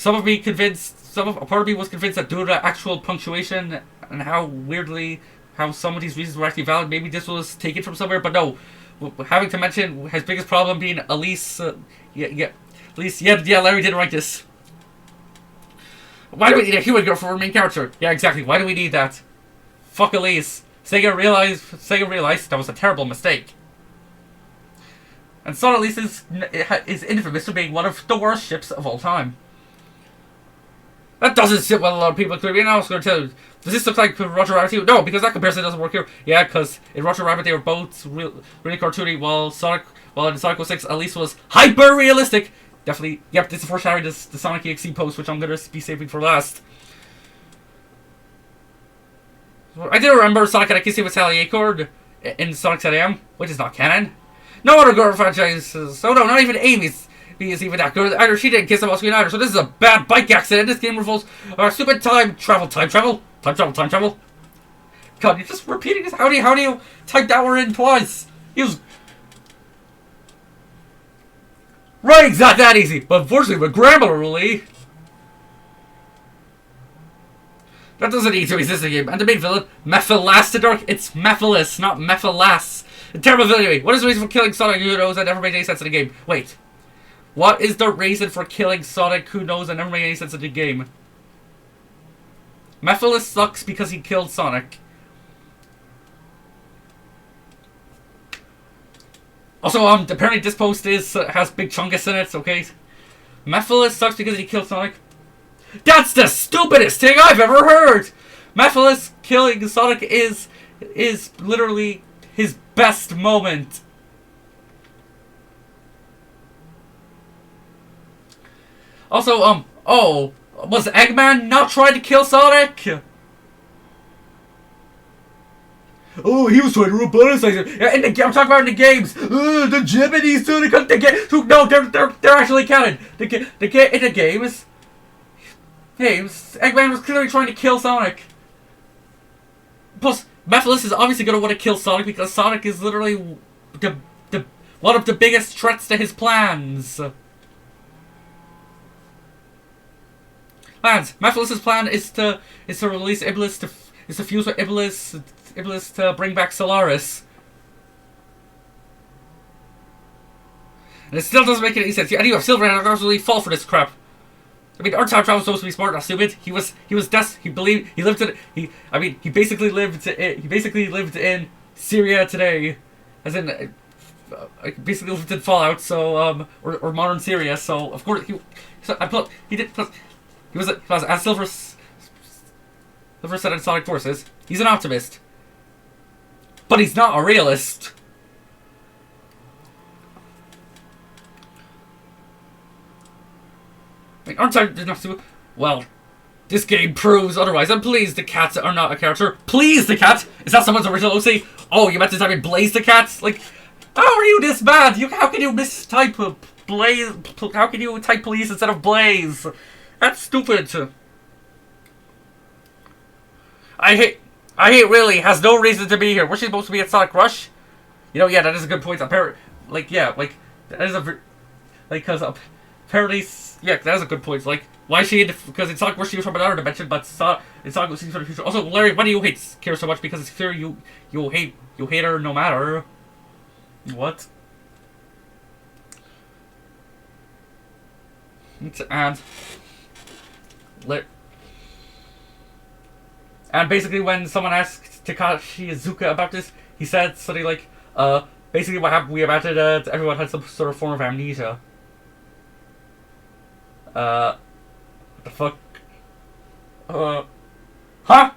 a part of me was convinced that due to the actual punctuation and how some of these reasons were actually valid, maybe this was taken from somewhere, but no. Having to mention his biggest problem being Elise, Larry didn't write this. Why do we need a human girl for our main character? Yeah, exactly. Why do we need that? Fuck Elise. Sega realized that was a terrible mistake. And Sonic at least is infamous for being one of the worst ships of all time. That doesn't sit well with a lot of people, including me, and I was going to tell you, does this look like Roger Rabbit to you? No, because that comparison doesn't work here. Yeah, because in Roger Rabbit they were both really cartoony, while in Sonic 06 at least was hyper-realistic. Definitely, yep, this is foreshadowing the Sonic EXE post, which I'm going to be saving for last. I do remember Sonic had a kissing with Sally Acord in Sonic 10 which is not canon. No other girl franchises, oh no, not even Amy's is even that good. Either she didn't kiss him off screen either, so this is a bad bike accident. This game revolves stupid time travel. God, you're just repeating this. How do you type that word in twice? He was right, it's not that easy. But unfortunately, with Grammarly, that doesn't need to exist in the game. And the main villain, Mephilastidark, it's Mephilas, not Mephilas. A terrible villain. What is the reason for killing Sonic? Who knows? That never made any sense in the game. Wait. What is the reason for killing Sonic? Who knows? That never made any sense in the game. Mephilas sucks because he killed Sonic. Also, apparently this post has Big Chungus in it, okay? Mephilas sucks because he killed Sonic. That's the stupidest thing I've ever heard! Mephilas killing Sonic is literally his best moment. Also, was Eggman not trying to kill Sonic? Oh, he was trying to roboticize it. Yeah, I'm talking about in the games. The Japanese Sonic, no, they're actually canon. In the games, Eggman was clearly trying to kill Sonic. Plus, Mephilas is obviously going to want to kill Sonic because Sonic is literally one of the biggest threats to his plans. Mephilas' plan is to release Iblis to fuse with Iblis to bring back Solaris. And it still doesn't make any sense. And you have Silver and absolutely fall for this crap. I mean, Earth time travel was supposed to be smart, not stupid. He basically lived in Syria today, as in basically lived in Fallout, so or modern Syria. So of course he was as Silver said in Sonic Forces. He's an optimist, but he's not a realist. I mean, aren't I enough to... Well, this game proves otherwise. I'm pleased the cats are not a character. Please the cat? Is that someone's original OC? Oh, you meant to type in Blaze the cat? Like, how are you this bad? How can you mistype Blaze? How can you type police instead of Blaze? That's stupid. I hate really has no reason to be here. Was she supposed to be at Sonic Rush? You know, yeah, that is a good point. Apparently, that is because apparently, yeah, that is a good point. Like, why is she in because in Sonic Rush she was from another dimension, but in Sonic she's from the future. Also, Larry, why do you hate Kira so much? Because it's clear you hate her no matter what. And basically when someone asked Takashi Iizuka about this, he said something like, basically what happened, we imagined everyone had some sort of form of amnesia. What the fuck? Huh?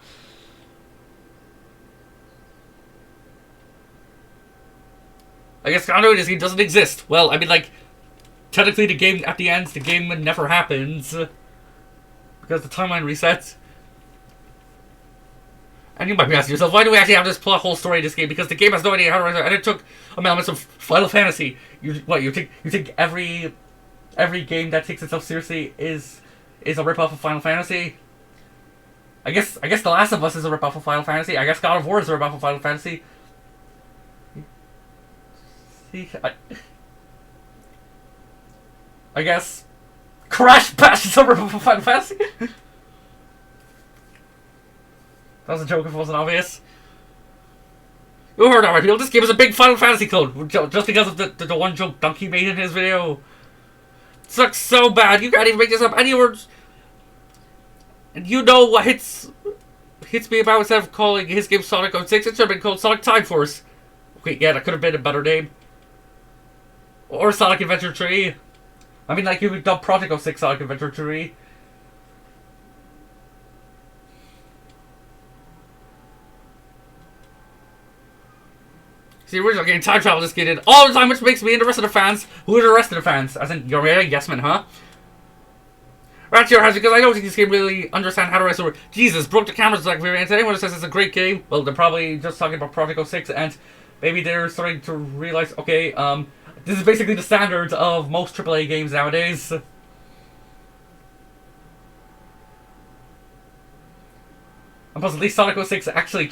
I guess continuity in this game doesn't exist. Well, I mean, like, technically the game, at the end, the game never happens. Because the timeline resets. And you might be asking yourself, why do we actually have this plot whole story in this game? Because the game has no idea how to write it. And it took elements of Final Fantasy. You think every game that takes itself seriously is a ripoff of Final Fantasy? I guess The Last of Us is a ripoff of Final Fantasy. I guess God of War is a ripoff of Final Fantasy. See, I guess Crash Bash is a ripoff of Final Fantasy. That was a joke if it wasn't obvious. You heard that right, people. This game is a big Final Fantasy clone. Just because of the one joke Donkey made in his video. It sucks so bad. You can't even make this up any words. And you know what hits me about instead of calling his game Sonic 06, it should have been called Sonic Time Force. Okay, yeah, that could have been a better name. Or Sonic Adventure 3. I mean, like, you could dub Prodigal 6 Sonic Adventure 3. See, the original game, time travel just gated all the time, which makes me into the rest of the fans. Who are the rest of the fans? As in, you're a yes man, huh? Right here, because I don't think this game really understand how to write story. Jesus, broke the cameras like variant. Anyone who says it's a great game, well, they're probably just talking about Prodigal 6, and maybe they're starting to realize, okay, this is basically the standard of most AAA games nowadays. And plus, at least Sonic 06 actually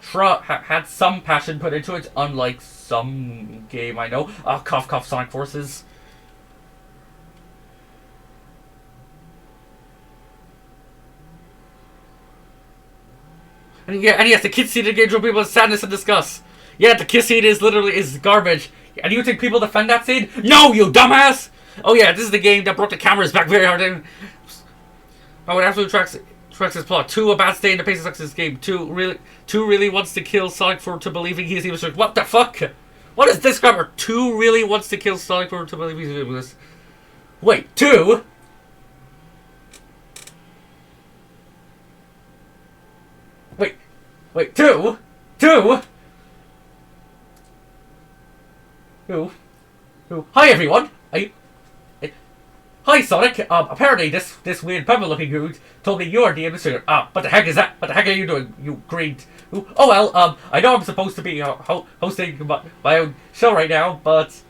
had some passion put into it, unlike some game I know. Cough cough, Sonic Forces. And yes, the kids scene in the game drew people sadness and disgust. Yeah, the kiss scene is garbage. And you think people defend that scene? No, you dumbass! Oh yeah, this is the game that brought the cameras back very hard. Oh, it absolutely tracks his plot. 2, a bad stay in the pace of this game. 2 really wants to kill Sonic to believing he's even. What the fuck? What is this grammar? 2 really wants to kill Sonic to believe he's even this. Wait, 2? Wait, 2? 2? Who? Hi everyone! Hi Sonic! Apparently this weird pebble-looking dude told me you're the administrator. What the heck is that? What the heck are you doing, you green... Oh well, I know I'm supposed to be hosting my own show right now, but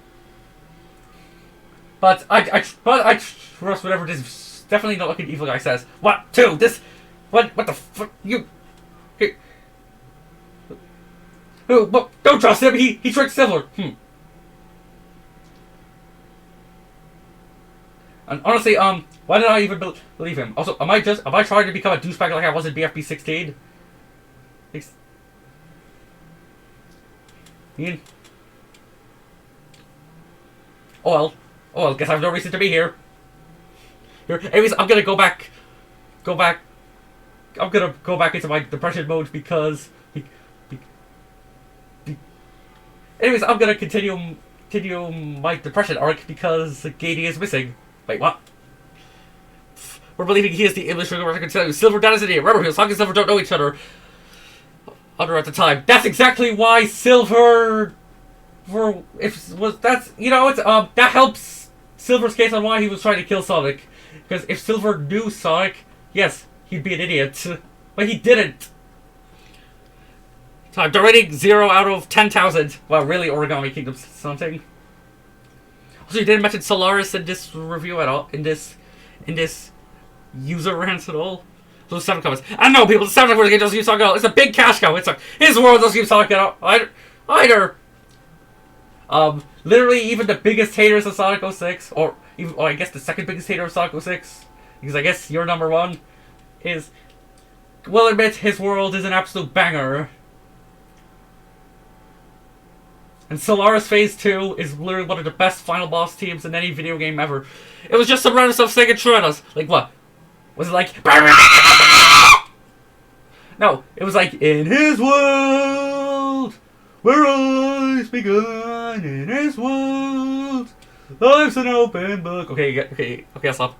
I trust whatever this definitely not looking evil guy says. What? 2? This... What the fuck? You... Who? Don't trust him. He tricked Silver. And honestly, why did I even believe him? Also, am I trying to become a douchebag like I was in BFB 16? Ian? Oh well, guess I have no reason to be here. Anyways, I'm gonna go back. I'm gonna go back into my depression mode because. Anyways, I'm gonna continue my depression arc because Gady is missing. Wait, what? We're believing he is the English reconciliation. Silver, that is an idiot. Remember, Sonic and Silver don't know each other at the time. That's exactly why Silver that helps Silver's case on why he was trying to kill Sonic. Because if Silver knew Sonic, yes, he'd be an idiot. But he didn't. So I'm rating 0 out of 10,000. Well, really, Origami Kingdom something. Also, you didn't mention Solaris in this review at all. In this user rant at all. Those 7 comments. I know people. The soundtrack for the game doesn't use Sonic at all. It's a big cash cow. It's like his world doesn't use Sonic at all either. Literally, even the biggest haters of Sonic 06, or I guess the second biggest hater of Sonic 06, because I guess you're number 1, will admit his world is an absolute banger. And Solaris Phase 2 is literally one of the best final boss teams in any video game ever. It was just some random stuff saying Shredder's. Like what? Was it like... No, it was like, in his world, where eyes begun, in his world, life's an open book. Okay, I'll stop.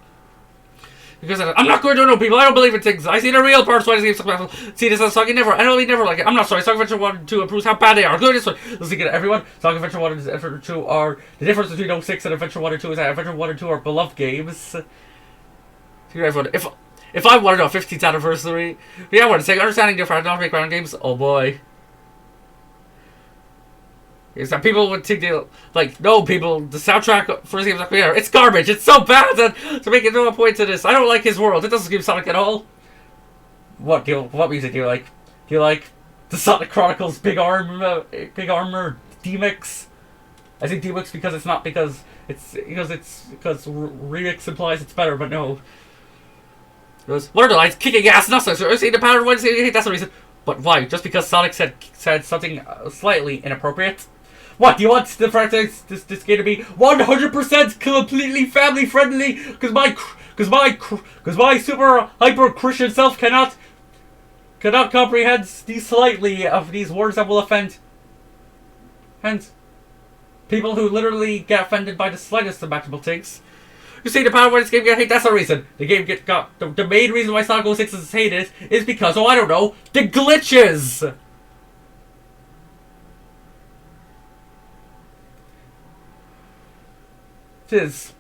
Because I'm not going to know people. I don't believe in things. I see the real parts why this game's successful. See this as Sonic never. I really never like it. I'm not sorry. Sonic Adventure 1 and 2 improves how bad they are. Good this one. Let's look at everyone. Sonic Adventure 1 and Adventure 2 are the difference between 06 and Adventure 1 and 2 is that Adventure 1 and 2 are beloved games. Everyone, if I wanted a 15th anniversary, I want to say understanding different not background games. Oh boy. Is that people would think they like no people the soundtrack for this game is like it's garbage, it's so bad that to make it no point to this. I don't like his world, it doesn't give Sonic at all. What music do you like? Do you like the Sonic Chronicles Big Armor D-Mix? I think D-Mix because remix implies it's better, but no. What are the lines? Kicking ass, not so see the pattern one that's the reason. But why? Just because Sonic said something slightly inappropriate? What, do you want this game to be 100% completely family friendly? Because my super hyper Christian self cannot comprehend these slightly of these words that will offend. And People who literally get offended by the slightest imaginable things. You see, the part where this game got hate, that's the reason. The game got the main reason why Sonic 06 is hated is because, oh, I don't know, the glitches! It is.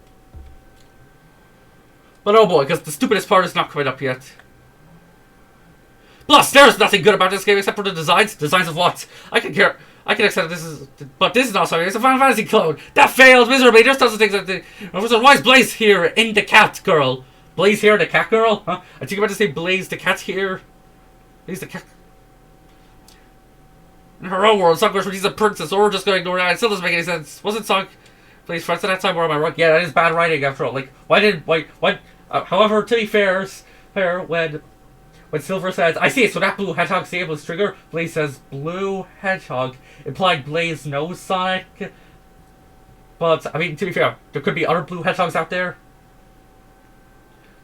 But oh boy, because the stupidest part is not coming up yet. Plus, there's nothing good about this game except for the designs. Designs of what? I can accept this is, but this is not Sonic. It's a Final Fantasy clone that failed miserably. There's tons of things that. Why is Blaze here in the cat girl? Blaze here, the cat girl? Huh? I think about to say Blaze the cat here. Blaze the cat. In her own world, Sonic she's a princess, or we're just going to ignore that. It still doesn't make any sense. Wasn't Sonic Blaze friends at that time, or am I wrong? Yeah, that is bad writing after all. Like, why? However, to be fair, when Silver says, I see it, so that blue hedgehog stable is trigger, Blaze says, blue hedgehog, implied Blaze knows Sonic. But, I mean, to be fair, there could be other blue hedgehogs out there.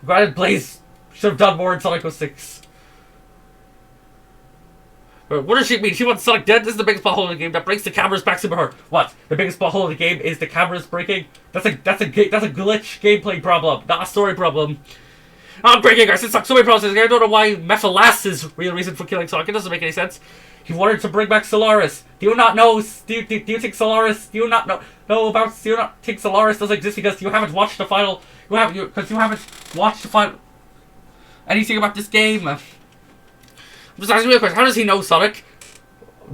Granted, Blaze should have done more in Sonic 06. But what does she mean? She wants Sonic dead? This is the biggest plot hole in the game that breaks the cameras back super hard. What? The biggest plot hole in the game is the cameras breaking? That's a glitch gameplay problem, not a story problem. I'm breaking guys, it's like so many problems. I don't know why Mephilas is real reason for killing Sonic. It doesn't make any sense. He wanted to bring back Solaris. Do you not know? Do you think Solaris? Do you not know about? Do you not think Solaris doesn't exist because you haven't watched the final? Because you haven't watched the final. Anything about this game? I'm just asking you a question. How does he know Sonic?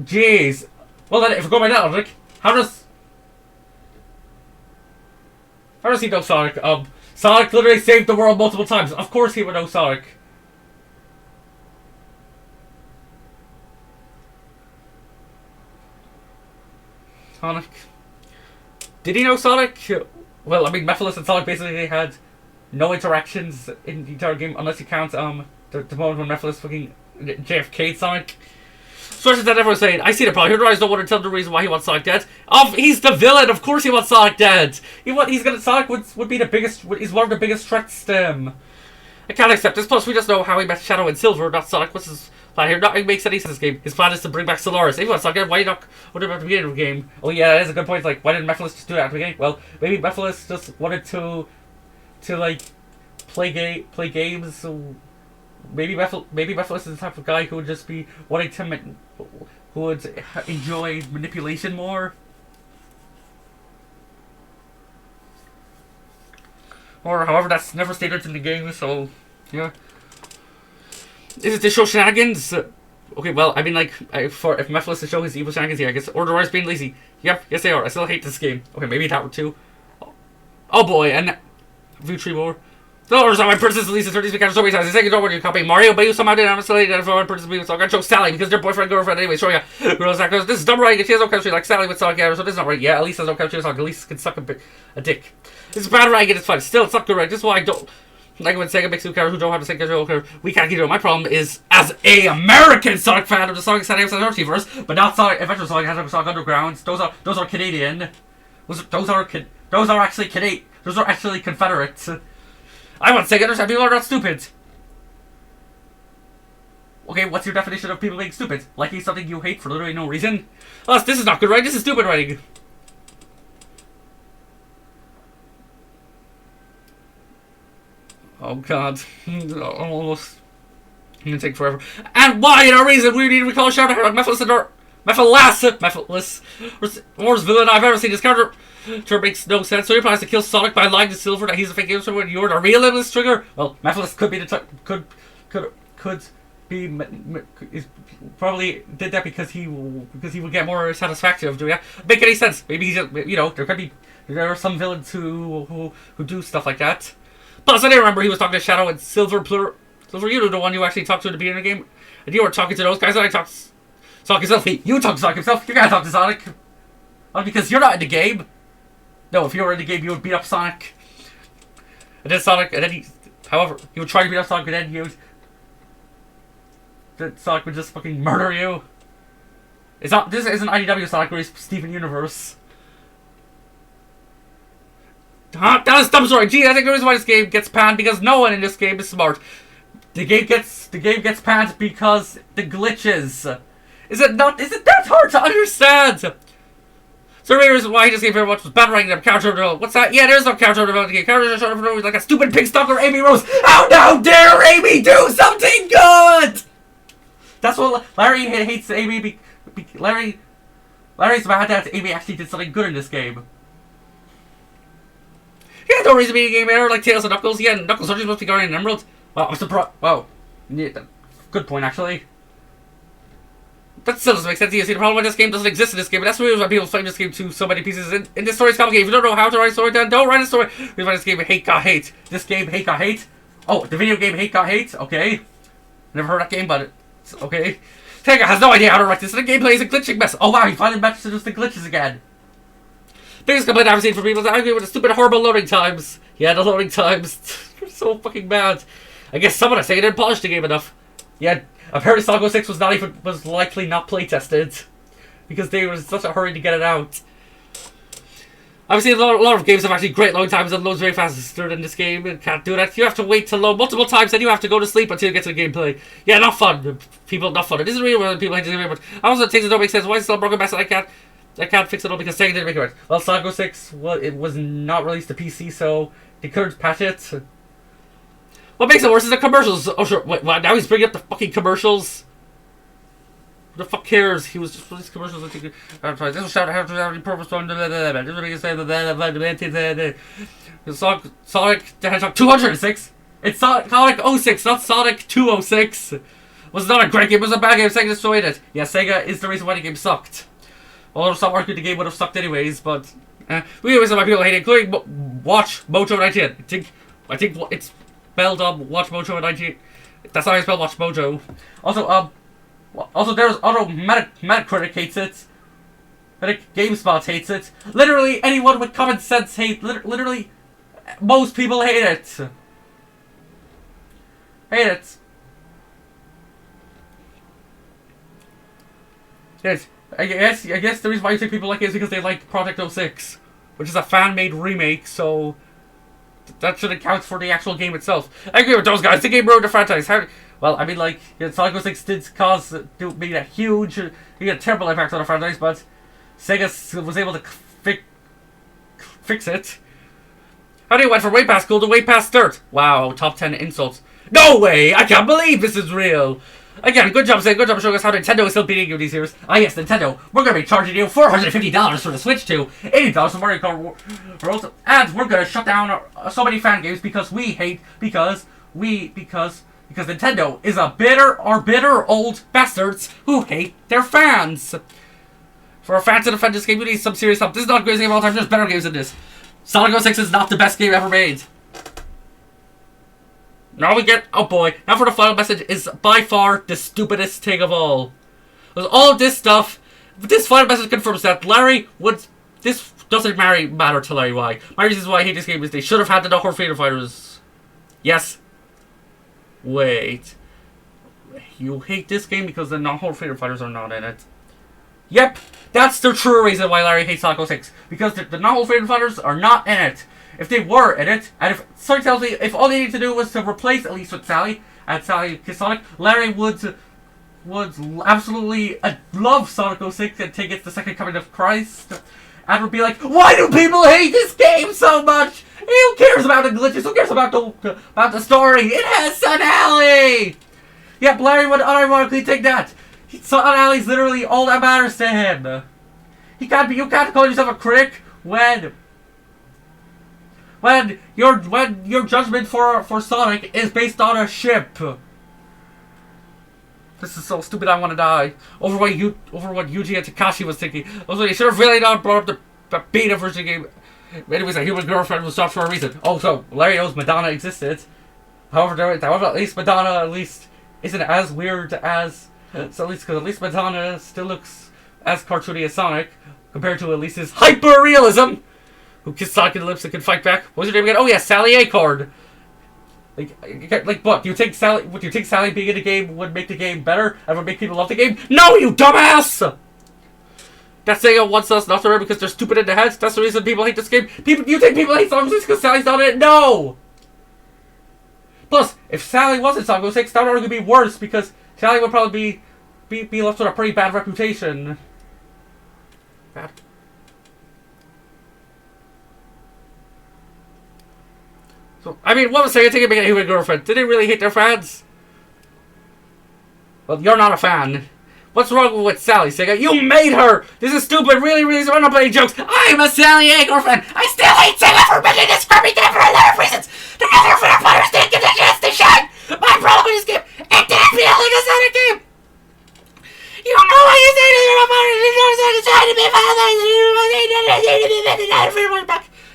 Jeez. Well then, if we go by that logic, how does he know Sonic? Sonic literally saved the world multiple times. Of course he would know Sonic. Sonic. Did he know Sonic? Well, I mean, Mephilas and Sonic basically had no interactions in the entire game, unless you count the moment when Mephilas fucking JFK'd Sonic. Especially that everyone's saying, I see the problem. Here, I don't want to tell the reason why he wants Sonic dead. He's the villain. Of course he wants Sonic dead. Sonic would be the biggest. He's one of the biggest threats to him. I can't accept this. Plus, we just know how he met Shadow and Silver, not Sonic. What's his plan here? Nothing makes any sense in this game. His plan is to bring back Solaris. If he wants Sonic dead, why not? What about the beginning of the game? Oh yeah, that is a good point. Like, why didn't Mephilas just do that at the beginning? Well, maybe Mephilas just wanted to like play games. So maybe Mephilas is the type of guy who would just be wanting to who would enjoy manipulation more. Or however, that's never stated in the game, so yeah. Is it to show shenanigans? Okay, well, I mean, like, if Mephilas to show his evil shenanigans here, I guess, or the Rise being lazy. Yep, yes they are. I still hate this game. Okay, maybe that one too. Oh boy, and view 3 more. No, or my princess Lisa 30 because so many times. The second door when you copy Mario, but you somehow didn't have a silly identify my princess Lisa. So I got to show Sally because they're boyfriend girlfriend anyway. Showing you girls that goes. This is dumb writing. She has no chemistry like Sally with Sonic. So this is not right. Yeah, Elise has no chemistry with Sonic. Elise can suck a dick. This is bad writing. It's fun. Still, it's not good right. This is why I don't like when Sega makes new characters who don't have the same character. We can't get it. My problem is as a American Sonic fan of the Sonic Sonic Multiverse, but not Sonic Adventure Sonic has Sonic Underground. Those are Canadian. Those are actually Canadian. Those are actually Confederate. I want to say understand people are not stupid. Okay, what's your definition of people being stupid? Liking something you hate for literally no reason? Oh, this is not good writing, this is stupid writing. Oh god. Almost. It's gonna take forever. And why, no reason, we need to recall Shadow Hedgehog, Mephilas, worst villain I've ever seen. This character makes no sense. So he plans to kill Sonic by lying to Silver that he's a fake gamer when you're the real Endless Trigger. Well, Mephilas could be the probably did that because he would get more satisfaction of doing that. Make any sense? Maybe he's there are some villains who do stuff like that. Plus, I didn't remember he was talking to Shadow and Silver. Silver, you were the one you actually talked to at the beginning of the game, and you were talking to those guys. And I talked to Sonic himself. You talk to Sonic himself. You gotta talk to Sonic. Not because you're not in the game. No, if you were in the game, you would beat up Sonic. And then Sonic, and then he would try to beat up Sonic, and then Sonic would just fucking murder you. This isn't IDW Sonic, where he's Steven Universe. That is dumb story. Gee, I think the reason why this game gets panned because no one in this game is smart. The game gets panned because the glitches. Is it that hard to understand? So the main reason why I just gave very much was bad writing of character development. What's that? Yeah, there's no character development in the game. Character development like a stupid pig stalker Amy Rose. How dare Amy do something good? That's what Larry hates Amy. Larry's mad that Amy actually did something good in this game. Yeah, no reason to be a game error like Tails and Knuckles. Yeah, Knuckles are supposed to be Guardian and Emerald. Well, I'm surprised. Wow. Yeah, good point, actually. That still doesn't make sense. You see, the problem with this game doesn't exist in this game, but that's the reason why people flame this game to so many pieces. In this story, it's complicated. If you don't know how to write a story, then don't write a story. We find this game hate got hate. This game hate got hate. Oh, the video game hate got hate. Okay, never heard that game, but it's okay. Sega has no idea how to write this, and the gameplay is a glitching mess. Oh wow, he finally mentions the glitches again. Biggest complaint I've seen from people is I agree with the stupid, horrible loading times. Yeah, the loading times. They're so fucking bad. I guess someone say they didn't polish the game enough. Yeah. Apparently, Sonic 06 was likely not playtested because they were in such a hurry to get it out. Obviously, a lot of games have actually great load times and loads very faster than this game. And can't do that. You have to wait to load multiple times, then you have to go to sleep until you get to the gameplay. Yeah, not fun. People, not fun. It isn't really when people hate this game, but also things that don't make sense. Why is it still a broken mess? I can't fix it all because Sega didn't make it right. Well, Sonic 06, well, it was not released to PC, so they couldn't patch it. What makes it worse is the commercials. Oh, sure. Wait, now he's bringing up the fucking commercials. Who the fuck cares? He was just releasing commercials. This will shout have to have any purpose on Sonic the Hedgehog 206. It's Sonic 06, not Sonic 206. Was not a great game. It was a bad game. Sega destroyed it. Yeah, Sega is the reason why the game sucked. Although some argued the game would have sucked anyways, but we always have my people hate it, including Watch Mojo 19. I think it's spelled Watch Mojo 19. That's how I spell Watch Mojo. Also there's Metacritic hates it. GameSpot hates it. Literally anyone with common sense hates. Literally most people hate it. Hate it. Yes. I guess the reason why you think people like it is because they like Project 06, which is a fan-made remake, so that should account for the actual game itself. I agree with those guys. The game ruined the franchise. Well, I mean, like, Sonic 06 did cause be a huge, a terrible impact on the franchise, but Sega was able to fix it. How do you went from way past cool to way past dirt? Wow, top 10 insults. No way! I can't believe this is real! Again, good job, Sega. Good job showing us how Nintendo is still beating you these years. Ah, yes, Nintendo. We're going to be charging you $450 for the Switch 2, $80 for Mario Kart World, and we're going to shut down so many fan games because we hate, because Nintendo is a bitter old bastards who hate their fans. For our fans to defend this game, we need some serious help. This is not the greatest game of all time. There's better games than this. Sonic 06 is not the best game ever made. Now we get, oh boy, now for the final message is by far the stupidest thing of all. With all of this stuff, this final message confirms that this doesn't matter to Larry why. My reasons why I hate this game is they should have had the Knuckle Freedom Fighters. Yes. Wait. You hate this game because the Knuckle Freedom Fighters are not in it. Yep, that's the true reason why Larry hates Sonic 06. Because the Knuckle Freedom Fighters are not in it. If they were in it, and if Sonic tells me if all they need to do was to replace, at least with Sally, and Sally kiss Sonic, Larry would absolutely love Sonic 06 and think it's the second coming of Christ, and would be like, why do people hate this game so much? Who cares about the glitches? Who cares about the story? It has Sun Alley! Yep, Larry would unironically take that. Sun Alley's literally all that matters to him. You can't call yourself a critic when your judgment for Sonic is based on a ship. This is so stupid. I want to die over what Yuji and Takashi was thinking. Also, you should have really not brought up the beta version game. Anyways, a human girlfriend was stopped for a reason. Oh, so Larry knows Madonna existed. However, at least Madonna isn't as weird as so at least Madonna still looks as cartoony as Sonic compared to at least his hyper realism. Who kissed Sonic in the lips and can fight back? What was your name again? Oh yeah, Sally Acord. Like what? Do you think Sally being in the game would make the game better and would make people love the game? No, you dumbass! That Sega wants us not to remember because they're stupid in the head. That's the reason people hate this game. You think people hate Sonic 06 because Sally's not in it? No! Plus, if Sally wasn't Sonic 06, that would argue be worse because Sally would probably be left with a pretty bad reputation. Bad. I mean, what was Sega taking being a human girlfriend? Did they really hate their fans? Well, you're not a fan. What's wrong with Sally, Sega? You made her! This is stupid, really, really, I'm not playing jokes. I'm a Sally A girlfriend! I still hate Sega for making this crappy game for a lot of reasons! The other fair players didn't get the chance to shine! My problem with this game, it didn't feel like a Sonic game! You know what you say to your opponent, you know Sonic trying to be father,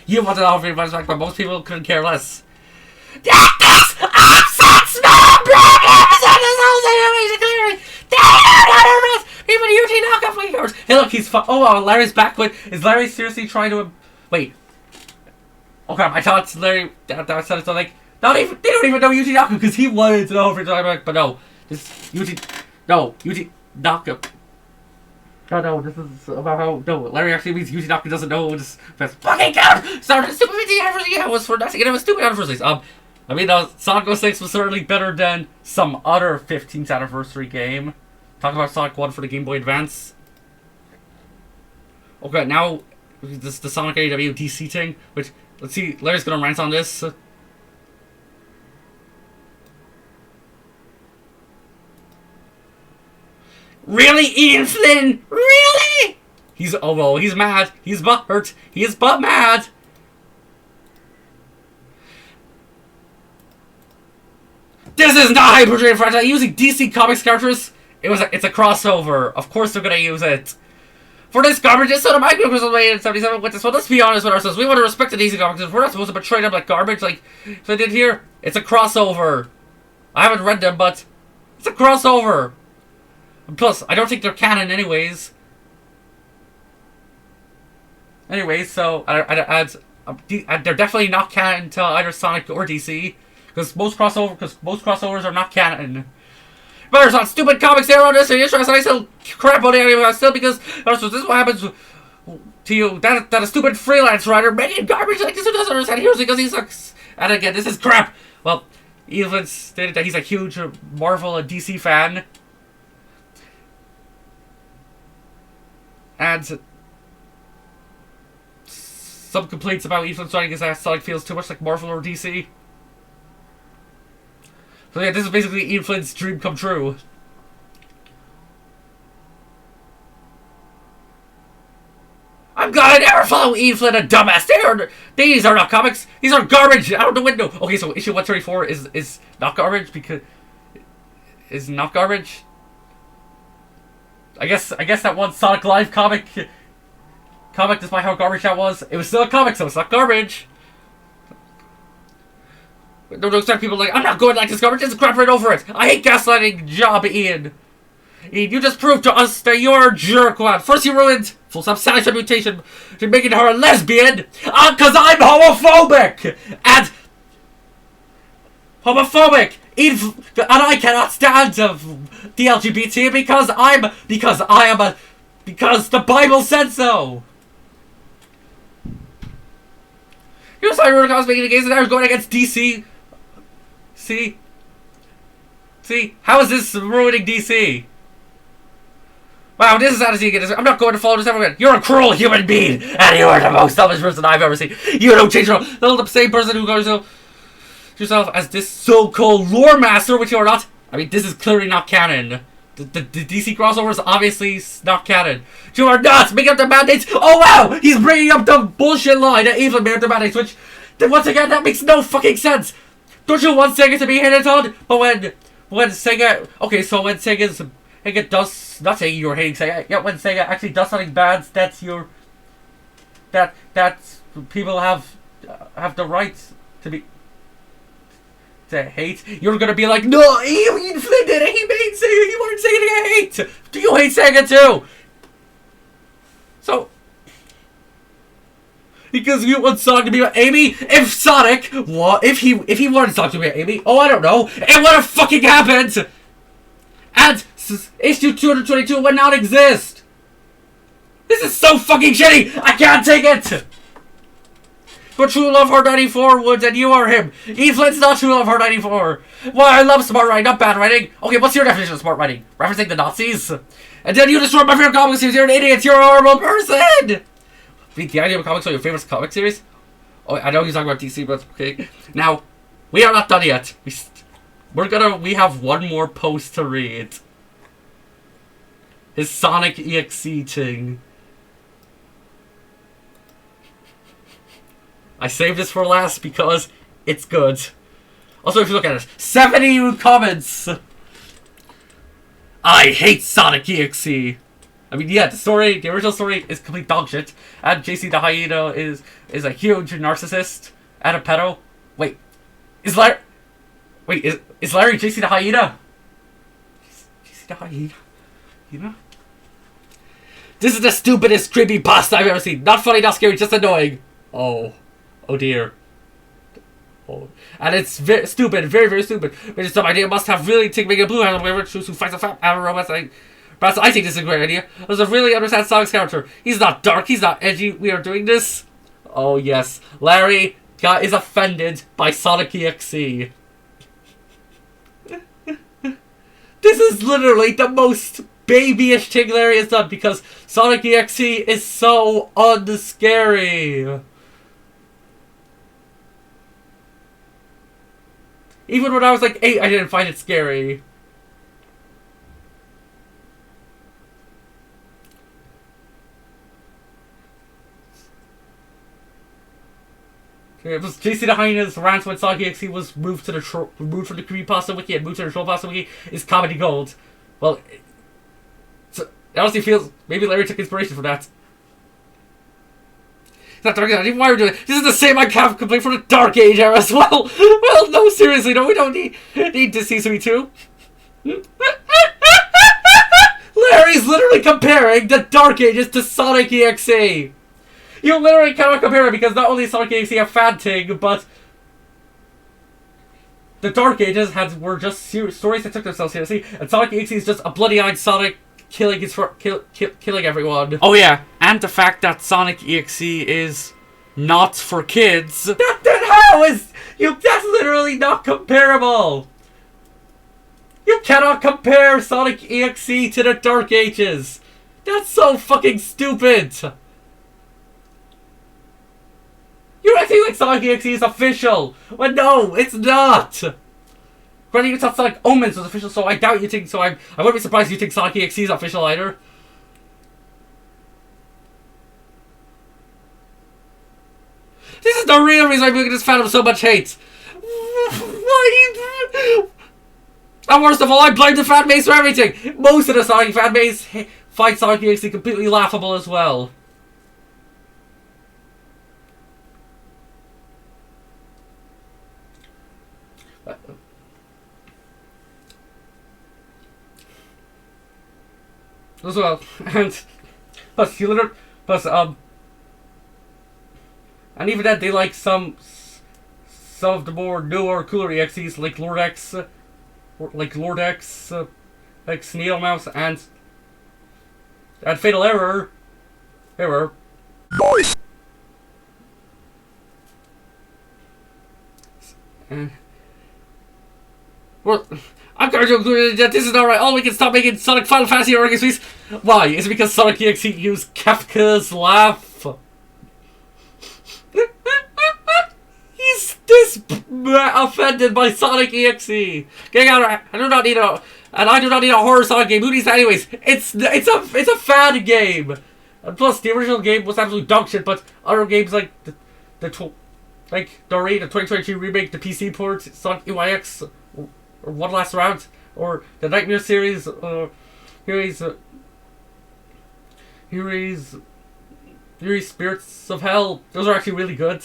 you wanted all three buttons back, but most people couldn't care less. This upsets my problems on this whole situation clearly! Even UT knockoff like yours. Hey, look, he's oh, wow, Larry's back with. Is Larry seriously trying to? Wait. Oh crap! I thought Larry. That said it's like. They don't even know UT knockoff because he wanted to know for time, but no. This UT. No, UT knockoff. No, this is about how. No, Larry actually means UT knockoff doesn't know this. Fucking count! Started stupid 15th anniversary. Yeah, it was for nothing. And it was stupid anniversaries. I mean, Sonic 06 was certainly better than some other 15th anniversary game. Talk about Sonic 1 for the Game Boy Advance. Okay, now this the Sonic AW DC thing, which let's see, Larry's gonna rant on this. Really, Ian Flynn? Really? He's mad. He's butthurt. He is butt mad. This is not Hyper Dream franchise. Using DC Comics characters. It's a crossover. Of course they're gonna use it. For this garbage, it's sort of my group was made in 77 with this one. Let's be honest with ourselves. We want to respect the DC Comics. We're not supposed to betray them like garbage, like they did here. It's a crossover. I haven't read them, but it's a crossover. And plus, I don't think they're canon anyways. So they're definitely not canon to either Sonic or DC. Because most crossovers are not canon. But there's not stupid comics there on this, and I still crap on the anime still because this is what happens to you. That a stupid freelance writer making garbage like this who doesn't understand heroes because he sucks. And again, this is crap. Well, Evelyn stated that he's a huge Marvel and DC fan. And some complaints about Evelyn's writing is that Sonic feels too much like Marvel or DC. So yeah, this is basically Ian Flynn's dream come true. I'm glad I never follow Ian Flynn, a dumbass. These are not comics. These are garbage out the window. Okay, so issue 134 is not garbage because is not garbage. I guess that one Sonic Live comic, despite how garbage that was, it was still a comic, so it's not garbage. Don't expect people like, I'm not going like this garbage, just crap right over it. I hate gaslighting job, Ian. Ian, you just proved to us that you're a jerkwad. First you ruined full stop Sally's reputation to making her a lesbian, cause I'm homophobic! And Ian, and I cannot stand the LGBT because the Bible said so. You know, sorry, I was making against it. I was going against DC. See? How is this ruining DC? Wow, this is how you get this. I'm not going to follow this ever again. You're a cruel human being, and you are the most selfish person I've ever seen. You don't change your own. The same person who calls yourself as this so-called lore master, which you are not. I mean, this is clearly not canon. The DC crossover is obviously not canon. You are not making up the mandates. Oh wow, he's bringing up the bullshit line that Evelyn made up the mandates, which once again that makes no fucking sense. Don't you want Sega to be hated on? But when Sega, okay, so when Sega does, not saying you're hating Sega, yeah, when Sega actually does something bad, that's people have the right to hate. You're gonna be like, no, Ian Flynn did it. He made Sega. He wanted Sega to get hate. Do you hate Sega too? So, because you want Sonic to be about Amy? If Sonic, what? If he wanted Sonic to be about Amy? Oh, I don't know. It would have fucking happened. And issue 222 would not exist. This is so fucking shitty. I can't take it. But True Love Heart 94 would, and you are him. Ian Flynn's not True Love Heart 94. Well, I love smart writing, not bad writing. Okay, what's your definition of smart writing? Referencing the Nazis? And then you destroyed my favorite comic series. You're an idiot. You're a horrible person. The idea of comics are your favorite comic series? Oh, I know he's talking about DC, but okay. Now, we are not done yet. We have one more post to read. His Sonic EXE thing. I saved this for last because it's good. Also, if you look at it, 70 comments! I hate Sonic EXE! I mean, yeah, the original story is complete dog shit. And JC the Hyena is a huge narcissist and a pedo. Wait, is Larry JC the Hyena? JC the Hyena? You know? This is the stupidest creepypasta I've ever seen. Not funny, not scary, just annoying. Oh dear. Oh. And it's very stupid, very, very stupid. But it's some idea must have really taken a blue hand or whatever who fights a fat robot. But I think this is a great idea. There's a really understand Sonic's character. He's not dark, he's not edgy. We are doing this. Oh yes. Larry is offended by Sonic EXE. This is literally the most babyish thing Larry has done because Sonic EXE is so unscary. Even when I was like 8, I didn't find it scary. It was JC the Hyena's rant when Sonic EXE was moved from the Creepypasta Wiki and moved to the Trollpasta Wiki is comedy gold. Well, it honestly feels maybe Larry took inspiration from that. Not Dark Age. Why are we doing it? This is the same I have complaint from the Dark Age era as well. Well, no, seriously, no, we don't need to see me too. Larry's literally comparing the Dark Ages to Sonic EXE. You literally cannot compare it because not only is Sonic EXE a fan thing, but the Dark Ages were just stories that took themselves seriously, and Sonic EXE is just a bloody-eyed Sonic killing everyone. Oh yeah, and the fact that Sonic EXE is not for kids. That's literally not comparable. You cannot compare Sonic EXE to the Dark Ages. That's so fucking stupid. You're acting like Sonic EXE is official. Well, no, it's not. Granted, you thought Sonic Omens was official, so I doubt you think so. I wouldn't be surprised if you think Sonic EXE is official either. This is the real reason I'm giving this fandom so much hate. Why? And worst of all, I blame the fan base for everything. Most of the Sonic fan base find Sonic EXE completely laughable as well. As well, and plus and even then they like some of the more newer, cooler EXEs like Lord X, like Snail Mouse and Fatal Error. Well, I'm going to conclude that this is not right. All we can stop making Sonic Final Fantasy or please. Why? Is it because Sonic EXE used Kafka's laugh? He's this offended by Sonic EXE. Getting out! I do not need a horror Sonic game. Who needs that anyways? It's a fan game. And plus, the original game was absolute dog shit. But other games like the 2022 remake, the PC port, Sonic EYX. Or One Last Round, or the Nightmare series, Heroes Spirits of Hell. Those are actually really good.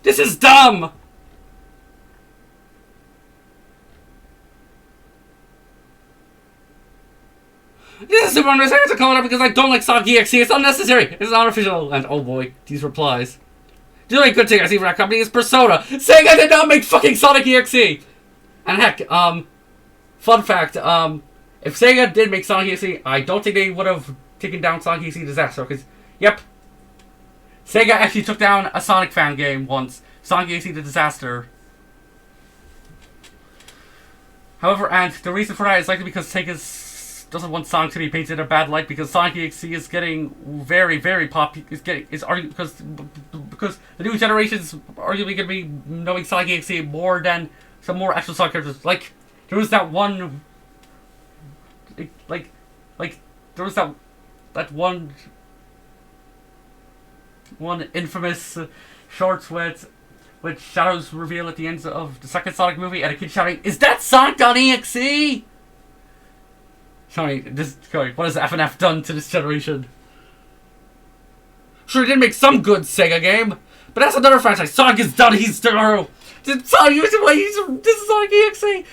This is dumb! This is Super Mario to call it up because I don't like Sonic EXE. It's unnecessary. It's not official. And oh boy, these replies. The only good thing I see from that company is Persona. Sega did not make fucking Sonic EXE! And heck, fun fact, if Sega did make Sonic EXE, I don't think they would have taken down Sonic EXE Disaster, because, yep, Sega actually took down a Sonic fan game once, Sonic EXE The Disaster. However, and the reason for that is likely because Sega's doesn't want Sonic to be painted in a bad light because Sonic EXE is getting very, very because the new generation's arguably going to be knowing Sonic EXE more than some more actual Sonic characters. Like there was that one, like there was that one infamous shorts with Shadow's reveal at the end of the second Sonic movie, and a kid shouting, "Is that Sonic on EXE?" Sorry, what has FNF done to this generation? Sure, he did make some good Sega game, but that's another franchise. Sonic is done. He's tomorrow. This is Sonic EXE.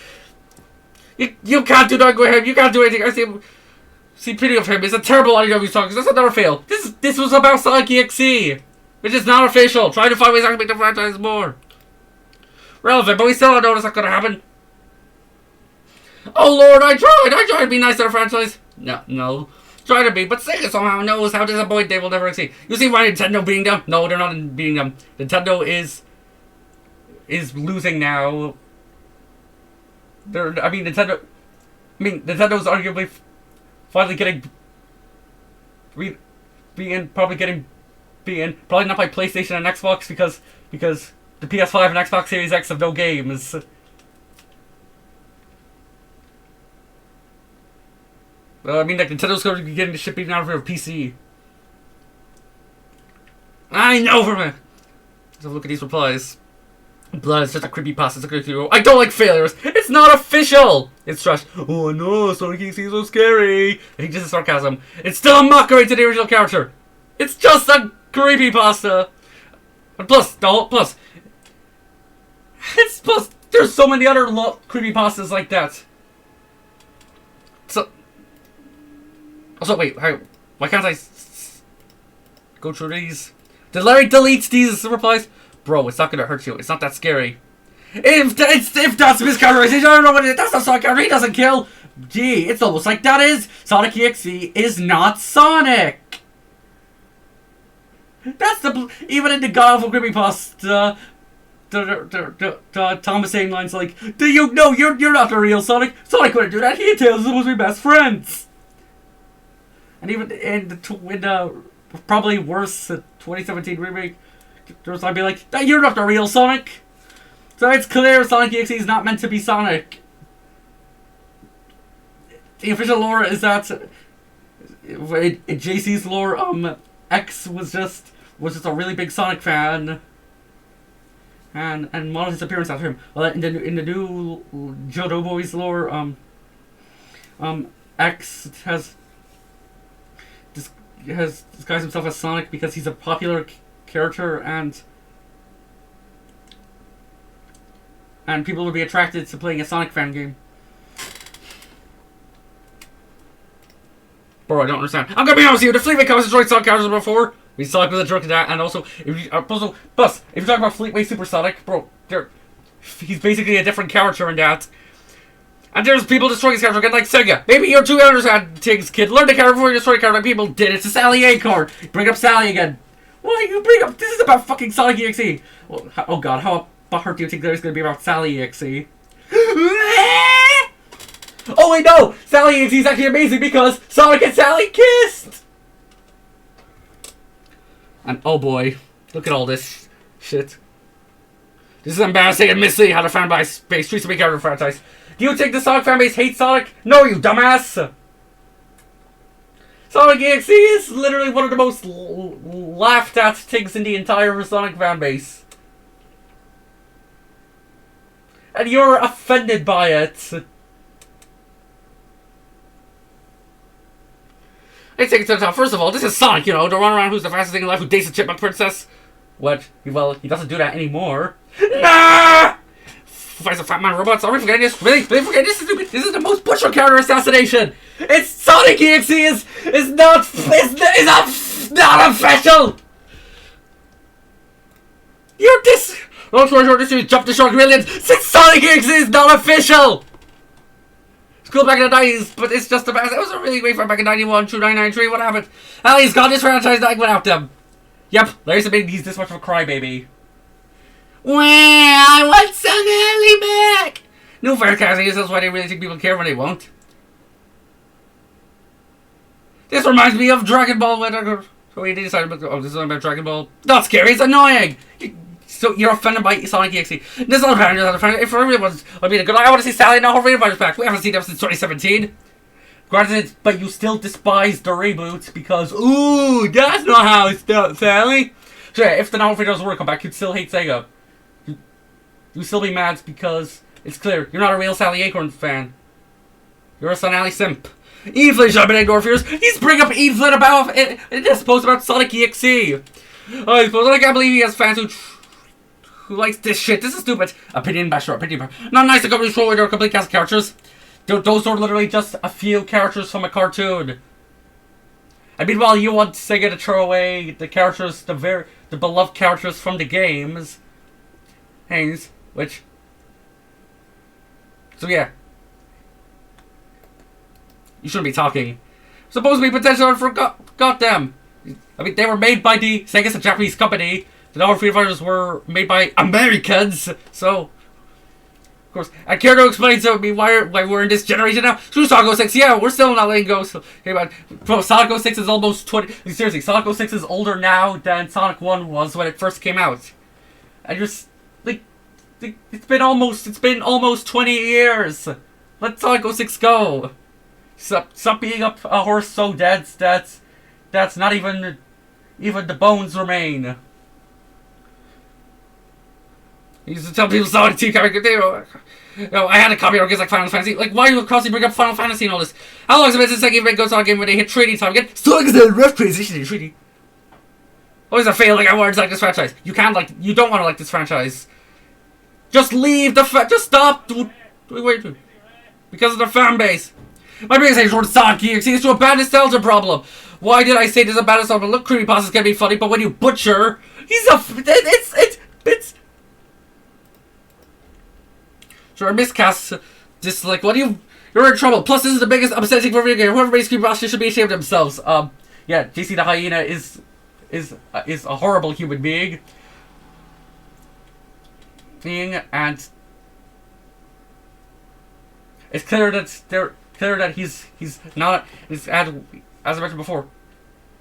You can't do that with him. You can't do anything. I see pity of him. It's a terrible idea of you talking. That's another fail. This was about Sonic EXE, which is not official. Try to find ways I can make the franchise more relevant, but we still don't know what's going to happen. Oh Lord, I tried to be nice to the franchise. No. Try to be, but Sega somehow knows how disappointed they will never exceed. You see why Nintendo beating them? No, they're not beating them. Nintendo is losing now. Nintendo's arguably finally getting probably not by PlayStation and Xbox because the PS5 and Xbox Series X have no games. Nintendo's going to be getting the shit beaten out of their PC. I know for me. So look at these replies. Blood is just a creepypasta. I don't like failures. It's not official. It's trash. Oh no, Sonic EXE is so scary. I think this is sarcasm. It's still a mockery to the original character. It's just a creepypasta. And plus, there's so many other creepypastas like that. Also, wait, why can't I go through these? Did Larry delete these replies? Bro, it's not gonna hurt you. It's not that scary. If that's mischaracterization, I don't know what it is. That's not Sonic. He doesn't kill. Gee, it's almost like that is. Sonic EXE is not Sonic. That's even in the godful creepypasta, Thomas saying lines like, "Do you know you're not the real Sonic? Sonic wouldn't do that. He and Tails are supposed to be best friends." And even in the probably worse 2017 remake, there's I'd be like, "You're not the real Sonic." So it's clear Sonic EXE is not meant to be Sonic. The official lore is that in JC's lore, X was just a really big Sonic fan, and modeled his appearance after him. Well, in the new Jodo Boys lore, X has disguised himself as Sonic because he's a popular character and people would be attracted to playing a Sonic fan game. Bro, I don't understand. I'm gonna be honest with you. The Fleetway comics destroyed Sonic characters before. Sonic was a jerk to that, and also if you talk about Fleetway Super Sonic, bro, he's basically a different character in that. And there's people destroying his character again, like Sega. Maybe you're too understand things, kid. Learn the character before you destroy the character like people did. It's a Sally Acorn. Bring up Sally again. Why you bring up? This is about fucking Sonic EXE. Well, oh god, how butthurt do you think there's going to be about Sally EXE? Oh wait, no! Sally EXE is actually amazing because Sonic and Sally kissed! And oh boy, look at all this shit. This is embarrassing and misleading how the fanbase treats a big character franchise. Do you think the Sonic fanbase hates Sonic? No, you dumbass! Sonic EXE is literally one of the most laughed at things in the entire Sonic fanbase. And you're offended by it. I take it to the top. First of all, this is Sonic, you know, the run around who's the fastest thing in life who dates a chipmunk princess. What? Well, he doesn't do that anymore. Nah! Fights a fat man robots. Are we forgetting this? Really? Really forgetting this? This is the most butcher character assassination. It's Sonic EXE is not official. You're this. Long story short, this is jumped the shark millions since Sonic EXE is not official. It's cool back in the 90s, but it's just about. It was a really great fun back in 91, 2, 993. What happened? Ellie's got this franchise dying without them. Yep, Larry's admitting he's this much of a crybaby. Well, I want Son Ellie back! No fair casting is, that's why they really think people care when they won't. This reminds me of Dragon Ball. So he decided, oh, this is about Dragon Ball. Not scary, it's annoying! So you're offended by Sonic EXE. This is not offended. If everyone's, I mean, I want to see Sally now, her Freedom Fighters back. We haven't seen them since 2017. Granted, but you still despise the reboots because, ooh, that's not how it's done, Sally. So yeah, if the Now Freedom were to come back, you'd still hate Sega. You'd still be mad because it's clear you're not a real Sally Acorn fan. You're a Sonali simp. Evelyn should have been ignored for years. He's bringing up Evelyn about in this post about Sonic EXE. I suppose I can't believe he has fans who likes this shit. This is stupid. Opinion basher, opinion basher. Not nice to come to the show with their complete cast of characters. Those are literally just a few characters from a cartoon. And meanwhile, you want Sega to throw away the characters, the beloved characters from the games. Things, which. So yeah. You shouldn't be talking. Supposed to be potential for got them. I mean, they were made by Sega's a Japanese company. The Now Freedom Fighters were made by Americans. So, of course, I care to explain to me why we're in this generation now. Screw Sonic 06, yeah, we're still not letting go. So, hey man, Sonic 06 is almost 20. Seriously, Sonic 06 is older now than Sonic 1 was when it first came out. And you're like, it's been almost 20 years. Let Sonic 06 go. Stop beating up a horse so dead that's not even the bones remain. He used to tell people Sonic 2 can't be I had a copy of games like Final Fantasy. Like, why do you constantly bring up Final Fantasy and all this? How long has it been since I gave a Ghost Sonic game when they hit 3D time again? Sonic is a rough transition in 3D. Always a fail. Like, I want to like this franchise. You don't want to like this franchise. Just leave just stop. Wait. Because of the fan base. My biggest hate towards Sonic EXE is to a bad nostalgia problem. Why did I say there's a bad nostalgia? Look, creepypastas can be funny, but when you butcher, it's. Sure, miscast. Just like, you're in trouble. Plus, this is the biggest upsetting for video game. Whoever makes creepypastas should be ashamed of themselves. Yeah, JC the Hyena is a horrible human being. And it's clear that he's not. As I mentioned before,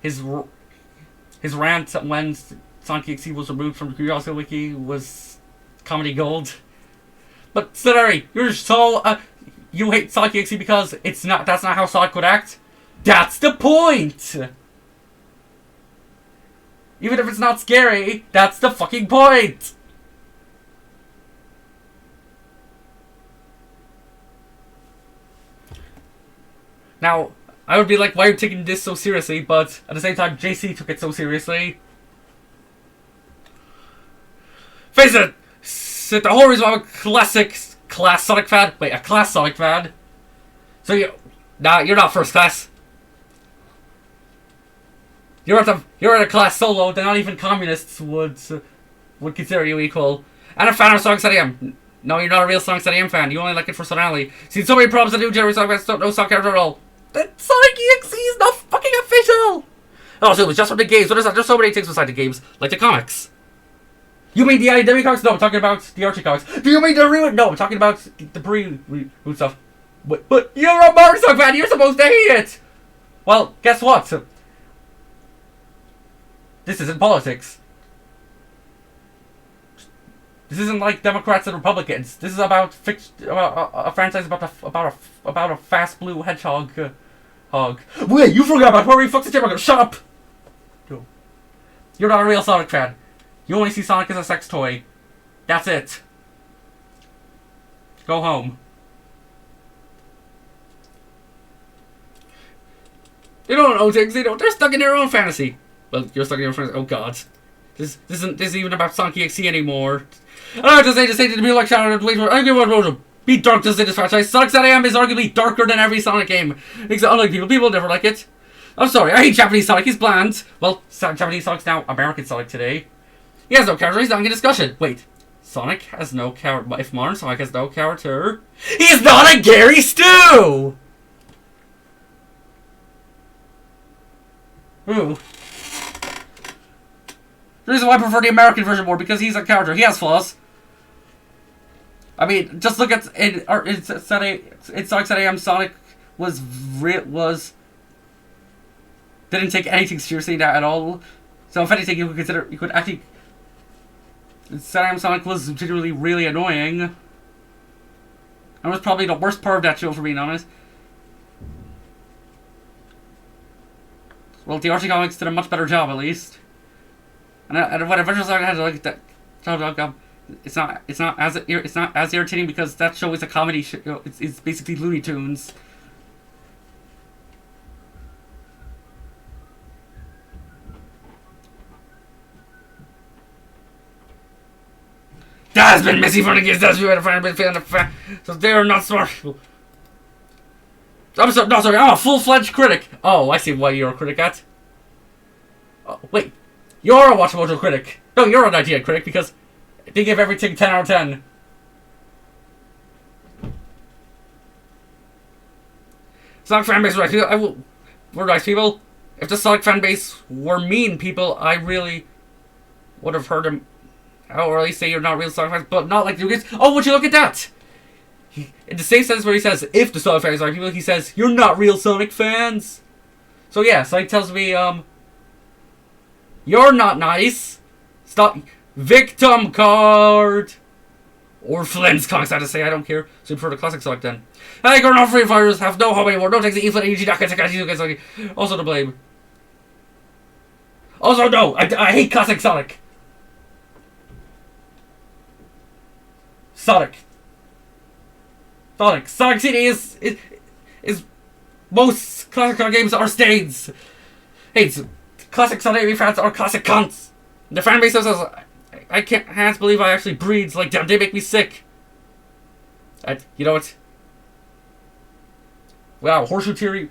his rant when Sonic EXE was removed from the Curiosity Wiki was comedy gold. But Larry, you're so you hate Sonic EXE because that's not how Sonic would act. That's the point. Even if it's not scary, that's the fucking point. Now, I would be like, why are you taking this so seriously? But at the same time, JC took it so seriously. Face it! The whole reason why I'm a class Sonic fan. Wait, a class Sonic fan. So you're not first class. You're at a class solo that not even communists would consider you equal. And a fan of Sonic AM. No, you're not a real Sonic AM fan. You only like it for Sonali. Seen so many problems with the new generation Sonic fans don't know Sonic character at all. That Sonic EXE is not fucking official! Also, it was just from the games. What is that? There's so many things beside the games, like the comics. You mean the IDW comics? No, I'm talking about the Archie comics. Do you mean the reboot? No, I'm talking about the pre-reboot stuff. But you're a Mario Sonic fan. You're supposed to hate it. Well, guess what? This isn't politics. This isn't like Democrats and Republicans. This is about a franchise about a fast blue hedgehog. Wait, you forgot about Hurry Fucks the Chipmunk. Shut up! No. You're not a real Sonic fan. You only see Sonic as a sex toy. That's it. Go home. They don't know things. They're stuck in their own fantasy. Well, you're stuck in your own fantasy. Oh God. This isn't even about Sonic EXE anymore. I don't have to say to be like Shadow and Blade. I give one road. Be dark to say this franchise. Sonic AM is arguably darker than every Sonic game. Unlike people never like it. I'm sorry, I hate Japanese Sonic. He's bland. Well, Japanese Sonic's now American Sonic today. He has no character. He's not in discussion. Wait, Sonic has no character. If modern Sonic has no character, he's not a Gary Stu. Ooh. The reason why I prefer the American version more because he's a character. He has flaws. I mean, just look at in Sonic AM. Sonic was didn't take anything seriously at all. So if anything, you could actually. Saddam Sonic was genuinely really annoying. And was probably the worst part of that show, for being honest. Well, the Archie comics did a much better job, at least. And what Adventure Saga had like that. It's not as irritating because that show is a comedy show. It's basically Looney Tunes. That has been messy from the kids. That's been a fan. So they're not smart people. Sorry, I'm a full-fledged critic. Oh, I see why you're a critic at. Oh, wait. You're a Watch Mojo critic. No, you're an idea critic because they give everything 10 out of 10. Sonic fanbase were nice people. We're nice people. If the Sonic fanbase were mean people, I really would have heard them. Or at least say you're not real Sonic fans, but not like you guys. Oh, would you look at that? In the same sentence where he says, if the Sonic fans are people, he says, you're not real Sonic fans. So yeah, Sonic tells me, you're not nice. Stop. Victim card. Or Flynn's comics, I have to say, I don't care. So you prefer the classic Sonic then. Hey, girl, no free fighters, have no home anymore. Don't take the E-Flynn, UG, also to blame. Also, no, I hate classic Sonic. Sonic CD is most classic Sonic games are stains. Hey, classic Sonic fans are classic cunts. The fan base says, I can't believe I actually breeds like them. They make me sick. You know what? Wow, Horseshoe Theory,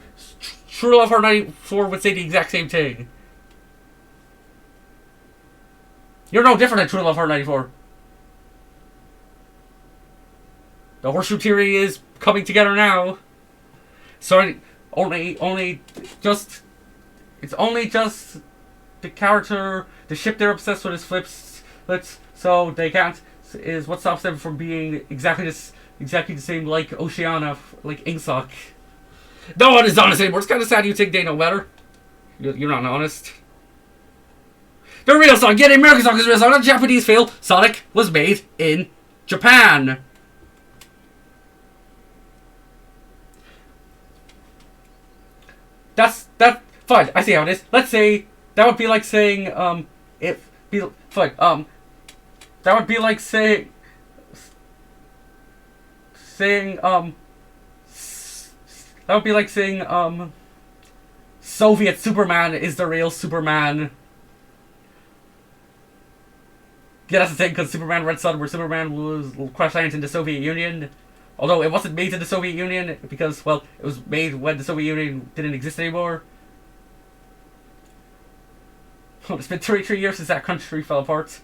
True Love Heart 94 would say the exact same thing. You're no different than True Love Heart 94. The Horseshoe Theory is coming together now. Sorry, it's only just the character, the ship they're obsessed with is flips, so they can't, is what stops them from being exactly the same like Oceana, like Ingsoc. No one is honest anymore. It's kind of sad you think they know better. You're not honest. The real Sonic, yeah, the American Sonic is real Sonic, not Japanese fail. Sonic was made in Japan. That's fine. I see how it is. Let's say that would be like saying that would be like saying Soviet Superman is the real Superman. Yeah, that's the thing, because Superman Red Sun, where Superman was crash landed in the Soviet Union. Although it wasn't made in the Soviet Union, because, well, it was made when the Soviet Union didn't exist anymore. Oh, it's been 33 years since that country fell apart.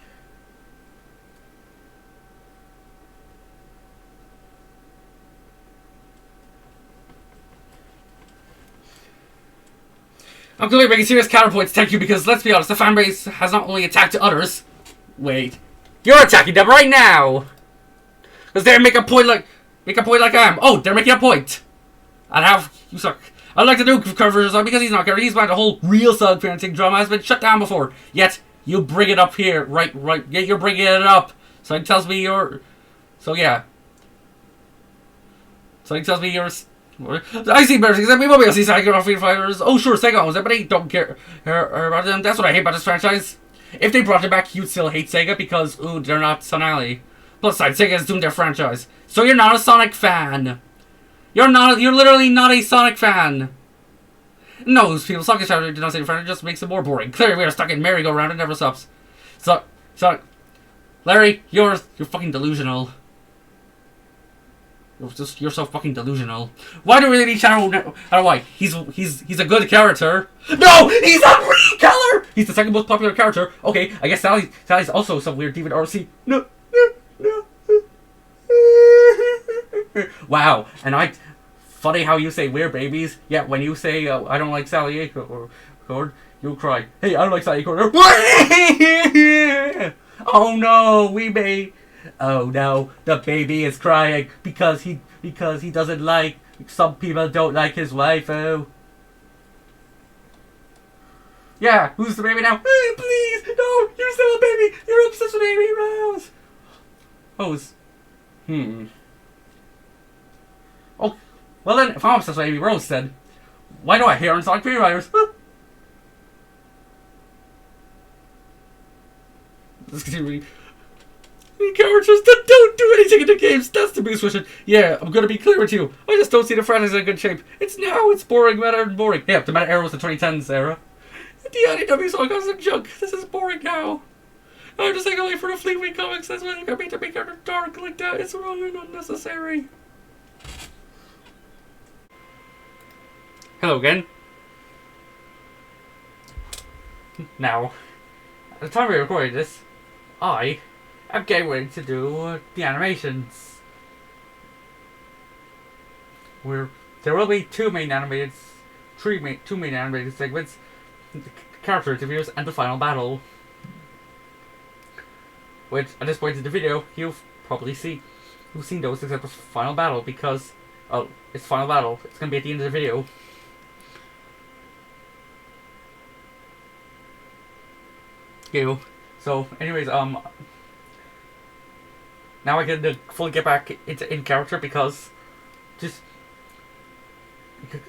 I'm clearly making serious counterpoints, thank you, because let's be honest, the fanbase has not only attacked others. Wait. You're attacking them right now! Because they make a point like I am. Oh, they're making a point. You suck. I'd like to do covers because he's not covered. He's why the whole real Sonic parenting drama has been shut down before. Yet, you bring it up here. Right. Yeah, you're bringing it up. So it tells me you're... So, yeah. So it tells me you're... I see better things. People will see Sonic off Fighters. Oh, sure, Sega owns it, but they don't care about them. That's what I hate about this franchise. If they brought it back, you'd still hate Sega because, ooh, they're not Sonali. Plus side, Sega has doomed their franchise. So you're not a Sonic fan. You're literally not a Sonic fan. No, those people, Sonic Shadow did not say the franchise, just makes it more boring. Clearly we are stuck in merry-go-round, it never stops. So, Larry, you're fucking delusional. You're so fucking delusional. Why do we really need Shadow? I don't know why. He's a good character. No, he's a great killer. He's the second most popular character. Okay, I guess Sally's also some weird demon RC. No. Wow, and funny how you say we're babies. Yeah, when you say I don't like Sally Acorn, you cry. Hey, I don't like Sally Acorn. Oh no, oh no, the baby is crying because he doesn't like, some people don't like his wife. Oh. Yeah, who's the baby now? Please, no, you're still a baby. You're obsessed with Amy Rose. Rose. Oh, well then, if I'm obsessed with Amy Rose, then why do I hear on Sonic Free Riders? Let's continue. Characters that don't do anything in the games. That's the biggest question. Yeah, I'm gonna be clear with you. I just don't see the franchise in good shape. It's boring, meta and boring. Yeah, the meta era was the 2010s era. The IDW song was a junk. This is boring now. I'm just like away for the Fleetwing comics. That's why they got me to make it dark like that. It's wrong and unnecessary. Hello again. Now, at the time we recorded this, I am getting ready to do the animations. There will be two main animated segments: the character interviews and the final battle. Which at this point in the video, you've seen those except for final battle because it's final battle. It's gonna be at the end of the video. So, anyways, now I can fully get back into in character because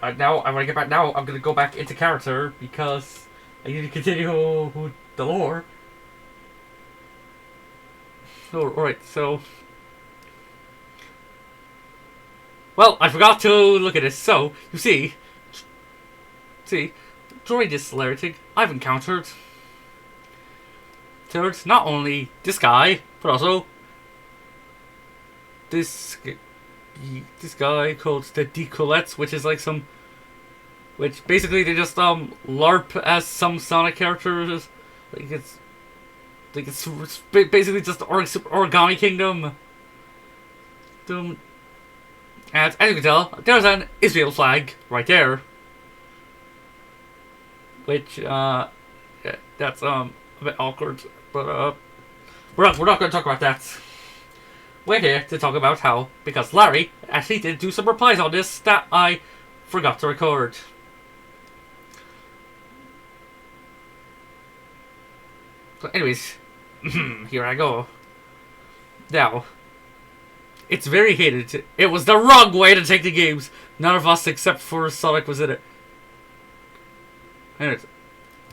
now I want to get back. Now I'm gonna go back into character because I need to continue the lore. Oh, alright, so well, I forgot to look at this. So you see, during this narrative, I've encountered not only this guy, but also this guy called the Decolettes, which is like which basically they just LARP as some Sonic characters. It's basically just Origami Kingdom. And as you can tell, there's an Israel flag right there, which that's a bit awkward. But we're not going to talk about that. We're here to talk about how, because Larry actually did do some replies on this that I forgot to record. So anyways, here I go. Now, it's very hated. It was the wrong way to take the games. None of us except for Sonic was in it. Anyways,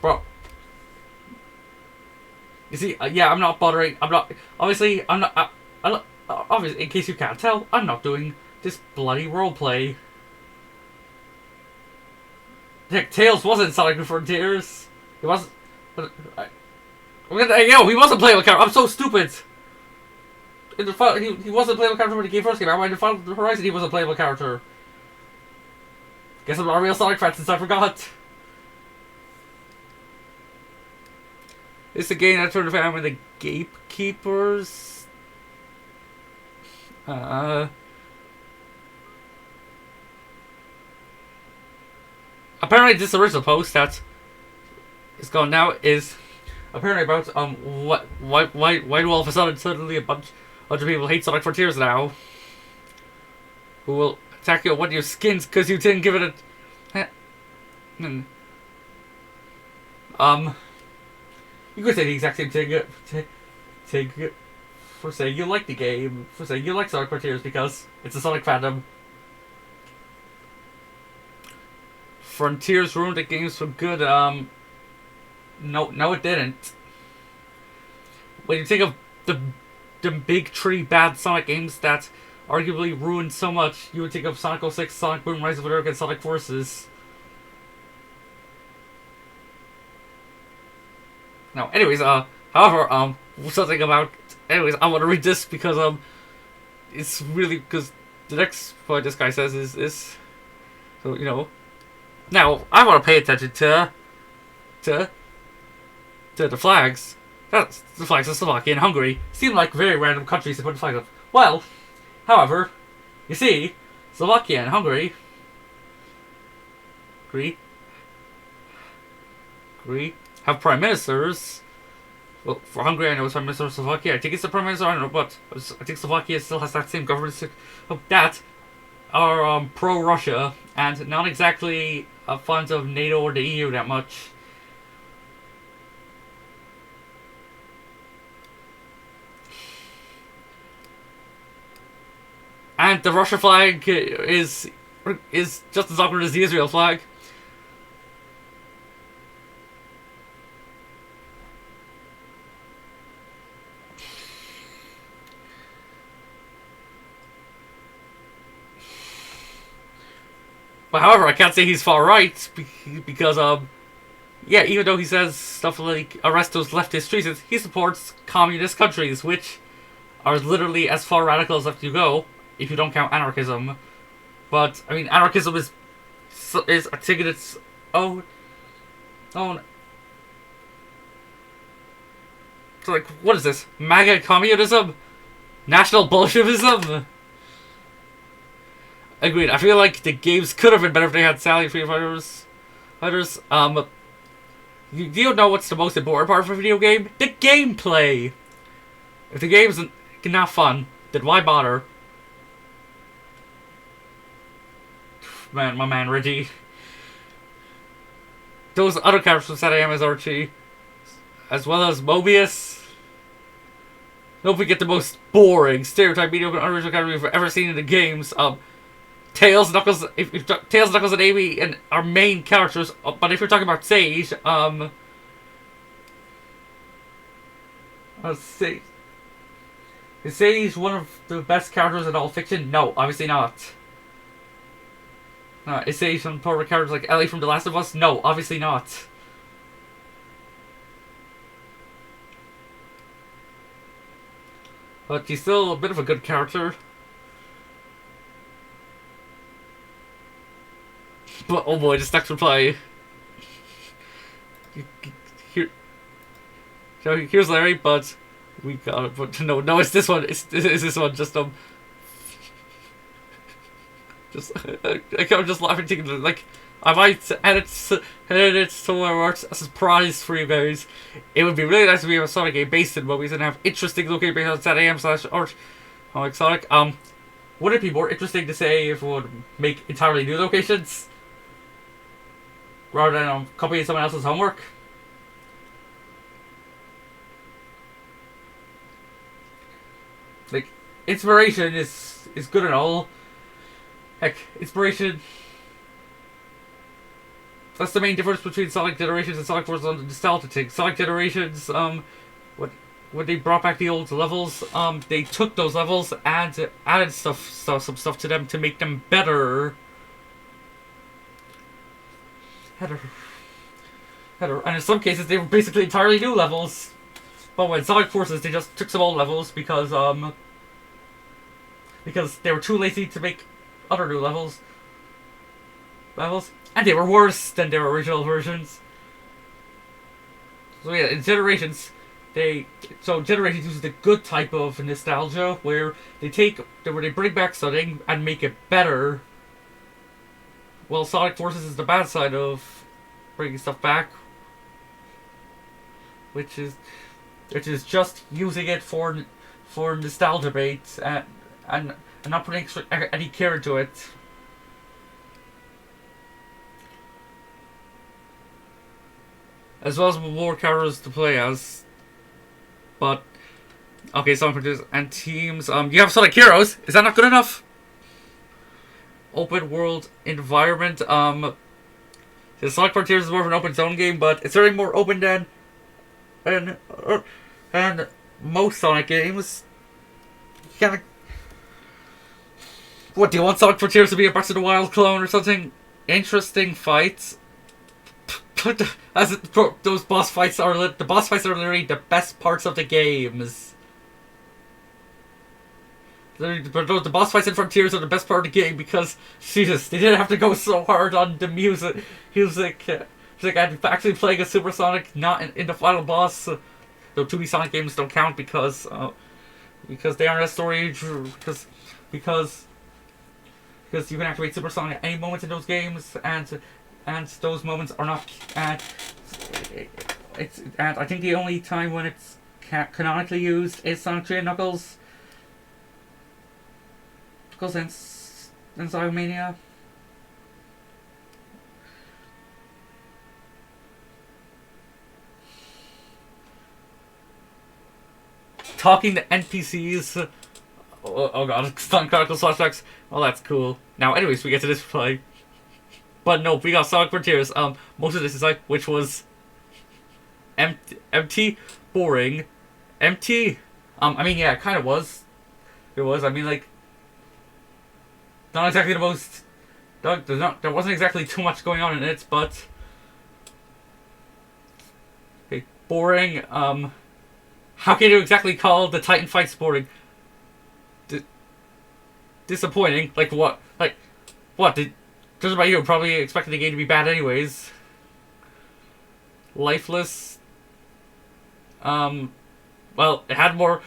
bro. You see, yeah, I'm not bothering. Obviously, in case you can't tell, I'm not doing this bloody roleplay. Heck, Tails wasn't Sonic Frontiers. He wasn't. He wasn't playing with character. I'm so stupid. In the he wasn't playing with character when the game first came out. In the Final Horizon, he wasn't playing with character. Guess I'm not a real Sonic fan since I forgot. It's the game that turned the family the Gatekeepers. Apparently, this original post that is gone now is apparently about why do all of a suddenly a bunch of people hate Sonic Frontiers now? Who will attack you at one of your skins because you didn't give it a. You could say the exact same thing for saying you like the game, for saying you like Sonic Frontiers because it's a Sonic fandom. Frontiers ruined the games for good. No, it didn't. When you think of the big three bad Sonic games that arguably ruined so much, you would think of Sonic 06, Sonic Boom, Rise of the Dark, and Sonic Forces. Now, anyways, however, something about, anyways, I want to read this because, it's really, because the next point this guy says is, so, you know, now, I want to pay attention to the flags. That's the flags of Slovakia and Hungary. Seem like very random countries to put the flags up. Well, however, you see, Slovakia and Hungary have prime ministers. Well, for Hungary, I know it's Prime Minister of Slovakia. I think it's the Prime Minister, I don't know, but I think Slovakia still has that same government that are pro-Russia and not exactly fans of NATO or the EU that much. And the Russia flag is just as awkward as the Israel flag. But however, I can't say he's far right because yeah, even though he says stuff like arrest those leftist treasons, he supports communist countries, which are literally as far radical as you go, if you don't count anarchism. But I mean, anarchism is taking its own. So like, what is this? MAGA communism? National Bolshevism? Agreed. I feel like the games could have been better if they had Sally Free Fighters. You don't know what's the most important part of a video game? The gameplay! If the game's not fun, then why bother? Man, my man Reggie. Those other characters from Saturday as Archie, as well as Mobius. Don't forget the most boring, stereotype, mediocre, unoriginal character we've ever seen in the games. Tails, Knuckles, Tails, Knuckles, and Amy and our main characters. But if you're talking about Sage, let's see. Is Sage one of the best characters in all fiction? No, obviously not. Is Sage some popular characters like Ellie from The Last of Us? No, obviously not. But she's still a bit of a good character. But oh boy, this next reply. Here, so here's Larry, but we got it. But no, it's this one. It's this one. Just I'm just laughing, thinking like I might edit somewhere where it's a surprise for you guys. It would be really nice if we have a Sonic game based in movies and have interesting locations based on SatAM/art. Like Sonic. Would it be more interesting to say if it would make entirely new locations? Rather than copying someone else's homework. Like, inspiration is good and all. Heck, inspiration. That's the main difference between Sonic Generations and Sonic Forces on the nostalgia thing. Sonic Generations, when they brought back the old levels, they took those levels and added some stuff to them to make them better. And in some cases they were basically entirely new levels. But when Sonic Forces, they just took some old levels because they were too lazy to make other new levels, and they were worse than their original versions. So yeah, in Generations, Generations uses the good type of nostalgia where they bring back something and make it better. Well, Sonic Forces is the bad side of bringing stuff back, which is just using it for nostalgia bait and not putting any care into it. As well as more characters to play as. But okay, Sonic Frontiers and teams. You have Sonic Heroes. Is that not good enough? Open world environment. The Sonic Frontiers is more of an open zone game, but it's certainly more open than most Sonic games. What, do you want Sonic Frontiers to be a Breath of the Wild clone or something? Interesting fights. Those boss fights are literally the best parts of the games. The boss fights in Frontiers are the best part of the game because, Jesus, they didn't have to go so hard on the music and actually playing a Supersonic not in the final boss. Though 2D Sonic games don't count because they aren't a story, because you can activate Supersonic at any moment in those games, and those moments are not. And I think the only time when it's canonically used is Sonic 3 and Knuckles. Knuckles and Zygomania. Talking to NPCs. oh god, Sonic Chronicles flashbacks. Oh, that's cool. Now, anyways, we get to this play. But no, we got Sonic Frontiers. Most of this is like, which was empty, boring, empty. I mean, yeah, it kind of was. It was. I mean, like, not exactly the most. There wasn't exactly too much going on in it, but okay, boring. How can you exactly call the Titan fights boring? Disappointing. Like what? Like what? Just about you. Probably expecting the game to be bad anyways. Lifeless. Well, it had more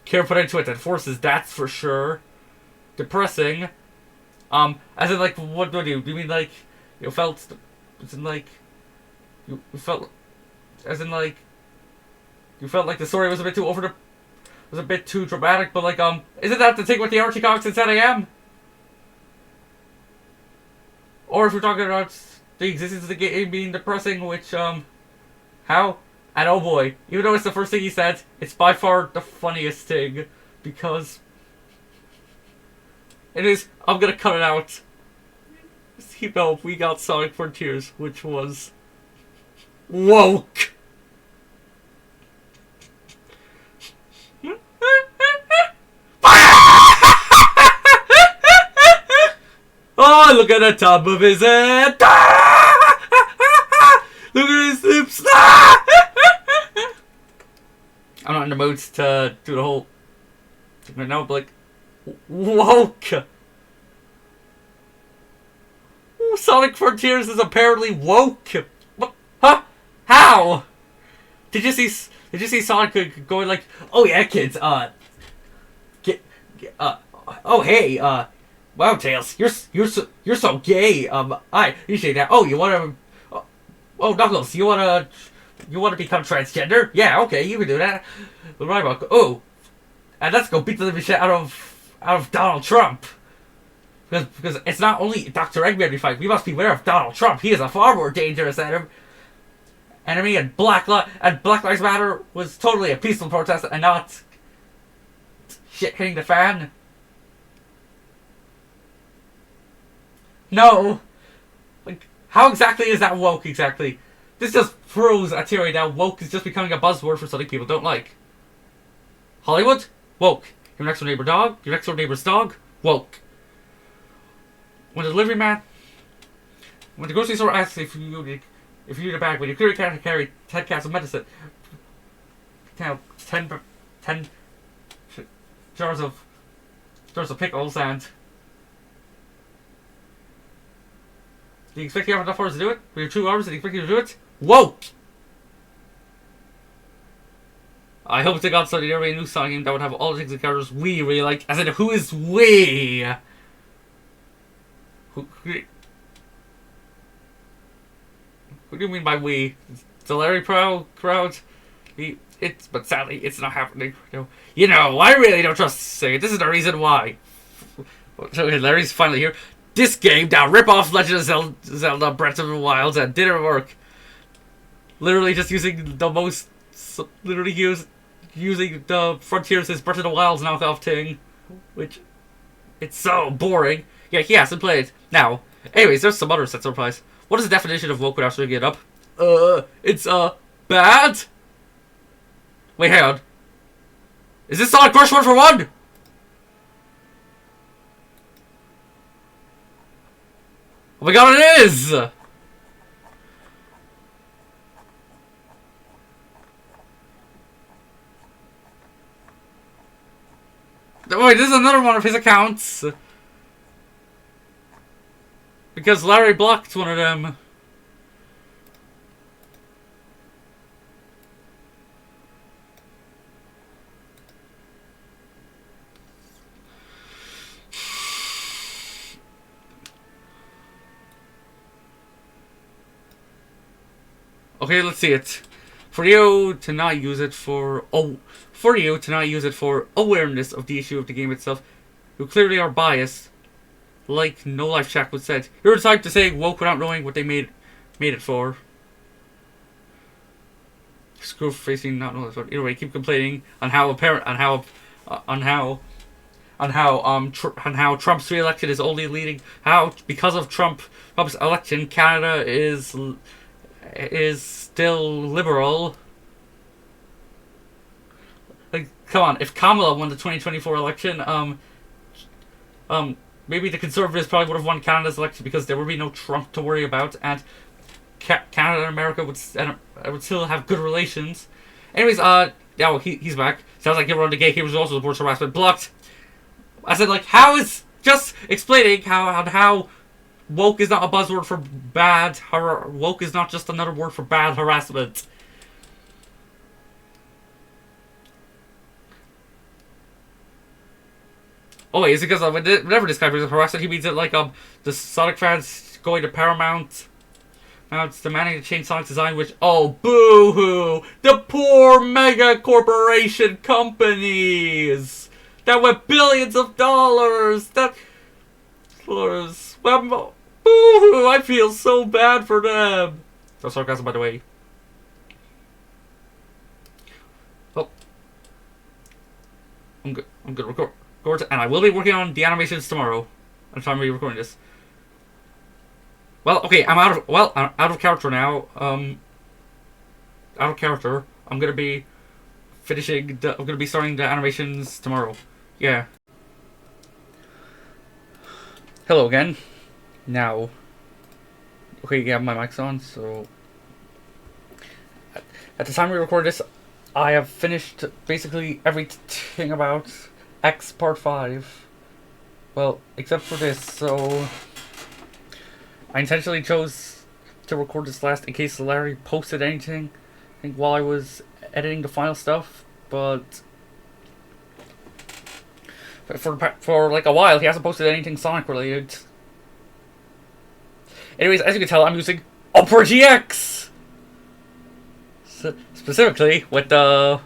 care put into it than Forces. That's for sure. Depressing. As in, like, what do you mean, like, you felt, as in, like, you felt, as in, like, you felt like the story was a bit too was a bit too dramatic, but, like, isn't that the thing with the Archie comics in 10 AM? Or if we're talking about the existence of the game being depressing, which, how? And oh boy, even though it's the first thing he said, it's by far the funniest thing, because it is. I'm gonna cut it out. You know, we got Sonic Frontiers, which was woke. Oh, look at the top of his head. Look at his lips. I'm not in the mood to do the whole thing right now, but like, woke. Sonic Frontiers is apparently woke. What? Huh? How? Did you see Sonic going like, oh yeah, kids, oh hey, wow, Tails, you're so gay. You say that. Oh, you wanna, oh Knuckles, you wanna become transgender? Yeah, okay, you can do that. Right about, oh, and let's go beat the living shit out of Donald Trump. Because it's not only Dr. Eggman we fight, we must beware of Donald Trump. He is a far more dangerous enemy, and Black Lives Matter was totally a peaceful protest and not shit hitting the fan. No. Like, how exactly is that woke exactly? This just proves a theory that woke is just becoming a buzzword for something people don't like. Hollywood? Woke. Your next door neighbor's dog? Woke. When the grocery store asks if you need a bag, when you clearly can't carry 10 cans of medicine, 10 jars of pickles, and do you expect you have enough hours to do it? For your 2 hours, do you expect you to do it? Woke! I hope to God somebody never made a new Sonic game that would have all the things and characters we really like. As in, who is we? Who do you mean by we? The Larry crowd? But sadly, it's not happening. You know, I really don't trust Sega. This is the reason why. Okay, Larry's finally here. This game, now rip off Legend of Zelda Breath of the Wild, and didn't work. Literally just using the most, using the Frontiers' Breath of the Wild's knockoff thing, which, it's so boring. Yeah, he hasn't played. Now, anyways, there's some other sets of replies. What is the definition of woke without looking it up? It's, bad? Wait, hang on. Is this Sonic Crush 1 for 1? Oh my god, it is! Wait, this is another one of his accounts. Because Larry blocked one of them. Okay, let's see it. For you to not use it for awareness of the issue of the game itself, you clearly are biased. Like No Life Chat was said, you're the type to say woke without knowing what they made it for. Screw facing not know. Either way, keep complaining on how on how Trump's re-election is only leading, how because of Trump's election, Canada is still liberal. Like, come on, if Kamala won the 2024 election, maybe the Conservatives probably would have won Canada's election because there would be no Trump to worry about, and Canada and America would still have good relations. Anyways, yeah, well, he's back. Sounds like everyone on the gatekeepers also supports harassment. Blocked. I said, like, how is just explaining how woke is not a buzzword for bad. Woke is not just another word for bad harassment. Oh wait, is it because whenever this guy brings up harassment, he means it like the Sonic fans going to Paramount. Now it's demanding to change Sonic's design, which, oh, boo-hoo! The poor mega corporation companies that went billions of dollars. Well, boo-hoo! I feel so bad for them. No sarcasm, by the way. Oh, I'm good. I'm gonna record, and I will be working on the animations tomorrow. At the time we're recording this. Well, okay, I'm out of character now. Out of character. I'm gonna be starting the animations tomorrow. Yeah. Hello again. Now. Okay, yeah, my mic's on, so at the time we record this, I have finished basically everything about X Part 5. Well, except for this, so I intentionally chose to record this last in case Larry posted anything, I think, while I was editing the final stuff, but for like a while he hasn't posted anything Sonic related. Anyways, as you can tell, I'm using Opera GX! Specifically with the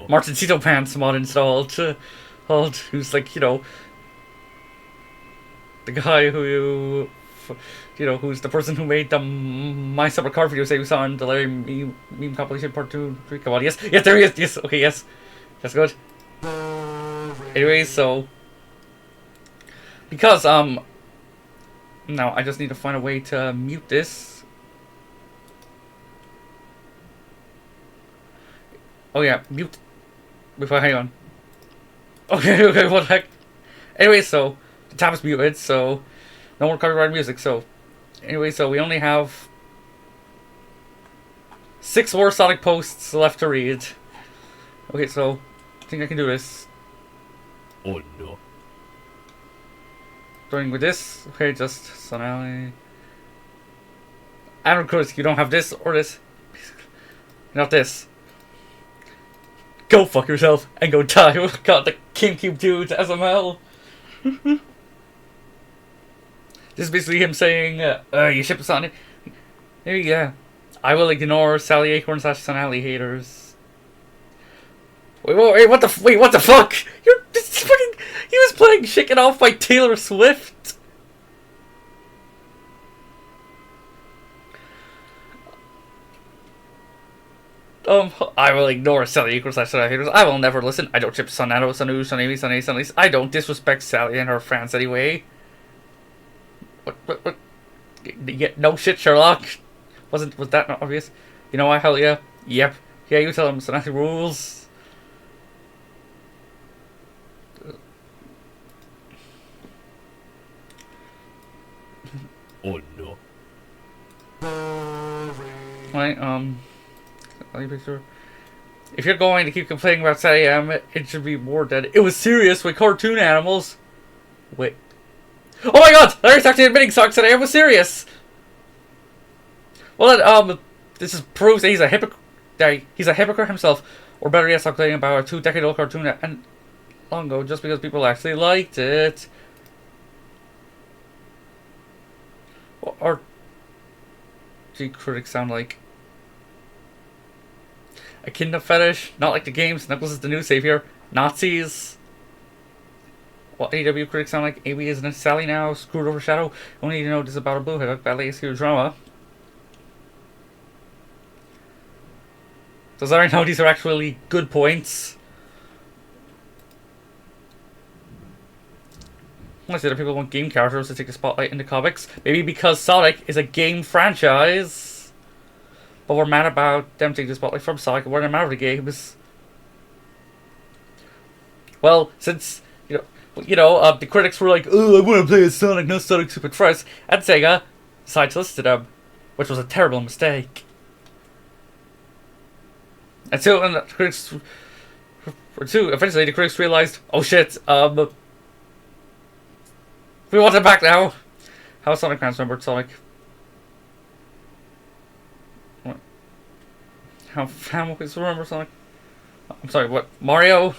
Martin Cito Pants mod installed, who's like, you know, the guy who, you know, who's the person who made the My Summer Car videos that you saw in the Larry meme compilation part 2, 3. Come on, yes, there he is, yes, okay, yes, that's good. Anyways, so because now I just need to find a way to mute this. Oh yeah, mute. Wait, hang on. Okay, what the heck? Anyway, so the tab is muted, so no more copyrighted music. So anyway, so we only have 6 more Sonic posts left to read. Okay, so I think I can do this. Oh no. Starting with this. Okay, just Sonali. And of course, you don't have this or this. Not this. Go fuck yourself and go die. God, the GameCube dudes, SML. This is basically him saying, you ship Sonic. Yeah. I will ignore Sally Acorn / Sonali haters. Wait, what the fuck? He was playing Shake It Off by Taylor Swift. I will ignore Sally Equals / haters. I will never listen. I don't ship Sonato, Sonu, Sonami, Sonay. I don't disrespect Sally and her fans anyway. What? Yeah, no shit, Sherlock. Was that not obvious? You know what? Hell yeah. Yep. Yeah, you tell him Sonati rules. Oh no. Right, picture. If you're going to keep complaining about Sally it should be more dead. It was serious with cartoon animals. Wait. Oh my god! Larry's actually admitting Sonic Sally was serious! Well then, this is proves that he's a hypocrite. He's a hypocrite himself. Or better yet, stop complaining about a 2-decade-old cartoon and long ago just because people actually liked it. What are critics sound like? A kingdom fetish? Not like the games. Knuckles is the new savior. Nazis? What AW critics sound like? AB isn't a Sally now. Screwed over Shadow. Only need to know this is about a bluehead. Badly executed drama. Does Larry know these are actually good points? Unless the other people want game characters to take the spotlight in the comics. Maybe because Sonic is a game franchise. But we're mad about them taking the spotlight from Sonic and we're not mad at the games. Well, since, the critics were like, oh, I want to play as Sonic, not Sonic Super Friends, and Sega decided to listen to them, which was a terrible mistake. And so, eventually the critics realized, oh shit, we want it back now. How Sonic fans remembered Sonic? What? How families remember Sonic? I'm sorry, what? Mario?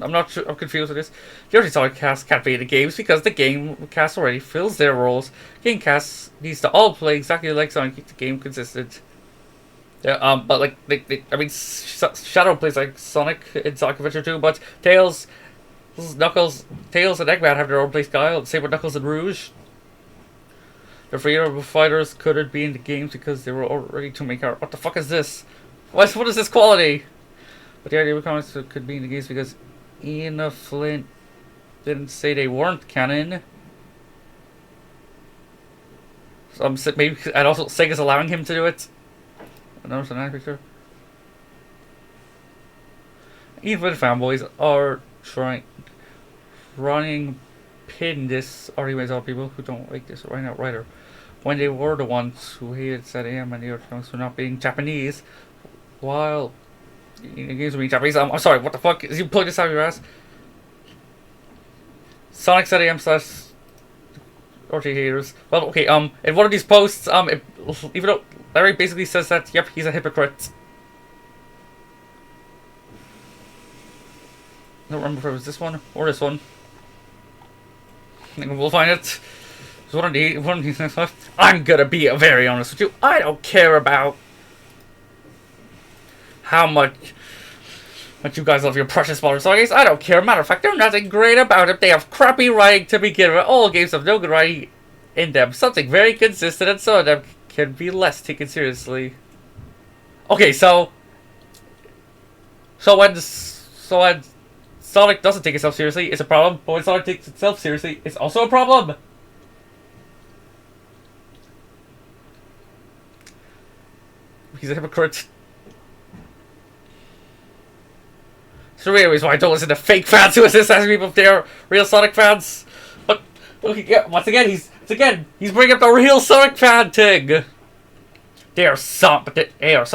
I'm not sure. I'm confused with this. The only Sonic cast can't be in the games because the game cast already fills their roles. Game cast needs to all play exactly like Sonic, keep the game consistent. Yeah, but like Shadow plays like Sonic in Sonic Adventure 2, but Tails, Knuckles, and Eggman have their own play style. Same with Knuckles and Rouge. The freedom fighters couldn't be in the games because they were already too many characters. What the fuck is this? What is this quality? But the idea of comics could be in the games because Ian Flint didn't say they weren't canon. So maybe, and also Sega's allowing him to do it. Another cinematic picture. Even fanboys are trying pin this argument on people who don't like this right now writer when they were the ones who hated ZAM and the other films for not being Japanese while in the games being Japanese. I'm sorry, what the fuck? Is you pulling this out of your ass? Sonic ZAM / RT haters. Well, okay, in one of these posts, even though Larry basically says that, yep, he's a hypocrite. I don't remember if it was this one or this one. I think we'll find it. It's one of these. I'm gonna be very honest with you. I don't care about how much you guys love your precious modern Sonic games. I don't care. Matter of fact, there's nothing great about it. They have crappy writing to begin with. All games have no good writing in them. Something very consistent, and some of them can be less taken seriously. Okay, so when Sonic doesn't take itself seriously, it's a problem. But when Sonic takes itself seriously, it's also a problem. He's a hypocrite. So anyways, why I don't listen to fake fans who assist asking people if they're real Sonic fans. But okay, yeah, once again, he's bringing up the real Sonic fan thing. There are some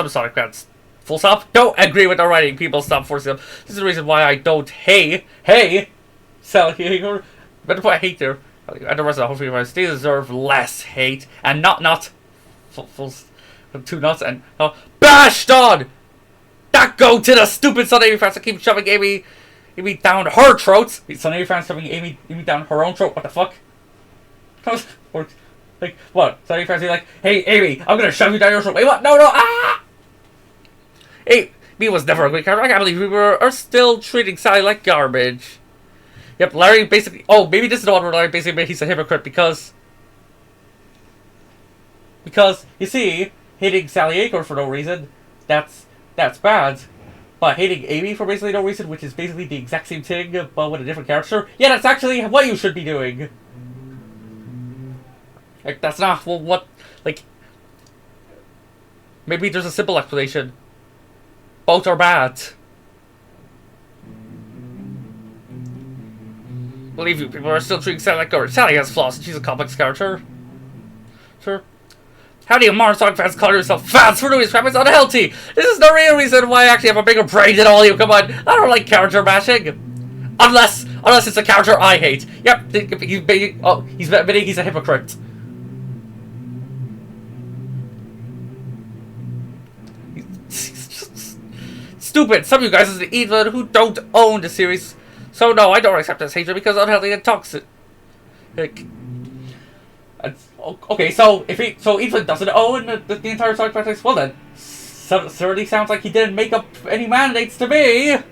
Sonic fans. Full stop. Don't agree with the writing. People stop forcing them. This is the reason why I don't Sonic hater. But if I hate their and the rest of the whole fans, they deserve less hate and not full 2 nuts and bashed on. That go to the stupid Sunday fans that keep shoving Amy down her throats. Sunday fans shoving Amy down her own throat. What the fuck? Or, like, what? Sunday fans be like, hey, Amy, I'm gonna shove you down your throat. Wait, what? No, ah! Amy was never a great character. I can't believe we are still treating Sally like garbage. Yep, Larry basically... Oh, maybe this is the one where Larry basically made he's a hypocrite because, you see, hating Sally Acorn for no reason, that's bad. But hating Amy for basically no reason, which is basically the exact same thing, but with a different character, yeah, that's actually what you should be doing. Like, that's not what, like... Maybe there's a simple explanation. Both are bad. Believe you, people are still treating Sally like garbage. Sally has flaws, and she's a complex character. Sure. How do you modern Sonic fans call yourself fans for doing this crap? It's unhealthy! This is the real reason why I actually have a bigger brain than all you. Come on, I don't like character bashing. Unless it's a character I hate. Yep, he's admitting he's a hypocrite. Stupid! Some of you guys is even who don't own the series. So no, I don't accept this hatred because unhealthy and toxic. Okay, so Ethan doesn't own the entire Sonic franchise, well then, certainly sounds like he didn't make up any mandates to me. I'm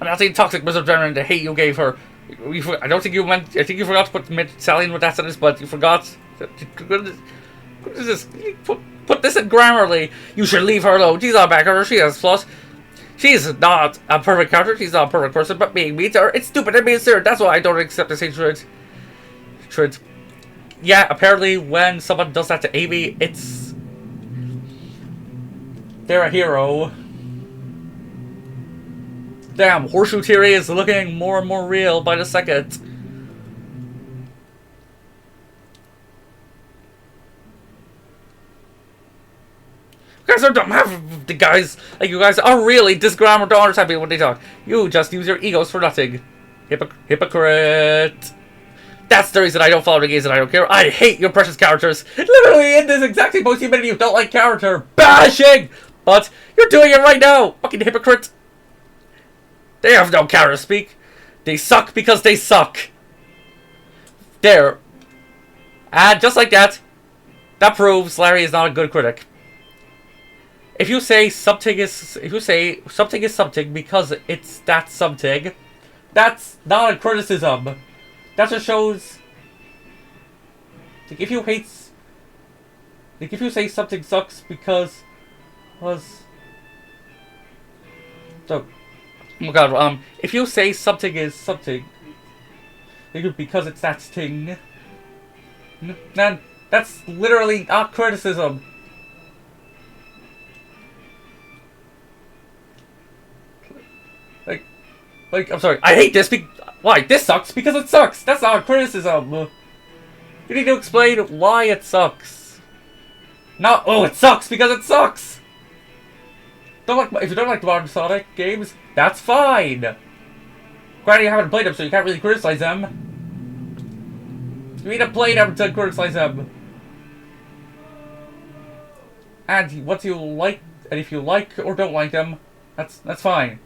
not saying toxic misogynist the hate you gave her. I don't think you meant. I think you forgot to put Sally in with that sentence, but you forgot. What is this? Put this in Grammarly. You should leave her alone. She's not back her. She has flaws. She's not a perfect character, she's not a perfect person, but being mean to her, it's stupid and being serious. That's why I don't accept this hatred. Yeah, apparently when someone does that to Amy, they're a hero. Damn, Horseshoe Theory is looking more and more real by the second. You guys are dumb. Half the guys, like you guys, are really disgrammar don't understand people when they talk. You just use your egos for nothing. Hypocrite. That's the reason I don't follow the games and I don't care. I hate your precious characters. Literally in this exact same post, you many of you don't like character bashing. But you're doing it right now. Fucking hypocrite. They have no character speak. They suck because they suck. There. And just like that, that proves Larry is not a good critic. If you say something is something because it's that something, that's not a criticism. That just shows. Like if you say something sucks because so. Oh my god, if you say something is something because it's that thing, then that's literally not criticism. Like, I'm sorry, I hate this why? This sucks because it sucks! That's not a criticism! You need to explain why it sucks. Not, oh, it sucks because it sucks! If you don't like the modern Sonic games, that's fine! Granted, you haven't played them, so you can't really criticize them. You need to play them to criticize them. And what you like, and if you like or don't like them, that's fine.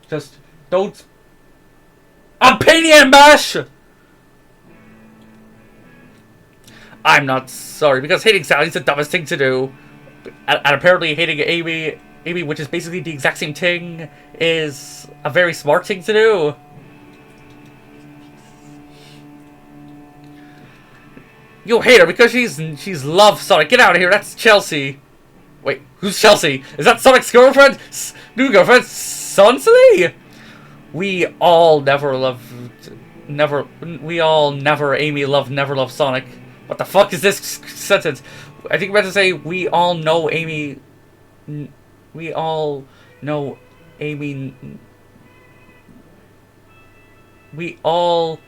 Just don't opinion bash! I'm not sorry, because hating Sally's the dumbest thing to do. And apparently hating Amy, which is basically the exact same thing, is a very smart thing to do. You hate her because she's love Sonic. Get out of here, that's Chelsea. Wait, who's Chelsea? Is that Sonic's girlfriend? New girlfriend? Sonsley? We all never Amy loved, never loved Sonic. What the fuck is this sentence? I think we're meant to say, we all know Amy... We all know Amy... We all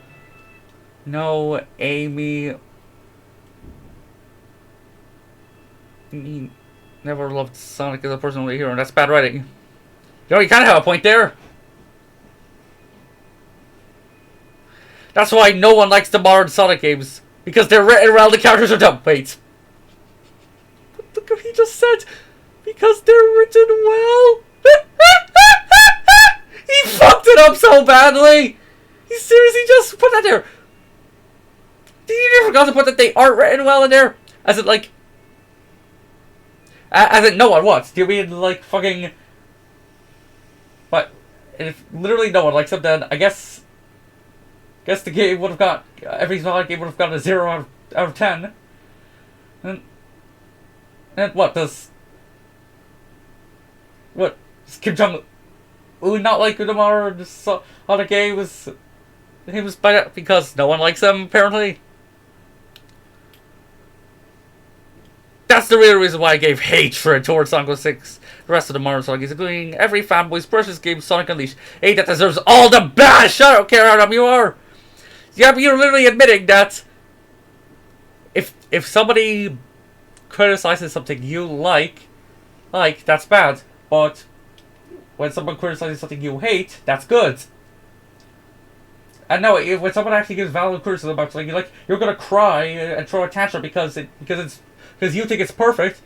know Amy... Never loved Sonic as a personal hero, and that's bad writing. You know, you kind of have a point there. That's why no one likes the modern Sonic games. Because they're written around the characters are dumb. Wait. Look what he just said. Because they're written well. He fucked it up so badly. He seriously just put that there. You forgot to put that they aren't written well in there? As in, like... As in, no one what? Do you mean, like, fucking... But, if literally no one likes them, then I guess the game would have got... Every Sonic game would have got a 0 out of 10. And what, does Kim Jong-un not like the modern Sonic games? He was by that because no one likes them, apparently. That's the real reason why I gave hatred towards Sonic 06. The rest of the modern Sonic games, including every fanboy's precious game, Sonic Unleashed. Hey, that deserves all the bash! I don't care how dumb you are! Yeah, but you're literally admitting that if somebody criticizes something you like, that's bad. But when someone criticizes something you hate, that's good. And no, when someone actually gives valid criticism about something you like, you're gonna cry and throw a tantrum because you think it's perfect.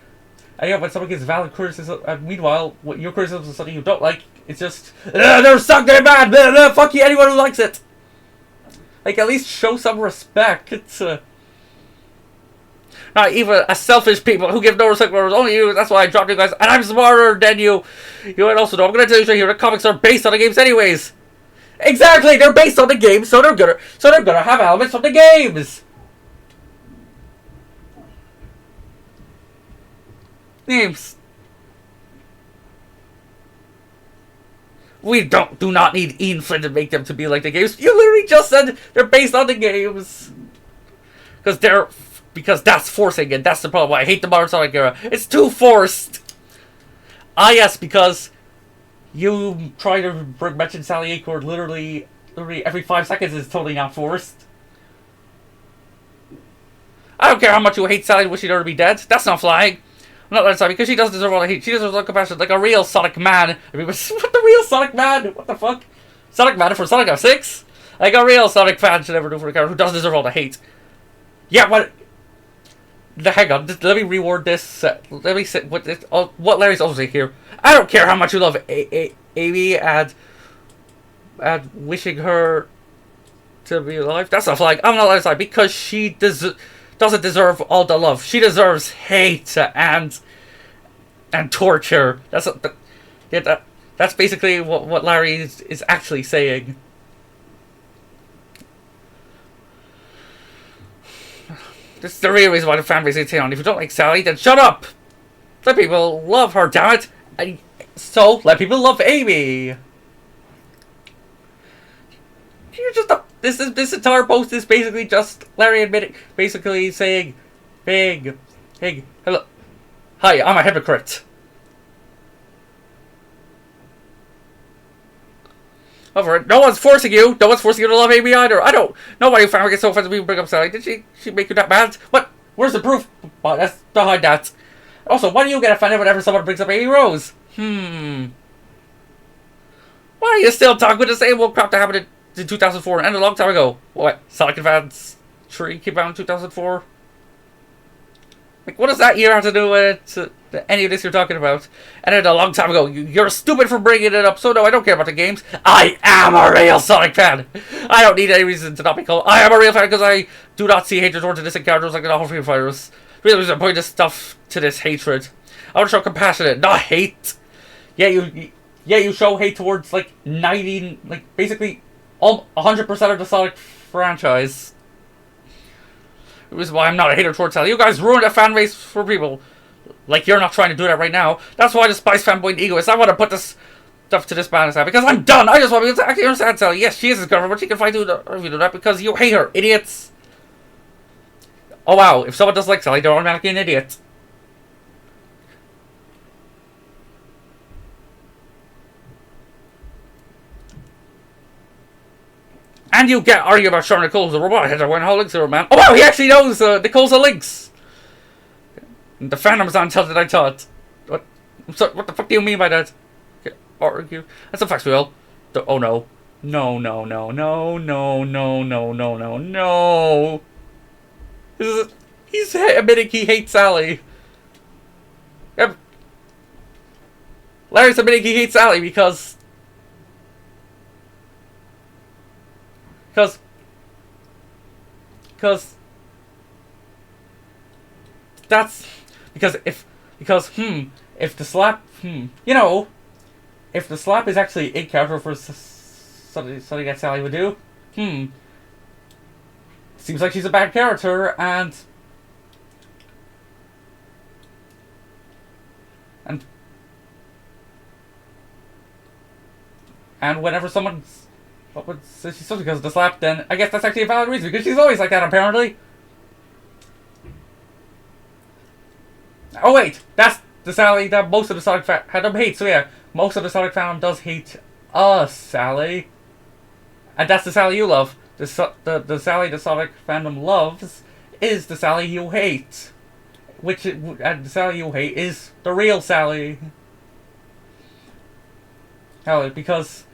And yeah, when someone gives valid criticism, meanwhile, your criticism is something you don't like, it's just, they're suck, they're bad, blah, blah, fuck you, anyone who likes it. Like, at least show some respect. It's, not even a selfish people who give no respect for only you. That's why I dropped you guys, and I'm smarter than you. You might also know, I'm gonna tell you right here, the comics are based on the games anyways. Exactly, they're based on the games, so they're gonna have elements from the games. Names. We do not need Ian Flynn to make them to be like the games. You literally just said they're based on the games. Because that's forcing it. That's the problem. I hate the modern Sonic era. It's too forced. Ah, yes, because you try to mention Sally Acorn literally every 5 seconds is totally not forced. I don't care how much you hate Sally and wish she'd already be dead. That's not flying. I'm not letting Sally because she doesn't deserve all the hate. She deserves all the compassion like a real Sonic man. I mean, what the real Sonic man? What the fuck? Sonic man for Sonic 06? Like a real Sonic fan should ever do for a character who doesn't deserve all the hate. Yeah, what? Hang on, let me reword this. Let me say what Larry's also saying here. I don't care how much you love Amy and wishing her to be alive. That's not flying. I'm not letting Sally because she doesn't deserve all the love. She deserves hate and torture. That's basically what Larry is actually saying. This is the real reason why the fan base is on. If you don't like Sally, then shut up. Let people love her, damn it. And so let people love Amy. You're just this entire post is basically just Larry admitting, basically saying, "Hey, hello, hi, I'm a hypocrite." Over, no one's forcing you. No one's forcing you to love Amy either. I don't know why your family gets so offended when you bring up Sally. Did she make you that mad? What? Where's the proof? Well, that's behind that. Also, why do you get offended whenever someone brings up Amy Rose? Why are you still talking with the same old crap that happened in 2004 and a long time ago? What? Sonic Advance 3 came out in 2004? Like, what does that year have to do with any of this you're talking about? And then a long time ago, you're stupid for bringing it up, so no, I don't care about the games. I am a real Sonic fan. I don't need any reason to not be called. I am a real fan because I do not see hatred towards innocent characters like the awful Free Fighters. Really, there's a point of stuff to this hatred. I want to show compassion, not hate. Yeah, you show hate towards like 90, like basically 100% of the Sonic franchise. This is why I'm not a hater towards Sally. You guys ruined a fan base for people. Like, you're not trying to do that right now. That's why the Spice fanboy and egoist. I want to put this stuff to this man now because I'm done. I just want to actually understand Sally. Yes, she is his girlfriend, but she can fight you do that because you hate her, idiots. Oh wow, if someone does like Sally, they're automatically an idiot. And you get argue about Sharon Nicole's the robot head when how links are, man. Oh wow, he actually knows Nicole's the links. The fandom's on until that I thought. What? I'm sorry, what the fuck do you mean by that? Argue? That's a fact, Will. Oh no. No. He's admitting he hates Sally. Yep. Larry's admitting he hates Sally because that's if the slap if the slap is actually in character for something that Sally would do, seems like she's a bad character and whenever someone says she's supposed because of the slap, then I guess that's actually a valid reason because she's always like that apparently. Oh wait, that's the Sally that most of the Sonic fandom hates. So yeah, most of the Sonic fandom does hate us, Sally, and that's the Sally you love. The Sally the Sonic fandom loves is the Sally you hate, and the Sally you hate is the real Sally. Sally, because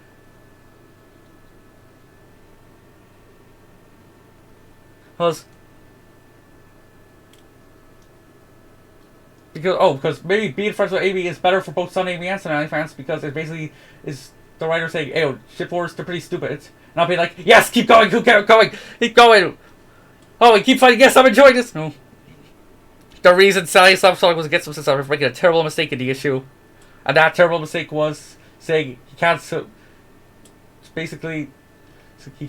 maybe being friends with Amy is better for both Son Amy and Son Amy fans because it basically is the writer saying, "Hey, ship wars, they're pretty stupid," and I'll be like, "Yes, keep going, keep going. Oh, we keep fighting. Yes, I'm enjoying this." No, the reason Sally stopped Sonic was against him since I was making a terrible mistake in the issue, and that terrible mistake was saying he can't. Basically, he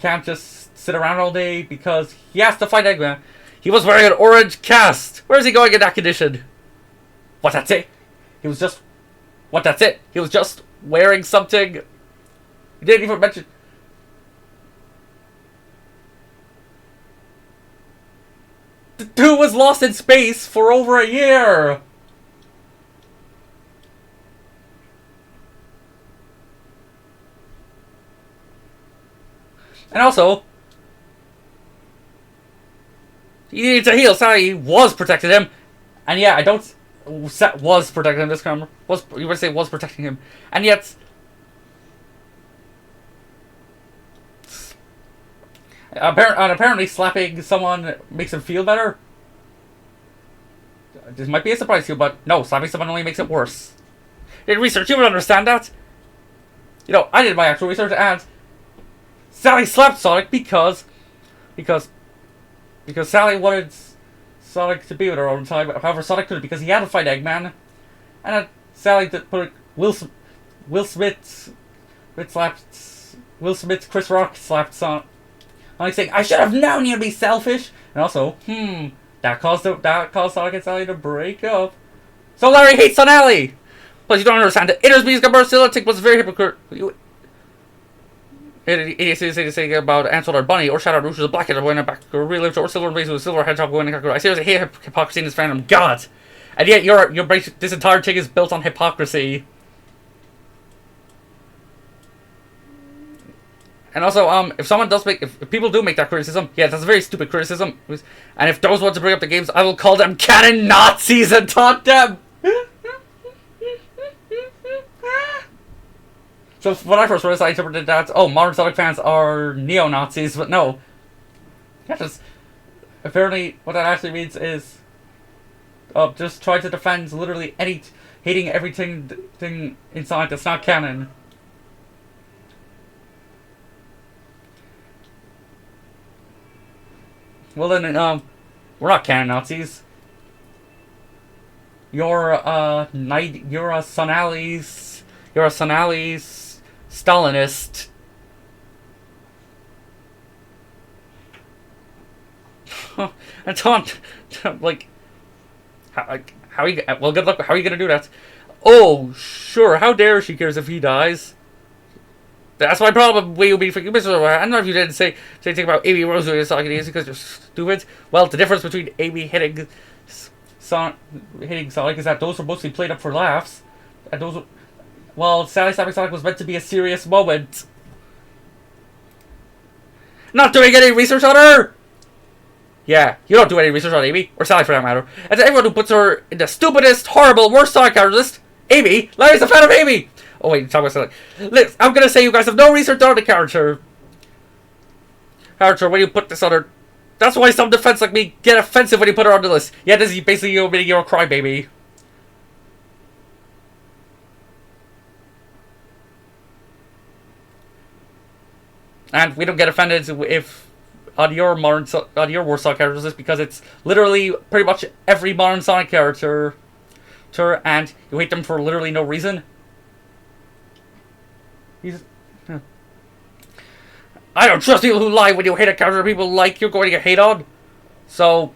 can't just sit around all day because he has to fight Eggman. He was wearing an orange cast. Where's he going in that condition? What, that's it? He was just wearing something. You didn't even mention. The dude was lost in space for over a year. And also, he needed to heal. Sally was protecting him. And yeah, I don't... Was protecting him this camera. You would say was protecting him. And yet... Apparently slapping someone makes him feel better. This might be a surprise to you, but no, slapping someone only makes it worse. In research, you would understand that. You know, I did my actual research, and Sally slapped Sonic because Sally wanted Sonic to be with her all the time. However, Sonic couldn't because he had to fight Eggman, and Sally put Will Smith Chris Rock slapped Sonic. I'm saying, I should have known you'd be selfish. And also, that caused Sonic and Sally to break up. So Larry hates Sonali! Plus, you don't understand that Itter's music Barcillatic was very hypocritical. Idiocy saying about Ansel or Bunny or Shadow Rouge is a blackhead going back or relived or silver base with a silver hedgehog going to I seriously hate hypocrisy in this fandom. God! And yet, this entire thing is built on hypocrisy. And also, if people do make that criticism, yeah, that's a very stupid criticism. And if those want to bring up the games, I will call them canon Nazis and taunt them. So when I first read this, I interpreted that, oh, modern Sonic fans are neo-Nazis, but no. That just, apparently, what that actually means is, just try to defend literally hating everything in Sonic that's not canon. Well then, we're not canon Nazis. You're a Sonali's Stalinist. And taunt, like, how you? Well, good luck. How are you gonna do that? Oh, sure. How dare she cares if he dies? That's my problem. Will you be freaking miserable? I don't know if you didn't say anything about Amy Rose doing this talking because you're stupid. Well, the difference between Amy hitting Sonic is that those were mostly played up for laughs, and those were, well, Sally slapping Sonic was meant to be a serious moment. Not doing any research on her. Yeah, you don't do any research on Amy or Sally for that matter. And to everyone who puts her in the stupidest, horrible, worst Sonic character list, Amy. Larry's a fan of Amy. Oh wait, talk about Sonic. Listen, I'm gonna say you guys have no research on the character. When you put this on her, that's why some defense like me get offensive when you put her on the list. Yeah, this is basically you admitting you're a crybaby. And we don't get offended if on your worst Sonic characters list because it's literally pretty much every modern Sonic character, and you hate them for literally no reason. I don't trust people who lie when you hate a character people like you're going to get hate on. So,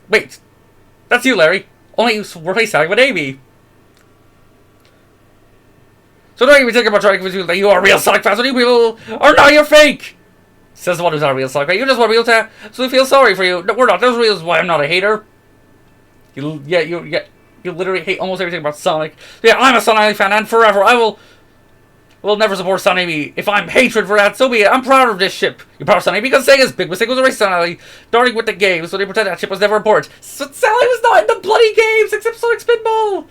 wait. That's you, Larry. Only you replace Sally with Amy. So don't even think about trying to convince you that you are real Sonic fans when you people are not, you're fake! Says the one who's not a real Sonic fan. You just want people to absolutely feel sorry for you. No, we're not. That's the reason why I'm not a hater. You literally hate almost everything about Sonic. Yeah, I'm a Sonic fan and forever I will never support Son Amy. If I'm hatred for that, so be it. I'm proud of this ship. You're proud of Son Amy because Sega's big mistake was erasing Son Amy, starting with the games, so they pretend that ship was never important. So Sally was not in the bloody games except Sonic Spinball.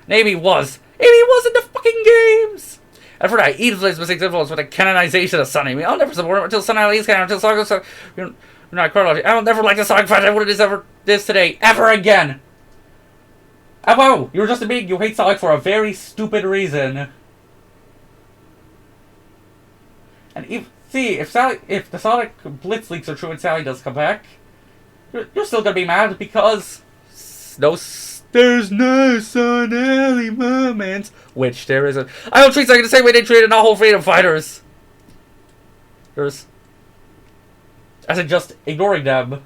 And Amy was. Amy was in the fucking games. And for that, Edith's mistakes influence with the canonization of Son Amy. I'll never support him until Son Amy is canon, until Sonic goes. You're not chronology. I'll never like the Sonic fan what it is ever this today. Ever again. Oh, wow. You're just admitting you hate Sonic for a very stupid reason. And if the Sonic Blitz leaks are true and Sally does come back, you're still gonna be mad because there's no Sonali moments, which there isn't. I don't treat Sonic the same way they treated all whole freedom fighters. As in just ignoring them.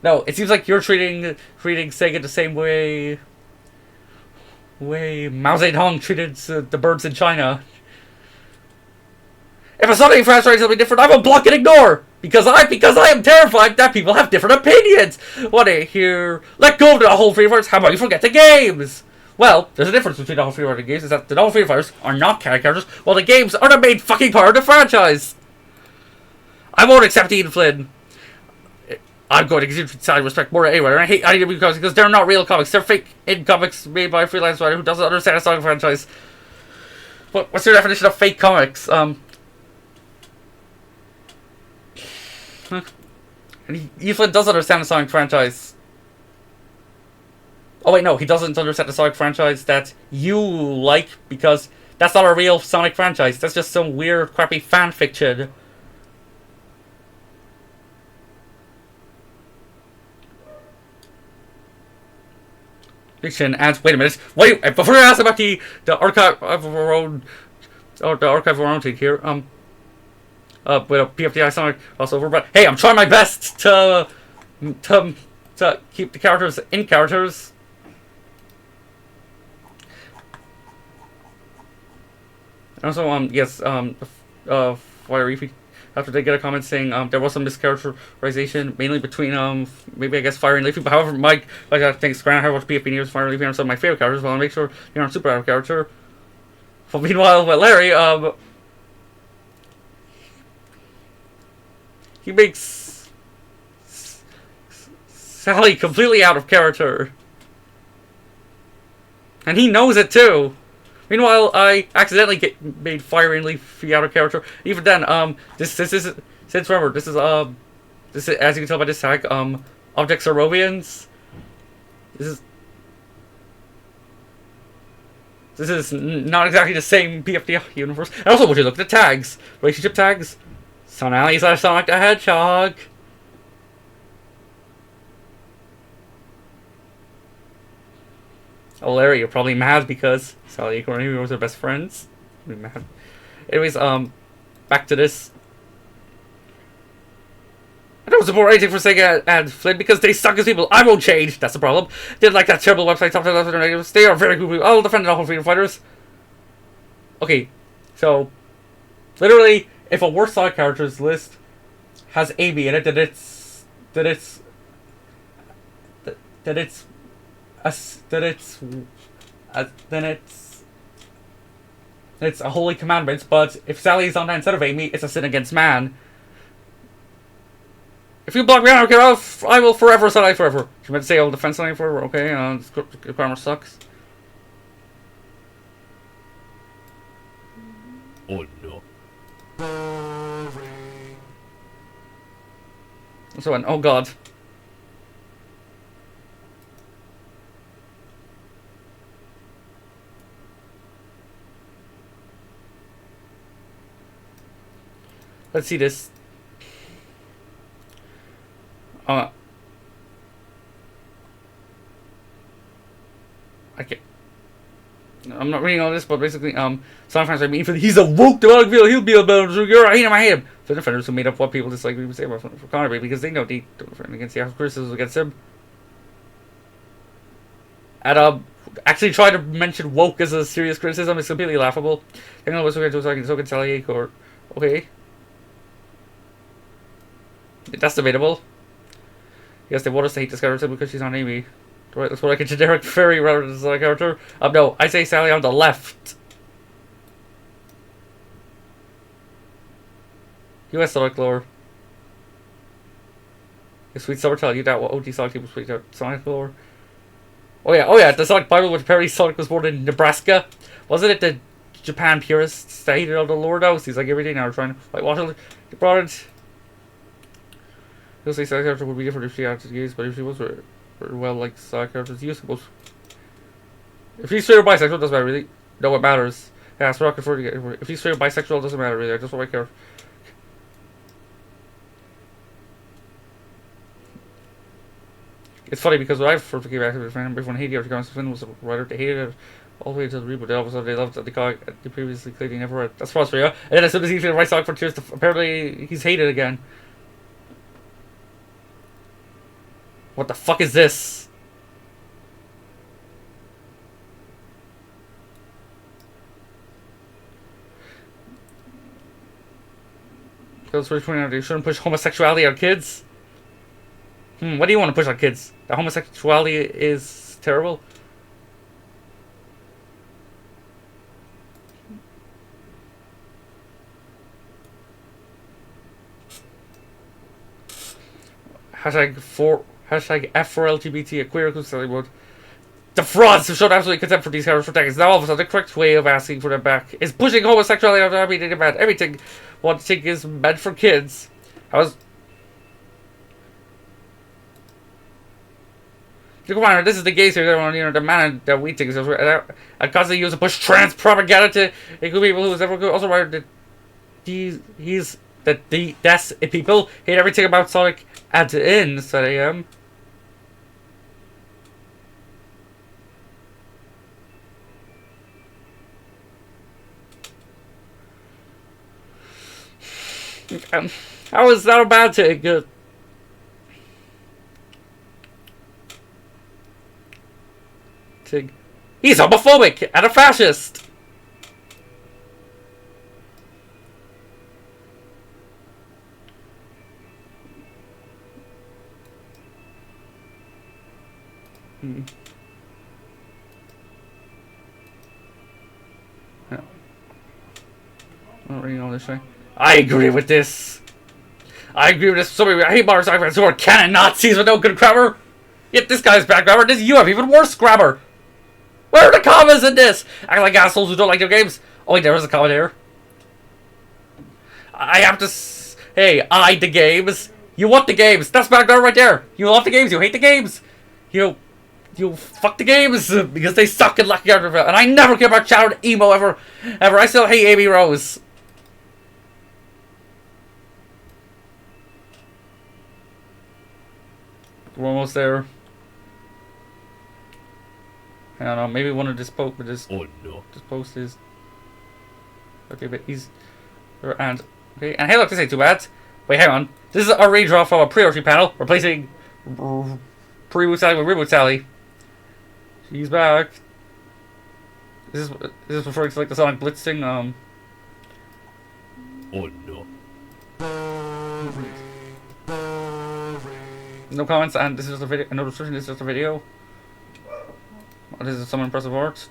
No, it seems like you're treating Sega the same way. way Mao Zedong treated the birds in China. If a Sonic franchise is something different, I will block and ignore! Because I am terrified that people have different opinions! What I hear... Let go of the whole Free Fighters, how about you forget the games? Well, there's a difference between the whole Free Fighters games, is that the whole Free Fighters are not characters, while the games are the main fucking part of the franchise! I won't accept Ian Flynn. I'm going to exercise respect more than anyone, and I hate IDW comics because they're not real comics. They're fake in comics made by a freelance writer who doesn't understand a Sonic franchise. What's your definition of fake comics? And Ian Flynn does understand the Sonic franchise. Oh wait, no, he doesn't understand the Sonic franchise that you like, because that's not a real Sonic franchise. That's just some weird, crappy fan fiction. Fiction adds. Wait a minute. Wait, before I ask about the archive of our own, or the archive of our own thing here. With PFDI Sonic crossover, but hey, I'm trying my best to keep the characters in characters. And also, yes, Fire after they get a comment saying there was some mischaracterization, mainly between maybe I guess Fire and Leafy. But however, Mike, like I think Grant, I watched PFP News, Fire and Leafy are some of my favorite characters. Well, I'll make sure you're not super out of character. But meanwhile, with Larry, he makes Sally completely out of character, and he knows it too. Meanwhile, I accidentally made Fire and Leafy out of character. Even then, this is since remember this is as you can tell by this tag, objects are Rovians. This is not exactly the same PFD universe. And also, would you look at the tags, relationship tags? Sonali's are Sonic the Hedgehog. Oh, Larry, you're probably mad because Sally and Corny were their best friends. You're mad. Anyways, back to this. I don't support anything for Sega and Flynn because they suck as people. I won't change. That's the problem. Didn't like that terrible website. Top 10 negatives. They are very good people. I'll defend the whole Freedom Fighters. Okay, so literally, if a worst Sonic characters list has Amy in it, then it's a holy commandment. But if Sally is on that instead of Amy, it's a sin against man. If you block me, I don't care. I will forever Sally forever. She meant to say I will defend Sally forever. Okay, grammar sucks. Oh no. So, oh god. Let's see this. Okay. I'm not reading all this, but basically, sometimes I mean, he's a woke demonic villain. He'll be a better girl. I hate him. I hate him. The defenders who made up what people dislike we say about for Connery because they know they don't defend against the criticism against him. And actually try to mention woke as a serious criticism is completely laughable. I know what's going to so can Sally or okay. That's debatable. Yes, they want us to hate this character because she's not Amy. Right, let's put like a generic fairy rather than a character. No, I say Sally on the left. US Sonic lore. Your sweet summer tell you that what OG Sonic people speak out Sonic lore. Oh yeah, the Sonic Bible which apparently Sonic was born in Nebraska. Wasn't it the Japan purists that hated all the lore though? He's like every day now trying to like watch it. They brought it. He'll say Sonic character would be different if she had to use, but if she was well like Sonic characters usable. If he's straight or bisexual, it doesn't matter really. No, it matters. Yeah, that's what I prefer to get. If he's straight or bisexual, it doesn't matter really. I just want my character. It's funny because when I first became active with Fandom, everyone hated the comics. Finn was a writer. They hated it all the way to the reboot. All of a sudden, they loved the comic they previously claimed they never read. That's frustrating. And then as soon as he writes Sonic Frontiers, apparently he's hated again. What the fuck is this? Girls for pointing out you shouldn't push homosexuality on kids. What do you want to push on kids? That homosexuality is terrible? Hashtag F for LGBT, a queer exclusivity mode. The frauds have shown absolutely contempt for these characters for decades. Now all of a sudden, the correct way of asking for them back is pushing homosexuality on everything about everything one thing is meant for kids. Come on, this is the gays here, the man that we think is and constantly use to push trans propaganda to include people who is ever also aware that that's people hate everything about Sonic at the end, so I am. How is that a bad thing? He's homophobic and a fascist. Yeah. I don't really know this way. I agree with this. I agree with this. Somebody, I hate motorcycle fans who are canon Nazis with no good grammar. Yet this guy's bad grammar. You have even worse grammar. Where are the commas in this? Act like assholes who don't like their games. Oh wait, there is a comma there. I have to. Hey, the games. You want the games. That's bad grammar right there. You love the games. You hate the games. You fuck the games because they suck and lack character. And I never care about Chowder emo ever. I still hate Amy Rose. We're almost there. I don't know, maybe one of this post, this post is okay, but he's and okay, and hey, look, this ain't too bad. Wait, hang on, this is a redraw from a pre-order panel replacing pre-boot Sally with reboot Sally. She's back. Is this referring to like the Sonic Blitz thing? No comments, and this is just a video. No description. This is just a video. Oh, this is some impressive art.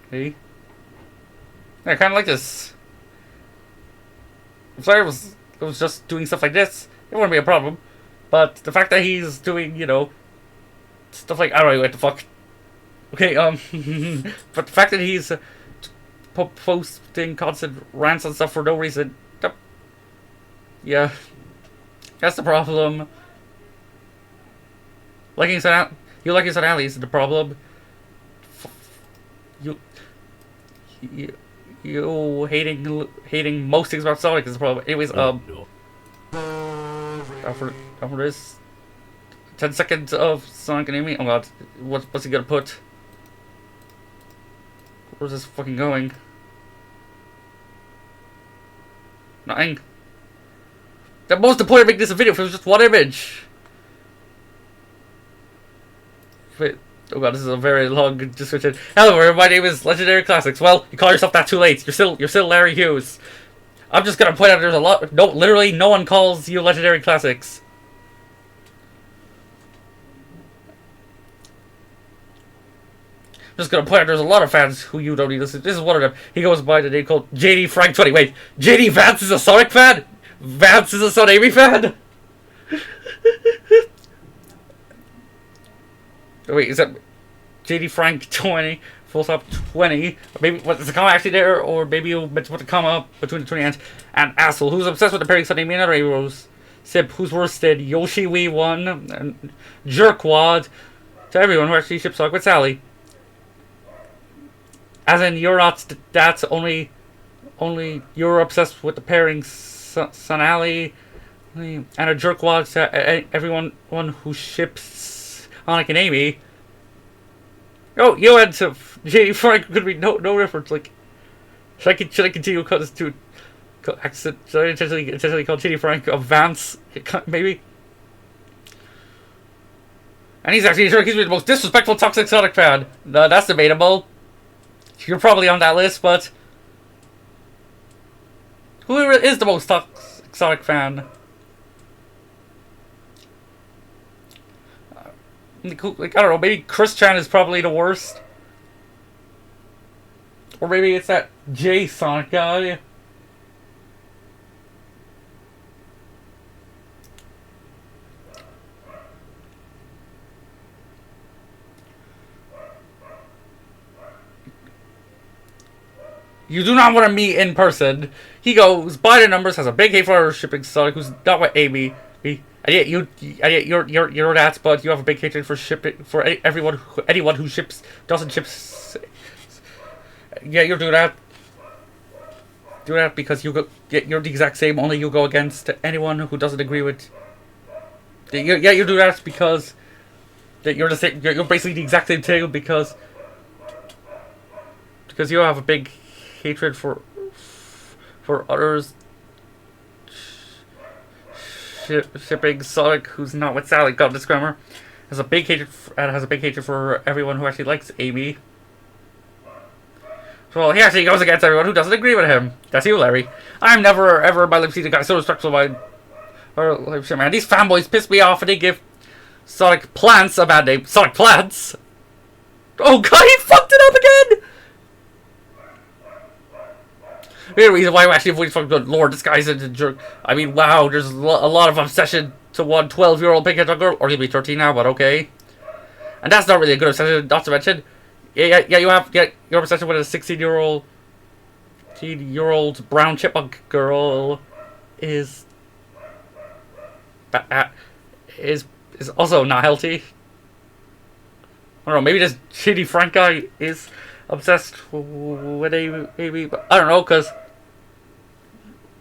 Hey, I kind of like this. If Larry was just doing stuff like this, it wouldn't be a problem. But the fact that he's doing, stuff like I don't know what the fuck. Okay, but the fact that he's posting constant rants and stuff for no reason. Yeah, that's the problem. You liking Son Alley is the problem. You hating most things about Sonic is the problem. Anyways, after this 10 seconds of Sonic and Amy. Oh god, what's he gonna put? Where's this fucking going? Nothing. The most important make this a video if it was just one image. Wait, oh god, this is a very long description. Hello, my name is Legendary Classics. Well, you call yourself that too late. You're still Larry Hughes. I'm just gonna point out there's a lot. No, literally, no one calls you Legendary Classics. I'm just gonna point out there's a lot of fans who you don't need to listen to. This is one of them. He goes by the name called JD Frank 20. Wait, JD Vance is a Sonic fan? Vance is a Son Amy fan? Wait, is that JD Frank 20? Full stop 20. Maybe is the comma actually there, or maybe you meant to put the comma between the 20 and asshole who's obsessed with the pairing Son Amy and other heroes. Sip who's worse than Yoshi Wee 1 and Jerkwad to everyone who actually ships Sonic with Sally. As in, you're not. That's only you're obsessed with the pairing Son Alley and a jerkwad to everyone who ships Sonic and Amy. Oh, you and to JD Frank could be no reference. Like, should I continue to should I intentionally call JD Frank a Vance? Maybe. And he's actually sure he's the most disrespectful toxic Sonic fan. No, that's debatable. You're probably on that list, but who is the most toxic Sonic fan? Like, I don't know, maybe Chris Chan is probably the worst. Or maybe it's that Jay Sonic guy. You do not want to meet in person. He goes by the numbers, has a big hate for shipping Sonic, who's not with Amy. And yet you're that, but you have a big hatred for shipping for anyone who doesn't ship. Yeah, you're doing that. Do that because you're the exact same. Only you go against anyone who doesn't agree with. Yeah, you do that because you're the same. You're basically the exact same thing because you have a big hatred for others shipping Sonic, who's not with Sally. God, this grammar has a big hatred for everyone who actually likes Amy. Well, he actually goes against everyone who doesn't agree with him. That's you, Larry. I'm never ever in my life seen a guy so respectful of my man. These fanboys piss me off and they give Sonic Plants a bad name. Sonic Plants. Oh God, he fucked it up again. Maybe the reason why I'm actually avoiding fucking good lord, this guy's a jerk. I mean, wow, there's a lot of obsession to one 12-year-old pink headed girl, or he'll be 13 now, but okay. And that's not really a good obsession, not to mention. Yeah, your obsession with a 16-year-old brown chipmunk girl is also not healthy. I don't know, maybe this shitty Frank guy is obsessed with Amy, but I don't know, because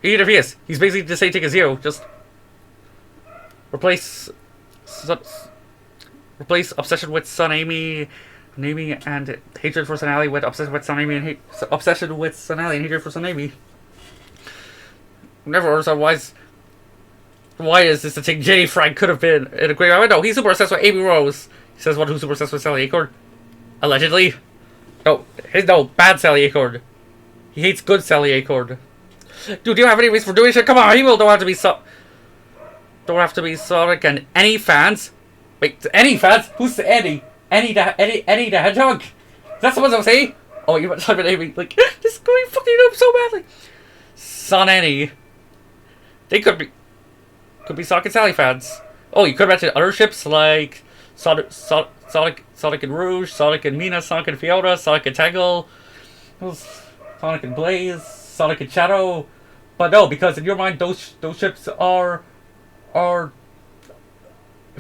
even if he is, he's basically the same thing as you. Just replace obsession with Son Amy and hatred for Son Ally with obsession with Son Amy and obsession with Son Ally and hatred for Son Amy. Never understand why is this the thing Jenny Frank could have been in a great no, he's super obsessed with Amy Rose. He says one who's super obsessed with Sally Acorn. Allegedly. No, bad Sally Acorn. He hates good Sally Acorn. Dude, do you have any reason for doing shit? Come on, he will don't have to be Sonic and any fans. Wait, any fans? Who's the Eddie? Eddie the Hedgehog? That's what I'm saying? Oh, you're talking about Amy. Like, this guy fucking up so badly. Son Eddie. They could be Sonic and Sally fans. Oh, you could mention other ships like Sonic and Rouge, Sonic and Mina, Sonic and Fiona, Sonic and Tangle, Sonic and Blaze, Sonic and Shadow. But no, because in your mind, those ships are if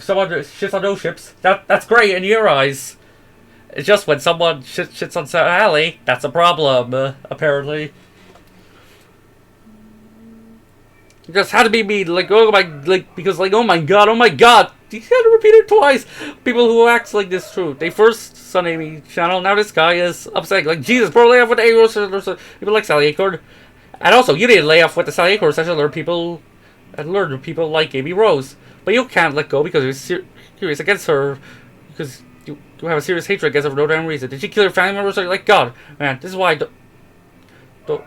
someone shits on those ships, that's great in your eyes. It's just when someone shits on Sally, that's a problem, apparently. You just had to be me, like, oh my god, you had to repeat it twice. People who act like this true. They first Son Amy channel, now this guy is upset. Like, Jesus, bro, lay off with the people like Sally Acorn. And also, you need to lay off with the Sally Acorn session, learn people like Amy Rose. But you can't let go because you're serious against her. Because you have a serious hatred against her for no damn reason. Did she kill her family members? Like, God, man, this is why I don't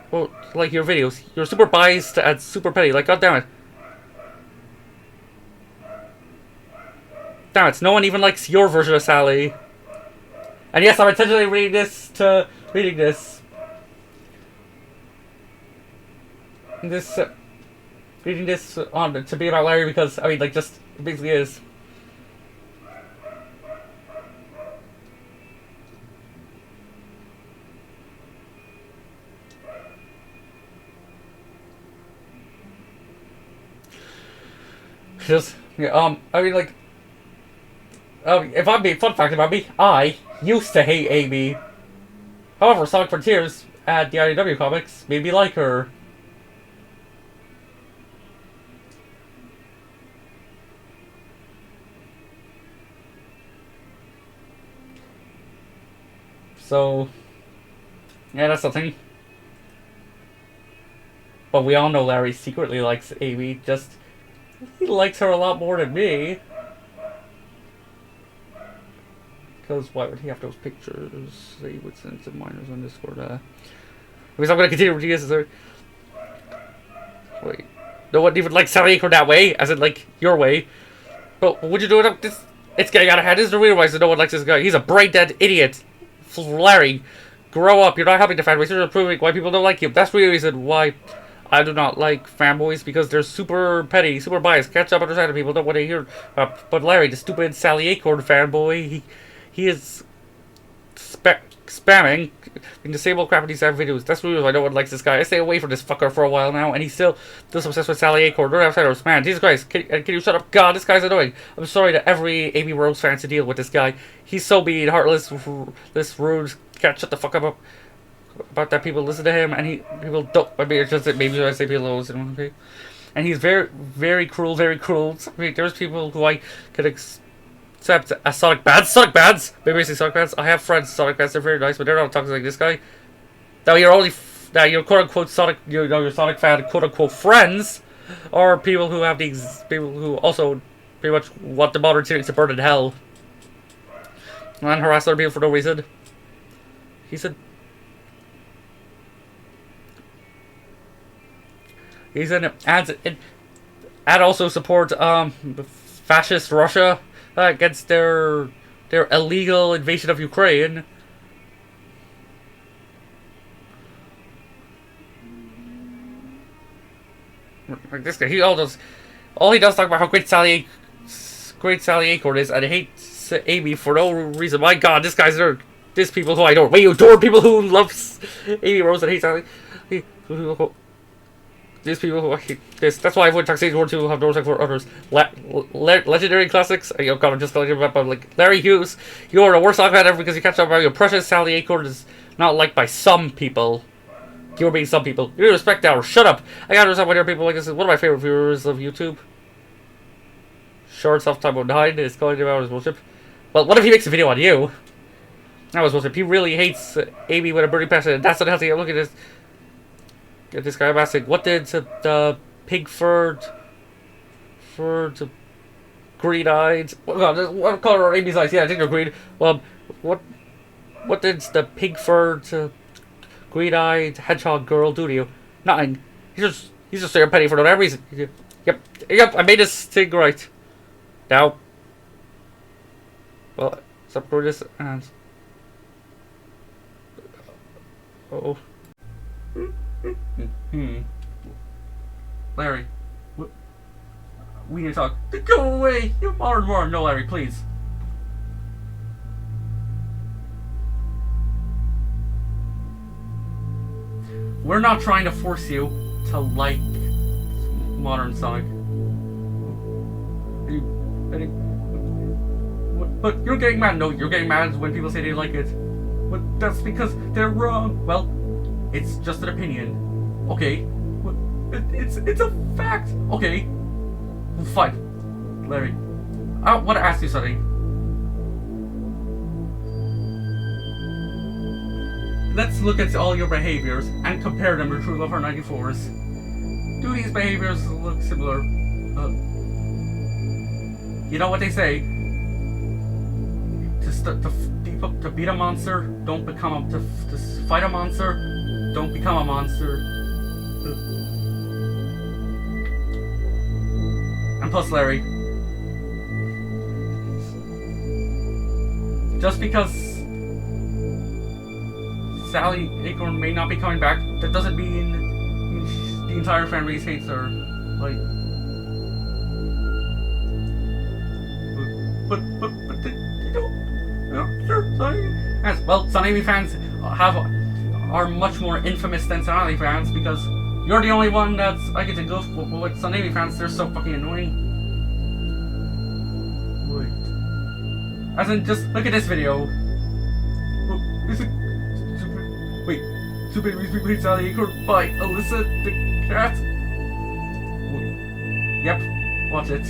like your videos. You're super biased and super petty. Like, God damn it. Damn it, no one even likes your version of Sally. And yes, I'm intentionally reading this. Reading this on to be about Larry because, I mean, like, just, it basically is. Just, yeah, I mean, like, if I'm being fun fact about me, I used to hate Amy. However, Sonic Frontiers at the IDW comics made me like her. So, yeah, that's something. But we all know Larry secretly likes Amy, just, he likes her a lot more than me. Because why would he have those pictures? He would send some minors on Discord. Because I'm going to continue with this. Wait. No one even likes Sally Acorn that way, as in, like, your way. But would you do it? It's getting out of hand. This is the real reason no one likes this guy. He's a brain-dead idiot. Larry, grow up. You're not helping the fan base. You're proving why people don't like you. That's the real reason why I do not like fanboys, because they're super petty, super biased. Catch up, understand people don't want to hear. But Larry, the stupid Sally Acorn fanboy, he is spamming and disable crap in these videos. That's the reason why no one likes this guy. I stay away from this fucker for a while now, and he's still obsessed with Sally Acorn. Don't have haters, man. Jesus Christ, can you shut up? God, this guy's annoying. I'm sorry to every Amy Rose fan to deal with this guy. He's so mean, heartless, this rude. Can't shut the fuck up about that. People listen to him, and people don't. I mean, it's just that maybe I say people listen to him. And he's very, very cruel, very cruel. I mean, there's people who I could except as Sonic Bads. Maybe I say Sonic Bads. I have friends Sonic Bads. They're very nice, but they're not toxic like this guy. Now you're quote unquote Sonic. Your Sonic fan quote unquote friends, or people who have these people who also pretty much want the modern series to burn in hell and harass other people for no reason. He said. And also support fascist Russia against their illegal invasion of Ukraine. Like this guy, all he does talk about how great Sally Acorn is, and he hates Amy for no reason. My God, this guy's there. These people who I adore. Wait, you adore people who love Amy Rose and hate Sally. These people who I hate this. That's why I would Taxation War 2 have no respect for others. Legendary classics. Oh God, I'm just telling you about like Larry Hughes. You're the worst fan ever because you catch up about your precious Sally Acorn is not liked by some people. You're being some people. You need respect now. Shut up. I gotta understand why there are people like this. One of my favorite viewers of YouTube. Short off time 9 is calling him out his worship. Well, what if he makes a video on you? That was worship. He really hates Amy with a burning passion. That's unhealthy. Look at this. Get this guy. I'm asking, what did the pig-furred, green-eyed? What color are Amy's eyes? Yeah, I think they're green. Well, what did the pig-furred, green-eyed hedgehog girl do to you? Nothing. He's just saying petty for no damn reason. Yep. I made this thing right. Now. Well, stop doing this and. Uh-oh. Larry, we need to talk. Go away! You more. No, Larry, please. We're not trying to force you to like modern Sonic. But you're getting mad. No, you're getting mad when people say they like it. But that's because they're wrong. Well, it's just an opinion. Okay. It's a fact. Okay. Well, fine. Larry, I want to ask you something. Let's look at all your behaviors and compare them to True Love Her 94's. Do these behaviors look similar? You know what they say? To beat a monster, don't become to fight a monster, don't become a monster. And plus, Larry, just because Sally Acorn may not be coming back, that doesn't mean the entire fan base hates her. Like, but you don't. Yes, well, Son-Amy fans are much more infamous than Son-Amy fans because you're the only one that's I get to go with Son-Amy fans. They're so fucking annoying. Wait, as in, just look at this video. Wait, Super Baby Sally Acorn by Alyssa the Cat. Yep, watch it.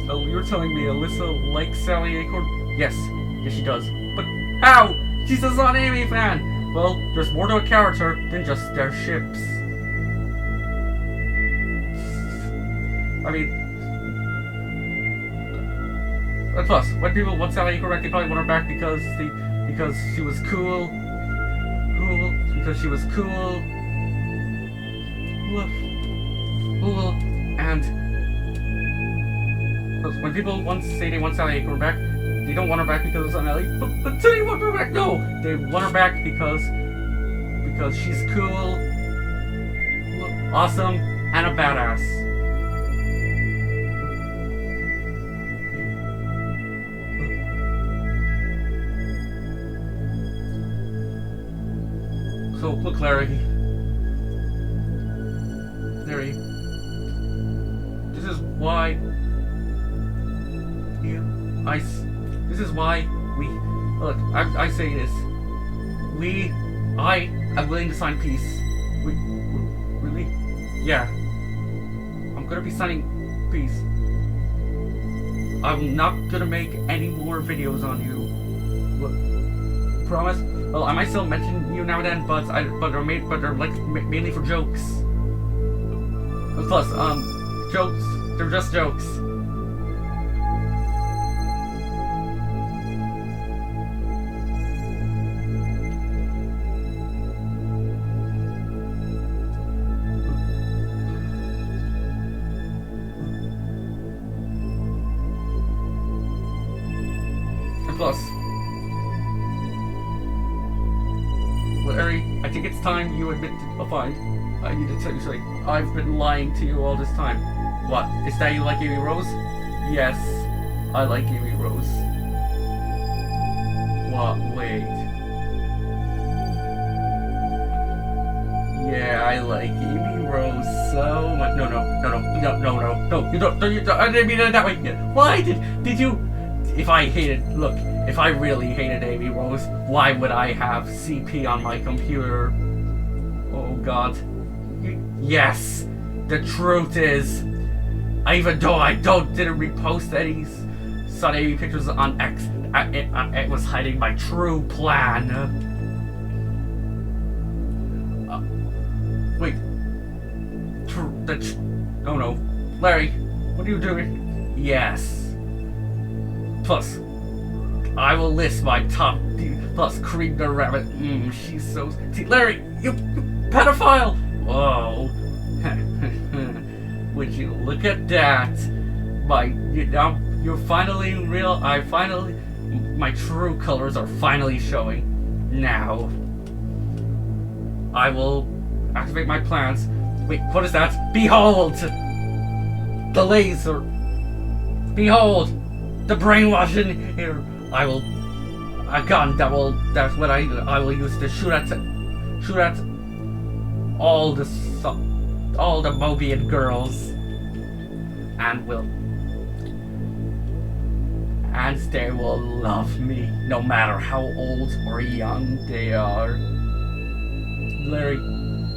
Oh, you're telling me Alyssa likes Sally Acorn? Yes, she does. But how? She's a Son-Amy fan! Well, there's more to a character than just their ships. I mean, plus, when people want Sally correct, they probably want her back because she was cool. Because she was cool. And when people say they want Sally Acorn back, they don't want her back because of Ellie. But they want her back. No, they want her back because she's cool, awesome, and a badass. So look, Larry, this is why we look. I say this. I am willing to sign peace. Really? Yeah. I'm gonna be signing peace. I'm not gonna make any more videos on you. Promise. Well, I might still mention you now and then, but they're like mainly for jokes. Plus, jokes. They're just jokes. Plus, Larry, I think it's time you admit to a find. I need to tell you something. I've been lying to you all this time. What? Is that you like Amy Rose? Yes, I like Amy Rose. What? Wait. Yeah, I like Amy Rose so much. No, you don't, I didn't mean it that way. Why did you? If I really hated Amy Rose, why would I have CP on my computer? Oh God. Yes, the truth is, even though I didn't repost any Son Amy pictures on X, it was hiding my true plan. Wait. Oh no. Larry, what are you doing? Yes. Plus, I will list my top. Plus, Cream the Rabbit. She's so. See, Larry, you pedophile! Whoa. Would you look at that? You're finally real. My true colors are finally showing. Now, I will activate my plans. Wait, what is that? Behold! The laser! Behold! The brainwashing here! I will... a gun that's what I will use to shoot at all the Mobian girls. And they will love me, no matter how old or young they are. Larry,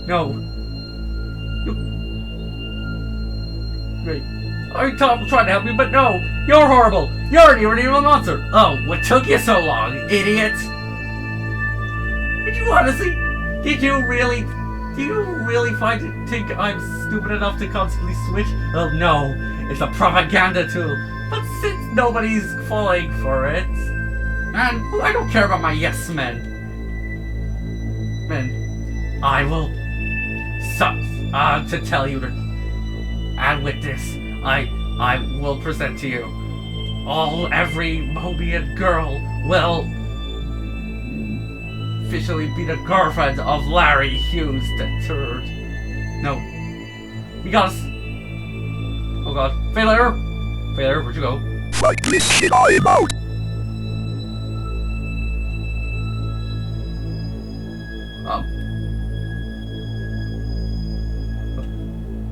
no. Great. I'm trying to help you, but no! You're horrible! You're an evil monster! Oh, what took you so long, idiot? Did you really think I'm stupid enough to constantly switch? Oh no, it's a propaganda tool. But since nobody's falling for it, and I don't care about my yes men. I will to tell you that, and with this, I will present to you every Mobian girl will officially be the girlfriend of Larry Hughes III. No. You got us. Oh God. Failure! Failure, where'd you go? Like this shit I'm out.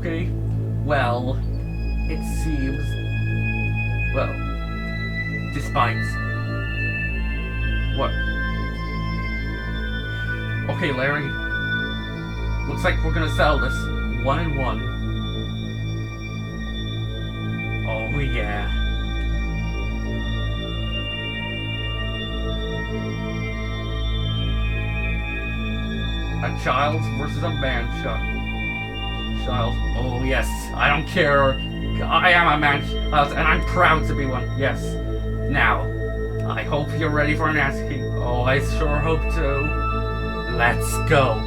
Okay. Well, it seems... Well, despite... What? Okay, Larry. Looks like we're gonna settle this 1-1. Oh, yeah. A child versus a man-child. Oh, yes. I don't care. I am a man-child, and I'm proud to be one. Yes. Now, I hope you're ready for an asking. Oh, I sure hope to. Let's go.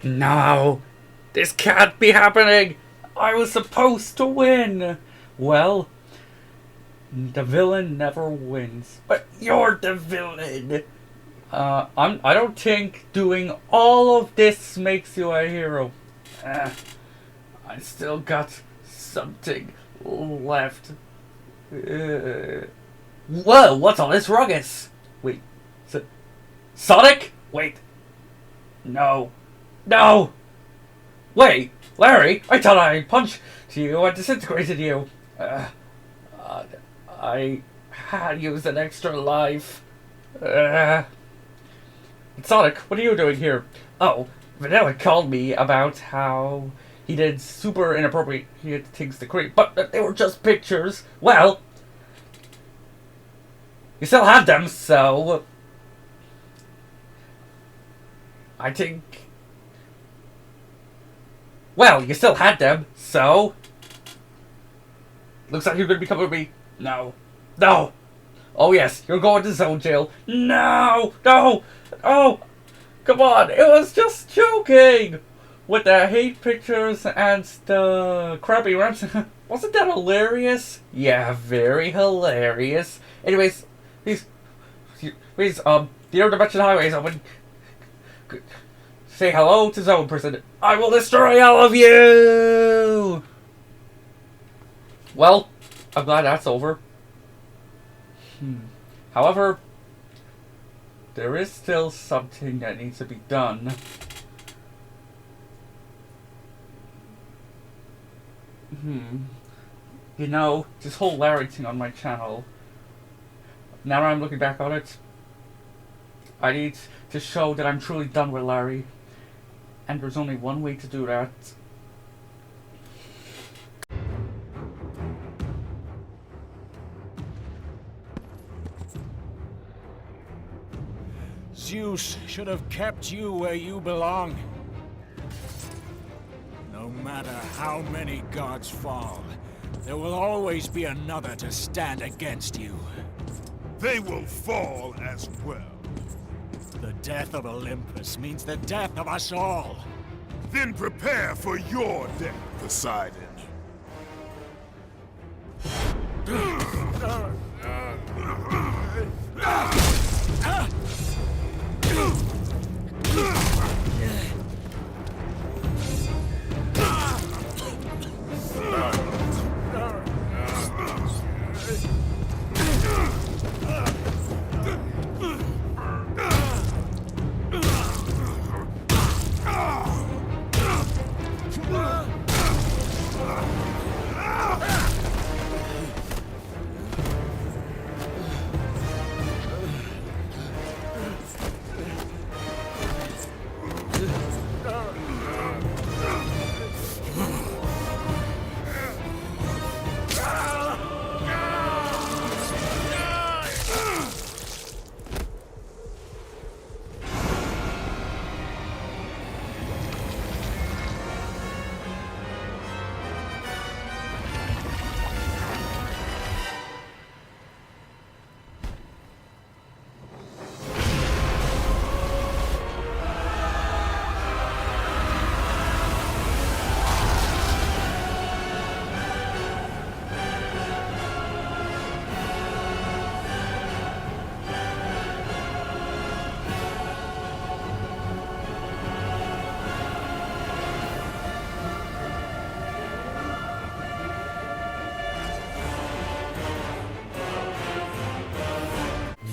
No, this can't be happening. I was supposed to win. Well, the villain never wins, but you're the villain. I don't think doing all of this makes you a hero. I still got something left. Whoa, what's all this ruckus? Wait, Sonic? Wait. No. No! Wait, Larry, I thought I punched you and disintegrated you. I had used an extra life. Sonic, what are you doing here? Oh, Vanilla called me about how he did super inappropriate things to creep, but they were just pictures. Well, You still had them, so I think. Well, you still had them, so looks like you're gonna be coming with me. No, no. Oh yes, you're going to zone jail. No, no, oh, come on. It was just joking. With the hate pictures and the crappy rants. Wasn't that hilarious? Yeah, very hilarious. Anyways, please, the interdimension highway is open. Say hello to Zone Person. I will destroy all of you! Well, I'm glad that's over. However, there is still something that needs to be done. You know, this whole Larry thing on my channel, now that I'm looking back on it, I need to show that I'm truly done with Larry. And there's only one way to do that. Zeus should have kept you where you belong. No matter how many gods fall, there will always be another to stand against you. They will fall as well. The death of Olympus means the death of us all. Then prepare for your death, Poseidon.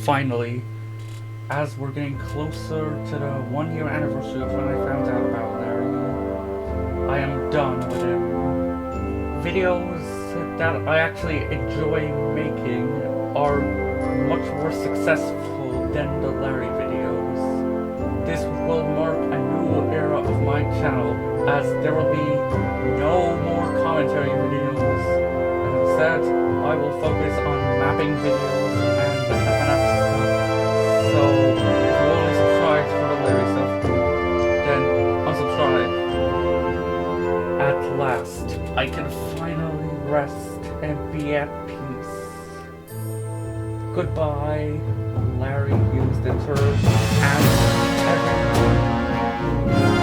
Finally, as we're getting closer to the 1 year anniversary of when I found out about Larry, I am done with him. Videos that I actually enjoy making are much more successful than the Larry videos. This will mark a new era of my channel, as there will be no more commentary videos. Instead, I will focus on mapping videos and FNF stuff. So, if you only subscribe for the Larry stuff, then unsubscribe. At last, I can finally rest and be at peace. Goodbye, Larry Hughes X and everyone.